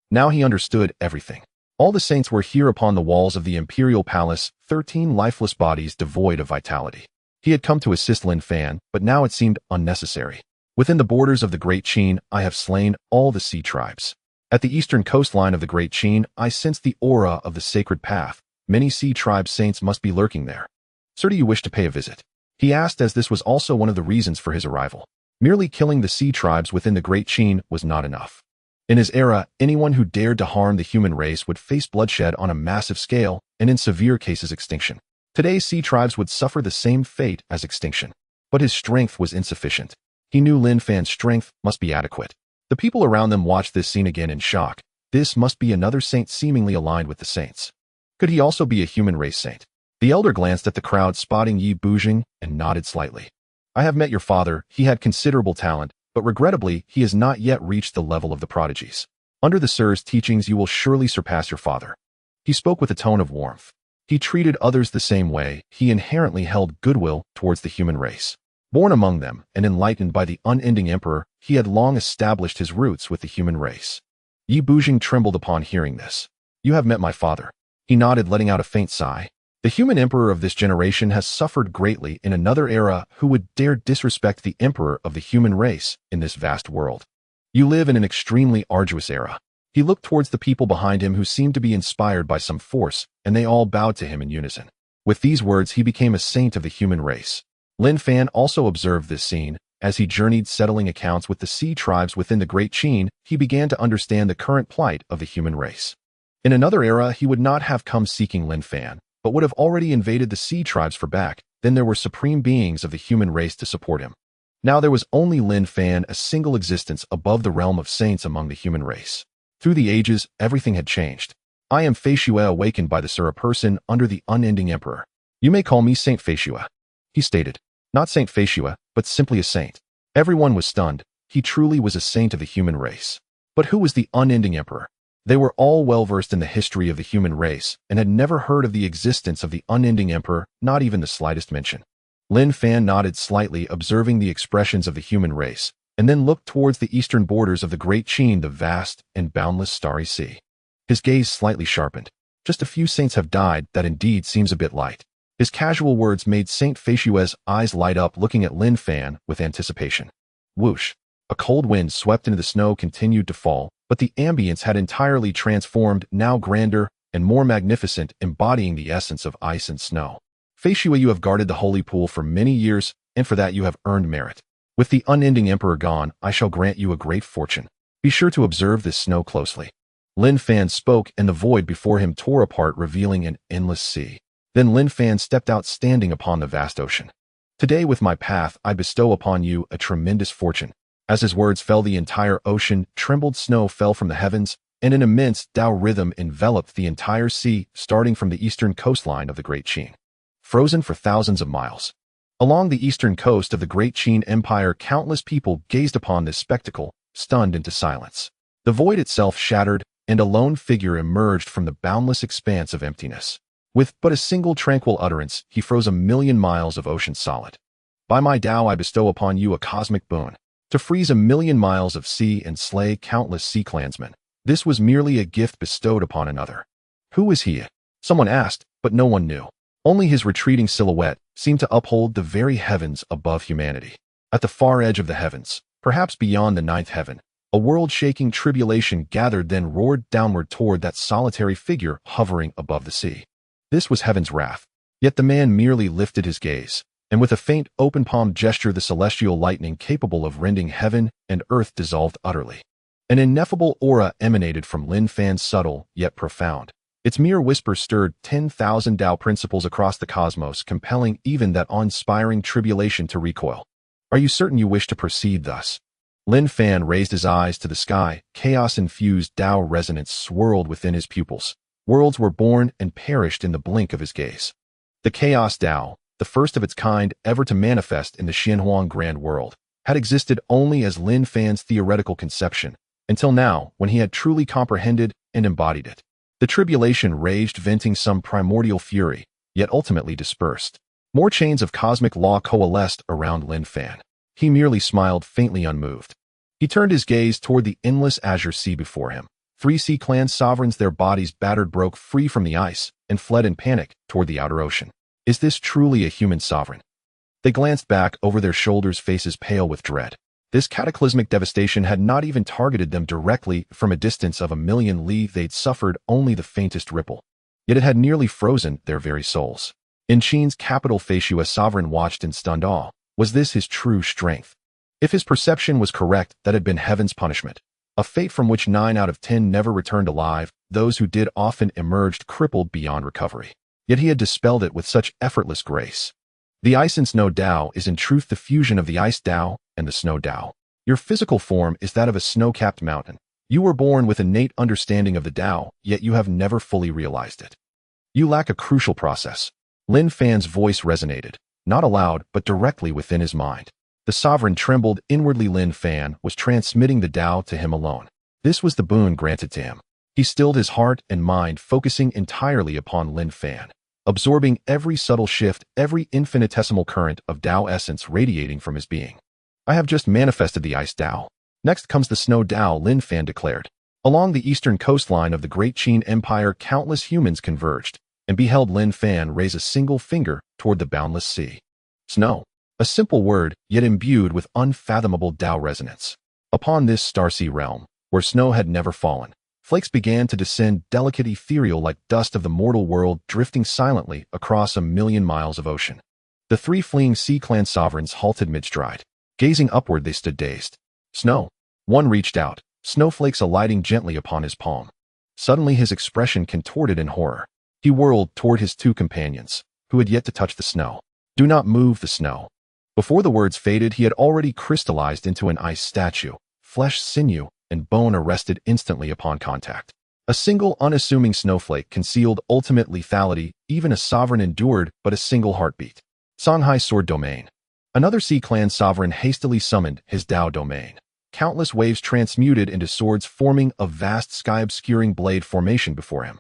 Now he understood everything. All the saints were here upon the walls of the imperial palace, 13 lifeless bodies devoid of vitality. He had come to assist Lin Fan, but now it seemed unnecessary. Within the borders of the Great Qin, I have slain all the sea tribes. At the eastern coastline of the Great Qin, I sense the aura of the sacred path. Many sea tribe saints must be lurking there. Sir, do you wish to pay a visit? He asked, as this was also one of the reasons for his arrival. Merely killing the sea tribes within the Great Qin was not enough. In his era, anyone who dared to harm the human race would face bloodshed on a massive scale, and in severe cases extinction. Today, sea tribes would suffer the same fate as extinction. But his strength was insufficient. He knew Lin Fan's strength must be adequate. The people around them watched this scene again in shock. This must be another saint seemingly aligned with the saints. Could he also be a human race saint? The elder glanced at the crowd, spotting Yi Bujing, and nodded slightly. I have met your father. He had considerable talent, but regrettably, he has not yet reached the level of the prodigies. Under the Sur's teachings, you will surely surpass your father. He spoke with a tone of warmth. He treated others the same way. He inherently held goodwill towards the human race. Born among them and enlightened by the unending emperor, he had long established his roots with the human race. Yi Bujing trembled upon hearing this. You have met my father. He nodded, letting out a faint sigh. The human emperor of this generation has suffered greatly. In another era, who would dare disrespect the emperor of the human race in this vast world? You live in an extremely arduous era. He looked towards the people behind him, who seemed to be inspired by some force, and they all bowed to him in unison. With these words, he became a saint of the human race. Lin Fan also observed this scene. As he journeyed, settling accounts with the sea tribes within the Great Qin, he began to understand the current plight of the human race. In another era, he would not have come seeking Lin Fan, but would have already invaded the sea tribes for back. Then there were supreme beings of the human race to support him. Now there was only Lin Fan, a single existence above the realm of saints among the human race. Through the ages, everything had changed. I am Feishua, awakened by the Sur, a person under the unending emperor. You may call me Saint Feishua, he stated. Not Saint Feishua, but simply a saint. Everyone was stunned. He truly was a saint of the human race. But who was the unending emperor? They were all well versed in the history of the human race and had never heard of the existence of the unending emperor, not even the slightest mention. Lin Fan nodded slightly, observing the expressions of the human race, and then looked towards the eastern borders of the Great Qin, the vast and boundless starry sea. His gaze slightly sharpened. Just a few saints have died. That indeed seems a bit light. His casual words made Saint Feishua's eyes light up, looking at Lin Fan with anticipation. Whoosh! A cold wind swept into the snow, continued to fall, but the ambience had entirely transformed, now grander, and more magnificent, embodying the essence of ice and snow. Feishua, you have guarded the holy pool for many years, and for that you have earned merit. With the unending emperor gone, I shall grant you a great fortune. Be sure to observe this snow closely. Lin Fan spoke, and the void before him tore apart, revealing an endless sea. Then Lin Fan stepped out, standing upon the vast ocean. Today, with my path, I bestow upon you a tremendous fortune. As his words fell, the entire ocean trembled, snow fell from the heavens, and an immense Tao rhythm enveloped the entire sea, starting from the eastern coastline of the Great Qin. Frozen for thousands of miles. Along the eastern coast of the Great Qin Empire, countless people gazed upon this spectacle, stunned into silence. The void itself shattered, and a lone figure emerged from the boundless expanse of emptiness. With but a single tranquil utterance, he froze 1,000,000 miles of ocean solid. By my Tao, I bestow upon you a cosmic boon. To freeze 1,000,000 miles of sea and slay countless sea clansmen. This was merely a gift bestowed upon another. Who was he? Someone asked, but no one knew. Only his retreating silhouette seemed to uphold the very heavens above humanity. At the far edge of the heavens, perhaps beyond the ninth heaven, a world-shaking tribulation gathered, then roared downward toward that solitary figure hovering above the sea. This was heaven's wrath. Yet the man merely lifted his gaze, and with a faint open-palmed gesture, the celestial lightning capable of rending heaven and earth dissolved utterly. An ineffable aura emanated from Lin Fan's subtle yet profound. Its mere whisper stirred 10,000 Tao principles across the cosmos, compelling even that awe-inspiring tribulation to recoil. Are you certain you wish to proceed thus? Lin Fan raised his eyes to the sky. Chaos-infused Tao resonance swirled within his pupils. Worlds were born and perished in the blink of his gaze. The Chaos Tao, the first of its kind ever to manifest in the Xuanghuang Great World, had existed only as Lin Fan's theoretical conception, until now, when he had truly comprehended and embodied it. The tribulation raged, venting some primordial fury, yet ultimately dispersed. More chains of cosmic law coalesced around Lin Fan. He merely smiled, faintly unmoved. He turned his gaze toward the endless azure sea before him. 3 sea clan sovereigns, their bodies battered, broke free from the ice and fled in panic toward the outer ocean. Is this truly a human sovereign? They glanced back over their shoulders, faces pale with dread. This cataclysmic devastation had not even targeted them directly. From a distance of 1,000,000 li, they'd suffered only the faintest ripple. Yet it had nearly frozen their very souls. In Qin's capital, Feishua sovereign watched in stunned awe. Was this his true strength? If his perception was correct, that had been heaven's punishment. A fate from which 9 out of 10 never returned alive. Those who did often emerged crippled beyond recovery. Yet he had dispelled it with such effortless grace. The ice and snow Tao is in truth the fusion of the ice Tao and the snow Tao. Your physical form is that of a snow-capped mountain. You were born with innate understanding of the Tao, yet you have never fully realized it. You lack a crucial process. Lin Fan's voice resonated, not aloud, but directly within his mind. The sovereign trembled inwardly. Lin Fan was transmitting the Tao to him alone. This was the boon granted to him. He stilled his heart and mind, focusing entirely upon Lin Fan, absorbing every subtle shift, every infinitesimal current of Tao essence radiating from his being. I have just manifested the ice Tao. Next comes the snow Tao, Lin Fan declared. Along the eastern coastline of the Great Qin Empire, countless humans converged and beheld Lin Fan raise a single finger toward the boundless sea. Snow. A simple word, yet imbued with unfathomable Tao resonance. Upon this star-sea realm, where snow had never fallen, flakes began to descend, delicate, ethereal, like dust of the mortal world, drifting silently across 1,000,000 miles of ocean. The 3 fleeing sea clan sovereigns halted mid-stride. Gazing upward, they stood dazed. Snow. One reached out, snowflakes alighting gently upon his palm. Suddenly his expression contorted in horror. He whirled toward his 2 companions, who had yet to touch the snow. Do not move the snow. Before the words faded, he had already crystallized into an ice statue, flesh, sinew, and bone arrested instantly upon contact. A single unassuming snowflake concealed ultimate lethality. Even a sovereign endured but a single heartbeat. Songhai Sword Domain. Another sea clan sovereign hastily summoned his Tao domain. Countless waves transmuted into swords, forming a vast sky-obscuring blade formation before him.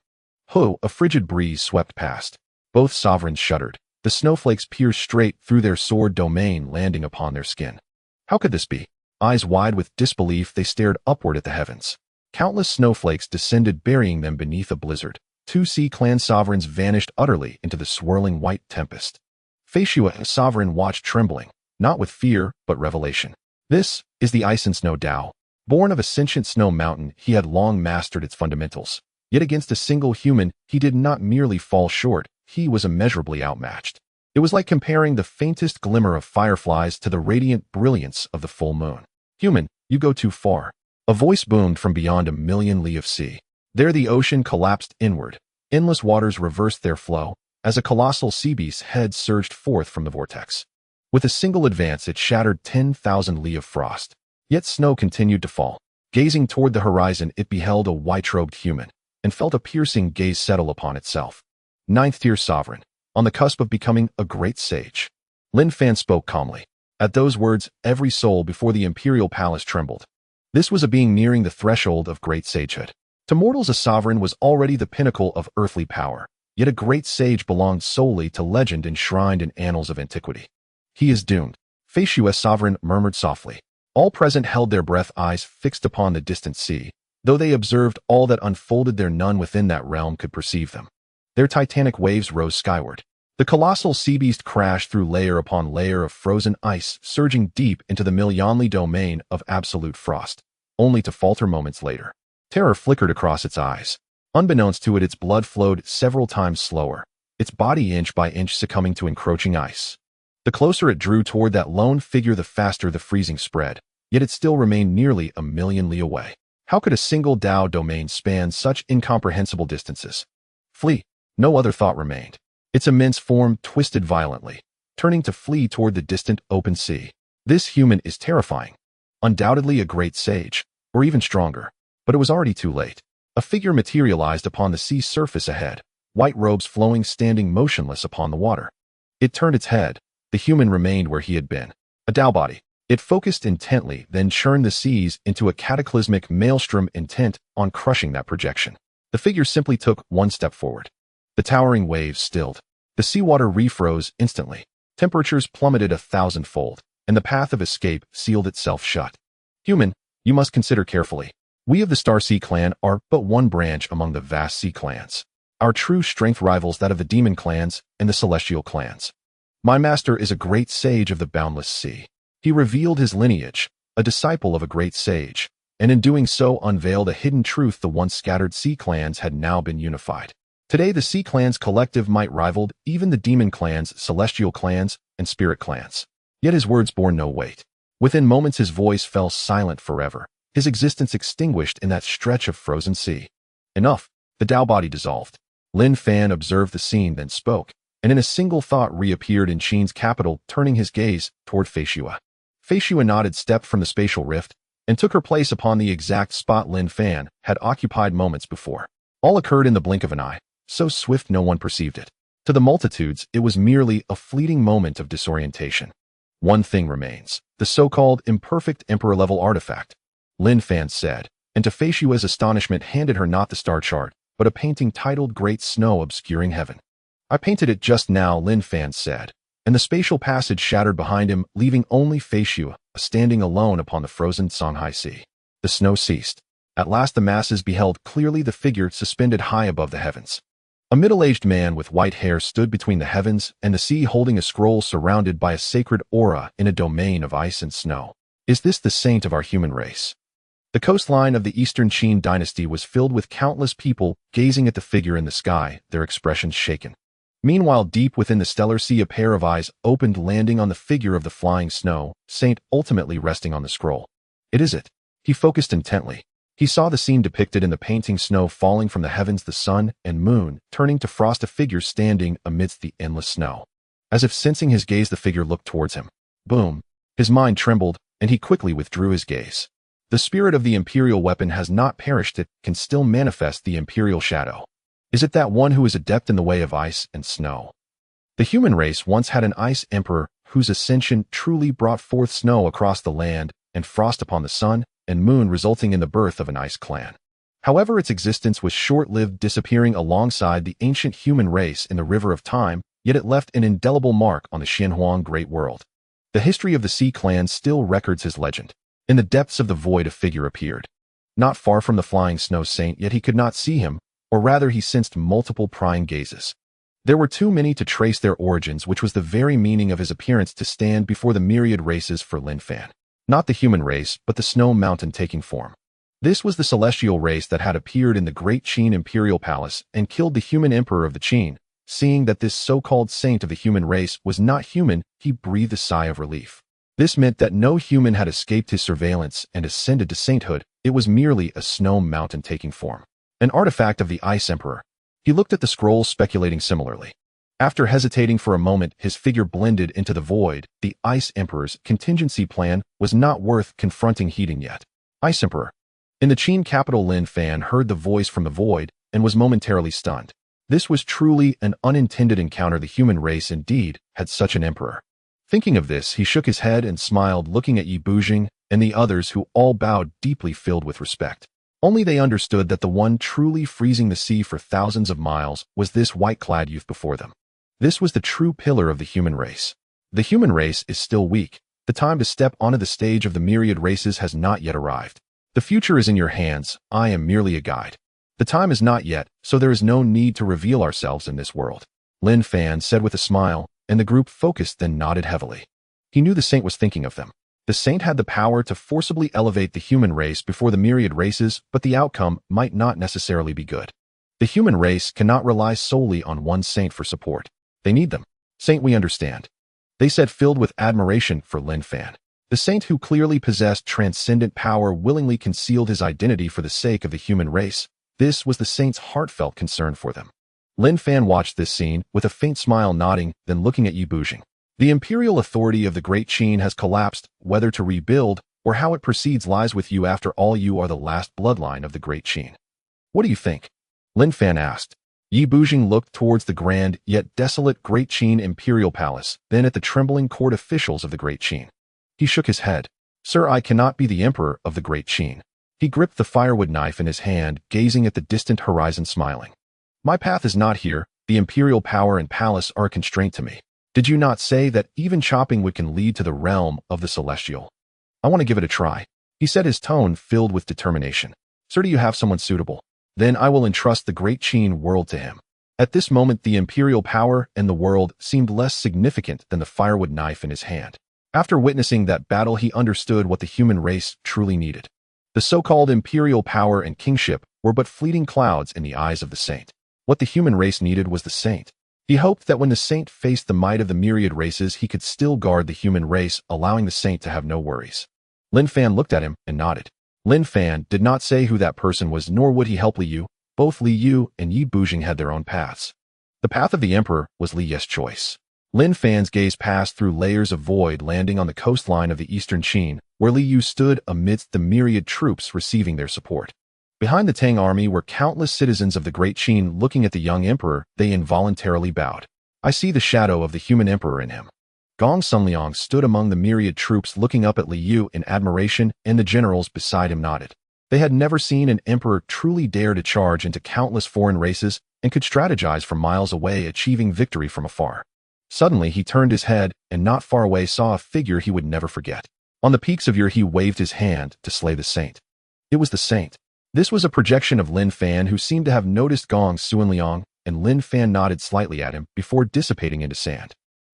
A frigid breeze swept past. Both sovereigns shuddered. The snowflakes pierced straight through their sword domain, landing upon their skin. How could this be? Eyes wide with disbelief, they stared upward at the heavens. Countless snowflakes descended, burying them beneath a blizzard. 2 sea clan sovereigns vanished utterly into the swirling white tempest. Feishua sovereign watched, trembling, not with fear, but revelation. This is the ice and snow Tao. Born of a sentient snow mountain, he had long mastered its fundamentals. Yet against a single human, he did not merely fall short, he was immeasurably outmatched. It was like comparing the faintest glimmer of fireflies to the radiant brilliance of the full moon. Human, you go too far. A voice boomed from beyond a million li of sea. There the ocean collapsed inward. Endless waters reversed their flow, as a colossal sea beast's head surged forth from the vortex. With a single advance, it shattered 10,000 li of frost. Yet snow continued to fall. Gazing toward the horizon, it beheld a white-robed human, and felt a piercing gaze settle upon itself. Ninth-tier sovereign, on the cusp of becoming a great sage. Lin Fan spoke calmly. At those words, every soul before the imperial palace trembled. This was a being nearing the threshold of great sagehood. To mortals, a sovereign was already the pinnacle of earthly power, yet a great sage belonged solely to legend enshrined in annals of antiquity. He is doomed. Fei Xue's sovereign murmured softly. All present held their breath, eyes fixed upon the distant sea. Though they observed all that unfolded there, none within that realm could perceive them. Their titanic waves rose skyward. The colossal sea beast crashed through layer upon layer of frozen ice, surging deep into the Millionli domain of absolute frost, only to falter moments later. Terror flickered across its eyes. Unbeknownst to it, its blood flowed several times slower, its body inch by inch succumbing to encroaching ice. The closer it drew toward that lone figure, the faster the freezing spread, yet it still remained nearly a million li away. How could a single Dao domain span such incomprehensible distances? Flee. No other thought remained. Its immense form twisted violently, turning to flee toward the distant open sea. This human is terrifying. Undoubtedly a great sage, or even stronger. But it was already too late. A figure materialized upon the sea surface ahead, white robes flowing, standing motionless upon the water. It turned its head. The human remained where he had been. A Dao body. It focused intently, then churned the seas into a cataclysmic maelstrom, intent on crushing that projection. The figure simply took one step forward. The towering waves stilled. The seawater refroze instantly. Temperatures plummeted 1,000-fold, and the path of escape sealed itself shut. Human, you must consider carefully. We of the Star Sea clan are but one branch among the vast sea clans. Our true strength rivals that of the demon clans and the celestial clans. My master is a great sage of the boundless sea. He revealed his lineage, a disciple of a great sage, and in doing so unveiled a hidden truth. The once scattered sea clans had now been unified. Today the sea clans collective might rivaled even the demon clans, celestial clans, and spirit clans. Yet his words bore no weight. Within moments his voice fell silent forever, his existence extinguished in that stretch of frozen sea. Enough. The Dao body dissolved. Lin Fan observed the scene, then spoke, and in a single thought reappeared in Qin's capital, turning his gaze toward Fei Xue. Fei Xue nodded, stepped from the spatial rift, and took her place upon the exact spot Lin Fan had occupied moments before. All occurred in the blink of an eye, so swift no one perceived it. To the multitudes, it was merely a fleeting moment of disorientation. One thing remains, the so-called imperfect emperor-level artifact, Lin Fan said, and to Fei Xue's astonishment handed her not the star chart, but a painting titled Great Snow Obscuring Heaven. I painted it just now, Lin Fan said, and the spatial passage shattered behind him, leaving only Fei Xue standing alone upon the frozen Songhai Sea. The snow ceased. At last the masses beheld clearly the figure suspended high above the heavens. A middle-aged man with white hair stood between the heavens and the sea, holding a scroll surrounded by a sacred aura in a domain of ice and snow. Is this the saint of our human race? The coastline of the Eastern Qin dynasty was filled with countless people gazing at the figure in the sky, their expressions shaken. Meanwhile, deep within the stellar sea, a pair of eyes opened, landing on the figure of the flying snow saint, ultimately resting on the scroll. It is it. He focused intently. He saw the scene depicted in the painting, snow falling from the heavens, the sun and moon turning to frost, a figure standing amidst the endless snow. As if sensing his gaze, the figure looked towards him. Boom! His mind trembled, and he quickly withdrew his gaze. The spirit of the imperial weapon has not perished, it can still manifest the imperial shadow. Is it that one who is adept in the way of ice and snow? The human race once had an ice emperor whose ascension truly brought forth snow across the land and frost upon the sun and moon, resulting in the birth of an ice clan. However, its existence was short-lived, disappearing alongside the ancient human race in the river of time, yet it left an indelible mark on the Xuanghuang Great World. The history of the Sea Clan still records his legend. In the depths of the void, a figure appeared. Not far from the flying snow saint, yet he could not see him, or rather he sensed multiple prying gazes. There were too many to trace their origins, which was the very meaning of his appearance to stand before the myriad races for Lin Fan. Not the human race, but the snow mountain taking form. This was the celestial race that had appeared in the Great Qin Imperial Palace and killed the human emperor of the Qin. Seeing that this so-called saint of the human race was not human, he breathed a sigh of relief. This meant that no human had escaped his surveillance and ascended to sainthood. It was merely a snow mountain taking form, an artifact of the Ice Emperor. He looked at the scrolls, speculating similarly. After hesitating for a moment, his figure blended into the void. The Ice Emperor's contingency plan was not worth confronting heeding yet. Ice Emperor. In the Qin capital, Lin Fan heard the voice from the void and was momentarily stunned. This was truly an unintended encounter. The human race indeed had such an emperor. Thinking of this, he shook his head and smiled, looking at Yi Bujing and the others, who all bowed, deeply filled with respect. Only they understood that the one truly freezing the sea for thousands of miles was this white-clad youth before them. This was the true pillar of the human race. The human race is still weak. The time to step onto the stage of the myriad races has not yet arrived. The future is in your hands. I am merely a guide. The time is not yet, so there is no need to reveal ourselves in this world. Lin Fan said with a smile, and the group focused, then nodded heavily. He knew the saint was thinking of them. The saint had the power to forcibly elevate the human race before the myriad races, but the outcome might not necessarily be good. The human race cannot rely solely on one saint for support. They need them. Saint, we understand. They said, filled with admiration for Lin Fan. The saint, who clearly possessed transcendent power, willingly concealed his identity for the sake of the human race. This was the saint's heartfelt concern for them. Lin Fan watched this scene with a faint smile, nodding, then looking at Yi Bujing. The imperial authority of the Great Qin has collapsed. Whether to rebuild or how it proceeds lies with you. After all, you are the last bloodline of the Great Qin. What do you think? Lin Fan asked. Yi Bujing looked towards the grand yet desolate Great Qin Imperial Palace, then at the trembling court officials of the Great Qin. He shook his head. Sir, I cannot be the emperor of the Great Qin. He gripped the firewood knife in his hand, gazing at the distant horizon, smiling. My path is not here. The imperial power and palace are a constraint to me. Did you not say that even chopping wood can lead to the realm of the celestial? I want to give it a try. He said, his tone filled with determination. Sir, do you have someone suitable? Then I will entrust the Great Qin world to him. At this moment, the imperial power and the world seemed less significant than the firewood knife in his hand. After witnessing that battle, he understood what the human race truly needed. The so-called imperial power and kingship were but fleeting clouds in the eyes of the saint. What the human race needed was the saint. He hoped that when the saint faced the might of the myriad races, he could still guard the human race, allowing the saint to have no worries. Lin Fan looked at him and nodded. Lin Fan did not say who that person was, nor would he help Li Yu. Both Li Yu and Yi Bujing had their own paths. The path of the emperor was Li Yu's choice. Lin Fan's gaze passed through layers of void, landing on the coastline of the eastern Qin, where Li Yu stood amidst the myriad troops receiving their support. Behind the Tang army were countless citizens of the Great Qin. Looking at the young emperor, they involuntarily bowed. I see the shadow of the human emperor in him. Gong Sunliang stood among the myriad troops, looking up at Li Yu in admiration, and the generals beside him nodded. They had never seen an emperor truly dare to charge into countless foreign races and could strategize from miles away, achieving victory from afar. Suddenly, he turned his head and not far away saw a figure he would never forget. On the peaks of Yer, he waved his hand to slay the saint. It was the saint. This was a projection of Lin Fan, who seemed to have noticed Gong Sunliang, and Lin Fan nodded slightly at him before dissipating into sand.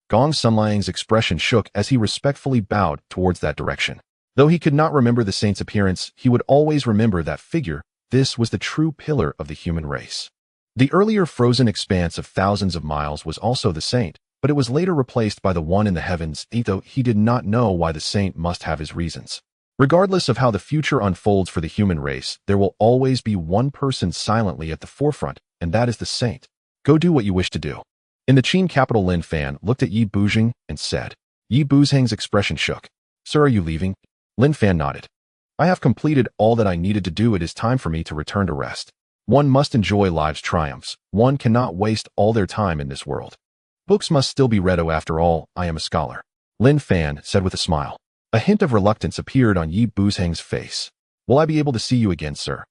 Gong Sunliang's expression shook as he respectfully bowed towards that direction. Though he could not remember the saint's appearance, he would always remember that figure. This was the true pillar of the human race. The earlier frozen expanse of thousands of miles was also the saint, but it was later replaced by the one in the heavens, though he did not know why. The saint must have his reasons. Regardless of how the future unfolds for the human race, there will always be one person silently at the forefront, and that is the saint. Go do what you wish to do. In the Qin capital, Lin Fan looked at Yi Bujing and said. Yi Buzheng's expression shook. Sir, are you leaving? Lin Fan nodded. I have completed all that I needed to do. It is time for me to return to rest. One must enjoy life's triumphs. One cannot waste all their time in this world. Books must still be read. Oh, after all, I am a scholar. Lin Fan said with a smile. A hint of reluctance appeared on Yi Buzheng's face. Will I be able to see you again, sir?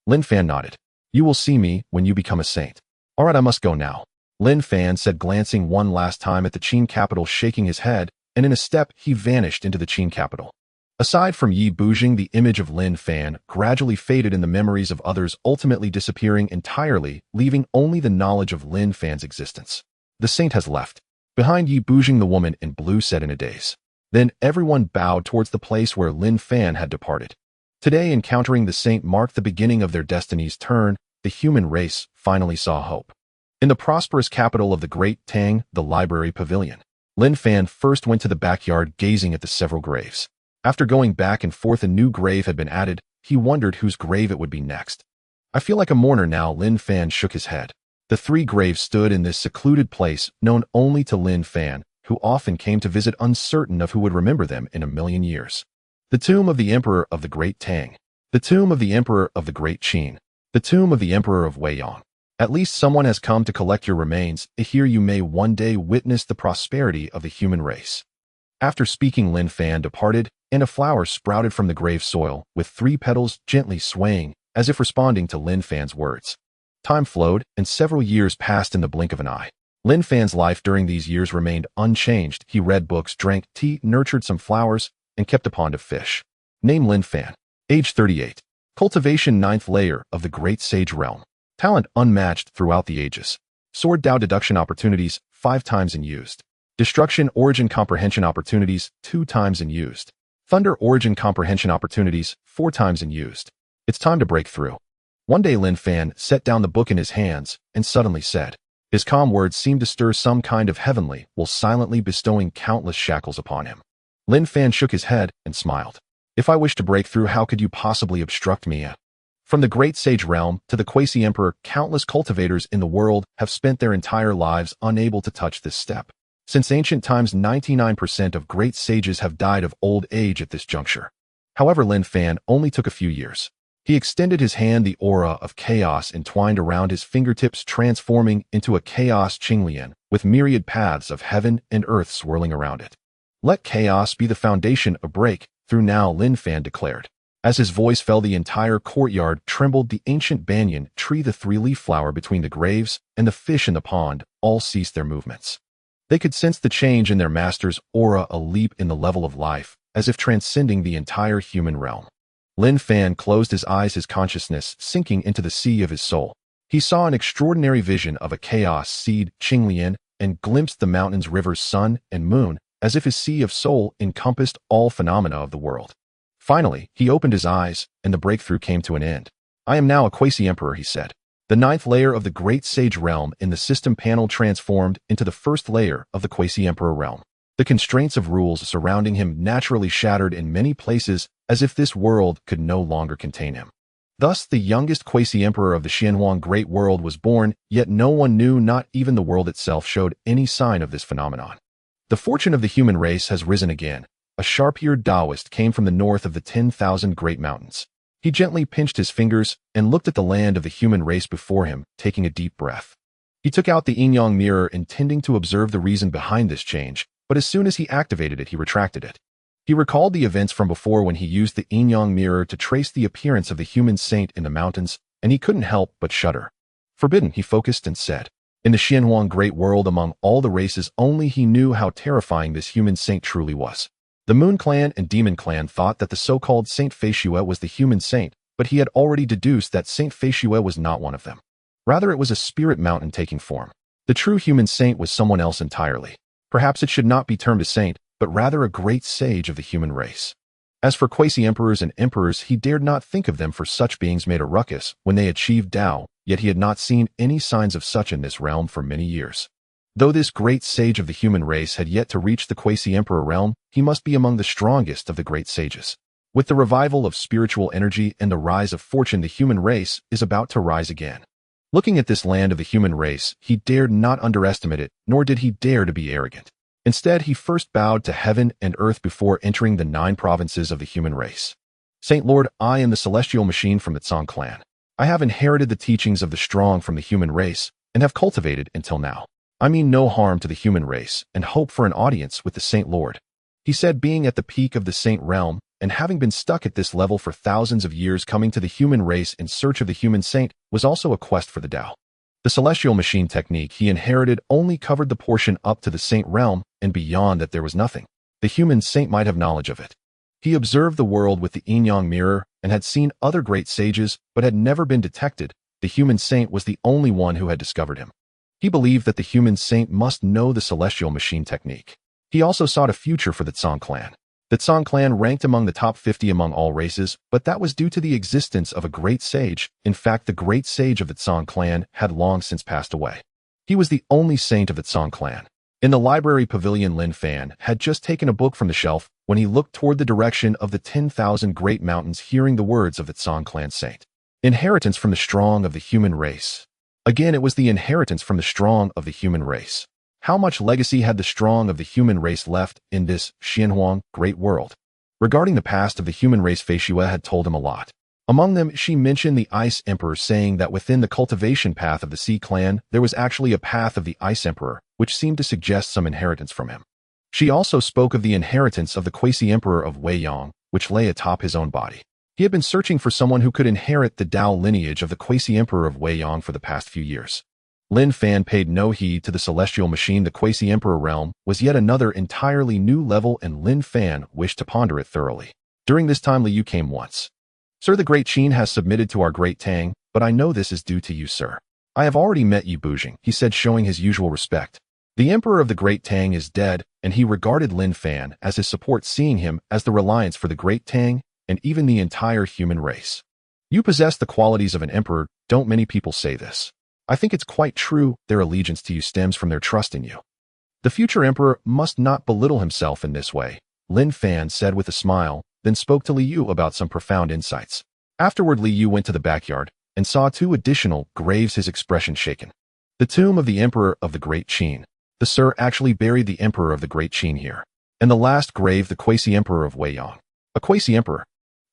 Lin Fan nodded. You will see me when you become a saint. All right, I must go now. Lin Fan said, glancing one last time at the Qin capital, shaking his head, and in a step he vanished into the Qin capital. Aside from Yi Bujing, the image of Lin Fan gradually faded in the memories of others, ultimately disappearing entirely, leaving only the knowledge of Lin Fan's existence. The saint has left. Behind Yi Bujing, the woman in blue said in a daze. Then everyone bowed towards the place where Lin Fan had departed. Today, encountering the saint marked the beginning of their destiny's turn. The human race finally saw hope. In the prosperous capital of the Great Tang, the Library Pavilion, Lin Fan first went to the backyard gazing at the several graves. After going back and forth, a new grave had been added. He wondered whose grave it would be next. I feel like a mourner now. Lin Fan shook his head. The 3 graves stood in this secluded place known only to Lin Fan, who often came to visit uncertain of who would remember them in a million years. The tomb of the Emperor of the Great Tang. The tomb of the Emperor of the Great Qin. The tomb of the Emperor of Weiyang. At least someone has come to collect your remains. Here you may one day witness the prosperity of the human race. After speaking, Lin Fan departed, and a flower sprouted from the grave soil, with 3 petals gently swaying, as if responding to Lin Fan's words. Time flowed, and several years passed in the blink of an eye. Lin Fan's life during these years remained unchanged. He read books, drank tea, nurtured some flowers, and kept a pond of fish. Name Lin Fan. Age 38. Cultivation 9th layer of the Great Sage Realm. Talent unmatched throughout the ages. Sword Dao deduction opportunities 5 times in used. Destruction origin comprehension opportunities 2 times in used. Thunder origin comprehension opportunities 4 times in used. It's time to break through. One day Lin Fan set down the book in his hands and suddenly said. His calm words seemed to stir some kind of heavenly, while silently bestowing countless shackles upon him. Lin Fan shook his head and smiled. If I wish to break through, how could you possibly obstruct me? From the Great Sage Realm to the Quasi-Emperor, countless cultivators in the world have spent their entire lives unable to touch this step. Since ancient times, 99% of great sages have died of old age at this juncture. However, Lin Fan only took a few years. He extended his hand, the aura of chaos entwined around his fingertips, transforming into a chaos Qinglian, with myriad paths of heaven and earth swirling around it. Let chaos be the foundation. A break through now, Lin Fan declared. As his voice fell, the entire courtyard trembled. The ancient banyan tree, the 3-leaf flower between the graves, and the fish in the pond all ceased their movements. They could sense the change in their master's aura, a leap in the level of life, as if transcending the entire human realm. Lin Fan closed his eyes, his consciousness sinking into the sea of his soul. He saw an extraordinary vision of a chaos seed, Qinglian, and glimpsed the mountains, rivers, sun, and moon, as if his sea of soul encompassed all phenomena of the world. Finally, he opened his eyes, and the breakthrough came to an end. I am now a Quasi-Emperor, he said. The 9th layer of the Great Sage Realm in the system panel transformed into the 1st layer of the Quasi-Emperor Realm. The constraints of rules surrounding him naturally shattered in many places, as if this world could no longer contain him. Thus, the youngest Quasi-Emperor of the Xuanghuang Great World was born, yet no one knew, not even the world itself, showed any sign of this phenomenon. The fortune of the human race has risen again. A sharp-eared Taoist came from the north of the 10,000 Great Mountains. He gently pinched his fingers and looked at the land of the human race before him, taking a deep breath. He took out the yin-yang mirror, intending to observe the reason behind this change, but as soon as he activated it, he retracted it. He recalled the events from before when he used the yin-yang mirror to trace the appearance of the human saint in the mountains, and he couldn't help but shudder. Forbidden, he focused and said. In the Xuanghuang Great World, among all the races, only he knew how terrifying this human saint truly was. The Moon Clan and Demon Clan thought that the so-called Saint Feishue was the human saint, but he had already deduced that Saint Feishue was not one of them. Rather, it was a spirit mountain taking form. The true human saint was someone else entirely. Perhaps it should not be termed a saint, but rather a great sage of the human race. As for quasi-emperors and emperors, he dared not think of them, for such beings made a ruckus when they achieved Tao, yet he had not seen any signs of such in this realm for many years. Though this great sage of the human race had yet to reach the quasi-emperor realm, he must be among the strongest of the great sages. With the revival of spiritual energy and the rise of fortune, the human race is about to rise again. Looking at this land of the human race, he dared not underestimate it, nor did he dare to be arrogant. Instead, he first bowed to heaven and earth before entering the 9 provinces of the human race. Saint Lord, I am the celestial machine from the Tsang clan. I have inherited the teachings of the strong from the human race, and have cultivated until now. I mean no harm to the human race, and hope for an audience with the Saint Lord. He said, being at the peak of the Saint realm, and having been stuck at this level for thousands of years, coming to the human race in search of the human saint was also a quest for the Tao. The celestial machine technique he inherited only covered the portion up to the saint realm, and beyond that there was nothing. The human saint might have knowledge of it. He observed the world with the yin-yang mirror and had seen other great sages, but had never been detected. The human saint was the only one who had discovered him. He believed that the human saint must know the celestial machine technique. He also sought a future for the Tsang clan. The Tsang clan ranked among the top 50 among all races, but that was due to the existence of a great sage. In fact, the great sage of the Tsang clan had long since passed away. He was the only saint of the Tsang clan. In the library pavilion, Lin Fan had just taken a book from the shelf when he looked toward the direction of the 10,000 great mountains, hearing the words of the Tsang clan saint. Inheritance from the strong of the human race. Again, it was the inheritance from the strong of the human race. How much legacy had the strong of the human race left in this Xuanghuang Great World? Regarding the past of the human race, Fei Xue had told him a lot. Among them, she mentioned the Ice Emperor, saying that within the cultivation path of the Sea clan, there was actually a path of the Ice Emperor, which seemed to suggest some inheritance from him. She also spoke of the inheritance of the Quasi-Emperor of Weiyang, which lay atop his own body. He had been searching for someone who could inherit the Dao lineage of the Quasi-Emperor of Weiyang for the past few years. Lin Fan paid no heed to the celestial machine. The Quasi-Emperor Realm was yet another entirely new level, and Lin Fan wished to ponder it thoroughly. During this time, Liu came once. Sir, the Great Qin has submitted to our Great Tang, but I know this is due to you, sir. I have already met Yi Bujing, he said, showing his usual respect. The Emperor of the Great Tang is dead, and he regarded Lin Fan as his support, seeing him as the reliance for the Great Tang and even the entire human race. You possess the qualities of an emperor. Don't many people say this? I think it's quite true. Their allegiance to you stems from their trust in you. The future emperor must not belittle himself in this way, Lin Fan said with a smile, then spoke to Li Yu about some profound insights. Afterward, Li Yu went to the backyard and saw 2 additional graves, his expression shaken. The tomb of the Emperor of the Great Qin. The Sir actually buried the Emperor of the Great Qin here. And the last grave, the Quasi-Emperor of Weiyang. A Quasi-Emperor.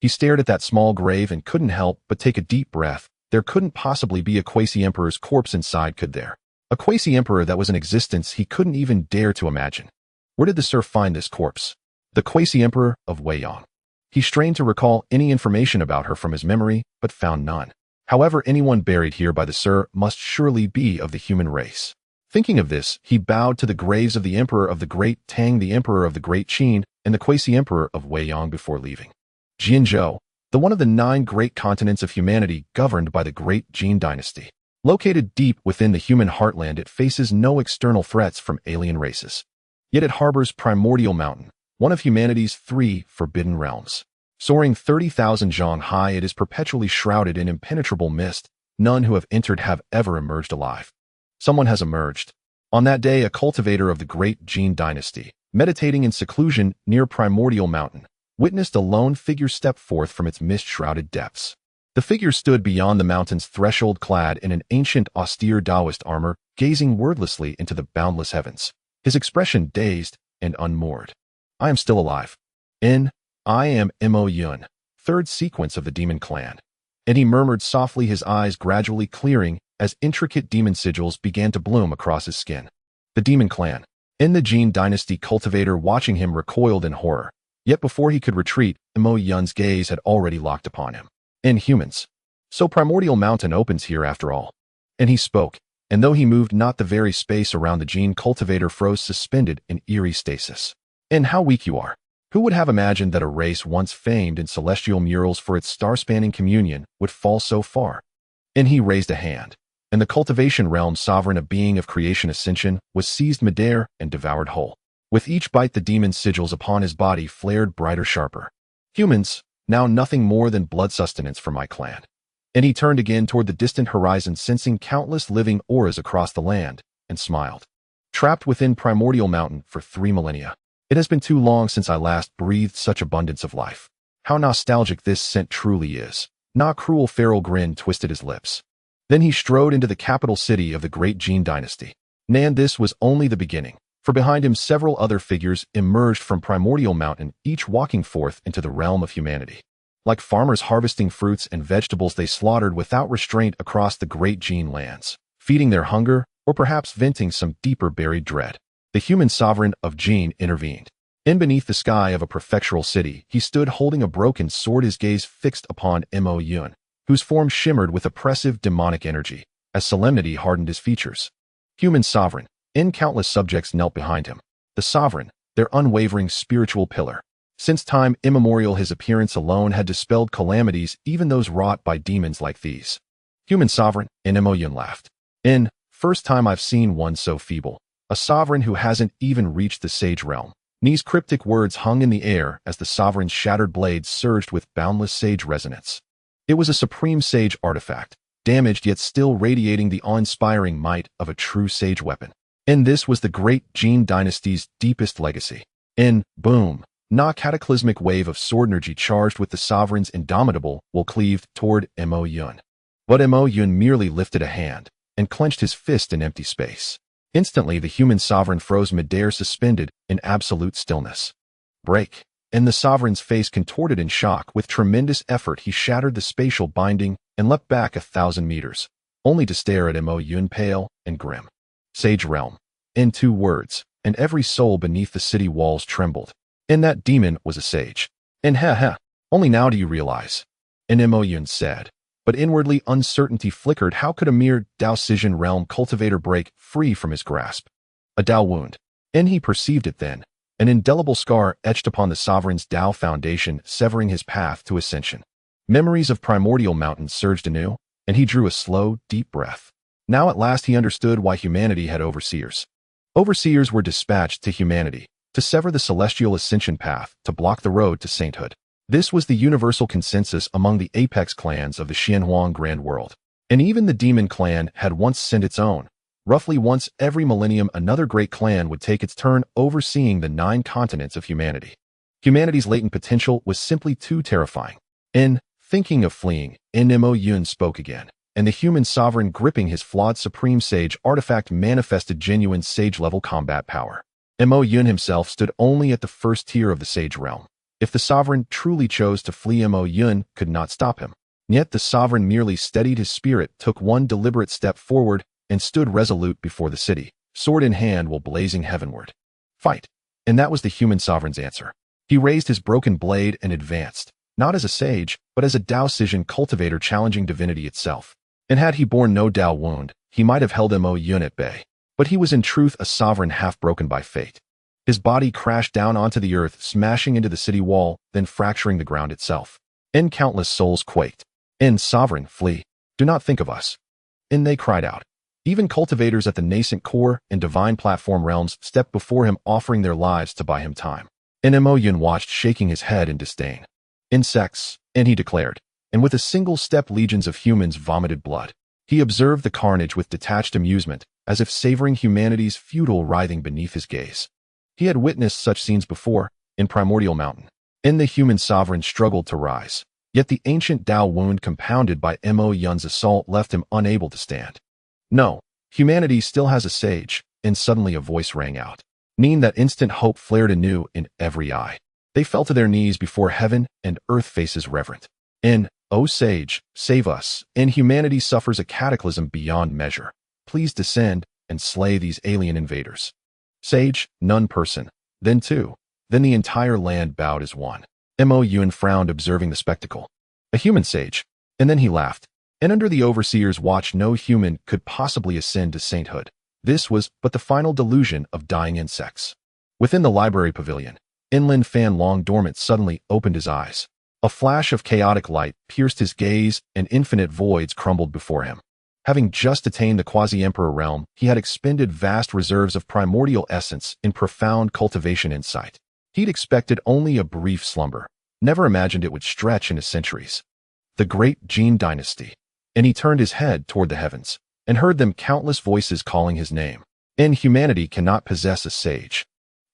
He stared at that small grave and couldn't help but take a deep breath. There couldn't possibly be a Quasi-Emperor's corpse inside, could there? A Quasi-Emperor that was in existence he couldn't even dare to imagine. Where did the Sir find this corpse? The Quasi-Emperor of Weiyang. He strained to recall any information about her from his memory, but found none. However, anyone buried here by the Sir must surely be of the human race. Thinking of this, he bowed to the graves of the Emperor of the Great Tang, the Emperor of the Great Qin, and the Quasi-Emperor of Weiyang before leaving. Jianzhou, the one of the 9 great continents of humanity governed by the Great Jin dynasty. Located deep within the human heartland, it faces no external threats from alien races. Yet it harbors Primordial Mountain, one of humanity's 3 forbidden realms. Soaring 30,000 zhang high, it is perpetually shrouded in impenetrable mist. None who have entered have ever emerged alive. Someone has emerged. On that day, a cultivator of the Great Jin dynasty, meditating in seclusion near Primordial Mountain, witnessed a lone figure step forth from its mist-shrouded depths. The figure stood beyond the mountain's threshold, clad in an ancient, austere Taoist armor, gazing wordlessly into the boundless heavens, his expression dazed and unmoored. I am still alive. I am Mo Yun, 3rd sequence of the demon clan. And he murmured softly, his eyes gradually clearing as intricate demon sigils began to bloom across his skin. The demon clan. In the Jin dynasty, cultivator watching him recoiled in horror. Yet before he could retreat, Mo Yun's gaze had already locked upon him. Inhumans. So Primordial Mountain opens here after all. And he spoke, and though he moved not, the very space around the Jin cultivator froze, suspended in eerie stasis. And how weak you are. Who would have imagined that a race once famed in celestial murals for its star-spanning communion would fall so far? And he raised a hand, and the cultivation realm sovereign, a being of creation ascension, was seized midair and devoured whole. With each bite, the demon sigils upon his body flared brighter, sharper. Humans, now nothing more than blood sustenance for my clan. And he turned again toward the distant horizon, sensing countless living auras across the land, and smiled. Trapped within Primordial Mountain for 3 millennia. It has been too long since I last breathed such abundance of life. How nostalgic this scent truly is. Na cruel feral grin twisted his lips. Then he strode into the capital city of the Great Jin dynasty. And this was only the beginning, for behind him several other figures emerged from Primordial Mountain, each walking forth into the realm of humanity. Like farmers harvesting fruits and vegetables, they slaughtered without restraint across the Great Jin lands, feeding their hunger, or perhaps venting some deeper buried dread. The human sovereign of Jin intervened. In beneath the sky of a prefectural city, he stood holding a broken sword, his gaze fixed upon Mo Yun, whose form shimmered with oppressive demonic energy, as solemnity hardened his features. Human sovereign, countless subjects knelt behind him. The sovereign, their unwavering spiritual pillar. Since time immemorial, his appearance alone had dispelled calamities, even those wrought by demons like these. Human sovereign, Mo Yun laughed. First time I've seen one so feeble. A sovereign who hasn't even reached the sage realm. Ni's cryptic words hung in the air as the sovereign's shattered blade surged with boundless sage resonance. It was a supreme sage artifact, damaged yet still radiating the awe-inspiring might of a true sage weapon. And this was the great Jin dynasty's deepest legacy. In boom, Na cataclysmic wave of sword energy charged with the sovereign's indomitable will cleaved toward Mo Yun. But Mo Yun merely lifted a hand and clenched his fist in empty space. Instantly, the human sovereign froze midair, suspended in absolute stillness. Break. And the sovereign's face contorted in shock. With tremendous effort, he shattered the spatial binding and leapt back 1,000 meters, only to stare at Mo Yun, pale and grim. Sage Realm. In 2 words, and every soul beneath the city walls trembled. And that demon was a sage. And only now do you realize. And Mo Yun said. But inwardly uncertainty flickered. How could a mere Daocian realm cultivator break free from his grasp? A Dao wound. And he perceived it then. An indelible scar etched upon the sovereign's Dao foundation, severing his path to ascension. Memories of primordial mountains surged anew, and he drew a slow, deep breath. Now at last he understood why humanity had overseers. Overseers were dispatched to humanity, to sever the celestial ascension path, to block the road to sainthood. This was the universal consensus among the apex clans of the Xuanghuang Great World. And even the demon clan had once sent its own. Roughly once every millennium, another great clan would take its turn overseeing the 9 continents of humanity. Humanity's latent potential was simply too terrifying. In thinking of fleeing, Mo Yun spoke again, and the human sovereign, gripping his flawed supreme sage artifact, manifested genuine sage-level combat power. Mo Yun himself stood only at the first tier of the sage realm. If the sovereign truly chose to flee, Mo Yun could not stop him. Yet the sovereign merely steadied his spirit, took one deliberate step forward, and stood resolute before the city, sword in hand while blazing heavenward. Fight. And that was the human sovereign's answer. He raised his broken blade and advanced, not as a sage, but as a Daocian cultivator challenging divinity itself. And had he borne no Dao wound, he might have held Mo Yun at bay. But he was in truth a sovereign half broken by fate. His body crashed down onto the earth, smashing into the city wall, then fracturing the ground itself. And countless souls quaked. And sovereign, flee. Do not think of us. And they cried out. Even cultivators at the nascent core and divine platform realms stepped before him, offering their lives to buy him time. And Mo Yun watched, shaking his head in disdain. Insects, and he declared. And with a single step, legions of humans vomited blood. He observed the carnage with detached amusement, as if savoring humanity's futile writhing beneath his gaze. He had witnessed such scenes before, in Primordial Mountain. And the human sovereign struggled to rise. Yet the ancient Dao wound compounded by Mo Yun's assault left him unable to stand. No, humanity still has a sage, and suddenly a voice rang out. That instant hope flared anew in every eye. They fell to their knees before heaven and earth faces reverent. O sage, save us, and humanity suffers a cataclysm beyond measure. Please descend and slay these alien invaders. Sage, none person, then 2. Then the entire land bowed as one. Mo Yun frowned, observing the spectacle. A human sage. And then he laughed. And under the overseer's watch, no human could possibly ascend to sainthood. This was but the final delusion of dying insects. Within the library pavilion, Lin Fan, long dormant, suddenly opened his eyes. A flash of chaotic light pierced his gaze, and infinite voids crumbled before him. Having just attained the quasi-emperor realm, he had expended vast reserves of primordial essence in profound cultivation insight. He'd expected only a brief slumber, never imagined it would stretch into centuries. The great Jin dynasty. And he turned his head toward the heavens, and heard them countless voices calling his name. And humanity cannot possess a sage.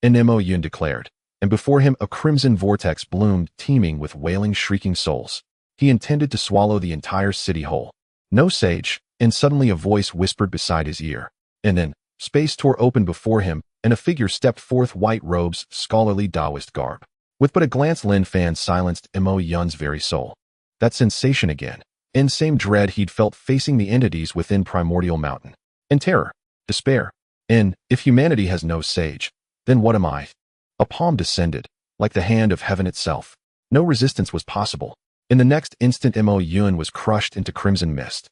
And Mo Yun declared, and before him a crimson vortex bloomed, teeming with wailing, shrieking souls. He intended to swallow the entire city whole. No sage. And suddenly a voice whispered beside his ear. And then, space tore open before him, and a figure stepped forth, white robes, scholarly Taoist garb. With but a glance, Lin Fan silenced Mo Yun's very soul. That sensation again, and same dread he'd felt facing the entities within Primordial Mountain. And terror, despair. And, if humanity has no sage, then what am I? A palm descended, like the hand of heaven itself. No resistance was possible. In the next instant, Mo Yun was crushed into crimson mist.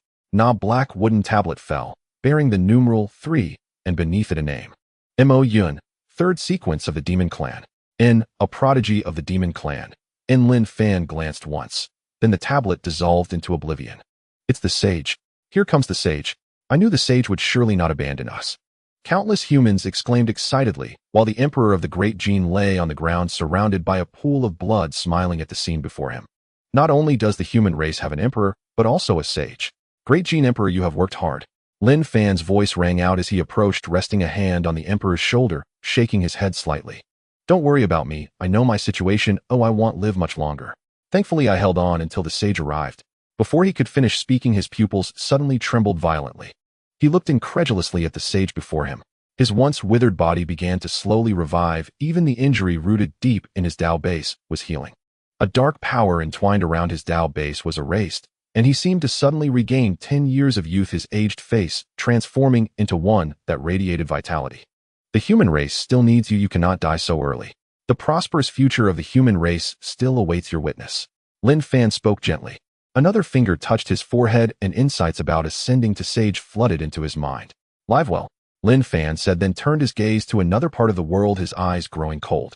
Black wooden tablet fell, bearing the numeral 3, and beneath it a name. Mo Yun, 3rd sequence of the Demon Clan. A prodigy of the Demon Clan. Lin Fan glanced once. Then the tablet dissolved into oblivion. It's the sage. Here comes the sage. I knew the sage would surely not abandon us. Countless humans exclaimed excitedly, while the Emperor of the Great Gene lay on the ground surrounded by a pool of blood smiling at the scene before him. Not only does the human race have an emperor, but also a sage. Great Gene Emperor, you have worked hard. Lin Fan's voice rang out as he approached, resting a hand on the Emperor's shoulder, shaking his head slightly. Don't worry about me, I know my situation, I won't live much longer. Thankfully I held on until the sage arrived. Before he could finish speaking, his pupils suddenly trembled violently. He looked incredulously at the sage before him. His once withered body began to slowly revive, even the injury rooted deep in his Tao base was healing. A dark power entwined around his Tao base was erased, and he seemed to suddenly regain 10 years of youth, his aged face transforming into one that radiated vitality. The human race still needs you, you cannot die so early. The prosperous future of the human race still awaits your witness. Lin Fan spoke gently. Another finger touched his forehead and insights about ascending to sage flooded into his mind. Live well, Lin Fan said, then turned his gaze to another part of the world, his eyes growing cold.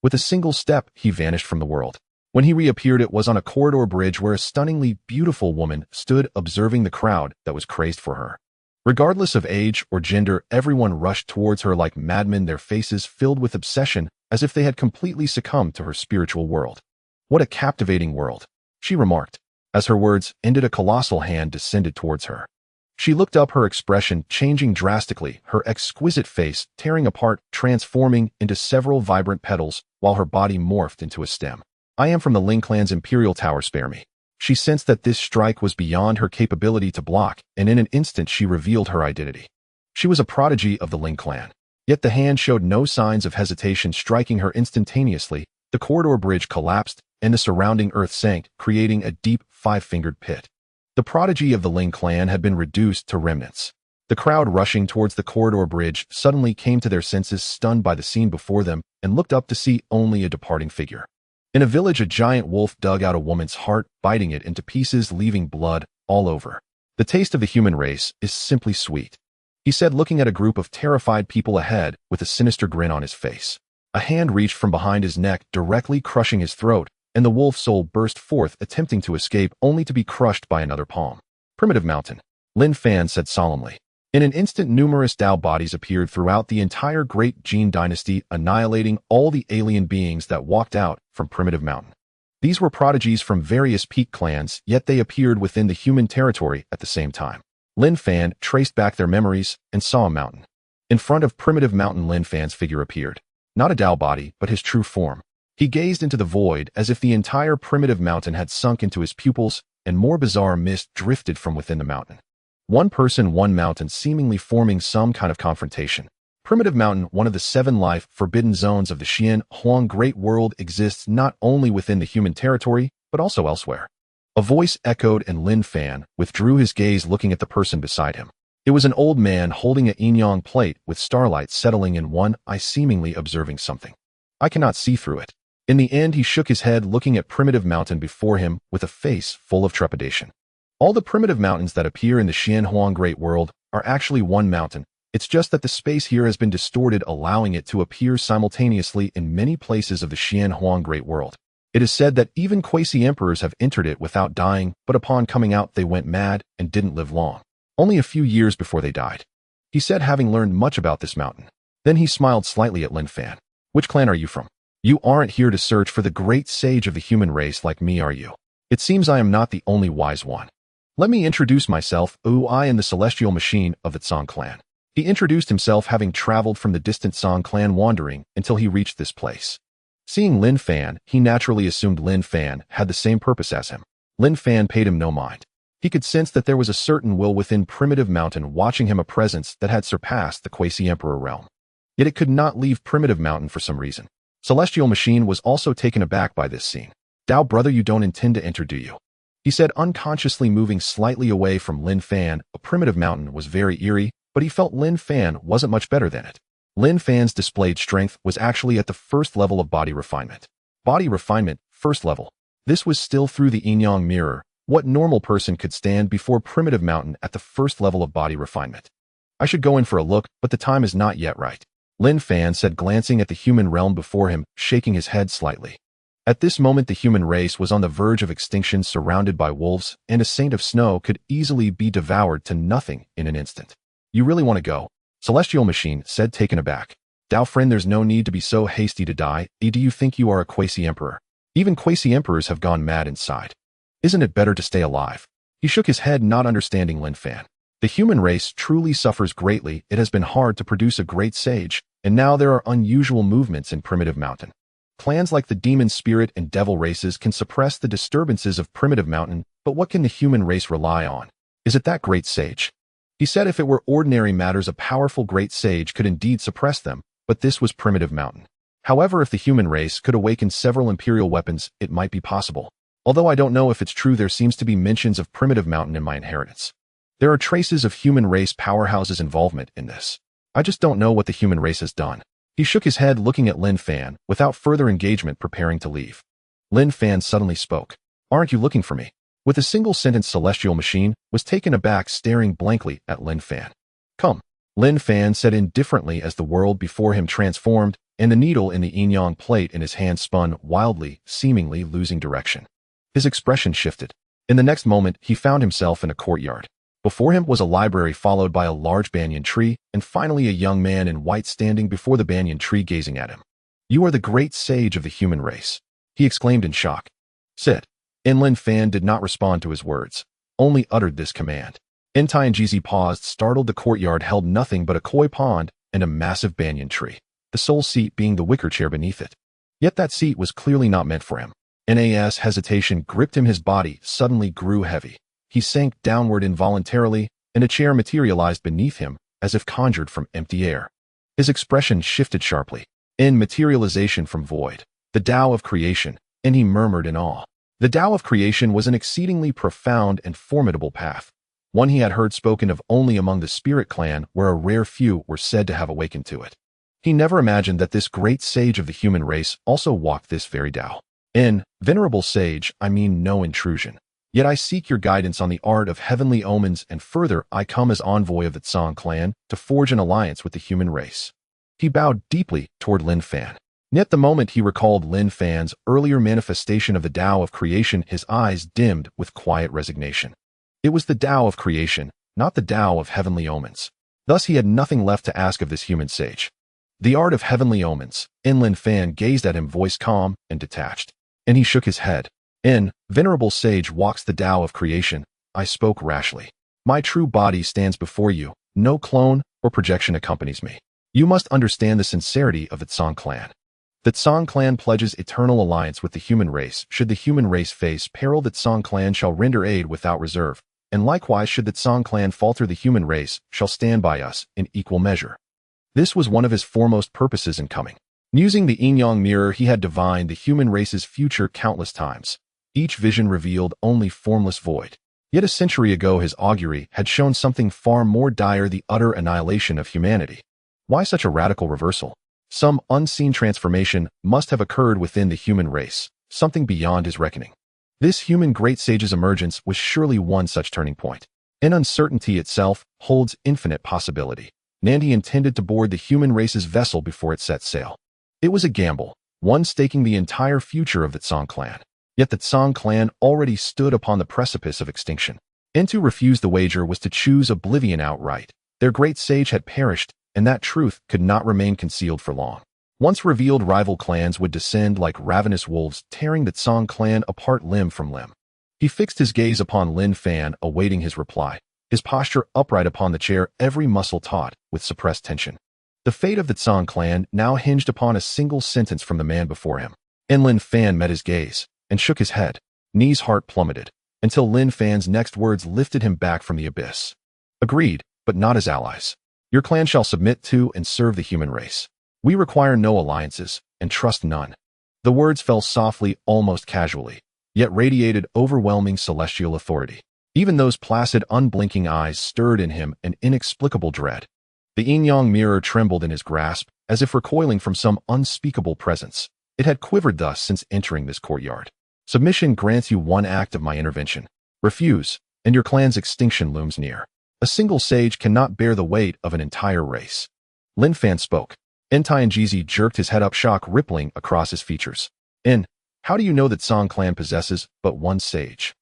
With a single step, he vanished from the world. When he reappeared, it was on a corridor bridge where a stunningly beautiful woman stood observing the crowd that was crazed for her. Regardless of age or gender, everyone rushed towards her like madmen, their faces filled with obsession as if they had completely succumbed to her spiritual world. What a captivating world, she remarked. As her words ended, a colossal hand descended towards her. She looked up, her expression changing drastically, her exquisite face tearing apart, transforming into several vibrant petals, while her body morphed into a stem. I am from the Ling clan's Imperial Tower, spare me. She sensed that this strike was beyond her capability to block, and in an instant she revealed her identity. She was a prodigy of the Ling clan. Yet the hand showed no signs of hesitation, striking her instantaneously. The corridor bridge collapsed, and the surrounding earth sank, creating a deep, five-fingered pit. The prodigy of the Ling clan had been reduced to remnants. The crowd rushing towards the corridor bridge suddenly came to their senses, stunned by the scene before them, and looked up to see only a departing figure. In a village, a giant wolf dug out a woman's heart, biting it into pieces, leaving blood all over. The taste of the human race is simply sweet, he said, looking at a group of terrified people ahead with a sinister grin on his face. A hand reached from behind his neck, directly crushing his throat, and the wolf's soul burst forth, attempting to escape, only to be crushed by another palm. Primitive Mountain, Lin Fan said solemnly. In an instant, numerous Tao bodies appeared throughout the entire Great Gene dynasty, annihilating all the alien beings that walked out from Primitive Mountain. These were prodigies from various peak clans, yet they appeared within the human territory at the same time. Lin Fan traced back their memories and saw a mountain. In front of Primitive Mountain, Lin Fan's figure appeared. Not a Tao body, but his true form. He gazed into the void as if the entire Primitive Mountain had sunk into his pupils, and more bizarre mist drifted from within the mountain. One person, one mountain, seemingly forming some kind of confrontation. Primitive Mountain, one of the 7 life forbidden zones of the Xuanghuang Great World, exists not only within the human territory, but also elsewhere. A voice echoed, and Lin Fan withdrew his gaze, looking at the person beside him. It was an old man holding a Inyang plate with starlight settling in one eye, seemingly observing something. I cannot see through it. In the end, he shook his head, looking at Primitive Mountain before him with a face full of trepidation. All the primitive mountains that appear in the Xuanghuang Great World are actually one mountain. It's just that the space here has been distorted, allowing it to appear simultaneously in many places of the Xuanghuang Great World. It is said that even quasi-emperors have entered it without dying, but upon coming out they went mad and didn't live long. Only a few years before they died. He said, having learned much about this mountain. Then he smiled slightly at Lin Fan. Which clan are you from? You aren't here to search for the great sage of the human race like me, are you? It seems I am not the only wise one. Let me introduce myself. I am the celestial machine of the Tsang clan. He introduced himself, having traveled from the distant Tsang clan, wandering until he reached this place. Seeing Lin Fan, he naturally assumed Lin Fan had the same purpose as him. Lin Fan paid him no mind. He could sense that there was a certain will within Primitive Mountain watching him, a presence that had surpassed the quasi-emperor realm. Yet it could not leave Primitive Mountain for some reason. Celestial Machine was also taken aback by this scene. Dao brother, you don't intend to enter, do you? He said, unconsciously moving slightly away from Lin Fan. A Primitive Mountain was very eerie, but he felt Lin Fan wasn't much better than it. Lin Fan's displayed strength was actually at the first level of body refinement. Body refinement, first level. This was still through the Inyang mirror. What normal person could stand before Primitive Mountain at the first level of body refinement? I should go in for a look, but the time is not yet right. Lin Fan said, glancing at the human realm before him, shaking his head slightly. At this moment, the human race was on the verge of extinction, surrounded by wolves, and a saint of snow could easily be devoured to nothing in an instant. You really want to go? Celestial Machine said, taken aback. Dao friend, there's no need to be so hasty to die. Do you think you are a quasi-emperor? Even quasi-emperors have gone mad inside. Isn't it better to stay alive? He shook his head, not understanding Lin Fan. The human race truly suffers greatly. It has been hard to produce a great sage, and now there are unusual movements in Primitive Mountain. Clans like the Demon Spirit and Devil races can suppress the disturbances of Primitive Mountain, but what can the human race rely on? Is it that great sage? He said if it were ordinary matters, a powerful great sage could indeed suppress them, but this was Primitive Mountain. However, if the human race could awaken several imperial weapons, it might be possible. Although I don't know if it's true, there seems to be mentions of Primitive Mountain in my inheritance. There are traces of human race powerhouses' involvement in this. I just don't know what the human race has done. He shook his head, looking at Lin Fan, without further engagement, preparing to leave. Lin Fan suddenly spoke. Aren't you looking for me? With a single sentence, Celestial Machine was taken aback, staring blankly at Lin Fan. Come. Lin Fan said indifferently as the world before him transformed, and the needle in the yin-yang plate in his hand spun wildly, seemingly losing direction. His expression shifted. In the next moment, he found himself in a courtyard. Before him was a library, followed by a large banyan tree, and finally a young man in white standing before the banyan tree, gazing at him. You are the great sage of the human race, he exclaimed in shock. Sit. Lin Fan did not respond to his words, only uttered this command. Tianjizi paused, startled. The courtyard held nothing but a koi pond and a massive banyan tree, the sole seat being the wicker chair beneath it. Yet that seat was clearly not meant for him. Nas hesitation gripped him. His body suddenly grew heavy. He sank downward involuntarily, and a chair materialized beneath him, as if conjured from empty air. His expression shifted sharply. In materialization from void, the Tao of creation, and he murmured in awe. The Tao of creation was an exceedingly profound and formidable path, one he had heard spoken of only among the spirit clan, where a rare few were said to have awakened to it. He never imagined that this great sage of the human race also walked this very Tao. Venerable sage, I mean no intrusion. Yet I seek your guidance on the art of heavenly omens, and further, I come as envoy of the Tsang clan to forge an alliance with the human race. He bowed deeply toward Lin Fan. Yet the moment he recalled Lin Fan's earlier manifestation of the Tao of creation, his eyes dimmed with quiet resignation. It was the Tao of creation, not the Tao of heavenly omens. Thus he had nothing left to ask of this human sage. The art of heavenly omens. Lin Fan gazed at him, voice calm and detached. And he shook his head. Venerable sage walks the Tao of creation. I spoke rashly. My true body stands before you. No clone or projection accompanies me. You must understand the sincerity of the Tsang clan. The Tsang clan pledges eternal alliance with the human race. Should the human race face peril, the Tsang clan shall render aid without reserve. And likewise, should the Tsang clan falter, the human race shall stand by us in equal measure. This was one of his foremost purposes in coming. Using the yin-yang mirror, he had divined the human race's future countless times. Each vision revealed only formless void. Yet a century ago his augury had shown something far more dire, the utter annihilation of humanity. Why such a radical reversal? Some unseen transformation must have occurred within the human race, something beyond his reckoning. This human great sage's emergence was surely one such turning point. Uncertainty itself holds infinite possibility. Nandi intended to board the human race's vessel before it set sail. It was a gamble, one staking the entire future of the Tsang clan. Yet the Tsang clan already stood upon the precipice of extinction. And to refuse the wager was to choose oblivion outright. Their great sage had perished, and that truth could not remain concealed for long. Once revealed, rival clans would descend like ravenous wolves, tearing the Tsang clan apart limb from limb. He fixed his gaze upon Lin Fan, awaiting his reply, his posture upright upon the chair, every muscle taut with suppressed tension. The fate of the Tsang clan now hinged upon a single sentence from the man before him. Lin Fan met his gaze and shook his head. Ni's heart plummeted, until Lin Fan's next words lifted him back from the abyss. Agreed, but not as allies. Your clan shall submit to and serve the human race. We require no alliances, and trust none. The words fell softly, almost casually, yet radiated overwhelming celestial authority. Even those placid, unblinking eyes stirred in him an inexplicable dread. The yin-yang mirror trembled in his grasp, as if recoiling from some unspeakable presence. It had quivered thus since entering this courtyard. Submission grants you one act of my intervention. Refuse, and your clan's extinction looms near. A single sage cannot bear the weight of an entire race. Lin Fan spoke. Tianjizi jerked his head up, shock rippling across his features. How do you know that Tsang clan possesses but one sage?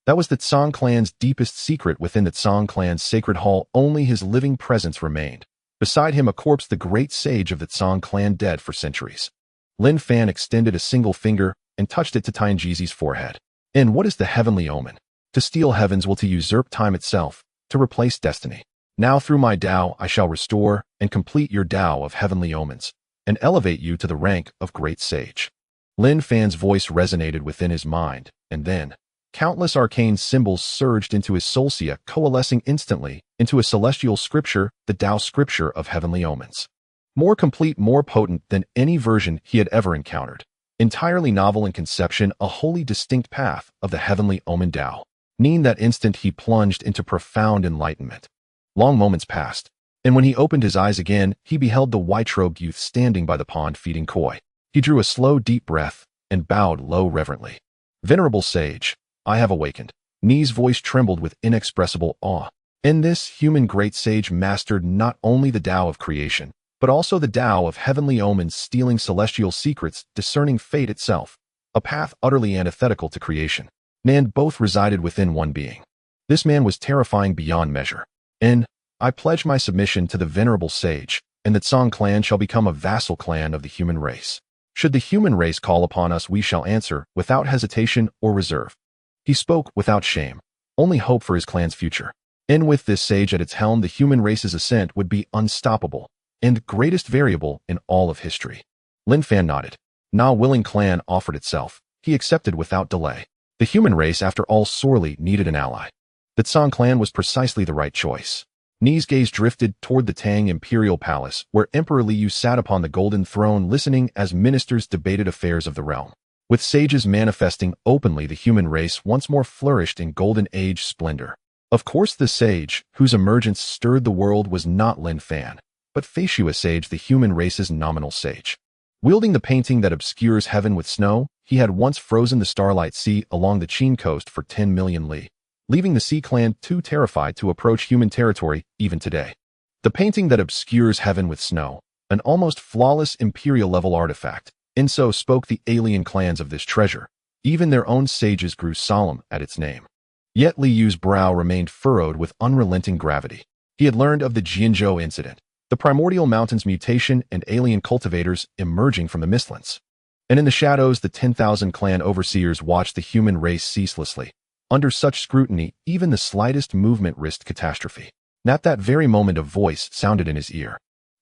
That was the Tsang clan's deepest secret. Within the Tsang clan's sacred hall, only his living presence remained. Beside him, a corpse, the great sage of the Tsang clan, dead for centuries. Lin Fan extended a single finger and touched it to Tianjizi's forehead. And what is the heavenly omen? To steal heavens will to usurp time itself, to replace destiny. Now through my Tao I shall restore and complete your Tao of heavenly omens, and elevate you to the rank of great sage. Lin Fan's voice resonated within his mind, and then countless arcane symbols surged into his soulsia, coalescing instantly into a celestial scripture, the Tao scripture of heavenly omens. More complete, more potent than any version he had ever encountered. Entirely novel in conception, a wholly distinct path of the heavenly omen Tao. In that instant he plunged into profound enlightenment. Long moments passed, and when he opened his eyes again, he beheld the white-robed youth standing by the pond feeding koi. He drew a slow, deep breath and bowed low reverently. Venerable sage, I have awakened. Ni's voice trembled with inexpressible awe. In this, human great sage mastered not only the Tao of creation, but also the Tao of heavenly omens, stealing celestial secrets, discerning fate itself, a path utterly antithetical to creation. And both resided within one being. This man was terrifying beyond measure. And I pledge my submission to the venerable sage, and the Tsang clan shall become a vassal clan of the human race. Should the human race call upon us, we shall answer, without hesitation or reserve. He spoke without shame, only hope for his clan's future. And with this sage at its helm, the human race's ascent would be unstoppable, and greatest variable in all of history. Lin Fan nodded. Na willing clan offered itself. He accepted without delay. The human race, after all, sorely needed an ally. The Tsang clan was precisely the right choice. Ni's gaze drifted toward the Tang imperial palace, where Emperor Liu sat upon the golden throne listening as ministers debated affairs of the realm. With sages manifesting openly, the human race once more flourished in golden age splendor. Of course, the sage, whose emergence stirred the world, was not Lin Fan, but Feishua Sage, the human race's nominal sage. Wielding the painting that obscures heaven with snow, he had once frozen the Starlight Sea along the Qin coast for 10 million li, leaving the Sea clan too terrified to approach human territory even today. The painting that obscures heaven with snow, an almost flawless imperial-level artifact, and so spoke the alien clans of this treasure. Even their own sages grew solemn at its name. Yet Liu's brow remained furrowed with unrelenting gravity. He had learned of the Jianzhou incident, the primordial mountain's mutation and alien cultivators emerging from the mistlands. And in the shadows, the 10,000 clan overseers watched the human race ceaselessly. Under such scrutiny, even the slightest movement risked catastrophe. And at that very moment, a voice sounded in his ear.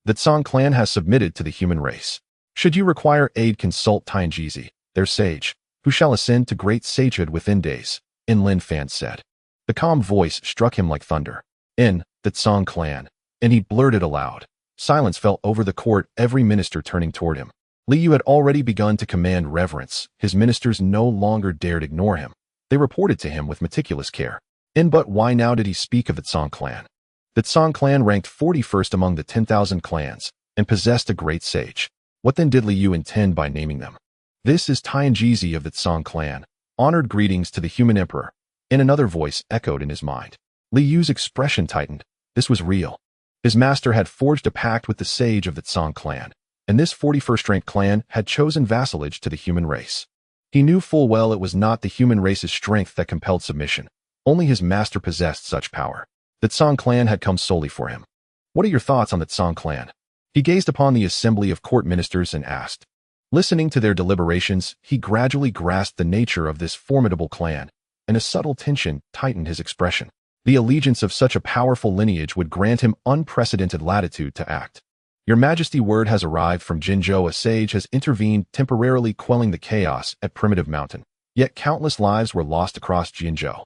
The Tsang clan has submitted to the human race. Should you require aid, consult Tianjizi, their sage, who shall ascend to great sagehood within days, In Lin Fan said. The calm voice struck him like thunder. In the Tsang clan. And he blurted aloud. Silence fell over the court, every minister turning toward him. Liu had already begun to command reverence. His ministers no longer dared ignore him. They reported to him with meticulous care. But why now did he speak of the Tsang clan? The Tsang clan ranked 41st among the 10,000 clans, and possessed a great sage. What then did Liu intend by naming them? This is Tianjizi of the Tsang clan. Honored greetings to the human emperor. And another voice echoed in his mind. Liu's expression tightened. This was real. His master had forged a pact with the sage of the Tsang clan, and this 41st ranked clan had chosen vassalage to the human race. He knew full well it was not the human race's strength that compelled submission. Only his master possessed such power. The Tsang clan had come solely for him. What are your thoughts on the Tsang clan? He gazed upon the assembly of court ministers and asked. Listening to their deliberations, he gradually grasped the nature of this formidable clan, and a subtle tension tightened his expression. The allegiance of such a powerful lineage would grant him unprecedented latitude to act. Your Majesty, word has arrived from Jinzhou. A sage has intervened, temporarily quelling the chaos at Primitive Mountain. Yet countless lives were lost across Jinzhou.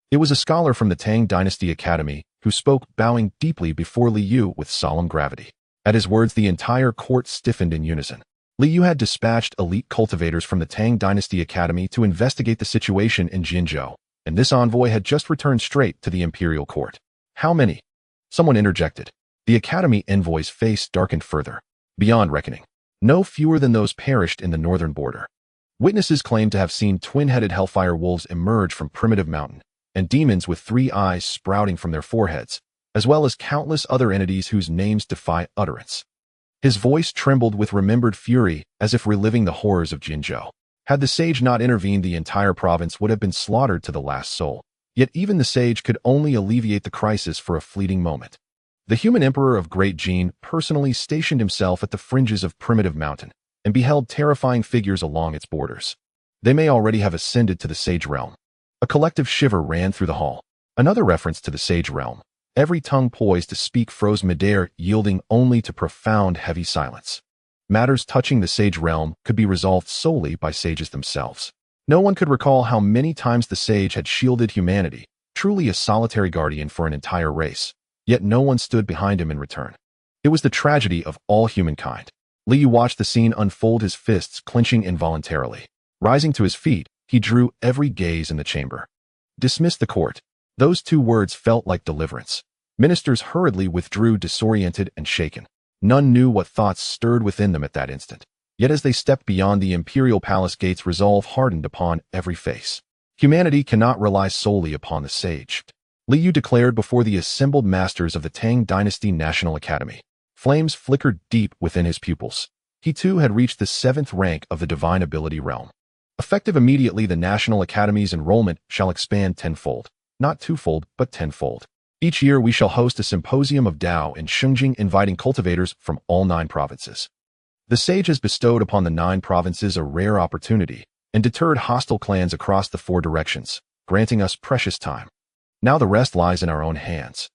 It was a scholar from the Tang Dynasty Academy who spoke, bowing deeply before Liu with solemn gravity. At his words, the entire court stiffened in unison. Liu had dispatched elite cultivators from the Tang Dynasty Academy to investigate the situation in Jinzhou, and this envoy had just returned straight to the imperial court. How many? Someone interjected. The Academy envoy's face darkened further. Beyond reckoning. No fewer than those perished in the northern border. Witnesses claimed to have seen twin-headed hellfire wolves emerge from Primitive Mountain, and demons with 3 eyes sprouting from their foreheads, as well as countless other entities whose names defy utterance. His voice trembled with remembered fury, as if reliving the horrors of Jinzhou. Had the sage not intervened, the entire province would have been slaughtered to the last soul. Yet even the sage could only alleviate the crisis for a fleeting moment. The human emperor of Great Jin personally stationed himself at the fringes of primitive mountain and beheld terrifying figures along its borders. They may already have ascended to the sage realm. A collective shiver ran through the hall. Another reference to the sage realm. Every tongue poised to speak froze midair, yielding only to profound, heavy silence. Matters touching the sage realm could be resolved solely by sages themselves. No one could recall how many times the sage had shielded humanity, truly a solitary guardian for an entire race. Yet no one stood behind him in return. It was the tragedy of all humankind. Liu watched the scene unfold, his fists clenching involuntarily. Rising to his feet, he drew every gaze in the chamber. Dismiss the court. Those two words felt like deliverance. Ministers hurriedly withdrew, disoriented and shaken. None knew what thoughts stirred within them at that instant. Yet as they stepped beyond the imperial palace gates, resolve hardened upon every face. Humanity cannot rely solely upon the sage. Liu declared before the assembled masters of the Tang Dynasty National Academy. Flames flickered deep within his pupils. He too had reached the 7th rank of the Divine Ability Realm. Effective immediately, the National Academy's enrollment shall expand tenfold. Not twofold, but tenfold. Each year we shall host a symposium of Tao in Xuanghuang, inviting cultivators from all 9 provinces. The sage has bestowed upon the 9 provinces a rare opportunity and deterred hostile clans across the 4 directions, granting us precious time. Now the rest lies in our own hands.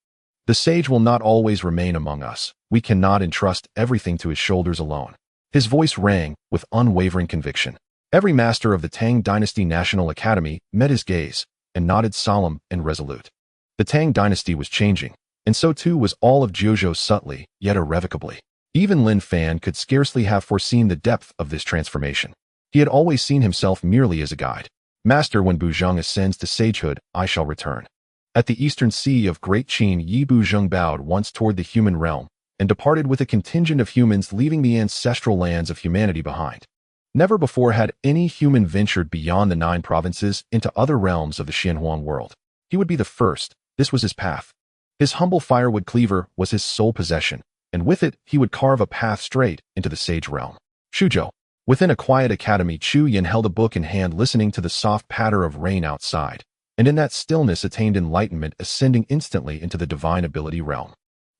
The sage will not always remain among us. We cannot entrust everything to his shoulders alone. His voice rang with unwavering conviction. Every master of the Tang Dynasty National Academy met his gaze and nodded, solemn and resolute. The Tang Dynasty was changing, and so too was all of Jiuzhou, subtly, yet irrevocably. Even Lin Fan could scarcely have foreseen the depth of this transformation. He had always seen himself merely as a guide. Master, when Buzheng ascends to sagehood, I shall return. At the eastern sea of Great Qin, Yi Buzheng bowed once toward the human realm and departed with a contingent of humans, leaving the ancestral lands of humanity behind. Never before had any human ventured beyond the 9 provinces into other realms of the Xuanghuang world. He would be the first. This was his path. His humble firewood cleaver was his sole possession, and with it he would carve a path straight into the sage realm. Shuzhou. Within a quiet academy, Chu Yin held a book in hand, listening to the soft patter of rain outside, and in that stillness attained enlightenment, ascending instantly into the divine ability realm.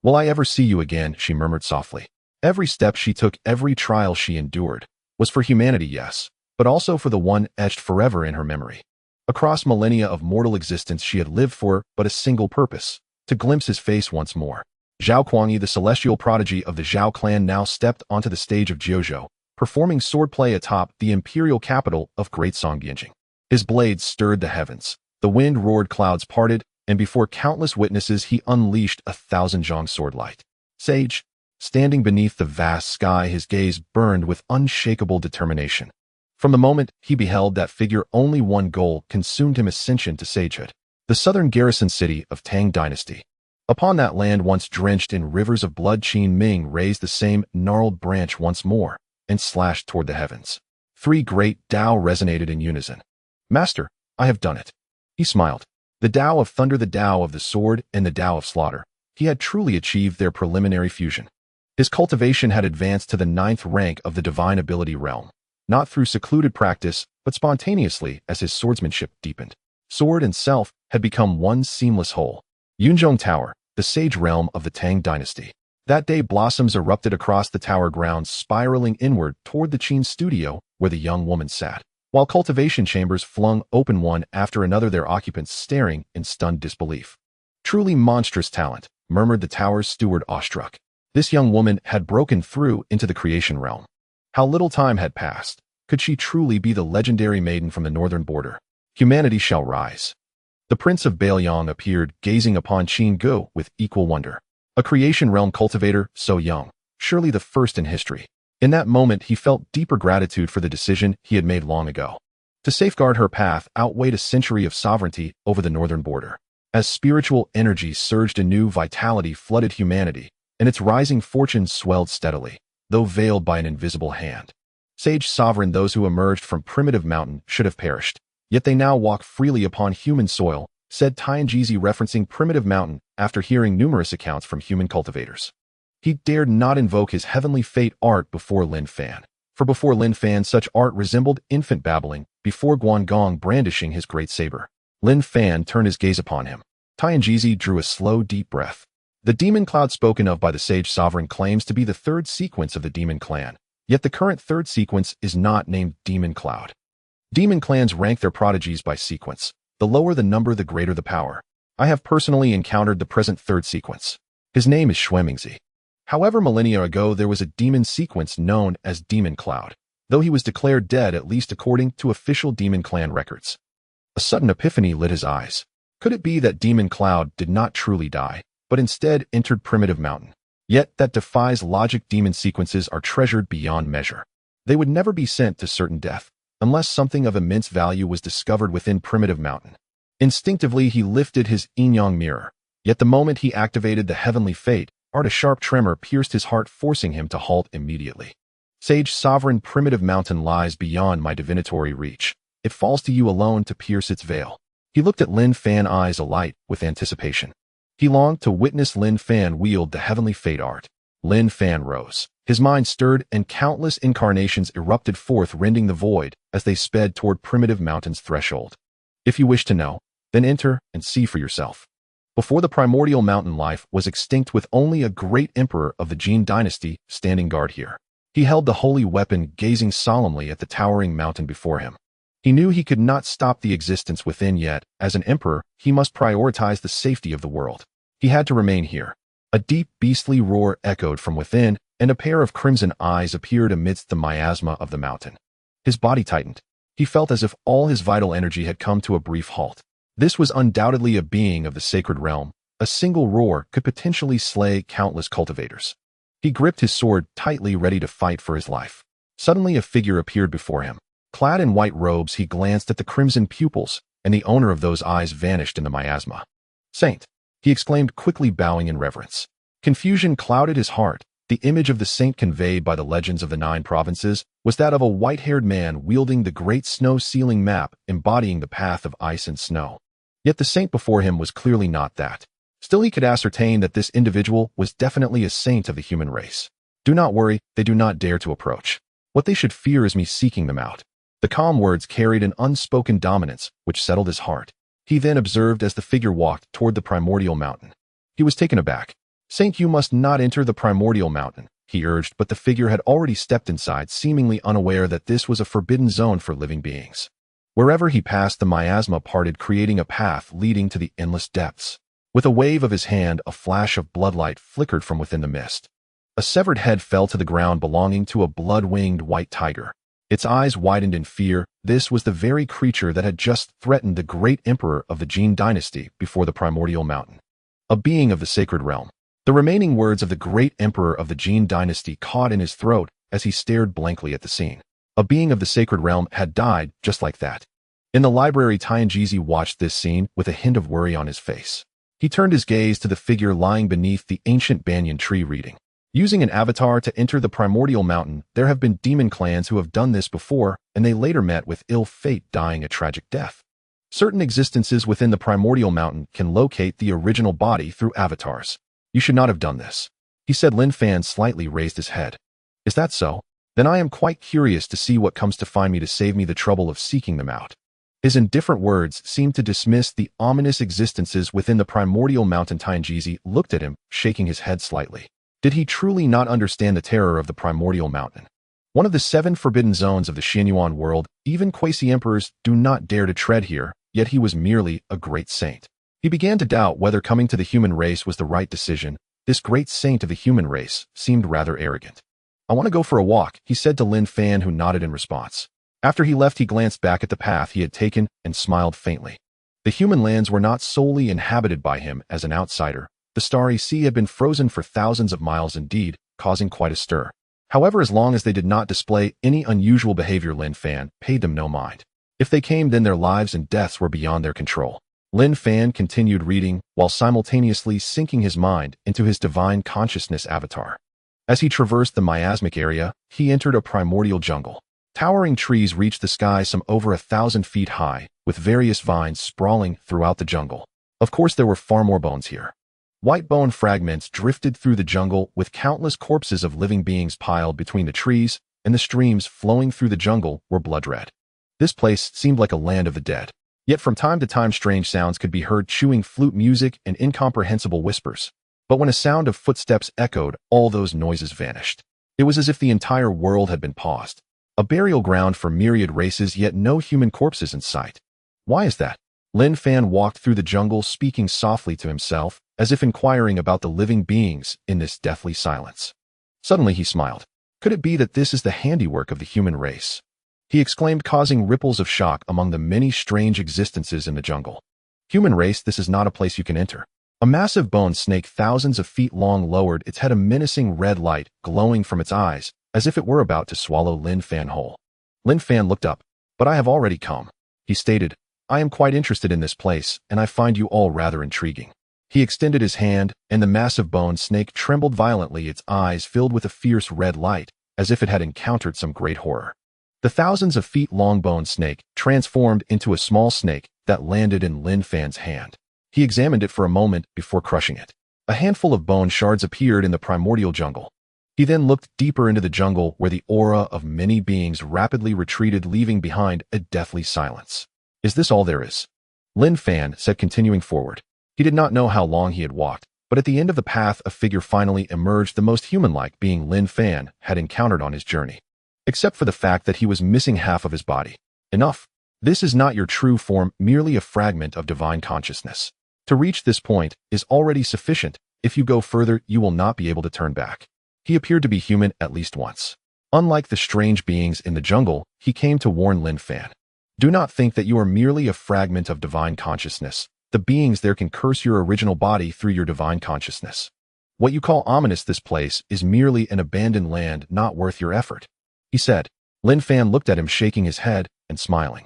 Will I ever see you again? She murmured softly. Every step she took, every trial she endured, was for humanity, yes, but also for the one etched forever in her memory. Across millennia of mortal existence, she had lived for but a single purpose: to glimpse his face once more. Zhao Kuangyi, the celestial prodigy of the Zhao clan, now stepped onto the stage of Jiuzhou, performing swordplay atop the imperial capital of Great Songyinjing. His blades stirred the heavens. The wind roared, clouds parted, and before countless witnesses he unleashed 1,000 zhang swordlight. Sage, standing beneath the vast sky, his gaze burned with unshakable determination. From the moment he beheld that figure, only one goal consumed him: ascension to sagehood. The southern garrison city of Tang Dynasty. Upon that land once drenched in rivers of blood, Qin Ming raised the same gnarled branch once more and slashed toward the heavens. 3 great Tao resonated in unison. Master, I have done it. He smiled. The Tao of thunder, the Tao of the sword, and the Tao of slaughter. He had truly achieved their preliminary fusion. His cultivation had advanced to the 9th rank of the divine ability realm, not through secluded practice, but spontaneously as his swordsmanship deepened. Sword and self had become one seamless whole. Yunzhong Tower, the sage realm of the Tang Dynasty. That day blossoms erupted across the tower grounds, spiraling inward toward the Qin studio where the young woman sat, while cultivation chambers flung open one after another, their occupants staring in stunned disbelief. Truly monstrous talent, murmured the tower's steward, awestruck. This young woman had broken through into the creation realm. How little time had passed. Could she truly be the legendary maiden from the northern border? Humanity shall rise. The Prince of Bailiang appeared, gazing upon Qin Gu with equal wonder. A creation realm cultivator so young, surely the first in history. In that moment he felt deeper gratitude for the decision he had made long ago. To safeguard her path outweighed a century of sovereignty over the northern border. As spiritual energy surged, a new vitality flooded humanity, and its rising fortunes swelled steadily, though veiled by an invisible hand. Sage sovereign, those who emerged from primitive mountain should have perished, yet they now walk freely upon human soil, said Tianjizi, referencing primitive mountain after hearing numerous accounts from human cultivators. He dared not invoke his heavenly fate art before Lin Fan, for before Lin Fan such art resembled infant babbling before Guangong brandishing his great saber. Lin Fan turned his gaze upon him. Tianjizi drew a slow, deep breath. The demon cloud spoken of by the sage sovereign claims to be the third sequence of the demon clan, yet the current third sequence is not named demon cloud. Demon clans rank their prodigies by sequence. The lower the number, the greater the power. I have personally encountered the present third sequence. His name is Xuanghuang. However, millennia ago there was a demon sequence known as Demon Cloud, though he was declared dead at least according to official demon clan records. A sudden epiphany lit his eyes. Could it be that Demon Cloud did not truly die, but instead entered Primitive Mountain? Yet that defies logic. Demon sequences are treasured beyond measure. They would never be sent to certain death, unless something of immense value was discovered within Primitive Mountain. Instinctively, he lifted his yin-yang mirror. Yet the moment he activated the heavenly fate, a sharp tremor pierced his heart, forcing him to halt immediately. Sage Sovereign, Primitive Mountain lies beyond my divinatory reach. It falls to you alone to pierce its veil. He looked at Lin Fan, eyes alight with anticipation. He longed to witness Lin Fan wield the heavenly fate art. Lin Fan rose. His mind stirred, and countless incarnations erupted forth, rending the void as they sped toward Primitive Mountain's threshold. If you wish to know, then enter and see for yourself. Before the primordial mountain, life was extinct, with only a great emperor of the Jin dynasty standing guard here. He held the holy weapon, gazing solemnly at the towering mountain before him. He knew he could not stop the existence within, yet, as an emperor, he must prioritize the safety of the world. He had to remain here. A deep, beastly roar echoed from within, and a pair of crimson eyes appeared amidst the miasma of the mountain. His body tightened. He felt as if all his vital energy had come to a brief halt. This was undoubtedly a being of the sacred realm. A single roar could potentially slay countless cultivators. He gripped his sword tightly, ready to fight for his life. Suddenly a figure appeared before him. Clad in white robes, he glanced at the crimson pupils, and the owner of those eyes vanished in the miasma. "Saint," he exclaimed, quickly bowing in reverence. Confusion clouded his heart. The image of the saint conveyed by the legends of the 9 provinces was that of a white-haired man wielding the great snow-ceiling map, embodying the path of ice and snow. Yet the saint before him was clearly not that. Still, he could ascertain that this individual was definitely a saint of the human race. "Do not worry, they do not dare to approach. What they should fear is me seeking them out." The calm words carried an unspoken dominance, which settled his heart. He then observed as the figure walked toward the primordial mountain. He was taken aback. "Saint, you must not enter the primordial mountain," he urged, but the figure had already stepped inside, seemingly unaware that this was a forbidden zone for living beings. Wherever he passed, the miasma parted, creating a path leading to the endless depths. With a wave of his hand, a flash of bloodlight flickered from within the mist. A severed head fell to the ground, belonging to a blood-winged white tiger. Its eyes widened in fear. This was the very creature that had just threatened the great emperor of the Jin dynasty before the primordial mountain. A being of the sacred realm. The remaining words of the great emperor of the Jin dynasty caught in his throat as he stared blankly at the scene. A being of the sacred realm had died just like that. In the library, Tianjizi watched this scene with a hint of worry on his face. He turned his gaze to the figure lying beneath the ancient banyan tree, reading. Using an avatar to enter the primordial mountain, there have been demon clans who have done this before, and they later met with ill fate, dying a tragic death. Certain existences within the primordial mountain can locate the original body through avatars. "You should not have done this," he said. Lin Fan slightly raised his head. "Is that so? Then I am quite curious to see what comes to find me to save me the trouble of seeking them out." His indifferent words seemed to dismiss the ominous existences within the primordial mountain. Tianjizi looked at him, shaking his head slightly. Did he truly not understand the terror of the primordial mountain? One of the 7 forbidden zones of the Xuanyuan world. Even quasi-emperors do not dare to tread here, yet he was merely a great saint. He began to doubt whether coming to the human race was the right decision. This great saint of the human race seemed rather arrogant. "I want to go for a walk," he said to Lin Fan, who nodded in response. After he left, he glanced back at the path he had taken and smiled faintly. The human lands were not solely inhabited by him as an outsider. The starry sea had been frozen for thousands of miles, indeed, causing quite a stir. However, as long as they did not display any unusual behavior, Lin Fan paid them no mind. If they came, then their lives and deaths were beyond their control. Lin Fan continued reading, while simultaneously sinking his mind into his divine consciousness avatar. As he traversed the miasmic area, he entered a primordial jungle. Towering trees reached the sky, some over 1,000 feet high, with various vines sprawling throughout the jungle. Of course, there were far more bones here. White bone fragments drifted through the jungle, with countless corpses of living beings piled between the trees, and the streams flowing through the jungle were blood-red. This place seemed like a land of the dead. Yet from time to time strange sounds could be heard, chewing flute music and incomprehensible whispers. But when a sound of footsteps echoed, all those noises vanished. It was as if the entire world had been paused. A burial ground for myriad races, yet no human corpses in sight. Why is that? Lin Fan walked through the jungle, speaking softly to himself, as if inquiring about the living beings in this deathly silence. Suddenly he smiled. Could it be that this is the handiwork of the human race? He exclaimed, causing ripples of shock among the many strange existences in the jungle. Human race, this is not a place you can enter. A massive bone snake thousands of feet long lowered its head, a menacing red light glowing from its eyes, as if it were about to swallow Lin Fan whole. Lin Fan looked up. But I have already come. He stated, I am quite interested in this place, and I find you all rather intriguing. He extended his hand, and the massive bone snake trembled violently, its eyes filled with a fierce red light, as if it had encountered some great horror. The thousands of feet long bone snake transformed into a small snake that landed in Lin Fan's hand. He examined it for a moment before crushing it. A handful of bone shards appeared in the primordial jungle. He then looked deeper into the jungle, where the aura of many beings rapidly retreated, leaving behind a deathly silence. Is this all there is? Lin Fan said, continuing forward. He did not know how long he had walked, but at the end of the path a figure finally emerged, the most human-like being Lin Fan had encountered on his journey. Except for the fact that he was missing half of his body. Enough. This is not your true form, merely a fragment of divine consciousness. To reach this point is already sufficient. If you go further, you will not be able to turn back. He appeared to be human at least once. Unlike the strange beings in the jungle, he came to warn Lin Fan. Do not think that you are merely a fragment of divine consciousness. The beings there can curse your original body through your divine consciousness. What you call ominous this place is merely an abandoned land not worth your effort, he said. Lin Fan looked at him, shaking his head and smiling.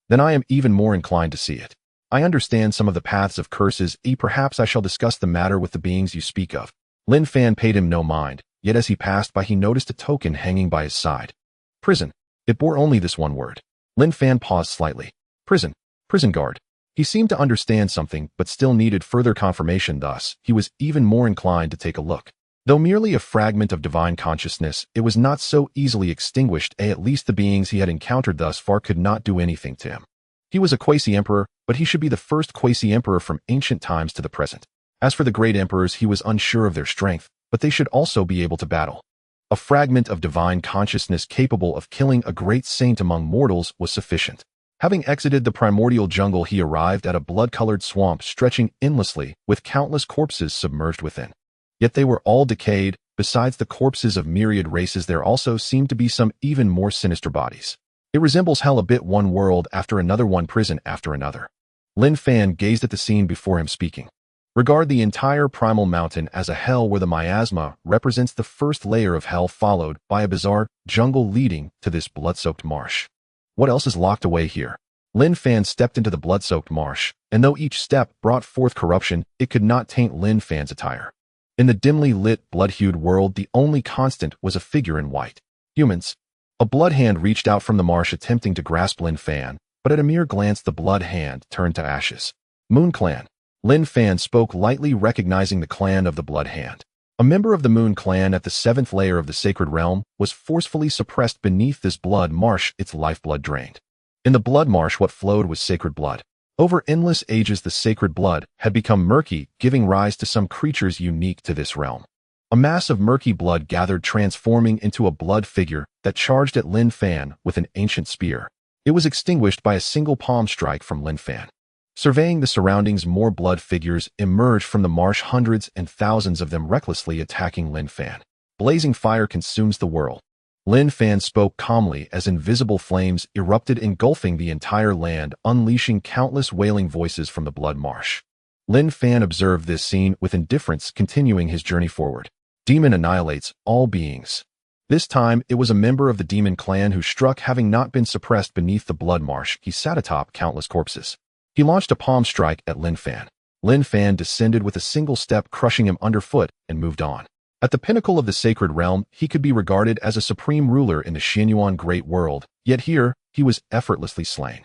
Then I am even more inclined to see it. I understand some of the paths of curses, perhaps I shall discuss the matter with the beings you speak of. Lin Fan paid him no mind, yet as he passed by he noticed a token hanging by his side. Prison. It bore only this one word. Lin Fan paused slightly. Prison. Prison guard. He seemed to understand something, but still needed further confirmation, thus he was even more inclined to take a look. Though merely a fragment of divine consciousness, it was not so easily extinguished, at least the beings he had encountered thus far could not do anything to him. He was a quasi-emperor, but he should be the first quasi-emperor from ancient times to the present. As for the great emperors, he was unsure of their strength, but they should also be able to battle. A fragment of divine consciousness capable of killing a great saint among mortals was sufficient. Having exited the primordial jungle, he arrived at a blood-colored swamp stretching endlessly, with countless corpses submerged within. Yet they were all decayed. Besides the corpses of myriad races, there also seemed to be some even more sinister bodies. It resembles hell a bit, one world after another, one prison after another. Lin Fan gazed at the scene before him, speaking. Regard the entire primal mountain as a hell, where the miasma represents the first layer of hell, followed by a bizarre jungle leading to this blood-soaked marsh. What else is locked away here? Lin Fan stepped into the blood-soaked marsh, and though each step brought forth corruption, it could not taint Lin Fan's attire. In the dimly lit, blood-hued world, the only constant was a figure in white. Humans. A blood hand reached out from the marsh, attempting to grasp Lin Fan, but at a mere glance the blood hand turned to ashes. Moon Clan. Lin Fan spoke lightly, recognizing the clan of the Blood Hand. A member of the Moon Clan at the 7th layer of the Sacred Realm was forcefully suppressed beneath this blood marsh, its lifeblood drained. In the blood marsh what flowed was sacred blood. Over endless ages the sacred blood had become murky, giving rise to some creatures unique to this realm. A mass of murky blood gathered, transforming into a blood figure that charged at Lin Fan with an ancient spear. It was extinguished by a single palm strike from Lin Fan. Surveying the surroundings, more blood figures emerged from the marsh, hundreds and thousands of them recklessly attacking Lin Fan. Blazing fire consumes the world. Lin Fan spoke calmly as invisible flames erupted, engulfing the entire land, unleashing countless wailing voices from the blood marsh. Lin Fan observed this scene with indifference, continuing his journey forward. Demon annihilates all beings. This time, it was a member of the demon clan who struck, having not been suppressed beneath the blood marsh. He sat atop countless corpses. He launched a palm strike at Lin Fan. Lin Fan descended with a single step, crushing him underfoot, and moved on. At the pinnacle of the sacred realm, he could be regarded as a supreme ruler in the Xuanghuang Great World, yet here, he was effortlessly slain.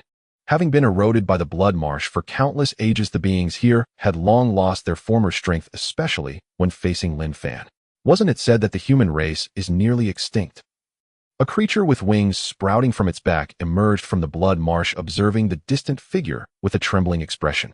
Having been eroded by the blood marsh for countless ages, the beings here had long lost their former strength, especially when facing Lin Fan. Wasn't it said that the human race is nearly extinct? A creature with wings sprouting from its back emerged from the blood marsh, observing the distant figure with a trembling expression.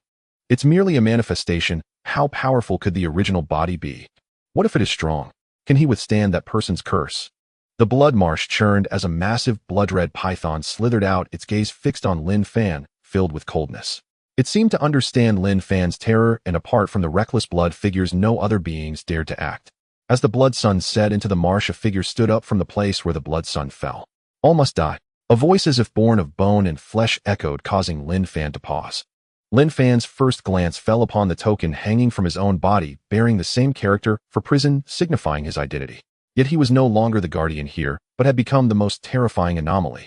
It's merely a manifestation, How powerful could the original body be? What if it is strong? Can he withstand that person's curse? The blood marsh churned as a massive blood-red python slithered out, its gaze fixed on Lin Fan, filled with coldness. It seemed to understand Lin Fan's terror, and apart from the reckless blood figures, no other beings dared to act. As the blood sun set into the marsh, a figure stood up from the place where the blood sun fell. All must die. A voice as if born of bone and flesh echoed, causing Lin Fan to pause. Lin Fan's first glance fell upon the token hanging from his own body, bearing the same character for prison, signifying his identity. Yet he was no longer the guardian here, but had become the most terrifying anomaly.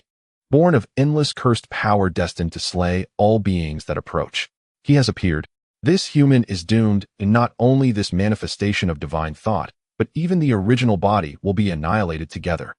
Born of endless cursed power destined to slay all beings that approach. He has appeared. This human is doomed, and not only this manifestation of divine thought, but even the original body will be annihilated together.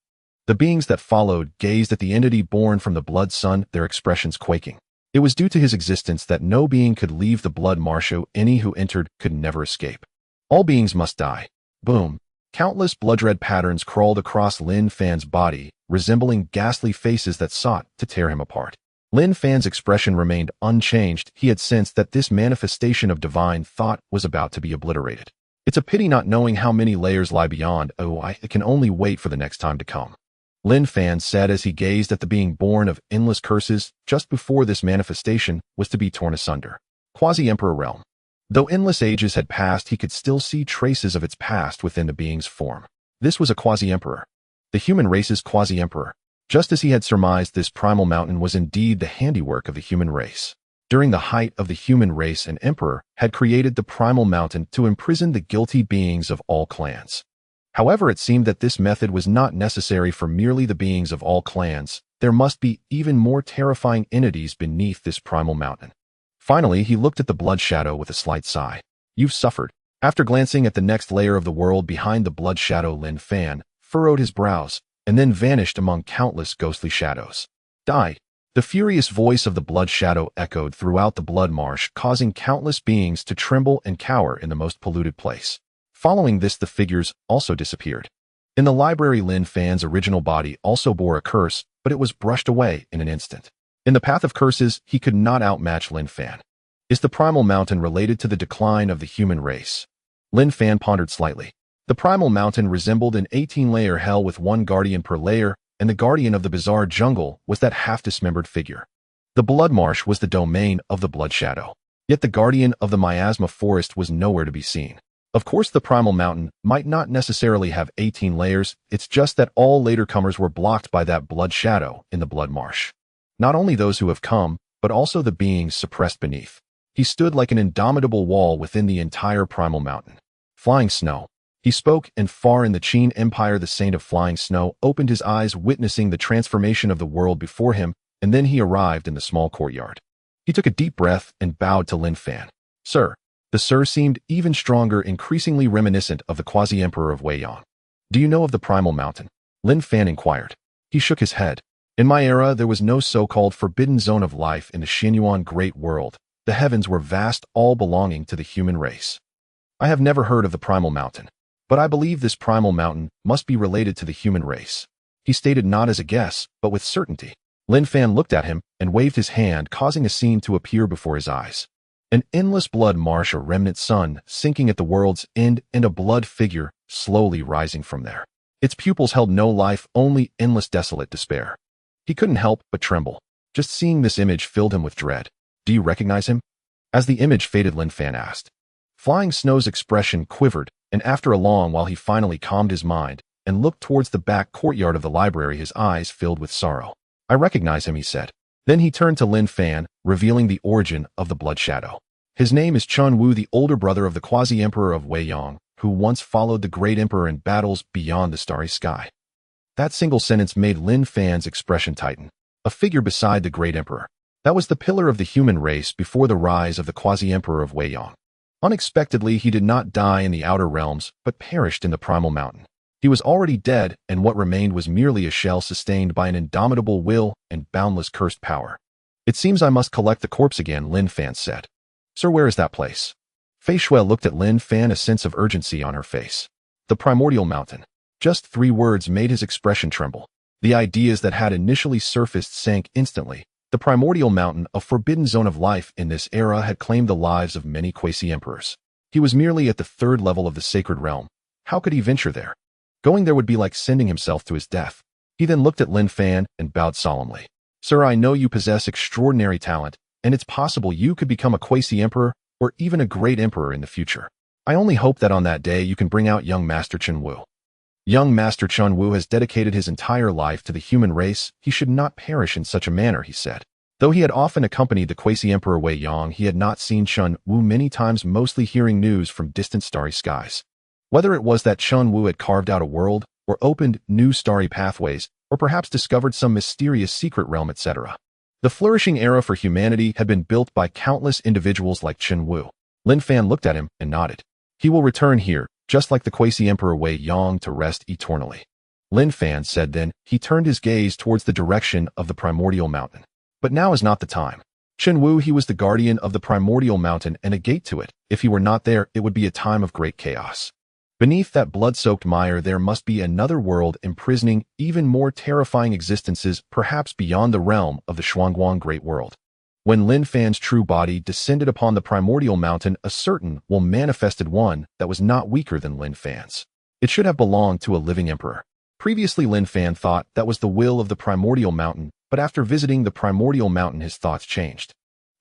The beings that followed gazed at the entity born from the blood sun, their expressions quaking. It was due to his existence that no being could leave the blood marsh. Any who entered could never escape. All beings must die. Boom. Countless blood-red patterns crawled across Lin Fan's body, resembling ghastly faces that sought to tear him apart. Lin Fan's expression remained unchanged. He had sensed that this manifestation of divine thought was about to be obliterated. It's a pity not knowing how many layers lie beyond. I can only wait for the next time to come. Lin Fan said as he gazed at the being born of endless curses just before this manifestation was to be torn asunder. Quasi-Emperor Realm. Though endless ages had passed, he could still see traces of its past within the being's form. This was a quasi-emperor. The human race's quasi-emperor. Just as he had surmised, this primal mountain was indeed the handiwork of the human race. During the height of the human race, an emperor had created the primal mountain to imprison the guilty beings of all clans. However, it seemed that this method was not necessary for merely the beings of all clans. There must be even more terrifying entities beneath this primal mountain. Finally, he looked at the blood shadow with a slight sigh. You've suffered. After glancing at the next layer of the world behind the blood shadow, Lin Fan furrowed his brows and then vanished among countless ghostly shadows. Die. The furious voice of the blood shadow echoed throughout the blood marsh, causing countless beings to tremble and cower in the most polluted place. Following this, the figures also disappeared. In the library, Lin Fan's original body also bore a curse, but it was brushed away in an instant. In the path of curses, he could not outmatch Lin Fan. Is the primal mountain related to the decline of the human race? Lin Fan pondered slightly. The primal mountain resembled an 18-layer hell with one guardian per layer, and the guardian of the bizarre jungle was that half-dismembered figure. The blood marsh was the domain of the blood shadow. Yet the guardian of the miasma forest was nowhere to be seen. Of course, the primal mountain might not necessarily have 18 layers, it's just that all later comers were blocked by that blood shadow in the blood marsh. Not only those who have come, but also the beings suppressed beneath. He stood like an indomitable wall within the entire primal mountain. Flying Snow. He spoke, and far in the Qin Empire, the saint of flying snow opened his eyes, witnessing the transformation of the world before him, and then he arrived in the small courtyard. He took a deep breath and bowed to Lin Fan. Sir. The sir seemed even stronger, increasingly reminiscent of the quasi-emperor of Weiyang. Do you know of the primal mountain? Lin Fan inquired. He shook his head. In my era, there was no so-called forbidden zone of life in the Xuanghuang Great World. The heavens were vast, all belonging to the human race. I have never heard of the primal mountain, but I believe this primal mountain must be related to the human race. He stated not as a guess, but with certainty. Lin Fan looked at him and waved his hand, causing a scene to appear before his eyes. An endless blood marsh, a remnant sun sinking at the world's end, and a blood figure slowly rising from there. Its pupils held no life, only endless desolate despair. He couldn't help but tremble. Just seeing this image filled him with dread. Do you recognize him? As the image faded, Lin Fan asked. Flying Snow's expression quivered, and after a long while he finally calmed his mind and looked towards the back courtyard of the library, his eyes filled with sorrow. I recognize him, he said. Then he turned to Lin Fan, revealing the origin of the blood shadow. His name is Chun Wu, the older brother of the quasi-emperor of Weiyang, who once followed the great emperor in battles beyond the starry sky. That single sentence made Lin Fan's expression tighten. A figure beside the great emperor. That was the pillar of the human race before the rise of the quasi-emperor of Weiyang. Unexpectedly, he did not die in the outer realms, but perished in the primal mountain. He was already dead, and what remained was merely a shell sustained by an indomitable will and boundless cursed power. It seems I must collect the corpse again, Lin Fan said. Sir, where is that place? Fei Shui looked at Lin Fan, a sense of urgency on her face. The primordial mountain. Just 3 words made his expression tremble. The ideas that had initially surfaced sank instantly. The primordial mountain, a forbidden zone of life in this era, had claimed the lives of many quasi-emperors. He was merely at the third level of the sacred realm. How could he venture there? Going there would be like sending himself to his death. He then looked at Lin Fan and bowed solemnly. Sir, I know you possess extraordinary talent, and it's possible you could become a quasi-emperor or even a great emperor in the future. I only hope that on that day you can bring out young Master Xuanghuang. Young Master Xuanghuang has dedicated his entire life to the human race. He should not perish in such a manner, he said. Though he had often accompanied the quasi-emperor Wei Yang, he had not seen Xuanghuang many times, mostly hearing news from distant starry skies. Whether it was that Xuanghuang had carved out a world, or opened new starry pathways, or perhaps discovered some mysterious secret realm, etc. The flourishing era for humanity had been built by countless individuals like Xuanghuang. Lin Fan looked at him and nodded. He will return here, just like the quasi-emperor Wei Yang, to rest eternally. Lin Fan said. Then he turned his gaze towards the direction of the primordial mountain. But now is not the time. Xuanghuang, he was the guardian of the primordial mountain and a gate to it. If he were not there, it would be a time of great chaos. Beneath that blood-soaked mire there must be another world imprisoning even more terrifying existences, perhaps beyond the realm of the Xuanghuang Great World. When Lin Fan's true body descended upon the primordial mountain, a certain will manifested one that was not weaker than Lin Fan's. It should have belonged to a living emperor. Previously Lin Fan thought that was the will of the primordial mountain, but after visiting the primordial mountain his thoughts changed.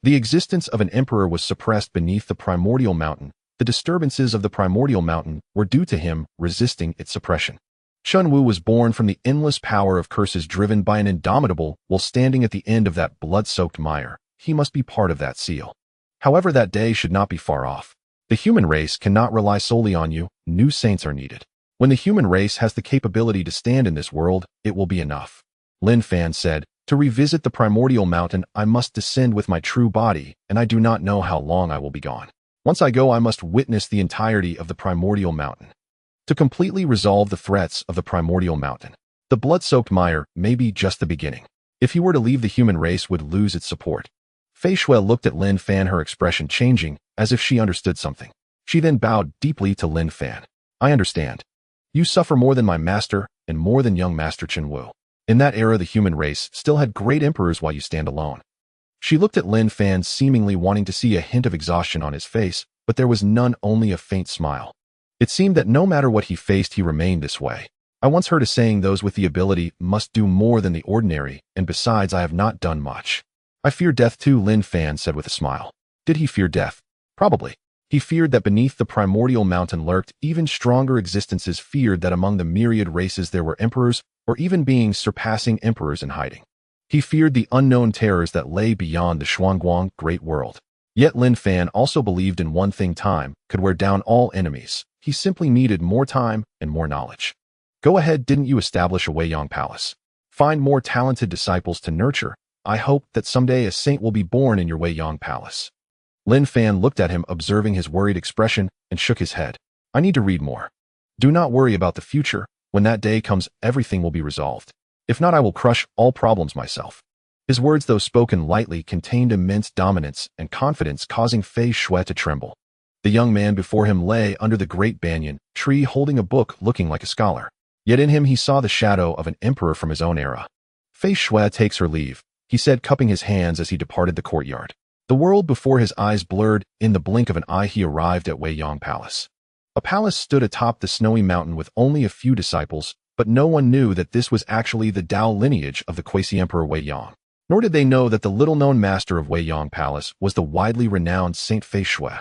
The existence of an emperor was suppressed beneath the primordial mountain. The disturbances of the primordial mountain were due to him resisting its suppression. Xuanghuang was born from the endless power of curses driven by an indomitable will standing at the end of that blood-soaked mire. He must be part of that seal. However, that day should not be far off. The human race cannot rely solely on you. New saints are needed. When the human race has the capability to stand in this world, it will be enough. Lin Fan said, to revisit the primordial mountain, I must descend with my true body, and I do not know how long I will be gone. Once I go, I must witness the entirety of the primordial mountain. To completely resolve the threats of the primordial mountain, the blood-soaked mire may be just the beginning. If he were to leave, the human race would lose its support. Fei Shui looked at Lin Fan, her expression changing, as if she understood something. She then bowed deeply to Lin Fan. I understand. You suffer more than my master, and more than young Master Xuanghuang. In that era, the human race still had great emperors while you stand alone. She looked at Lin Fan, seemingly wanting to see a hint of exhaustion on his face, but there was none, only a faint smile. It seemed that no matter what he faced, he remained this way. I once heard a saying, those with the ability must do more than the ordinary, and besides, I have not done much. I fear death too, Lin Fan said with a smile. Did he fear death? Probably. He feared that beneath the primordial mountain lurked even stronger existences, feared that among the myriad races there were emperors, or even beings surpassing emperors in hiding. He feared the unknown terrors that lay beyond the Xuanghuang Great World. Yet Lin Fan also believed in one thing: time could wear down all enemies. He simply needed more time and more knowledge. Go ahead, didn't you establish a Wei Yang palace? Find more talented disciples to nurture. I hope that someday a saint will be born in your Wei Yang palace. Lin Fan looked at him, observing his worried expression, and shook his head. I need to read more. Do not worry about the future. When that day comes, everything will be resolved. If not, I will crush all problems myself. His words, though spoken lightly, contained immense dominance and confidence, causing Fei Shui to tremble. The young man before him lay under the great banyan tree, holding a book, looking like a scholar. Yet in him he saw the shadow of an emperor from his own era. Fei Shui takes her leave, he said, cupping his hands as he departed the courtyard. The world before his eyes blurred. In the blink of an eye he arrived at Wei Yang Palace. A palace stood atop the snowy mountain with only a few disciples, but no one knew that this was actually the Dao lineage of the quasi-emperor Wei Yang. Nor did they know that the little-known master of Wei Yang Palace was the widely renowned Saint Fei Shui.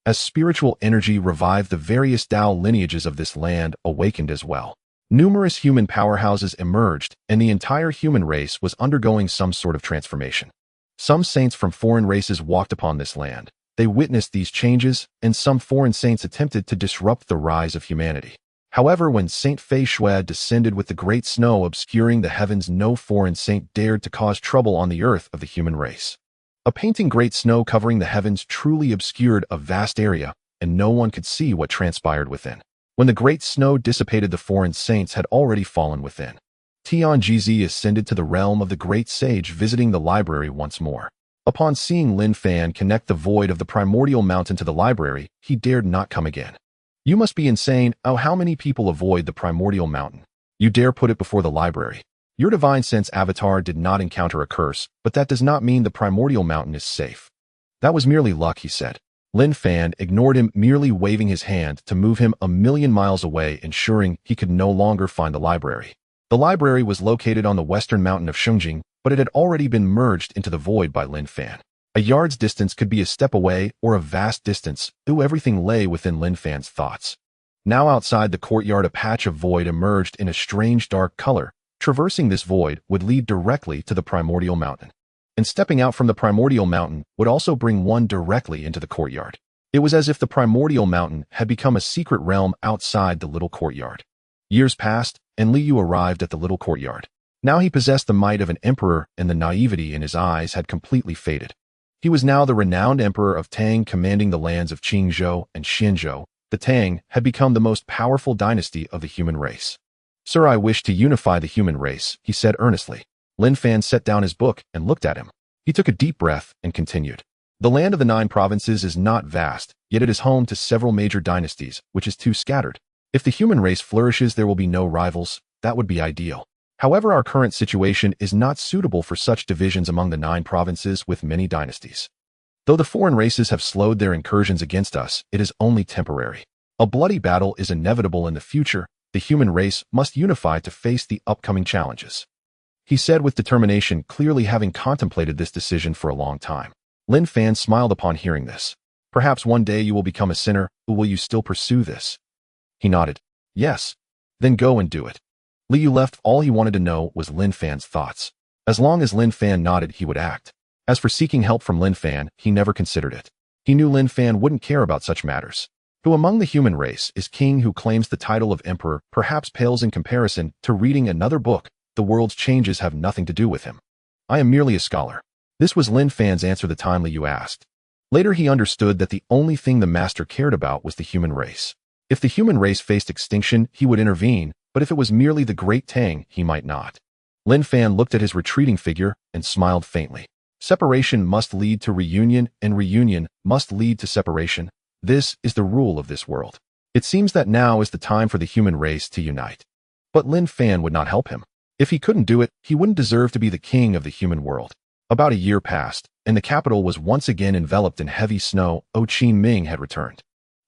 As spiritual energy revived, the various Dao lineages of this land awakened as well. Numerous human powerhouses emerged, and the entire human race was undergoing some sort of transformation. Some saints from foreign races walked upon this land. They witnessed these changes, and some foreign saints attempted to disrupt the rise of humanity. However, when Saint Fei Shui descended with the great snow obscuring the heavens, no foreign saint dared to cause trouble on the earth of the human race. A painting great snow covering the heavens truly obscured a vast area, and no one could see what transpired within. When the great snow dissipated, the foreign saints had already fallen within. Tianjizi ascended to the realm of the great sage, visiting the library once more. Upon seeing Lin Fan connect the void of the primordial mountain to the library, he dared not come again. You must be insane. Oh, how many people avoid the primordial mountain? You dare put it before the library. Your divine sense avatar did not encounter a curse, but that does not mean the primordial mountain is safe. That was merely luck, he said. Lin Fan ignored him, merely waving his hand to move him a million miles away, ensuring he could no longer find the library. The library was located on the western mountain of Xuanghuang, but it had already been merged into the void by Lin Fan. A yard's distance could be a step away or a vast distance, everything lay within Lin Fan's thoughts. Now outside the courtyard, a patch of void emerged in a strange dark color. Traversing this void would lead directly to the primordial mountain. And stepping out from the primordial mountain would also bring one directly into the courtyard. It was as if the primordial mountain had become a secret realm outside the little courtyard. Years passed, and Liu arrived at the little courtyard. Now he possessed the might of an emperor, and the naivety in his eyes had completely faded. He was now the renowned emperor of Tang, commanding the lands of Qingzhou and Xianzhou. The Tang had become the most powerful dynasty of the human race. "Sir, I wish to unify the human race," he said earnestly. Lin Fan set down his book and looked at him. He took a deep breath and continued. "The land of the 9 provinces is not vast, yet it is home to several major dynasties, which is too scattered. If the human race flourishes, there will be no rivals. That would be ideal. However, our current situation is not suitable for such divisions among the 9 provinces with many dynasties. Though the foreign races have slowed their incursions against us, it is only temporary. A bloody battle is inevitable in the future. The human race must unify to face the upcoming challenges," he said with determination, clearly having contemplated this decision for a long time. Lin Fan smiled upon hearing this. "Perhaps one day you will become a sinner, but will you still pursue this?" He nodded. "Yes." "Then go and do it." Liu left. All he wanted to know was Lin Fan's thoughts. As long as Lin Fan nodded, he would act. As for seeking help from Lin Fan, he never considered it. He knew Lin Fan wouldn't care about such matters. Who among the human race is king who claims the title of emperor perhaps pales in comparison to reading another book. The world's changes have nothing to do with him. "I am merely a scholar." This was Lin Fan's answer the time Liu asked. Later he understood that the only thing the master cared about was the human race. If the human race faced extinction, he would intervene, but if it was merely the Great Tang, he might not. Lin Fan looked at his retreating figure and smiled faintly. Separation must lead to reunion, and reunion must lead to separation. This is the rule of this world. It seems that now is the time for the human race to unite. But Lin Fan would not help him. If he couldn't do it, he wouldn't deserve to be the king of the human world. About a year passed, and the capital was once again enveloped in heavy snow. Qin Ming had returned.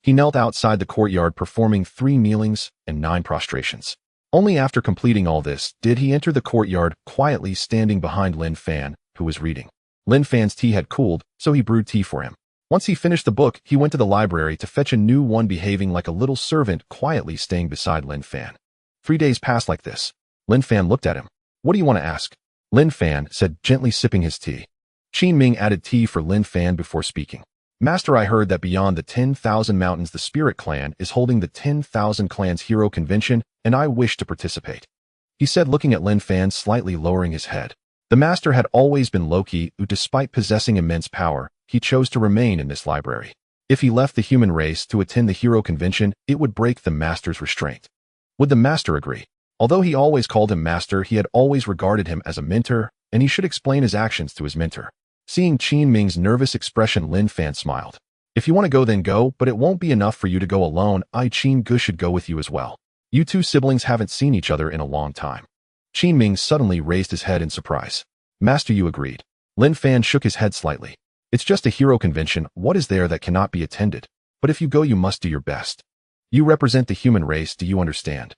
He knelt outside the courtyard, performing 3 kneelings and 9 prostrations. Only after completing all this did he enter the courtyard, quietly standing behind Lin Fan, who was reading. Lin Fan's tea had cooled, so he brewed tea for him. Once he finished the book, he went to the library to fetch a new one, behaving like a little servant, quietly staying beside Lin Fan. 3 days passed like this. Lin Fan looked at him. "What do you want to ask?" Lin Fan said, gently sipping his tea. Qin Ming added tea for Lin Fan before speaking. "Master, I heard that beyond the 10,000 mountains the Spirit Clan is holding the 10,000 Clans Hero Convention, and I wish to participate," he said, looking at Lin Fan, slightly lowering his head. The master had always been low-key, despite possessing immense power. He chose to remain in this library. If he left the human race to attend the Hero Convention, it would break the master's restraint. Would the master agree? Although he always called him master, he had always regarded him as a mentor, and he should explain his actions to his mentor. Seeing Qin Ming's nervous expression, Lin Fan smiled. "If you want to go, then go, but it won't be enough for you to go alone. Qin Gu should go with you as well. You 2 siblings haven't seen each other in a long time." Qin Ming suddenly raised his head in surprise. "Master, you agreed." Lin Fan shook his head slightly. "It's just a hero convention. What is there that cannot be attended? But if you go, you must do your best. You represent the human race, do you understand?"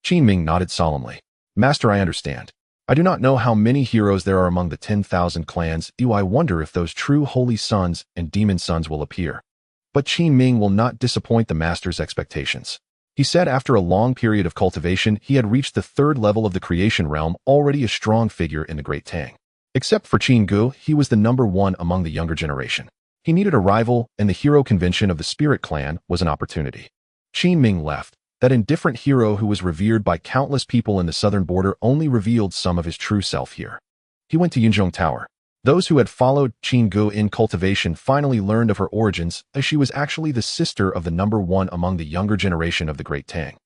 Qin Ming nodded solemnly. "Master, I understand. I do not know how many heroes there are among the 10,000 clans. I wonder if those true holy sons and demon sons will appear. But Qin Ming will not disappoint the master's expectations." He said after a long period of cultivation, he had reached the 3rd level of the creation realm, already a strong figure in the Great Tang. Except for Qin Gu, he was the number 1 among the younger generation. He needed a rival, and the hero convention of the Spirit Clan was an opportunity. Qin Ming left. That indifferent hero who was revered by countless people in the southern border only revealed some of his true self here. He went to Yunzhong Tower. Those who had followed Qin Gu in cultivation finally learned of her origins, as she was actually the sister of the number 1 among the younger generation of the Great Tang.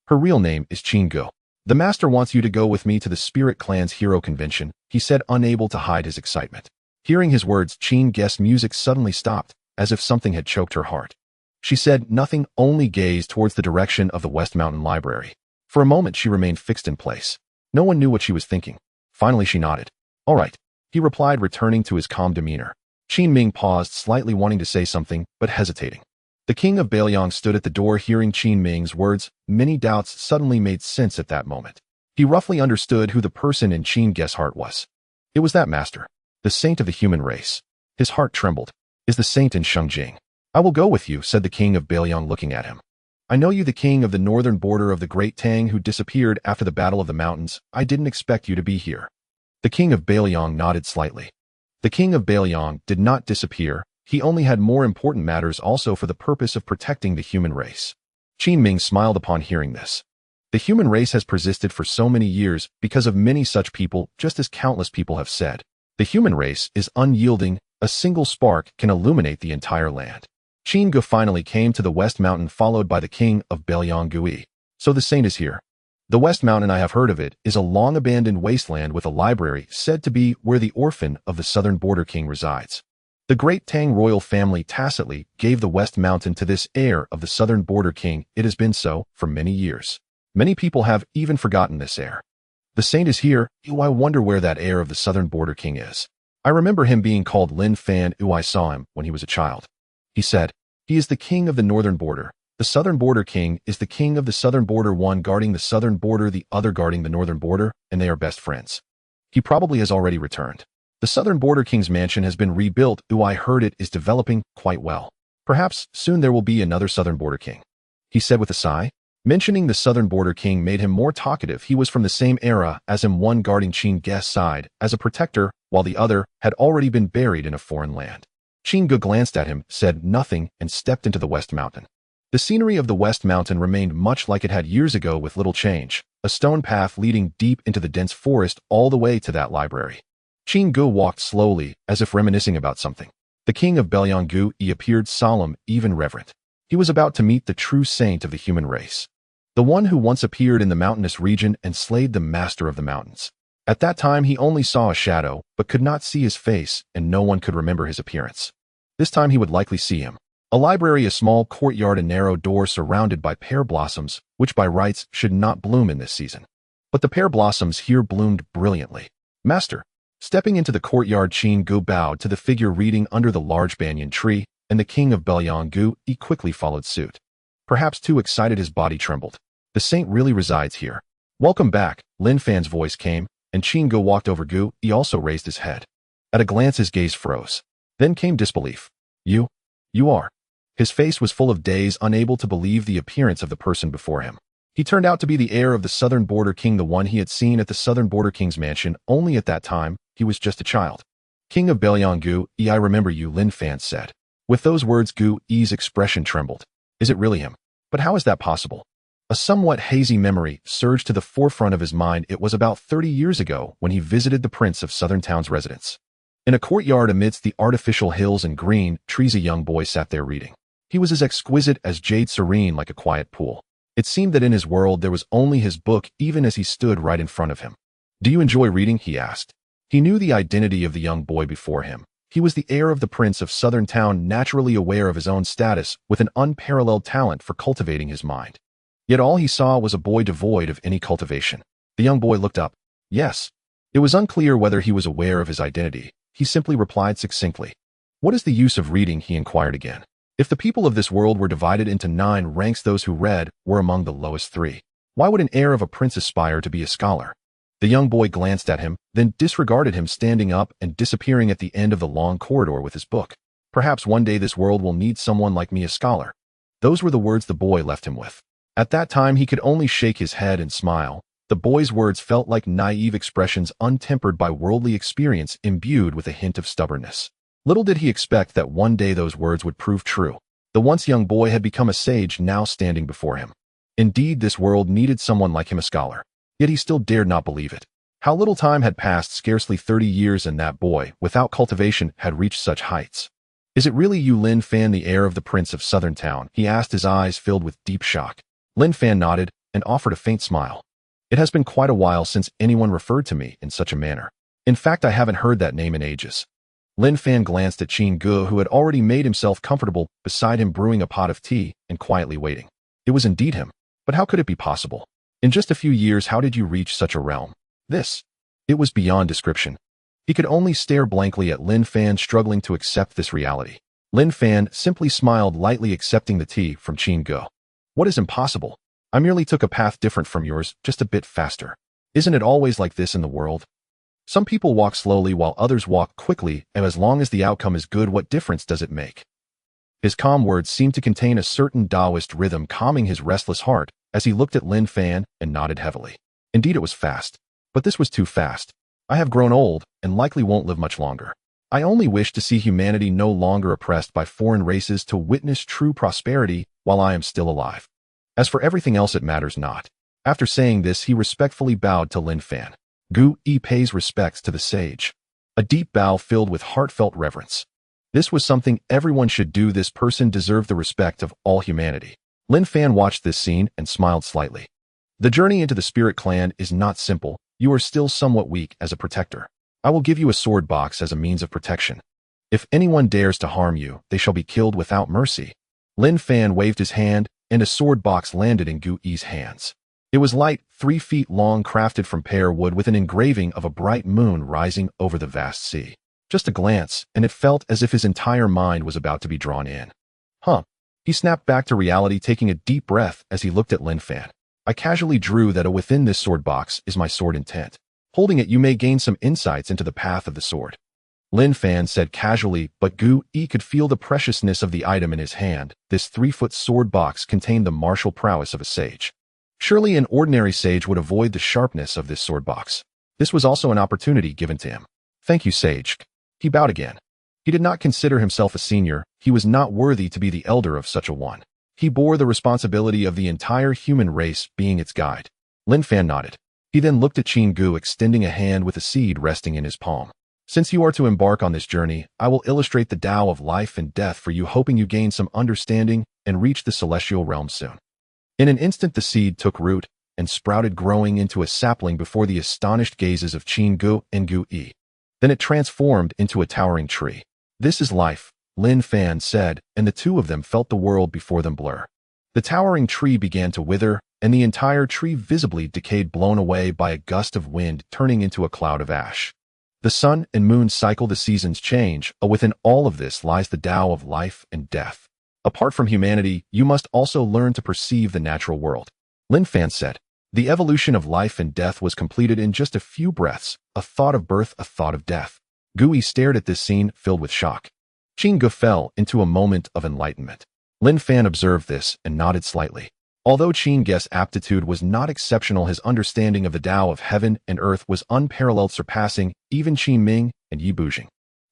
Her real name is Qin Gu. "The master wants you to go with me to the Spirit Clan's hero convention," he said, unable to hide his excitement. Hearing his words, Qin Gu's music suddenly stopped, as if something had choked her heart. She said nothing, only gazed towards the direction of the West Mountain Library. For a moment she remained fixed in place. No one knew what she was thinking. Finally she nodded. "All right," he replied, returning to his calm demeanor. Qin Ming paused, slightly wanting to say something, but hesitating. The king of Bailiang stood at the door, hearing Qin Ming's words. Many doubts suddenly made sense at that moment. He roughly understood who the person in Qin Ge's heart was. It was that master, the saint of the human race. His heart trembled. Is the saint in Shengjing? I will go with you, said the king of Bailiang, looking at him. I know you, the king of the northern border of the Great Tang who disappeared after the Battle of the Mountains. I didn't expect you to be here. The king of Bailiang nodded slightly. The king of Bailiang did not disappear. He only had more important matters also for the purpose of protecting the human race. Qin Ming smiled upon hearing this. The human race has persisted for so many years because of many such people, just as countless people have said. The human race is unyielding. A single spark can illuminate the entire land. Qin Ge finally came to the West Mountain, followed by the king of Bailiang Gui. So the saint is here. The West Mountain, I have heard of it, is a long-abandoned wasteland with a library said to be where the orphan of the southern border king resides. The Great Tang royal family tacitly gave the West Mountain to this heir of the southern border king. It has been so for many years. Many people have even forgotten this heir. The saint is here. I wonder where that heir of the southern border king is. I remember him being called Lin Fan. I saw him when he was a child. He said, he is the king of the northern border. The southern border king is the king of the southern border, one guarding the southern border, the other guarding the northern border, and they are best friends. He probably has already returned. The southern border king's mansion has been rebuilt. I heard it is developing quite well. Perhaps soon there will be another southern border king, he said with a sigh. Mentioning the southern border king made him more talkative. He was from the same era as him, one guarding Qin Ge's side as a protector, while the other had already been buried in a foreign land. Qin Ge glanced at him, said nothing, and stepped into the West Mountain. The scenery of the West Mountain remained much like it had years ago, with little change, a stone path leading deep into the dense forest all the way to that library. Qin Ge walked slowly, as if reminiscing about something. The king of Bailiang Gui appeared solemn, even reverent. He was about to meet the true saint of the human race, the one who once appeared in the mountainous region and slayed the master of the mountains. At that time he only saw a shadow, but could not see his face, and no one could remember his appearance. This time he would likely see him. A library, a small courtyard, a narrow door surrounded by pear blossoms, which by rights should not bloom in this season. But the pear blossoms here bloomed brilliantly. Master. Stepping into the courtyard, Qin Ge bowed to the figure reading under the large banyan tree, and the king of Bailiang Gui quickly followed suit. Perhaps too excited, his body trembled. The saint really resides here. Welcome back, Lin Fan's voice came, and Qin Ge walked over Gu. He also raised his head. At a glance his gaze froze. Then came disbelief. You are. His face was full of daze, unable to believe the appearance of the person before him. He turned out to be the heir of the southern border king, the one he had seen at the southern border king's mansion, only at that time he was just a child. King of Bailiang Gui, I remember you, Lin Fan said. With those words, Gu's expression trembled. Is it really him? But how is that possible? A somewhat hazy memory surged to the forefront of his mind. It was about 30 years ago when he visited the prince of Southern Town's residence. In a courtyard amidst the artificial hills and green trees, a young boy sat there reading. He was as exquisite as jade, serene like a quiet pool. It seemed that in his world there was only his book, even as he stood right in front of him. Do you enjoy reading? He asked. He knew the identity of the young boy before him. He was the heir of the prince of Southern Town, naturally aware of his own status, with an unparalleled talent for cultivating his mind. Yet all he saw was a boy devoid of any cultivation. The young boy looked up. Yes. It was unclear whether he was aware of his identity. He simply replied succinctly. What is the use of reading? He inquired again. If the people of this world were divided into 9 ranks, those who read were among the lowest 3. Why would an heir of a prince aspire to be a scholar? The young boy glanced at him, then disregarded him, standing up and disappearing at the end of the long corridor with his book. Perhaps one day this world will need someone like me, a scholar. Those were the words the boy left him with. At that time he could only shake his head and smile. The boy's words felt like naive expressions, untempered by worldly experience, imbued with a hint of stubbornness. Little did he expect that one day those words would prove true. The once young boy had become a sage, now standing before him. Indeed, this world needed someone like him, a scholar. Yet he still dared not believe it. How little time had passed, scarcely 30 years, and that boy, without cultivation, had reached such heights. Is it really you, Lin Fan, the heir of the prince of Southern Town? He asked, his eyes filled with deep shock. Lin Fan nodded and offered a faint smile. It has been quite a while since anyone referred to me in such a manner. In fact, I haven't heard that name in ages. Lin Fan glanced at Qin Ge, who had already made himself comfortable beside him, brewing a pot of tea and quietly waiting. It was indeed him. But how could it be possible? In just a few years, how did you reach such a realm? It was beyond description. He could only stare blankly at Lin Fan, struggling to accept this reality. Lin Fan simply smiled lightly, accepting the tea from Qin Go. What is impossible? I merely took a path different from yours, just a bit faster. Isn't it always like this in the world? Some people walk slowly while others walk quickly, and as long as the outcome is good, what difference does it make? His calm words seemed to contain a certain Taoist rhythm, calming his restless heart as he looked at Lin Fan and nodded heavily. Indeed, it was fast. But this was too fast. I have grown old and likely won't live much longer. I only wish to see humanity no longer oppressed by foreign races, to witness true prosperity while I am still alive. As for everything else, it matters not. After saying this, he respectfully bowed to Lin Fan. Gu Yi pays respects to the sage. A deep bow filled with heartfelt reverence. This was something everyone should do. This person deserved the respect of all humanity. Lin Fan watched this scene and smiled slightly. The journey into the Spirit Clan is not simple. You are still somewhat weak as a protector. I will give you a sword box as a means of protection. If anyone dares to harm you, they shall be killed without mercy. Lin Fan waved his hand, and a sword box landed in Gu Yi's hands. It was light, 3 feet long, crafted from pear wood with an engraving of a bright moon rising over the vast sea. Just a glance, and it felt as if his entire mind was about to be drawn in. He snapped back to reality, taking a deep breath as he looked at Lin Fan. I casually drew that within this sword box is my sword intent. Holding it, you may gain some insights into the path of the sword. Lin Fan said casually, but Gu Yi could feel the preciousness of the item in his hand. This 3-foot sword box contained the martial prowess of a sage. Surely an ordinary sage would avoid the sharpness of this sword box. This was also an opportunity given to him. Thank you, sage. He bowed again. He did not consider himself a senior. He was not worthy to be the elder of such a one. He bore the responsibility of the entire human race, being its guide. Lin Fan nodded. He then looked at Qin Gu, extending a hand with a seed resting in his palm. Since you are to embark on this journey, I will illustrate the Tao of life and death for you, hoping you gain some understanding and reach the celestial realm soon. In an instant, the seed took root and sprouted, growing into a sapling before the astonished gazes of Qin Gu and Gu Yi. Then it transformed into a towering tree. This is life, Lin Fan said, and the two of them felt the world before them blur. The towering tree began to wither, and the entire tree visibly decayed, blown away by a gust of wind, turning into a cloud of ash. The sun and moon cycle, the seasons change. Within all of this lies the Tao of life and death. Apart from humanity, you must also learn to perceive the natural world. Lin Fan said. The evolution of life and death was completed in just a few breaths, a thought of birth, a thought of death. Gu Yi stared at this scene, filled with shock. Qin Gu fell into a moment of enlightenment. Lin Fan observed this and nodded slightly. Although Qin Gu's aptitude was not exceptional, his understanding of the Tao of heaven and earth was unparalleled, surpassing even Qi Ming and Yi Bujing.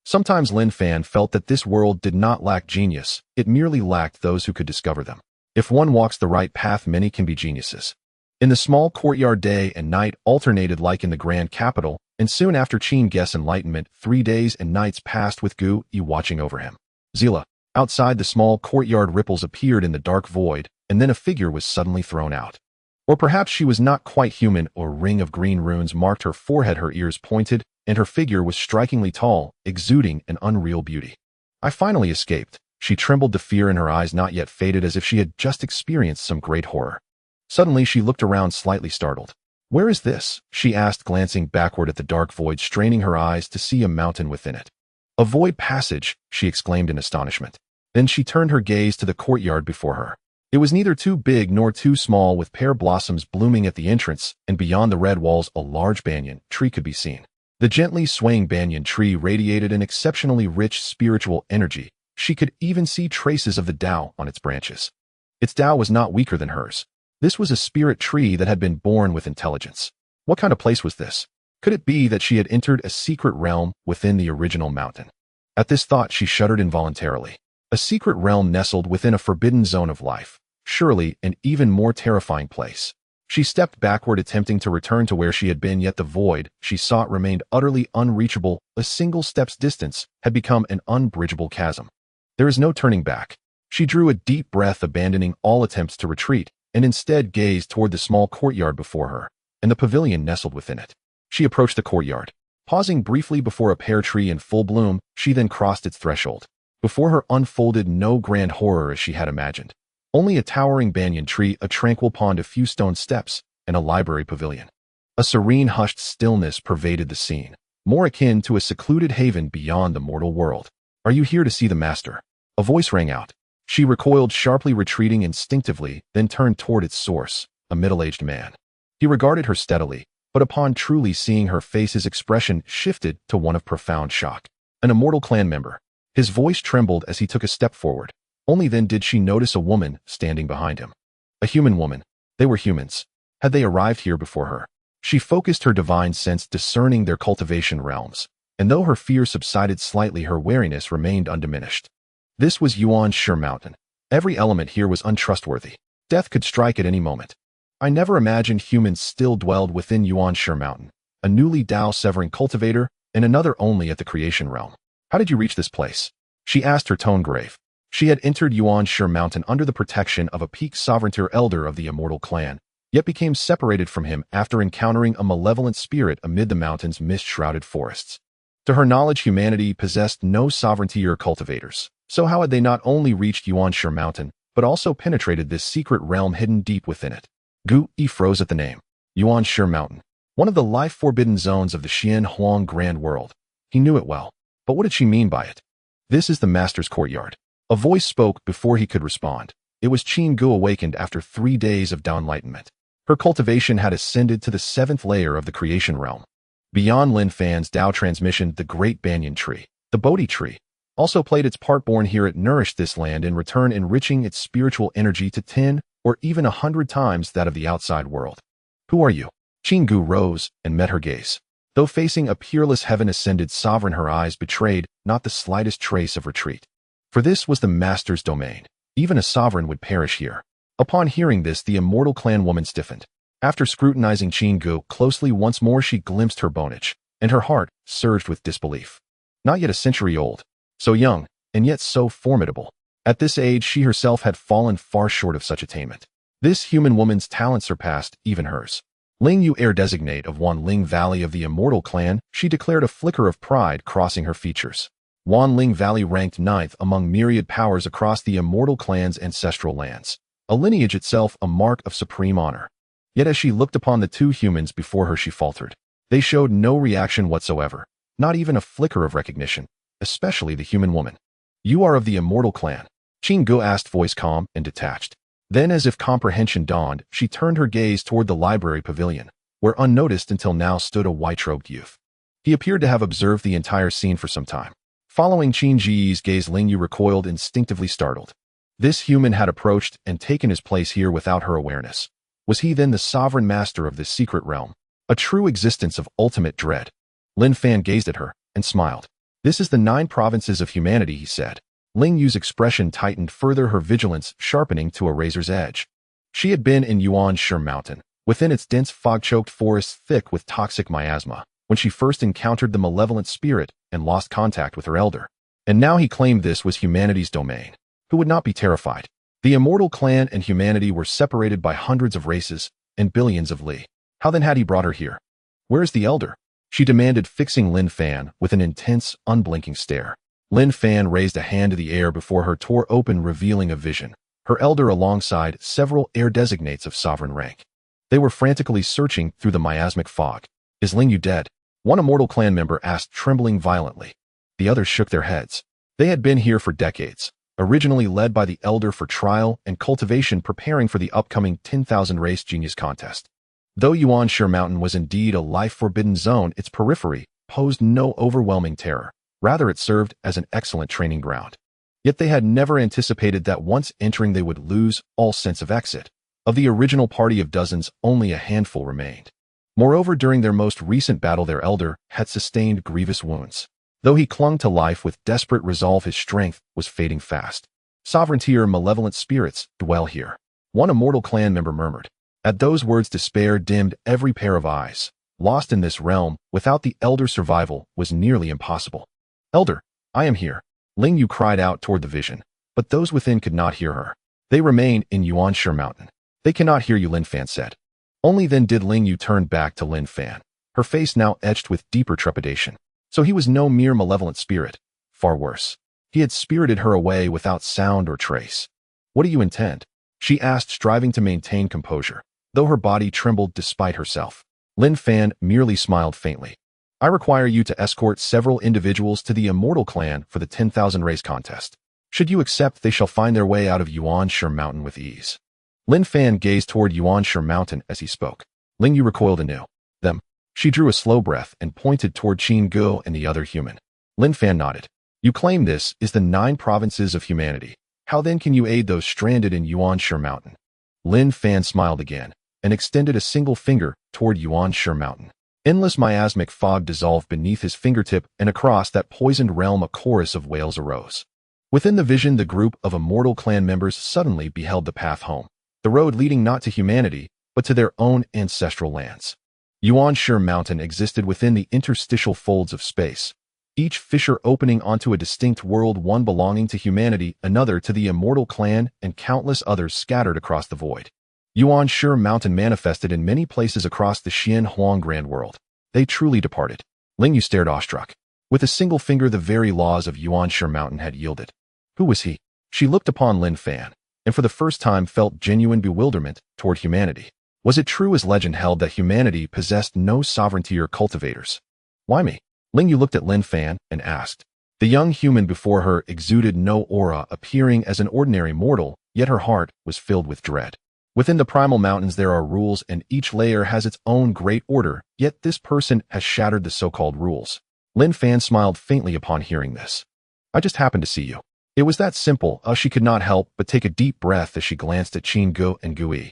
Sometimes Lin Fan felt that this world did not lack genius, it merely lacked those who could discover them. If one walks the right path, many can be geniuses. In the small courtyard, day and night alternated like in the grand capital, and soon after Qin Gu's enlightenment, 3 days and nights passed with Gu Yi watching over him. Zila. Outside the small courtyard, ripples appeared in the dark void, and then a figure was suddenly thrown out. Or perhaps she was not quite human. A ring of green runes marked her forehead, her ears pointed, and her figure was strikingly tall, exuding an unreal beauty. I finally escaped. She trembled, the fear in her eyes not yet faded, as if she had just experienced some great horror. Suddenly she looked around, slightly startled. Where is this? She asked, glancing backward at the dark void, straining her eyes to see a mountain within it. A void passage, she exclaimed in astonishment. Then she turned her gaze to the courtyard before her. It was neither too big nor too small, with pear blossoms blooming at the entrance, and beyond the red walls a large banyan tree could be seen. The gently swaying banyan tree radiated an exceptionally rich spiritual energy. She could even see traces of the Tao on its branches. Its Tao was not weaker than hers. This was a spirit tree that had been born with intelligence. What kind of place was this? Could it be that she had entered a secret realm within the original mountain? At this thought, she shuddered involuntarily. A secret realm nestled within a forbidden zone of life. Surely an even more terrifying place. She stepped backward, attempting to return to where she had been, yet the void she sought remained utterly unreachable. A single step's distance had become an unbridgeable chasm. There is no turning back. She drew a deep breath, abandoning all attempts to retreat, and instead gazed toward the small courtyard before her, and the pavilion nestled within it. She approached the courtyard. Pausing briefly before a pear tree in full bloom, she then crossed its threshold. Before her unfolded no grand horror as she had imagined. Only a towering banyan tree, a tranquil pond, a few stone steps, and a library pavilion. A serene, hushed stillness pervaded the scene. more akin to a secluded haven beyond the mortal world. Are you here to see the master? A voice rang out. She recoiled sharply, retreating instinctively, then turned toward its source, a middle-aged man. He regarded her steadily, but upon truly seeing her face, his expression shifted to one of profound shock. An immortal clan member. His voice trembled as he took a step forward. Only then did she notice a woman standing behind him. A human woman. They were humans. Had they arrived here before her? She focused her divine sense, discerning their cultivation realms, and though her fear subsided slightly, her wariness remained undiminished. This was Xuanghuang. Every element here was untrustworthy. Death could strike at any moment. I never imagined humans still dwelled within Xuanghuang, a newly Tao-severing cultivator, and another only at the creation realm. How did you reach this place? She asked, her tone grave. She had entered Xuanghuang under the protection of a peak sovereignty elder of the immortal clan, yet became separated from him after encountering a malevolent spirit amid the mountain's mist-shrouded forests. To her knowledge, humanity possessed no sovereignty or cultivators. So how had they not only reached Xuanghuang, but also penetrated this secret realm hidden deep within it? Gu Yi froze at the name. Xuanghuang, one of the life-forbidden zones of the Xuanghuang Great World. He knew it well. But what did she mean by it? This is the master's courtyard. A voice spoke before he could respond. It was Qin Gu, awakened after 3 days of downlightment. Her cultivation had ascended to the 7th layer of the creation realm. Beyond Lin Fan's Tao transmission, the great banyan tree, the Bodhi tree, also played its part. Born here, it nourished this land, in return enriching its spiritual energy to 10 or even 100 times that of the outside world. Who are you? Qin Gu rose and met her gaze. Though facing a peerless heaven-ascended sovereign, her eyes betrayed not the slightest trace of retreat. For this was the master's domain. Even a sovereign would perish here. Upon hearing this, the immortal clan woman stiffened. After scrutinizing Qin Gu closely once more, she glimpsed her bonage, and her heart surged with disbelief. Not yet a century old. So young, and yet so formidable. At this age, she herself had fallen far short of such attainment. This human woman's talent surpassed even hers. Ling Yu, heir designate of Wanling Valley of the Immortal Clan, she declared, a flicker of pride crossing her features. Wanling Valley ranked 9th among myriad powers across the Immortal Clan's ancestral lands, a lineage itself a mark of supreme honor. Yet as she looked upon the 2 humans before her, she faltered. They showed no reaction whatsoever, not even a flicker of recognition, especially the human woman. You are of the Immortal Clan? Qin Gu asked, voice calm and detached. Then, as if comprehension dawned, she turned her gaze toward the Library Pavilion, where unnoticed until now stood a white-robed youth. He appeared to have observed the entire scene for some time. Following Qin Ji's gaze, Ling Yu recoiled, instinctively startled. This human had approached and taken his place here without her awareness. Was he then the sovereign master of this secret realm? A true existence of ultimate dread. Lin Fan gazed at her and smiled. This is the 9 provinces of humanity, he said. Ling Yu's expression tightened further, her vigilance sharpening to a razor's edge. She had been in Xuanghuang, within its dense fog-choked forests thick with toxic miasma, when she first encountered the malevolent spirit and lost contact with her elder. And now he claimed this was humanity's domain. Who would not be terrified? The Immortal Clan and humanity were separated by hundreds of races and billions of li. How then had he brought her here? Where is the elder? She demanded, fixing Lin Fan with an intense, unblinking stare. Lin Fan raised a hand to the air before her, tore open, revealing a vision. Her elder alongside several heir designates of sovereign rank. They were frantically searching through the miasmic fog. Is Ling Yu dead? One Immortal Clan member asked, trembling violently. The others shook their heads. They had been here for decades, originally led by the elder for trial and cultivation, preparing for the upcoming 10,000 race genius contest. Though Xuanghuang was indeed a life-forbidden zone, its periphery posed no overwhelming terror. Rather, it served as an excellent training ground. Yet they had never anticipated that once entering they would lose all sense of exit. Of the original party of dozens, only a handful remained. Moreover, during their most recent battle, their elder had sustained grievous wounds. Though he clung to life with desperate resolve, his strength was fading fast. Sovereignty or malevolent spirits dwell here, one Immortal Clan member murmured. At those words, despair dimmed every pair of eyes. Lost in this realm, without the elder's survival was nearly impossible. Elder, I am here, Ling Yu cried out toward the vision, but those within could not hear her. They remain in Xuanghuang. They cannot hear you, Lin Fan said. Only then did Ling Yu turn back to Lin Fan, her face now etched with deeper trepidation. So he was no mere malevolent spirit. Far worse. He had spirited her away without sound or trace. What do you intend? She asked, striving to maintain composure, though her body trembled despite herself. Lin Fan merely smiled faintly. I require you to escort several individuals to the Immortal Clan for the 10,000 race contest. Should you accept, they shall find their way out of Xuanghuang Mountain with ease. Lin Fan gazed toward Xuanghuang Mountain as he spoke. Ling Yu recoiled anew. Them. She drew a slow breath and pointed toward Qin Gu and the other human. Lin Fan nodded. You claim this is the 9 provinces of humanity. How then can you aid those stranded in Xuanghuang Mountain? Lin Fan smiled again and extended a single finger toward Xuanghuang Mountain. Endless miasmic fog dissolved beneath his fingertip, and across that poisoned realm a chorus of wails arose. Within the vision, the group of Immortal Clan members suddenly beheld the path home, the road leading not to humanity, but to their own ancestral lands. Xuanghuang Mountain existed within the interstitial folds of space, each fissure opening onto a distinct world, one belonging to humanity, another to the Immortal Clan, and countless others scattered across the void. Xuanghuang Mountain manifested in many places across the Xuanghuang Great World. They truly departed. Ling Yu stared awestruck. With a single finger, the very laws of Xuanghuang Mountain had yielded. Who was he? She looked upon Lin Fan, and for the first time felt genuine bewilderment toward humanity. Was it true as legend held that humanity possessed no sovereignty or cultivators? Why me? Ling Yu looked at Lin Fan and asked. The young human before her exuded no aura, appearing as an ordinary mortal, yet her heart was filled with dread. Within the primal mountains there are rules, and each layer has its own great order, yet this person has shattered the so-called rules. Lin Fan smiled faintly upon hearing this. I just happened to see you. It was that simple. She could not help but take a deep breath as she glanced at Qin Gu and Gui.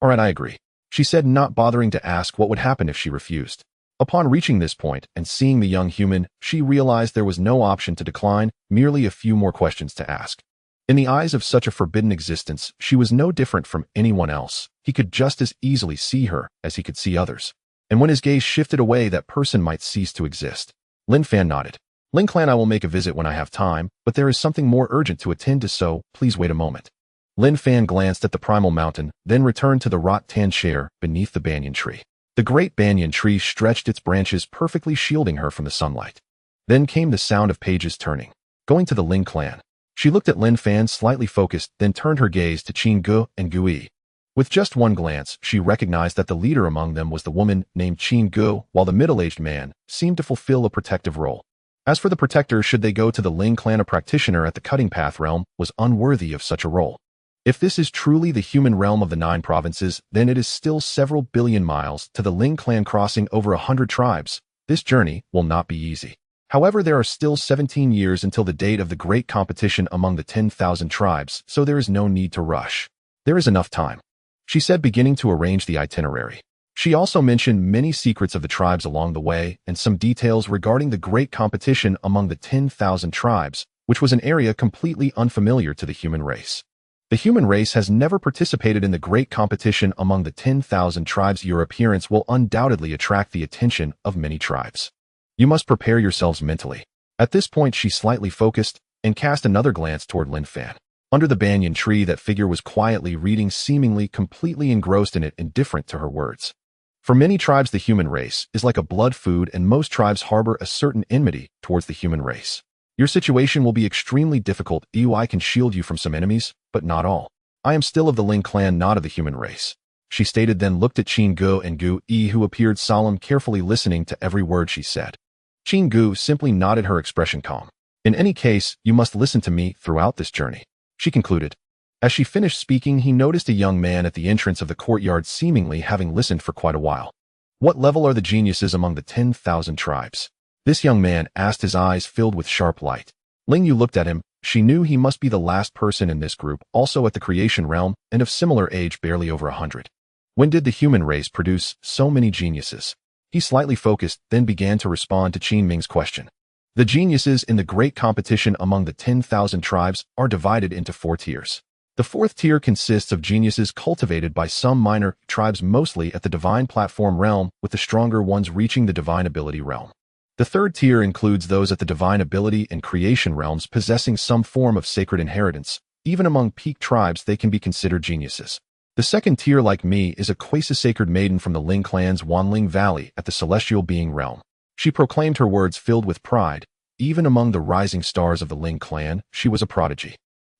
All right, I agree, she said, not bothering to ask what would happen if she refused. Upon reaching this point and seeing the young human, she realized there was no option to decline, merely a few more questions to ask. In the eyes of such a forbidden existence, she was no different from anyone else. He could just as easily see her as he could see others. And when his gaze shifted away, that person might cease to exist. Lin Fan nodded. Ling Clan, I will make a visit when I have time, but there is something more urgent to attend to, so please wait a moment. Lin Fan glanced at the primal mountain, then returned to the rattan chair beneath the banyan tree. The great banyan tree stretched its branches, perfectly shielding her from the sunlight. Then came the sound of pages turning, going to the Ling Clan. She looked at Lin Fan, slightly focused, then turned her gaze to Qin Gu and Gui. With just one glance, she recognized that the leader among them was the woman named Qin Gu, while the middle-aged man seemed to fulfill a protective role. As for the protector, should they go to the Ling Clan, a practitioner at the Cutting Path realm was unworthy of such a role. If this is truly the human realm of the 9 provinces, then it is still several billion miles to the Ling Clan, crossing over 100 tribes. This journey will not be easy. However, there are still 17 years until the date of the great competition among the 10,000 tribes, so there is no need to rush. There is enough time, she said, beginning to arrange the itinerary. She also mentioned many secrets of the tribes along the way and some details regarding the great competition among the 10,000 tribes, which was an area completely unfamiliar to the human race. The human race has never participated in the great competition among the 10,000 tribes. Your appearance will undoubtedly attract the attention of many tribes. You must prepare yourselves mentally. At this point, she slightly focused and cast another glance toward Lin Fan. Under the banyan tree, that figure was quietly reading, seemingly completely engrossed in it, indifferent to her words. For many tribes, the human race is like a blood food, and most tribes harbor a certain enmity towards the human race. Your situation will be extremely difficult. I can shield you from some enemies, but not all. I am still of the Ling Clan, not of the human race, she stated, then looked at Qin Gu and Gui, who appeared solemn, carefully listening to every word she said. Qin Gu simply nodded, her expression calm. In any case, you must listen to me throughout this journey, she concluded. As she finished speaking, he noticed a young man at the entrance of the courtyard, seemingly having listened for quite a while. What level are the geniuses among the 10,000 tribes? This young man asked, his eyes filled with sharp light. Ling Yu looked at him. She knew he must be the last person in this group, also at the creation realm, and of similar age, barely over 100. When did the human race produce so many geniuses? He slightly focused, then began to respond to Qin Ming's question. The geniuses in the great competition among the 10,000 tribes are divided into 4 tiers. The 4th tier consists of geniuses cultivated by some minor tribes, mostly at the divine platform realm, with the stronger ones reaching the divine ability realm. The 3rd tier includes those at the divine ability and creation realms possessing some form of sacred inheritance. Even among peak tribes, they can be considered geniuses. The 2nd tier, like me, is a quasi-sacred maiden from the Ling Clan's Wanling Valley at the celestial being realm. She proclaimed, her words filled with pride. Even among the rising stars of the Ling Clan, she was a prodigy.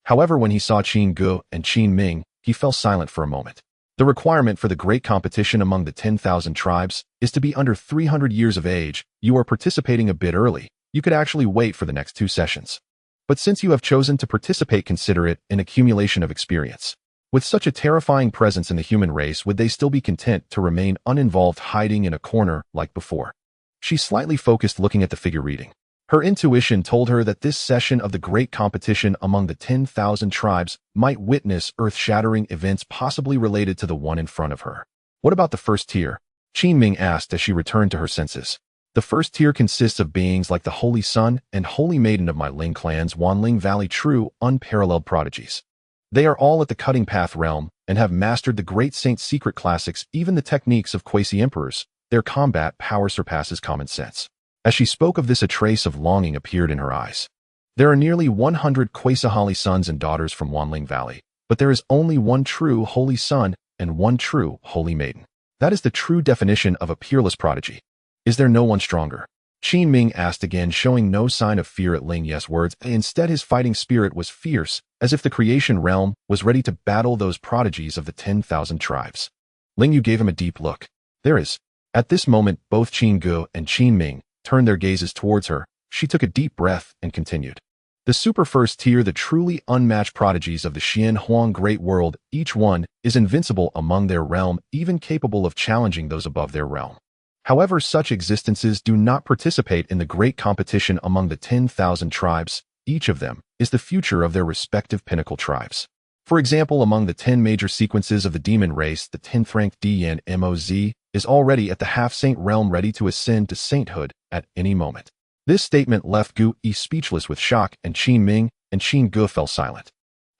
However, when he saw Qin Gu and Qin Ming, he fell silent for a moment. The requirement for the great competition among the 10,000 tribes is to be under 300 years of age. You are participating a bit early. You could actually wait for the next 2 sessions. But since you have chosen to participate, consider it an accumulation of experience. With such a terrifying presence in the human race, would they still be content to remain uninvolved, hiding in a corner like before? She slightly focused, looking at the figure reading. Her intuition told her that this session of the great competition among the 10,000 tribes might witness earth-shattering events possibly related to the one in front of her. What about the first tier? Qin Ming asked as she returned to her senses. The first tier consists of beings like the Holy Sun and Holy Maiden of my Ling clan's Wanling Valley, true, unparalleled prodigies. They are all at the cutting path realm and have mastered the great saint secret classics, even the techniques of quasi-emperors. Their combat power surpasses common sense. As she spoke of this, a trace of longing appeared in her eyes. There are nearly 100 Quasahali sons and daughters from Wanling Valley, but there is only one true Holy Son and one true Holy Maiden. That is the true definition of a peerless prodigy. Is there no one stronger? Qin Ming asked again, showing no sign of fear at Ling Ye's words. Instead, his fighting spirit was fierce, as if the creation realm was ready to battle those prodigies of the 10,000 tribes. Ling Yu gave him a deep look. There is. At this moment, both Qin Gu and Qin Ming turned their gazes towards her. She took a deep breath and continued. The super first tier, the truly unmatched prodigies of the Xuanghuang Great World, each one is invincible among their realm, even capable of challenging those above their realm. However, such existences do not participate in the great competition among the 10,000 tribes. Each of them is the future of their respective pinnacle tribes. For example, among the 10 major sequences of the demon race, the 10th rank Dian Moz is already at the half-saint realm, ready to ascend to sainthood at any moment. This statement left Gu Yi speechless with shock, and Qin Ming and Qin Gu fell silent.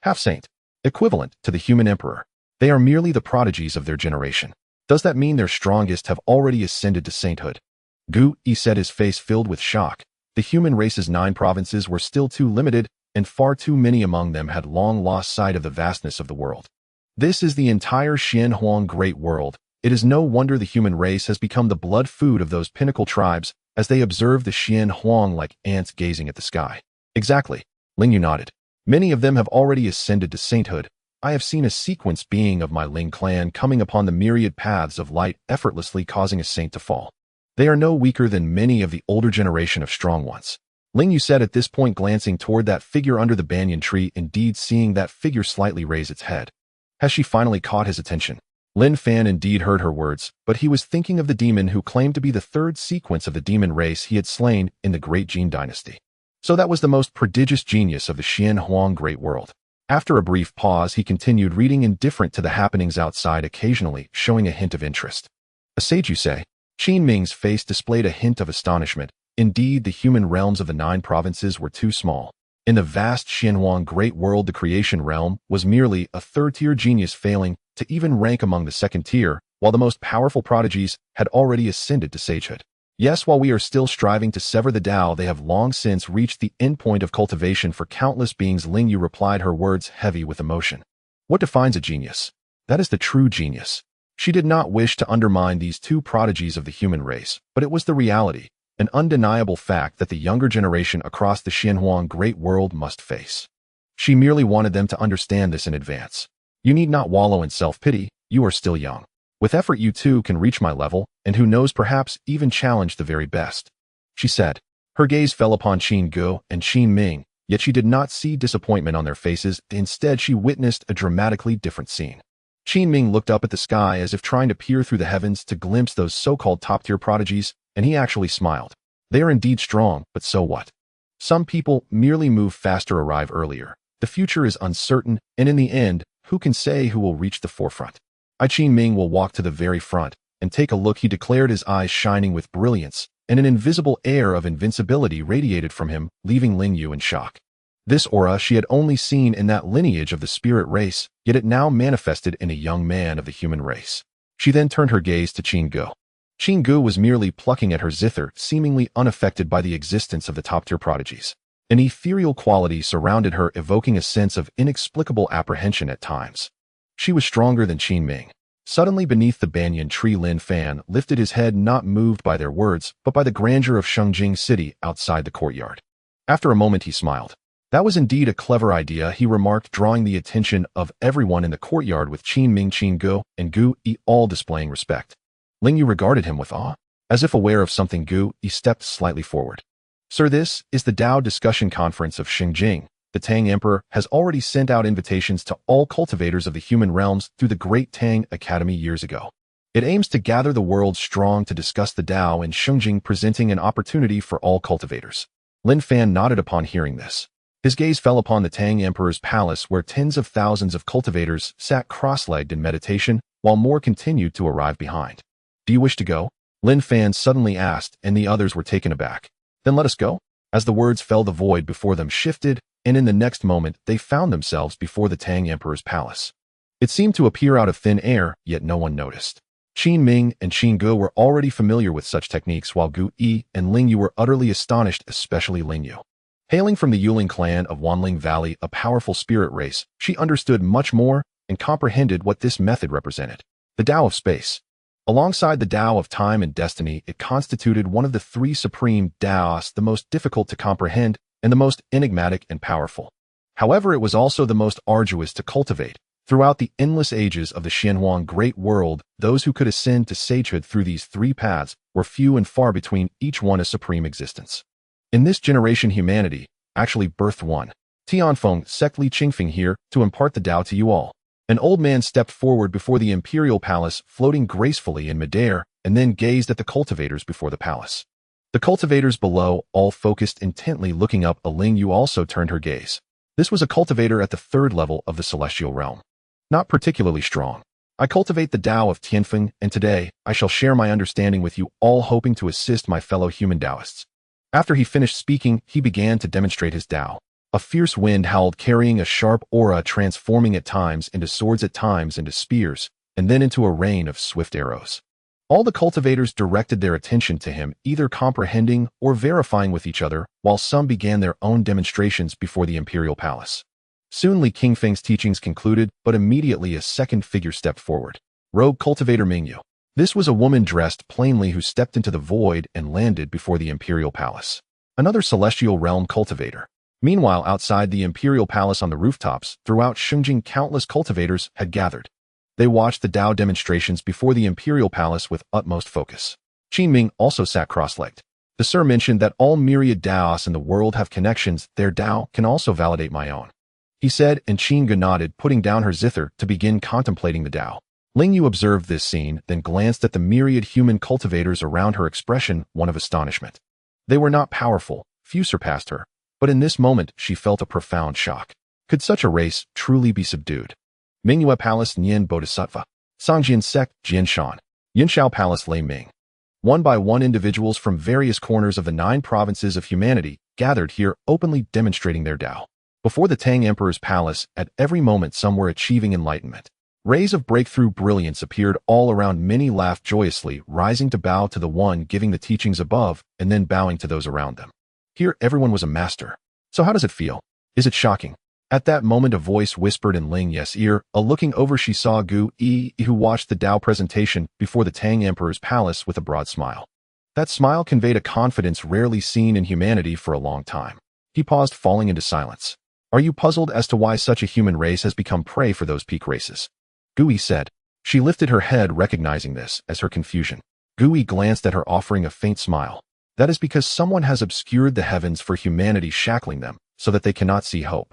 Half-saint, equivalent to the human emperor. They are merely the prodigies of their generation. Does that mean their strongest have already ascended to sainthood? Gu Yi said, his face filled with shock. The human race's 9 provinces were still too limited, and far too many among them had long lost sight of the vastness of the world. This is the entire Xuanghuang Great World. It is no wonder the human race has become the blood food of those pinnacle tribes as they observe the Xuanghuang like ants gazing at the sky. Exactly. Ling Yu nodded. Many of them have already ascended to sainthood. I have seen a sequence being of my Ling clan coming upon the myriad paths of light, effortlessly causing a saint to fall. They are no weaker than many of the older generation of strong ones. Ling Yu said at this point, glancing toward that figure under the banyan tree, indeed seeing that figure slightly raise its head. Has she finally caught his attention? Lin Fan indeed heard her words, but he was thinking of the demon who claimed to be the 3rd sequence of the demon race he had slain in the Great Jin Dynasty. So that was the most prodigious genius of the Xuanghuang Great World. After a brief pause, he continued reading, indifferent to the happenings outside, occasionally showing a hint of interest. A sage, you say? Qin Ming's face displayed a hint of astonishment. Indeed, the human realms of the 9 provinces were too small. In the vast Xuanghuang Great World, the creation realm was merely a 3rd-tier genius, failing to even rank among the 2nd tier, while the most powerful prodigies had already ascended to sagehood. Yes, while we are still striving to sever the Tao, they have long since reached the endpoint of cultivation for countless beings. Ling Yu replied, her words heavy with emotion. What defines a genius? That is the true genius. She did not wish to undermine these 2 prodigies of the human race, but it was the reality, an undeniable fact that the younger generation across the Xuanghuang Great World must face. She merely wanted them to understand this in advance. You need not wallow in self-pity, you are still young. With effort you too can reach my level, and who knows, perhaps even challenge the very best, she said. Her gaze fell upon Qin Gu and Qin Ming, yet she did not see disappointment on their faces. Instead, she witnessed a dramatically different scene. Qin Ming looked up at the sky as if trying to peer through the heavens to glimpse those so-called top-tier prodigies, and he actually smiled. They are indeed strong, but so what? Some people merely move faster, arrive earlier. The future is uncertain, and in the end, who can say who will reach the forefront? Qin Ming will walk to the very front and take a look, he declared, his eyes shining with brilliance, and an invisible air of invincibility radiated from him, leaving Ling Yu in shock. This aura she had only seen in that lineage of the spirit race, yet it now manifested in a young man of the human race. She then turned her gaze to Qin Gu. Qin Gu was merely plucking at her zither, seemingly unaffected by the existence of the top-tier prodigies. An ethereal quality surrounded her, evoking a sense of inexplicable apprehension at times. She was stronger than Qin Ming. Suddenly, beneath the banyan tree, Lin Fan lifted his head, not moved by their words, but by the grandeur of Shengjing City outside the courtyard. After a moment, he smiled. That was indeed a clever idea, he remarked, drawing the attention of everyone in the courtyard with Qin Ming, Qin Gu, and Gu Yi all displaying respect. Ling Yu regarded him with awe. As if aware of something, Gu Yi stepped slightly forward. Sir, this is the Dao Discussion Conference of Xinjing. The Tang Emperor has already sent out invitations to all cultivators of the human realms through the Great Tang Academy years ago. It aims to gather the world strong to discuss the Dao in Xinjing, presenting an opportunity for all cultivators. Lin Fan nodded upon hearing this. His gaze fell upon the Tang Emperor's palace, where tens of thousands of cultivators sat cross-legged in meditation, while more continued to arrive behind. Do you wish to go? Lin Fan suddenly asked, and the others were taken aback. Then let us go. As the words fell, the void before them shifted, and in the next moment they found themselves before the Tang Emperor's palace. It seemed to appear out of thin air, yet no one noticed. Qin Ming and Qin Gu were already familiar with such techniques, while Gu Yi and Ling Yu were utterly astonished, especially Ling Yu. Hailing from the Yuling clan of Wanling Valley, a powerful spirit race, she understood much more and comprehended what this method represented. The Tao of space. Alongside the Tao of time and destiny, it constituted one of the three supreme Taos, the most difficult to comprehend and the most enigmatic and powerful. However, it was also the most arduous to cultivate. Throughout the endless ages of the Xuanghuang Great World, those who could ascend to sagehood through these three paths were few and far between, each one a supreme existence. In this generation, humanity actually birthed one. Tianfeng, Sect Li Qingfeng here to impart the Tao to you all. An old man stepped forward before the imperial palace, floating gracefully in midair, and then gazed at the cultivators before the palace. The cultivators below all focused intently, looking up. Ling Yu also turned her gaze. This was a cultivator at the third level of the celestial realm. Not particularly strong. I cultivate the Tao of Tianfeng, and today I shall share my understanding with you all, hoping to assist my fellow human Taoists. After he finished speaking, he began to demonstrate his Tao. A fierce wind howled, carrying a sharp aura, transforming at times into swords, at times into spears, and then into a rain of swift arrows. All the cultivators directed their attention to him, either comprehending or verifying with each other, while some began their own demonstrations before the imperial palace. Soon Li Qingfeng's teachings concluded, but immediately a second figure stepped forward. Rogue cultivator Mingyu. This was a woman dressed plainly who stepped into the void and landed before the imperial palace. Another celestial realm cultivator. Meanwhile, outside the imperial palace on the rooftops, throughout Xinjing, countless cultivators had gathered. They watched the Tao demonstrations before the imperial palace with utmost focus. Qin Ming also sat cross-legged. The Sir mentioned that all myriad Taos in the world have connections. Their Tao can also validate my own, he said, and Qin Gu nodded, putting down her zither to begin contemplating the Tao. Ling Yu observed this scene, then glanced at the myriad human cultivators around her, expression one of astonishment. They were not powerful, few surpassed her, but in this moment she felt a profound shock. Could such a race truly be subdued? Mingyue Palace, Nian Bodhisattva. Sangjian Sect, Jianshan. Yinshao Palace, Lei Ming. One by one, individuals from various corners of the 9 provinces of humanity gathered here, openly demonstrating their Tao. Before the Tang Emperor's palace, at every moment some were achieving enlightenment. Rays of breakthrough brilliance appeared all around. Many laughed joyously, rising to bow to the one giving the teachings above, and then bowing to those around them. Here everyone was a master. So how does it feel? Is it shocking? At that moment a voice whispered in Ling Ye's ear. Looking over, she saw Gu Yi, who watched the Tao presentation before the Tang Emperor's palace with a broad smile. That smile conveyed a confidence rarely seen in humanity for a long time. He paused, falling into silence. Are you puzzled as to why such a human race has become prey for those peak races? Gu Yi said. She lifted her head, recognizing this as her confusion. Gu Yi glanced at her, offering a faint smile. That is because someone has obscured the heavens for humanity, shackling them so that they cannot see hope.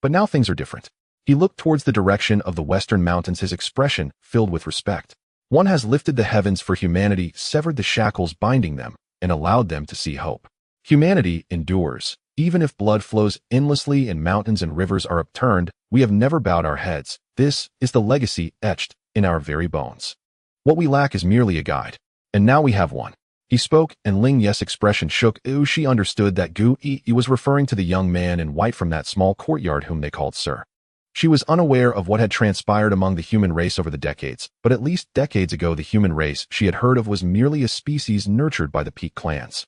But now things are different. He looked towards the direction of the western mountains, his expression filled with respect. One has lifted the heavens for humanity, severed the shackles binding them, and allowed them to see hope. Humanity endures. Even if blood flows endlessly and mountains and rivers are upturned, we have never bowed our heads. This is the legacy etched in our very bones. What we lack is merely a guide. And now we have one. He spoke, and Ling Ye's expression shook. She understood that Gu Yi was referring to the young man in white from that small courtyard whom they called Sir. She was unaware of what had transpired among the human race over the decades, but at least decades ago the human race she had heard of was merely a species nurtured by the peak clans.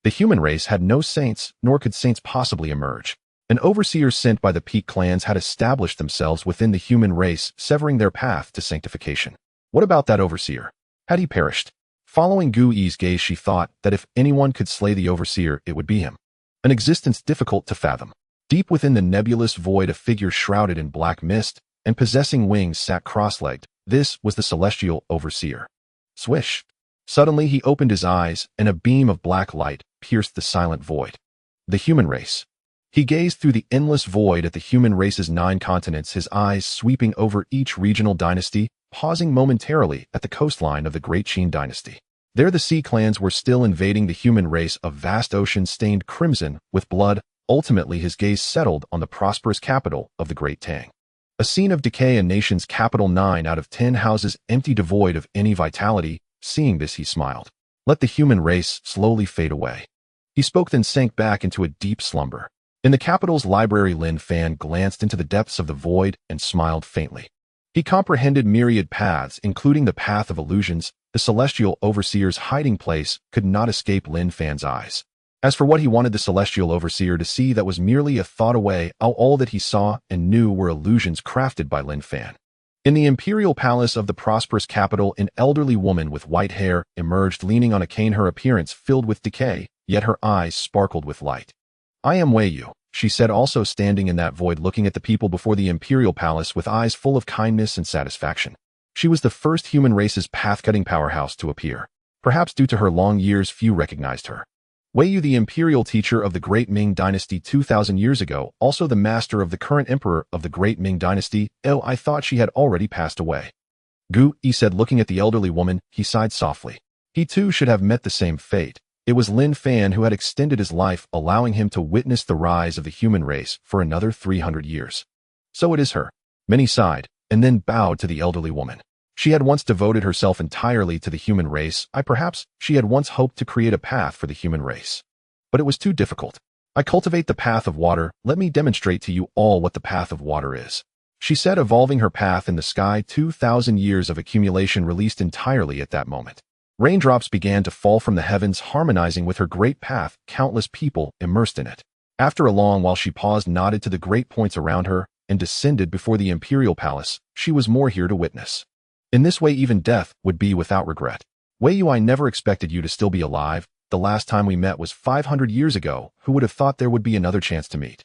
The human race had no saints, nor could saints possibly emerge. An overseer sent by the peak clans had established themselves within the human race, severing their path to sanctification. What about that overseer? Had he perished? Following Gu Yi's gaze, she thought that if anyone could slay the overseer, it would be him. An existence difficult to fathom. Deep within the nebulous void a figure shrouded in black mist and possessing wings sat cross-legged. This was the celestial overseer. Swish! Suddenly he opened his eyes, and a beam of black light pierced the silent void. The human race. He gazed through the endless void at the human race's 9 continents, his eyes sweeping over each regional dynasty, pausing momentarily at the coastline of the Great Qin dynasty. There the sea clans were still invading the human race, a vast ocean stained crimson with blood. Ultimately his gaze settled on the prosperous capital of the Great Tang. A scene of decay, a nation's capital, 9 out of 10 houses empty, devoid of any vitality. Seeing this, he smiled. Let the human race slowly fade away. He spoke, then sank back into a deep slumber. In the capital's library, Lin Fan glanced into the depths of the void and smiled faintly. He comprehended myriad paths, including the path of illusions. The celestial overseer's hiding place could not escape Lin Fan's eyes. As for what he wanted the celestial overseer to see, that was merely a thought away. All that he saw and knew were illusions crafted by Lin Fan. In the imperial palace of the prosperous capital, an elderly woman with white hair emerged, leaning on a cane, her appearance filled with decay, yet her eyes sparkled with light. I am Wei Yu, she said, also standing in that void, looking at the people before the imperial palace with eyes full of kindness and satisfaction. She was the first human race's path-cutting powerhouse to appear. Perhaps due to her long years, few recognized her. Wei Yu, the imperial teacher of the Great Ming Dynasty 2,000 years ago, also the master of the current emperor of the Great Ming Dynasty. Oh, I thought she had already passed away. Gu, he said, looking at the elderly woman. He sighed softly. He too should have met the same fate. It was Lin Fan who had extended his life, allowing him to witness the rise of the human race for another 300 years. So it is her. Many sighed, and then bowed to the elderly woman. She had once devoted herself entirely to the human race. Perhaps she had once hoped to create a path for the human race. But it was too difficult. I cultivate the path of water. Let me demonstrate to you all what the path of water is. She said, evolving her path in the sky. 2,000 years of accumulation released entirely at that moment. Raindrops began to fall from the heavens, harmonizing with her great path, countless people immersed in it. After a long while she paused, nodded to the great points around her, and descended before the imperial palace. She was more here to witness. In this way, even death would be without regret. Wei Yu, I never expected you to still be alive. The last time we met was 500 years ago. Who would have thought there would be another chance to meet?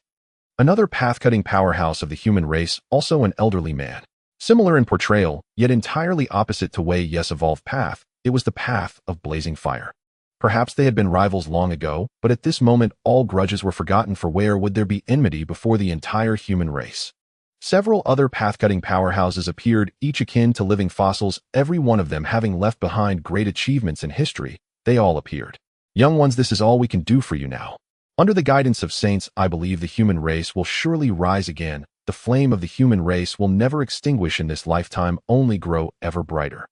Another path-cutting powerhouse of the human race, also an elderly man. Similar in portrayal, yet entirely opposite to Wei Yu's evolved path. It was the path of blazing fire. Perhaps they had been rivals long ago, but at this moment all grudges were forgotten, for where would there be enmity before the entire human race? Several other path-cutting powerhouses appeared, each akin to living fossils, every one of them having left behind great achievements in history. They all appeared. Young ones, this is all we can do for you now. Under the guidance of saints, I believe the human race will surely rise again. The flame of the human race will never extinguish in this lifetime, only grow ever brighter.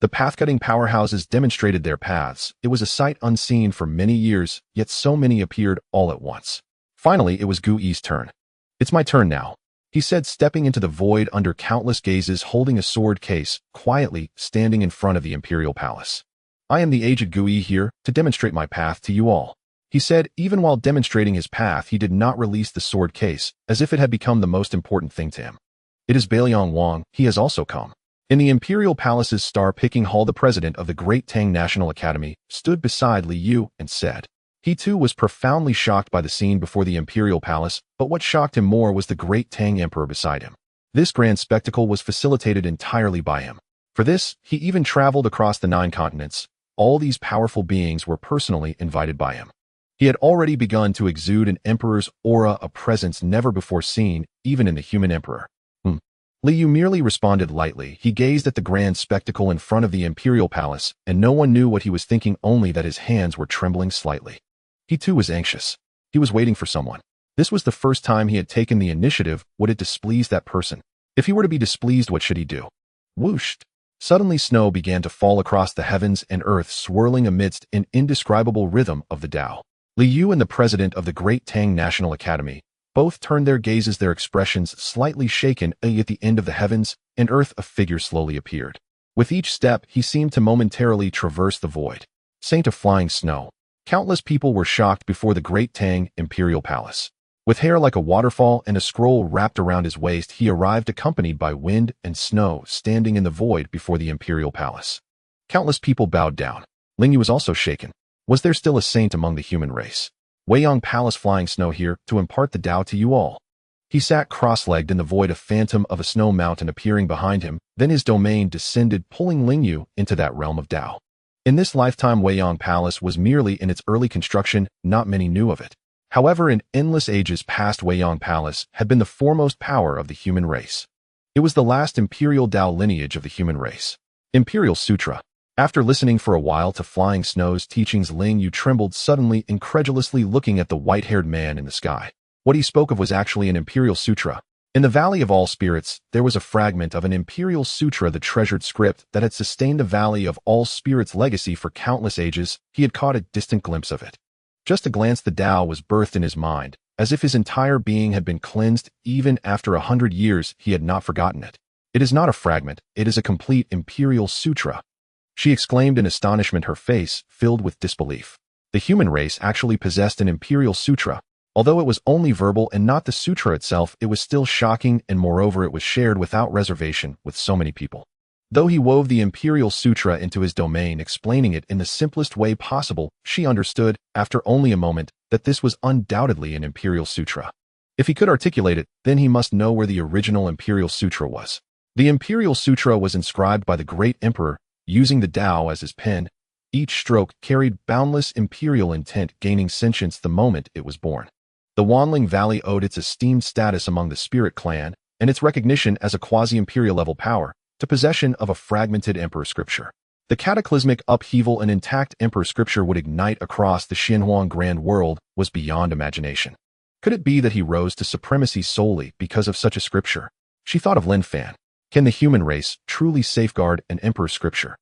The path-cutting powerhouses demonstrated their paths. It was a sight unseen for many years, yet so many appeared all at once. Finally, it was Gu Yi's turn. It's my turn now, he said, stepping into the void under countless gazes, holding a sword case, quietly standing in front of the imperial palace. I am the aged Gu Yi here to demonstrate my path to you all, he said. Even while demonstrating his path, he did not release the sword case, as if it had become the most important thing to him. It is Bailiang Wang, he has also come. In the imperial palace's star-picking hall, the president of the Great Tang National Academy stood beside Li Yu and said. He too was profoundly shocked by the scene before the imperial palace, but what shocked him more was the Great Tang Emperor beside him. This grand spectacle was facilitated entirely by him. For this, he even traveled across the 9 continents. All these powerful beings were personally invited by him. He had already begun to exude an emperor's aura, a presence never before seen, even in the human emperor. Li Yu merely responded lightly. He gazed at the grand spectacle in front of the imperial palace, and no one knew what he was thinking, only that his hands were trembling slightly. He too was anxious. He was waiting for someone. This was the first time he had taken the initiative. Would it displease that person? If he were to be displeased, what should he do? Whoosh! Suddenly snow began to fall across the heavens and earth, swirling amidst an indescribable rhythm of the Tao. Li Yu and the president of the Great Tang National Academy both turned their gazes, their expressions slightly shaken. At the end of the heavens and earth, a figure slowly appeared. With each step, he seemed to momentarily traverse the void. Saint of flying snow. Countless people were shocked before the Great Tang Imperial Palace. With hair like a waterfall and a scroll wrapped around his waist, he arrived accompanied by wind and snow, standing in the void before the Imperial Palace. Countless people bowed down. Ling Yu was also shaken. Was there still a saint among the human race? Weiyang Palace flying snow here to impart the Tao to you all. He sat cross-legged in the void, a phantom of a snow mountain appearing behind him. Then his domain descended, pulling Lingyu into that realm of Tao. In this lifetime, Weiyang Palace was merely in its early construction, not many knew of it. However, in endless ages past, Weiyang Palace had been the foremost power of the human race. It was the last imperial Tao lineage of the human race. Imperial Sutra. After listening for a while to Flying Snow's teachings, Lingyu trembled suddenly, incredulously looking at the white-haired man in the sky. What he spoke of was actually an Imperial Sutra. In the Valley of All Spirits, there was a fragment of an Imperial Sutra, the treasured script that had sustained the Valley of All Spirits' legacy for countless ages. He had caught a distant glimpse of it. Just a glance, the Tao was birthed in his mind, as if his entire being had been cleansed. Even after 100 years, he had not forgotten it. It is not a fragment, it is a complete Imperial Sutra, she exclaimed in astonishment, her face filled with disbelief. The human race actually possessed an Imperial Sutra. Although it was only verbal and not the sutra itself, it was still shocking, and moreover it was shared without reservation with so many people. Though he wove the Imperial Sutra into his domain, explaining it in the simplest way possible, she understood, after only a moment, that this was undoubtedly an Imperial Sutra. If he could articulate it, then he must know where the original Imperial Sutra was. The Imperial Sutra was inscribed by the great emperor, using the Tao as his pen. Each stroke carried boundless imperial intent, gaining sentience the moment it was born. The Wanling Valley owed its esteemed status among the Spirit Clan, and its recognition as a quasi-imperial level power, to possession of a fragmented Emperor Scripture. The cataclysmic upheaval an intact Emperor Scripture would ignite across the Xuanghuang Great World was beyond imagination. Could it be that he rose to supremacy solely because of such a scripture? She thought of Lin Fan. Can the human race truly safeguard an Emperor Scripture?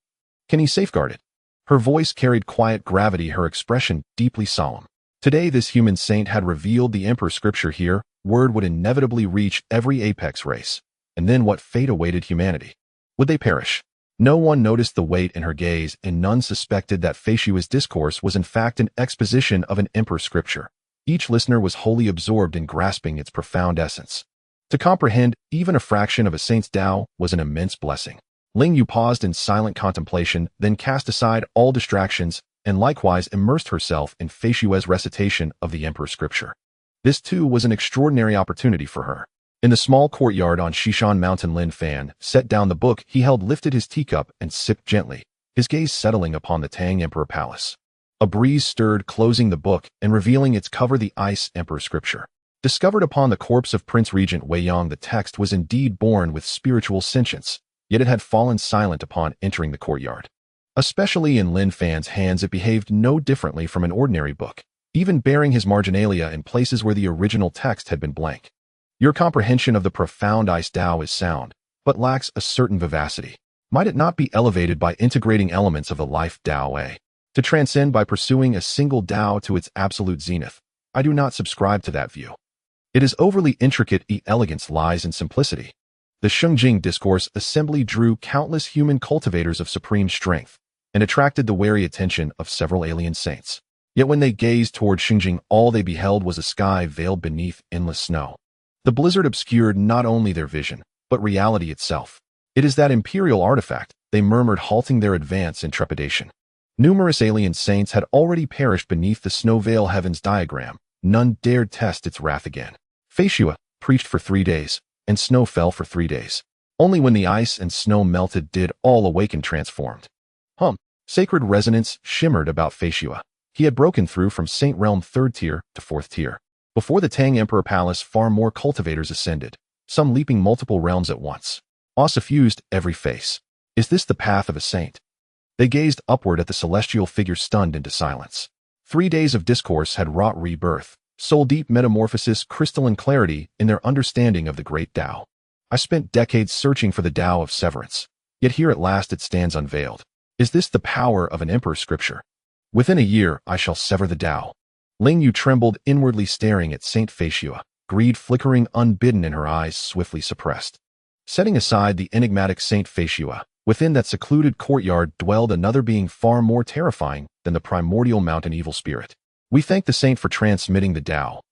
Can he safeguard it? Her voice carried quiet gravity, her expression deeply solemn. Today this human saint had revealed the Emperor Scripture here. Word would inevitably reach every apex race. And then what fate awaited humanity? Would they perish? No one noticed the weight in her gaze, and none suspected that Feishua's discourse was in fact an exposition of an Emperor Scripture. Each listener was wholly absorbed in grasping its profound essence. To comprehend even a fraction of a saint's Tao was an immense blessing. Lingyu paused in silent contemplation, then cast aside all distractions, and likewise immersed herself in Feishua's recitation of the Emperor Scripture. This too was an extraordinary opportunity for her. In the small courtyard on Shishan Mountain, Lin Fan set down the book he held, lifted his teacup, and sipped gently, his gaze settling upon the Tang Emperor Palace. A breeze stirred, closing the book and revealing its cover, the Ice Emperor Scripture. Discovered upon the corpse of Prince Regent Weiyang, the text was indeed born with spiritual sentience, yet it had fallen silent upon entering the courtyard. Especially in Lin Fan's hands, it behaved no differently from an ordinary book, even bearing his marginalia in places where the original text had been blank. Your comprehension of the profound Ice Tao is sound, but lacks a certain vivacity. Might it not be elevated by integrating elements of the life Tao to transcend by pursuing a single Tao to its absolute zenith? I do not subscribe to that view. It is overly intricate. Elegance lies in simplicity. The Xungjing Discourse Assembly drew countless human cultivators of supreme strength and attracted the wary attention of several alien saints. Yet when they gazed toward Xungjing, all they beheld was a sky veiled beneath endless snow. The blizzard obscured not only their vision, but reality itself. It is that imperial artifact, they murmured, halting their advance in trepidation. Numerous alien saints had already perished beneath the snow veil heavens diagram. None dared test its wrath again. Feishua preached for 3 days, and snow fell for 3 days. Only when the ice and snow melted did all awaken transformed. Sacred resonance shimmered about Feishua. He had broken through from Saint Realm 3rd tier to 4th tier. Before the Tang Emperor Palace, far more cultivators ascended, some leaping multiple realms at once. Awe suffused every face. Is this the path of a saint? They gazed upward at the celestial figure, stunned into silence. 3 days of discourse had wrought rebirth, soul-deep metamorphosis, crystalline clarity in their understanding of the great Tao. I spent decades searching for the Tao of severance, yet here at last it stands unveiled. Is this the power of an Emperor Scripture? Within a year I shall sever the Tao. Lingyu trembled, inwardly staring at Saint Feishua, greed flickering unbidden in her eyes, swiftly suppressed. Setting aside the enigmatic Saint Feishua, within that secluded courtyard dwelled another being far more terrifying than the primordial mountain evil spirit. We thank the saint for transmitting the Tao.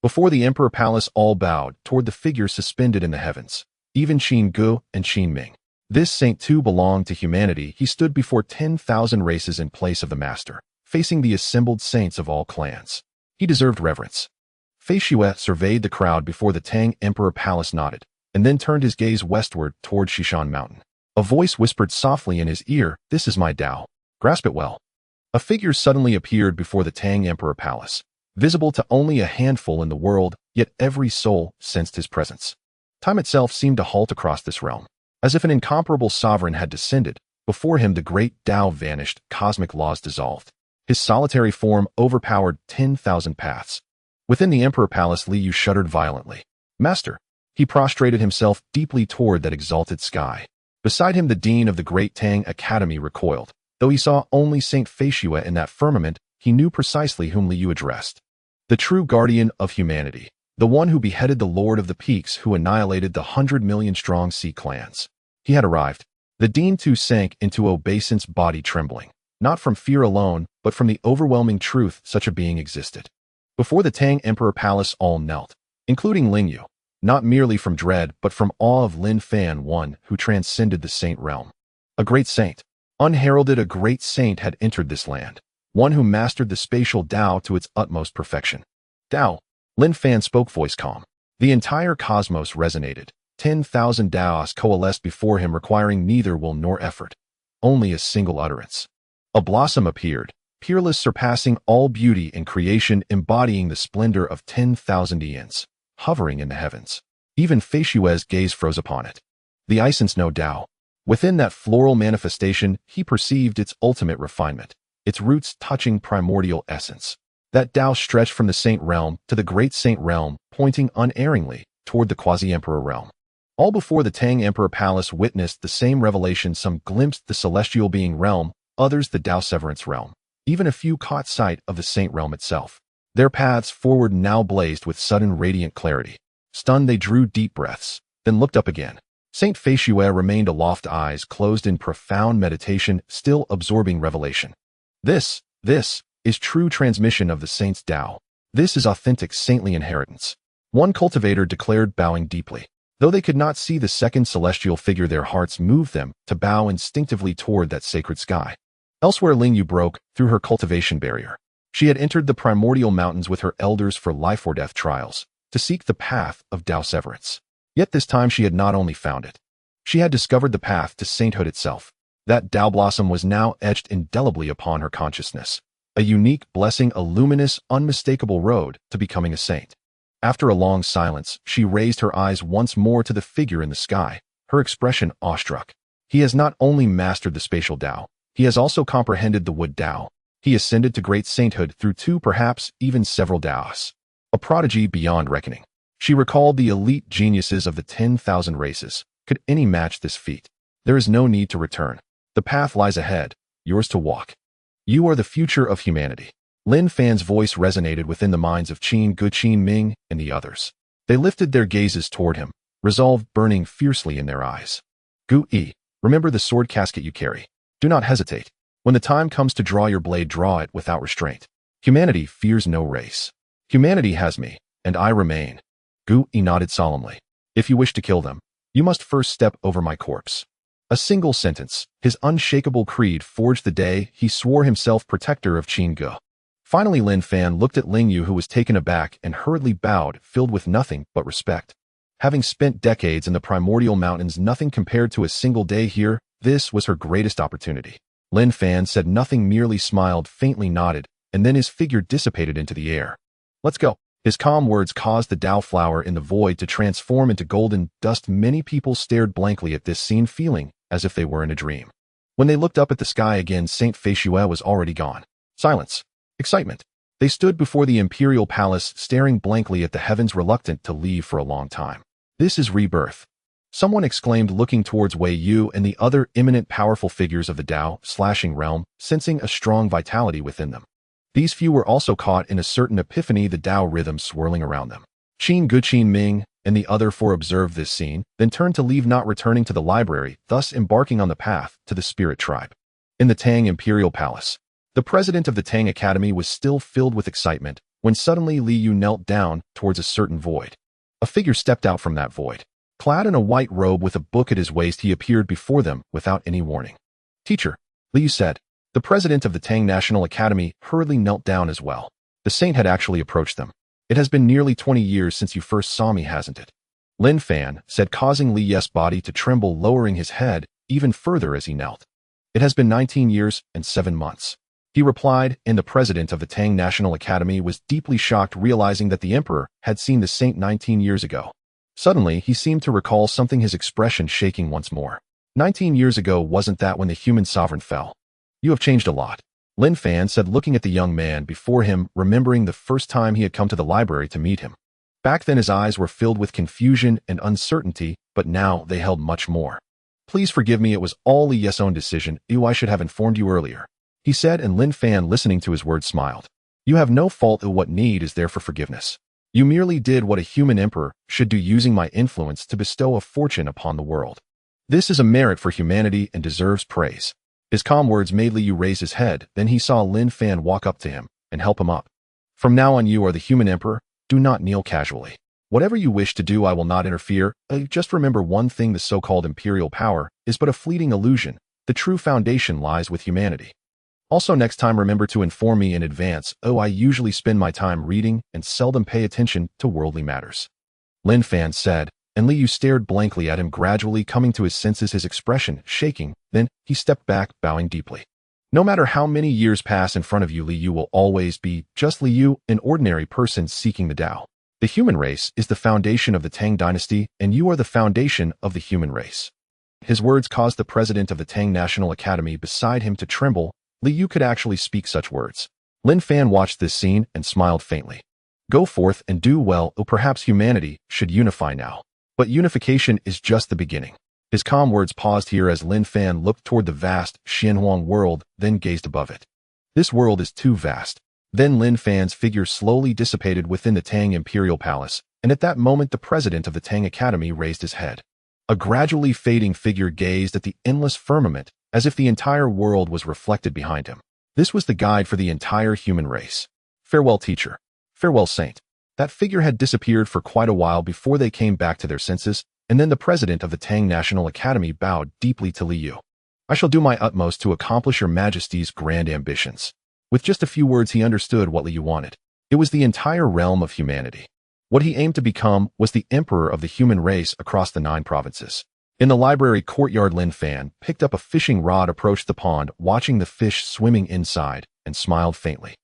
Before the Emperor Palace all bowed toward the figure suspended in the heavens, even Qin Gu and Qin Ming. This saint too belonged to humanity. He stood before 10,000 races in place of the master, facing the assembled saints of all clans. He deserved reverence. Fei Xue surveyed the crowd before the Tang Emperor Palace, nodded, and then turned his gaze westward toward Shishan Mountain. A voice whispered softly in his ear, "This is my Tao. Grasp it well." A figure suddenly appeared before the Tang Emperor Palace, visible to only a handful in the world, yet every soul sensed his presence. Time itself seemed to halt across this realm. As if an incomparable sovereign had descended, before him the great Tao vanished, cosmic laws dissolved. His solitary form overpowered 10,000 paths. Within the Emperor Palace, Liu shuddered violently. "Master." He prostrated himself deeply toward that exalted sky. Beside him the Dean of the Great Tang Academy recoiled. Though he saw only Saint Fei Xue in that firmament, he knew precisely whom Liu addressed. The true guardian of humanity. The one who beheaded the Lord of the Peaks, who annihilated the 100 million-strong sea clans. He had arrived. The Dean too sank into obeisance, body trembling, not from fear alone, but from the overwhelming truth such a being existed. Before the Tang Emperor Palace all knelt, including Ling Yu, not merely from dread, but from awe of Lin Fan, one who transcended the saint realm. A great saint. Unheralded, a great saint had entered this land, one who mastered the spatial Tao to its utmost perfection. Tao. Lin Fan spoke, voice calm. The entire cosmos resonated. 10,000 Taos coalesced before him, requiring neither will nor effort, only a single utterance. A blossom appeared, peerless, surpassing all beauty in creation, embodying the splendor of 10,000 eons, hovering in the heavens. Even Fei Xue's gaze froze upon it. The essence no Tao. Within that floral manifestation, he perceived its ultimate refinement, its roots touching primordial essence. That Tao stretched from the saint realm to the great saint realm, pointing unerringly toward the quasi-emperor realm. All before the Tang Emperor Palace witnessed the same revelation. Some glimpsed the celestial being realm, others the Tao severance realm. Even a few caught sight of the saint realm itself. Their paths forward now blazed with sudden radiant clarity. Stunned, they drew deep breaths, then looked up again. Saint Fei Xue remained aloft, eyes closed in profound meditation, still absorbing revelation. This is true transmission of the saint's Tao. This is authentic saintly inheritance. One cultivator declared, bowing deeply. Though they could not see the second celestial figure, their hearts moved them to bow instinctively toward that sacred sky. Elsewhere, Ling Yu broke through her cultivation barrier. She had entered the primordial mountains with her elders for life or death trials, to seek the path of Tao severance. Yet this time she had not only found it. She had discovered the path to sainthood itself. That Tao blossom was now etched indelibly upon her consciousness. A unique blessing, a luminous, unmistakable road to becoming a saint. After a long silence, she raised her eyes once more to the figure in the sky, her expression awestruck. He has not only mastered the spatial Tao, he has also comprehended the wood Tao. He ascended to great sainthood through two, perhaps even several Taos. A prodigy beyond reckoning. She recalled the elite geniuses of the 10,000 races. Could any match this feat? There is no need to return. The path lies ahead, yours to walk. You are the future of humanity. Lin Fan's voice resonated within the minds of Qin Gu, Qin Ming, and the others. They lifted their gazes toward him, resolve burning fiercely in their eyes. Gu Yi, remember the sword casket you carry. Do not hesitate. When the time comes to draw your blade, draw it without restraint. Humanity fears no race. Humanity has me, and I remain. Gu Yi nodded solemnly. If you wish to kill them, you must first step over my corpse. A single sentence, his unshakable creed, forged the day he swore himself protector of Qin Gu. Finally, Lin Fan looked at Ling Yu, who was taken aback and hurriedly bowed, filled with nothing but respect. Having spent decades in the primordial mountains, nothing compared to a single day here, this was her greatest opportunity. Lin Fan said nothing, merely smiled, faintly nodded, and then his figure dissipated into the air. Let's go. His calm words caused the Tao flower in the void to transform into golden dust. Many people stared blankly at this scene, feeling as if they were in a dream. When they looked up at the sky again, Saint Fei Xue was already gone. Silence. Excitement. They stood before the imperial palace, staring blankly at the heavens, reluctant to leave for a long time. This is rebirth. Someone exclaimed, looking towards Wei Yu and the other eminent powerful figures of the Tao/slashing realm, sensing a strong vitality within them. These few were also caught in a certain epiphany, the Tao rhythm swirling around them. Qin Gu, Qin Ming, and the other four observed this scene, then turned to leave, not returning to the library, thus embarking on the path to the spirit tribe. In the Tang Imperial Palace, the president of the Tang Academy was still filled with excitement when suddenly Li Yu knelt down towards a certain void. A figure stepped out from that void. Clad in a white robe with a book at his waist, he appeared before them without any warning. Teacher, Li Yu said. The president of the Tang National Academy hurriedly knelt down as well. The saint had actually approached them. It has been nearly 20 years since you first saw me, hasn't it? Lin Fan said, causing Li Ye's body to tremble, lowering his head even further as he knelt. It has been 19 years and 7 months. He replied, and the president of the Tang National Academy was deeply shocked, realizing that the emperor had seen the saint 19 years ago. Suddenly, he seemed to recall something, his expression shaking once more. 19 years ago, wasn't that when the human sovereign fell? You have changed a lot, Lin Fan said, looking at the young man before him, remembering the first time he had come to the library to meet him. Back then his eyes were filled with confusion and uncertainty, but now they held much more. Please forgive me, it was all Li Ye's own decision. I should have informed you earlier, he said, and Lin Fan, listening to his words, smiled. You have no fault. What need is there for forgiveness? You merely did what a human emperor should do, using my influence to bestow a fortune upon the world. This is a merit for humanity and deserves praise. His calm words made Liu raise his head. Then he saw Lin Fan walk up to him and help him up. From now on, you are the human emperor. Do not kneel casually. Whatever you wish to do, I will not interfere. Just remember one thing, the so-called imperial power is but a fleeting illusion. The true foundation lies with humanity. Also, next time remember to inform me in advance. I usually spend my time reading and seldom pay attention to worldly matters, Lin Fan said, and Liu stared blankly at him, gradually coming to his senses, his expression shaking. Then he stepped back, bowing deeply. No matter how many years pass in front of you, Liu will always be just Liu, an ordinary person seeking the Tao. The human race is the foundation of the Tang dynasty, and you are the foundation of the human race. His words caused the president of the Tang National Academy beside him to tremble. Liu could actually speak such words. Lin Fan watched this scene and smiled faintly. Go forth and do well. Perhaps humanity should unify now. But unification is just the beginning. His calm words paused here as Lin Fan looked toward the vast Xuanghuang world, then gazed above it. This world is too vast. Then Lin Fan's figure slowly dissipated within the Tang Imperial Palace, and at that moment the president of the Tang Academy raised his head. A gradually fading figure gazed at the endless firmament, as if the entire world was reflected behind him. This was the guide for the entire human race. Farewell, teacher. Farewell, saint. That figure had disappeared for quite a while before they came back to their senses, and then the president of the Tang National Academy bowed deeply to Liu. I shall do my utmost to accomplish your majesty's grand ambitions. With just a few words he understood what Liu wanted. It was the entire realm of humanity. What he aimed to become was the emperor of the human race across the 9 provinces. In the library courtyard, Lin Fan picked up a fishing rod, approached the pond, watching the fish swimming inside, and smiled faintly.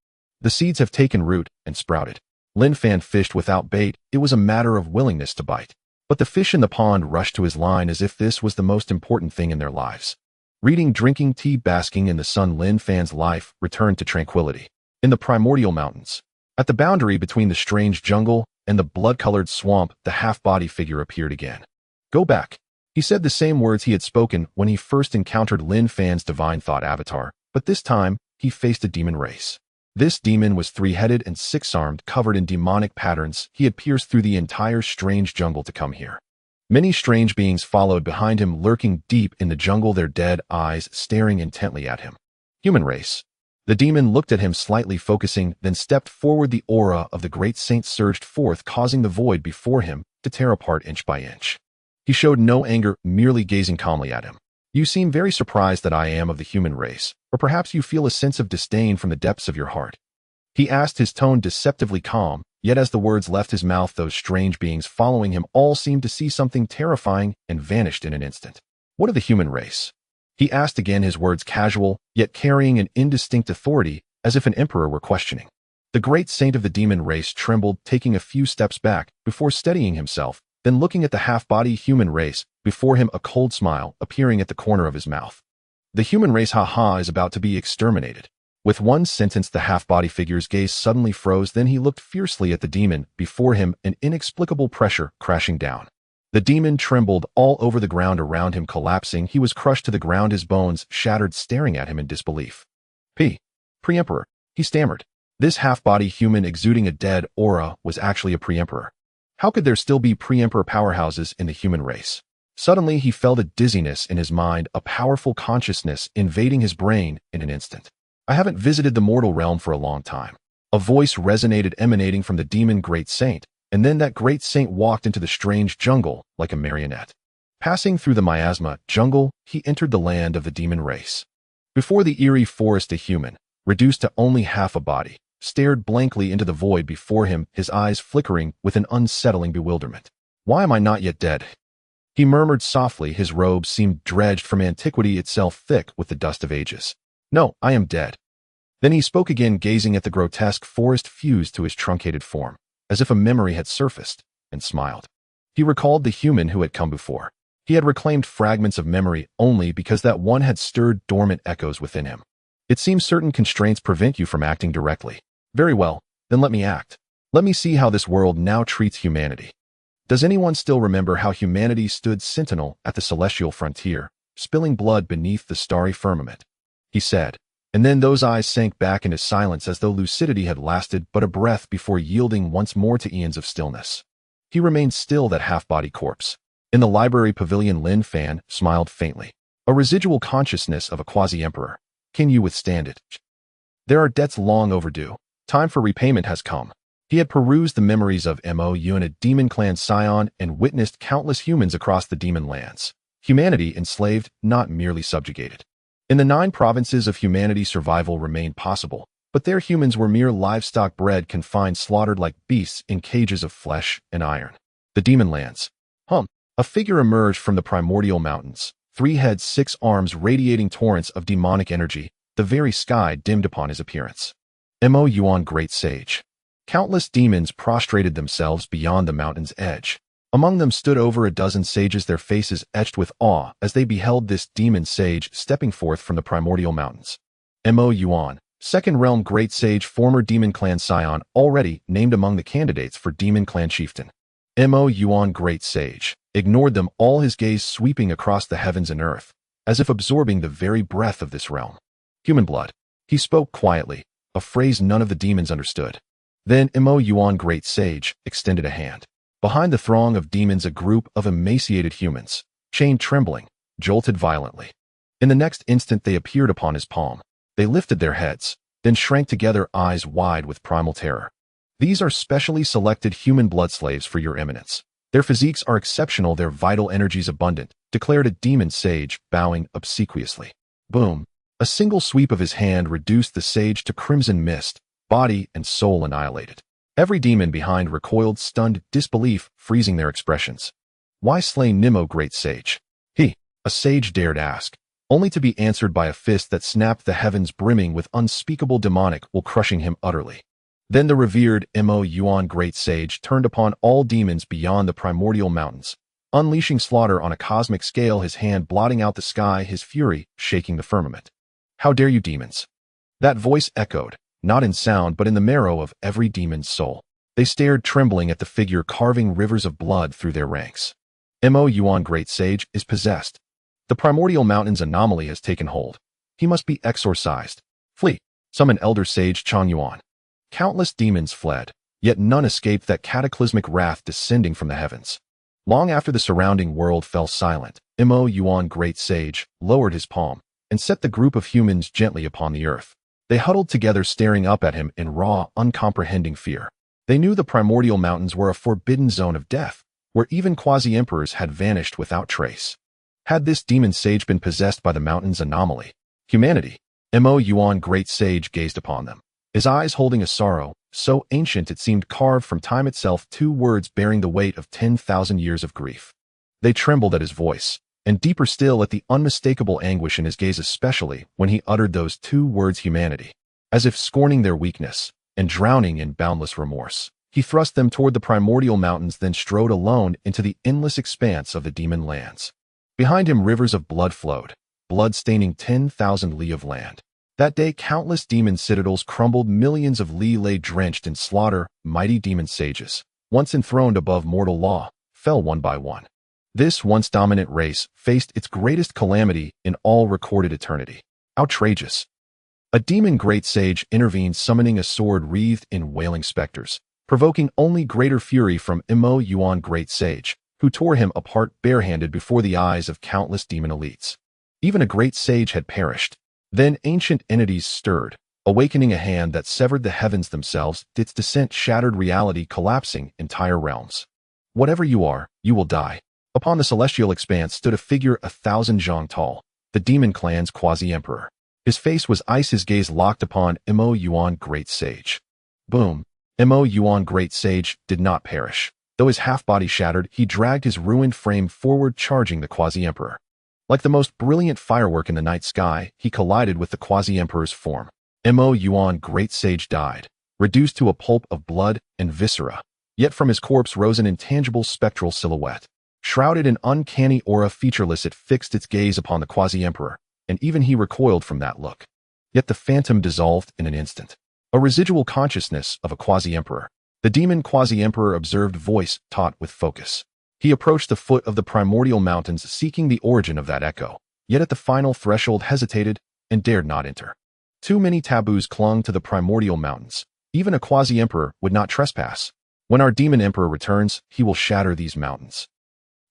The seeds have taken root and sprouted. Lin Fan fished without bait. It was a matter of willingness to bite. But the fish in the pond rushed to his line as if this was the most important thing in their lives. Reading, drinking tea, basking in the sun, Lin Fan's life returned to tranquility. In the primordial mountains, at the boundary between the strange jungle and the blood-colored swamp, the half-body figure appeared again. Go back. He said the same words he had spoken when he first encountered Lin Fan's divine thought avatar, but this time he faced a demon race. This demon was 3-headed and 6-armed, covered in demonic patterns. He had pierced through the entire strange jungle to come here. Many strange beings followed behind him, lurking deep in the jungle, their dead eyes staring intently at him. Human race. The demon looked at him slightly, focusing, then stepped forward. The aura of the great saint surged forth, causing the void before him to tear apart inch by inch. He showed no anger, merely gazing calmly at him. You seem very surprised that I am of the human race, or perhaps you feel a sense of disdain from the depths of your heart, he asked, his tone deceptively calm. Yet as the words left his mouth, those strange beings following him all seemed to see something terrifying and vanished in an instant. What of the human race? He asked again, his words casual, yet carrying an indistinct authority, as if an emperor were questioning. The great saint of the demon race trembled, taking a few steps back before steadying himself, then looking at the half-body human race before him, a cold smile appearing at the corner of his mouth. The human race, is about to be exterminated. With one sentence, the half-body figure's gaze suddenly froze. Then he looked fiercely at the demon before him, an inexplicable pressure crashing down. The demon trembled all over, the ground around him collapsing. He was crushed to the ground, his bones shattered, staring at him in disbelief. Pre-emperor, he stammered. This half-body human exuding a dead aura was actually a pre-emperor. How could there still be pre-emperor powerhouses in the human race? Suddenly he felt a dizziness in his mind, a powerful consciousness invading his brain in an instant. I haven't visited the mortal realm for a long time. A voice resonated, emanating from the demon great saint, and then that great saint walked into the strange jungle like a marionette. Passing through the miasma jungle, he entered the land of the demon race. Before the eerie forest, a human, reduced to only half a body, stared blankly into the void before him, his eyes flickering with an unsettling bewilderment. "Why am I not yet dead?" He murmured softly, his robes seemed dredged from antiquity itself, thick with the dust of ages. "No, I am dead." Then he spoke again, gazing at the grotesque forest fused to his truncated form, as if a memory had surfaced, and smiled. He recalled the human who had come before. He had reclaimed fragments of memory only because that one had stirred dormant echoes within him. "It seems certain constraints prevent you from acting directly. Very well, then let me act. Let me see how this world now treats humanity. Does anyone still remember how humanity stood sentinel at the celestial frontier, spilling blood beneath the starry firmament?" He said, and then those eyes sank back into silence as though lucidity had lasted but a breath before yielding once more to eons of stillness. He remained still, that half-body corpse. In the library pavilion, Lin Fan smiled faintly. "A residual consciousness of a quasi-emperor. Can you withstand it? There are debts long overdue. Time for repayment has come." He had perused the memories of Mo Yuan, a demon clan scion, and witnessed countless humans across the demon lands. Humanity enslaved, not merely subjugated. In the 9 provinces of humanity, survival remained possible, but their humans were mere livestock, bred, confined, slaughtered like beasts in cages of flesh and iron. The demon lands. A figure emerged from the primordial mountains, 3 heads, 6 arms, radiating torrents of demonic energy. The very sky dimmed upon his appearance. Mo Yuan, Great Sage. Countless demons prostrated themselves beyond the mountain's edge. Among them stood over a dozen sages, their faces etched with awe as they beheld this demon sage stepping forth from the primordial mountains. Mo Yuan, Second Realm Great Sage, former demon clan scion, already named among the candidates for demon clan chieftain. Mo Yuan, Great Sage, ignored them all, his gaze sweeping across the heavens and earth, as if absorbing the very breath of this realm. "Human blood." He spoke quietly, a phrase none of the demons understood. Then Mo Yuan, Great Sage, extended a hand. Behind the throng of demons, a group of emaciated humans, chained, trembling, jolted violently. In the next instant they appeared upon his palm. They lifted their heads, then shrank together, eyes wide with primal terror. "These are specially selected human blood slaves for your eminence. Their physiques are exceptional, their vital energies abundant," declared a demon sage, bowing obsequiously. Boom! A single sweep of his hand reduced the sage to crimson mist, body and soul annihilated. Every demon behind recoiled, stunned disbelief freezing their expressions. "Why slay Nimo, Great Sage?" A sage dared ask, only to be answered by a fist that snapped the heavens, brimming with unspeakable demonic will, crushing him utterly. Then the revered Mo Yuan, Great Sage, turned upon all demons beyond the primordial mountains, unleashing slaughter on a cosmic scale, his hand blotting out the sky, his fury shaking the firmament. "How dare you, demons?" That voice echoed, not in sound but in the marrow of every demon's soul. They stared trembling at the figure, carving rivers of blood through their ranks. Mo Yuan, Great Sage, is possessed. The primordial mountain's anomaly has taken hold. He must be exorcised. Flee, summon Elder Sage Xuanghuang. Countless demons fled, yet none escaped that cataclysmic wrath descending from the heavens. Long after the surrounding world fell silent, Mo Yuan, Great Sage, lowered his palm and set the group of humans gently upon the earth. They huddled together, staring up at him in raw, uncomprehending fear. They knew the primordial mountains were a forbidden zone of death, where even quasi-emperors had vanished without trace. Had this demon sage been possessed by the mountain's anomaly? Humanity. Mo Yuan, Great Sage, gazed upon them, his eyes holding a sorrow so ancient it seemed carved from time itself, 2 words bearing the weight of 10,000 years of grief. They trembled at his voice, and deeper still at the unmistakable anguish in his gaze, especially when he uttered those 2 words, humanity. As if scorning their weakness and drowning in boundless remorse, he thrust them toward the primordial mountains, then strode alone into the endless expanse of the demon lands. Behind him rivers of blood flowed, blood staining 10,000 li of land. That day countless demon citadels crumbled, millions of li lay drenched in slaughter, mighty demon sages, once enthroned above mortal law, fell one by one. This once dominant race faced its greatest calamity in all recorded eternity. Outrageous. A demon great sage intervened, summoning a sword wreathed in wailing specters, provoking only greater fury from Mo Yuan, Great Sage, who tore him apart barehanded before the eyes of countless demon elites. Even a great sage had perished. Then ancient entities stirred, awakening a hand that severed the heavens themselves, its descent shattered reality, collapsing entire realms. Whatever you are, you will die. Upon the celestial expanse stood a figure 1,000 zhang tall, the demon clan's quasi-emperor. His face was ice, his gaze locked upon Mo Yuan, Great Sage. Boom. Xuanghuang Great Sage did not perish. Though his half-body shattered, he dragged his ruined frame forward, charging the quasi-emperor. Like the most brilliant firework in the night sky, he collided with the quasi-emperor's form. Xuanghuang Great Sage died, reduced to a pulp of blood and viscera. Yet from his corpse rose an intangible spectral silhouette. Shrouded in uncanny aura, featureless, it fixed its gaze upon the quasi-emperor, and even he recoiled from that look. Yet the phantom dissolved in an instant. A residual consciousness of a quasi-emperor. The demon quasi-emperor observed, voice taut with focus. He approached the foot of the primordial mountains, seeking the origin of that echo, yet at the final threshold hesitated and dared not enter. Too many taboos clung to the primordial mountains. Even a quasi-emperor would not trespass. When our demon emperor returns, he will shatter these mountains,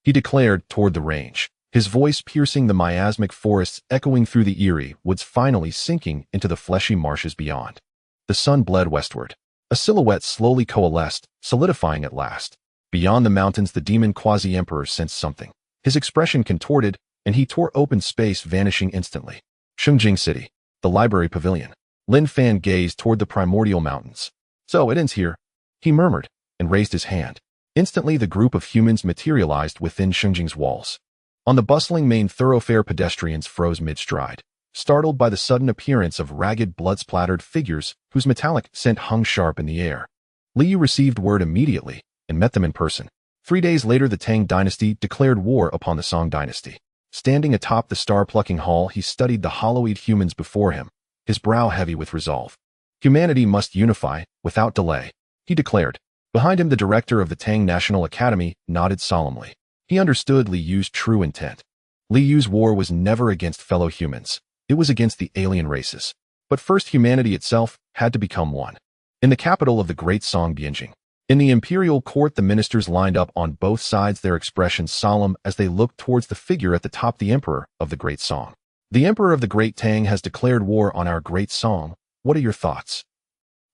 he declared toward the range, his voice piercing the miasmic forests, echoing through the eerie woods, finally sinking into the fleshy marshes beyond. The sun bled westward. A silhouette slowly coalesced, solidifying at last. Beyond the mountains, the demon quasi-emperor sensed something. His expression contorted, and he tore open space, vanishing instantly. Xuanghuang City, the Library Pavilion. Lin Fan gazed toward the primordial mountains. So it ends here, he murmured, and raised his hand. Instantly, the group of humans materialized within Xuanghuang's walls. On the bustling main thoroughfare, pedestrians froze mid-stride, startled by the sudden appearance of ragged, blood-splattered figures whose metallic scent hung sharp in the air. Liu received word immediately and met them in person. 3 days later, the Tang dynasty declared war upon the Song dynasty. Standing atop the star-plucking hall, he studied the hollow-eyed humans before him, his brow heavy with resolve. Humanity must unify, without delay, he declared. Behind him, the director of the Tang National Academy nodded solemnly. He understood Liu's true intent. Liu's war was never against fellow humans. It was against the alien races. But first, humanity itself had to become one. In the capital of the Great Song, Bianjing. In the imperial court, the ministers lined up on both sides, their expressions solemn as they looked towards the figure at the top, the emperor of the Great Song. The emperor of the Great Tang has declared war on our Great Song. What are your thoughts?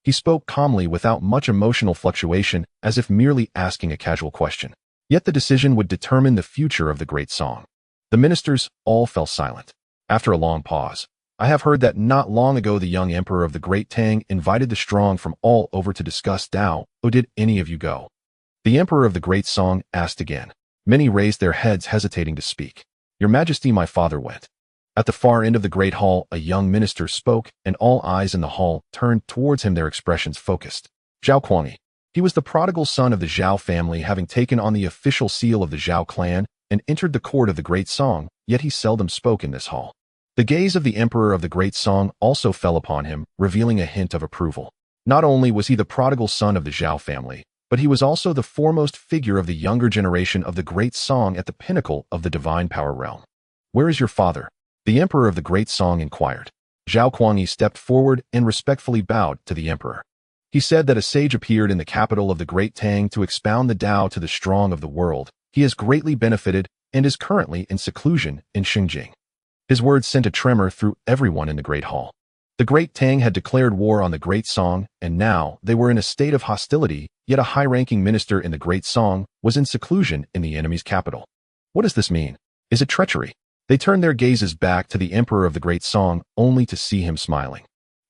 He spoke calmly, without much emotional fluctuation, as if merely asking a casual question. Yet the decision would determine the future of the Great Song. The ministers all fell silent. After a long pause, I have heard that not long ago the young emperor of the Great Tang invited the strong from all over to discuss Tao. Oh, did any of you go? The emperor of the Great Song asked again. Many raised their heads, hesitating to speak. Your Majesty, my father went. At the far end of the great hall, a young minister spoke, and all eyes in the hall turned towards him, their expressions focused. Xuanghuang. He was the prodigal son of the Zhao family, having taken on the official seal of the Zhao clan and entered the court of the Great Song, yet he seldom spoke in this hall. The gaze of the emperor of the Great Song also fell upon him, revealing a hint of approval. Not only was he the prodigal son of the Zhao family, but he was also the foremost figure of the younger generation of the Great Song at the pinnacle of the divine power realm. Where is your father? The emperor of the Great Song inquired. Xuanghuang stepped forward and respectfully bowed to the emperor. He said that a sage appeared in the capital of the Great Tang to expound the Tao to the strong of the world. He has greatly benefited and is currently in seclusion in Xuanghuang. His words sent a tremor through everyone in the Great Hall. The Great Tang had declared war on the Great Song, and now they were in a state of hostility, yet a high-ranking minister in the Great Song was in seclusion in the enemy's capital. What does this mean? Is it treachery? They turned their gazes back to the emperor of the Great Song, only to see him smiling.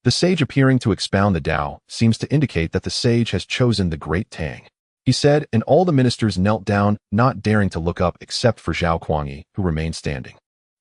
The sage appearing to expound the Tao seems to indicate that the sage has chosen the Great Tang, he said, and all the ministers knelt down, not daring to look up except for Xuanghuang, who remained standing.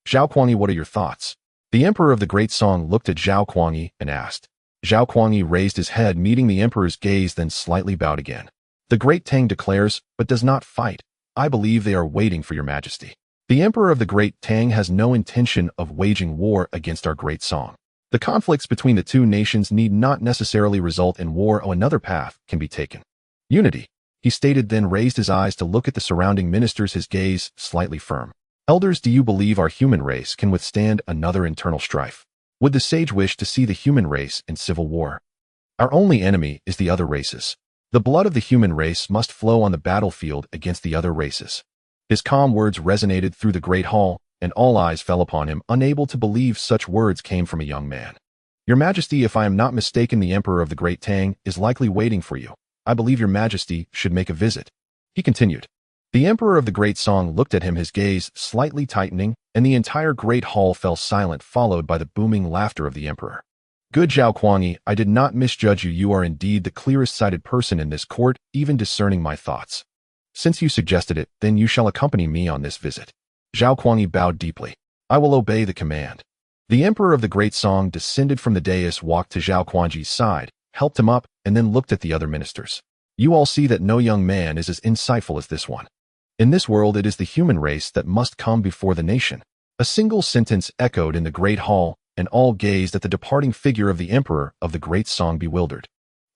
Xuanghuang, what are your thoughts? The emperor of the Great Song looked at Xuanghuang and asked. Xuanghuang raised his head, meeting the emperor's gaze, then slightly bowed again. The Great Tang declares, but does not fight. I believe they are waiting for your Majesty. The emperor of the Great Tang has no intention of waging war against our Great Song. The conflicts between the two nations need not necessarily result in war, or another path can be taken. Unity, he stated, then raised his eyes to look at the surrounding ministers, his gaze slightly firm. Elders, do you believe our human race can withstand another internal strife? Would the sage wish to see the human race in civil war? Our only enemy is the other races. The blood of the human race must flow on the battlefield against the other races. His calm words resonated through the great hall, and all eyes fell upon him, unable to believe such words came from a young man. Your Majesty, if I am not mistaken, the Emperor of the Great Tang is likely waiting for you. I believe your Majesty should make a visit. He continued. The Emperor of the Great Song looked at him, his gaze slightly tightening, and the entire great hall fell silent, followed by the booming laughter of the Emperor. Good Xuanghuang, I did not misjudge you. You are indeed the clearest-sighted person in this court, even discerning my thoughts. Since you suggested it, then you shall accompany me on this visit. Xuanghuang bowed deeply. I will obey the command. The Emperor of the Great Song descended from the dais, walked to Xuanghuang's side, helped him up, and then looked at the other ministers. You all see that no young man is as insightful as this one. In this world, it is the human race that must come before the nation. A single sentence echoed in the great hall, and all gazed at the departing figure of the Emperor of the Great Song, bewildered.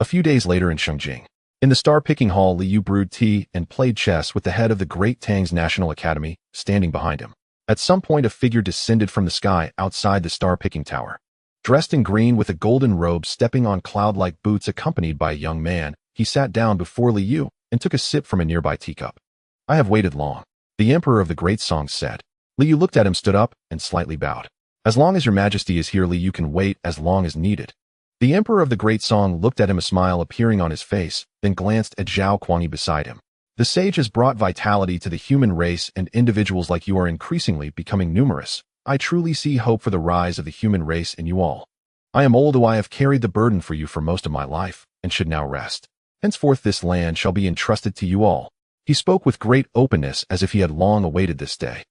A few days later in Shengjing, in the star-picking hall, Liu brewed tea and played chess with the head of the Great Tang's National Academy, standing behind him. At some point, a figure descended from the sky outside the star-picking tower. Dressed in green with a golden robe, stepping on cloud-like boots, accompanied by a young man, he sat down before Liu and took a sip from a nearby teacup. I have waited long, the Emperor of the Great Song said. Liu looked at him, stood up, and slightly bowed. As long as your majesty is here, Liu can wait as long as needed. The Emperor of the Great Song looked at him, a smile appearing on his face, then glanced at Xuanghuang beside him. The sage has brought vitality to the human race, and individuals like you are increasingly becoming numerous. I truly see hope for the rise of the human race in you all. I am old, I have carried the burden for you for most of my life, and should now rest. Henceforth this land shall be entrusted to you all. He spoke with great openness, as if he had long awaited this day.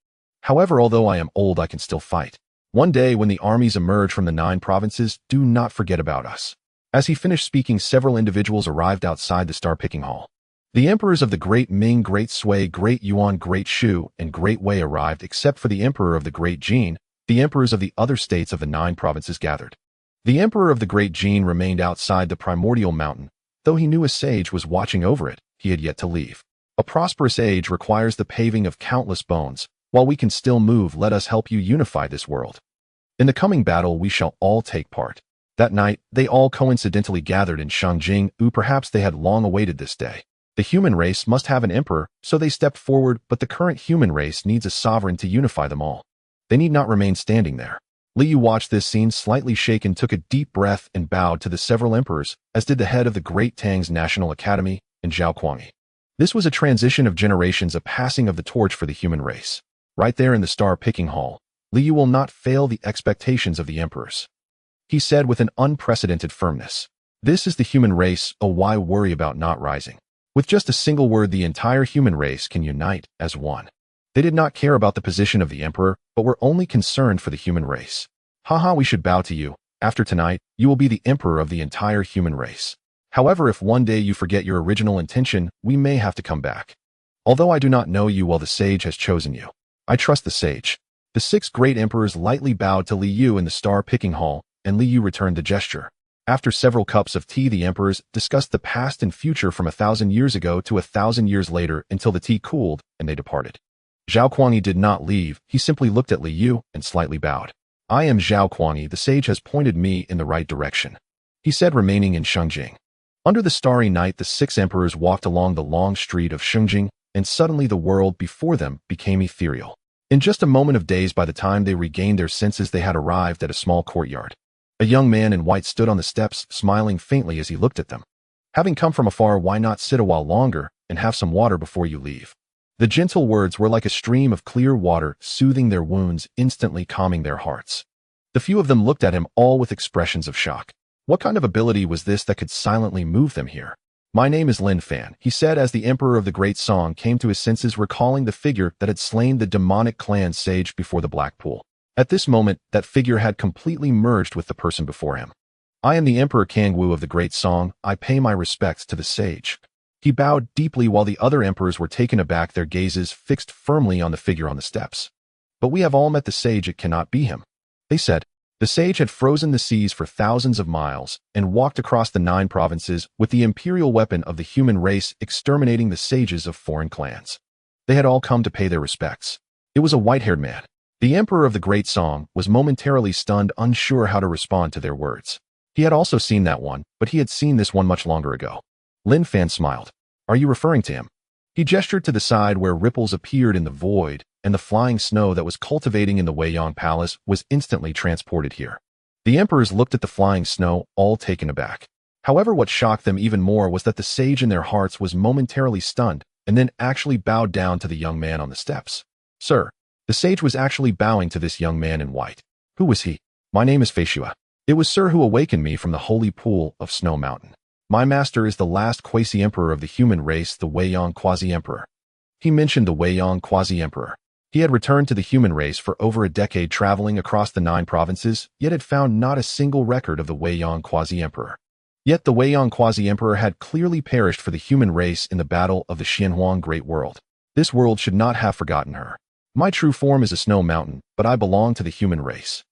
However, although I am old, I can still fight. One day, when the armies emerge from the 9 provinces, do not forget about us. As he finished speaking, several individuals arrived outside the star-picking hall. The emperors of the Great Ming, Great Sui, Great Yuan, Great Shu, and Great Wei arrived, except for the Emperor of the Great Jin. The emperors of the other states of the 9 provinces gathered. The Emperor of the Great Jin remained outside the primordial mountain. Though he knew a sage was watching over it, he had yet to leave. A prosperous age requires the paving of countless bones. While we can still move, let us help you unify this world. In the coming battle, we shall all take part. That night, they all coincidentally gathered in Shengjing. Perhaps they had long awaited this day. The human race must have an emperor, so they stepped forward, but the current human race needs a sovereign to unify them all. They need not remain standing there. Liu watched this scene, slightly shaken, took a deep breath, and bowed to the several emperors, as did the head of the Great Tang's National Academy, and Xuanghuang. This was a transition of generations, a passing of the torch for the human race. Right there in the star-picking hall, Liu will not fail the expectations of the emperors. He said with an unprecedented firmness. This is the human race, oh why worry about not rising? With just a single word, the entire human race can unite as one. They did not care about the position of the emperor, but were only concerned for the human race. Haha, we should bow to you. After tonight, you will be the emperor of the entire human race. However, if one day you forget your original intention, we may have to come back. Although I do not know you well, the sage has chosen you. I trust the sage. The 6 great emperors lightly bowed to Liu in the star-picking hall, and Liu returned the gesture. After several cups of tea, the emperors discussed the past and future from 1,000 years ago to 1,000 years later until the tea cooled, and they departed. Xuanghuang did not leave, he simply looked at Liu and slightly bowed. I am Xuanghuang, the sage has pointed me in the right direction, he said, remaining in Shengjing. Under the starry night, the 6 emperors walked along the long street of Shengjing, and suddenly the world before them became ethereal. In just a moment of days, by the time they regained their senses, they had arrived at a small courtyard. A young man in white stood on the steps, smiling faintly as he looked at them. Having come from afar, why not sit a while longer and have some water before you leave? The gentle words were like a stream of clear water, soothing their wounds, instantly calming their hearts. The few of them looked at him, all with expressions of shock. What kind of ability was this that could silently move them here? My name is Lin Fan, he said as the Emperor of the Great Song came to his senses, recalling the figure that had slain the demonic clan sage before the Black Pool. At this moment, that figure had completely merged with the person before him. I am the Emperor Kangwu of the Great Song. I pay my respects to the sage. He bowed deeply while the other emperors were taken aback, their gazes fixed firmly on the figure on the steps. But we have all met the sage, it cannot be him, they said. The sage had frozen the seas for thousands of miles and walked across the 9 provinces with the imperial weapon of the human race, exterminating the sages of foreign clans. They had all come to pay their respects. It was a white-haired man. The Emperor of the Great Song was momentarily stunned, unsure how to respond to their words. He had also seen that one, but he had seen this one much longer ago. Lin Fan smiled. Are you referring to him? He gestured to the side where ripples appeared in the void, and the flying snow that was cultivating in the Weiyang Palace was instantly transported here. The emperors looked at the flying snow, all taken aback. However, what shocked them even more was that the sage in their hearts was momentarily stunned, and then actually bowed down to the young man on the steps. Sir, the sage was actually bowing to this young man in white. Who was he? My name is Feishua. It was Sir who awakened me from the holy pool of Snow Mountain. My master is the last quasi-emperor of the human race, the Xuanghuang quasi-emperor. He mentioned the Xuanghuang quasi-emperor. He had returned to the human race for over a decade, traveling across the 9 provinces, yet had found not a single record of the Xuanghuang quasi-emperor. Yet the Xuanghuang quasi-emperor had clearly perished for the human race in the battle of the Xuanghuang Great World. This world should not have forgotten her. My true form is a snow mountain, but I belong to the human race.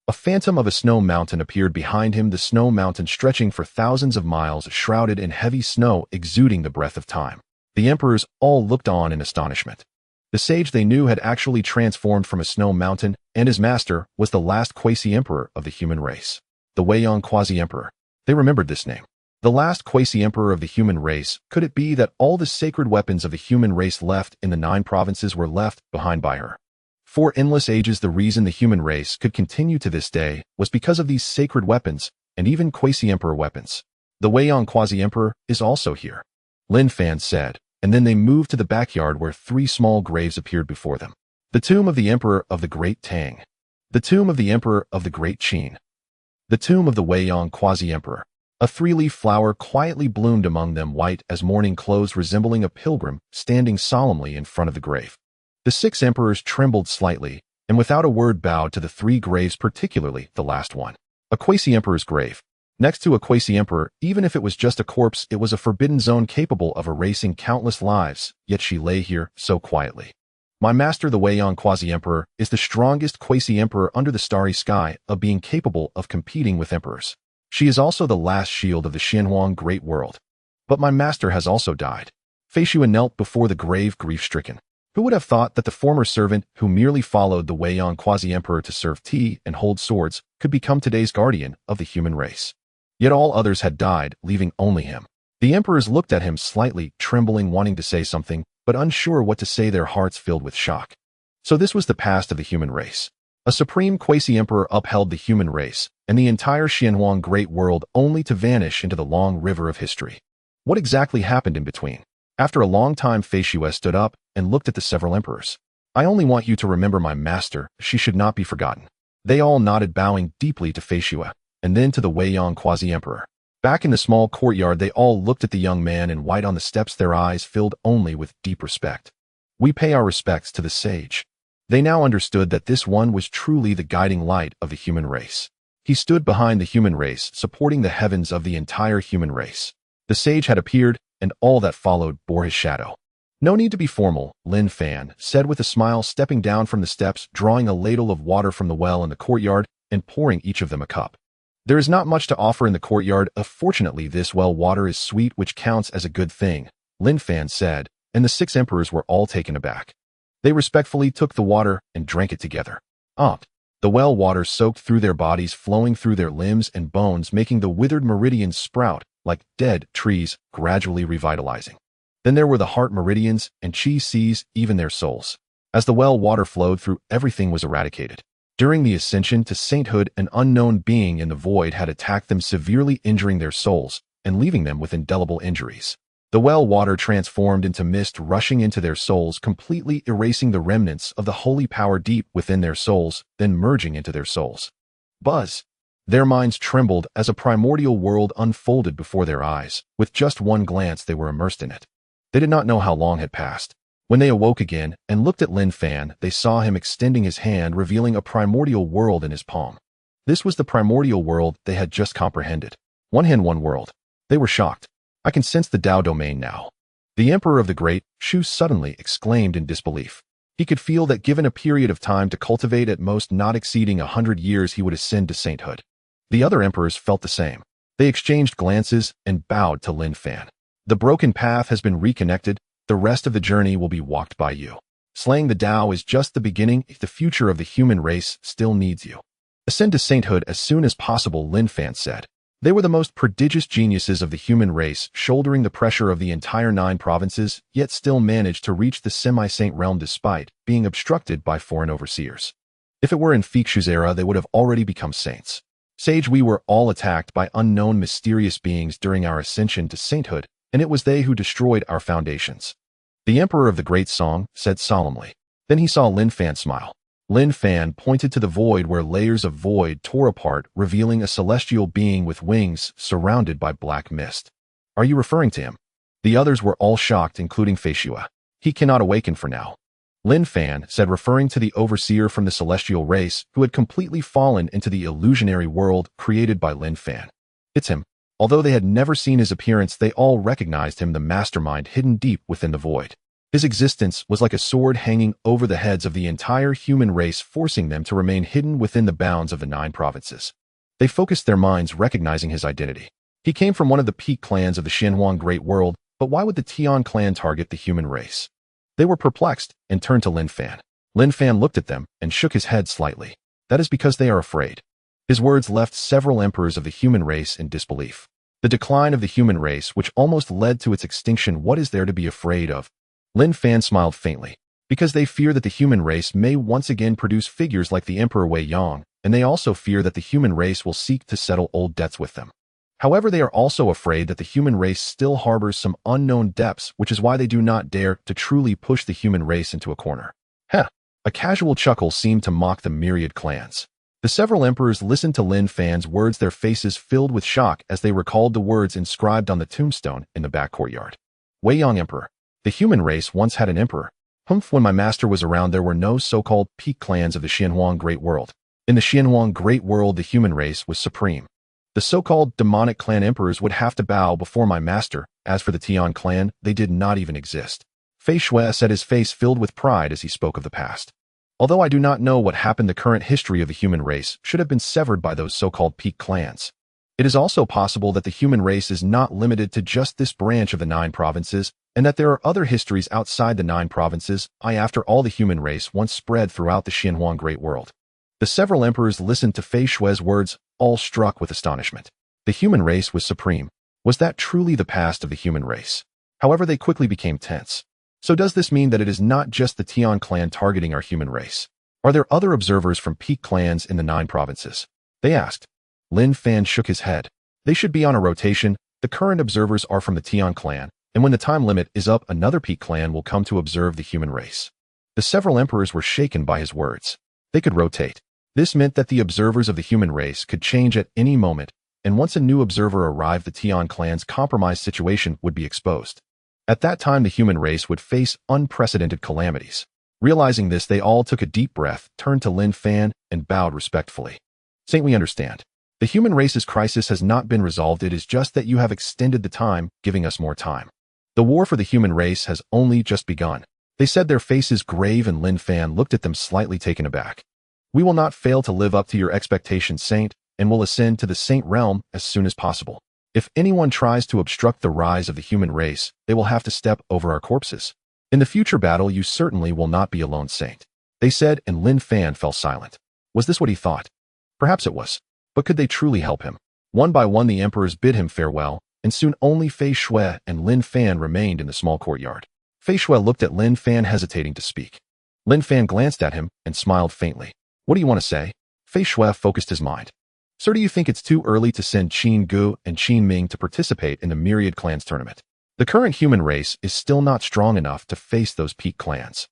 A phantom of a snow mountain appeared behind him, the snow mountain stretching for thousands of miles, shrouded in heavy snow, exuding the breath of time. The emperors all looked on in astonishment. The sage they knew had actually transformed from a snow mountain, and his master was the last quasi-emperor of the human race. The Xuanghuang quasi-emperor. They remembered this name. The last quasi-emperor of the human race. Could it be that all the sacred weapons of the human race left in the 9 provinces were left behind by her? For endless ages, the reason the human race could continue to this day was because of these sacred weapons, and even quasi-emperor weapons. The Xuanghuang quasi-emperor is also here, Lin Fan said, and then they moved to the backyard where 3 small graves appeared before them. The tomb of the emperor of the Great Tang. The tomb of the emperor of the Great Qin. The tomb of the Xuanghuang quasi-emperor. A 3-leaf flower quietly bloomed among them, white as morning clothes, resembling a pilgrim standing solemnly in front of the grave. The 6 emperors trembled slightly, and without a word bowed to the 3 graves, particularly the last one. A quasi-emperor's grave. Next to a quasi-emperor, even if it was just a corpse, it was a forbidden zone capable of erasing countless lives, yet she lay here so quietly. My master, the Xuanghuang quasi-emperor, is the strongest quasi-emperor under the starry sky, of being capable of competing with emperors. She is also the last shield of the Xuanghuang Great World. But my master has also died. Fei Xue knelt before the grave, grief-stricken. Who would have thought that the former servant who merely followed the Xuanghuang quasi-emperor to serve tea and hold swords could become today's guardian of the human race? Yet all others had died, leaving only him. The emperors looked at him slightly, trembling, wanting to say something, but unsure what to say, their hearts filled with shock. So this was the past of the human race. A supreme quasi-emperor upheld the human race and the entire Xuanghuang Great World, only to vanish into the long river of history. What exactly happened in between? After a long time, Fei Xue stood up and looked at the several emperors. I only want you to remember my master. She should not be forgotten. They all nodded, bowing deeply to Fei Xue, and then to the Xuanghuang quasi-emperor. Back in the small courtyard, they all looked at the young man in white on the steps, their eyes filled only with deep respect. We pay our respects to the sage. They now understood that this one was truly the guiding light of the human race. He stood behind the human race, supporting the heavens of the entire human race. The sage had appeared, and all that followed bore his shadow. No need to be formal, Lin Fan said with a smile, stepping down from the steps, drawing a ladle of water from the well in the courtyard, and pouring each of them a cup. There is not much to offer in the courtyard. Fortunately, this well water is sweet, which counts as a good thing, Lin Fan said, and the 6 emperors were all taken aback. They respectfully took the water and drank it together. The well water soaked through their bodies, flowing through their limbs and bones, making the withered meridians sprout like dead trees, gradually revitalizing. Then there were the heart meridians, and Qi seized even their souls. As the well water flowed through, everything was eradicated. During the ascension to sainthood, an unknown being in the void had attacked them, severely injuring their souls and leaving them with indelible injuries. The well water transformed into mist, rushing into their souls, completely erasing the remnants of the holy power deep within their souls, then merging into their souls. Buzz! Their minds trembled as a primordial world unfolded before their eyes. With just one glance, they were immersed in it. They did not know how long had passed. When they awoke again and looked at Lin Fan, they saw him extending his hand, revealing a primordial world in his palm. This was the primordial world they had just comprehended. One hand, one world. They were shocked. I can sense the Tao domain now. The Emperor of the Great Shu suddenly exclaimed in disbelief. He could feel that given a period of time to cultivate, at most not exceeding 100 years, he would ascend to sainthood. The other emperors felt the same. They exchanged glances and bowed to Lin Fan. The broken path has been reconnected. The rest of the journey will be walked by you. Slaying the Tao is just the beginning. The future of the human race still needs you. Ascend to sainthood as soon as possible, Lin Fan said. They were the most prodigious geniuses of the human race, shouldering the pressure of the entire 9 provinces, yet still managed to reach the semi-saint realm despite being obstructed by foreign overseers. If it were in Fei Xue's era, they would have already become saints. Sage, we were all attacked by unknown mysterious beings during our ascension to sainthood, and it was they who destroyed our foundations. The Emperor of the Great Song said solemnly. Then he saw Lin Fan smile. Lin Fan pointed to the void where layers of void tore apart, revealing a celestial being with wings surrounded by black mist. Are you referring to him? The others were all shocked, including Fei Xue. He cannot awaken for now. Lin Fan said, referring to the overseer from the celestial race who had completely fallen into the illusionary world created by Lin Fan. It's him. Although they had never seen his appearance, they all recognized him, the mastermind hidden deep within the void. His existence was like a sword hanging over the heads of the entire human race, forcing them to remain hidden within the bounds of the 9 provinces. They focused their minds recognizing his identity. He came from one of the peak clans of the Xuanghuang Great World, but why would the Tian clan target the human race? They were perplexed and turned to Lin Fan. Lin Fan looked at them and shook his head slightly. That is because they are afraid. His words left several emperors of the human race in disbelief. The decline of the human race, which almost led to its extinction, what is there to be afraid of? Lin Fan smiled faintly. Because they fear that the human race may once again produce figures like the Emperor Wei Yang, and they also fear that the human race will seek to settle old debts with them. However, they are also afraid that the human race still harbors some unknown depths, which is why they do not dare to truly push the human race into a corner. Heh! A casual chuckle seemed to mock the myriad clans. The several emperors listened to Lin Fan's words, their faces filled with shock as they recalled the words inscribed on the tombstone in the back courtyard. Wei Yang Emperor. The human race once had an emperor. Humph, when my master was around, there were no so-called peak clans of the Xuanghuang Great World. In the Xuanghuang Great World, the human race was supreme. The so-called demonic clan emperors would have to bow before my master. As for the Tian clan, they did not even exist. Fei Xue said, his face filled with pride as he spoke of the past. Although I do not know what happened, the current history of the human race should have been severed by those so-called peak clans. It is also possible that the human race is not limited to just this branch of the 9 provinces, and that there are other histories outside the 9 provinces. After all, the human race once spread throughout the Xuanghuang Great World. The several emperors listened to Fei Xue's words, all struck with astonishment. The human race was supreme. Was that truly the past of the human race? However, they quickly became tense. So does this mean that it is not just the Tian clan targeting our human race? Are there other observers from peak clans in the 9 provinces? They asked. Lin Fan shook his head. They should be on a rotation. The current observers are from the Tian clan, and when the time limit is up, another peak clan will come to observe the human race. The several emperors were shaken by his words. They could rotate. This meant that the observers of the human race could change at any moment, and once a new observer arrived, the Tian clan's compromised situation would be exposed. At that time, the human race would face unprecedented calamities. Realizing this, they all took a deep breath, turned to Lin Fan, and bowed respectfully. Saint, we understand. The human race's crisis has not been resolved. It is just that you have extended the time, giving us more time. The war for the human race has only just begun. They said, their faces grave, and Lin Fan looked at them slightly taken aback. We will not fail to live up to your expectations, Saint, and will ascend to the Saint realm as soon as possible. If anyone tries to obstruct the rise of the human race, they will have to step over our corpses. In the future battle, you certainly will not be alone, Saint. They said, and Lin Fan fell silent. Was this what he thought? Perhaps it was. But could they truly help him? One by one, the emperors bid him farewell, and soon only Fei Xue and Lin Fan remained in the small courtyard. Fei Xue looked at Lin Fan, hesitating to speak. Lin Fan glanced at him and smiled faintly. What do you want to say? Fei Xue focused his mind. Sir, do you think it's too early to send Qin Gu and Qin Ming to participate in the Myriad Clans tournament? The current human race is still not strong enough to face those peak clans.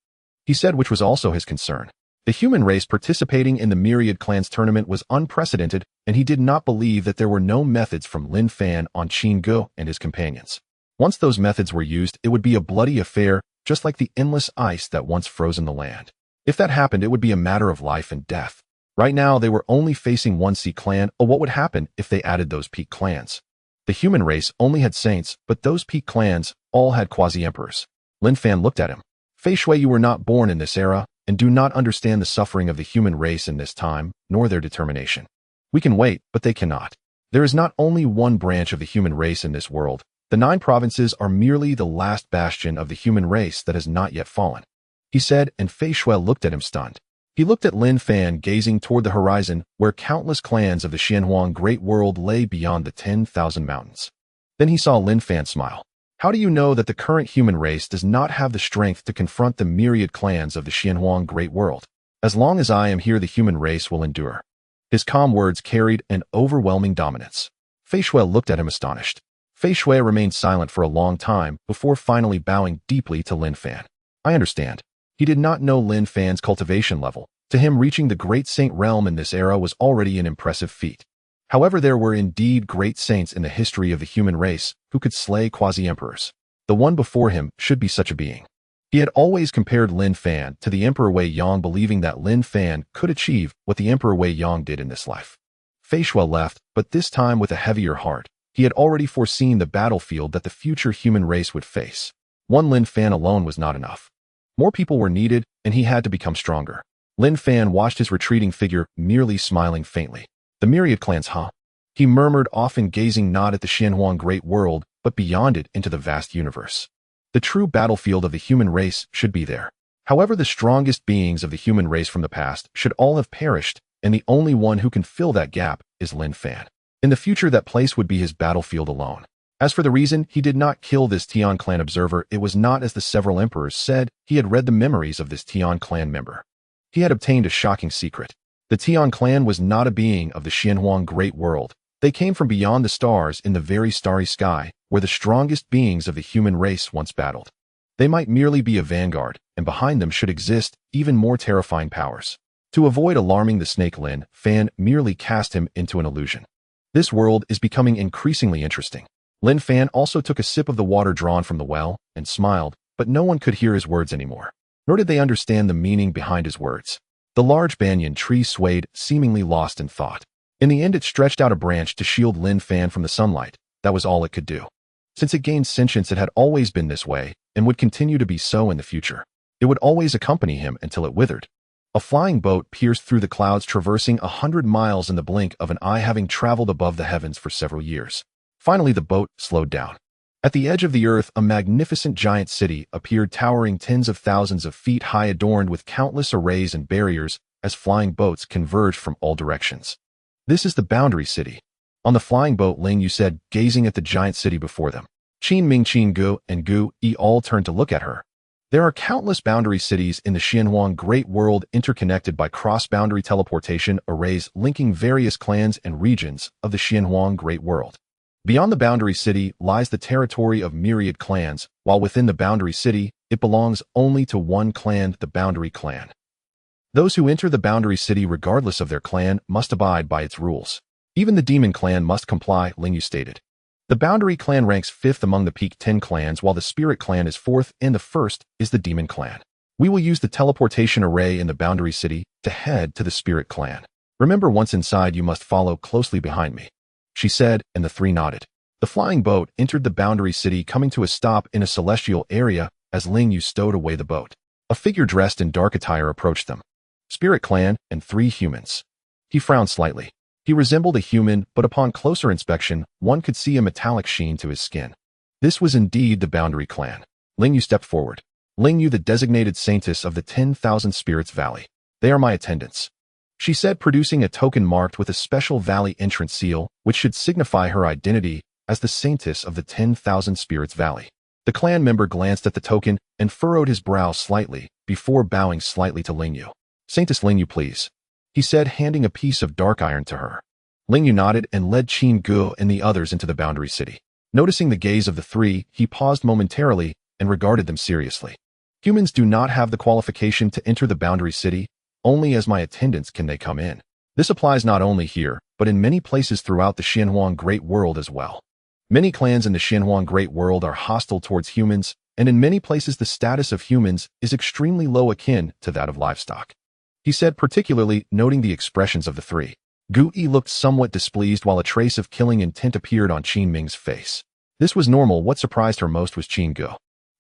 He said, which was also his concern. The human race participating in the Myriad Clans tournament was unprecedented, and he did not believe that there were no methods from Lin Fan on Qin Gu and his companions. Once those methods were used, it would be a bloody affair, just like the endless ice that once frozen the land. If that happened, it would be a matter of life and death. Right now, they were only facing one sea clan. What would happen if they added those peak clans? The human race only had saints, but those peak clans all had quasi-emperors. Lin Fan looked at him. Fei Xue, you were not born in this era, and do not understand the suffering of the human race in this time, nor their determination. We can wait, but they cannot. There is not only one branch of the human race in this world. The 9 provinces are merely the last bastion of the human race that has not yet fallen. He said, and Fei Xue looked at him stunned. He looked at Lin Fan, gazing toward the horizon, where countless clans of the Xuanghuang Great World lay beyond the 10,000 mountains. Then he saw Lin Fan smile. How do you know that the current human race does not have the strength to confront the myriad clans of the Xuanghuang Great World? As long as I am here, the human race will endure. His calm words carried an overwhelming dominance. Fei Xue looked at him astonished. Fei Xue remained silent for a long time before finally bowing deeply to Lin Fan. I understand. He did not know Lin Fan's cultivation level, To him, reaching the Great Saint realm in this era was already an impressive feat. However, there were indeed great saints in the history of the human race who could slay quasi-emperors. The one before him should be such a being. He had always compared Lin Fan to the Emperor Wei Yong, believing that Lin Fan could achieve what the Emperor Wei Yong did in this life. Fei Shui left, but this time with a heavier heart. He had already foreseen the battlefield that the future human race would face. One Lin Fan alone was not enough. More people were needed, and he had to become stronger. Lin Fan watched his retreating figure, merely smiling faintly. The myriad clans, huh? He murmured, often gazing not at the Xuanghuang Great World, but beyond it into the vast universe. The true battlefield of the human race should be there. However, the strongest beings of the human race from the past should all have perished, and the only one who can fill that gap is Lin Fan. In the future, that place would be his battlefield alone. As for the reason he did not kill this Tian clan observer, it was not as the several emperors said. He had read the memories of this Tian clan member. He had obtained a shocking secret. The Tian clan was not a being of the Xuanghuang Great World. They came from beyond the stars in the very starry sky, where the strongest beings of the human race once battled. They might merely be a vanguard, and behind them should exist even more terrifying powers. To avoid alarming the snake, Lin Fan merely cast him into an illusion. This world is becoming increasingly interesting. Lin Fan also took a sip of the water drawn from the well, and smiled, but no one could hear his words anymore. Nor did they understand the meaning behind his words. The large banyan tree swayed, seemingly lost in thought. In the end, it stretched out a branch to shield Lin Fan from the sunlight. That was all it could do. Since it gained sentience, it had always been this way, and would continue to be so in the future. It would always accompany him until it withered. A flying boat pierced through the clouds, traversing 100 miles in the blink of an eye, having traveled above the heavens for several years. Finally, the boat slowed down. At the edge of the earth, a magnificent giant city appeared, towering tens of thousands of feet high, adorned with countless arrays and barriers as flying boats converged from all directions. This is the Boundary City. On the flying boat, Ling Yu said, gazing at the giant city before them. Qin Ming, Qin Gu, and Gu Yi all turned to look at her. There are countless boundary cities in the Xuanghuang Great World, interconnected by cross-boundary teleportation arrays linking various clans and regions of the Xuanghuang Great World. Beyond the Boundary City lies the territory of myriad clans, while within the Boundary City, it belongs only to one clan, the Boundary Clan. Those who enter the Boundary City, regardless of their clan, must abide by its rules. Even the Demon Clan must comply, Ling Yu stated. The Boundary Clan ranks 5th among the Peak 10 clans, while the Spirit Clan is 4th, and the 1st is the Demon Clan. We will use the teleportation array in the Boundary City to head to the Spirit Clan. Remember, once inside, you must follow closely behind me, she said, and the three nodded. The flying boat entered the Boundary City, coming to a stop in a celestial area as Ling Yu stowed away the boat. A figure dressed in dark attire approached them. Spirit Clan and 3 humans. He frowned slightly. He resembled a human, but upon closer inspection, one could see a metallic sheen to his skin. This was indeed the Boundary Clan. Ling Yu stepped forward. Ling Yu, the designated saintess of the 10,000 Spirits Valley. They are my attendants, she said, producing a token marked with a special valley entrance seal, which should signify her identity as the saintess of the 10,000 Spirits Valley. The clan member glanced at the token and furrowed his brow slightly before bowing slightly to Ling Yu. Saintess Ling Yu, please, he said, handing a piece of dark iron to her. Ling Yu nodded and led Qin Gu and the others into the Boundary City. Noticing the gaze of the three, he paused momentarily and regarded them seriously. Humans do not have the qualification to enter the Boundary City. Only as my attendants can they come in. This applies not only here, but in many places throughout the Xuanghuang Great World as well. Many clans in the Xuanghuang Great World are hostile towards humans, and in many places the status of humans is extremely low, akin to that of livestock, he said, particularly noting the expressions of the three. Gu Yi looked somewhat displeased, while a trace of killing intent appeared on Qin Ming's face. This was normal. What surprised her most was Qin Gu.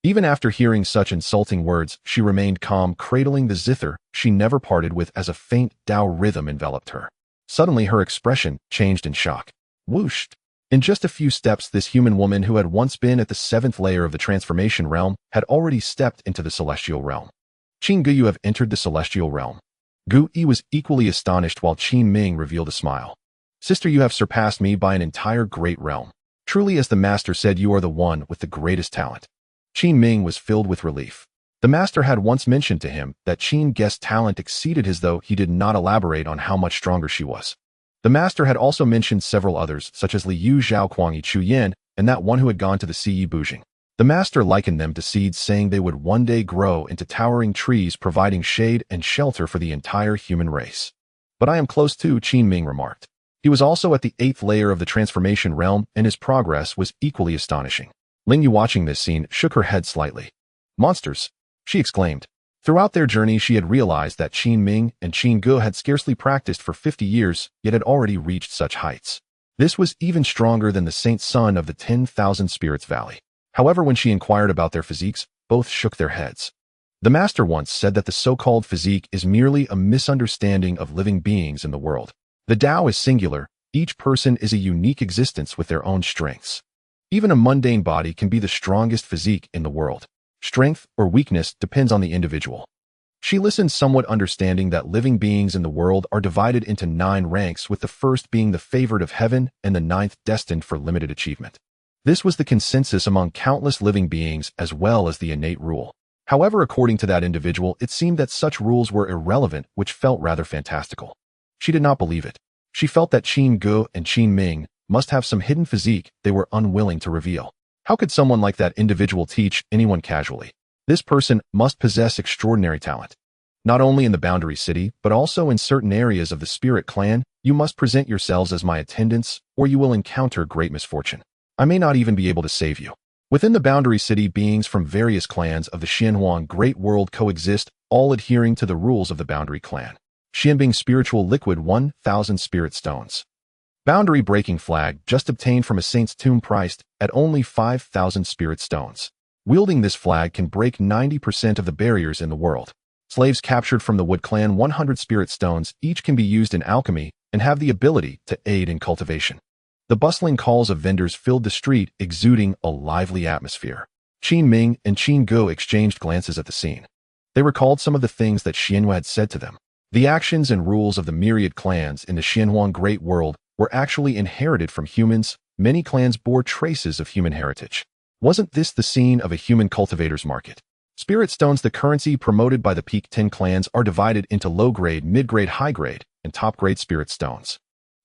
Even after hearing such insulting words, she remained calm, cradling the zither she never parted with as a faint Tao rhythm enveloped her. Suddenly her expression changed in shock. Whooshed! In just a few steps, this human woman, who had once been at the 7th layer of the transformation realm, had already stepped into the celestial realm. Qin Gu, you have entered the celestial realm. Gu Yi was equally astonished, while Qin Ming revealed a smile. Sister, you have surpassed me by an entire great realm. Truly, as the master said, you are the one with the greatest talent. Qin Ming was filled with relief. The master had once mentioned to him that Qin Guest's talent exceeded his, though he did not elaborate on how much stronger she was. The master had also mentioned several others, such as Liu Zhao, Kuang Yi Chu Yan, and that one who had gone to the Ci Bujing. The master likened them to seeds, saying they would one day grow into towering trees, providing shade and shelter for the entire human race. But I am close too, Qin Ming remarked. He was also at the 8th layer of the transformation realm, and his progress was equally astonishing. Ling Yu, watching this scene, shook her head slightly. Monsters! She exclaimed. Throughout their journey, she had realized that Qin Ming and Qin Ge had scarcely practiced for 50 years, yet had already reached such heights. This was even stronger than the Saint Son of the 10,000 Spirits Valley. However, when she inquired about their physiques, both shook their heads. The master once said that the so-called physique is merely a misunderstanding of living beings in the world. The Tao is singular, each person is a unique existence with their own strengths. Even a mundane body can be the strongest physique in the world. Strength or weakness depends on the individual. She listened, somewhat understanding that living beings in the world are divided into 9 ranks, with the first being the favored of heaven and the 9th destined for limited achievement. This was the consensus among countless living beings, as well as the innate rule. However, according to that individual, it seemed that such rules were irrelevant, which felt rather fantastical. She did not believe it. She felt that Qin Ge and Qin Ming must have some hidden physique they were unwilling to reveal. How could someone like that individual teach anyone casually? This person must possess extraordinary talent. Not only in the Boundary City, but also in certain areas of the Spirit Clan, you must present yourselves as my attendants, or you will encounter great misfortune. I may not even be able to save you. Within the Boundary City, beings from various clans of the Xuanghuang Great World coexist, all adhering to the rules of the Boundary Clan. Xianbing Spiritual Liquid 1000 Spirit Stones. Boundary Breaking Flag, just obtained from a saint's tomb, priced at only 5,000 Spirit Stones. Wielding this flag can break 90% of the barriers in the world. Slaves captured from the Wood Clan, 100 Spirit Stones, each can be used in alchemy and have the ability to aid in cultivation. The bustling calls of vendors filled the street, exuding a lively atmosphere. Qin Ming and Qin Ge exchanged glances at the scene. They recalled some of the things that Xuanhuang had said to them. The actions and rules of the myriad clans in the Xuanghuang Great World were actually inherited from humans. Many clans bore traces of human heritage. Wasn't this the scene of a human cultivator's market? Spirit stones, the currency promoted by the Peak 10 clans, are divided into low-grade, mid-grade, high-grade, and top-grade spirit stones.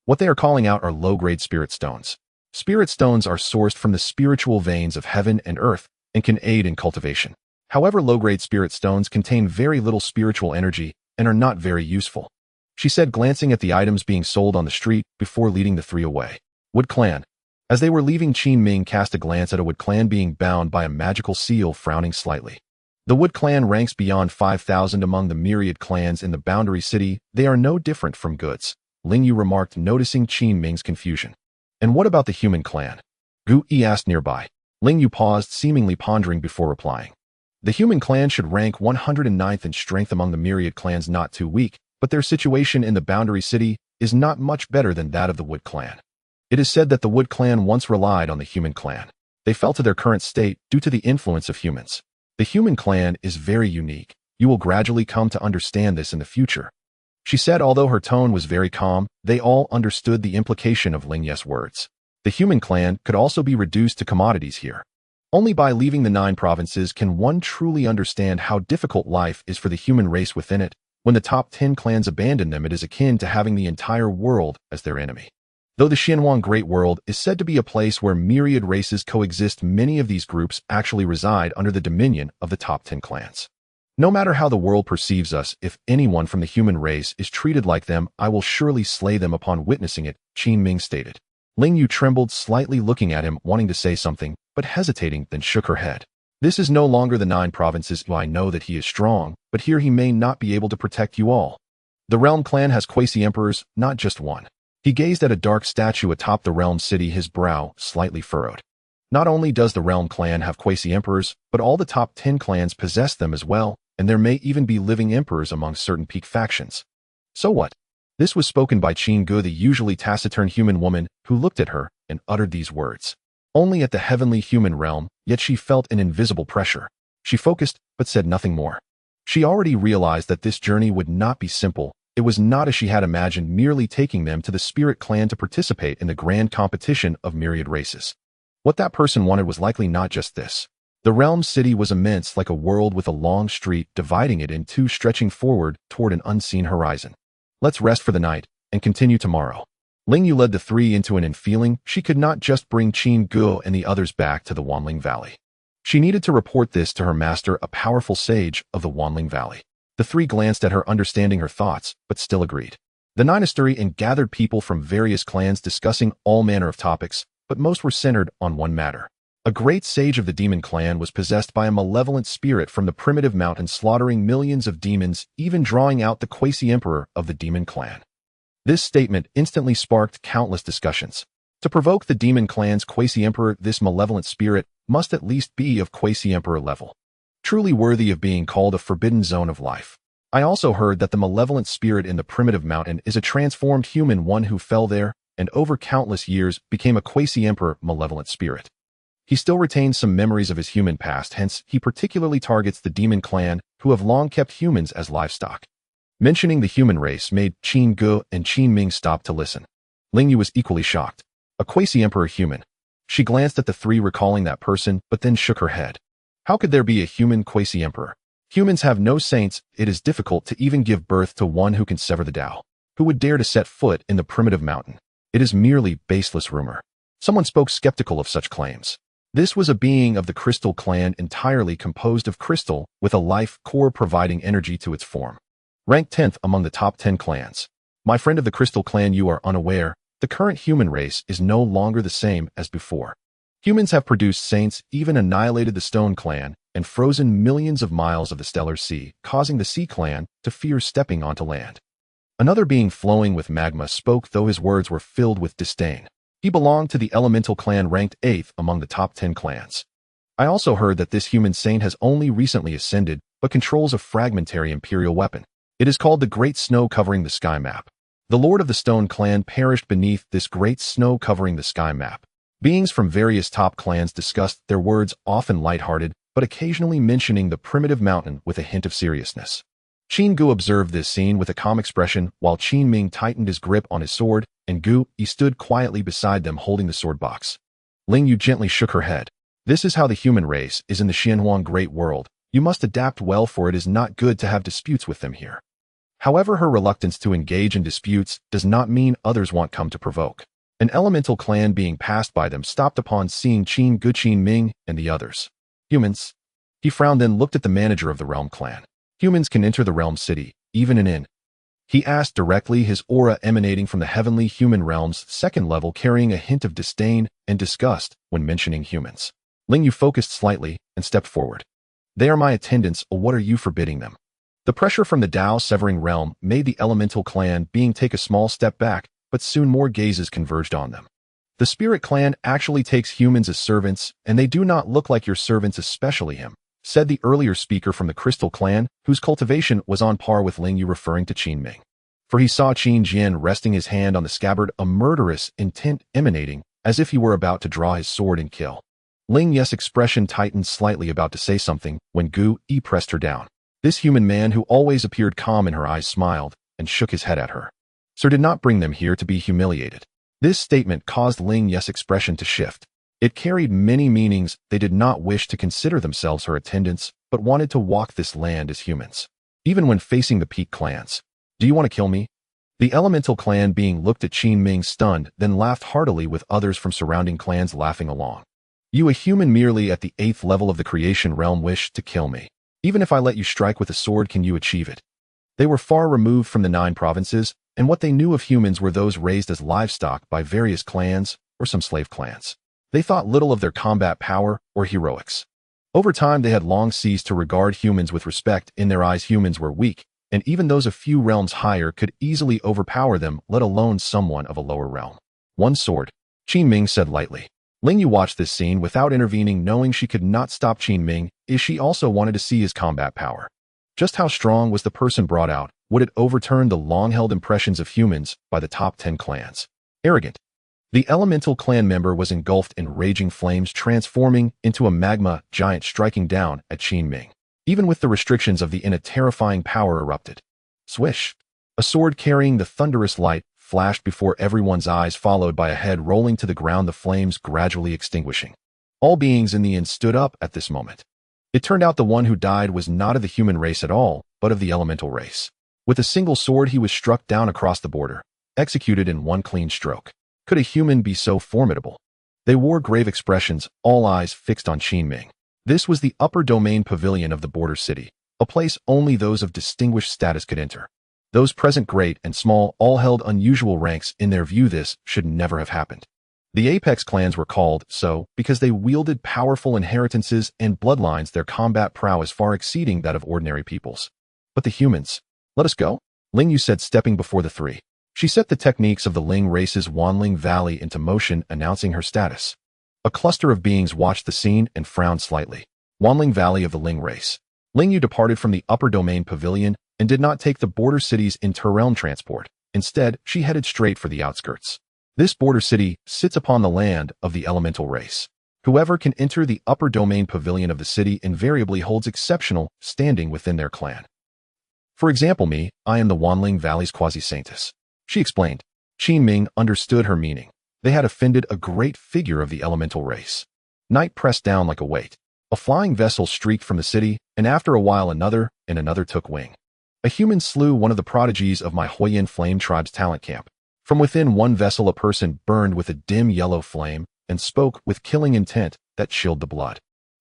What they are calling out are low-grade spirit stones. Spirit stones are sourced from the spiritual veins of heaven and earth and can aid in cultivation. However, low-grade spirit stones contain very little spiritual energy and are not very useful, she said, glancing at the items being sold on the street before leading the 3 away. Wood Clan. As they were leaving, Qin Ming cast a glance at a Wood Clan being bound by a magical seal, frowning slightly. The Wood Clan ranks beyond 5,000 among the myriad clans in the Boundary City. They are no different from goods, Ling Yu remarked, noticing Qin Ming's confusion. And what about the human clan? Gu Yi asked nearby. Ling Yu paused, seemingly pondering before replying. The human clan should rank 109th in strength among the myriad clans, not too weak, but their situation in the Boundary City is not much better than that of the Wood Clan. It is said that the Wood Clan once relied on the human clan. They fell to their current state due to the influence of humans. The human clan is very unique. You will gradually come to understand this in the future, she said. Although her tone was very calm, they all understood the implication of Ling Ye's words. The human clan could also be reduced to commodities here. Only by leaving the 9 provinces can one truly understand how difficult life is for the human race within it. When the top 10 clans abandon them, it is akin to having the entire world as their enemy. Though the Xuanghuang Great World is said to be a place where myriad races coexist, many of these groups actually reside under the dominion of the top 10 clans. No matter how the world perceives us, if anyone from the human race is treated like them, I will surely slay them upon witnessing it, Qin Ming stated. Ling Yu trembled slightly, looking at him, wanting to say something, but hesitating, then shook her head. This is no longer the 9 provinces. I know that he is strong, but here he may not be able to protect you all. The Realm clan has quasi-emperors, not just one. He gazed at a dark statue atop the Realm City, his brow slightly furrowed. Not only does the Realm clan have quasi-emperors, but all the top 10 clans possess them as well, and there may even be living emperors among certain peak factions. So what? This was spoken by Qin Ge, the usually taciturn human woman, who looked at her and uttered these words. Only at the heavenly human realm, yet she felt an invisible pressure. She focused, but said nothing more. She already realized that this journey would not be simple. It was not as she had imagined, merely taking them to the Spirit Clan to participate in the grand competition of myriad races. What that person wanted was likely not just this. The Realm City was immense, like a world with a long street dividing it in 2, stretching forward toward an unseen horizon. Let's rest for the night and continue tomorrow. Ling Yu led the 3 into an inn, feeling she could not just bring Qin Ge and the others back to the Wanling Valley. She needed to report this to her master, a powerful sage of the Wanling Valley. The three glanced at her, understanding her thoughts, but still agreed. The nine stirred and gathered people from various clans discussing all manner of topics, but most were centered on one matter. A great sage of the demon clan was possessed by a malevolent spirit from the primitive mountain, slaughtering millions of demons, even drawing out the quasi-emperor of the demon clan. This statement instantly sparked countless discussions. To provoke the demon clan's quasi-emperor, this malevolent spirit must at least be of quasi-emperor level, truly worthy of being called a forbidden zone of life. I also heard that the malevolent spirit in the primitive mountain is a transformed human, one who fell there and over countless years became a quasi-emperor malevolent spirit. He still retains some memories of his human past, hence he particularly targets the demon clan, who have long kept humans as livestock. Mentioning the human race made Qin Gu and Qin Ming stop to listen. Ling Yu was equally shocked. A quasi-emperor human. She glanced at the three, recalling that person, but then shook her head. How could there be a human quasi-emperor? Humans have no saints. It is difficult to even give birth to one who can sever the Tao. Who would dare to set foot in the primitive mountain? It is merely baseless rumor. Someone spoke skeptical of such claims. This was a being of the crystal clan, entirely composed of crystal, with a life core providing energy to its form. Ranked 10th among the top 10 clans. My friend of the crystal clan, you are unaware. The current human race is no longer the same as before. Humans have produced saints, even annihilated the Stone Clan, and frozen millions of miles of the Stellar Sea, causing the Sea Clan to fear stepping onto land. Another being flowing with magma spoke, though his words were filled with disdain. He belonged to the Elemental Clan, ranked 8th among the top 10 clans. I also heard that this human saint has only recently ascended, but controls a fragmentary imperial weapon. It is called the Great Snow Covering the Sky Map. The Lord of the Stone Clan perished beneath this great snow covering the sky map. Beings from various top clans discussed, their words often lighthearted, but occasionally mentioning the primitive mountain with a hint of seriousness. Qin Gu observed this scene with a calm expression, while Qin Ming tightened his grip on his sword, and Gu, he stood quietly beside them holding the sword box. Ling Yu gently shook her head. This is how the human race is in the Xuanghuang Great World. You must adapt well, for it is not good to have disputes with them here. However, her reluctance to engage in disputes does not mean others won't come to provoke. An elemental clan being passed by them stopped upon seeing Qin Gu, Qin Ming, and the others. Humans? He frowned, then looked at the manager of the Realm clan. Humans can enter the Realm City, even an inn? He asked directly, his aura emanating from the heavenly human realm's second level, carrying a hint of disdain and disgust when mentioning humans. Ling Yu focused slightly and stepped forward. They are my attendants, or what are you forbidding them? The pressure from the Tao severing realm made the elemental clan being take a small step back, but soon more gazes converged on them. The spirit clan actually takes humans as servants, and they do not look like your servants, especially him, said the earlier speaker from the crystal clan, whose cultivation was on par with Ling Yu, referring to Qin Ming. For he saw Qin Jian resting his hand on the scabbard, a murderous intent emanating, as if he were about to draw his sword and kill. Ling Yu's expression tightened slightly, about to say something, when Gu Yi pressed her down. This human man, who always appeared calm in her eyes, smiled and shook his head at her. Sir did not bring them here to be humiliated. This statement caused Ling Yu's expression to shift. It carried many meanings. They did not wish to consider themselves her attendants, but wanted to walk this land as humans. Even when facing the Peak clans. Do you want to kill me? The elemental clan being looked at Qin Ming stunned, then laughed heartily, with others from surrounding clans laughing along. You, a human merely at the 8th level of the creation realm, wish to kill me. Even if I let you strike with a sword, can you achieve it? They were far removed from the 9 provinces, and what they knew of humans were those raised as livestock by various clans or some slave clans. They thought little of their combat power or heroics. Over time, they had long ceased to regard humans with respect. In their eyes, humans were weak, and even those a few realms higher could easily overpower them, let alone someone of a lower realm. One sword, Qin Ming said lightly. Ling Yu watched this scene without intervening, knowing she could not stop Qin Ming, as she also wanted to see his combat power. Just how strong was the person brought out? Would it overturn the long-held impressions of humans by the top 10 clans? Arrogant. The elemental clan member was engulfed in raging flames, transforming into a magma giant, striking down at Qin Ming. Even with the restrictions of the inn, a terrifying power erupted. Swish! A sword carrying the thunderous light flashed before everyone's eyes, followed by a head rolling to the ground, the flames gradually extinguishing. All beings in the inn stood up at this moment. It turned out the one who died was not of the human race at all, but of the elemental race. With a single sword, he was struck down across the border, executed in one clean stroke. Could a human be so formidable? They wore grave expressions, all eyes fixed on Qin Ming. This was the upper domain pavilion of the border city, a place only those of distinguished status could enter. Those present, great and small, all held unusual ranks. In their view, this should never have happened. The apex clans were called so because they wielded powerful inheritances and bloodlines, their combat prowess far exceeding that of ordinary peoples. But the humans, let us go, Ling Yu said, stepping before the three. She set the techniques of the Ling race's Xuanghuang Valley into motion, announcing her status. A cluster of beings watched the scene and frowned slightly. Xuanghuang Valley of the Ling race. Ling Yu departed from the upper domain pavilion and did not take the border city's interrealm transport. Instead, she headed straight for the outskirts. This border city sits upon the land of the elemental race. Whoever can enter the upper domain pavilion of the city invariably holds exceptional standing within their clan. For example, me, I am the Xuanghuang Valley's quasi-saintess. She explained. Qin Ming understood her meaning. They had offended a great figure of the elemental race. Night pressed down like a weight. A flying vessel streaked from the city, and after a while another, and another took wing. A human slew one of the prodigies of my Huayan Flame Tribe's talent camp. From within one vessel a person burned with a dim yellow flame, and spoke with killing intent that chilled the blood.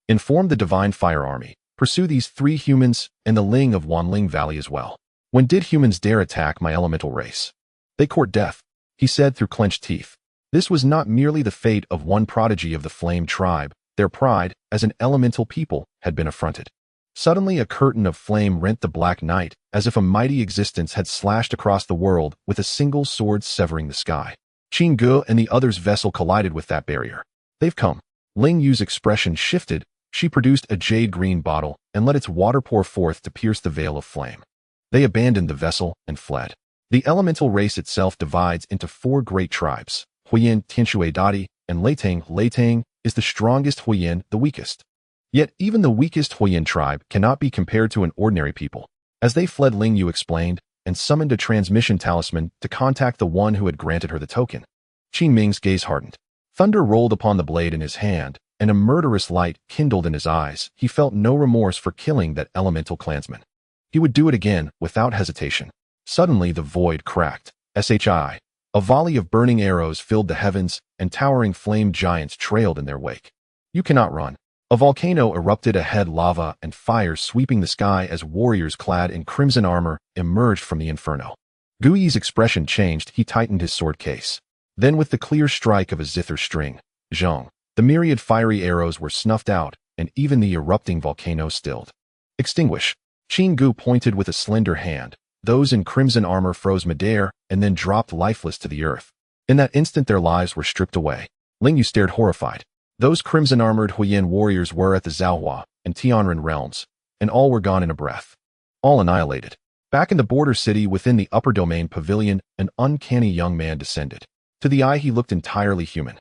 Inform the Divine Fire Army. Pursue these three humans and the Ling of Xuanghuang Valley as well. When did humans dare attack my elemental race? They court death, he said through clenched teeth. This was not merely the fate of one prodigy of the Flame Tribe. Their pride, as an elemental people, had been affronted. Suddenly a curtain of flame rent the black night, as if a mighty existence had slashed across the world with a single sword severing the sky. Qin Ge and the others' vessel collided with that barrier. They've come. Ling Yu's expression shifted. She produced a jade-green bottle and let its water pour forth to pierce the veil of flame. They abandoned the vessel and fled. The elemental race itself divides into four great tribes. Huiyin, Tianshui Dadi, and Leitang. Leitang is the strongest, Huiyin the weakest. Yet even the weakest Huiyin tribe cannot be compared to an ordinary people. As they fled, Ling Yu explained, and summoned a transmission talisman to contact the one who had granted her the token. Qin Ming's gaze hardened. Thunder rolled upon the blade in his hand, and a murderous light kindled in his eyes. He felt no remorse for killing that elemental clansman. He would do it again, without hesitation. Suddenly the void cracked. Shi. A volley of burning arrows filled the heavens, and towering flame giants trailed in their wake. You cannot run. A volcano erupted ahead, lava and fire sweeping the sky as warriors clad in crimson armor emerged from the inferno. Gui's expression changed. He tightened his sword case. Then with the clear strike of a zither string, zhong, the myriad fiery arrows were snuffed out, and even the erupting volcano stilled. Extinguish. Qin Gu pointed with a slender hand. Those in crimson armor froze midair and then dropped lifeless to the earth. In that instant their lives were stripped away. Ling Yu stared horrified. Those crimson-armored Huiyin warriors were at the Xuanghuang and Tianren realms, and all were gone in a breath. All annihilated. Back in the border city within the upper domain pavilion, an uncanny young man descended. To the eye he looked entirely human.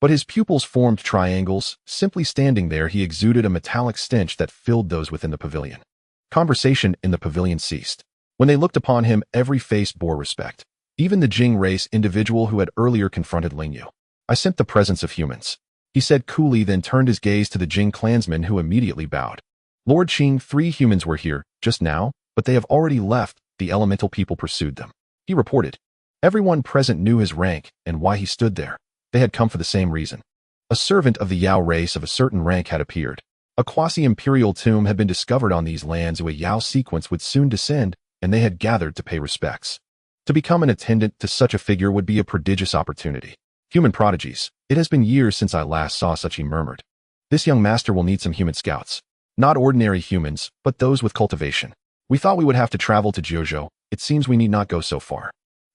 But his pupils formed triangles. Simply standing there he exuded a metallic stench that filled those within the pavilion. Conversation in the pavilion ceased. When they looked upon him, every face bore respect. Even the Jing race individual who had earlier confronted Ling Yu. I scent the presence of humans, he said coolly, then turned his gaze to the Jing clansmen who immediately bowed. Lord Qing, 3 humans were here, just now, but they have already left. The elemental people pursued them, he reported. Everyone present knew his rank and why he stood there. They had come for the same reason. A servant of the Yao race of a certain rank had appeared. A quasi-imperial tomb had been discovered on these lands. A Yao sequence would soon descend, and they had gathered to pay respects. To become an attendant to such a figure would be a prodigious opportunity. Human prodigies. It has been years since I last saw such, he murmured. This young master will need some human scouts. Not ordinary humans, but those with cultivation. We thought we would have to travel to Jiuzhou. It seems we need not go so far.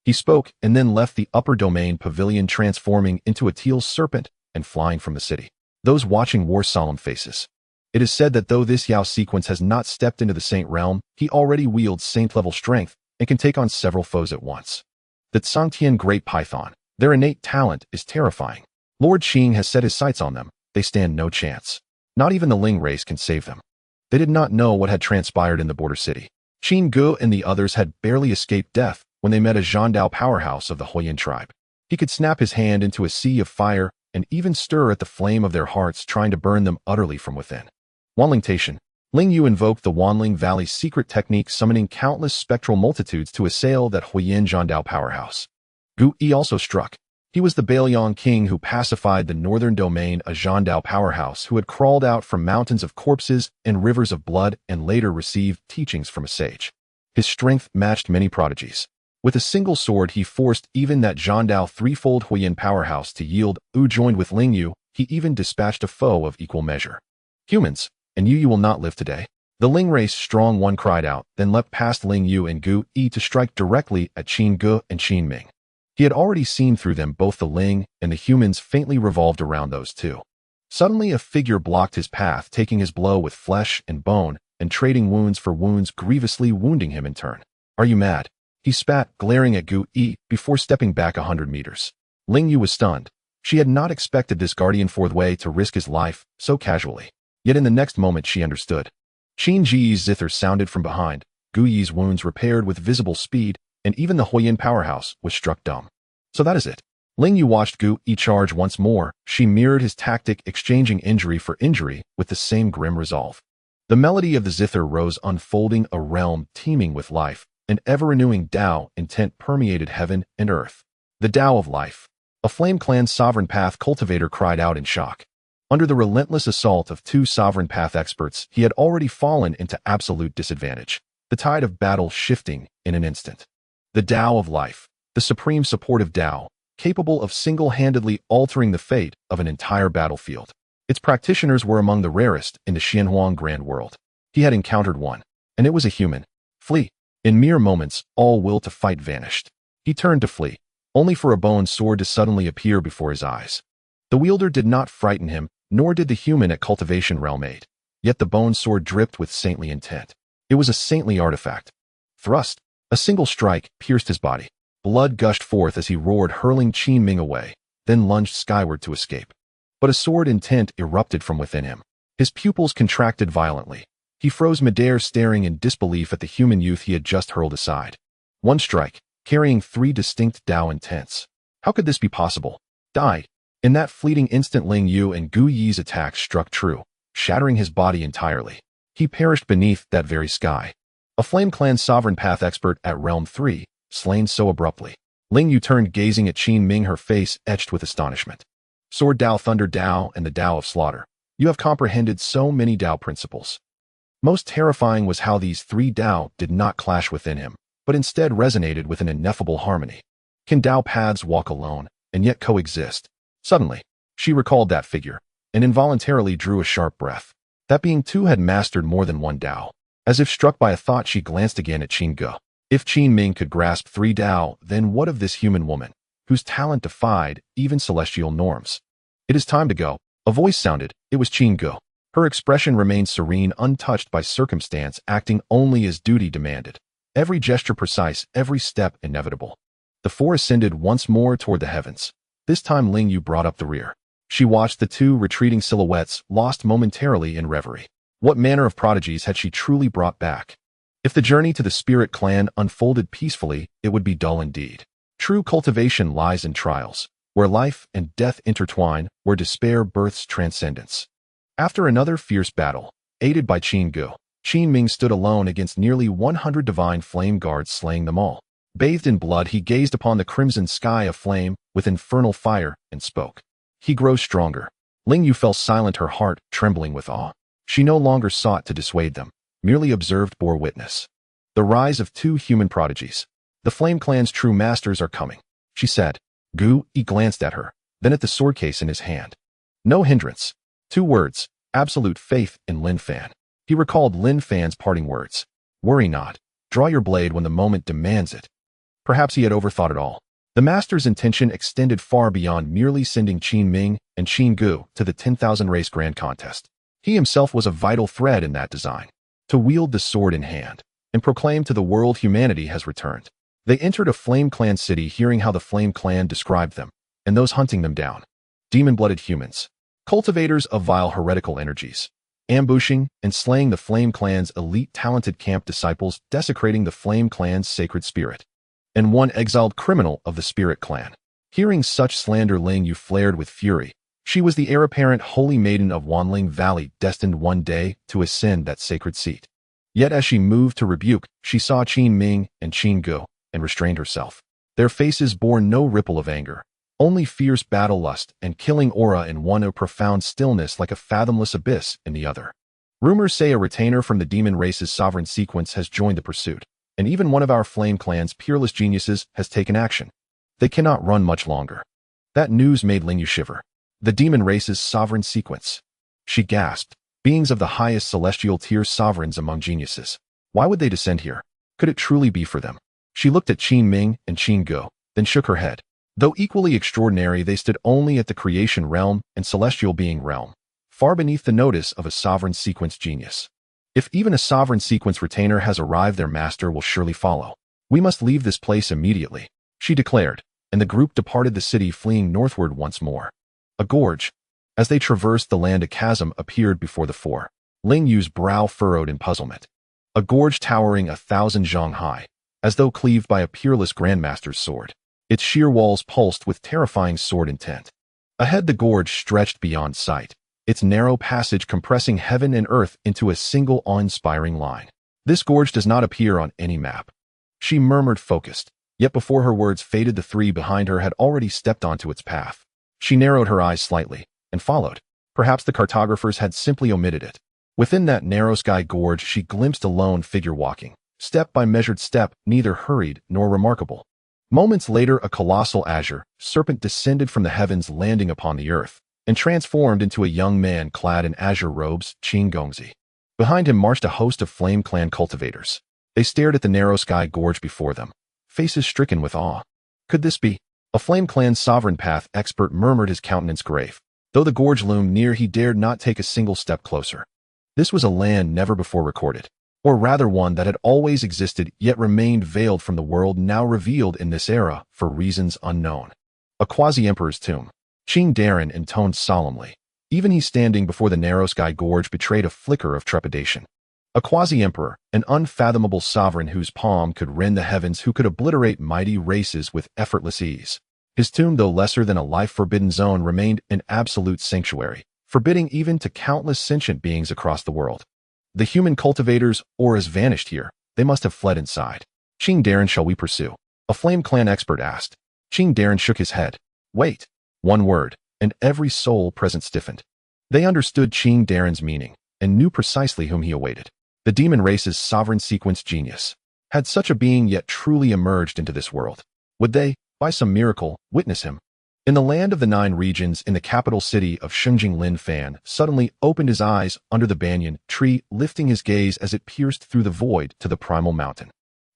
He spoke and then left the upper domain pavilion, transforming into a teal serpent and flying from the city. Those watching wore solemn faces. It is said that though this Yao sequence has not stepped into the saint realm, he already wields saint-level strength and can take on several foes at once. The Xuanghuang Great Python. Their innate talent is terrifying. Lord Qing has set his sights on them. They stand no chance. Not even the Ling race can save them. They did not know what had transpired in the border city. Qin Ge and the others had barely escaped death when they met a Zhandao powerhouse of the Huiyin tribe. He could snap his hand into a sea of fire and even stir at the flame of their hearts, trying to burn them utterly from within. Wanlingtation. Ling Yu invoked the Xuanghuang Valley's secret technique, summoning countless spectral multitudes to assail that Huiyin Zhandao powerhouse. Gu Yi also struck. He was the Bailiang king who pacified the northern domain, a Zhandao powerhouse who had crawled out from mountains of corpses and rivers of blood and later received teachings from a sage. His strength matched many prodigies. With a single sword, he forced even that Zhandao threefold Huiyin powerhouse to yield. Joined with Ling Yu, he even dispatched a foe of equal measure. Humans, and you will not live today. The Ling race strong one cried out, then leapt past Ling Yu and Gu Yi to strike directly at Qin Ge and Qin Ming. He had already seen through them. Both the Ling and the humans faintly revolved around those two. Suddenly a figure blocked his path, taking his blow with flesh and bone and trading wounds for wounds, grievously wounding him in turn. Are you mad? He spat, glaring at Gu Yi before stepping back 100 meters. Ling Yu was stunned. She had not expected this guardian fourthway to risk his life so casually. Yet in the next moment she understood. Qin Ji's zither sounded from behind, Gu Yi's wounds repaired with visible speed, and even the Huiyin powerhouse was struck dumb. So that is it. Ling Yu watched Gu Yi charge once more. She mirrored his tactic, exchanging injury for injury with the same grim resolve. The melody of the zither rose, unfolding a realm teeming with life. An ever-renewing Tao intent permeated heaven and earth. The Tao of life. A Flame Clan sovereign path cultivator cried out in shock. Under the relentless assault of two sovereign path experts, he had already fallen into absolute disadvantage, the tide of battle shifting in an instant. The Tao of life, the supreme supportive Tao, capable of single-handedly altering the fate of an entire battlefield. Its practitioners were among the rarest in the Xuanghuang Great World. He had encountered one, and it was a human. Flee. In mere moments, all will to fight vanished. He turned to flee, only for a bone sword to suddenly appear before his eyes. The wielder did not frighten him, nor did the human at cultivation realm aid. Yet the bone sword dripped with saintly intent. It was a saintly artifact. Thrust. A single strike pierced his body. Blood gushed forth as he roared, hurling Qin Ming away, then lunged skyward to escape. But a sword intent erupted from within him. His pupils contracted violently. He froze midair, staring in disbelief at the human youth he had just hurled aside. One strike, carrying three distinct Tao intents. How could this be possible? Die. In that fleeting instant, Ling Yu and Gu Yi's attacks struck true, shattering his body entirely. He perished beneath that very sky. A Flame Clan sovereign path expert at Realm 3, slain so abruptly. Ling Yu turned, gazing at Qin Ming, her face etched with astonishment. Sword Tao, Thunder Tao, and the Tao of Slaughter. You have comprehended so many Tao principles. Most terrifying was how these three Tao did not clash within him, but instead resonated with an ineffable harmony. Can Tao paths walk alone, and yet coexist? Suddenly, she recalled that figure, and involuntarily drew a sharp breath. That being too had mastered more than one Tao. As if struck by a thought, she glanced again at Qin Ge. If Qin Ming could grasp three Tao, then what of this human woman, whose talent defied even celestial norms? It is time to go. A voice sounded. It was Qin Ge. Her expression remained serene, untouched by circumstance, acting only as duty demanded. Every gesture precise, every step inevitable. The four ascended once more toward the heavens. This time Ling Yu brought up the rear. She watched the two retreating silhouettes, lost momentarily in reverie. What manner of prodigies had she truly brought back? If the journey to the Spirit Clan unfolded peacefully, it would be dull indeed. True cultivation lies in trials, where life and death intertwine, where despair births transcendence. After another fierce battle, aided by Qin Ge, Qin Ming stood alone against nearly 100 divine flame guards, slaying them all. Bathed in blood, he gazed upon the crimson sky aflame with infernal fire and spoke. He grows stronger. Ling Yu fell silent, her heart trembling with awe. She no longer sought to dissuade them, merely observed, bore witness. The rise of two human prodigies. The Flame Clan's true masters are coming, she said. Gu Yi glanced at her, then at the sword case in his hand. No hindrance. 2 words, absolute faith in Lin Fan. He recalled Lin Fan's parting words. Worry not. Draw your blade when the moment demands it. Perhaps he had overthought it all. The master's intention extended far beyond merely sending Qin Ming and Qin Ge to the 10,000 race grand contest. He himself was a vital thread in that design. To wield the sword in hand and proclaim to the world humanity has returned. They entered a Flame Clan city, hearing how the Flame Clan described them, and those hunting them down. Demon-blooded humans. Cultivators of vile heretical energies. Ambushing and slaying the Flame Clan's elite talented camp disciples, desecrating the Flame Clan's sacred spirit. And one exiled criminal of the Spirit Clan. Hearing such slander, Ling Yu flared with fury. She was the heir apparent holy maiden of Wanling Valley, destined one day to ascend that sacred seat. Yet as she moved to rebuke, she saw Qin Ming and Qin Ge, and restrained herself. Their faces bore no ripple of anger, Only fierce battle lust and killing aura in one, a profound stillness like a fathomless abyss in the other. Rumors say a retainer from the demon race's sovereign sequence has joined the pursuit, and even one of our flame clan's peerless geniuses has taken action. They cannot run much longer. That news made Lingyu shiver. The demon race's sovereign sequence. She gasped. Beings of the highest celestial tier, sovereigns among geniuses. Why would they descend here? Could it truly be for them? She looked at Qin Ming and Qin Go, then shook her head. Though equally extraordinary, they stood only at the creation realm and celestial being realm, far beneath the notice of a sovereign sequence genius. If even a sovereign sequence retainer has arrived, their master will surely follow. We must leave this place immediately, she declared, and the group departed the city, fleeing northward once more. A gorge. As they traversed the land, a chasm appeared before the four. Ling Yu's brow furrowed in puzzlement. A gorge towering 1,000 zhang high, as though cleaved by a peerless grandmaster's sword. Its sheer walls pulsed with terrifying sword intent. Ahead, the gorge stretched beyond sight, its narrow passage compressing heaven and earth into a single awe-inspiring line. This gorge does not appear on any map. She murmured, focused, yet before her words faded, the three behind her had already stepped onto its path. She narrowed her eyes slightly and followed. Perhaps the cartographers had simply omitted it. Within that narrow sky gorge, she glimpsed a lone figure walking, step by measured step, neither hurried nor remarkable. Moments later, a colossal azure serpent descended from the heavens, landing upon the earth, and transformed into a young man clad in azure robes, Qin Gongzi. Behind him marched a host of Flame Clan cultivators. They stared at the narrow sky gorge before them, faces stricken with awe. Could this be? A Flame Clan sovereign path expert murmured, his countenance grave. Though the gorge loomed near, he dared not take a single step closer. This was a land never before recorded, or rather one that had always existed yet remained veiled from the world, now revealed in this era for reasons unknown. A quasi-emperor's tomb. Qin Darren intoned solemnly. Even he standing before the narrow sky gorge betrayed a flicker of trepidation. A quasi-emperor, an unfathomable sovereign whose palm could rend the heavens, who could obliterate mighty races with effortless ease. His tomb, though lesser than a life-forbidden zone, remained an absolute sanctuary, forbidding even to countless sentient beings across the world. The human cultivators' auras vanished here. They must have fled inside. Qin Darren, shall we pursue? A Flame Clan expert asked. Qin Darren shook his head. Wait. One word, and every soul present stiffened. They understood Qin Darren's meaning, and knew precisely whom he awaited. The demon race's sovereign sequence genius. Had such a being yet truly emerged into this world? Would they, by some miracle, witness him? In the land of the 9 regions, in the capital city of Xuanghuang, Lin Fan suddenly opened his eyes under the banyan tree, lifting his gaze as it pierced through the void to the primal mountain.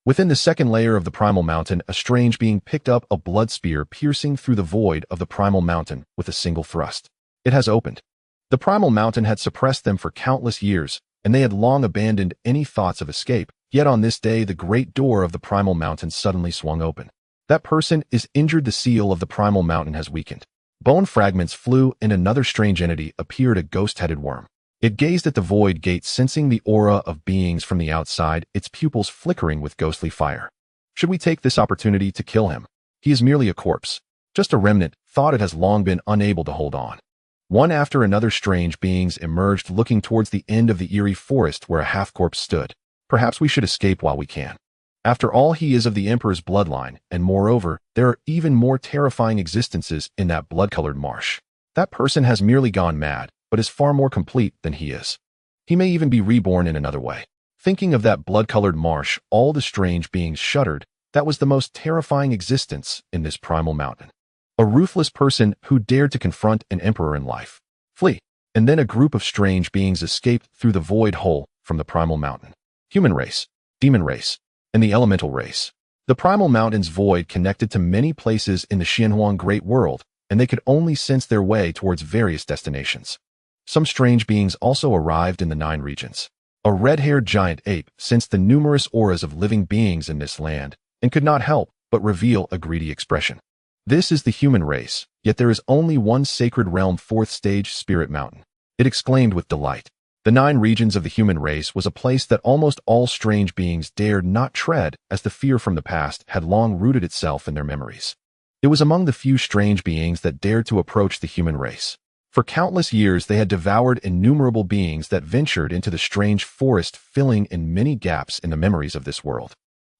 Within the second layer of the primal mountain, a strange being picked up a blood spear, piercing through the void of the primal mountain with a single thrust. It has opened. The primal mountain had suppressed them for countless years, and they had long abandoned any thoughts of escape. Yet on this day, the great door of the primal mountain suddenly swung open. That person is injured. The seal of the primal mountain has weakened. Bone fragments flew, and another strange entity appeared, a ghost-headed worm. It gazed at the void gate, sensing the aura of beings from the outside, its pupils flickering with ghostly fire. Should we take this opportunity to kill him? He is merely a corpse, just a remnant, thought. It has long been unable to hold on. One after another, strange beings emerged, looking towards the end of the eerie forest where a half-corpse stood. Perhaps we should escape while we can. After all, he is of the Emperor's bloodline, and moreover, there are even more terrifying existences in that blood-colored marsh. That person has merely gone mad, but is far more complete than he is. He may even be reborn in another way. Thinking of that blood-colored marsh, all the strange beings shuddered. That was the most terrifying existence in this primal mountain. A ruthless person who dared to confront an emperor in life. Flee. And then a group of strange beings escaped through the void hole from the primal mountain. Human race, demon race, and the elemental race. The primal mountain's void connected to many places in the Xuanghuang Great World, and they could only sense their way towards various destinations. Some strange beings also arrived in the 9 regions. A red-haired giant ape sensed the numerous auras of living beings in this land, and could not help but reveal a greedy expression. This is the human race, yet there is only one sacred realm, 4th stage Spirit Mountain. It exclaimed with delight. The 9 regions of the human race was a place that almost all strange beings dared not tread, as the fear from the past had long rooted itself in their memories. It was among the few strange beings that dared to approach the human race. For countless years they had devoured innumerable beings that ventured into the strange forest, filling in many gaps in the memories of this world.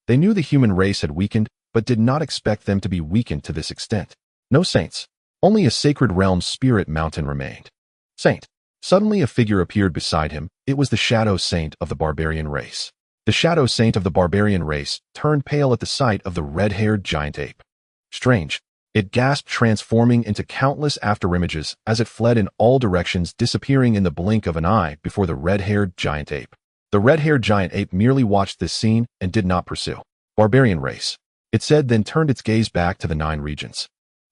They knew the human race had weakened, but did not expect them to be weakened to this extent. No saints. Only a sacred realm spirit mountain remained. Saint. Suddenly a figure appeared beside him. It was the shadow saint of the barbarian race. The shadow saint of the barbarian race turned pale at the sight of the red-haired giant ape. Strange. It gasped, transforming into countless afterimages as it fled in all directions, disappearing in the blink of an eye before the red-haired giant ape. The red-haired giant ape merely watched this scene and did not pursue. Barbarian race. It said, then turned its gaze back to the 9 regions.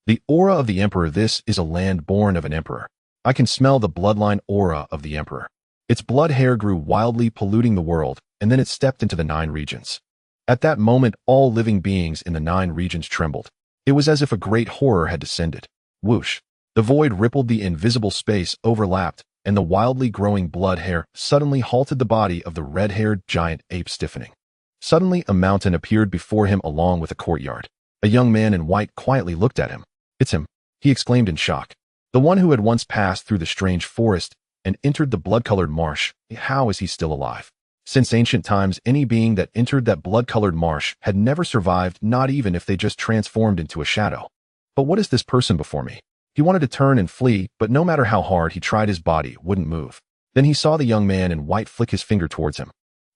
The aura of the emperor. This is a land born of an emperor. I can smell the bloodline aura of the emperor. Its blood hair grew wildly, polluting the world, and then it stepped into the 9 regions. At that moment, all living beings in the 9 regions trembled. It was as if a great horror had descended. Whoosh! The void rippled, the invisible space overlapped, and the wildly growing blood hair suddenly halted the body of the red-haired giant ape, stiffening. Suddenly, a mountain appeared before him along with a courtyard. A young man in white quietly looked at him. It's him, he exclaimed in shock. The one who had once passed through the strange forest and entered the blood-colored marsh. How is he still alive? Since ancient times, any being that entered that blood-colored marsh had never survived, not even if they just transformed into a shadow. But what is this person before me? He wanted to turn and flee, but no matter how hard he tried, his body wouldn't move. Then he saw the young man in white flick his finger towards him.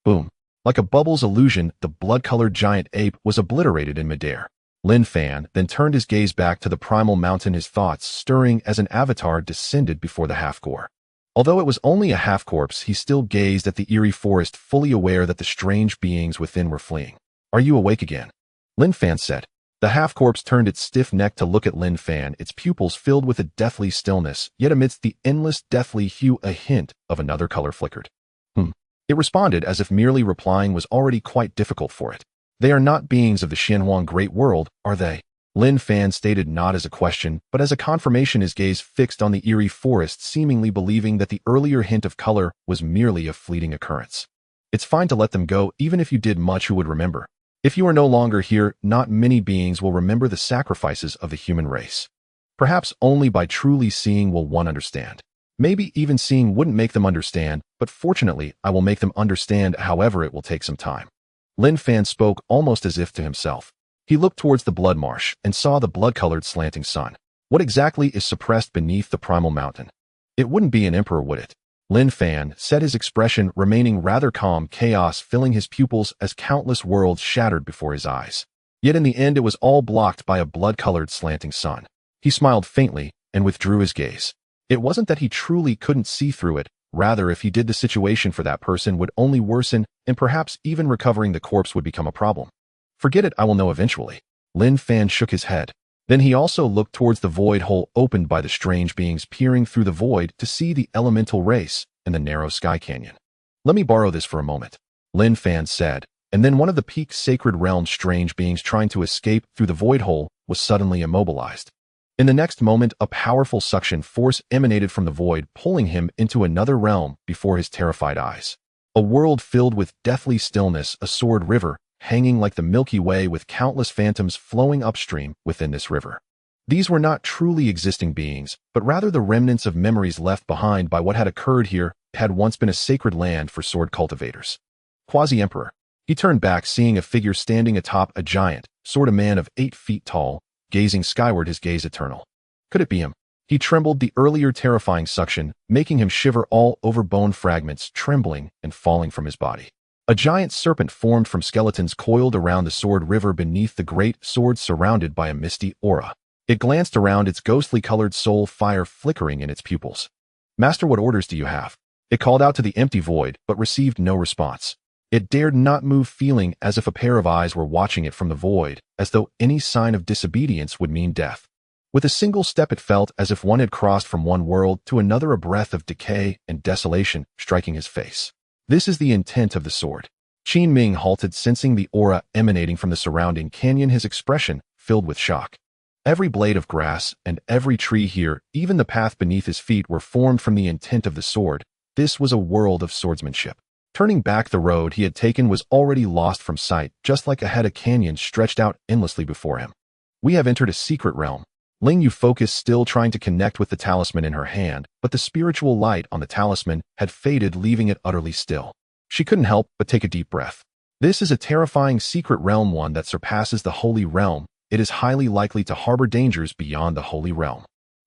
Boom! Like a bubble's illusion, the blood-colored giant ape was obliterated in midair. Lin Fan then turned his gaze back to the primal mountain, his thoughts stirring as an avatar descended before the half-core. Although it was only a half-corpse, he still gazed at the eerie forest, fully aware that the strange beings within were fleeing. Are you awake again? Lin Fan said. The half-corpse turned its stiff neck to look at Lin Fan, its pupils filled with a deathly stillness, yet amidst the endless deathly hue a hint of another color flickered. It responded as if merely replying was already quite difficult for it. They are not beings of the Xuanghuang Great World, are they? Lin Fan stated, not as a question, but as a confirmation, his gaze fixed on the eerie forest, seemingly believing that the earlier hint of color was merely a fleeting occurrence. It's fine to let them go, even if you did much, who would remember? If you are no longer here, not many beings will remember the sacrifices of the human race. Perhaps only by truly seeing will one understand. Maybe even seeing wouldn't make them understand, but fortunately, I will make them understand, however it will take some time. Lin Fan spoke almost as if to himself. He looked towards the blood marsh and saw the blood-colored slanting sun. What exactly is suppressed beneath the primal mountain? It wouldn't be an emperor, would it? Lin Fan said, his expression remaining rather calm, chaos filling his pupils as countless worlds shattered before his eyes. Yet in the end it was all blocked by a blood-colored slanting sun. He smiled faintly and withdrew his gaze. It wasn't that he truly couldn't see through it, rather if he did, the situation for that person would only worsen, and perhaps even recovering the corpse would become a problem. Forget it, I will know eventually. Lin Fan shook his head. Then he also looked towards the void hole opened by the strange beings peering through the void to see the elemental race and the narrow sky canyon. Let me borrow this for a moment, Lin Fan said, and then one of the peak sacred realm strange beings trying to escape through the void hole was suddenly immobilized. In the next moment, a powerful suction force emanated from the void, pulling him into another realm before his terrified eyes. A world filled with deathly stillness, a sword river, hanging like the Milky Way with countless phantoms flowing upstream within this river. These were not truly existing beings, but rather the remnants of memories left behind by what had occurred here. It had once been a sacred land for sword cultivators. Quasi-Emperor. He turned back, seeing a figure standing atop a giant, sort of man of 8 feet tall, gazing skyward, his gaze eternal. Could it be him? He trembled, the earlier terrifying suction making him shiver all over, bone fragments trembling and falling from his body. A giant serpent formed from skeletons coiled around the sword river beneath the great sword, surrounded by a misty aura. It glanced around, its ghostly colored soul fire flickering in its pupils. Master, what orders do you have? It called out to the empty void, but received no response. It dared not move, feeling as if a pair of eyes were watching it from the void, as though any sign of disobedience would mean death. With a single step, it felt as if one had crossed from one world to another, a breath of decay and desolation striking his face. This is the intent of the sword. Qin Ming halted, sensing the aura emanating from the surrounding canyon, his expression filled with shock. Every blade of grass and every tree here, even the path beneath his feet, were formed from the intent of the sword. This was a world of swordsmanship. Turning back, the road he had taken was already lost from sight, just like ahead a canyon stretched out endlessly before him. We have entered a secret realm. Ling Yu focused, still trying to connect with the talisman in her hand, but the spiritual light on the talisman had faded, leaving it utterly still. She couldn't help but take a deep breath. This is a terrifying secret realm, one that surpasses the holy realm, it is highly likely to harbor dangers beyond the Holy Realm.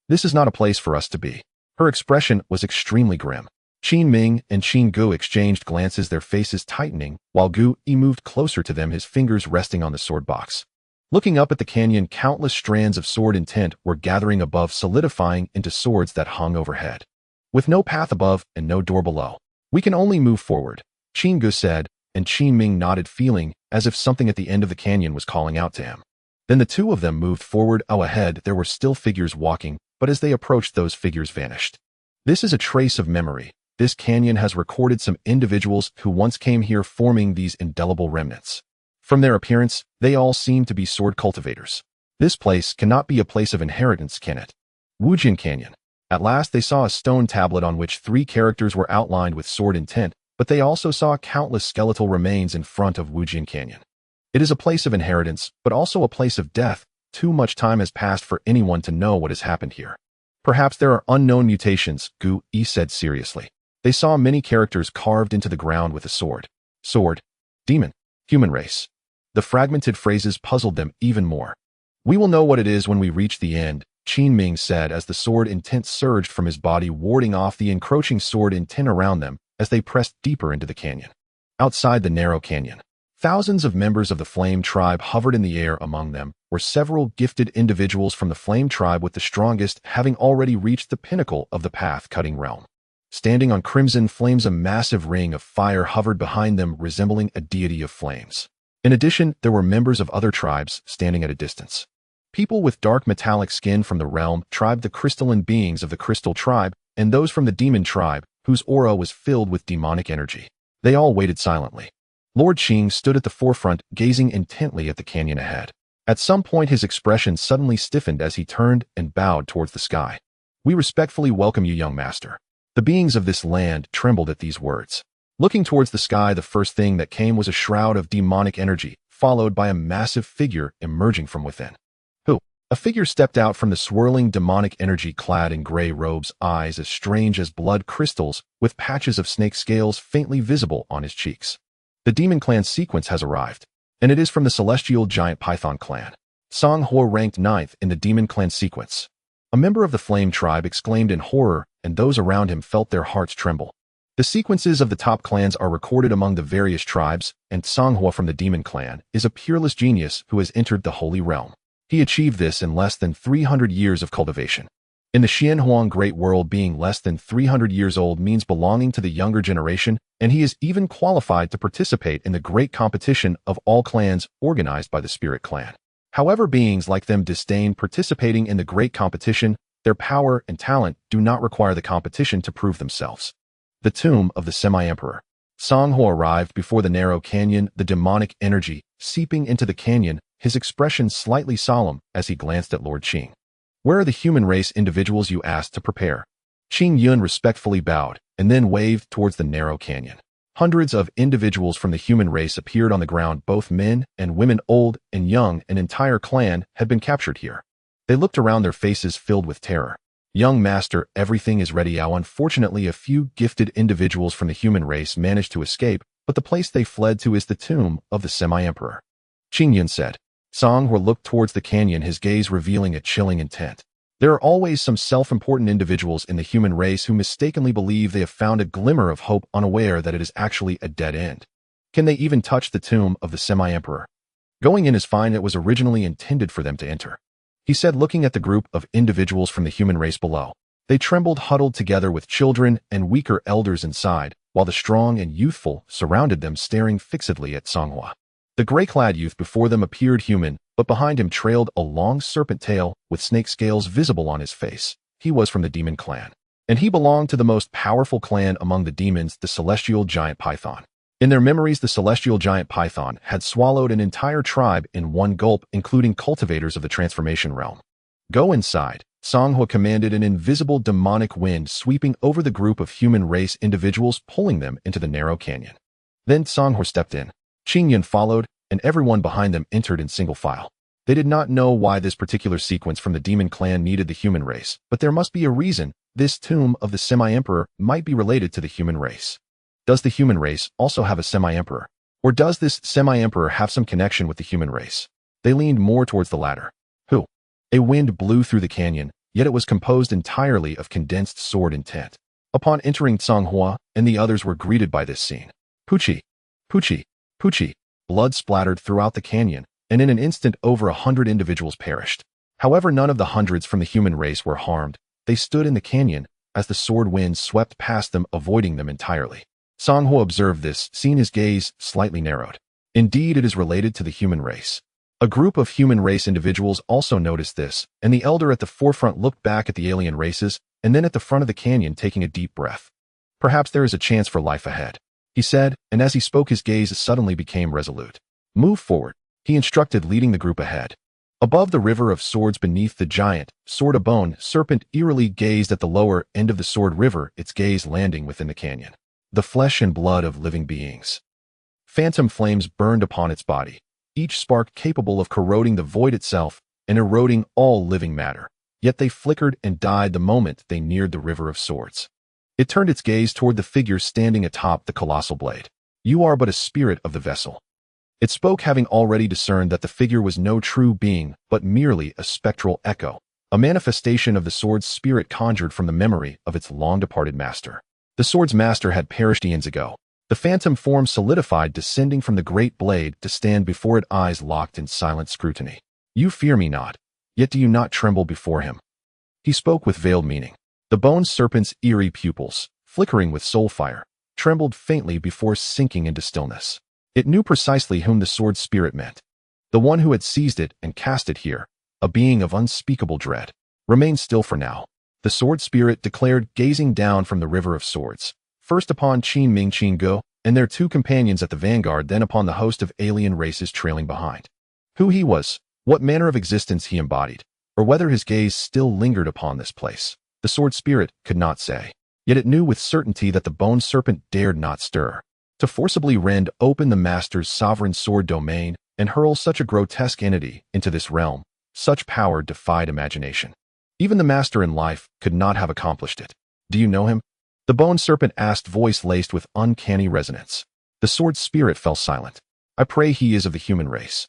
This is not a place for us to be. Her expression was extremely grim. Qin Ming and Qin Gu exchanged glances, their faces tightening, while Gu Yi moved closer to them, his fingers resting on the sword box. Looking up at the canyon, countless strands of sword intent were gathering above, solidifying into swords that hung overhead. With no path above and no door below, we can only move forward, Qin Gu said, and Qin Ming nodded, feeling as if something at the end of the canyon was calling out to him. Then the two of them moved forward. Ahead there were still figures walking, but as they approached, those figures vanished. This is a trace of memory. This canyon has recorded some individuals who once came here, forming these indelible remnants. From their appearance, they all seem to be sword cultivators. This place cannot be a place of inheritance, can it? Wujin Canyon. At last they saw a stone tablet on which 3 characters were outlined with sword intent, but they also saw countless skeletal remains in front of Wujin Canyon. It is a place of inheritance, but also a place of death. Too much time has passed for anyone to know what has happened here. Perhaps there are unknown mutations, Gu Yi said seriously. They saw many characters carved into the ground with a sword. Sword, demon, human race. The fragmented phrases puzzled them even more. We will know what it is when we reach the end, Qin Ming said as the sword intent surged from his body, warding off the encroaching sword intent around them as they pressed deeper into the canyon. Outside the narrow canyon, thousands of members of the Flame Tribe hovered in the air. Among them were several gifted individuals from the Flame Tribe, with the strongest having already reached the pinnacle of the path-cutting realm. Standing on crimson flames, a massive ring of fire hovered behind them, resembling a deity of flames. In addition, there were members of other tribes standing at a distance. People with dark metallic skin from the Realm Tribe, the crystalline beings of the Crystal Tribe, and those from the Demon Tribe, whose aura was filled with demonic energy. They all waited silently. Lord Qing stood at the forefront, gazing intently at the canyon ahead. At some point his expression suddenly stiffened as he turned and bowed towards the sky. "We respectfully welcome you, young master." The beings of this land trembled at these words. Looking towards the sky, the first thing that came was a shroud of demonic energy, followed by a massive figure emerging from within. Who? A figure stepped out from the swirling demonic energy, clad in gray robes, eyes as strange as blood crystals, with patches of snake scales faintly visible on his cheeks. The Demon Clan sequence has arrived, and it is from the Celestial Giant Python Clan. Xuanghuang ranked 9th in the Demon Clan sequence. A member of the Flame Tribe exclaimed in horror, and those around him felt their hearts tremble. The sequences of the top clans are recorded among the various tribes, and Xuanghua from the Demon Clan is a peerless genius who has entered the Holy Realm. He achieved this in less than 300 years of cultivation. In the Xuanghuang Great World, being less than 300 years old means belonging to the younger generation, and he is even qualified to participate in the great competition of all clans organized by the Spirit Clan. However, beings like them disdain participating in the great competition. Their power and talent do not require the competition to prove themselves. The tomb of the Semi-Emperor. Xuanghua arrived before the narrow canyon, the demonic energy seeping into the canyon, his expression slightly solemn as he glanced at Lord Qing. "Where are the human race individuals you asked to prepare?" Qing Yun respectfully bowed and then waved towards the narrow canyon. Hundreds of individuals from the human race appeared on the ground, both men and women, old and young. An entire clan had been captured here. They looked around, their faces filled with terror. "Young master, everything is ready now." Unfortunately, a few gifted individuals from the human race managed to escape, but the place they fled to is the tomb of the Semi-Emperor. Qing Yun said. Xuanghua looked towards the canyon, his gaze revealing a chilling intent. There are always some self-important individuals in the human race who mistakenly believe they have found a glimmer of hope, unaware that it is actually a dead end. Can they even touch the tomb of the Semi-Emperor? Going in is fine, it was originally intended for them to enter, he said, looking at the group of individuals from the human race below. They trembled, huddled together with children and weaker elders inside, while the strong and youthful surrounded them, staring fixedly at Xuanghua. The gray-clad youth before them appeared human, but behind him trailed a long serpent tail with snake scales visible on his face. He was from the Demon Clan, and he belonged to the most powerful clan among the demons, the Celestial Giant Python. In their memories, the Celestial Giant Python had swallowed an entire tribe in one gulp, including cultivators of the Transformation Realm. "Go inside," Xuanghua commanded, an invisible demonic wind sweeping over the group of human race individuals, pulling them into the narrow canyon. Then Xuanghua stepped in. Qing Yun followed, and everyone behind them entered in single file. They did not know why this particular sequence from the Demon Clan needed the human race, but there must be a reason. This tomb of the Semi-Emperor might be related to the human race. Does the human race also have a Semi-Emperor? Or does this Semi-Emperor have some connection with the human race? They leaned more towards the latter. Who? A wind blew through the canyon, yet it was composed entirely of condensed sword intent. Upon entering Xuanghua, and the others were greeted by this scene. Puchi! Puchi! Puchi! Blood splattered throughout the canyon, and in an instant over 100 individuals perished. However, none of the hundreds from the human race were harmed. They stood in the canyon as the sword wind swept past them, avoiding them entirely. Xuanghua observed this, seeing his gaze slightly narrowed. Indeed, it is related to the human race. A group of human race individuals also noticed this, and the elder at the forefront looked back at the alien races, and then at the front of the canyon, taking a deep breath. Perhaps there is a chance for life ahead, he said, and as he spoke his gaze suddenly became resolute. Move forward, he instructed, leading the group ahead. Above the river of swords beneath the giant, sword-a-bone serpent eerily gazed at the lower end of the sword river, its gaze landing within the canyon. The flesh and blood of living beings. Phantom flames burned upon its body, each spark capable of corroding the void itself and eroding all living matter. Yet they flickered and died the moment they neared the river of swords. It turned its gaze toward the figure standing atop the colossal blade. You are but a spirit of the vessel. It spoke, having already discerned that the figure was no true being, but merely a spectral echo, a manifestation of the sword's spirit conjured from the memory of its long-departed master. The sword's master had perished eons ago. The phantom form solidified, descending from the great blade to stand before it, eyes locked in silent scrutiny. You fear me not, yet do you not tremble before him? He spoke with veiled meaning. The bone serpent's eerie pupils, flickering with soul fire, trembled faintly before sinking into stillness. It knew precisely whom the sword spirit meant. The one who had seized it and cast it here, a being of unspeakable dread. Remain still for now, the sword spirit declared, gazing down from the river of swords, first upon Qin Ming Qin Go and their two companions at the vanguard, then upon the host of alien races trailing behind. Who he was, what manner of existence he embodied, or whether his gaze still lingered upon this place, the sword spirit could not say. Yet it knew with certainty that the bone serpent dared not stir, to forcibly rend open the master's sovereign sword domain and hurl such a grotesque entity into this realm. Such power defied imagination. Even the master in life could not have accomplished it. Do you know him? The bone serpent asked, voice laced with uncanny resonance. The sword spirit fell silent. I pray he is of the human race.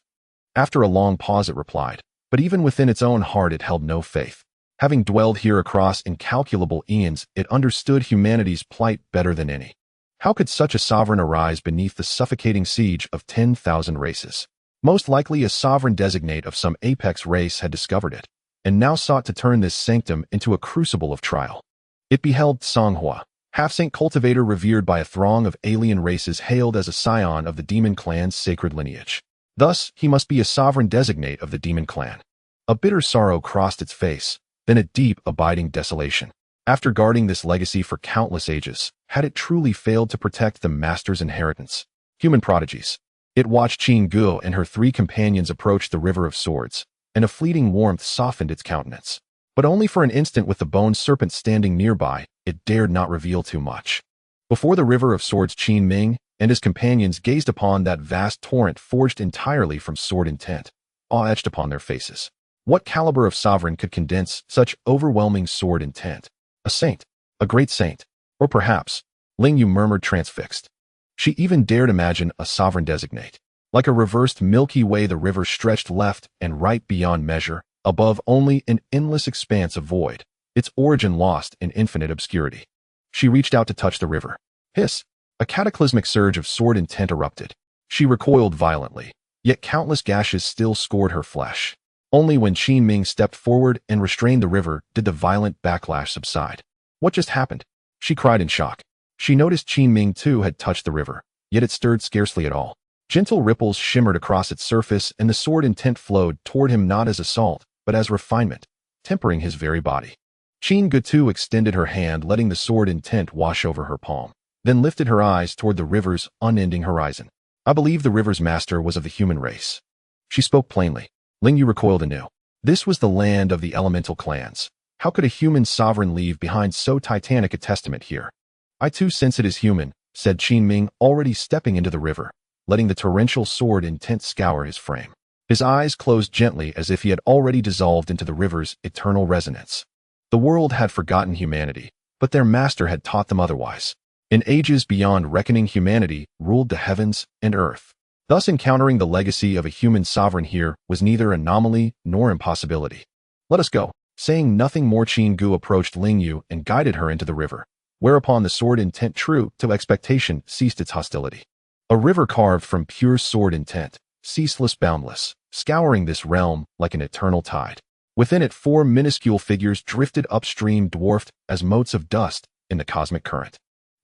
After a long pause it replied, but even within its own heart it held no faith. Having dwelled here across incalculable eons, it understood humanity's plight better than any. How could such a sovereign arise beneath the suffocating siege of 10,000 races? Most likely a sovereign designate of some apex race had discovered it, and now sought to turn this sanctum into a crucible of trial. It beheld Xuanghua, half-saint cultivator revered by a throng of alien races, hailed as a scion of the demon clan's sacred lineage. Thus, he must be a sovereign designate of the demon clan. A bitter sorrow crossed its face, then a deep, abiding desolation. After guarding this legacy for countless ages, had it truly failed to protect the master's inheritance? Human prodigies. It watched Qin Gu and her three companions approach the river of swords, and a fleeting warmth softened its countenance. But only for an instant. With the bone serpent standing nearby, it dared not reveal too much. Before the river of swords, Qin Ming and his companions gazed upon that vast torrent forged entirely from sword intent, awe etched upon their faces. What caliber of sovereign could condense such overwhelming sword intent? A saint, a great saint, or perhaps, Ling Yu murmured, transfixed. She even dared imagine a sovereign designate. Like a reversed Milky Way, the river stretched left and right beyond measure, above only an endless expanse of void, its origin lost in infinite obscurity. She reached out to touch the river. Hiss! A cataclysmic surge of sword intent erupted. She recoiled violently, yet countless gashes still scored her flesh. Only when Qin Ming stepped forward and restrained the river did the violent backlash subside. What just happened? She cried in shock. She noticed Qin Ming too had touched the river, yet it stirred scarcely at all. Gentle ripples shimmered across its surface, and the sword intent flowed toward him not as assault, but as refinement, tempering his very body. Qin Gu too extended her hand, letting the sword intent wash over her palm, then lifted her eyes toward the river's unending horizon. I believe the river's master was of the human race. She spoke plainly. Ling Yu recoiled anew. This was the land of the elemental clans. How could a human sovereign leave behind so titanic a testament here? I too sense it is human, said Qin Ming, already stepping into the river, letting the torrential sword intent scour his frame. His eyes closed gently as if he had already dissolved into the river's eternal resonance. The world had forgotten humanity, but their master had taught them otherwise. In ages beyond reckoning, humanity ruled the heavens and earth. Thus encountering the legacy of a human sovereign here was neither anomaly nor impossibility. Let us go. Saying nothing more, Qin Gu approached Ling Yu and guided her into the river, whereupon the sword intent true to expectation ceased its hostility. A river carved from pure sword intent, ceaseless boundless, scouring this realm like an eternal tide. Within it 4 minuscule figures drifted upstream, dwarfed as motes of dust in the cosmic current.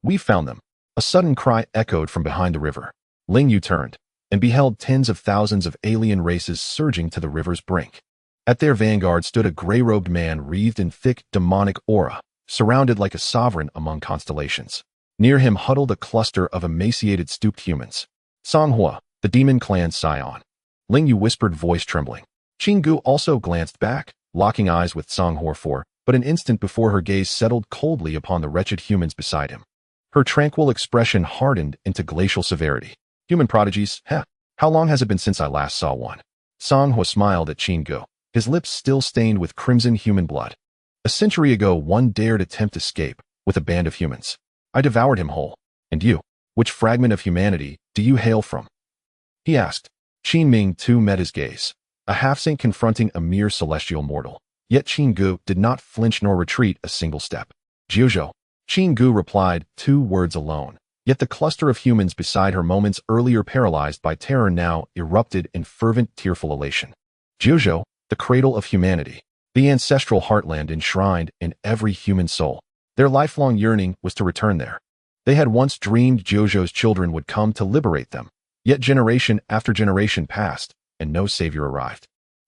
We found them. A sudden cry echoed from behind the river. Ling Yu turned and beheld tens of thousands of alien races surging to the river's brink. At their vanguard stood a gray-robed man wreathed in thick, demonic aura, surrounded like a sovereign among constellations. Near him huddled a cluster of emaciated, stooped humans. Xuanghuang, the demon clan's scion. Ling Yu whispered, voice trembling. Qin Gu also glanced back, locking eyes with Xuanghuang for but an instant before her gaze settled coldly upon the wretched humans beside him. Her tranquil expression hardened into glacial severity. Human prodigies, heh, how long has it been since I last saw one? Xuanghuang smiled at Qin Gu, his lips still stained with crimson human blood. A century ago, one dared attempt escape with a band of humans. I devoured him whole. And you, which fragment of humanity do you hail from? He asked. Qin Ming too met his gaze, a half-saint confronting a mere celestial mortal. Yet Qin Gu did not flinch nor retreat a single step. Jiuzhou. Qin Gu replied, 2 words alone. Yet the cluster of humans beside her, moments earlier paralyzed by terror, now erupted in fervent, tearful elation. Jiuzhou, the cradle of humanity, the ancestral heartland enshrined in every human soul. Their lifelong yearning was to return there. They had once dreamed Jiuzhou's children would come to liberate them. Yet generation after generation passed, and no savior arrived.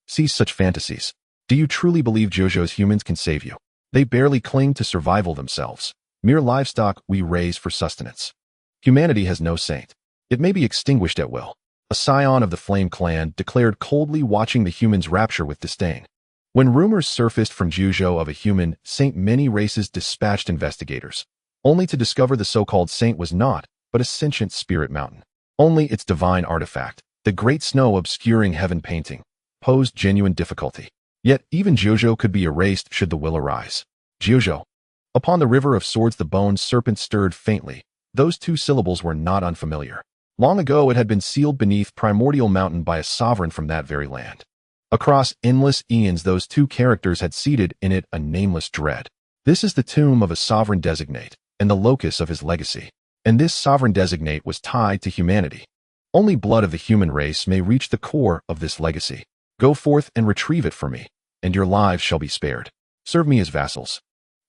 Cease such fantasies. Do you truly believe Jiuzhou's humans can save you? They barely cling to survival themselves. Mere livestock we raise for sustenance. Humanity has no saint. It may be extinguished at will. A scion of the Flame Clan declared, coldly watching the humans' rapture with disdain. When rumors surfaced from Jiuzhou of a human saint, many races dispatched investigators, only to discover the so-called saint was not but a sentient spirit mountain. Only its divine artifact, the great snow obscuring heaven painting, posed genuine difficulty. Yet even Jiuzhou could be erased should the will arise. Jiuzhou. Upon the river of swords the bone serpent stirred faintly. Those 2 syllables were not unfamiliar. Long ago it had been sealed beneath primordial mountain by a sovereign from that very land. Across endless eons those 2 characters had seated in it a nameless dread. This is the tomb of a sovereign designate, and the locus of his legacy. And this sovereign designate was tied to humanity. Only blood of the human race may reach the core of this legacy. Go forth and retrieve it for me, and your lives shall be spared. Serve me as vassals.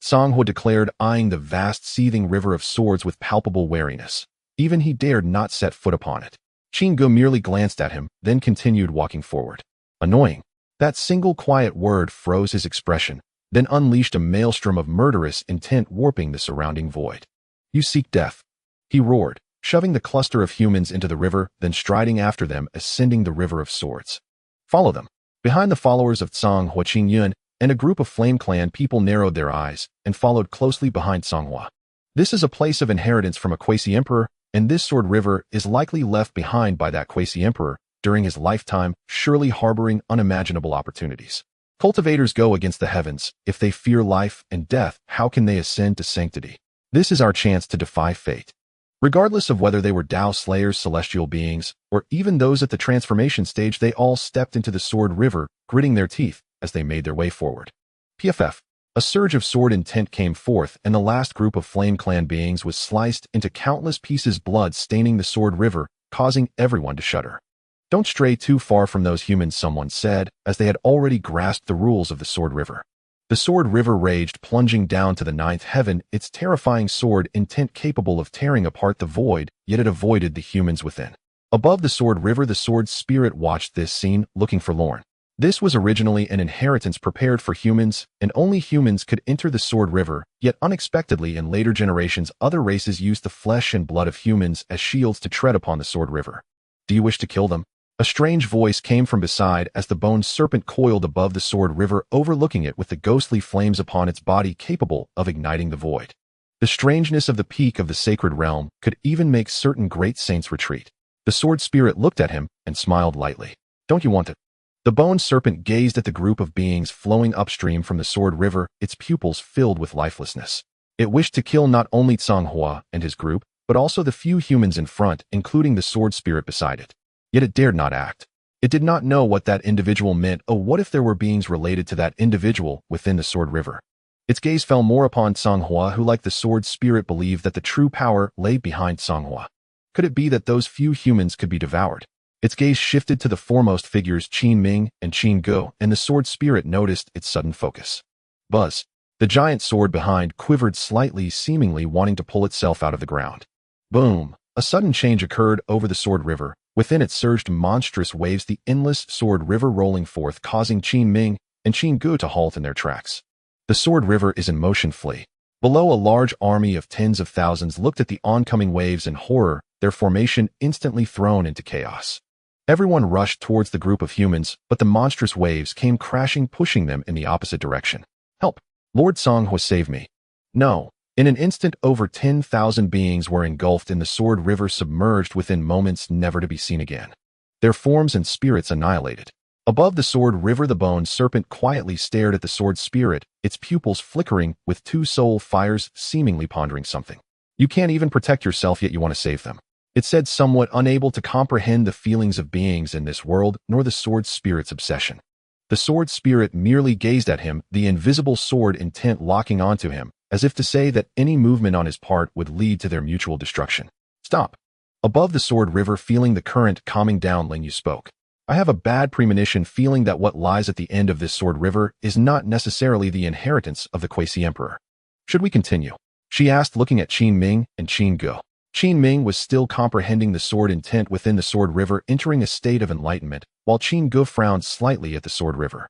Xuanghuang declared, eyeing the vast seething river of swords with palpable wariness. Even he dared not set foot upon it. Qin Gu merely glanced at him, then continued walking forward. Annoying. That single quiet word froze his expression, then unleashed a maelstrom of murderous intent warping the surrounding void. You seek death. He roared, shoving the cluster of humans into the river, then striding after them, ascending the river of swords. Follow them. Behind the followers of Xuanghuang, Qingyun, and a group of Flame Clan people narrowed their eyes and followed closely behind Xuanghuang. This is a place of inheritance from a quasi-emperor, and this sword river is likely left behind by that quasi-emperor during his lifetime, surely harboring unimaginable opportunities. Cultivators go against the heavens. If they fear life and death, how can they ascend to sanctity? This is our chance to defy fate. Regardless of whether they were Tao slayers, celestial beings, or even those at the transformation stage, they all stepped into the sword river, gritting their teeth as they made their way forward. PFF. A surge of sword intent came forth, and the last group of Flame Clan beings was sliced into countless pieces, blood staining the sword river, causing everyone to shudder. Don't stray too far from those humans, someone said, as they had already grasped the rules of the sword river. The sword river raged, plunging down to the 9th heaven, its terrifying sword intent capable of tearing apart the void, yet it avoided the humans within. Above the sword river, the sword spirit watched this scene, looking forlorn. This was originally an inheritance prepared for humans, and only humans could enter the sword river, yet unexpectedly in later generations other races used the flesh and blood of humans as shields to tread upon the sword river. Do you wish to kill them? A strange voice came from beside as the bone serpent coiled above the sword river, overlooking it with the ghostly flames upon its body capable of igniting the void. The strangeness of the peak of the sacred realm could even make certain great saints retreat. The sword spirit looked at him and smiled lightly. Don't you want it? The bone serpent gazed at the group of beings flowing upstream from the sword river, its pupils filled with lifelessness. It wished to kill not only Xuanghuang and his group, but also the few humans in front, including the sword spirit beside it. yet it dared not act. It did not know what that individual meant. Oh, what if there were beings related to that individual within the Sword River? Its gaze fell more upon Xuanghuang, who, like the sword spirit, believed that the true power lay behind Xuanghuang. Could it be that those few humans could be devoured? Its gaze shifted to the foremost figures, Qin Ming and Qin Go, and the sword spirit noticed its sudden focus. Buzz. The giant sword behind quivered slightly, seemingly wanting to pull itself out of the ground. Boom! A sudden change occurred over the Sword River. Within it surged monstrous waves, the endless Sword River rolling forth, causing Qin Ming and Qin Go to halt in their tracks. The Sword River is in motion. Flee. Below, a large army of tens of thousands looked at the oncoming waves in horror, their formation instantly thrown into chaos. Everyone rushed towards the group of humans, but the monstrous waves came crashing, pushing them in the opposite direction. Help! Lord Xuanghuang, save me. No. In an instant, over 10,000 beings were engulfed in the Sword River, submerged within moments, never to be seen again. Their forms and spirits annihilated. Above the Sword River, the bone serpent quietly stared at the sword spirit, its pupils flickering with two soul fires, seemingly pondering something. You can't even protect yourself, yet you want to save them. It said, somewhat unable to comprehend the feelings of beings in this world, nor the sword spirit's obsession. The sword spirit merely gazed at him, the invisible sword intent locking onto him, as if to say that any movement on his part would lead to their mutual destruction. Stop. Above the Sword River, feeling the current calming down, Ling Yu spoke. I have a bad premonition, feeling that what lies at the end of this Sword River is not necessarily the inheritance of the Quasi Emperor. Should we continue? She asked, looking at Qin Ming and Qin Go. Qin Ming was still comprehending the sword intent within the Sword River, entering a state of enlightenment, while Qin Go frowned slightly at the Sword River.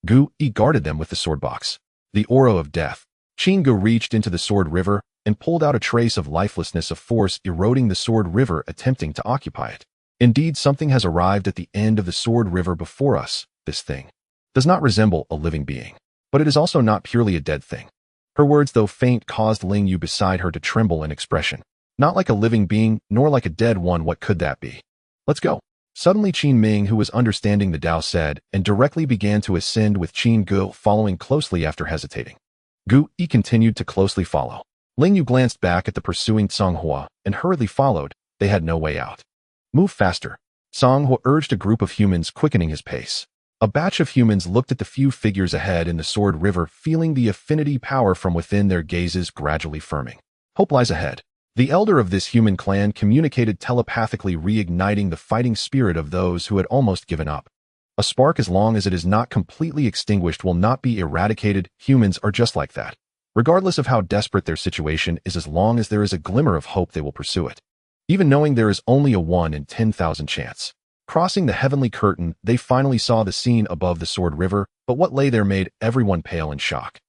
Gu Yi guarded them with the sword box. The aura of death. Qin Go reached into the Sword River and pulled out a trace of lifelessness, of force eroding the Sword River, attempting to occupy it. Indeed, something has arrived at the end of the Sword River before us. This thing does not resemble a living being, but it is also not purely a dead thing. Her words, though faint, caused Ling Yu beside her to tremble in expression. Not like a living being, nor like a dead one. What could that be? Let's go. Suddenly, Qin Ming, who was understanding the Tao, said, and directly began to ascend, with Qin Go following closely after hesitating. Gu Yi continued to closely follow. Ling Yu glanced back at the pursuing Xuanghuang and hurriedly followed. They had no way out. Move faster. Xuanghuang urged a group of humans, quickening his pace. A batch of humans looked at the few figures ahead in the Sword River, feeling the affinity power from within, their gazes gradually firming. Hope lies ahead. The elder of this human clan communicated telepathically, reigniting the fighting spirit of those who had almost given up. A spark, as long as it is not completely extinguished, will not be eradicated. Humans are just like that. Regardless of how desperate their situation is, as long as there is a glimmer of hope, they will pursue it. Even knowing there is only a 1 in 10,000 chance. Crossing the heavenly curtain, they finally saw the scene above the Sword River, but what lay there made everyone pale in shock.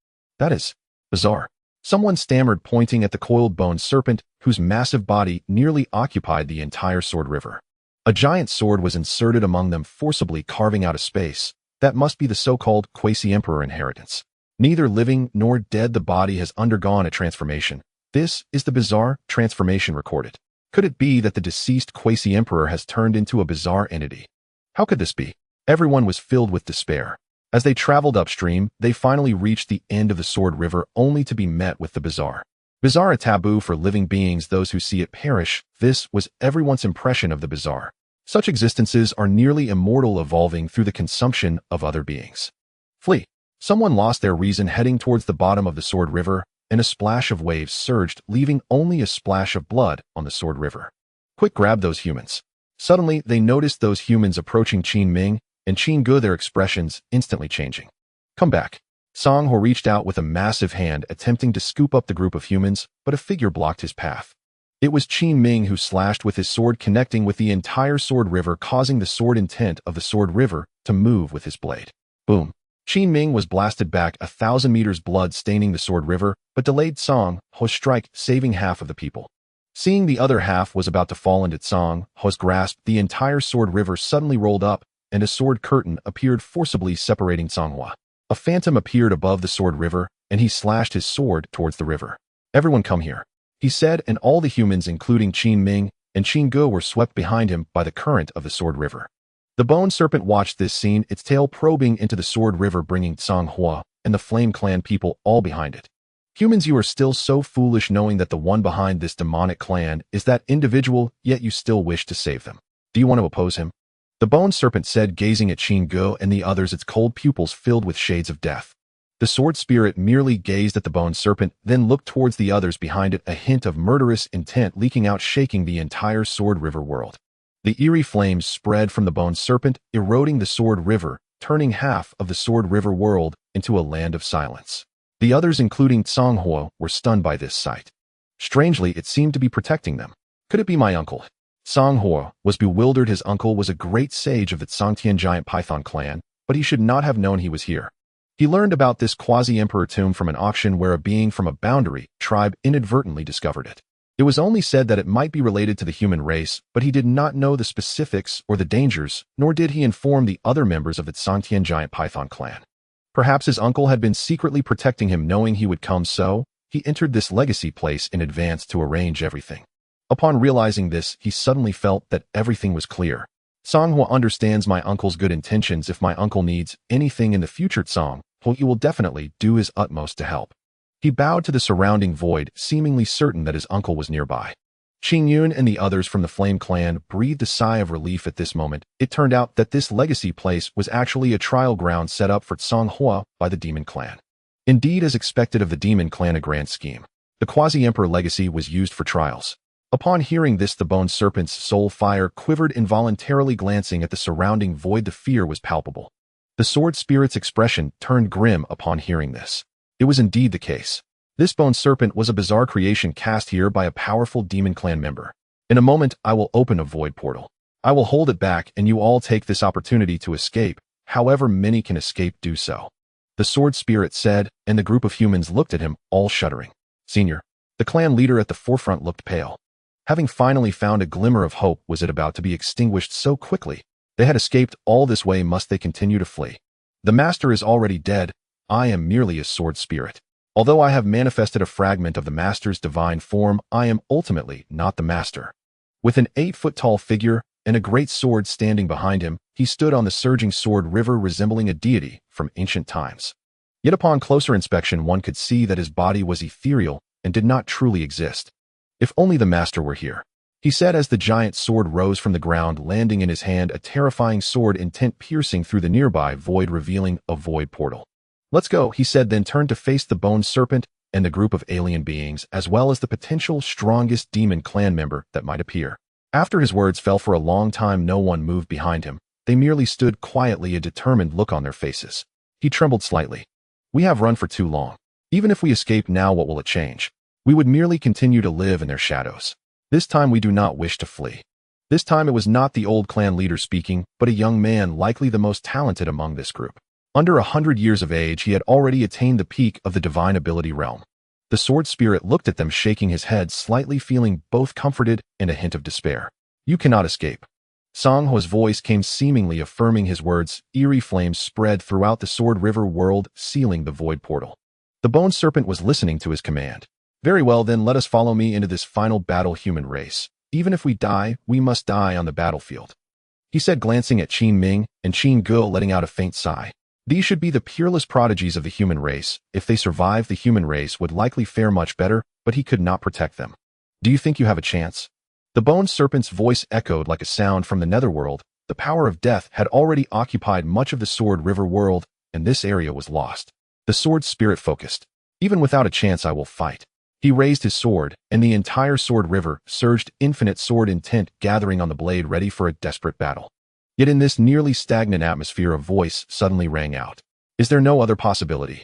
That is bizarre. Someone stammered, pointing at the coiled bone serpent, whose massive body nearly occupied the entire Sword River. A giant sword was inserted among them, forcibly carving out a space. That must be the so-called Quasi-Emperor inheritance. Neither living nor dead, the body has undergone a transformation. This is the bizarre transformation recorded. Could it be that the deceased Quasi-Emperor has turned into a bizarre entity? How could this be? Everyone was filled with despair. As they traveled upstream, they finally reached the end of the Sword River, only to be met with the bizarre. Bizarre, a taboo for living beings, those who see it perish. This was everyone's impression of the bizarre. Such existences are nearly immortal, evolving through the consumption of other beings. Flee. Someone lost their reason, heading towards the bottom of the Sword River, and a splash of waves surged, leaving only a splash of blood on the Sword River. Quick, grab those humans. Suddenly, they noticed those humans approaching Qin Ming and Qin Go, their expressions instantly changing. Come back. Xuanghuang reached out with a massive hand, attempting to scoop up the group of humans, but a figure blocked his path. It was Qin Ming, who slashed with his sword, connecting with the entire Sword River, causing the sword intent of the Sword River to move with his blade. Boom. Qin Ming was blasted back 1,000 meters, blood staining the Sword River, but delayed Xuanghuang's strike, saving half of the people. Seeing the other half was about to fall into Xuanghuang's grasp, the entire Sword River suddenly rolled up, and a sword curtain appeared, forcibly separating Xuanghuang. A phantom appeared above the Sword River, and he slashed his sword towards the river. Everyone come here, he said, and all the humans, including Qin Ming and Qin Go, were swept behind him by the current of the Sword River. The bone serpent watched this scene, its tail probing into the Sword River, bringing Xuanghuang and the Flame Clan people all behind it. Humans, you are still so foolish, knowing that the one behind this demonic clan is that individual, yet you still wish to save them. Do you want to oppose him? The bone serpent said, gazing at Xuanghuang and the others, its cold pupils filled with shades of death. The sword spirit merely gazed at the bone serpent, then looked towards the others behind it, a hint of murderous intent leaking out, shaking the entire Sword River world. The eerie flames spread from the bone serpent, eroding the Sword River, turning half of the Sword River world into a land of silence. The others, including Xuanghuang, were stunned by this sight. Strangely, it seemed to be protecting them. Could it be my uncle? Xuanghuang was bewildered. His uncle was a great sage of the Zhangtian giant python clan, but he should not have known he was here. He learned about this quasi-emperor tomb from an auction where a being from a boundary tribe inadvertently discovered it. It was only said that it might be related to the human race, but he did not know the specifics or the dangers, nor did he inform the other members of the Zhangtian giant python clan. Perhaps his uncle had been secretly protecting him, knowing he would come, so he entered this legacy place in advance to arrange everything. Upon realizing this, he suddenly felt that everything was clear. Xuanghuang understands my uncle's good intentions. If my uncle needs anything in the future, he will definitely do his utmost to help. He bowed to the surrounding void, seemingly certain that his uncle was nearby. Qingyun and the others from the Flame Clan breathed a sigh of relief at this moment. It turned out that this legacy place was actually a trial ground set up for Xuanghuang by the Demon Clan. Indeed, as expected of the Demon Clan, a grand scheme. The quasi-emperor legacy was used for trials. Upon hearing this, the bone serpent's soul fire quivered involuntarily. Glancing at the surrounding void, the fear was palpable. The sword spirit's expression turned grim upon hearing this. It was indeed the case. This bone serpent was a bizarre creation cast here by a powerful Demon Clan member. In a moment, I will open a void portal. I will hold it back, and you all take this opportunity to escape. However many can escape, do so. The sword spirit said, and the group of humans looked at him, all shuddering. Senior, the clan leader at the forefront, looked pale. Having finally found a glimmer of hope, was it about to be extinguished so quickly? They had escaped all this way. Must they continue to flee? The master is already dead. I am merely a sword spirit. Although I have manifested a fragment of the master's divine form, I am ultimately not the master. With an 8-foot-tall figure and a great sword standing behind him, he stood on the surging Sword River, resembling a deity from ancient times. Yet upon closer inspection, one could see that his body was ethereal and did not truly exist. If only the master were here, he said as the giant sword rose from the ground, landing in his hand, a terrifying sword intent piercing through the nearby void, revealing a void portal. Let's go, he said, then turned to face the bone serpent and the group of alien beings, as well as the potential strongest Demon Clan member that might appear. After his words fell for a long time, no one moved behind him. They merely stood quietly, a determined look on their faces. He trembled slightly. We have run for too long. Even if we escape now, what will it change? We would merely continue to live in their shadows. This time we do not wish to flee. This time it was not the old clan leader speaking, but a young man, likely the most talented among this group. Under 100 years of age, he had already attained the peak of the divine ability realm. The sword spirit looked at them, shaking his head slightly, feeling both comforted and a hint of despair. You cannot escape. Xuanghuang's voice came, seemingly affirming his words. Eerie flames spread throughout the Sword River world, sealing the void portal. The bone serpent was listening to his command. Very well, then let us follow me into this final battle, human race. Even if we die, we must die on the battlefield, he said, glancing at Qin Ming and Xuanghuang, letting out a faint sigh. These should be the peerless prodigies of the human race. If they survive, the human race would likely fare much better, but he could not protect them. Do you think you have a chance? The bone serpent's voice echoed like a sound from the netherworld. The power of death had already occupied much of the Sword River world, and this area was lost. The sword spirit focused. Even without a chance, I will fight. He raised his sword, and the entire Sword River surged, infinite sword intent gathering on the blade, ready for a desperate battle. Yet in this nearly stagnant atmosphere, a voice suddenly rang out. Is there no other possibility?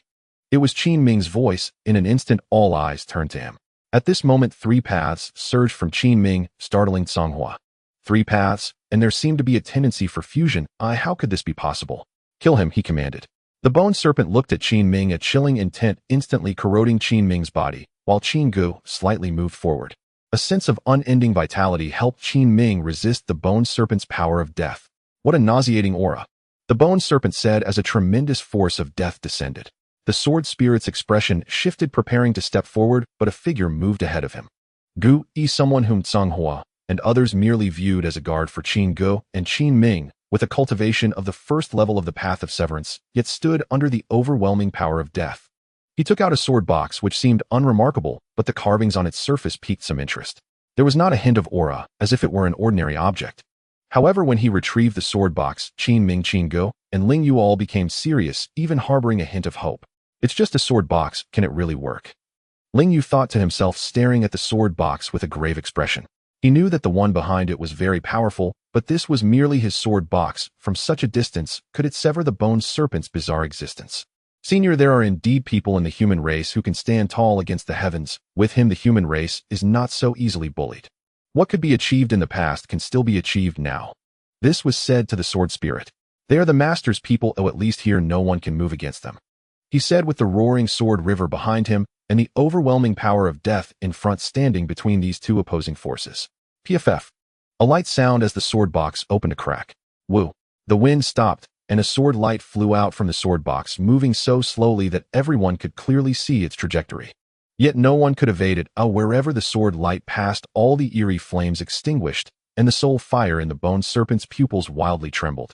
It was Qin Ming's voice. In an instant, all eyes turned to him. At this moment, 3 paths surged from Qin Ming, startling Xuanghuang. 3 paths, and there seemed to be a tendency for fusion. How could this be possible? Kill him, he commanded. The bone serpent looked at Qin Ming, a chilling intent instantly corroding Qin Ming's body, while Xuanghuang slightly moved forward. A sense of unending vitality helped Qin Ming resist the bone serpent's power of death. What a nauseating aura! The bone serpent said as a tremendous force of death descended. The sword spirit's expression shifted, preparing to step forward, but a figure moved ahead of him. Someone whom Xuanghuang and others merely viewed as a guard for Xuanghuang and Qin Ming, with a cultivation of the first level of the Path of Severance, yet stood under the overwhelming power of death. He took out a sword box which seemed unremarkable, but the carvings on its surface piqued some interest. There was not a hint of aura, as if it were an ordinary object. However, when he retrieved the sword box, Qin Ming Qin Go and Ling Yu all became serious, even harboring a hint of hope. It's just a sword box, can it really work? Ling Yu thought to himself, staring at the sword box with a grave expression. He knew that the one behind it was very powerful, but this was merely his sword box. From such a distance, could it sever the bone serpent's bizarre existence? Senior, there are indeed people in the human race who can stand tall against the heavens. With him, the human race is not so easily bullied. What could be achieved in the past can still be achieved now. This was said to the sword spirit. They are the master's people, oh, at least here no one can move against them. He said with the roaring sword river behind him and the overwhelming power of death in front, standing between these two opposing forces. PFF. A light sound as the sword box opened a crack. Woo. The wind stopped, and a sword light flew out from the sword box, moving so slowly that everyone could clearly see its trajectory. Yet no one could evade it. Wherever the sword light passed, all the eerie flames extinguished, and the soul fire in the bone serpent's pupils wildly trembled.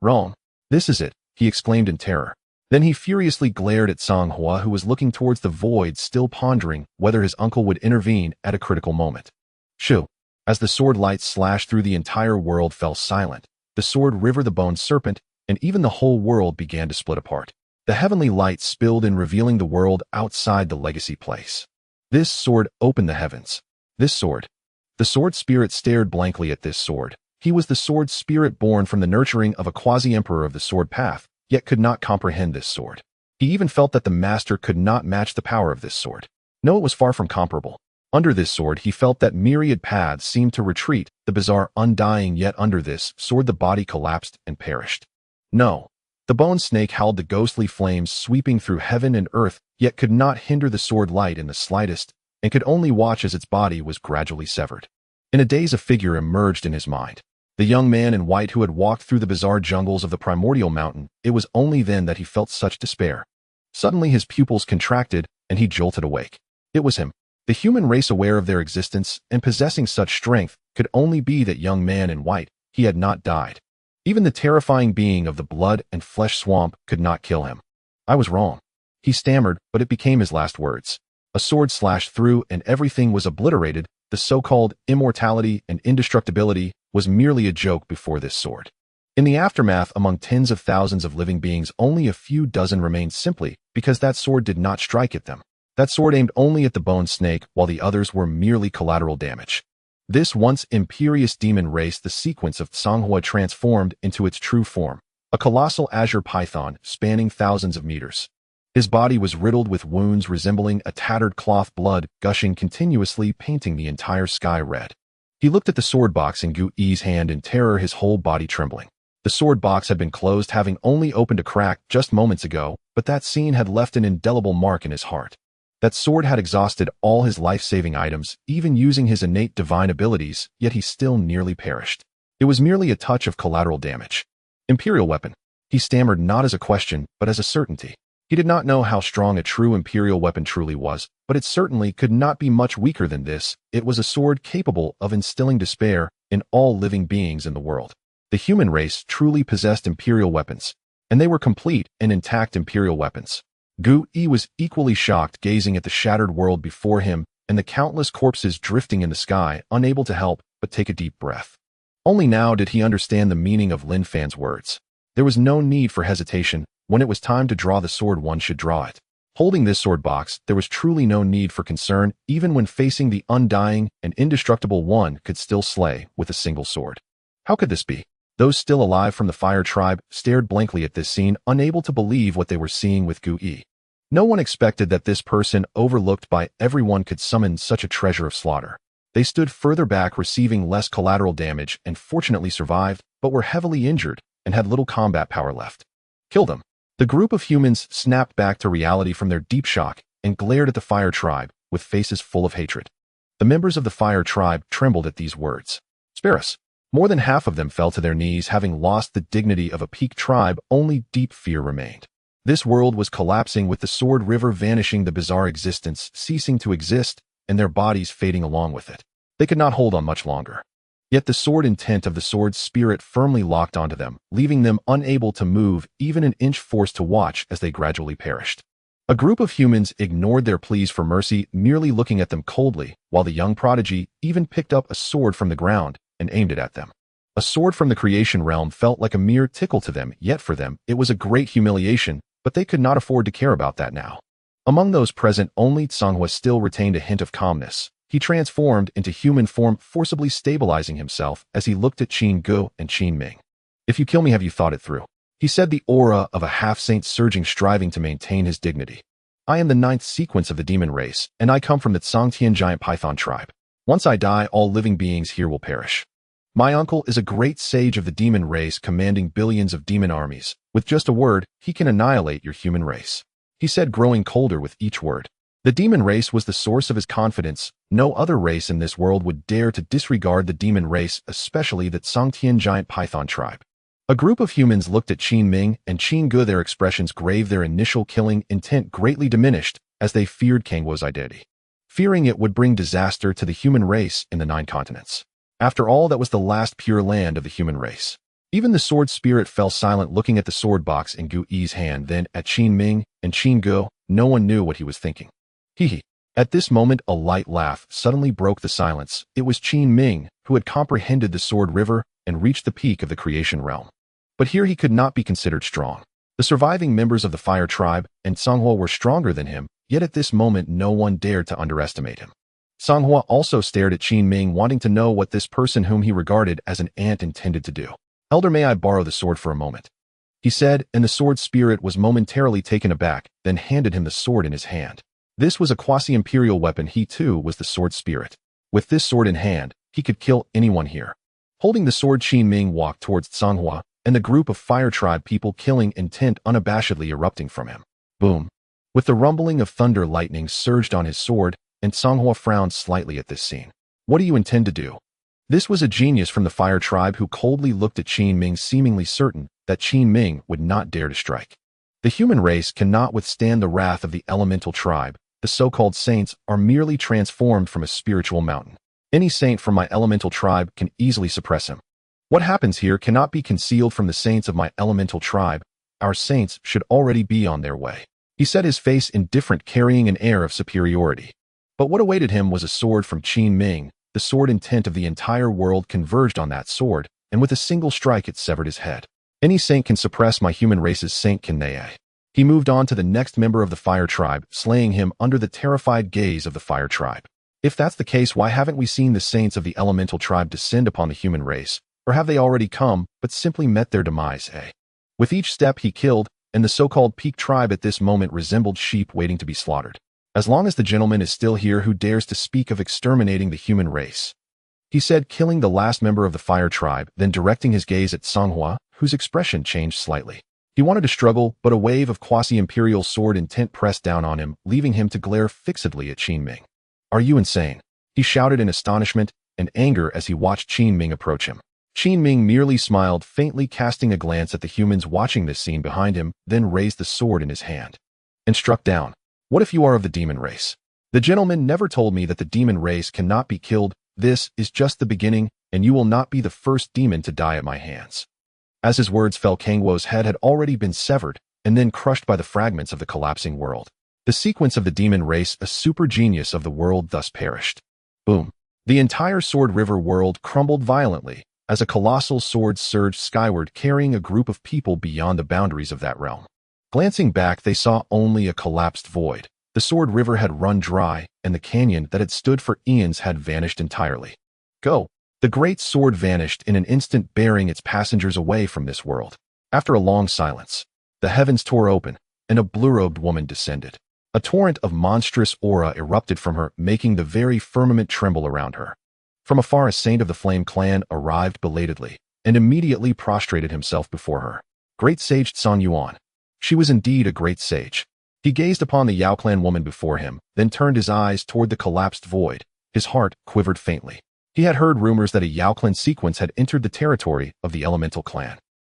Wrong. This is it, he exclaimed in terror. Then he furiously glared at Xuanghuang, who was looking towards the void, still pondering whether his uncle would intervene at a critical moment. Shoo. As the sword light slashed through, the entire world fell silent. The sword river, the bone serpent, and even the whole world began to split apart. The heavenly light spilled in, revealing the world outside the legacy place. This sword opened the heavens. This sword. The sword spirit stared blankly at this sword. He was the sword spirit born from the nurturing of a quasi-emperor of the sword path, yet could not comprehend this sword. He even felt that the master could not match the power of this sword. No, it was far from comparable. Under this sword, he felt that myriad paths seemed to retreat, the bizarre undying, yet under this sword the body collapsed and perished. No. The bone snake howled, the ghostly flames sweeping through heaven and earth, yet could not hinder the sword light in the slightest, and could only watch as its body was gradually severed. In a daze, a figure emerged in his mind. The young man in white who had walked through the bizarre jungles of the primordial mountain. It was only then that he felt such despair. Suddenly his pupils contracted, and he jolted awake. It was him. The human race, aware of their existence and possessing such strength, could only be that young man in white. He had not died. Even the terrifying being of the blood and flesh swamp could not kill him. I was wrong. He stammered, but it became his last words. A sword slashed through, and everything was obliterated. The so-called immortality and indestructibility was merely a joke before this sword. In the aftermath, among tens of thousands of living beings, only a few dozen remained, simply because that sword did not strike at them. That sword aimed only at the bone snake, while the others were merely collateral damage. This once imperious demon race, the sequence of Xuanghuang, transformed into its true form, a colossal azure python spanning thousands of meters. His body was riddled with wounds resembling a tattered cloth, blood gushing continuously, painting the entire sky red. He looked at the sword box in Gu Yi's hand in terror, his whole body trembling. The sword box had been closed, having only opened a crack just moments ago, but that scene had left an indelible mark in his heart. That sword had exhausted all his life-saving items, even using his innate divine abilities, yet he still nearly perished. It was merely a touch of collateral damage. Imperial weapon. He stammered, not as a question, but as a certainty. He did not know how strong a true imperial weapon truly was, but it certainly could not be much weaker than this. It was a sword capable of instilling despair in all living beings in the world. The human race truly possessed imperial weapons, and they were complete and intact imperial weapons. Gu Yi was equally shocked, gazing at the shattered world before him and the countless corpses drifting in the sky, unable to help but take a deep breath. Only now did he understand the meaning of Lin Fan's words. There was no need for hesitation. When it was time to draw the sword, one should draw it. Holding this sword box, there was truly no need for concern. Even when facing the undying and indestructible, one could still slay with a single sword. How could this be? Those still alive from the fire tribe stared blankly at this scene, unable to believe what they were seeing with Gu Yi. No one expected that this person, overlooked by everyone, could summon such a treasure of slaughter. They stood further back, receiving less collateral damage, and fortunately survived, but were heavily injured and had little combat power left. Kill them. The group of humans snapped back to reality from their deep shock and glared at the fire tribe with faces full of hatred. The members of the fire tribe trembled at these words. Spare us. More than half of them fell to their knees, having lost the dignity of a peak tribe. Only deep fear remained. This world was collapsing, with the sword river vanishing, the bizarre existence ceasing to exist, and their bodies fading along with it. They could not hold on much longer. Yet the sword intent of the sword spirit firmly locked onto them, leaving them unable to move even an inch, forced to watch as they gradually perished. A group of humans ignored their pleas for mercy, merely looking at them coldly, while the young prodigy even picked up a sword from the ground and aimed it at them. A sword from the creation realm felt like a mere tickle to them, yet for them, it was a great humiliation, but they could not afford to care about that now. Among those present, only Xuanghuang still retained a hint of calmness. He transformed into human form, forcibly stabilizing himself as he looked at Qin Gu and Qin Ming. "If you kill me, have you thought it through?" He said, the aura of a half-saint surging, striving to maintain his dignity. "I am the 9th sequence of the demon race, and I come from the Zhangtian giant python tribe. Once I die, all living beings here will perish. My uncle is a great sage of the demon race, commanding billions of demon armies. With just a word, he can annihilate your human race," he said, growing colder with each word. The demon race was the source of his confidence. No other race in this world would dare to disregard the demon race, especially the Zhangtian giant python tribe. A group of humans looked at Qin Ming and Qin Gu, their expressions grave, their initial killing intent greatly diminished as they feared Kangwo's identity, fearing it would bring disaster to the human race in the 9 continents. After all, that was the last pure land of the human race. Even the sword spirit fell silent, looking at the sword box in Gu Yi's hand, then at Qin Ming and Qin Gu. No one knew what he was thinking. Hee. At this moment, a light laugh suddenly broke the silence. It was Qin Ming, who had comprehended the sword river and reached the peak of the creation realm. But here he could not be considered strong. The surviving members of the fire tribe and Xuanghuang were stronger than him, yet at this moment no one dared to underestimate him. Xuanghuang also stared at Qin Ming, wanting to know what this person whom he regarded as an ant intended to do. "Elder, may I borrow the sword for a moment?" he said, and the sword spirit was momentarily taken aback, then handed him the sword in his hand. This was a quasi-imperial weapon. He too was the sword spirit. With this sword in hand, he could kill anyone here. Holding the sword, Qin Ming walked towards Xuanghuang and the group of fire tribe people, killing intent unabashedly erupting from him. Boom! With the rumbling of thunder, lightning surged on his sword, and Xuanghuang frowned slightly at this scene. "What do you intend to do?" This was a genius from the fire tribe who coldly looked at Qin Ming, seemingly certain that Qin Ming would not dare to strike. The human race cannot withstand the wrath of the elemental tribe. The so-called saints are merely transformed from a spiritual mountain. Any saint from my elemental tribe can easily suppress him. What happens here cannot be concealed from the saints of my elemental tribe. Our saints should already be on their way. He said, his face indifferent, carrying an air of superiority. But what awaited him was a sword from Qin Ming. The sword intent of the entire world converged on that sword, and with a single strike it severed his head. Any saint can suppress my human race's saint, can they? He moved on to the next member of the fire tribe, slaying him under the terrified gaze of the fire tribe. If that's the case, why haven't we seen the saints of the elemental tribe descend upon the human race? Or have they already come, but simply met their demise, With each step he killed, and the so-called peak tribe at this moment resembled sheep waiting to be slaughtered. "As long as the gentleman is still here, who dares to speak of exterminating the human race?" he said, killing the last member of the fire tribe, then directing his gaze at Xuanghuang, whose expression changed slightly. He wanted to struggle, but a wave of quasi-imperial sword intent pressed down on him, leaving him to glare fixedly at Qin Ming. "Are you insane?" he shouted in astonishment and anger as he watched Qin Ming approach him. Qin Ming merely smiled faintly, casting a glance at the humans watching this scene behind him, then raised the sword in his hand and struck down. "What if you are of the demon race? The gentleman never told me that the demon race cannot be killed. This is just the beginning, and you will not be the first demon to die at my hands." As his words fell, Kangwo's head had already been severed and then crushed by the fragments of the collapsing world. The sequence of the demon race, a super genius of the world, thus perished. Boom! The entire Sword River world crumbled violently as a colossal sword surged skyward, carrying a group of people beyond the boundaries of that realm. Glancing back, they saw only a collapsed void. The Sword River had run dry, and the canyon that had stood for eons had vanished entirely. Go! The great sword vanished in an instant, bearing its passengers away from this world. After a long silence, the heavens tore open, and a blue-robed woman descended. A torrent of monstrous aura erupted from her, making the very firmament tremble around her. From afar, a saint of the Flame Clan arrived belatedly, and immediately prostrated himself before her. Great Sage Xuanghuang. She was indeed a great sage. He gazed upon the Yao Clan woman before him, then turned his eyes toward the collapsed void. His heart quivered faintly. He had heard rumors that a Yao Clan sequence had entered the territory of the Elemental Clan.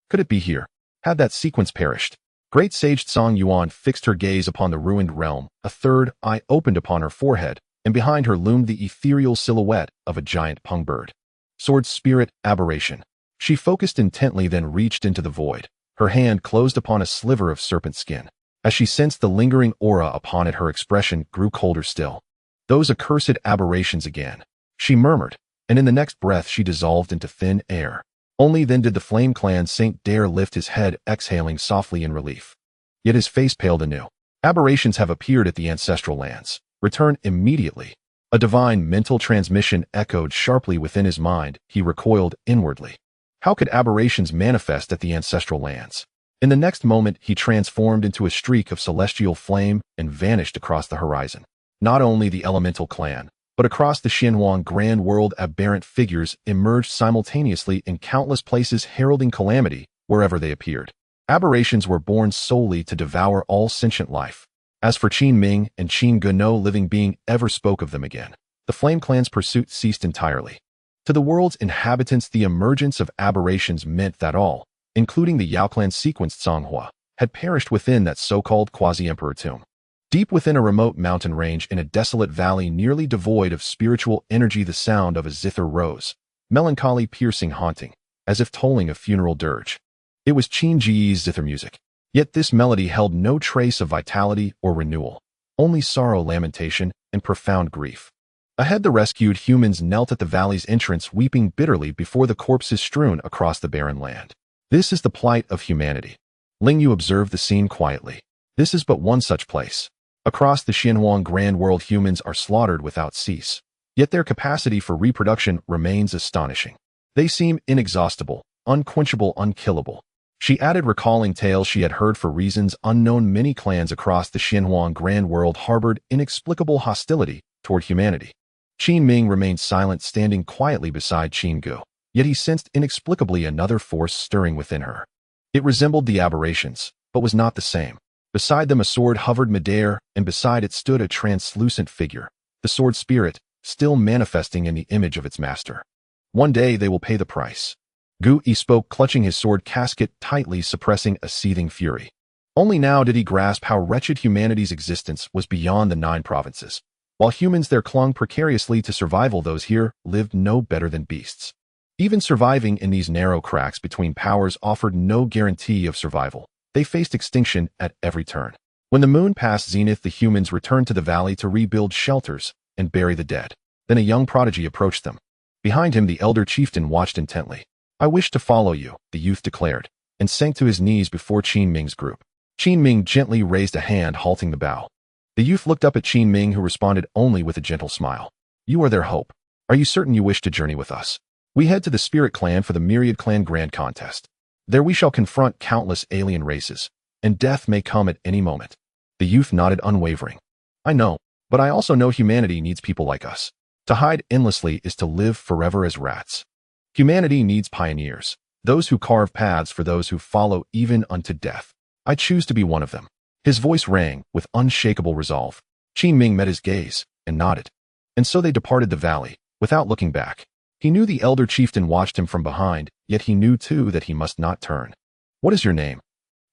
Could it be here? Had that sequence perished? Great Sage Xuanghuang fixed her gaze upon the ruined realm. A third eye opened upon her forehead, and behind her loomed the ethereal silhouette of a giant pung bird. Sword Spirit Aberration. She focused intently, then reached into the void. Her hand closed upon a sliver of serpent skin. As she sensed the lingering aura upon it, her expression grew colder still. "Those accursed aberrations again," she murmured, and in the next breath she dissolved into thin air. Only then did the Flame Clan Saint dare lift his head, exhaling softly in relief. Yet his face paled anew. Aberrations have appeared at the ancestral lands. Return immediately. A divine mental transmission echoed sharply within his mind. He recoiled inwardly. How could aberrations manifest at the ancestral lands? In the next moment, he transformed into a streak of celestial flame and vanished across the horizon. Not only the elemental clan, but across the Xuanghuang Great World, aberrant figures emerged simultaneously in countless places, heralding calamity wherever they appeared. Aberrations were born solely to devour all sentient life. As for Qin Ming and Qin Ge, no living being ever spoke of them again. The Flame Clan's pursuit ceased entirely. To the world's inhabitants, the emergence of aberrations meant that all, including the Yao Clan sequenced Xuanghua, had perished within that so-called quasi-emperor tomb. Deep within a remote mountain range in a desolate valley nearly devoid of spiritual energy, the sound of a zither rose, melancholy, piercing, haunting, as if tolling a funeral dirge. It was Qin Ji's zither music. Yet this melody held no trace of vitality or renewal, only sorrow, lamentation, and profound grief. Ahead, the rescued humans knelt at the valley's entrance, weeping bitterly before the corpses strewn across the barren land. This is the plight of humanity. Ling Yu observed the scene quietly. This is but one such place. Across the Xuanghuang Great World, humans are slaughtered without cease. Yet their capacity for reproduction remains astonishing. They seem inexhaustible, unquenchable, unkillable. She added, recalling tales she had heard. For reasons unknown, many clans across the Xuanghuang Great World harbored inexplicable hostility toward humanity. Qin Ming remained silent, standing quietly beside Qin Ge, yet he sensed inexplicably another force stirring within her. It resembled the aberrations, but was not the same. Beside them a sword hovered midair, and beside it stood a translucent figure, the sword spirit, still manifesting in the image of its master. One day they will pay the price. Gu Yi spoke, clutching his sword casket tightly, suppressing a seething fury. Only now did he grasp how wretched humanity's existence was beyond the 9 provinces. While humans there clung precariously to survival, those here lived no better than beasts. Even surviving in these narrow cracks between powers offered no guarantee of survival. They faced extinction at every turn. When the moon passed zenith, the humans returned to the valley to rebuild shelters and bury the dead. Then a young prodigy approached them. Behind him, the elder chieftain watched intently. "I wish to follow you," the youth declared, and sank to his knees before Qin Ming's group. Qin Ming gently raised a hand, halting the bow. The youth looked up at Qin Ming, who responded only with a gentle smile. "You are their hope. Are you certain you wish to journey with us? We head to the Spirit Clan for the Myriad Clan Grand Contest. There we shall confront countless alien races, and death may come at any moment." The youth nodded, unwavering. "I know, but I also know humanity needs people like us. To hide endlessly is to live forever as rats. Humanity needs pioneers, those who carve paths for those who follow even unto death. I choose to be one of them." His voice rang with unshakable resolve. Qin Ming met his gaze and nodded. And so they departed the valley, without looking back. He knew the elder chieftain watched him from behind, yet he knew too that he must not turn. "What is your name?"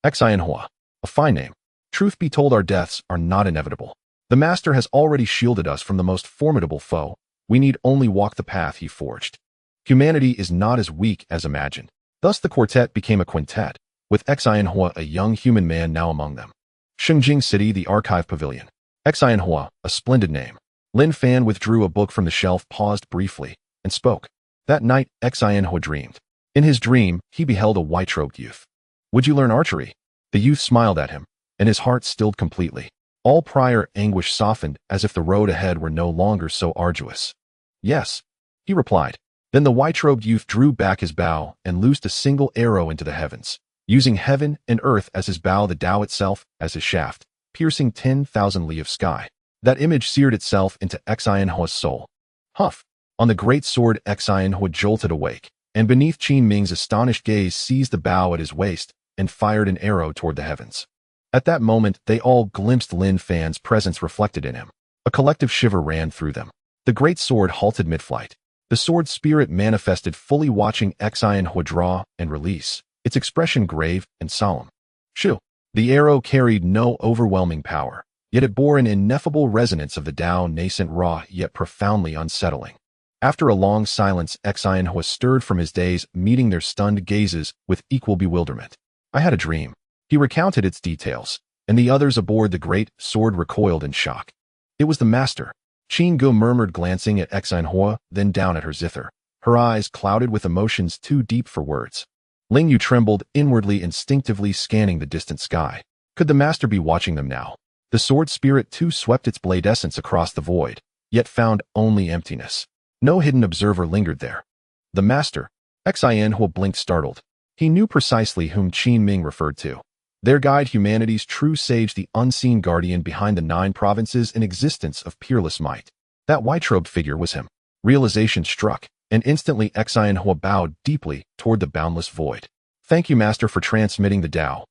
"Xuanghuang." "A fine name. Truth be told, our deaths are not inevitable. The master has already shielded us from the most formidable foe. We need only walk the path he forged. Humanity is not as weak as imagined." Thus the quartet became a quintet, with Xuanghuang, a young human man, now among them. Shungjing City, the Archive Pavilion. Xuanghuang, a splendid name. Lin Fan withdrew a book from the shelf, paused briefly, and spoke. That night, Xuanghuang dreamed. In his dream, he beheld a white-robed youth. "Would you learn archery?" The youth smiled at him, and his heart stilled completely. All prior anguish softened, as if the road ahead were no longer so arduous. "Yes," he replied. Then the white-robed youth drew back his bow and loosed a single arrow into the heavens, using heaven and earth as his bow, the Tao itself as his shaft, piercing 10,000 li of sky. That image seared itself into Xuanghuang's soul. Huff! On the great sword, Xuanghuang jolted awake, and beneath Qin Ming's astonished gaze seized the bow at his waist and fired an arrow toward the heavens. At that moment, they all glimpsed Lin Fan's presence reflected in him. A collective shiver ran through them. The great sword halted mid-flight. The sword spirit manifested fully, watching Xuanghuang draw and release, its expression grave and solemn. Shoo! The arrow carried no overwhelming power, yet it bore an ineffable resonance of the Tao, nascent, raw, yet profoundly unsettling. After a long silence, Xuanghuang stirred from his daze, meeting their stunned gazes with equal bewilderment. "I had a dream." He recounted its details, and the others aboard the great sword recoiled in shock. "It was the master," Qin Ge murmured, glancing at Xuanghuang, then down at her zither. her eyes clouded with emotions too deep for words. Ling Yu trembled inwardly, instinctively scanning the distant sky. Could the master be watching them now? The sword spirit too swept its blade essence across the void, yet found only emptiness. No hidden observer lingered there. The master. Xuanghuang blinked startled. He knew precisely whom Qin Ming referred to. Their guide, humanity's true sage, the unseen guardian behind the 9 provinces, in existence of peerless might. That white-robed figure was him. Realization struck, and instantly Xuanghuang bowed deeply toward the boundless void. Thank you, master, for transmitting the Tao.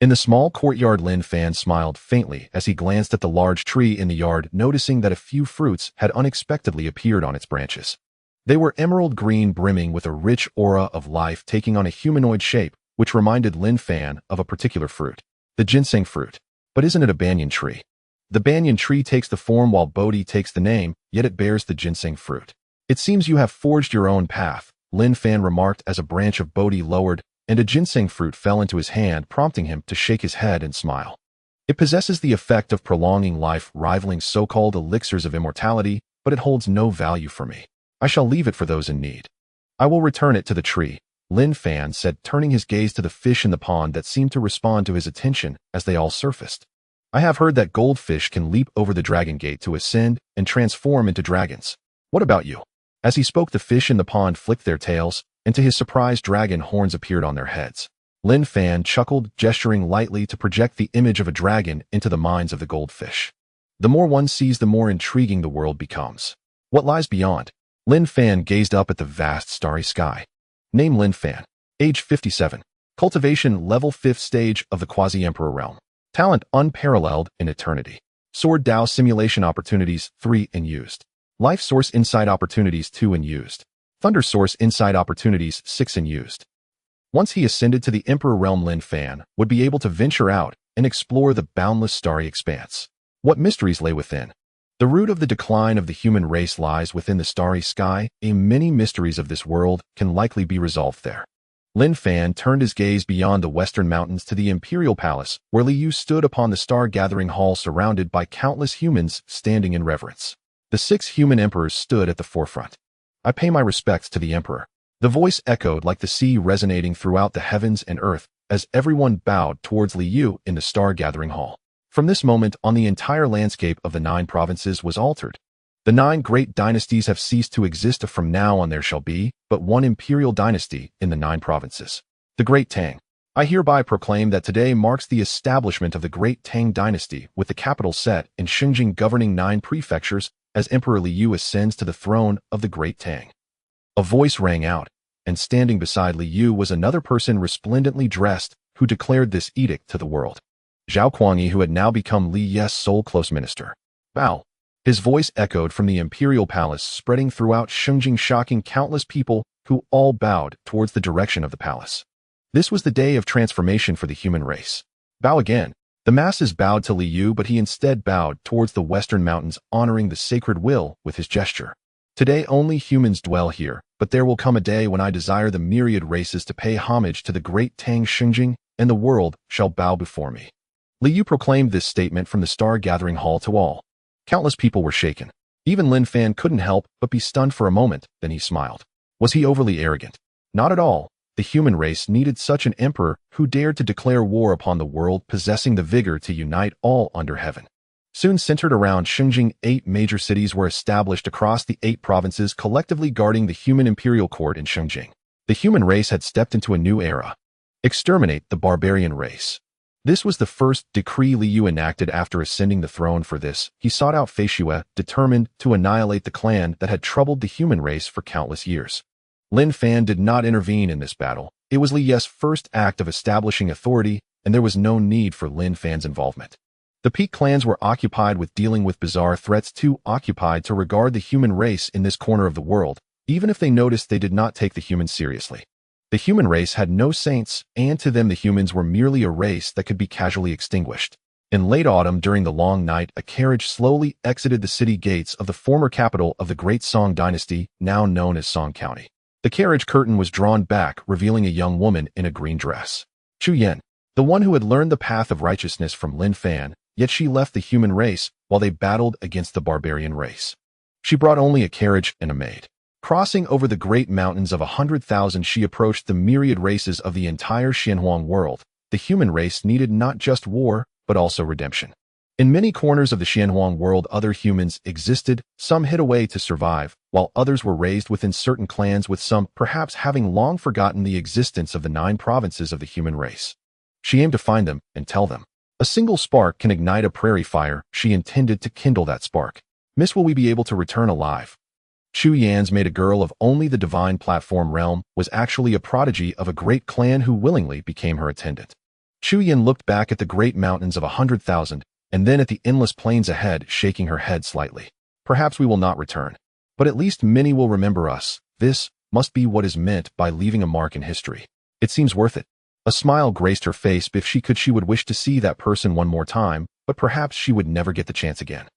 In the small courtyard, Lin Fan smiled faintly as he glanced at the large tree in the yard, noticing that a few fruits had unexpectedly appeared on its branches. They were emerald green, brimming with a rich aura of life, taking on a humanoid shape, which reminded Lin Fan of a particular fruit. The ginseng fruit. But isn't it a banyan tree? The banyan tree takes the form while Bodhi takes the name, yet it bears the ginseng fruit. It seems you have forged your own path, Lin Fan remarked as a branch of Bodhi lowered and a ginseng fruit fell into his hand, prompting him to shake his head and smile. It possesses the effect of prolonging life, rivaling so-called elixirs of immortality, but it holds no value for me. I shall leave it for those in need. I will return it to the tree, Lin Fan said, turning his gaze to the fish in the pond that seemed to respond to his attention as they all surfaced. I have heard that goldfish can leap over the dragon gate to ascend and transform into dragons. What about you? As he spoke, the fish in the pond flicked their tails, and to his surprise, dragon horns appeared on their heads. Lin Fan chuckled, gesturing lightly to project the image of a dragon into the minds of the goldfish. The more one sees, the more intriguing the world becomes. What lies beyond? Lin Fan gazed up at the vast starry sky. Name Lin Fan. Age 57. Cultivation level 5th stage of the Quasi-Emperor Realm. Talent unparalleled in eternity. Sword Dao simulation opportunities 3 unused. Life Source Insight opportunities 2 unused. Thunder Source Insight opportunities 6 unused. Once he ascended to the Emperor Realm, Lin Fan would be able to venture out and explore the boundless starry expanse. What mysteries lay within? The root of the decline of the human race lies within the starry sky, and many mysteries of this world can likely be resolved there. Lin Fan turned his gaze beyond the western mountains to the Imperial Palace, where Li Yu stood upon the star-gathering hall surrounded by countless humans standing in reverence. The 6 human emperors stood at the forefront. I pay my respects to the emperor. The voice echoed like the sea, resonating throughout the heavens and earth as everyone bowed towards Li Yu in the star-gathering hall. From this moment on, the entire landscape of the 9 provinces was altered. The 9 great dynasties have ceased to exist. From now on there shall be but one imperial dynasty in the 9 provinces. The Great Tang. I hereby proclaim that today marks the establishment of the Great Tang dynasty, with the capital set in Xinjiang, governing 9 prefectures, as Emperor Li Yu ascends to the throne of the Great Tang. A voice rang out, and standing beside Li Yu was another person resplendently dressed who declared this edict to the world. Zhao Kuangyi, who had now become Li Ye's sole close minister. Bow. His voice echoed from the imperial palace, spreading throughout Xinjiang, shocking countless people who all bowed towards the direction of the palace. This was the day of transformation for the human race. Bow again. The masses bowed to Li Yu, but he instead bowed towards the western mountains, honoring the sacred will with his gesture. Today only humans dwell here, but there will come a day when I desire the myriad races to pay homage to the Great Tang Xinjiang, and the world shall bow before me. Li Yu proclaimed this statement from the star-gathering hall to all. Countless people were shaken. Even Lin Fan couldn't help but be stunned for a moment, then he smiled. Was he overly arrogant? Not at all. The human race needed such an emperor who dared to declare war upon the world, possessing the vigor to unite all under heaven. Soon centered around Xinjiang, 8 major cities were established across the 8 provinces, collectively guarding the human imperial court in Xinjiang. The human race had stepped into a new era. Exterminate the barbarian race. This was the first decree Li Yu enacted after ascending the throne. For this, he sought out Fei Xue, determined to annihilate the clan that had troubled the human race for countless years. Lin Fan did not intervene in this battle. It was Li Ye's first act of establishing authority, and there was no need for Lin Fan's involvement. The peak clans were occupied with dealing with bizarre threats, too occupied to regard the human race in this corner of the world, even if they noticed they did not take the humans seriously. The human race had no saints, and to them the humans were merely a race that could be casually extinguished. In late autumn, during the long night, a carriage slowly exited the city gates of the former capital of the Great Song dynasty, now known as Song County. The carriage curtain was drawn back, revealing a young woman in a green dress. Chu Yan, the one who had learned the path of righteousness from Lin Fan, yet she left the human race while they battled against the barbarian race. She brought only a carriage and a maid. Crossing over the great mountains of 100,000, she approached the myriad races of the entire Xuanghuang world. The human race needed not just war, but also redemption. In many corners of the Xuanghuang world, other humans existed, some hid away to survive, while others were raised within certain clans, with some perhaps having long forgotten the existence of the 9 provinces of the human race. She aimed to find them and tell them. A single spark can ignite a prairie fire. She intended to kindle that spark. Miss, will we be able to return alive? Xu Yan's made a girl of only the divine platform realm was actually a prodigy of a great clan who willingly became her attendant. Xu Yan looked back at the great mountains of 100,000 and then at the endless plains ahead, shaking her head slightly. Perhaps we will not return, but at least many will remember us. This must be what is meant by leaving a mark in history. It seems worth it. A smile graced her face. If she could, she would wish to see that person one more time, but perhaps she would never get the chance again.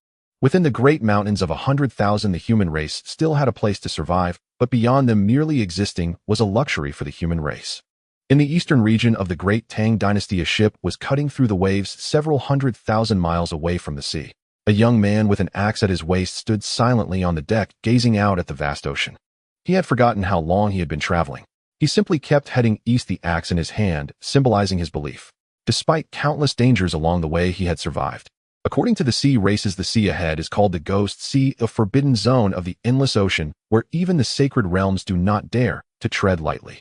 Within the great mountains of 100,000, the human race still had a place to survive, but beyond them, merely existing was a luxury for the human race. In the eastern region of the great Tang dynasty, a ship was cutting through the waves several 100,000 miles away from the sea. A young man with an axe at his waist stood silently on the deck, gazing out at the vast ocean. He had forgotten how long he had been traveling. He simply kept heading east, the axe in his hand, symbolizing his belief. Despite countless dangers along the way, he had survived. According to the sea races, the sea ahead is called the Ghost Sea, a forbidden zone of the endless ocean where even the sacred realms do not dare to tread lightly.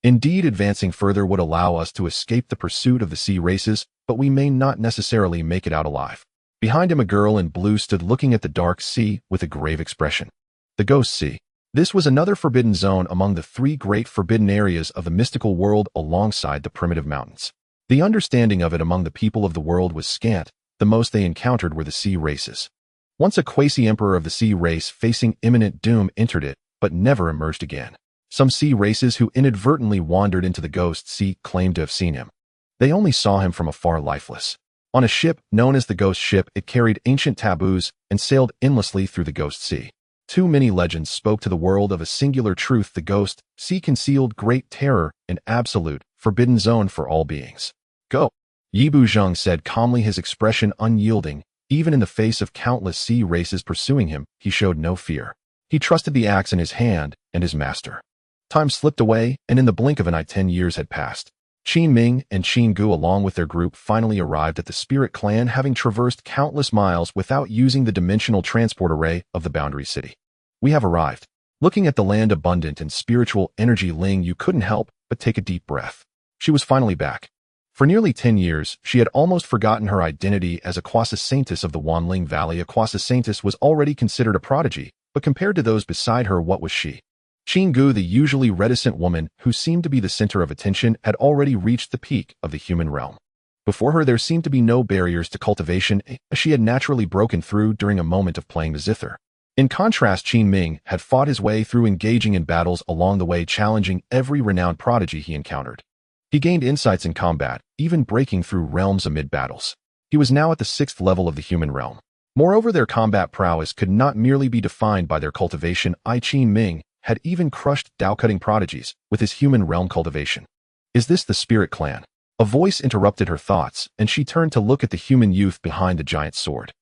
Indeed, advancing further would allow us to escape the pursuit of the sea races, but we may not necessarily make it out alive. Behind him, a girl in blue stood looking at the dark sea with a grave expression. The Ghost Sea. This was another forbidden zone among the 3 great forbidden areas of the mystical world alongside the primitive mountains. The understanding of it among the people of the world was scant. The most they encountered were the sea races. Once a quasi-emperor of the sea race facing imminent doom entered it, but never emerged again. Some sea races who inadvertently wandered into the Ghost Sea claimed to have seen him. They only saw him from afar, lifeless. On a ship known as the Ghost Ship, it carried ancient taboos and sailed endlessly through the Ghost Sea. Too many legends spoke to the world of a singular truth: the Ghost Sea concealed great terror, an absolute, forbidden zone for all beings. Go! Yibu Zheng said calmly, his expression unyielding. Even in the face of countless sea races pursuing him, he showed no fear. He trusted the axe in his hand and his master. Time slipped away, and in the blink of an eye 10 years had passed. Qin Ming and Qin Gu, along with their group, finally arrived at the Spirit Clan, having traversed countless miles without using the dimensional transport array of the Boundary City. We have arrived. Looking at the land abundant in spiritual energy, Ling Yu couldn't help but take a deep breath. She was finally back. For nearly 10 years, she had almost forgotten her identity as a Quasi-Saintess of the Wanling Valley. A Quasi-Saintess was already considered a prodigy, but compared to those beside her, what was she? Qin Gu, the usually reticent woman who seemed to be the center of attention, had already reached the peak of the human realm. Before her, there seemed to be no barriers to cultivation, as she had naturally broken through during a moment of playing the zither. In contrast, Qin Ming had fought his way through, engaging in battles along the way, challenging every renowned prodigy he encountered. He gained insights in combat, even breaking through realms amid battles. He was now at the 6th level of the human realm. Moreover, their combat prowess could not merely be defined by their cultivation. Qin Ming had even crushed Dao-cutting prodigies with his human realm cultivation. Is this the Spirit Clan? A voice interrupted her thoughts, and she turned to look at the human youth behind the giant sword.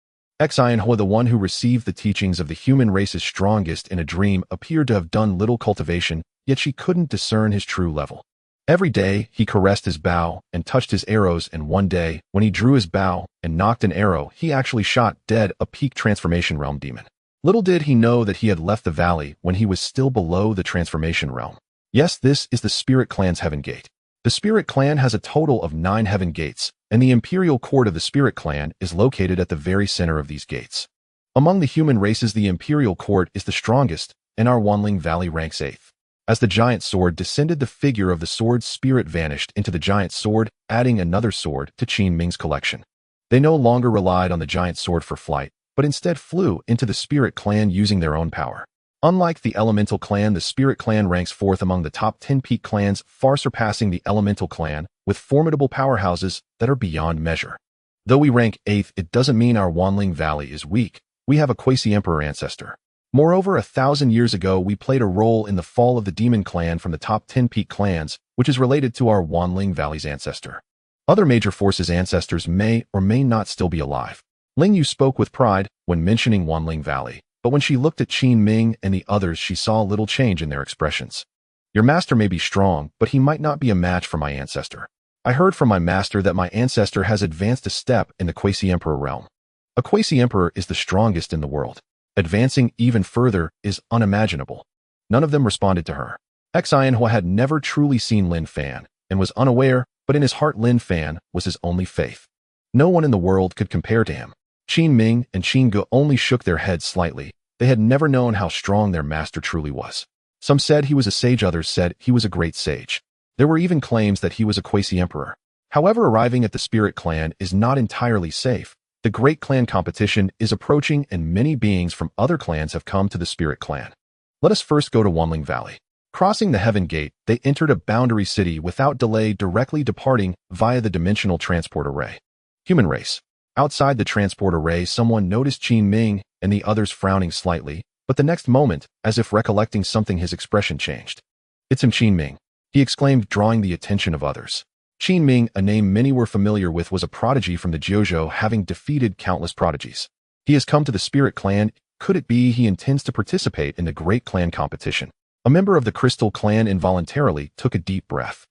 Xuanghuang, the one who received the teachings of the human race's strongest in a dream, appeared to have done little cultivation, yet she couldn't discern his true level. Every day, he caressed his bow and touched his arrows, and one day, when he drew his bow and nocked an arrow, he actually shot dead a peak transformation realm demon. Little did he know that he had left the valley when he was still below the transformation realm. Yes, this is the Spirit Clan's Heaven Gate. The Spirit Clan has a total of 9 Heaven Gates, and the Imperial Court of the Spirit Clan is located at the very center of these gates. Among the human races, the Imperial Court is the strongest, and our Wanling Valley ranks 8th. As the giant sword descended, the figure of the sword spirit vanished into the giant sword, adding another sword to Qin Ming's collection. They no longer relied on the giant sword for flight, but instead flew into the Spirit Clan using their own power. Unlike the Elemental Clan, the Spirit Clan ranks 4th among the top 10 peak clans, far surpassing the Elemental Clan, with formidable powerhouses that are beyond measure. Though we rank 8th, it doesn't mean our Wanling Valley is weak. We have a quasi-emperor ancestor. Moreover, 1,000 years ago, we played a role in the fall of the Demon Clan from the top 10 peak clans, which is related to our Wanling Valley's ancestor. Other major forces' ancestors may or may not still be alive. Ling Yu spoke with pride when mentioning Wanling Valley, But when she looked at Qin Ming and the others, she saw little change in their expressions. Your master may be strong, but he might not be a match for my ancestor. I heard from my master that my ancestor has advanced a step in the quasi-emperor realm. A quasi-emperor is the strongest in the world. Advancing even further is unimaginable. None of them responded to her. Xuanghuang had never truly seen Lin Fan and was unaware, but in his heart Lin Fan was his only faith. No one in the world could compare to him. Qin Ming and Qin Ge only shook their heads slightly. They had never known how strong their master truly was. Some said he was a sage, others said he was a great sage. There were even claims that he was a quasi-emperor. However, arriving at the Spirit Clan is not entirely safe. The Great Clan competition is approaching and many beings from other clans have come to the Spirit Clan. Let us first go to Wanling Valley. Crossing the Heaven Gate, they entered a boundary city without delay, directly departing via the dimensional transport array. Human race. Outside the transport array, someone noticed Qin Ming and the others frowning slightly, but the next moment, as if recollecting something, his expression changed. It's him, Qin Ming, he exclaimed, drawing the attention of others. Qin Ming, a name many were familiar with, was a prodigy from the Jiuzhou, having defeated countless prodigies. He has come to the Spirit Clan. Could it be he intends to participate in the Great Clan competition? A member of the Crystal Clan involuntarily took a deep breath.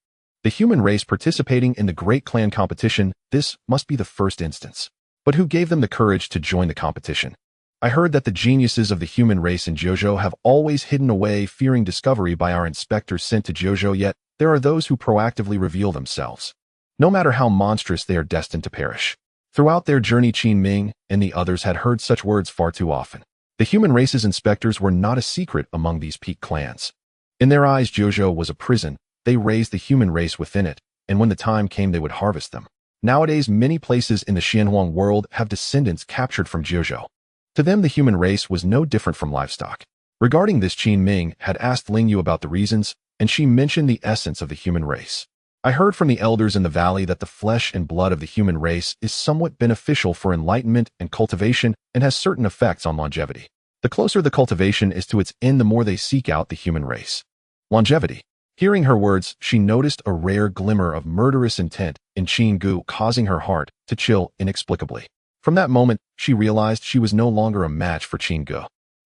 The human race participating in the Great Clan competition, this must be the first instance. But who gave them the courage to join the competition? I heard that the geniuses of the human race in Jiuzhou have always hidden away, fearing discovery by our inspectors sent to Jiuzhou, yet there are those who proactively reveal themselves. No matter how monstrous, they are destined to perish. Throughout their journey, Qin Ming and the others had heard such words far too often. The human race's inspectors were not a secret among these peak clans. In their eyes, Jiuzhou was a prison. They raised the human race within it, and when the time came, they would harvest them. Nowadays, many places in the Xuanghuang world have descendants captured from Jiuzhou. To them, the human race was no different from livestock. Regarding this, Qin Ming had asked Ling Yu about the reasons, and she mentioned the essence of the human race. I heard from the elders in the valley that the flesh and blood of the human race is somewhat beneficial for enlightenment and cultivation and has certain effects on longevity. The closer the cultivation is to its end, the more they seek out the human race. Longevity. Hearing her words, she noticed a rare glimmer of murderous intent in Qin Gu, causing her heart to chill inexplicably. From that moment, she realized she was no longer a match for Qin Gu.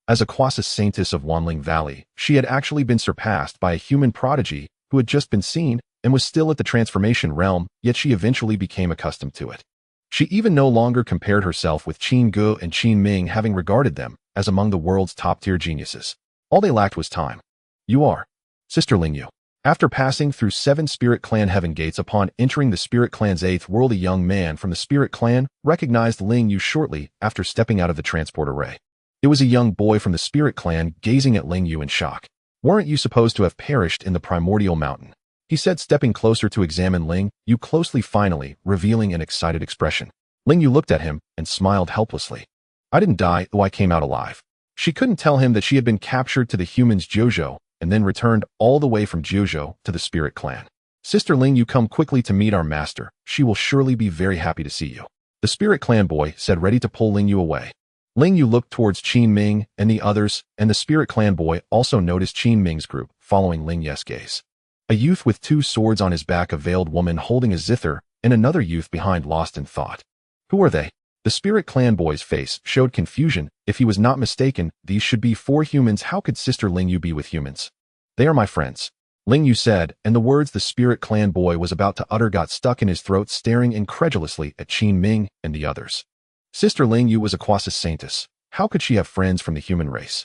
As a quasi-saintess of Wanling Valley, she had actually been surpassed by a human prodigy who had just been seen and was still at the transformation realm, yet she eventually became accustomed to it. She even no longer compared herself with Qin Gu and Qin Ming, having regarded them as among the world's top-tier geniuses. All they lacked was time. You are Sister Ling Yu. After passing through 7 Spirit Clan heaven gates, upon entering the Spirit Clan's 8th world, a young man from the Spirit Clan recognized Ling Yu shortly after stepping out of the transport array. It was a young boy from the Spirit Clan gazing at Ling Yu in shock. Weren't you supposed to have perished in the primordial mountain? He said, stepping closer to examine Ling Yu closely, finally revealing an excited expression. Ling Yu looked at him and smiled helplessly. I didn't die, though I came out alive. She couldn't tell him that she had been captured to the humans' Jiuzhou and then returned all the way from Jiuzhou to the Spirit Clan. Sister Ling Yu, come quickly to meet our master. She will surely be very happy to see you. The Spirit Clan boy said, ready to pull Ling Yu away. Ling Yu looked towards Qin Ming and the others, and the Spirit Clan boy also noticed Qin Ming's group, following Ling Yu's gaze. A youth with 2 swords on his back, a veiled woman holding a zither, and another youth behind, lost in thought. Who are they? The Spirit Clan boy's face showed confusion. If he was not mistaken, these should be 4 humans. How could Sister Ling Yu be with humans? They are my friends, Ling Yu said, and the words the Spirit Clan boy was about to utter got stuck in his throat, staring incredulously at Qin Ming and the others. Sister Ling Yu was a quasi-saintess. How could she have friends from the human race?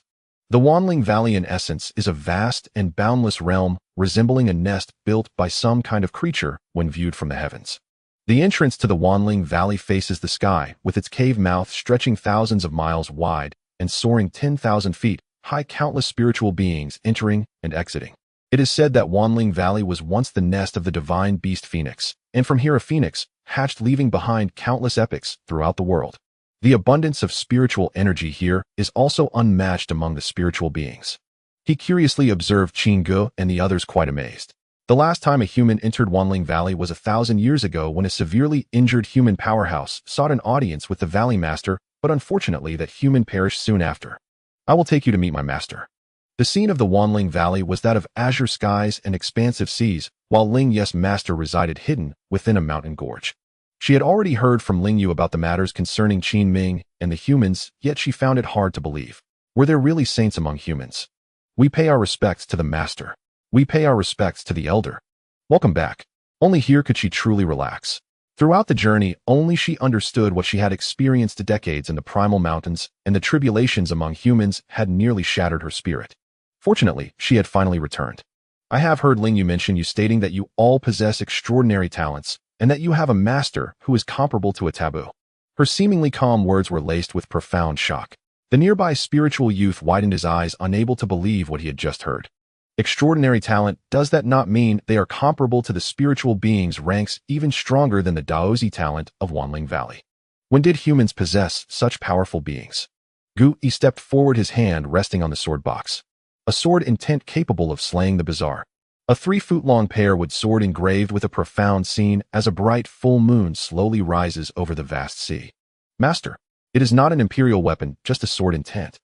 The Wanling Valley, in essence, is a vast and boundless realm, resembling a nest built by some kind of creature when viewed from the heavens. The entrance to the Wanling Valley faces the sky, with its cave mouth stretching thousands of miles wide and soaring 10,000 feet high, countless spiritual beings entering and exiting. It is said that Wanling Valley was once the nest of the divine beast Phoenix, and from here a phoenix hatched, leaving behind countless epics throughout the world. The abundance of spiritual energy here is also unmatched among the spiritual beings. He curiously observed Qin Gu and the others, quite amazed. The last time a human entered Wanling Valley was 1,000 years ago, when a severely injured human powerhouse sought an audience with the Valley Master, but unfortunately that human perished soon after. I will take you to meet my master. The scene of the Wanling Valley was that of azure skies and expansive seas, while Ling Yu's master resided hidden within a mountain gorge. She had already heard from Ling Yu about the matters concerning Qin Ming and the humans, yet she found it hard to believe. Were there really saints among humans? We pay our respects to the master. We pay our respects to the elder. Welcome back. Only here could she truly relax. Throughout the journey, only she understood what she had experienced decades in the primal mountains, and the tribulations among humans had nearly shattered her spirit. Fortunately, she had finally returned. I have heard Lingyu mention you stating that you all possess extraordinary talents, and that you have a master who is comparable to a taboo. Her seemingly calm words were laced with profound shock. The nearby spiritual youth widened his eyes, unable to believe what he had just heard. Extraordinary talent, does that not mean they are comparable to the spiritual beings ranks even stronger than the Daozi talent of Wanling Valley? When did humans possess such powerful beings? Gu Yi stepped forward, his hand resting on the sword box. A sword intent capable of slaying the bizarre. A 3-foot-long pear-wood sword engraved with a profound scene as a bright full moon slowly rises over the vast sea. Master, it is not an imperial weapon, just a sword intent.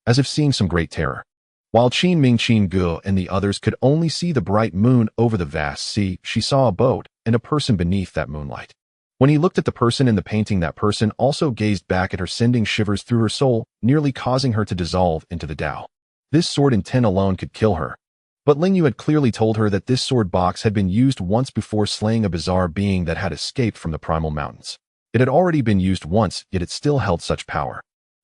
As if seeing some great terror. While Qin Ming, Qin Gu, and the others could only see the bright moon over the vast sea, she saw a boat and a person beneath that moonlight. When he looked at the person in the painting, that person also gazed back at her, sending shivers through her soul, nearly causing her to dissolve into the Tao. This sword intent alone could kill her. But Lingyu had clearly told her that this sword box had been used once before slaying a bizarre being that had escaped from the primal mountains. It had already been used once, yet it still held such power.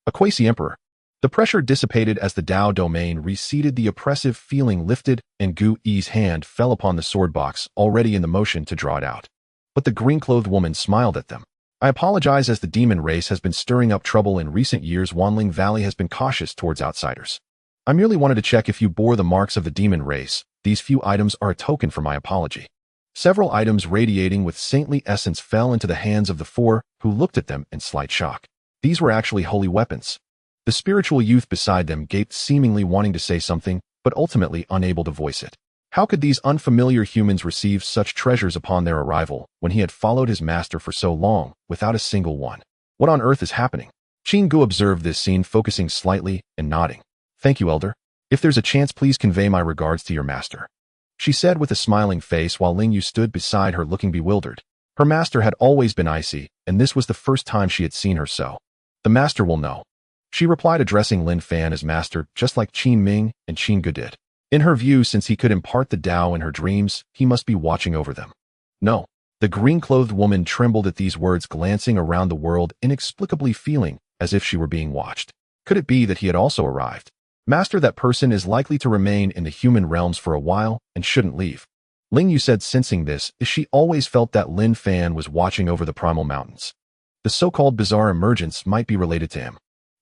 A quasi-emperor. The pressure dissipated as the Tao domain receded, the oppressive feeling lifted, and Gu Yi's hand fell upon the sword box, already in the motion to draw it out. But the green-clothed woman smiled at them. I apologize, as the demon race has been stirring up trouble in recent years. Wanling Valley has been cautious towards outsiders. I merely wanted to check if you bore the marks of the demon race. These few items are a token for my apology. Several items radiating with saintly essence fell into the hands of the four, who looked at them in slight shock. These were actually holy weapons. The spiritual youth beside them gaped, seemingly wanting to say something, but ultimately unable to voice it. How could these unfamiliar humans receive such treasures upon their arrival, when he had followed his master for so long, without a single one? What on earth is happening? Qin Gu observed this scene, focusing slightly and nodding. Thank you, elder. If there's a chance, please convey my regards to your master, she said with a smiling face, while Lingyu stood beside her looking bewildered. Her master had always been icy, and this was the first time she had seen her so. The master will know, she replied, addressing Lin Fan as master, just like Qin Ming and Qin Gu did. In her view, since he could impart the Tao in her dreams, he must be watching over them. No. The green-clothed woman trembled at these words, glancing around the world, inexplicably feeling as if she were being watched. Could it be that he had also arrived? Master, that person is likely to remain in the human realms for a while and shouldn't leave. Lingyu said, sensing this, as she always felt that Lin Fan was watching over the primal mountains. The so-called bizarre emergence might be related to him.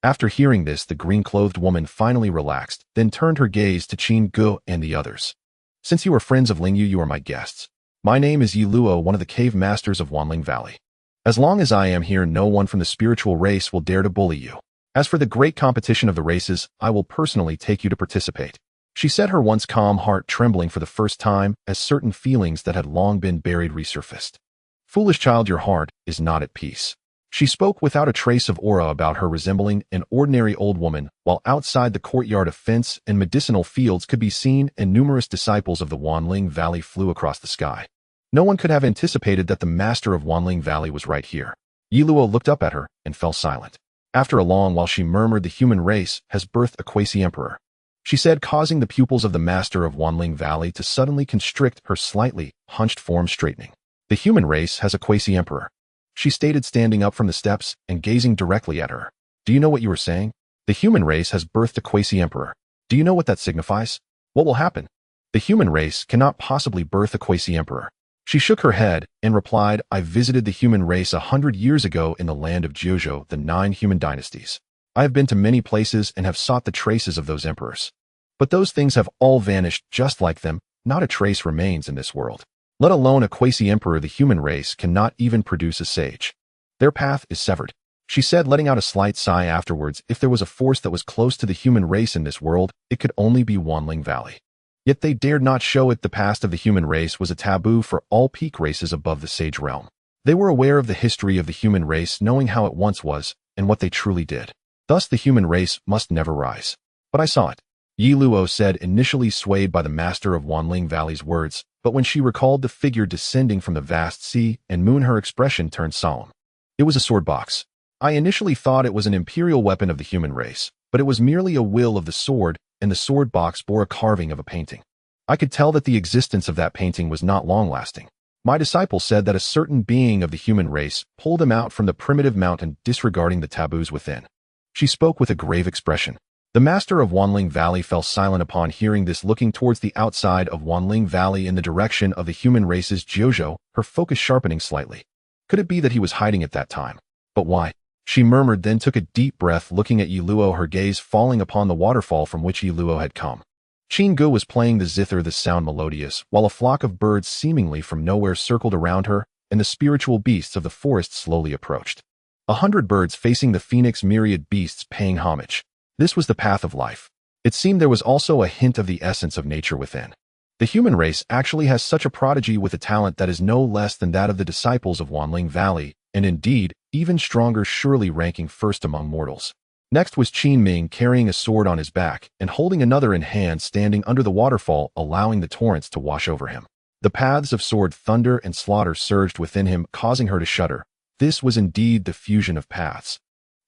After hearing this, the green-clothed woman finally relaxed, then turned her gaze to Qin Gu and the others. Since you are friends of Lingyu, you are my guests. My name is Yi Luo, one of the cave masters of Wanling Valley. As long as I am here, no one from the spiritual race will dare to bully you. As for the great competition of the races, I will personally take you to participate. She said, her once calm heart trembling for the first time as certain feelings that had long been buried resurfaced. Foolish child, your heart is not at peace. She spoke without a trace of aura about her, resembling an ordinary old woman, while outside the courtyard of fence and medicinal fields could be seen, and numerous disciples of the Wanling Valley flew across the sky. No one could have anticipated that the master of Wanling Valley was right here. Yi Luo looked up at her and fell silent. After a long while, she murmured, the human race has birthed a quasi-emperor, she said, causing the pupils of the master of Wanling Valley to suddenly constrict, her slightly hunched form straightening. The human race has a quasi-emperor, she stated, standing up from the steps and gazing directly at her. Do you know what you are saying? The human race has birthed a quasi-emperor. Do you know what that signifies? What will happen? The human race cannot possibly birth a quasi-emperor. She shook her head and replied, I visited the human race 100 years ago in the land of Jiuzhou, the 9 human dynasties. I have been to many places and have sought the traces of those emperors. But those things have all vanished just like them. Not a trace remains in this world. Let alone a quasi-emperor. The human race cannot even produce a sage. Their path is severed, she said, letting out a slight sigh afterwards. If there was a force that was close to the human race in this world, it could only be Wanling Valley. Yet they dared not show it. The past of the human race was a taboo for all peak races above the sage realm. They were aware of the history of the human race, knowing how it once was and what they truly did. Thus the human race must never rise. But I saw it, Yi Luo said, initially swayed by the master of Wanling Valley's words, but when she recalled the figure descending from the vast sea and moon, her expression turned solemn. It was a sword box. I initially thought it was an imperial weapon of the human race, but it was merely a will of the sword, and the sword box bore a carving of a painting. I could tell that the existence of that painting was not long-lasting. My disciple said that a certain being of the human race pulled him out from the primitive mountain, disregarding the taboos within. She spoke with a grave expression. The master of Wanling Valley fell silent upon hearing this, looking towards the outside of Wanling Valley in the direction of the human race's Jiuzhou, her focus sharpening slightly. Could it be that he was hiding at that time? But why? She murmured, then took a deep breath, looking at Yi Luo, her gaze falling upon the waterfall from which Yi Luo had come. Qin Gu was playing the zither, the sound melodious, while a flock of birds seemingly from nowhere circled around her, and the spiritual beasts of the forest slowly approached. 100 birds facing the phoenix, myriad beasts paying homage. This was the path of life. It seemed there was also a hint of the essence of nature within. The human race actually has such a prodigy with a talent that is no less than that of the disciples of Wanling Valley, and indeed, even stronger, surely ranking first among mortals. Next was Qin Ming, carrying a sword on his back and holding another in hand, standing under the waterfall, allowing the torrents to wash over him. The paths of sword, thunder, and slaughter surged within him, causing her to shudder. This was indeed the fusion of paths.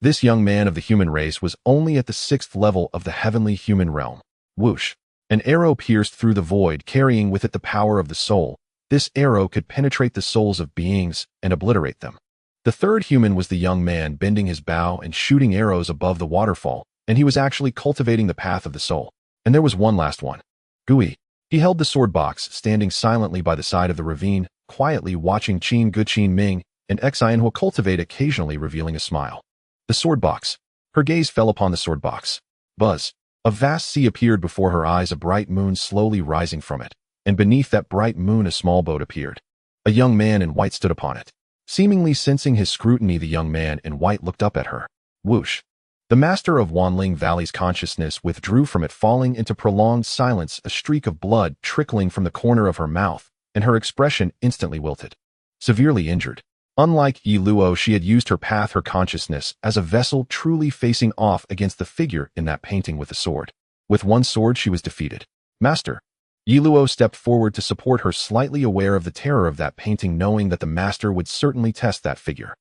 This young man of the human race was only at the 6th level of the heavenly human realm. Whoosh! An arrow pierced through the void, carrying with it the power of the soul. This arrow could penetrate the souls of beings and obliterate them. The third human was the young man, bending his bow and shooting arrows above the waterfall, and he was actually cultivating the path of the soul. And there was one last one. Gui. He held the sword box, standing silently by the side of the ravine, quietly watching Qin Gu, Qin Ming, and Xuanghuang cultivate, occasionally revealing a smile. The sword box. Her gaze fell upon the sword box. Buzz. A vast sea appeared before her eyes, a bright moon slowly rising from it, and beneath that bright moon a small boat appeared. A young man in white stood upon it. Seemingly sensing his scrutiny, the young man in white looked up at her. Whoosh! The master of Wanling Valley's consciousness withdrew from it, falling into prolonged silence, a streak of blood trickling from the corner of her mouth, and her expression instantly wilted. Severely injured. Unlike Yi Luo, she had used her path, her consciousness, as a vessel, truly facing off against the figure in that painting with a sword. With one sword she was defeated. Master. Yi Luo stepped forward to support her, slightly aware of the terror of that painting, knowing that the master would certainly test that figure.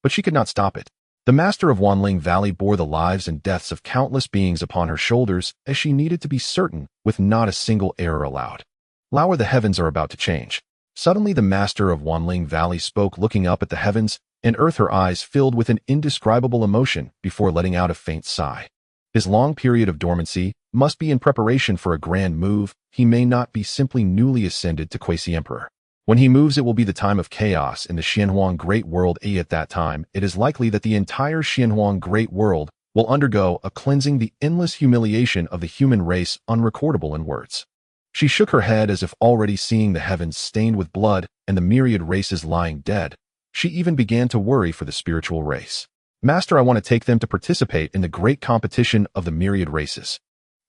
But she could not stop it. The master of Wanling Valley bore the lives and deaths of countless beings upon her shoulders, as she needed to be certain, with not a single error allowed. Lower, the heavens are about to change. Suddenly the master of Wanling Valley spoke, looking up at the heavens and earth, her eyes filled with an indescribable emotion before letting out a faint sigh. His long period of dormancy must be in preparation for a grand move. He may not be simply newly ascended to quasi-emperor. When he moves, it will be the time of chaos in the Xuanghuang Great World. At that time, it is likely that the entire Xuanghuang Great World will undergo a cleansing, the endless humiliation of the human race unrecordable in words. She shook her head as if already seeing the heavens stained with blood and the myriad races lying dead. She even began to worry for the spiritual race. Master, I want to take them to participate in the great competition of the myriad races.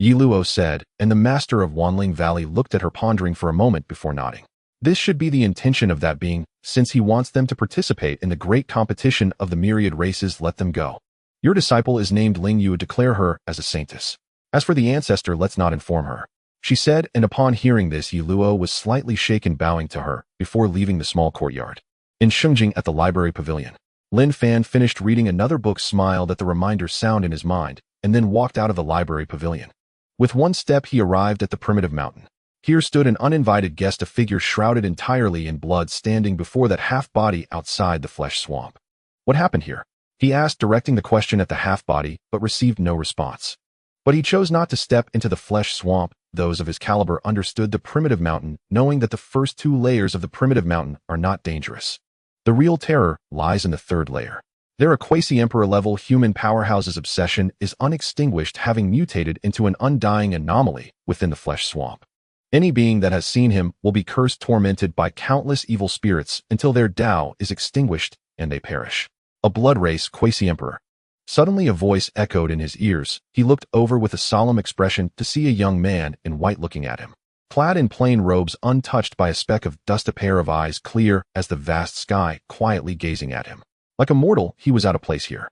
Yi Luo said, and the master of Wanling Valley looked at her, pondering for a moment before nodding. This should be the intention of that being, since he wants them to participate in the great competition of the myriad races. Let them go. Your disciple is named Ling Yu. Declare her as a saintess. As for the ancestor, let's not inform her, she said, and upon hearing this, Yi Luo was slightly shaken, bowing to her before leaving the small courtyard. In Xuangjing, at the Library Pavilion, Lin Fan finished reading another book, smiled at the reminder sound in his mind, and then walked out of the Library Pavilion. With one step he arrived at the primitive mountain. Here stood an uninvited guest, a figure shrouded entirely in blood, standing before that half-body outside the flesh swamp. What happened here? He asked, directing the question at the half-body, but received no response. But he chose not to step into the flesh swamp. Those of his caliber understood the primitive mountain, knowing that the first 2 layers of the primitive mountain are not dangerous. The real terror lies in the 3rd layer. There, a quasi-emperor level human powerhouse's obsession is unextinguished, having mutated into an undying anomaly within the flesh swamp. Any being that has seen him will be cursed, tormented by countless evil spirits until their Tao is extinguished and they perish. A blood race quasi-emperor. Suddenly a voice echoed in his ears. He looked over with a solemn expression to see a young man in white looking at him. Clad in plain robes, untouched by a speck of dust, a pair of eyes clear as the vast sky, quietly gazing at him. Like a mortal, he was out of place here.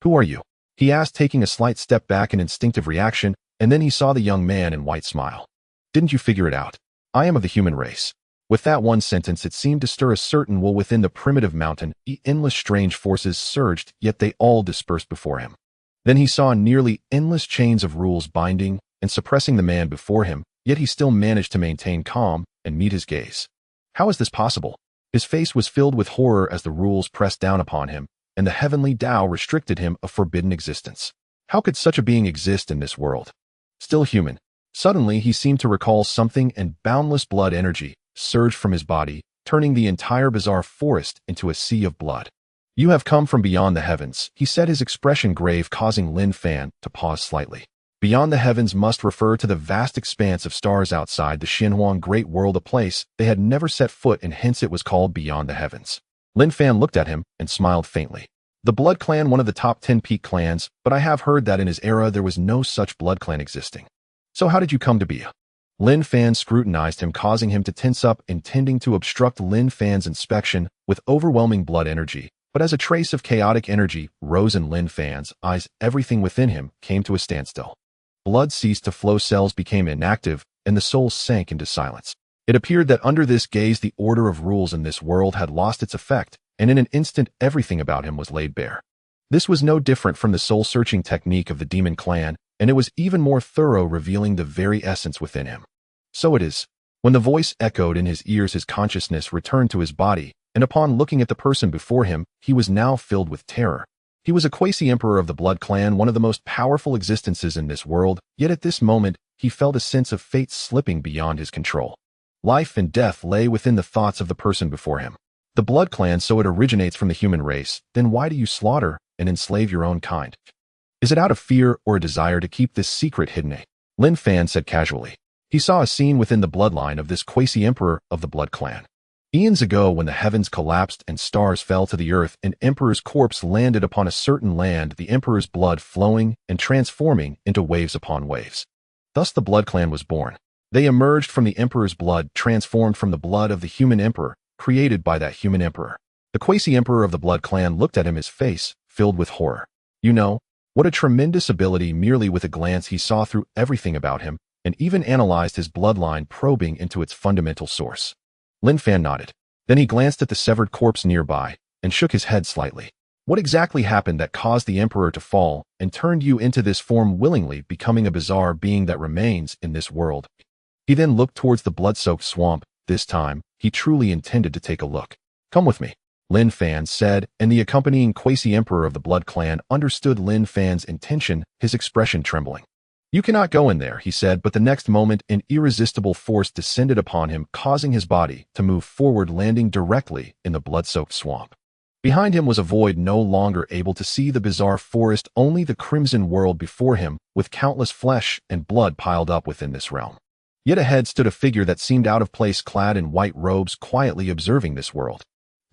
Who are you? He asked, taking a slight step back, an instinctive reaction, and then he saw the young man in white smile. Didn't you figure it out? I am of the human race. With that one sentence, it seemed to stir a certain will within the primitive mountain. Endless strange forces surged, yet they all dispersed before him. Then he saw nearly endless chains of rules binding and suppressing the man before him, yet he still managed to maintain calm and meet his gaze. How is this possible? His face was filled with horror as the rules pressed down upon him, and the heavenly Tao restricted him a forbidden existence. How could such a being exist in this world? Still human. Suddenly, he seemed to recall something, and boundless blood energy surged from his body, turning the entire bizarre forest into a sea of blood. You have come from beyond the heavens, he said, his expression grave, causing Lin Fan to pause slightly. Beyond the heavens must refer to the vast expanse of stars outside the Xuanghuang Great World, a place they had never set foot, and hence it was called beyond the heavens. Lin Fan looked at him and smiled faintly. The Blood Clan, one of the top 10 peak clans, but I have heard that in his era there was no such blood clan existing. So how did you come to be? Lin Fan scrutinized him, causing him to tense up, intending to obstruct Lin Fan's inspection with overwhelming blood energy. But as a trace of chaotic energy rose in Lin Fan's eyes, everything within him came to a standstill. Blood ceased to flow, cells became inactive, and the soul sank into silence. It appeared that under this gaze the order of rules in this world had lost its effect, and in an instant everything about him was laid bare. This was no different from the soul-searching technique of the demon clan, and it was even more thorough, revealing the very essence within him. So it is. When the voice echoed in his ears, his consciousness returned to his body, and upon looking at the person before him, he was now filled with terror. He was a quasi-emperor of the Blood Clan, one of the most powerful existences in this world, yet at this moment, he felt a sense of fate slipping beyond his control. Life and death lay within the thoughts of the person before him. The Blood Clan, so it originates from the human race, then why do you slaughter and enslave your own kind? Is it out of fear or a desire to keep this secret hidden? Lin Fan said casually. He saw a scene within the bloodline of this quasi-emperor of the Blood Clan. Eons ago, when the heavens collapsed and stars fell to the earth, an emperor's corpse landed upon a certain land, the emperor's blood flowing and transforming into waves upon waves. Thus the Blood Clan was born. They emerged from the emperor's blood, transformed from the blood of the human emperor, created by that human emperor. The quasi-emperor of the Blood Clan looked at him, his face filled with horror. You know, what a tremendous ability! Merely with a glance he saw through everything about him, and even analyzed his bloodline, probing into its fundamental source. Lin Fan nodded. Then he glanced at the severed corpse nearby, and shook his head slightly. What exactly happened that caused the emperor to fall, and turned you into this form, willingly becoming a bizarre being that remains in this world? He then looked towards the blood-soaked swamp. This time, he truly intended to take a look. Come with me, Lin Fan said, and the accompanying quasi-emperor of the Blood Clan understood Lin Fan's intention, his expression trembling. You cannot go in there, he said, but the next moment an irresistible force descended upon him, causing his body to move forward, landing directly in the blood-soaked swamp. Behind him was a void, no longer able to see the bizarre forest, only the crimson world before him, with countless flesh and blood piled up within this realm. Yet ahead stood a figure that seemed out of place, clad in white robes, quietly observing this world.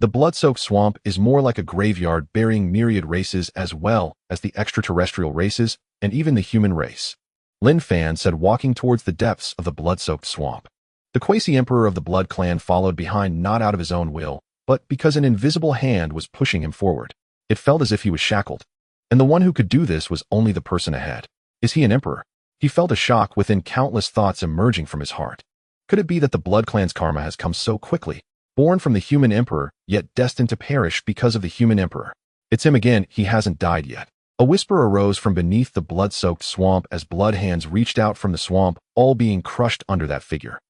The blood-soaked swamp is more like a graveyard, burying myriad races as well as the extraterrestrial races and even the human race. Lin Fan said, walking towards the depths of the blood-soaked swamp. The quasi-emperor of the Blood Clan followed behind, not out of his own will, but because an invisible hand was pushing him forward. It felt as if he was shackled. And the one who could do this was only the person ahead. Is he an emperor? He felt a shock within, countless thoughts emerging from his heart. Could it be that the Blood Clan's karma has come so quickly? Born from the human emperor, yet destined to perish because of the human emperor. It's him again, he hasn't died yet. A whisper arose from beneath the blood-soaked swamp as blood hands reached out from the swamp, all being crushed under that figure.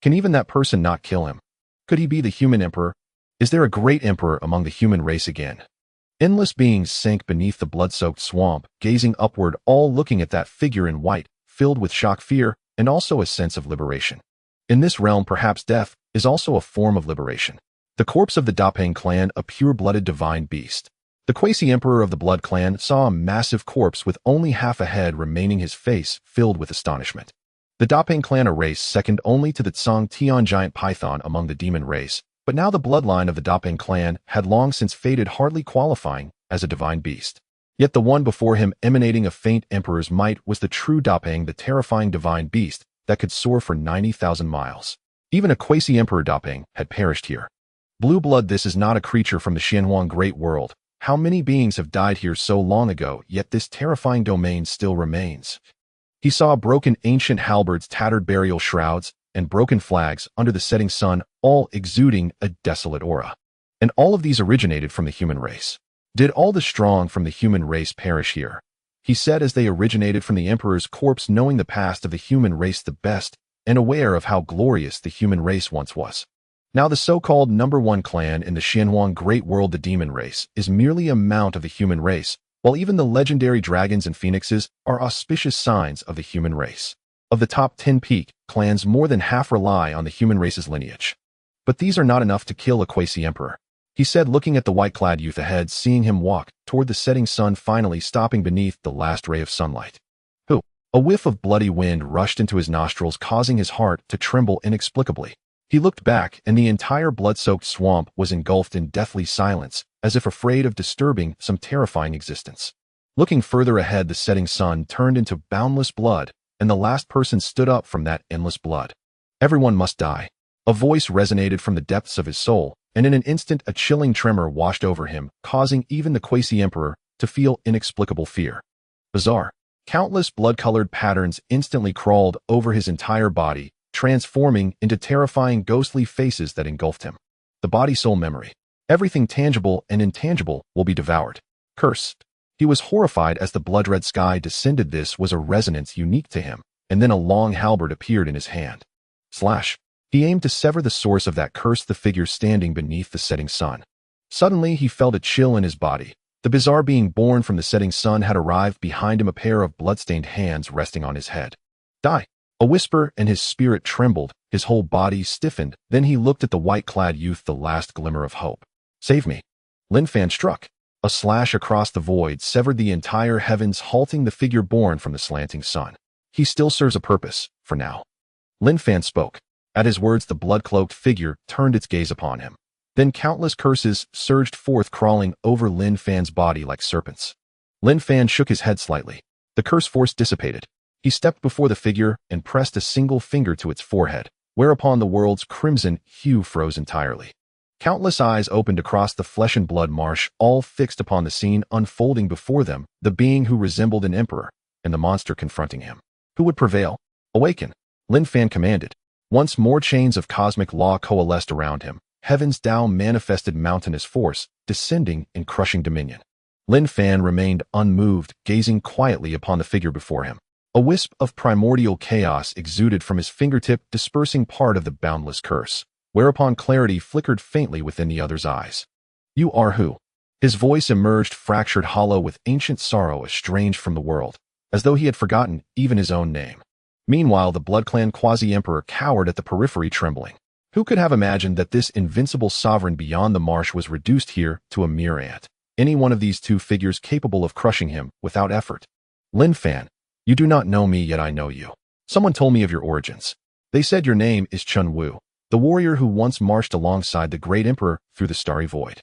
Can even that person not kill him? Could he be the human emperor? Is there a great emperor among the human race again? Endless beings sank beneath the blood-soaked swamp, gazing upward, all looking at that figure in white, filled with shock, fear, and also a sense of liberation. In this realm, perhaps death is also a form of liberation. The corpse of the Dapeng clan, a pure-blooded divine beast. The quasi-emperor of the Blood Clan saw a massive corpse with only half a head remaining, his face filled with astonishment. The Dapeng clan, a race second only to the Tian giant python among the demon race, but now the bloodline of the Dapeng clan had long since faded, hardly qualifying as a divine beast. Yet the one before him, emanating a faint emperor's might, was the true Dapeng, the terrifying divine beast that could soar for 90,000 miles. Even a quasi-emperor Dapeng had perished here. Blue blood, this is not a creature from the Xuanghuang Great World. How many beings have died here so long ago, yet this terrifying domain still remains? He saw broken ancient halberds, tattered burial shrouds, and broken flags under the setting sun, all exuding a desolate aura. And all of these originated from the human race. Did all the strong from the human race perish here? He said as they originated from the emperor's corpse, knowing the past of the human race the best and aware of how glorious the human race once was. Now the so-called #1 clan in the Xuanghuang Great World, the demon race, is merely a mount of the human race, while even the legendary dragons and phoenixes are auspicious signs of the human race. Of the top 10 peak clans, more than half rely on the human race's lineage. But these are not enough to kill a quasi-emperor, he said, looking at the white-clad youth ahead, seeing him walk toward the setting sun, finally stopping beneath the last ray of sunlight. Who? A whiff of bloody wind rushed into his nostrils, causing his heart to tremble inexplicably. He looked back, and the entire blood-soaked swamp was engulfed in deathly silence, as if afraid of disturbing some terrifying existence. Looking further ahead, the setting sun turned into boundless blood, and the last person stood up from that endless blood. Everyone must die. A voice resonated from the depths of his soul, and in an instant a chilling tremor washed over him, causing even the quasi-emperor to feel inexplicable fear. Bizarre. Countless blood-colored patterns instantly crawled over his entire body, transforming into terrifying ghostly faces that engulfed him. The body-soul memory. Everything tangible and intangible will be devoured. Cursed. He was horrified as the blood-red sky descended. This was a resonance unique to him, and then a long halberd appeared in his hand. Slash. He aimed to sever the source of that curse, the figure standing beneath the setting sun. Suddenly he felt a chill in his body. The bizarre being born from the setting sun had arrived behind him, a pair of blood-stained hands resting on his head. Die. A whisper, and his spirit trembled, his whole body stiffened. Then he looked at the white-clad youth, the last glimmer of hope. Save me. Lin Fan struck. A slash across the void severed the entire heavens, halting the figure born from the slanting sun. He still serves a purpose, for now. Lin Fan spoke. At his words, the blood-cloaked figure turned its gaze upon him. Then countless curses surged forth, crawling over Lin Fan's body like serpents. Lin Fan shook his head slightly. The curse force dissipated. He stepped before the figure and pressed a single finger to its forehead, whereupon the world's crimson hue froze entirely. Countless eyes opened across the flesh and blood marsh, all fixed upon the scene unfolding before them, the being who resembled an emperor, and the monster confronting him. Who would prevail? Awaken, Lin Fan commanded. Once more chains of cosmic law coalesced around him. Heaven's Tao manifested mountainous force, descending in crushing dominion. Lin Fan remained unmoved, gazing quietly upon the figure before him. A wisp of primordial chaos exuded from his fingertip, dispersing part of the boundless curse, whereupon clarity flickered faintly within the other's eyes. You are who? His voice emerged fractured, hollow, with ancient sorrow estranged from the world, as though he had forgotten even his own name. Meanwhile, the Blood Clan quasi-emperor cowered at the periphery, trembling. Who could have imagined that this invincible sovereign beyond the marsh was reduced here to a myriad? Any one of these two figures capable of crushing him without effort. Lin Fan, you do not know me, yet I know you. Someone told me of your origins. They said your name is Xuanghuang, the warrior who once marched alongside the great emperor through the starry void.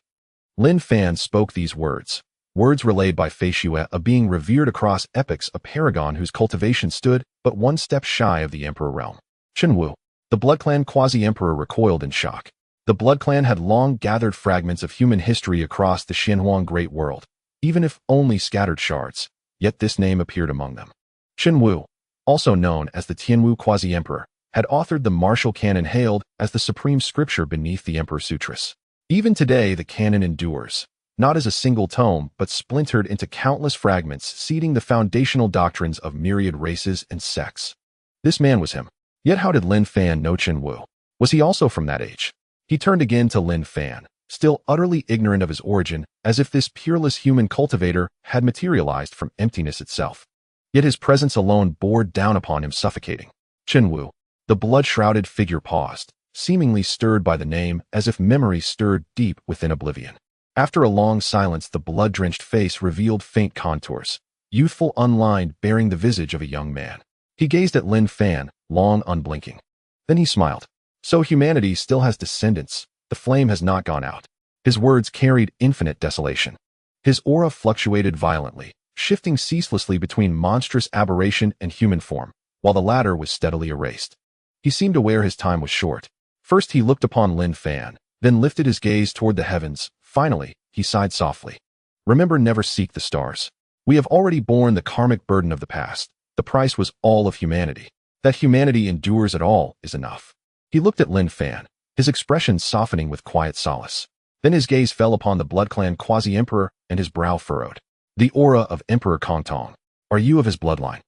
Lin Fan spoke these words relayed by Fei Xue, a being revered across epochs, a paragon whose cultivation stood but one step shy of the Emperor Realm. Xuanghuang, the Blood Clan quasi-emperor, recoiled in shock. The Blood Clan had long gathered fragments of human history across the Xuanghuang Great World, even if only scattered shards, yet this name appeared among them. Xuanghuang, also known as the Tianwu quasi-emperor, had authored the martial canon hailed as the supreme scripture beneath the Emperor Sutras. Even today, the canon endures, not as a single tome, but splintered into countless fragments, seeding the foundational doctrines of myriad races and sects. This man was him. Yet how did Lin Fan know Xuanghuang? Was he also from that age? He turned again to Lin Fan, still utterly ignorant of his origin, as if this peerless human cultivator had materialized from emptiness itself. Yet his presence alone bore down upon him, suffocating. Xuanghuang, the blood-shrouded figure paused, seemingly stirred by the name, as if memory stirred deep within oblivion. After a long silence, the blood-drenched face revealed faint contours, youthful, unlined, bearing the visage of a young man. He gazed at Lin Fan, long unblinking. Then he smiled. So humanity still has descendants. The flame has not gone out. His words carried infinite desolation. His aura fluctuated violently, shifting ceaselessly between monstrous aberration and human form, while the latter was steadily erased. He seemed aware his time was short. First he looked upon Lin Fan, then lifted his gaze toward the heavens. Finally, he sighed softly. Remember, never seek the stars. We have already borne the karmic burden of the past. The price was all of humanity. That humanity endures at all is enough. He looked at Lin Fan, his expression softening with quiet solace. Then his gaze fell upon the Blood Clan quasi-emperor and his brow furrowed. The aura of Emperor Kongtong. Are you of his bloodline?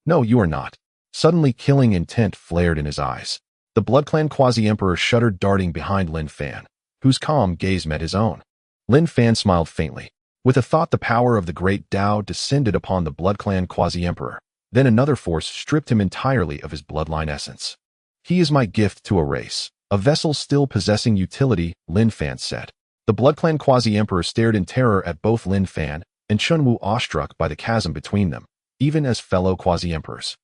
No, you are not. Suddenly killing intent flared in his eyes. The Blood Clan quasi-emperor shuddered, darting behind Lin Fan, whose calm gaze met his own. Lin Fan smiled faintly. With a thought, the power of the great Tao descended upon the Blood Clan quasi-emperor. Then another force stripped him entirely of his bloodline essence. He is my gift to a race, a vessel still possessing utility, Lin Fan said. The Blood Clan quasi-emperor stared in terror at both Lin Fan and Xuanghuang, awestruck by the chasm between them, even as fellow quasi-emperors.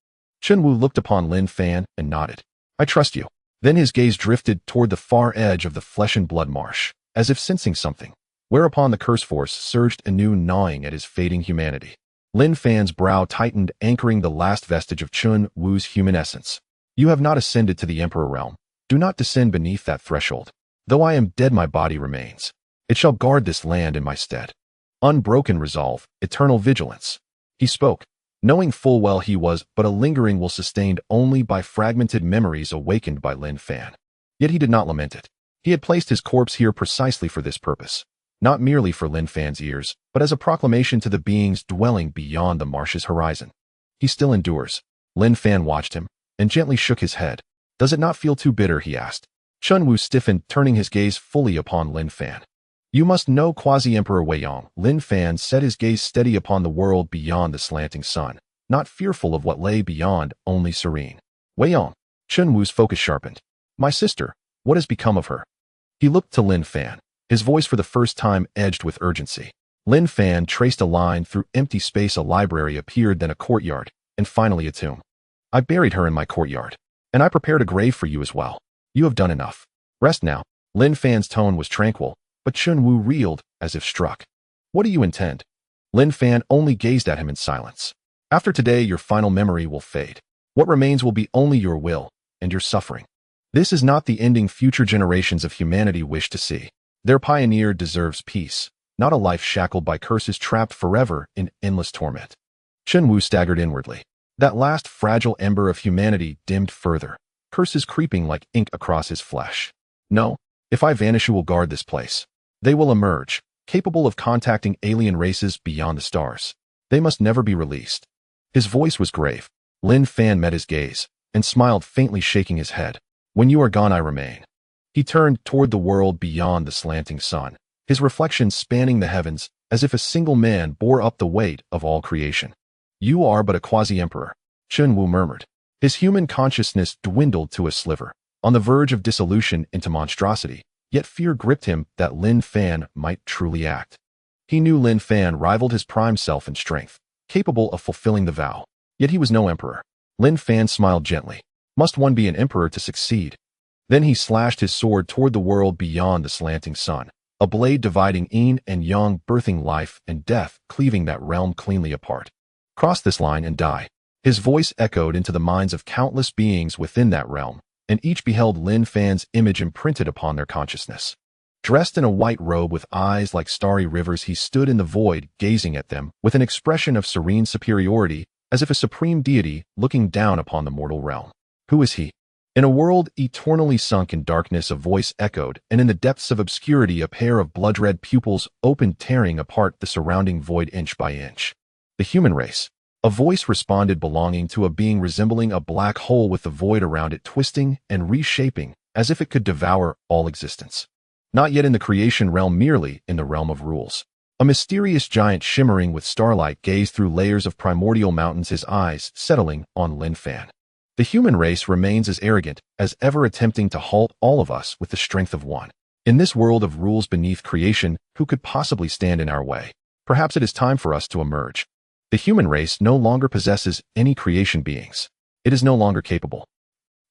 Xuanghuang looked upon Lin Fan and nodded. I trust you. Then his gaze drifted toward the far edge of the flesh and blood marsh, as if sensing something, whereupon the curse force surged anew, gnawing at his fading humanity. Lin Fan's brow tightened, anchoring the last vestige of Xuanghuang's human essence. You have not ascended to the Emperor Realm. Do not descend beneath that threshold. Though I am dead, my body remains. It shall guard this land in my stead. Unbroken resolve, eternal vigilance. He spoke, knowing full well he was but a lingering will sustained only by fragmented memories awakened by Lin Fan. Yet he did not lament it. He had placed his corpse here precisely for this purpose. Not merely for Lin Fan's ears, but as a proclamation to the beings dwelling beyond the marsh's horizon. He still endures. Lin Fan watched him, and gently shook his head. Does it not feel too bitter, he asked. Xuanghuang stiffened, turning his gaze fully upon Lin Fan. You must know Quasi-Emperor Weiyang. Lin Fan set his gaze steady upon the world beyond the slanting sun, not fearful of what lay beyond, only serene. Weiyang. Xuanghuang's focus sharpened. My sister, what has become of her? He looked to Lin Fan, his voice for the first time edged with urgency. Lin Fan traced a line through empty space. A library appeared, then a courtyard, and finally a tomb. I buried her in my courtyard, and I prepared a grave for you as well. You have done enough. Rest now. Lin Fan's tone was tranquil, but Xuanghuang reeled as if struck. What do you intend? Lin Fan only gazed at him in silence. After today, your final memory will fade. What remains will be only your will and your suffering. This is not the ending future generations of humanity wish to see. Their pioneer deserves peace, not a life shackled by curses, trapped forever in endless torment. Xuanghuang staggered inwardly. That last fragile ember of humanity dimmed further, curses creeping like ink across his flesh. No, if I vanish, you will guard this place. They will emerge, capable of contacting alien races beyond the stars. They must never be released. His voice was grave. Lin Fan met his gaze and smiled faintly, shaking his head. When you are gone, I remain. He turned toward the world beyond the slanting sun, his reflection spanning the heavens as if a single man bore up the weight of all creation. You are but a quasi-emperor, Xuanghuang murmured. His human consciousness dwindled to a sliver, on the verge of dissolution into monstrosity, yet fear gripped him that Lin Fan might truly act. He knew Lin Fan rivaled his prime self in strength, capable of fulfilling the vow. Yet he was no emperor. Lin Fan smiled gently. Must one be an emperor to succeed? Then he slashed his sword toward the world beyond the slanting sun, a blade dividing yin and yang, birthing life and death, cleaving that realm cleanly apart. Cross this line and die. His voice echoed into the minds of countless beings within that realm, and each beheld Lin Fan's image imprinted upon their consciousness. Dressed in a white robe with eyes like starry rivers, he stood in the void, gazing at them with an expression of serene superiority, as if a supreme deity looking down upon the mortal realm. Who is he? In a world eternally sunk in darkness, a voice echoed, and in the depths of obscurity a pair of blood-red pupils opened, tearing apart the surrounding void inch by inch. The human race. A voice responded, belonging to a being resembling a black hole, with the void around it twisting and reshaping as if it could devour all existence. Not yet in the creation realm, merely in the realm of rules. A mysterious giant shimmering with starlight gazed through layers of primordial mountains, his eyes settling on Lin Fan. The human race remains as arrogant as ever, attempting to halt all of us with the strength of one. In this world of rules beneath creation, who could possibly stand in our way? Perhaps it is time for us to emerge. The human race no longer possesses any creation beings. It is no longer capable.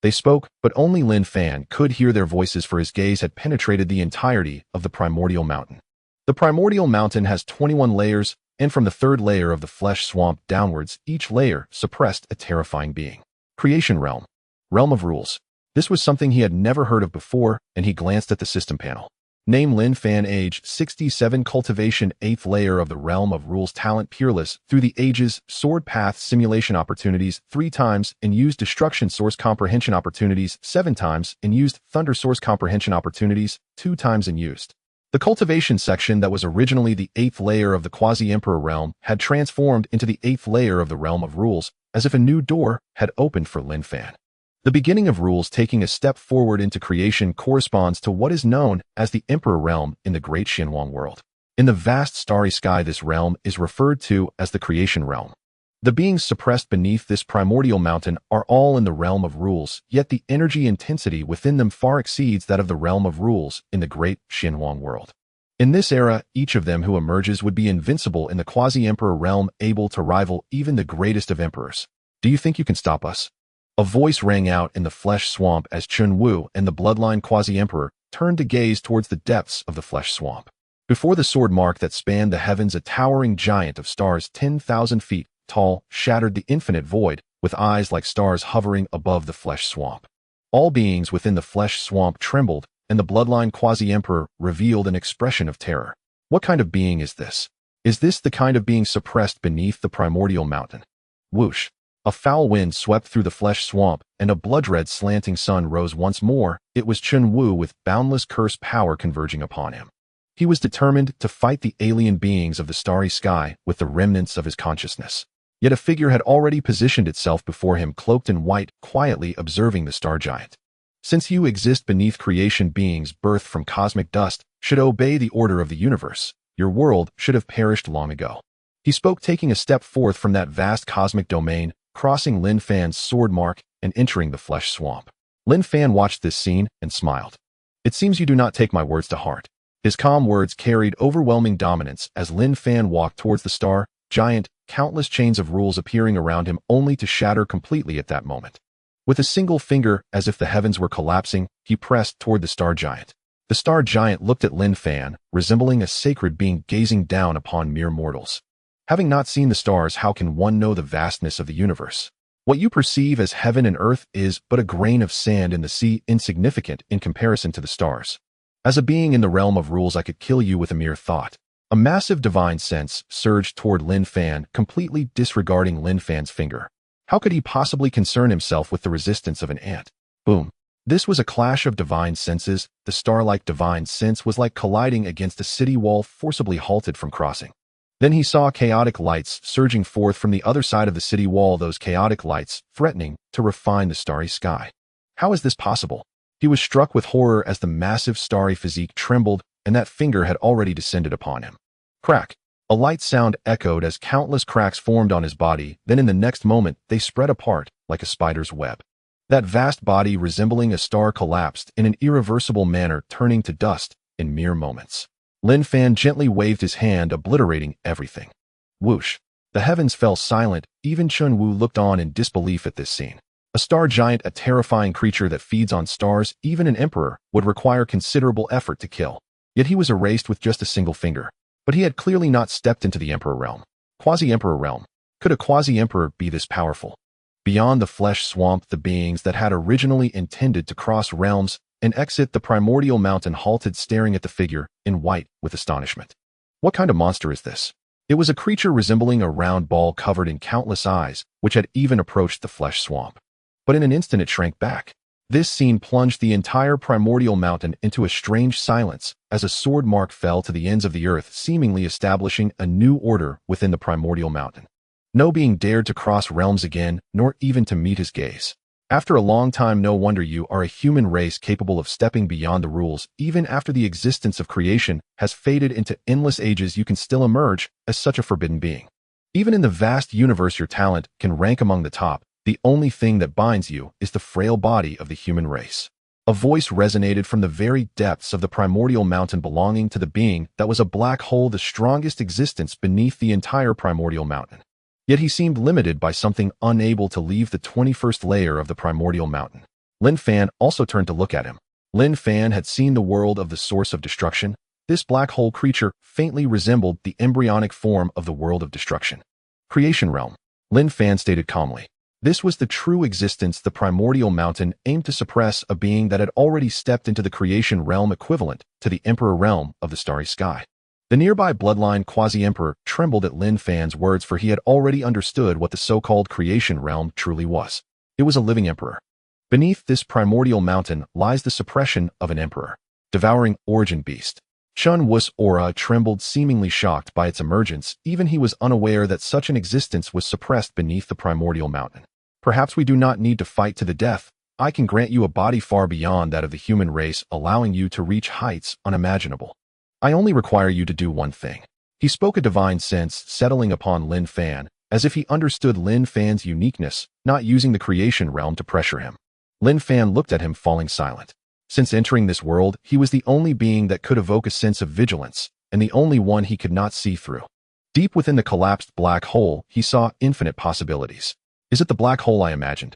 They spoke, but only Lin Fan could hear their voices, for his gaze had penetrated the entirety of the primordial mountain. The primordial mountain has 21 layers, and from the third layer of the flesh swamp downwards, each layer suppressed a terrifying being. Creation realm. Realm of rules. This was something he had never heard of before, and he glanced at the system panel. Name Lin Fan, age 67, cultivation 8th layer of the realm of rules, talent peerless through the ages, sword path simulation opportunities 3 times, and used destruction source comprehension opportunities 7 times, and used thunder source comprehension opportunities 2 times, and used. The cultivation section that was originally the 8th layer of the quasi-emperor realm had transformed into the 8th layer of the realm of rules, as if a new door had opened for Lin Fan. The beginning of rules taking a step forward into creation corresponds to what is known as the Emperor Realm in the Great Xuanghuang World. In the vast starry sky, this realm is referred to as the Creation Realm. The beings suppressed beneath this primordial mountain are all in the realm of rules, yet the energy intensity within them far exceeds that of the realm of rules in the Great Xuanghuang World. In this era, each of them who emerges would be invincible in the quasi-emperor realm, able to rival even the greatest of emperors. Do you think you can stop us? A voice rang out in the flesh swamp as Xuanghuang and the bloodline quasi-emperor turned to gaze towards the depths of the flesh swamp. Before the sword mark that spanned the heavens, a towering giant of stars 10,000 feet tall shattered the infinite void, with eyes like stars hovering above the flesh swamp. All beings within the flesh swamp trembled, and the bloodline quasi-emperor revealed an expression of terror. What kind of being is this? Is this the kind of being suppressed beneath the primordial mountain? Whoosh! A foul wind swept through the flesh swamp, and a blood-red slanting sun rose once more. It was Xuanghuang with boundless curse power converging upon him. He was determined to fight the alien beings of the starry sky with the remnants of his consciousness. Yet a figure had already positioned itself before him, cloaked in white, quietly observing the star giant. Since you exist beneath creation, beings birthed from cosmic dust should obey the order of the universe. Your world should have perished long ago. He spoke, taking a step forth from that vast cosmic domain, crossing Lin Fan's sword mark and entering the flesh swamp. Lin Fan watched this scene and smiled. It seems you do not take my words to heart. His calm words carried overwhelming dominance as Lin Fan walked towards the star giant, countless chains of rules appearing around him only to shatter completely at that moment. With a single finger, as if the heavens were collapsing, he pressed toward the star giant. The star giant looked at Lin Fan, resembling a sacred being gazing down upon mere mortals. Having not seen the stars, how can one know the vastness of the universe? What you perceive as heaven and earth is but a grain of sand in the sea, insignificant in comparison to the stars. As a being in the realm of rules, I could kill you with a mere thought. A massive divine sense surged toward Lin Fan, completely disregarding Lin Fan's finger. How could he possibly concern himself with the resistance of an ant? Boom. This was a clash of divine senses. The star-like divine sense was like colliding against a city wall, forcibly halted from crossing. Then he saw chaotic lights surging forth from the other side of the city wall, those chaotic lights threatening to refine the starry sky. How is this possible? He was struck with horror as the massive starry physique trembled, and that finger had already descended upon him. Crack! A light sound echoed as countless cracks formed on his body, then in the next moment they spread apart like a spider's web. That vast body resembling a star collapsed in an irreversible manner, turning to dust in mere moments. Lin Fan gently waved his hand, obliterating everything. Whoosh! The heavens fell silent. Even Xuanghuang looked on in disbelief at this scene. A star giant, a terrifying creature that feeds on stars, even an emperor, would require considerable effort to kill. Yet he was erased with just a single finger. But he had clearly not stepped into the Emperor Realm. Quasi-Emperor Realm. Could a quasi-emperor be this powerful? Beyond the flesh swamp, the beings that had originally intended to cross realms and exit the primordial mountain halted, staring at the figure in white with astonishment. What kind of monster is this? It was a creature resembling a round ball covered in countless eyes, which had even approached the flesh swamp. But in an instant it shrank back. This scene plunged the entire primordial mountain into a strange silence as a sword mark fell to the ends of the earth, seemingly establishing a new order within the primordial mountain. No being dared to cross realms again, nor even to meet his gaze. After a long time, no wonder you are a human race capable of stepping beyond the rules. Even after the existence of creation has faded into endless ages, you can still emerge as such a forbidden being. Even in the vast universe, your talent can rank among the top. The only thing that binds you is the frail body of the human race. A voice resonated from the very depths of the primordial mountain, belonging to the being that was a black hole, the strongest existence beneath the entire primordial mountain. Yet he seemed limited by something, unable to leave the 21st layer of the primordial mountain. Lin Fan also turned to look at him. Lin Fan had seen the world of the source of destruction. This black hole creature faintly resembled the embryonic form of the world of destruction. Creation Realm. Lin Fan stated calmly. This was the true existence the primordial mountain aimed to suppress, a being that had already stepped into the creation realm equivalent to the emperor realm of the starry sky. The nearby bloodline quasi-emperor trembled at Lin Fan's words, for he had already understood what the so-called creation realm truly was. It was a living emperor. Beneath this primordial mountain lies the suppression of an emperor, devouring origin beast. Xuanghuang's aura trembled, seemingly shocked by its emergence. Even he was unaware that such an existence was suppressed beneath the primordial mountain. Perhaps we do not need to fight to the death. I can grant you a body far beyond that of the human race, allowing you to reach heights unimaginable. I only require you to do one thing. He spoke, a divine sense settling upon Lin Fan, as if he understood Lin Fan's uniqueness, not using the creation realm to pressure him. Lin Fan looked at him, falling silent. Since entering this world, he was the only being that could evoke a sense of vigilance, and the only one he could not see through. Deep within the collapsed black hole, he saw infinite possibilities. Is it the black hole I imagined?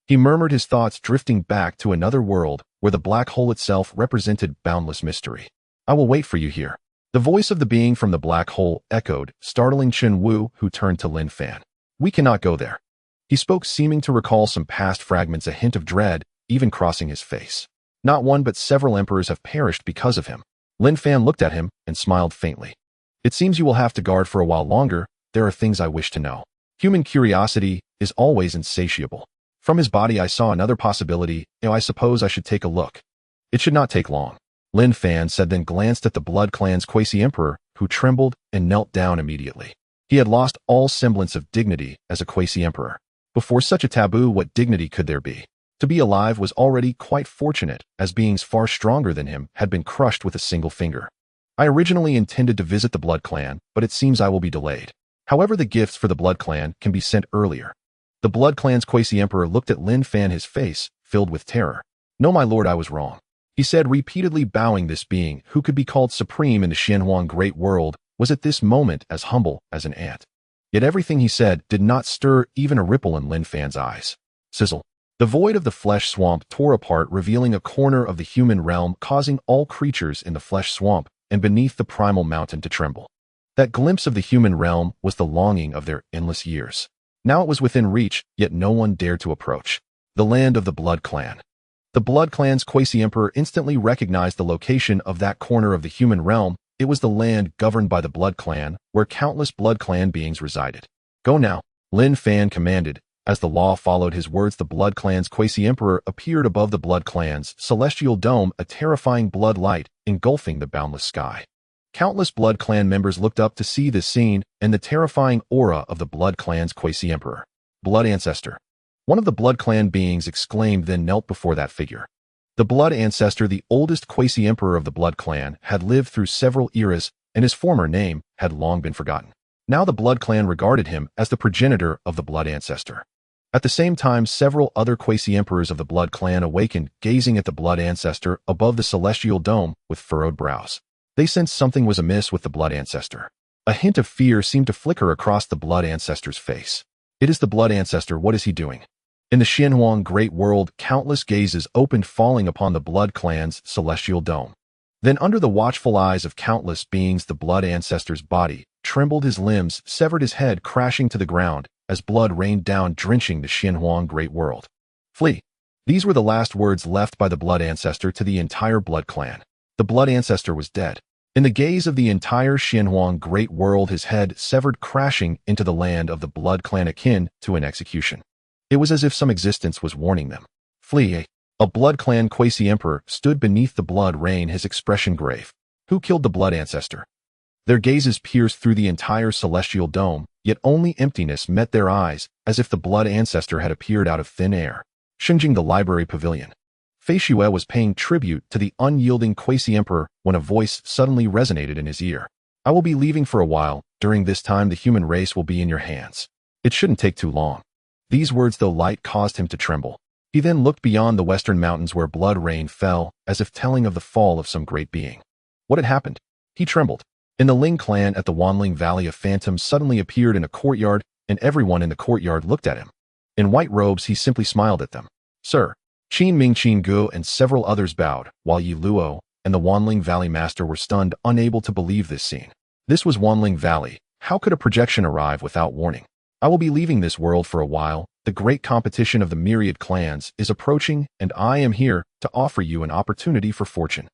He murmured, his thoughts drifting back to another world where the black hole itself represented boundless mystery. I will wait for you here. The voice of the being from the black hole echoed, startling Xuanghuang, who turned to Lin Fan. We cannot go there. He spoke, seeming to recall some past fragments, a hint of dread even crossing his face. Not one but several emperors have perished because of him. Lin Fan looked at him and smiled faintly. It seems you will have to guard for a while longer. There are things I wish to know. Human curiosity is always insatiable. From his body I saw another possibility. I suppose I should take a look. It should not take long, Lin Fan said, then glanced at the Blood Clan's quasi-emperor, who trembled and knelt down immediately. He had lost all semblance of dignity as a quasi-emperor. Before such a taboo, what dignity could there be? To be alive was already quite fortunate, as beings far stronger than him had been crushed with a single finger. I originally intended to visit the Blood Clan, but it seems I will be delayed. However, the gifts for the Blood Clan can be sent earlier. The Blood Clan's quasi-emperor looked at Lin Fan, his face filled with terror. No, my lord, I was wrong, he said, repeatedly bowing. This being, who could be called supreme in the Xuanghuang Great World, was at this moment as humble as an ant. Yet everything he said did not stir even a ripple in Lin Fan's eyes. Sizzle. The void of the flesh swamp tore apart, revealing a corner of the human realm, causing all creatures in the flesh swamp and beneath the primal mountain to tremble. That glimpse of the human realm was the longing of their endless years. Now it was within reach, yet no one dared to approach. The land of the Blood Clan. The Blood Clan's quasi-emperor instantly recognized the location of that corner of the human realm. It was the land governed by the Blood Clan, where countless Blood Clan beings resided. Go now, Lin Fan commanded. As the law followed his words, the Blood Clan's quasi-emperor appeared above the Blood Clan's celestial dome, a terrifying blood light engulfing the boundless sky. Countless Blood Clan members looked up to see this scene and the terrifying aura of the Blood Clan's quasi-emperor. Blood Ancestor. One of the Blood Clan beings exclaimed, then knelt before that figure. The Blood Ancestor, the oldest quasi-emperor of the Blood Clan, had lived through several eras, and his former name had long been forgotten. Now the Blood Clan regarded him as the progenitor of the Blood Ancestor. At the same time, several other quasi-emperors of the Blood Clan awakened, gazing at the Blood Ancestor above the celestial dome with furrowed brows. They sensed something was amiss with the Blood Ancestor. A hint of fear seemed to flicker across the Blood Ancestor's face. It is the Blood Ancestor. What is he doing? In the Xuanghuang Great World, countless gazes opened, falling upon the Blood Clan's celestial dome. Then, under the watchful eyes of countless beings, the Blood Ancestor's body trembled, his limbs severed, his head crashing to the ground, as blood rained down, drenching the Xuanghuang Great World. Flee. These were the last words left by the Blood Ancestor to the entire Blood Clan. The Blood Ancestor was dead. In the gaze of the entire Xuanghuang Great World, his head severed, crashing into the land of the Blood Clan, akin to an execution. It was as if some existence was warning them. Flee. A Blood Clan quasi-emperor stood beneath the blood rain, his expression grave. Who killed the Blood Ancestor? Their gazes pierced through the entire celestial dome, yet only emptiness met their eyes, as if the Blood Ancestor had appeared out of thin air. Xuanghuang, the Library Pavilion. Fei Xue was paying tribute to the unyielding quasi-emperor when a voice suddenly resonated in his ear. I will be leaving for a while. During this time, the human race will be in your hands. It shouldn't take too long. These words, though light, caused him to tremble. He then looked beyond the western mountains where blood rain fell, as if telling of the fall of some great being. What had happened? He trembled. In the Ling clan at the Wanling Valley, a phantom suddenly appeared in a courtyard, and everyone in the courtyard looked at him. In white robes, he simply smiled at them. Sir. Qin Ming, Qin Gu, and several others bowed, while Yi Luo and the Wanling Valley master were stunned, unable to believe this scene. This was Wanling Valley. How could a projection arrive without warning? I will be leaving this world for a while. the great competition of the myriad clans is approaching, and I am here to offer you an opportunity for fortune.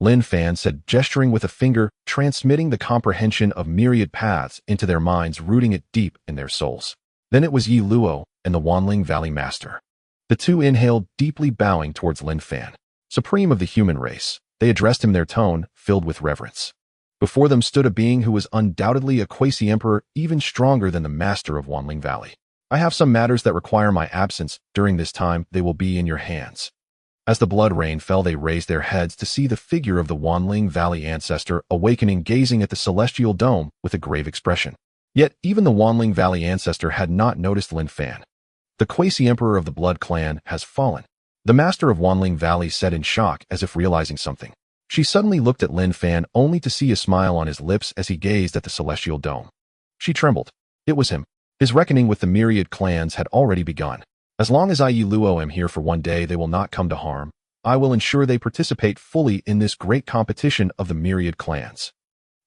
Lin Fan said, gesturing with a finger, transmitting the comprehension of myriad paths into their minds, rooting it deep in their souls. Then it was Yi Luo and the Wanling Valley Master. The two inhaled, deeply bowing towards Lin Fan. Supreme of the human race, they addressed him, their tone filled with reverence. Before them stood a being who was undoubtedly a quasi-emperor, even stronger than the master of Wanling Valley. I have some matters that require my absence. During this time, they will be in your hands. As the blood rain fell, they raised their heads to see the figure of the Wanling Valley ancestor, awakening, gazing at the celestial dome with a grave expression. Yet, even the Wanling Valley ancestor had not noticed Lin Fan. The quasi-emperor of the Blood Clan has fallen. The master of Wanling Valley said in shock, as if realizing something. She suddenly looked at Lin Fan, only to see a smile on his lips as he gazed at the celestial dome. She trembled. It was him. His reckoning with the myriad clans had already begun. As long as I, Yi Luo, am here for one day, they will not come to harm. I will ensure they participate fully in this great competition of the myriad clans.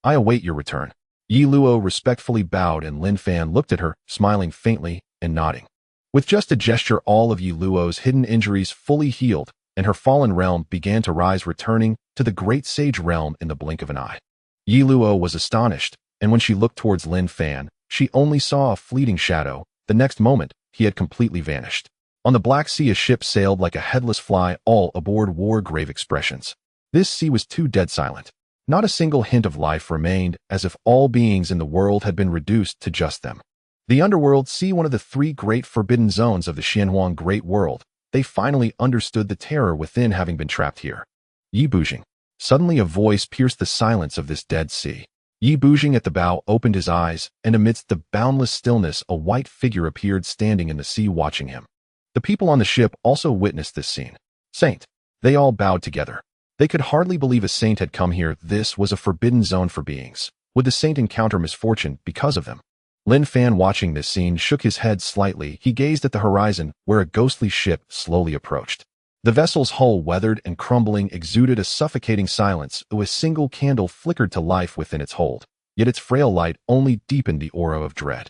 I await your return. Yi Luo respectfully bowed, and Lin Fan looked at her, smiling faintly and nodding. With just a gesture, all of Yi Luo's hidden injuries fully healed, and her fallen realm began to rise, returning to the great sage realm in the blink of an eye. Yi Luo was astonished, and when she looked towards Lin Fan, she only saw a fleeting shadow. The next moment, he had completely vanished. On the Black Sea, a ship sailed like a headless fly. All aboard wore grave expressions. This sea was too dead silent. Not a single hint of life remained, as if all beings in the world had been reduced to just them. The underworld sea, one of the three great forbidden zones of the Xuanghuang Great World, they finally understood the terror within having been trapped here. Yi Bujing. Suddenly a voice pierced the silence of this dead sea. Yi Bujing at the bow opened his eyes, and amidst the boundless stillness a white figure appeared, standing in the sea watching him. The people on the ship also witnessed this scene. Saint. They all bowed together. They could hardly believe a saint had come here. This was a forbidden zone for beings. Would the saint encounter misfortune because of them? Lin Fan, watching this scene, shook his head slightly. He gazed at the horizon, where a ghostly ship slowly approached. The vessel's hull, weathered and crumbling, exuded a suffocating silence. A single candle flickered to life within its hold, yet its frail light only deepened the aura of dread.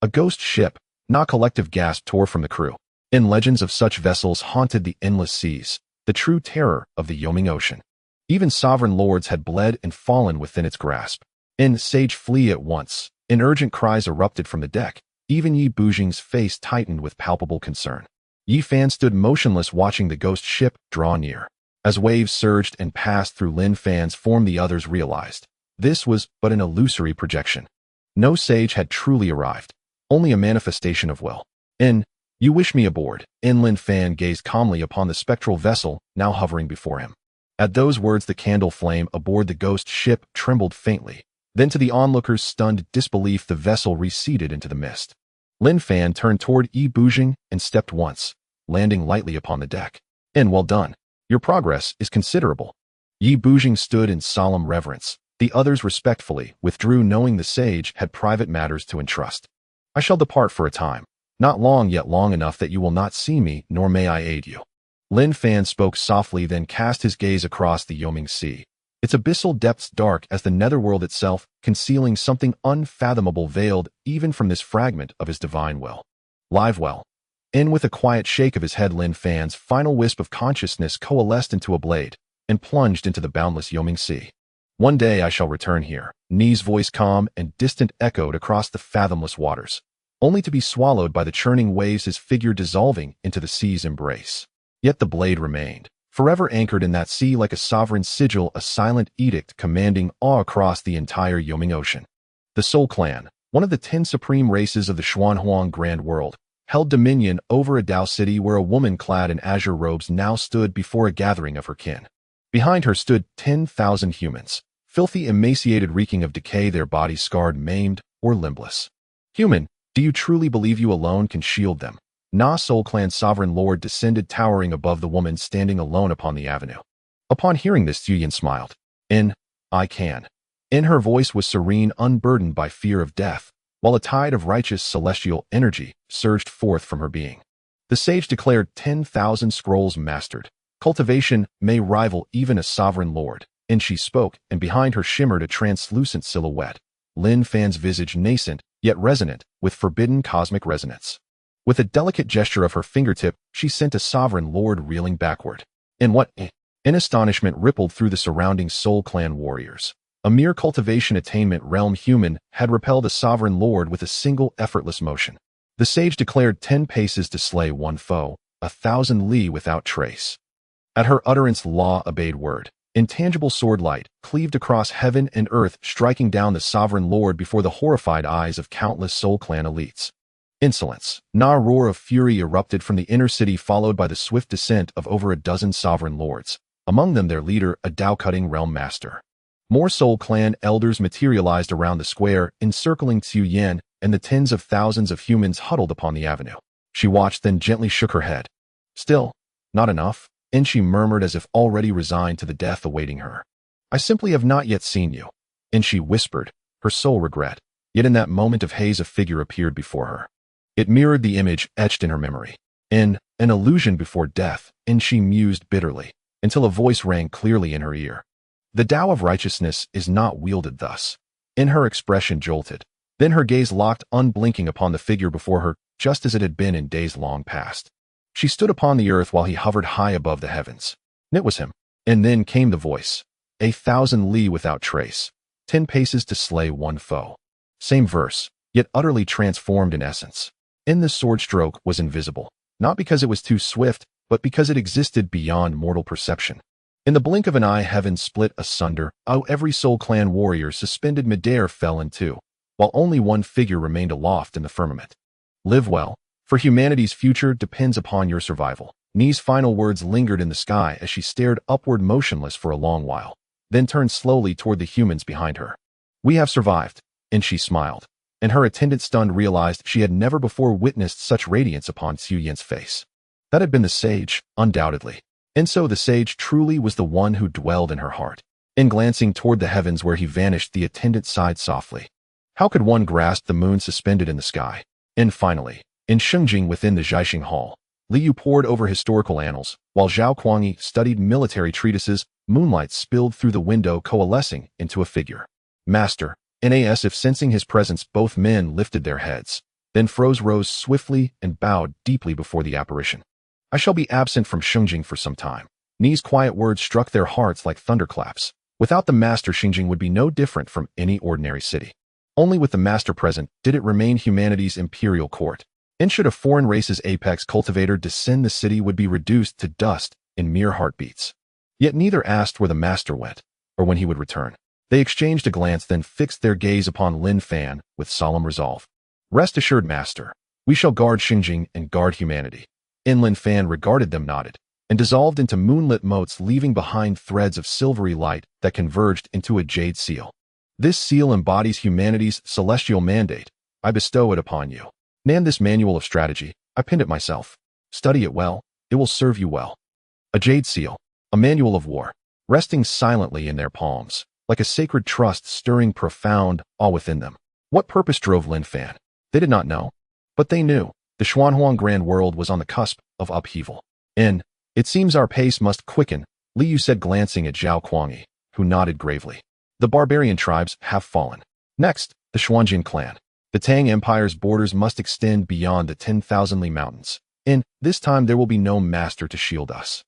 A ghost ship, not collective gasp tore from the crew. In legends of such vessels haunted the endless seas, the true terror of the Yoming Ocean. Even sovereign lords had bled and fallen within its grasp. In sage, flee at once. In urgent cries erupted from the deck. Even Yi Bujing's face tightened with palpable concern. Yi Fan stood motionless, watching the ghost ship draw near. As waves surged and passed through Lin Fan's form, the others realized this was but an illusory projection. No sage had truly arrived, only a manifestation of will. You wish me aboard? Lin Fan gazed calmly upon the spectral vessel now hovering before him. At those words, the candle flame aboard the ghost ship trembled faintly. Then, to the onlookers' stunned disbelief, the vessel receded into the mist. Lin Fan turned toward Yi Bujing and stepped once, landing lightly upon the deck. Well done. Your progress is considerable. Yi Bujing stood in solemn reverence. The others respectfully withdrew, knowing the sage had private matters to entrust. I shall depart for a time. Not long, yet long enough that you will not see me, nor may I aid you. Lin Fan spoke softly, then cast his gaze across the Yoming Sea. Its abyssal depths dark as the netherworld itself, concealing something unfathomable, veiled even from this fragment of his divine will. Live well. With a quiet shake of his head, Lin Fan's final wisp of consciousness coalesced into a blade and plunged into the boundless Yoming Sea. One day I shall return here. Ni's voice, calm and distant, echoed across the fathomless waters, only to be swallowed by the churning waves, his figure dissolving into the sea's embrace. Yet the blade remained, forever anchored in that sea like a sovereign sigil, a silent edict commanding awe across the entire Yoming Ocean. The Soul Clan, one of the 10 supreme races of the Xuanghuang Great World, held dominion over a Dao city where a woman clad in azure robes now stood before a gathering of her kin. Behind her stood 10,000 humans, filthy, emaciated, reeking of decay, their bodies scarred, maimed, or limbless. Human, do you truly believe you alone can shield them? Soul Clan sovereign lord descended, towering above the woman standing alone upon the avenue. Upon hearing this, Xuyan smiled. I can. Her voice was serene, unburdened by fear of death, while a tide of righteous celestial energy surged forth from her being. The sage declared, 10,000 scrolls mastered. Cultivation may rival even a sovereign lord. She spoke, and behind her shimmered a translucent silhouette. Lin Fan's visage, nascent, yet resonant, with forbidden cosmic resonance. With a delicate gesture of her fingertip, she sent a sovereign lord reeling backward. In what? In astonishment rippled through the surrounding Soul Clan warriors. A mere cultivation attainment realm human had repelled a sovereign lord with a single effortless motion. The sage declared 10 paces to slay one foe, 1,000 li without trace. At her utterance law obeyed word. Intangible sword light cleaved across heaven and earth, striking down the sovereign lord before the horrified eyes of countless Soul Clan elites. Insolence. A roar of fury erupted from the inner city, followed by the swift descent of over a dozen sovereign lords, among them their leader, a Dao-cutting realm master. More Soul Clan elders materialized around the square, encircling Xuanghuang and the tens of thousands of humans huddled upon the avenue. She watched, then gently shook her head. Still, not enough, and she murmured as if already resigned to the death awaiting her. I simply have not yet seen you. And she whispered, her sole regret. Yet in that moment of haze a figure appeared before her. It mirrored the image etched in her memory. In an illusion before death, and she mused bitterly, until a voice rang clearly in her ear. The Tao of righteousness is not wielded thus. In her expression jolted. Then her gaze locked unblinking upon the figure before her, just as it had been in days long past. She stood upon the earth while he hovered high above the heavens. It was him. And then came the voice. 1,000 li without trace. 10 paces to slay one foe. Same verse, yet utterly transformed in essence. In the sword stroke was invisible, not because it was too swift, but because it existed beyond mortal perception. In the blink of an eye, heaven split asunder. Every Soul Clan warrior suspended midair fell in two, while only one figure remained aloft in the firmament. Live well, for humanity's future depends upon your survival. Ni's final words lingered in the sky as she stared upward motionless for a long while, then turned slowly toward the humans behind her. We have survived, and she smiled, and her attendant stunned realized she had never before witnessed such radiance upon Xuanghuang's face. That had been the sage, undoubtedly. And so the sage truly was the one who dwelled in her heart. In glancing toward the heavens where he vanished, the attendant sighed softly. How could one grasp the moon suspended in the sky? And finally, in Shungjing within the Zhaixing Hall, Liu pored over historical annals, while Zhao Kuangyi studied military treatises. Moonlight spilled through the window, coalescing into a figure. Master, as if sensing his presence, both men lifted their heads, then rose swiftly and bowed deeply before the apparition. I shall be absent from Shungjing for some time. Ni's quiet words struck their hearts like thunderclaps. Without the master, Xinjiang would be no different from any ordinary city. Only with the master present did it remain humanity's imperial court. And should a foreign race's apex cultivator descend, the city would be reduced to dust in mere heartbeats. Yet neither asked where the master went, or when he would return. They exchanged a glance, then fixed their gaze upon Lin Fan with solemn resolve. Rest assured, master, we shall guard Xinjiang and guard humanity. Lin Fan regarded them, nodded, and dissolved into moonlit motes, leaving behind threads of silvery light that converged into a jade seal. This seal embodies humanity's celestial mandate. I bestow it upon you. Nan this manual of strategy. I pinned it myself. Study it well. It will serve you well. A jade seal, a manual of war, resting silently in their palms, like a sacred trust stirring profound awe within them. What purpose drove Lin Fan? They did not know, but they knew. The Xuanghuang Great World was on the cusp of upheaval. It seems our pace must quicken, Liu said, glancing at Zhao Kuangyi, who nodded gravely. The barbarian tribes have fallen. Next, the Xuanjin clan. The Tang Empire's borders must extend beyond the 10,000 li mountains. This time there will be no master to shield us.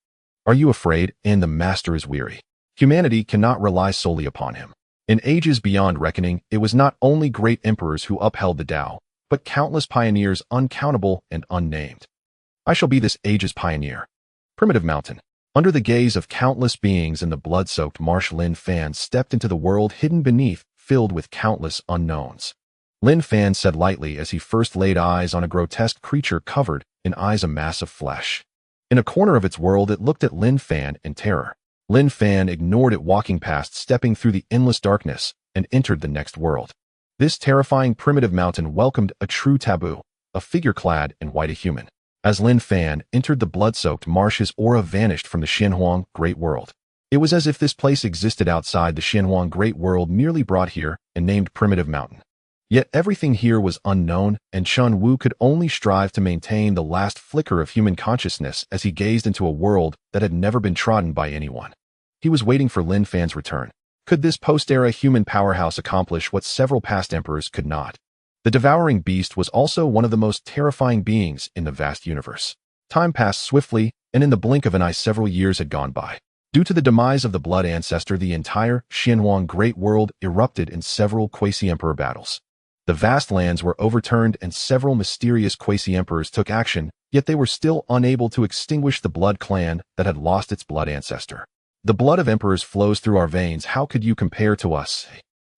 Are you afraid? The master is weary. Humanity cannot rely solely upon him. In ages beyond reckoning, it was not only great emperors who upheld the Tao, but countless pioneers, uncountable and unnamed. I shall be this age's pioneer. Primitive Mountain. Under the gaze of countless beings in the blood-soaked marsh, Lin Fan stepped into the world hidden beneath, filled with countless unknowns. Lin Fan said lightly as he first laid eyes on a grotesque creature covered in eyes, a mass of flesh. In a corner of its world, it looked at Lin Fan in terror. Lin Fan ignored it, walking past, stepping through the endless darkness, and entered the next world. This terrifying primitive mountain welcomed a true taboo, a figure clad in white, a human. As Lin Fan entered the blood-soaked marsh, his aura vanished from the Xuanghuang Great World. It was as if this place existed outside the Xuanghuang Great World, merely brought here and named Primitive Mountain. Yet everything here was unknown, and Chun Wu could only strive to maintain the last flicker of human consciousness as he gazed into a world that had never been trodden by anyone. He was waiting for Lin Fan's return. Could this post-era human powerhouse accomplish what several past emperors could not? The devouring beast was also one of the most terrifying beings in the vast universe. Time passed swiftly, and in the blink of an eye several years had gone by. Due to the demise of the Blood Ancestor, the entire Xuanghuang Great World erupted in several quasi-emperor battles. The vast lands were overturned and several mysterious quasi-emperors took action, yet they were still unable to extinguish the Blood clan that had lost its Blood Ancestor. The blood of emperors flows through our veins. How could you compare to us?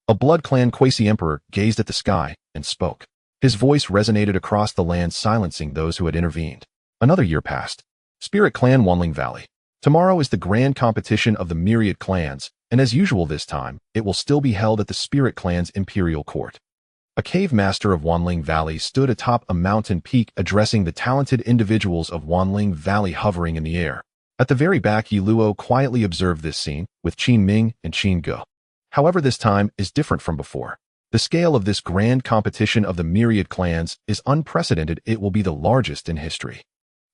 A Blood clan quasi-emperor gazed at the sky and spoke. His voice resonated across the land, silencing those who had intervened. Another year passed. Spirit Clan Wanling Valley. Tomorrow is the grand competition of the myriad clans, and as usual this time, it will still be held at the Spirit Clan's imperial court. A cave master of Wanling Valley stood atop a mountain peak addressing the talented individuals of Wanling Valley hovering in the air. At the very back, Yiluo quietly observed this scene, with Qin Ming and Qin Ge. However, this time is different from before. The scale of this grand competition of the myriad clans is unprecedented. It will be the largest in history.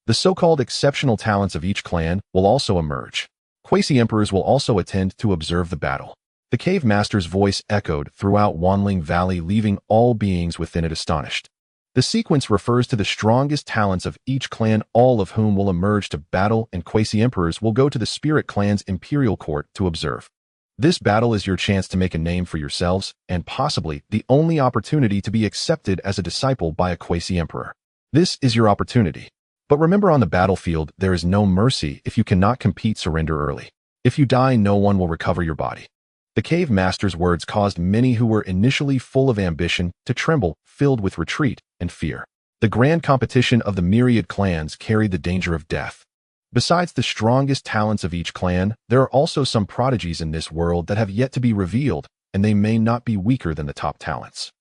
The so-called exceptional talents of each clan will also emerge. Quasi-emperors will also attend to observe the battle. The cave master's voice echoed throughout Wanling Valley, leaving all beings within it astonished. The sequence refers to the strongest talents of each clan, all of whom will emerge to battle, and quasi-emperors will go to the Spirit Clan's imperial court to observe. This battle is your chance to make a name for yourselves, and possibly the only opportunity to be accepted as a disciple by a quasi-emperor. This is your opportunity. But remember, on the battlefield, there is no mercy. If you cannot compete, surrender early. If you die, no one will recover your body. The cave master's words caused many who were initially full of ambition to tremble, filled with retreat and fear. The grand competition of the myriad clans carried the danger of death. Besides the strongest talents of each clan, there are also some prodigies in this world that have yet to be revealed, and they may not be weaker than the top talents.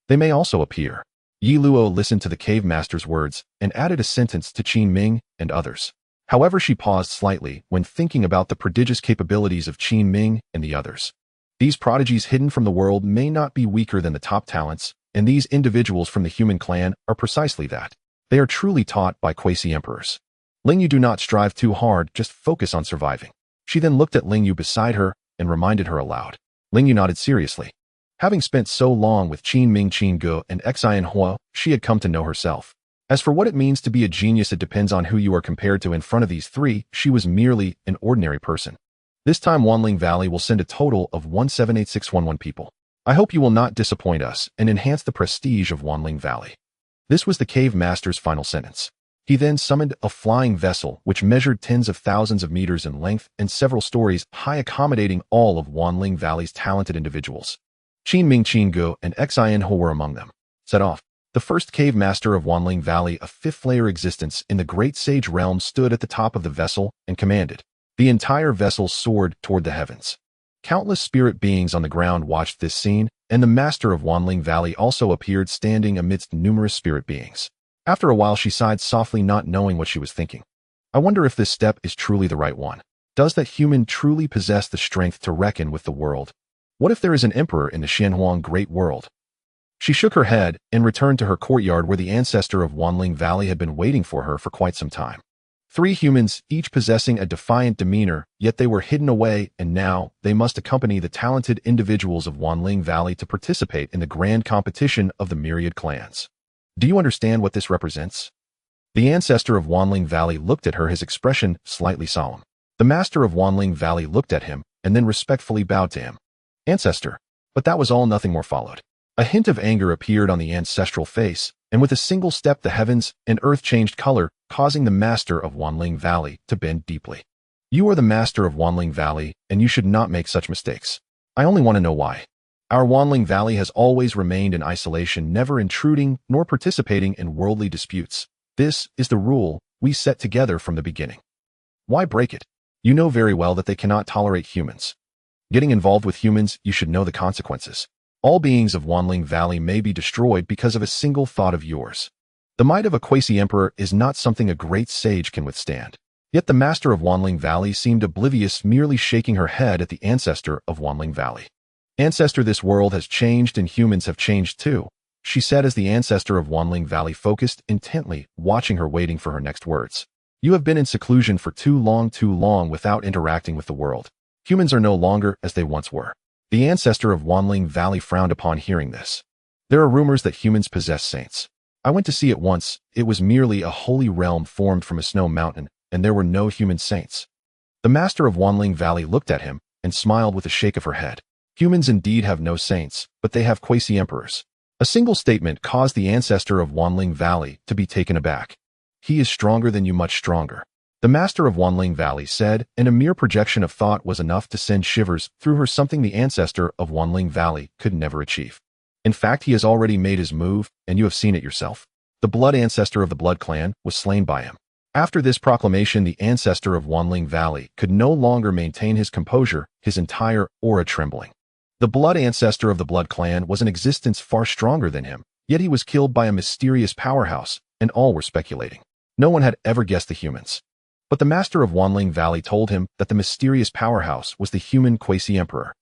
They may also appear. Yiluo listened to the cave master's words and added a sentence to Qin Ming and others. However, she paused slightly when thinking about the prodigious capabilities of Qin Ming and the others. These prodigies hidden from the world may not be weaker than the top talents, and these individuals from the human clan are precisely that. They are truly taught by quasi-emperors. Lingyu, do not strive too hard, just focus on surviving. She then looked at Lingyu beside her and reminded her aloud. Lingyu nodded seriously. Having spent so long with Qin Ming, Qin Ge, and Xuanghuang, she had come to know herself. As for what it means to be a genius, it depends on who you are compared to. In front of these three, she was merely an ordinary person. This time, Wanling Valley will send a total of 178611 people. I hope you will not disappoint us and enhance the prestige of Wanling Valley. This was the cave master's final sentence. He then summoned a flying vessel which measured tens of thousands of meters in length and several stories high, accommodating all of Wanling Valley's talented individuals. Qin Ming, Qin Ge, and Xuanghuang were among them. Set off. The first cave master of Wanling Valley, a fifth-layer existence in the Great Sage Realm, stood at the top of the vessel and commanded. The entire vessel soared toward the heavens. Countless spirit beings on the ground watched this scene, and the master of Wanling Valley also appeared, standing amidst numerous spirit beings. After a while, she sighed softly, not knowing what she was thinking. I wonder if this step is truly the right one. Does that human truly possess the strength to reckon with the world? What if there is an emperor in the Xuanghuang Great World? She shook her head and returned to her courtyard, where the ancestor of Wanling Valley had been waiting for her for quite some time. Three humans, each possessing a defiant demeanor, yet they were hidden away, and now they must accompany the talented individuals of Wanling Valley to participate in the grand competition of the myriad clans. Do you understand what this represents? The ancestor of Wanling Valley looked at her, his expression slightly solemn. The master of Wanling Valley looked at him and then respectfully bowed to him. Ancestor. But that was all, nothing more followed. A hint of anger appeared on the ancestral face, and with a single step the heavens and earth changed color, causing the master of Wanling Valley to bend deeply. You are the master of Wanling Valley, and you should not make such mistakes. I only want to know why. Our Wanling Valley has always remained in isolation, never intruding nor participating in worldly disputes. This is the rule we set together from the beginning. Why break it? You know very well that they cannot tolerate humans. Getting involved with humans, you should know the consequences. All beings of Wanling Valley may be destroyed because of a single thought of yours. The might of a quasi-emperor is not something a great sage can withstand. Yet the master of Wanling Valley seemed oblivious, merely shaking her head at the ancestor of Wanling Valley. Ancestor, this world has changed and humans have changed too, she said as the ancestor of Wanling Valley focused intently, watching her, waiting for her next words. You have been in seclusion for too long without interacting with the world. Humans are no longer as they once were. The ancestor of Wanling Valley frowned upon hearing this. There are rumors that humans possess saints. I went to see it once. It was merely a holy realm formed from a snow mountain, and there were no human saints. The master of Wanling Valley looked at him and smiled with a shake of her head. Humans indeed have no saints, but they have quasi-emperors. A single statement caused the ancestor of Wanling Valley to be taken aback. He is stronger than you, much stronger. The master of Wanling Valley said, and a mere projection of thought was enough to send shivers through her, something the ancestor of Wanling Valley could never achieve. In fact, he has already made his move, and you have seen it yourself. The blood ancestor of the Blood Clan was slain by him. After this proclamation, the ancestor of Wanling Valley could no longer maintain his composure, his entire aura trembling. The blood ancestor of the Blood Clan was in existence far stronger than him, yet he was killed by a mysterious powerhouse, and all were speculating. No one had ever guessed the humans. But the master of Wanling Valley told him that the mysterious powerhouse was the human quasi-emperor.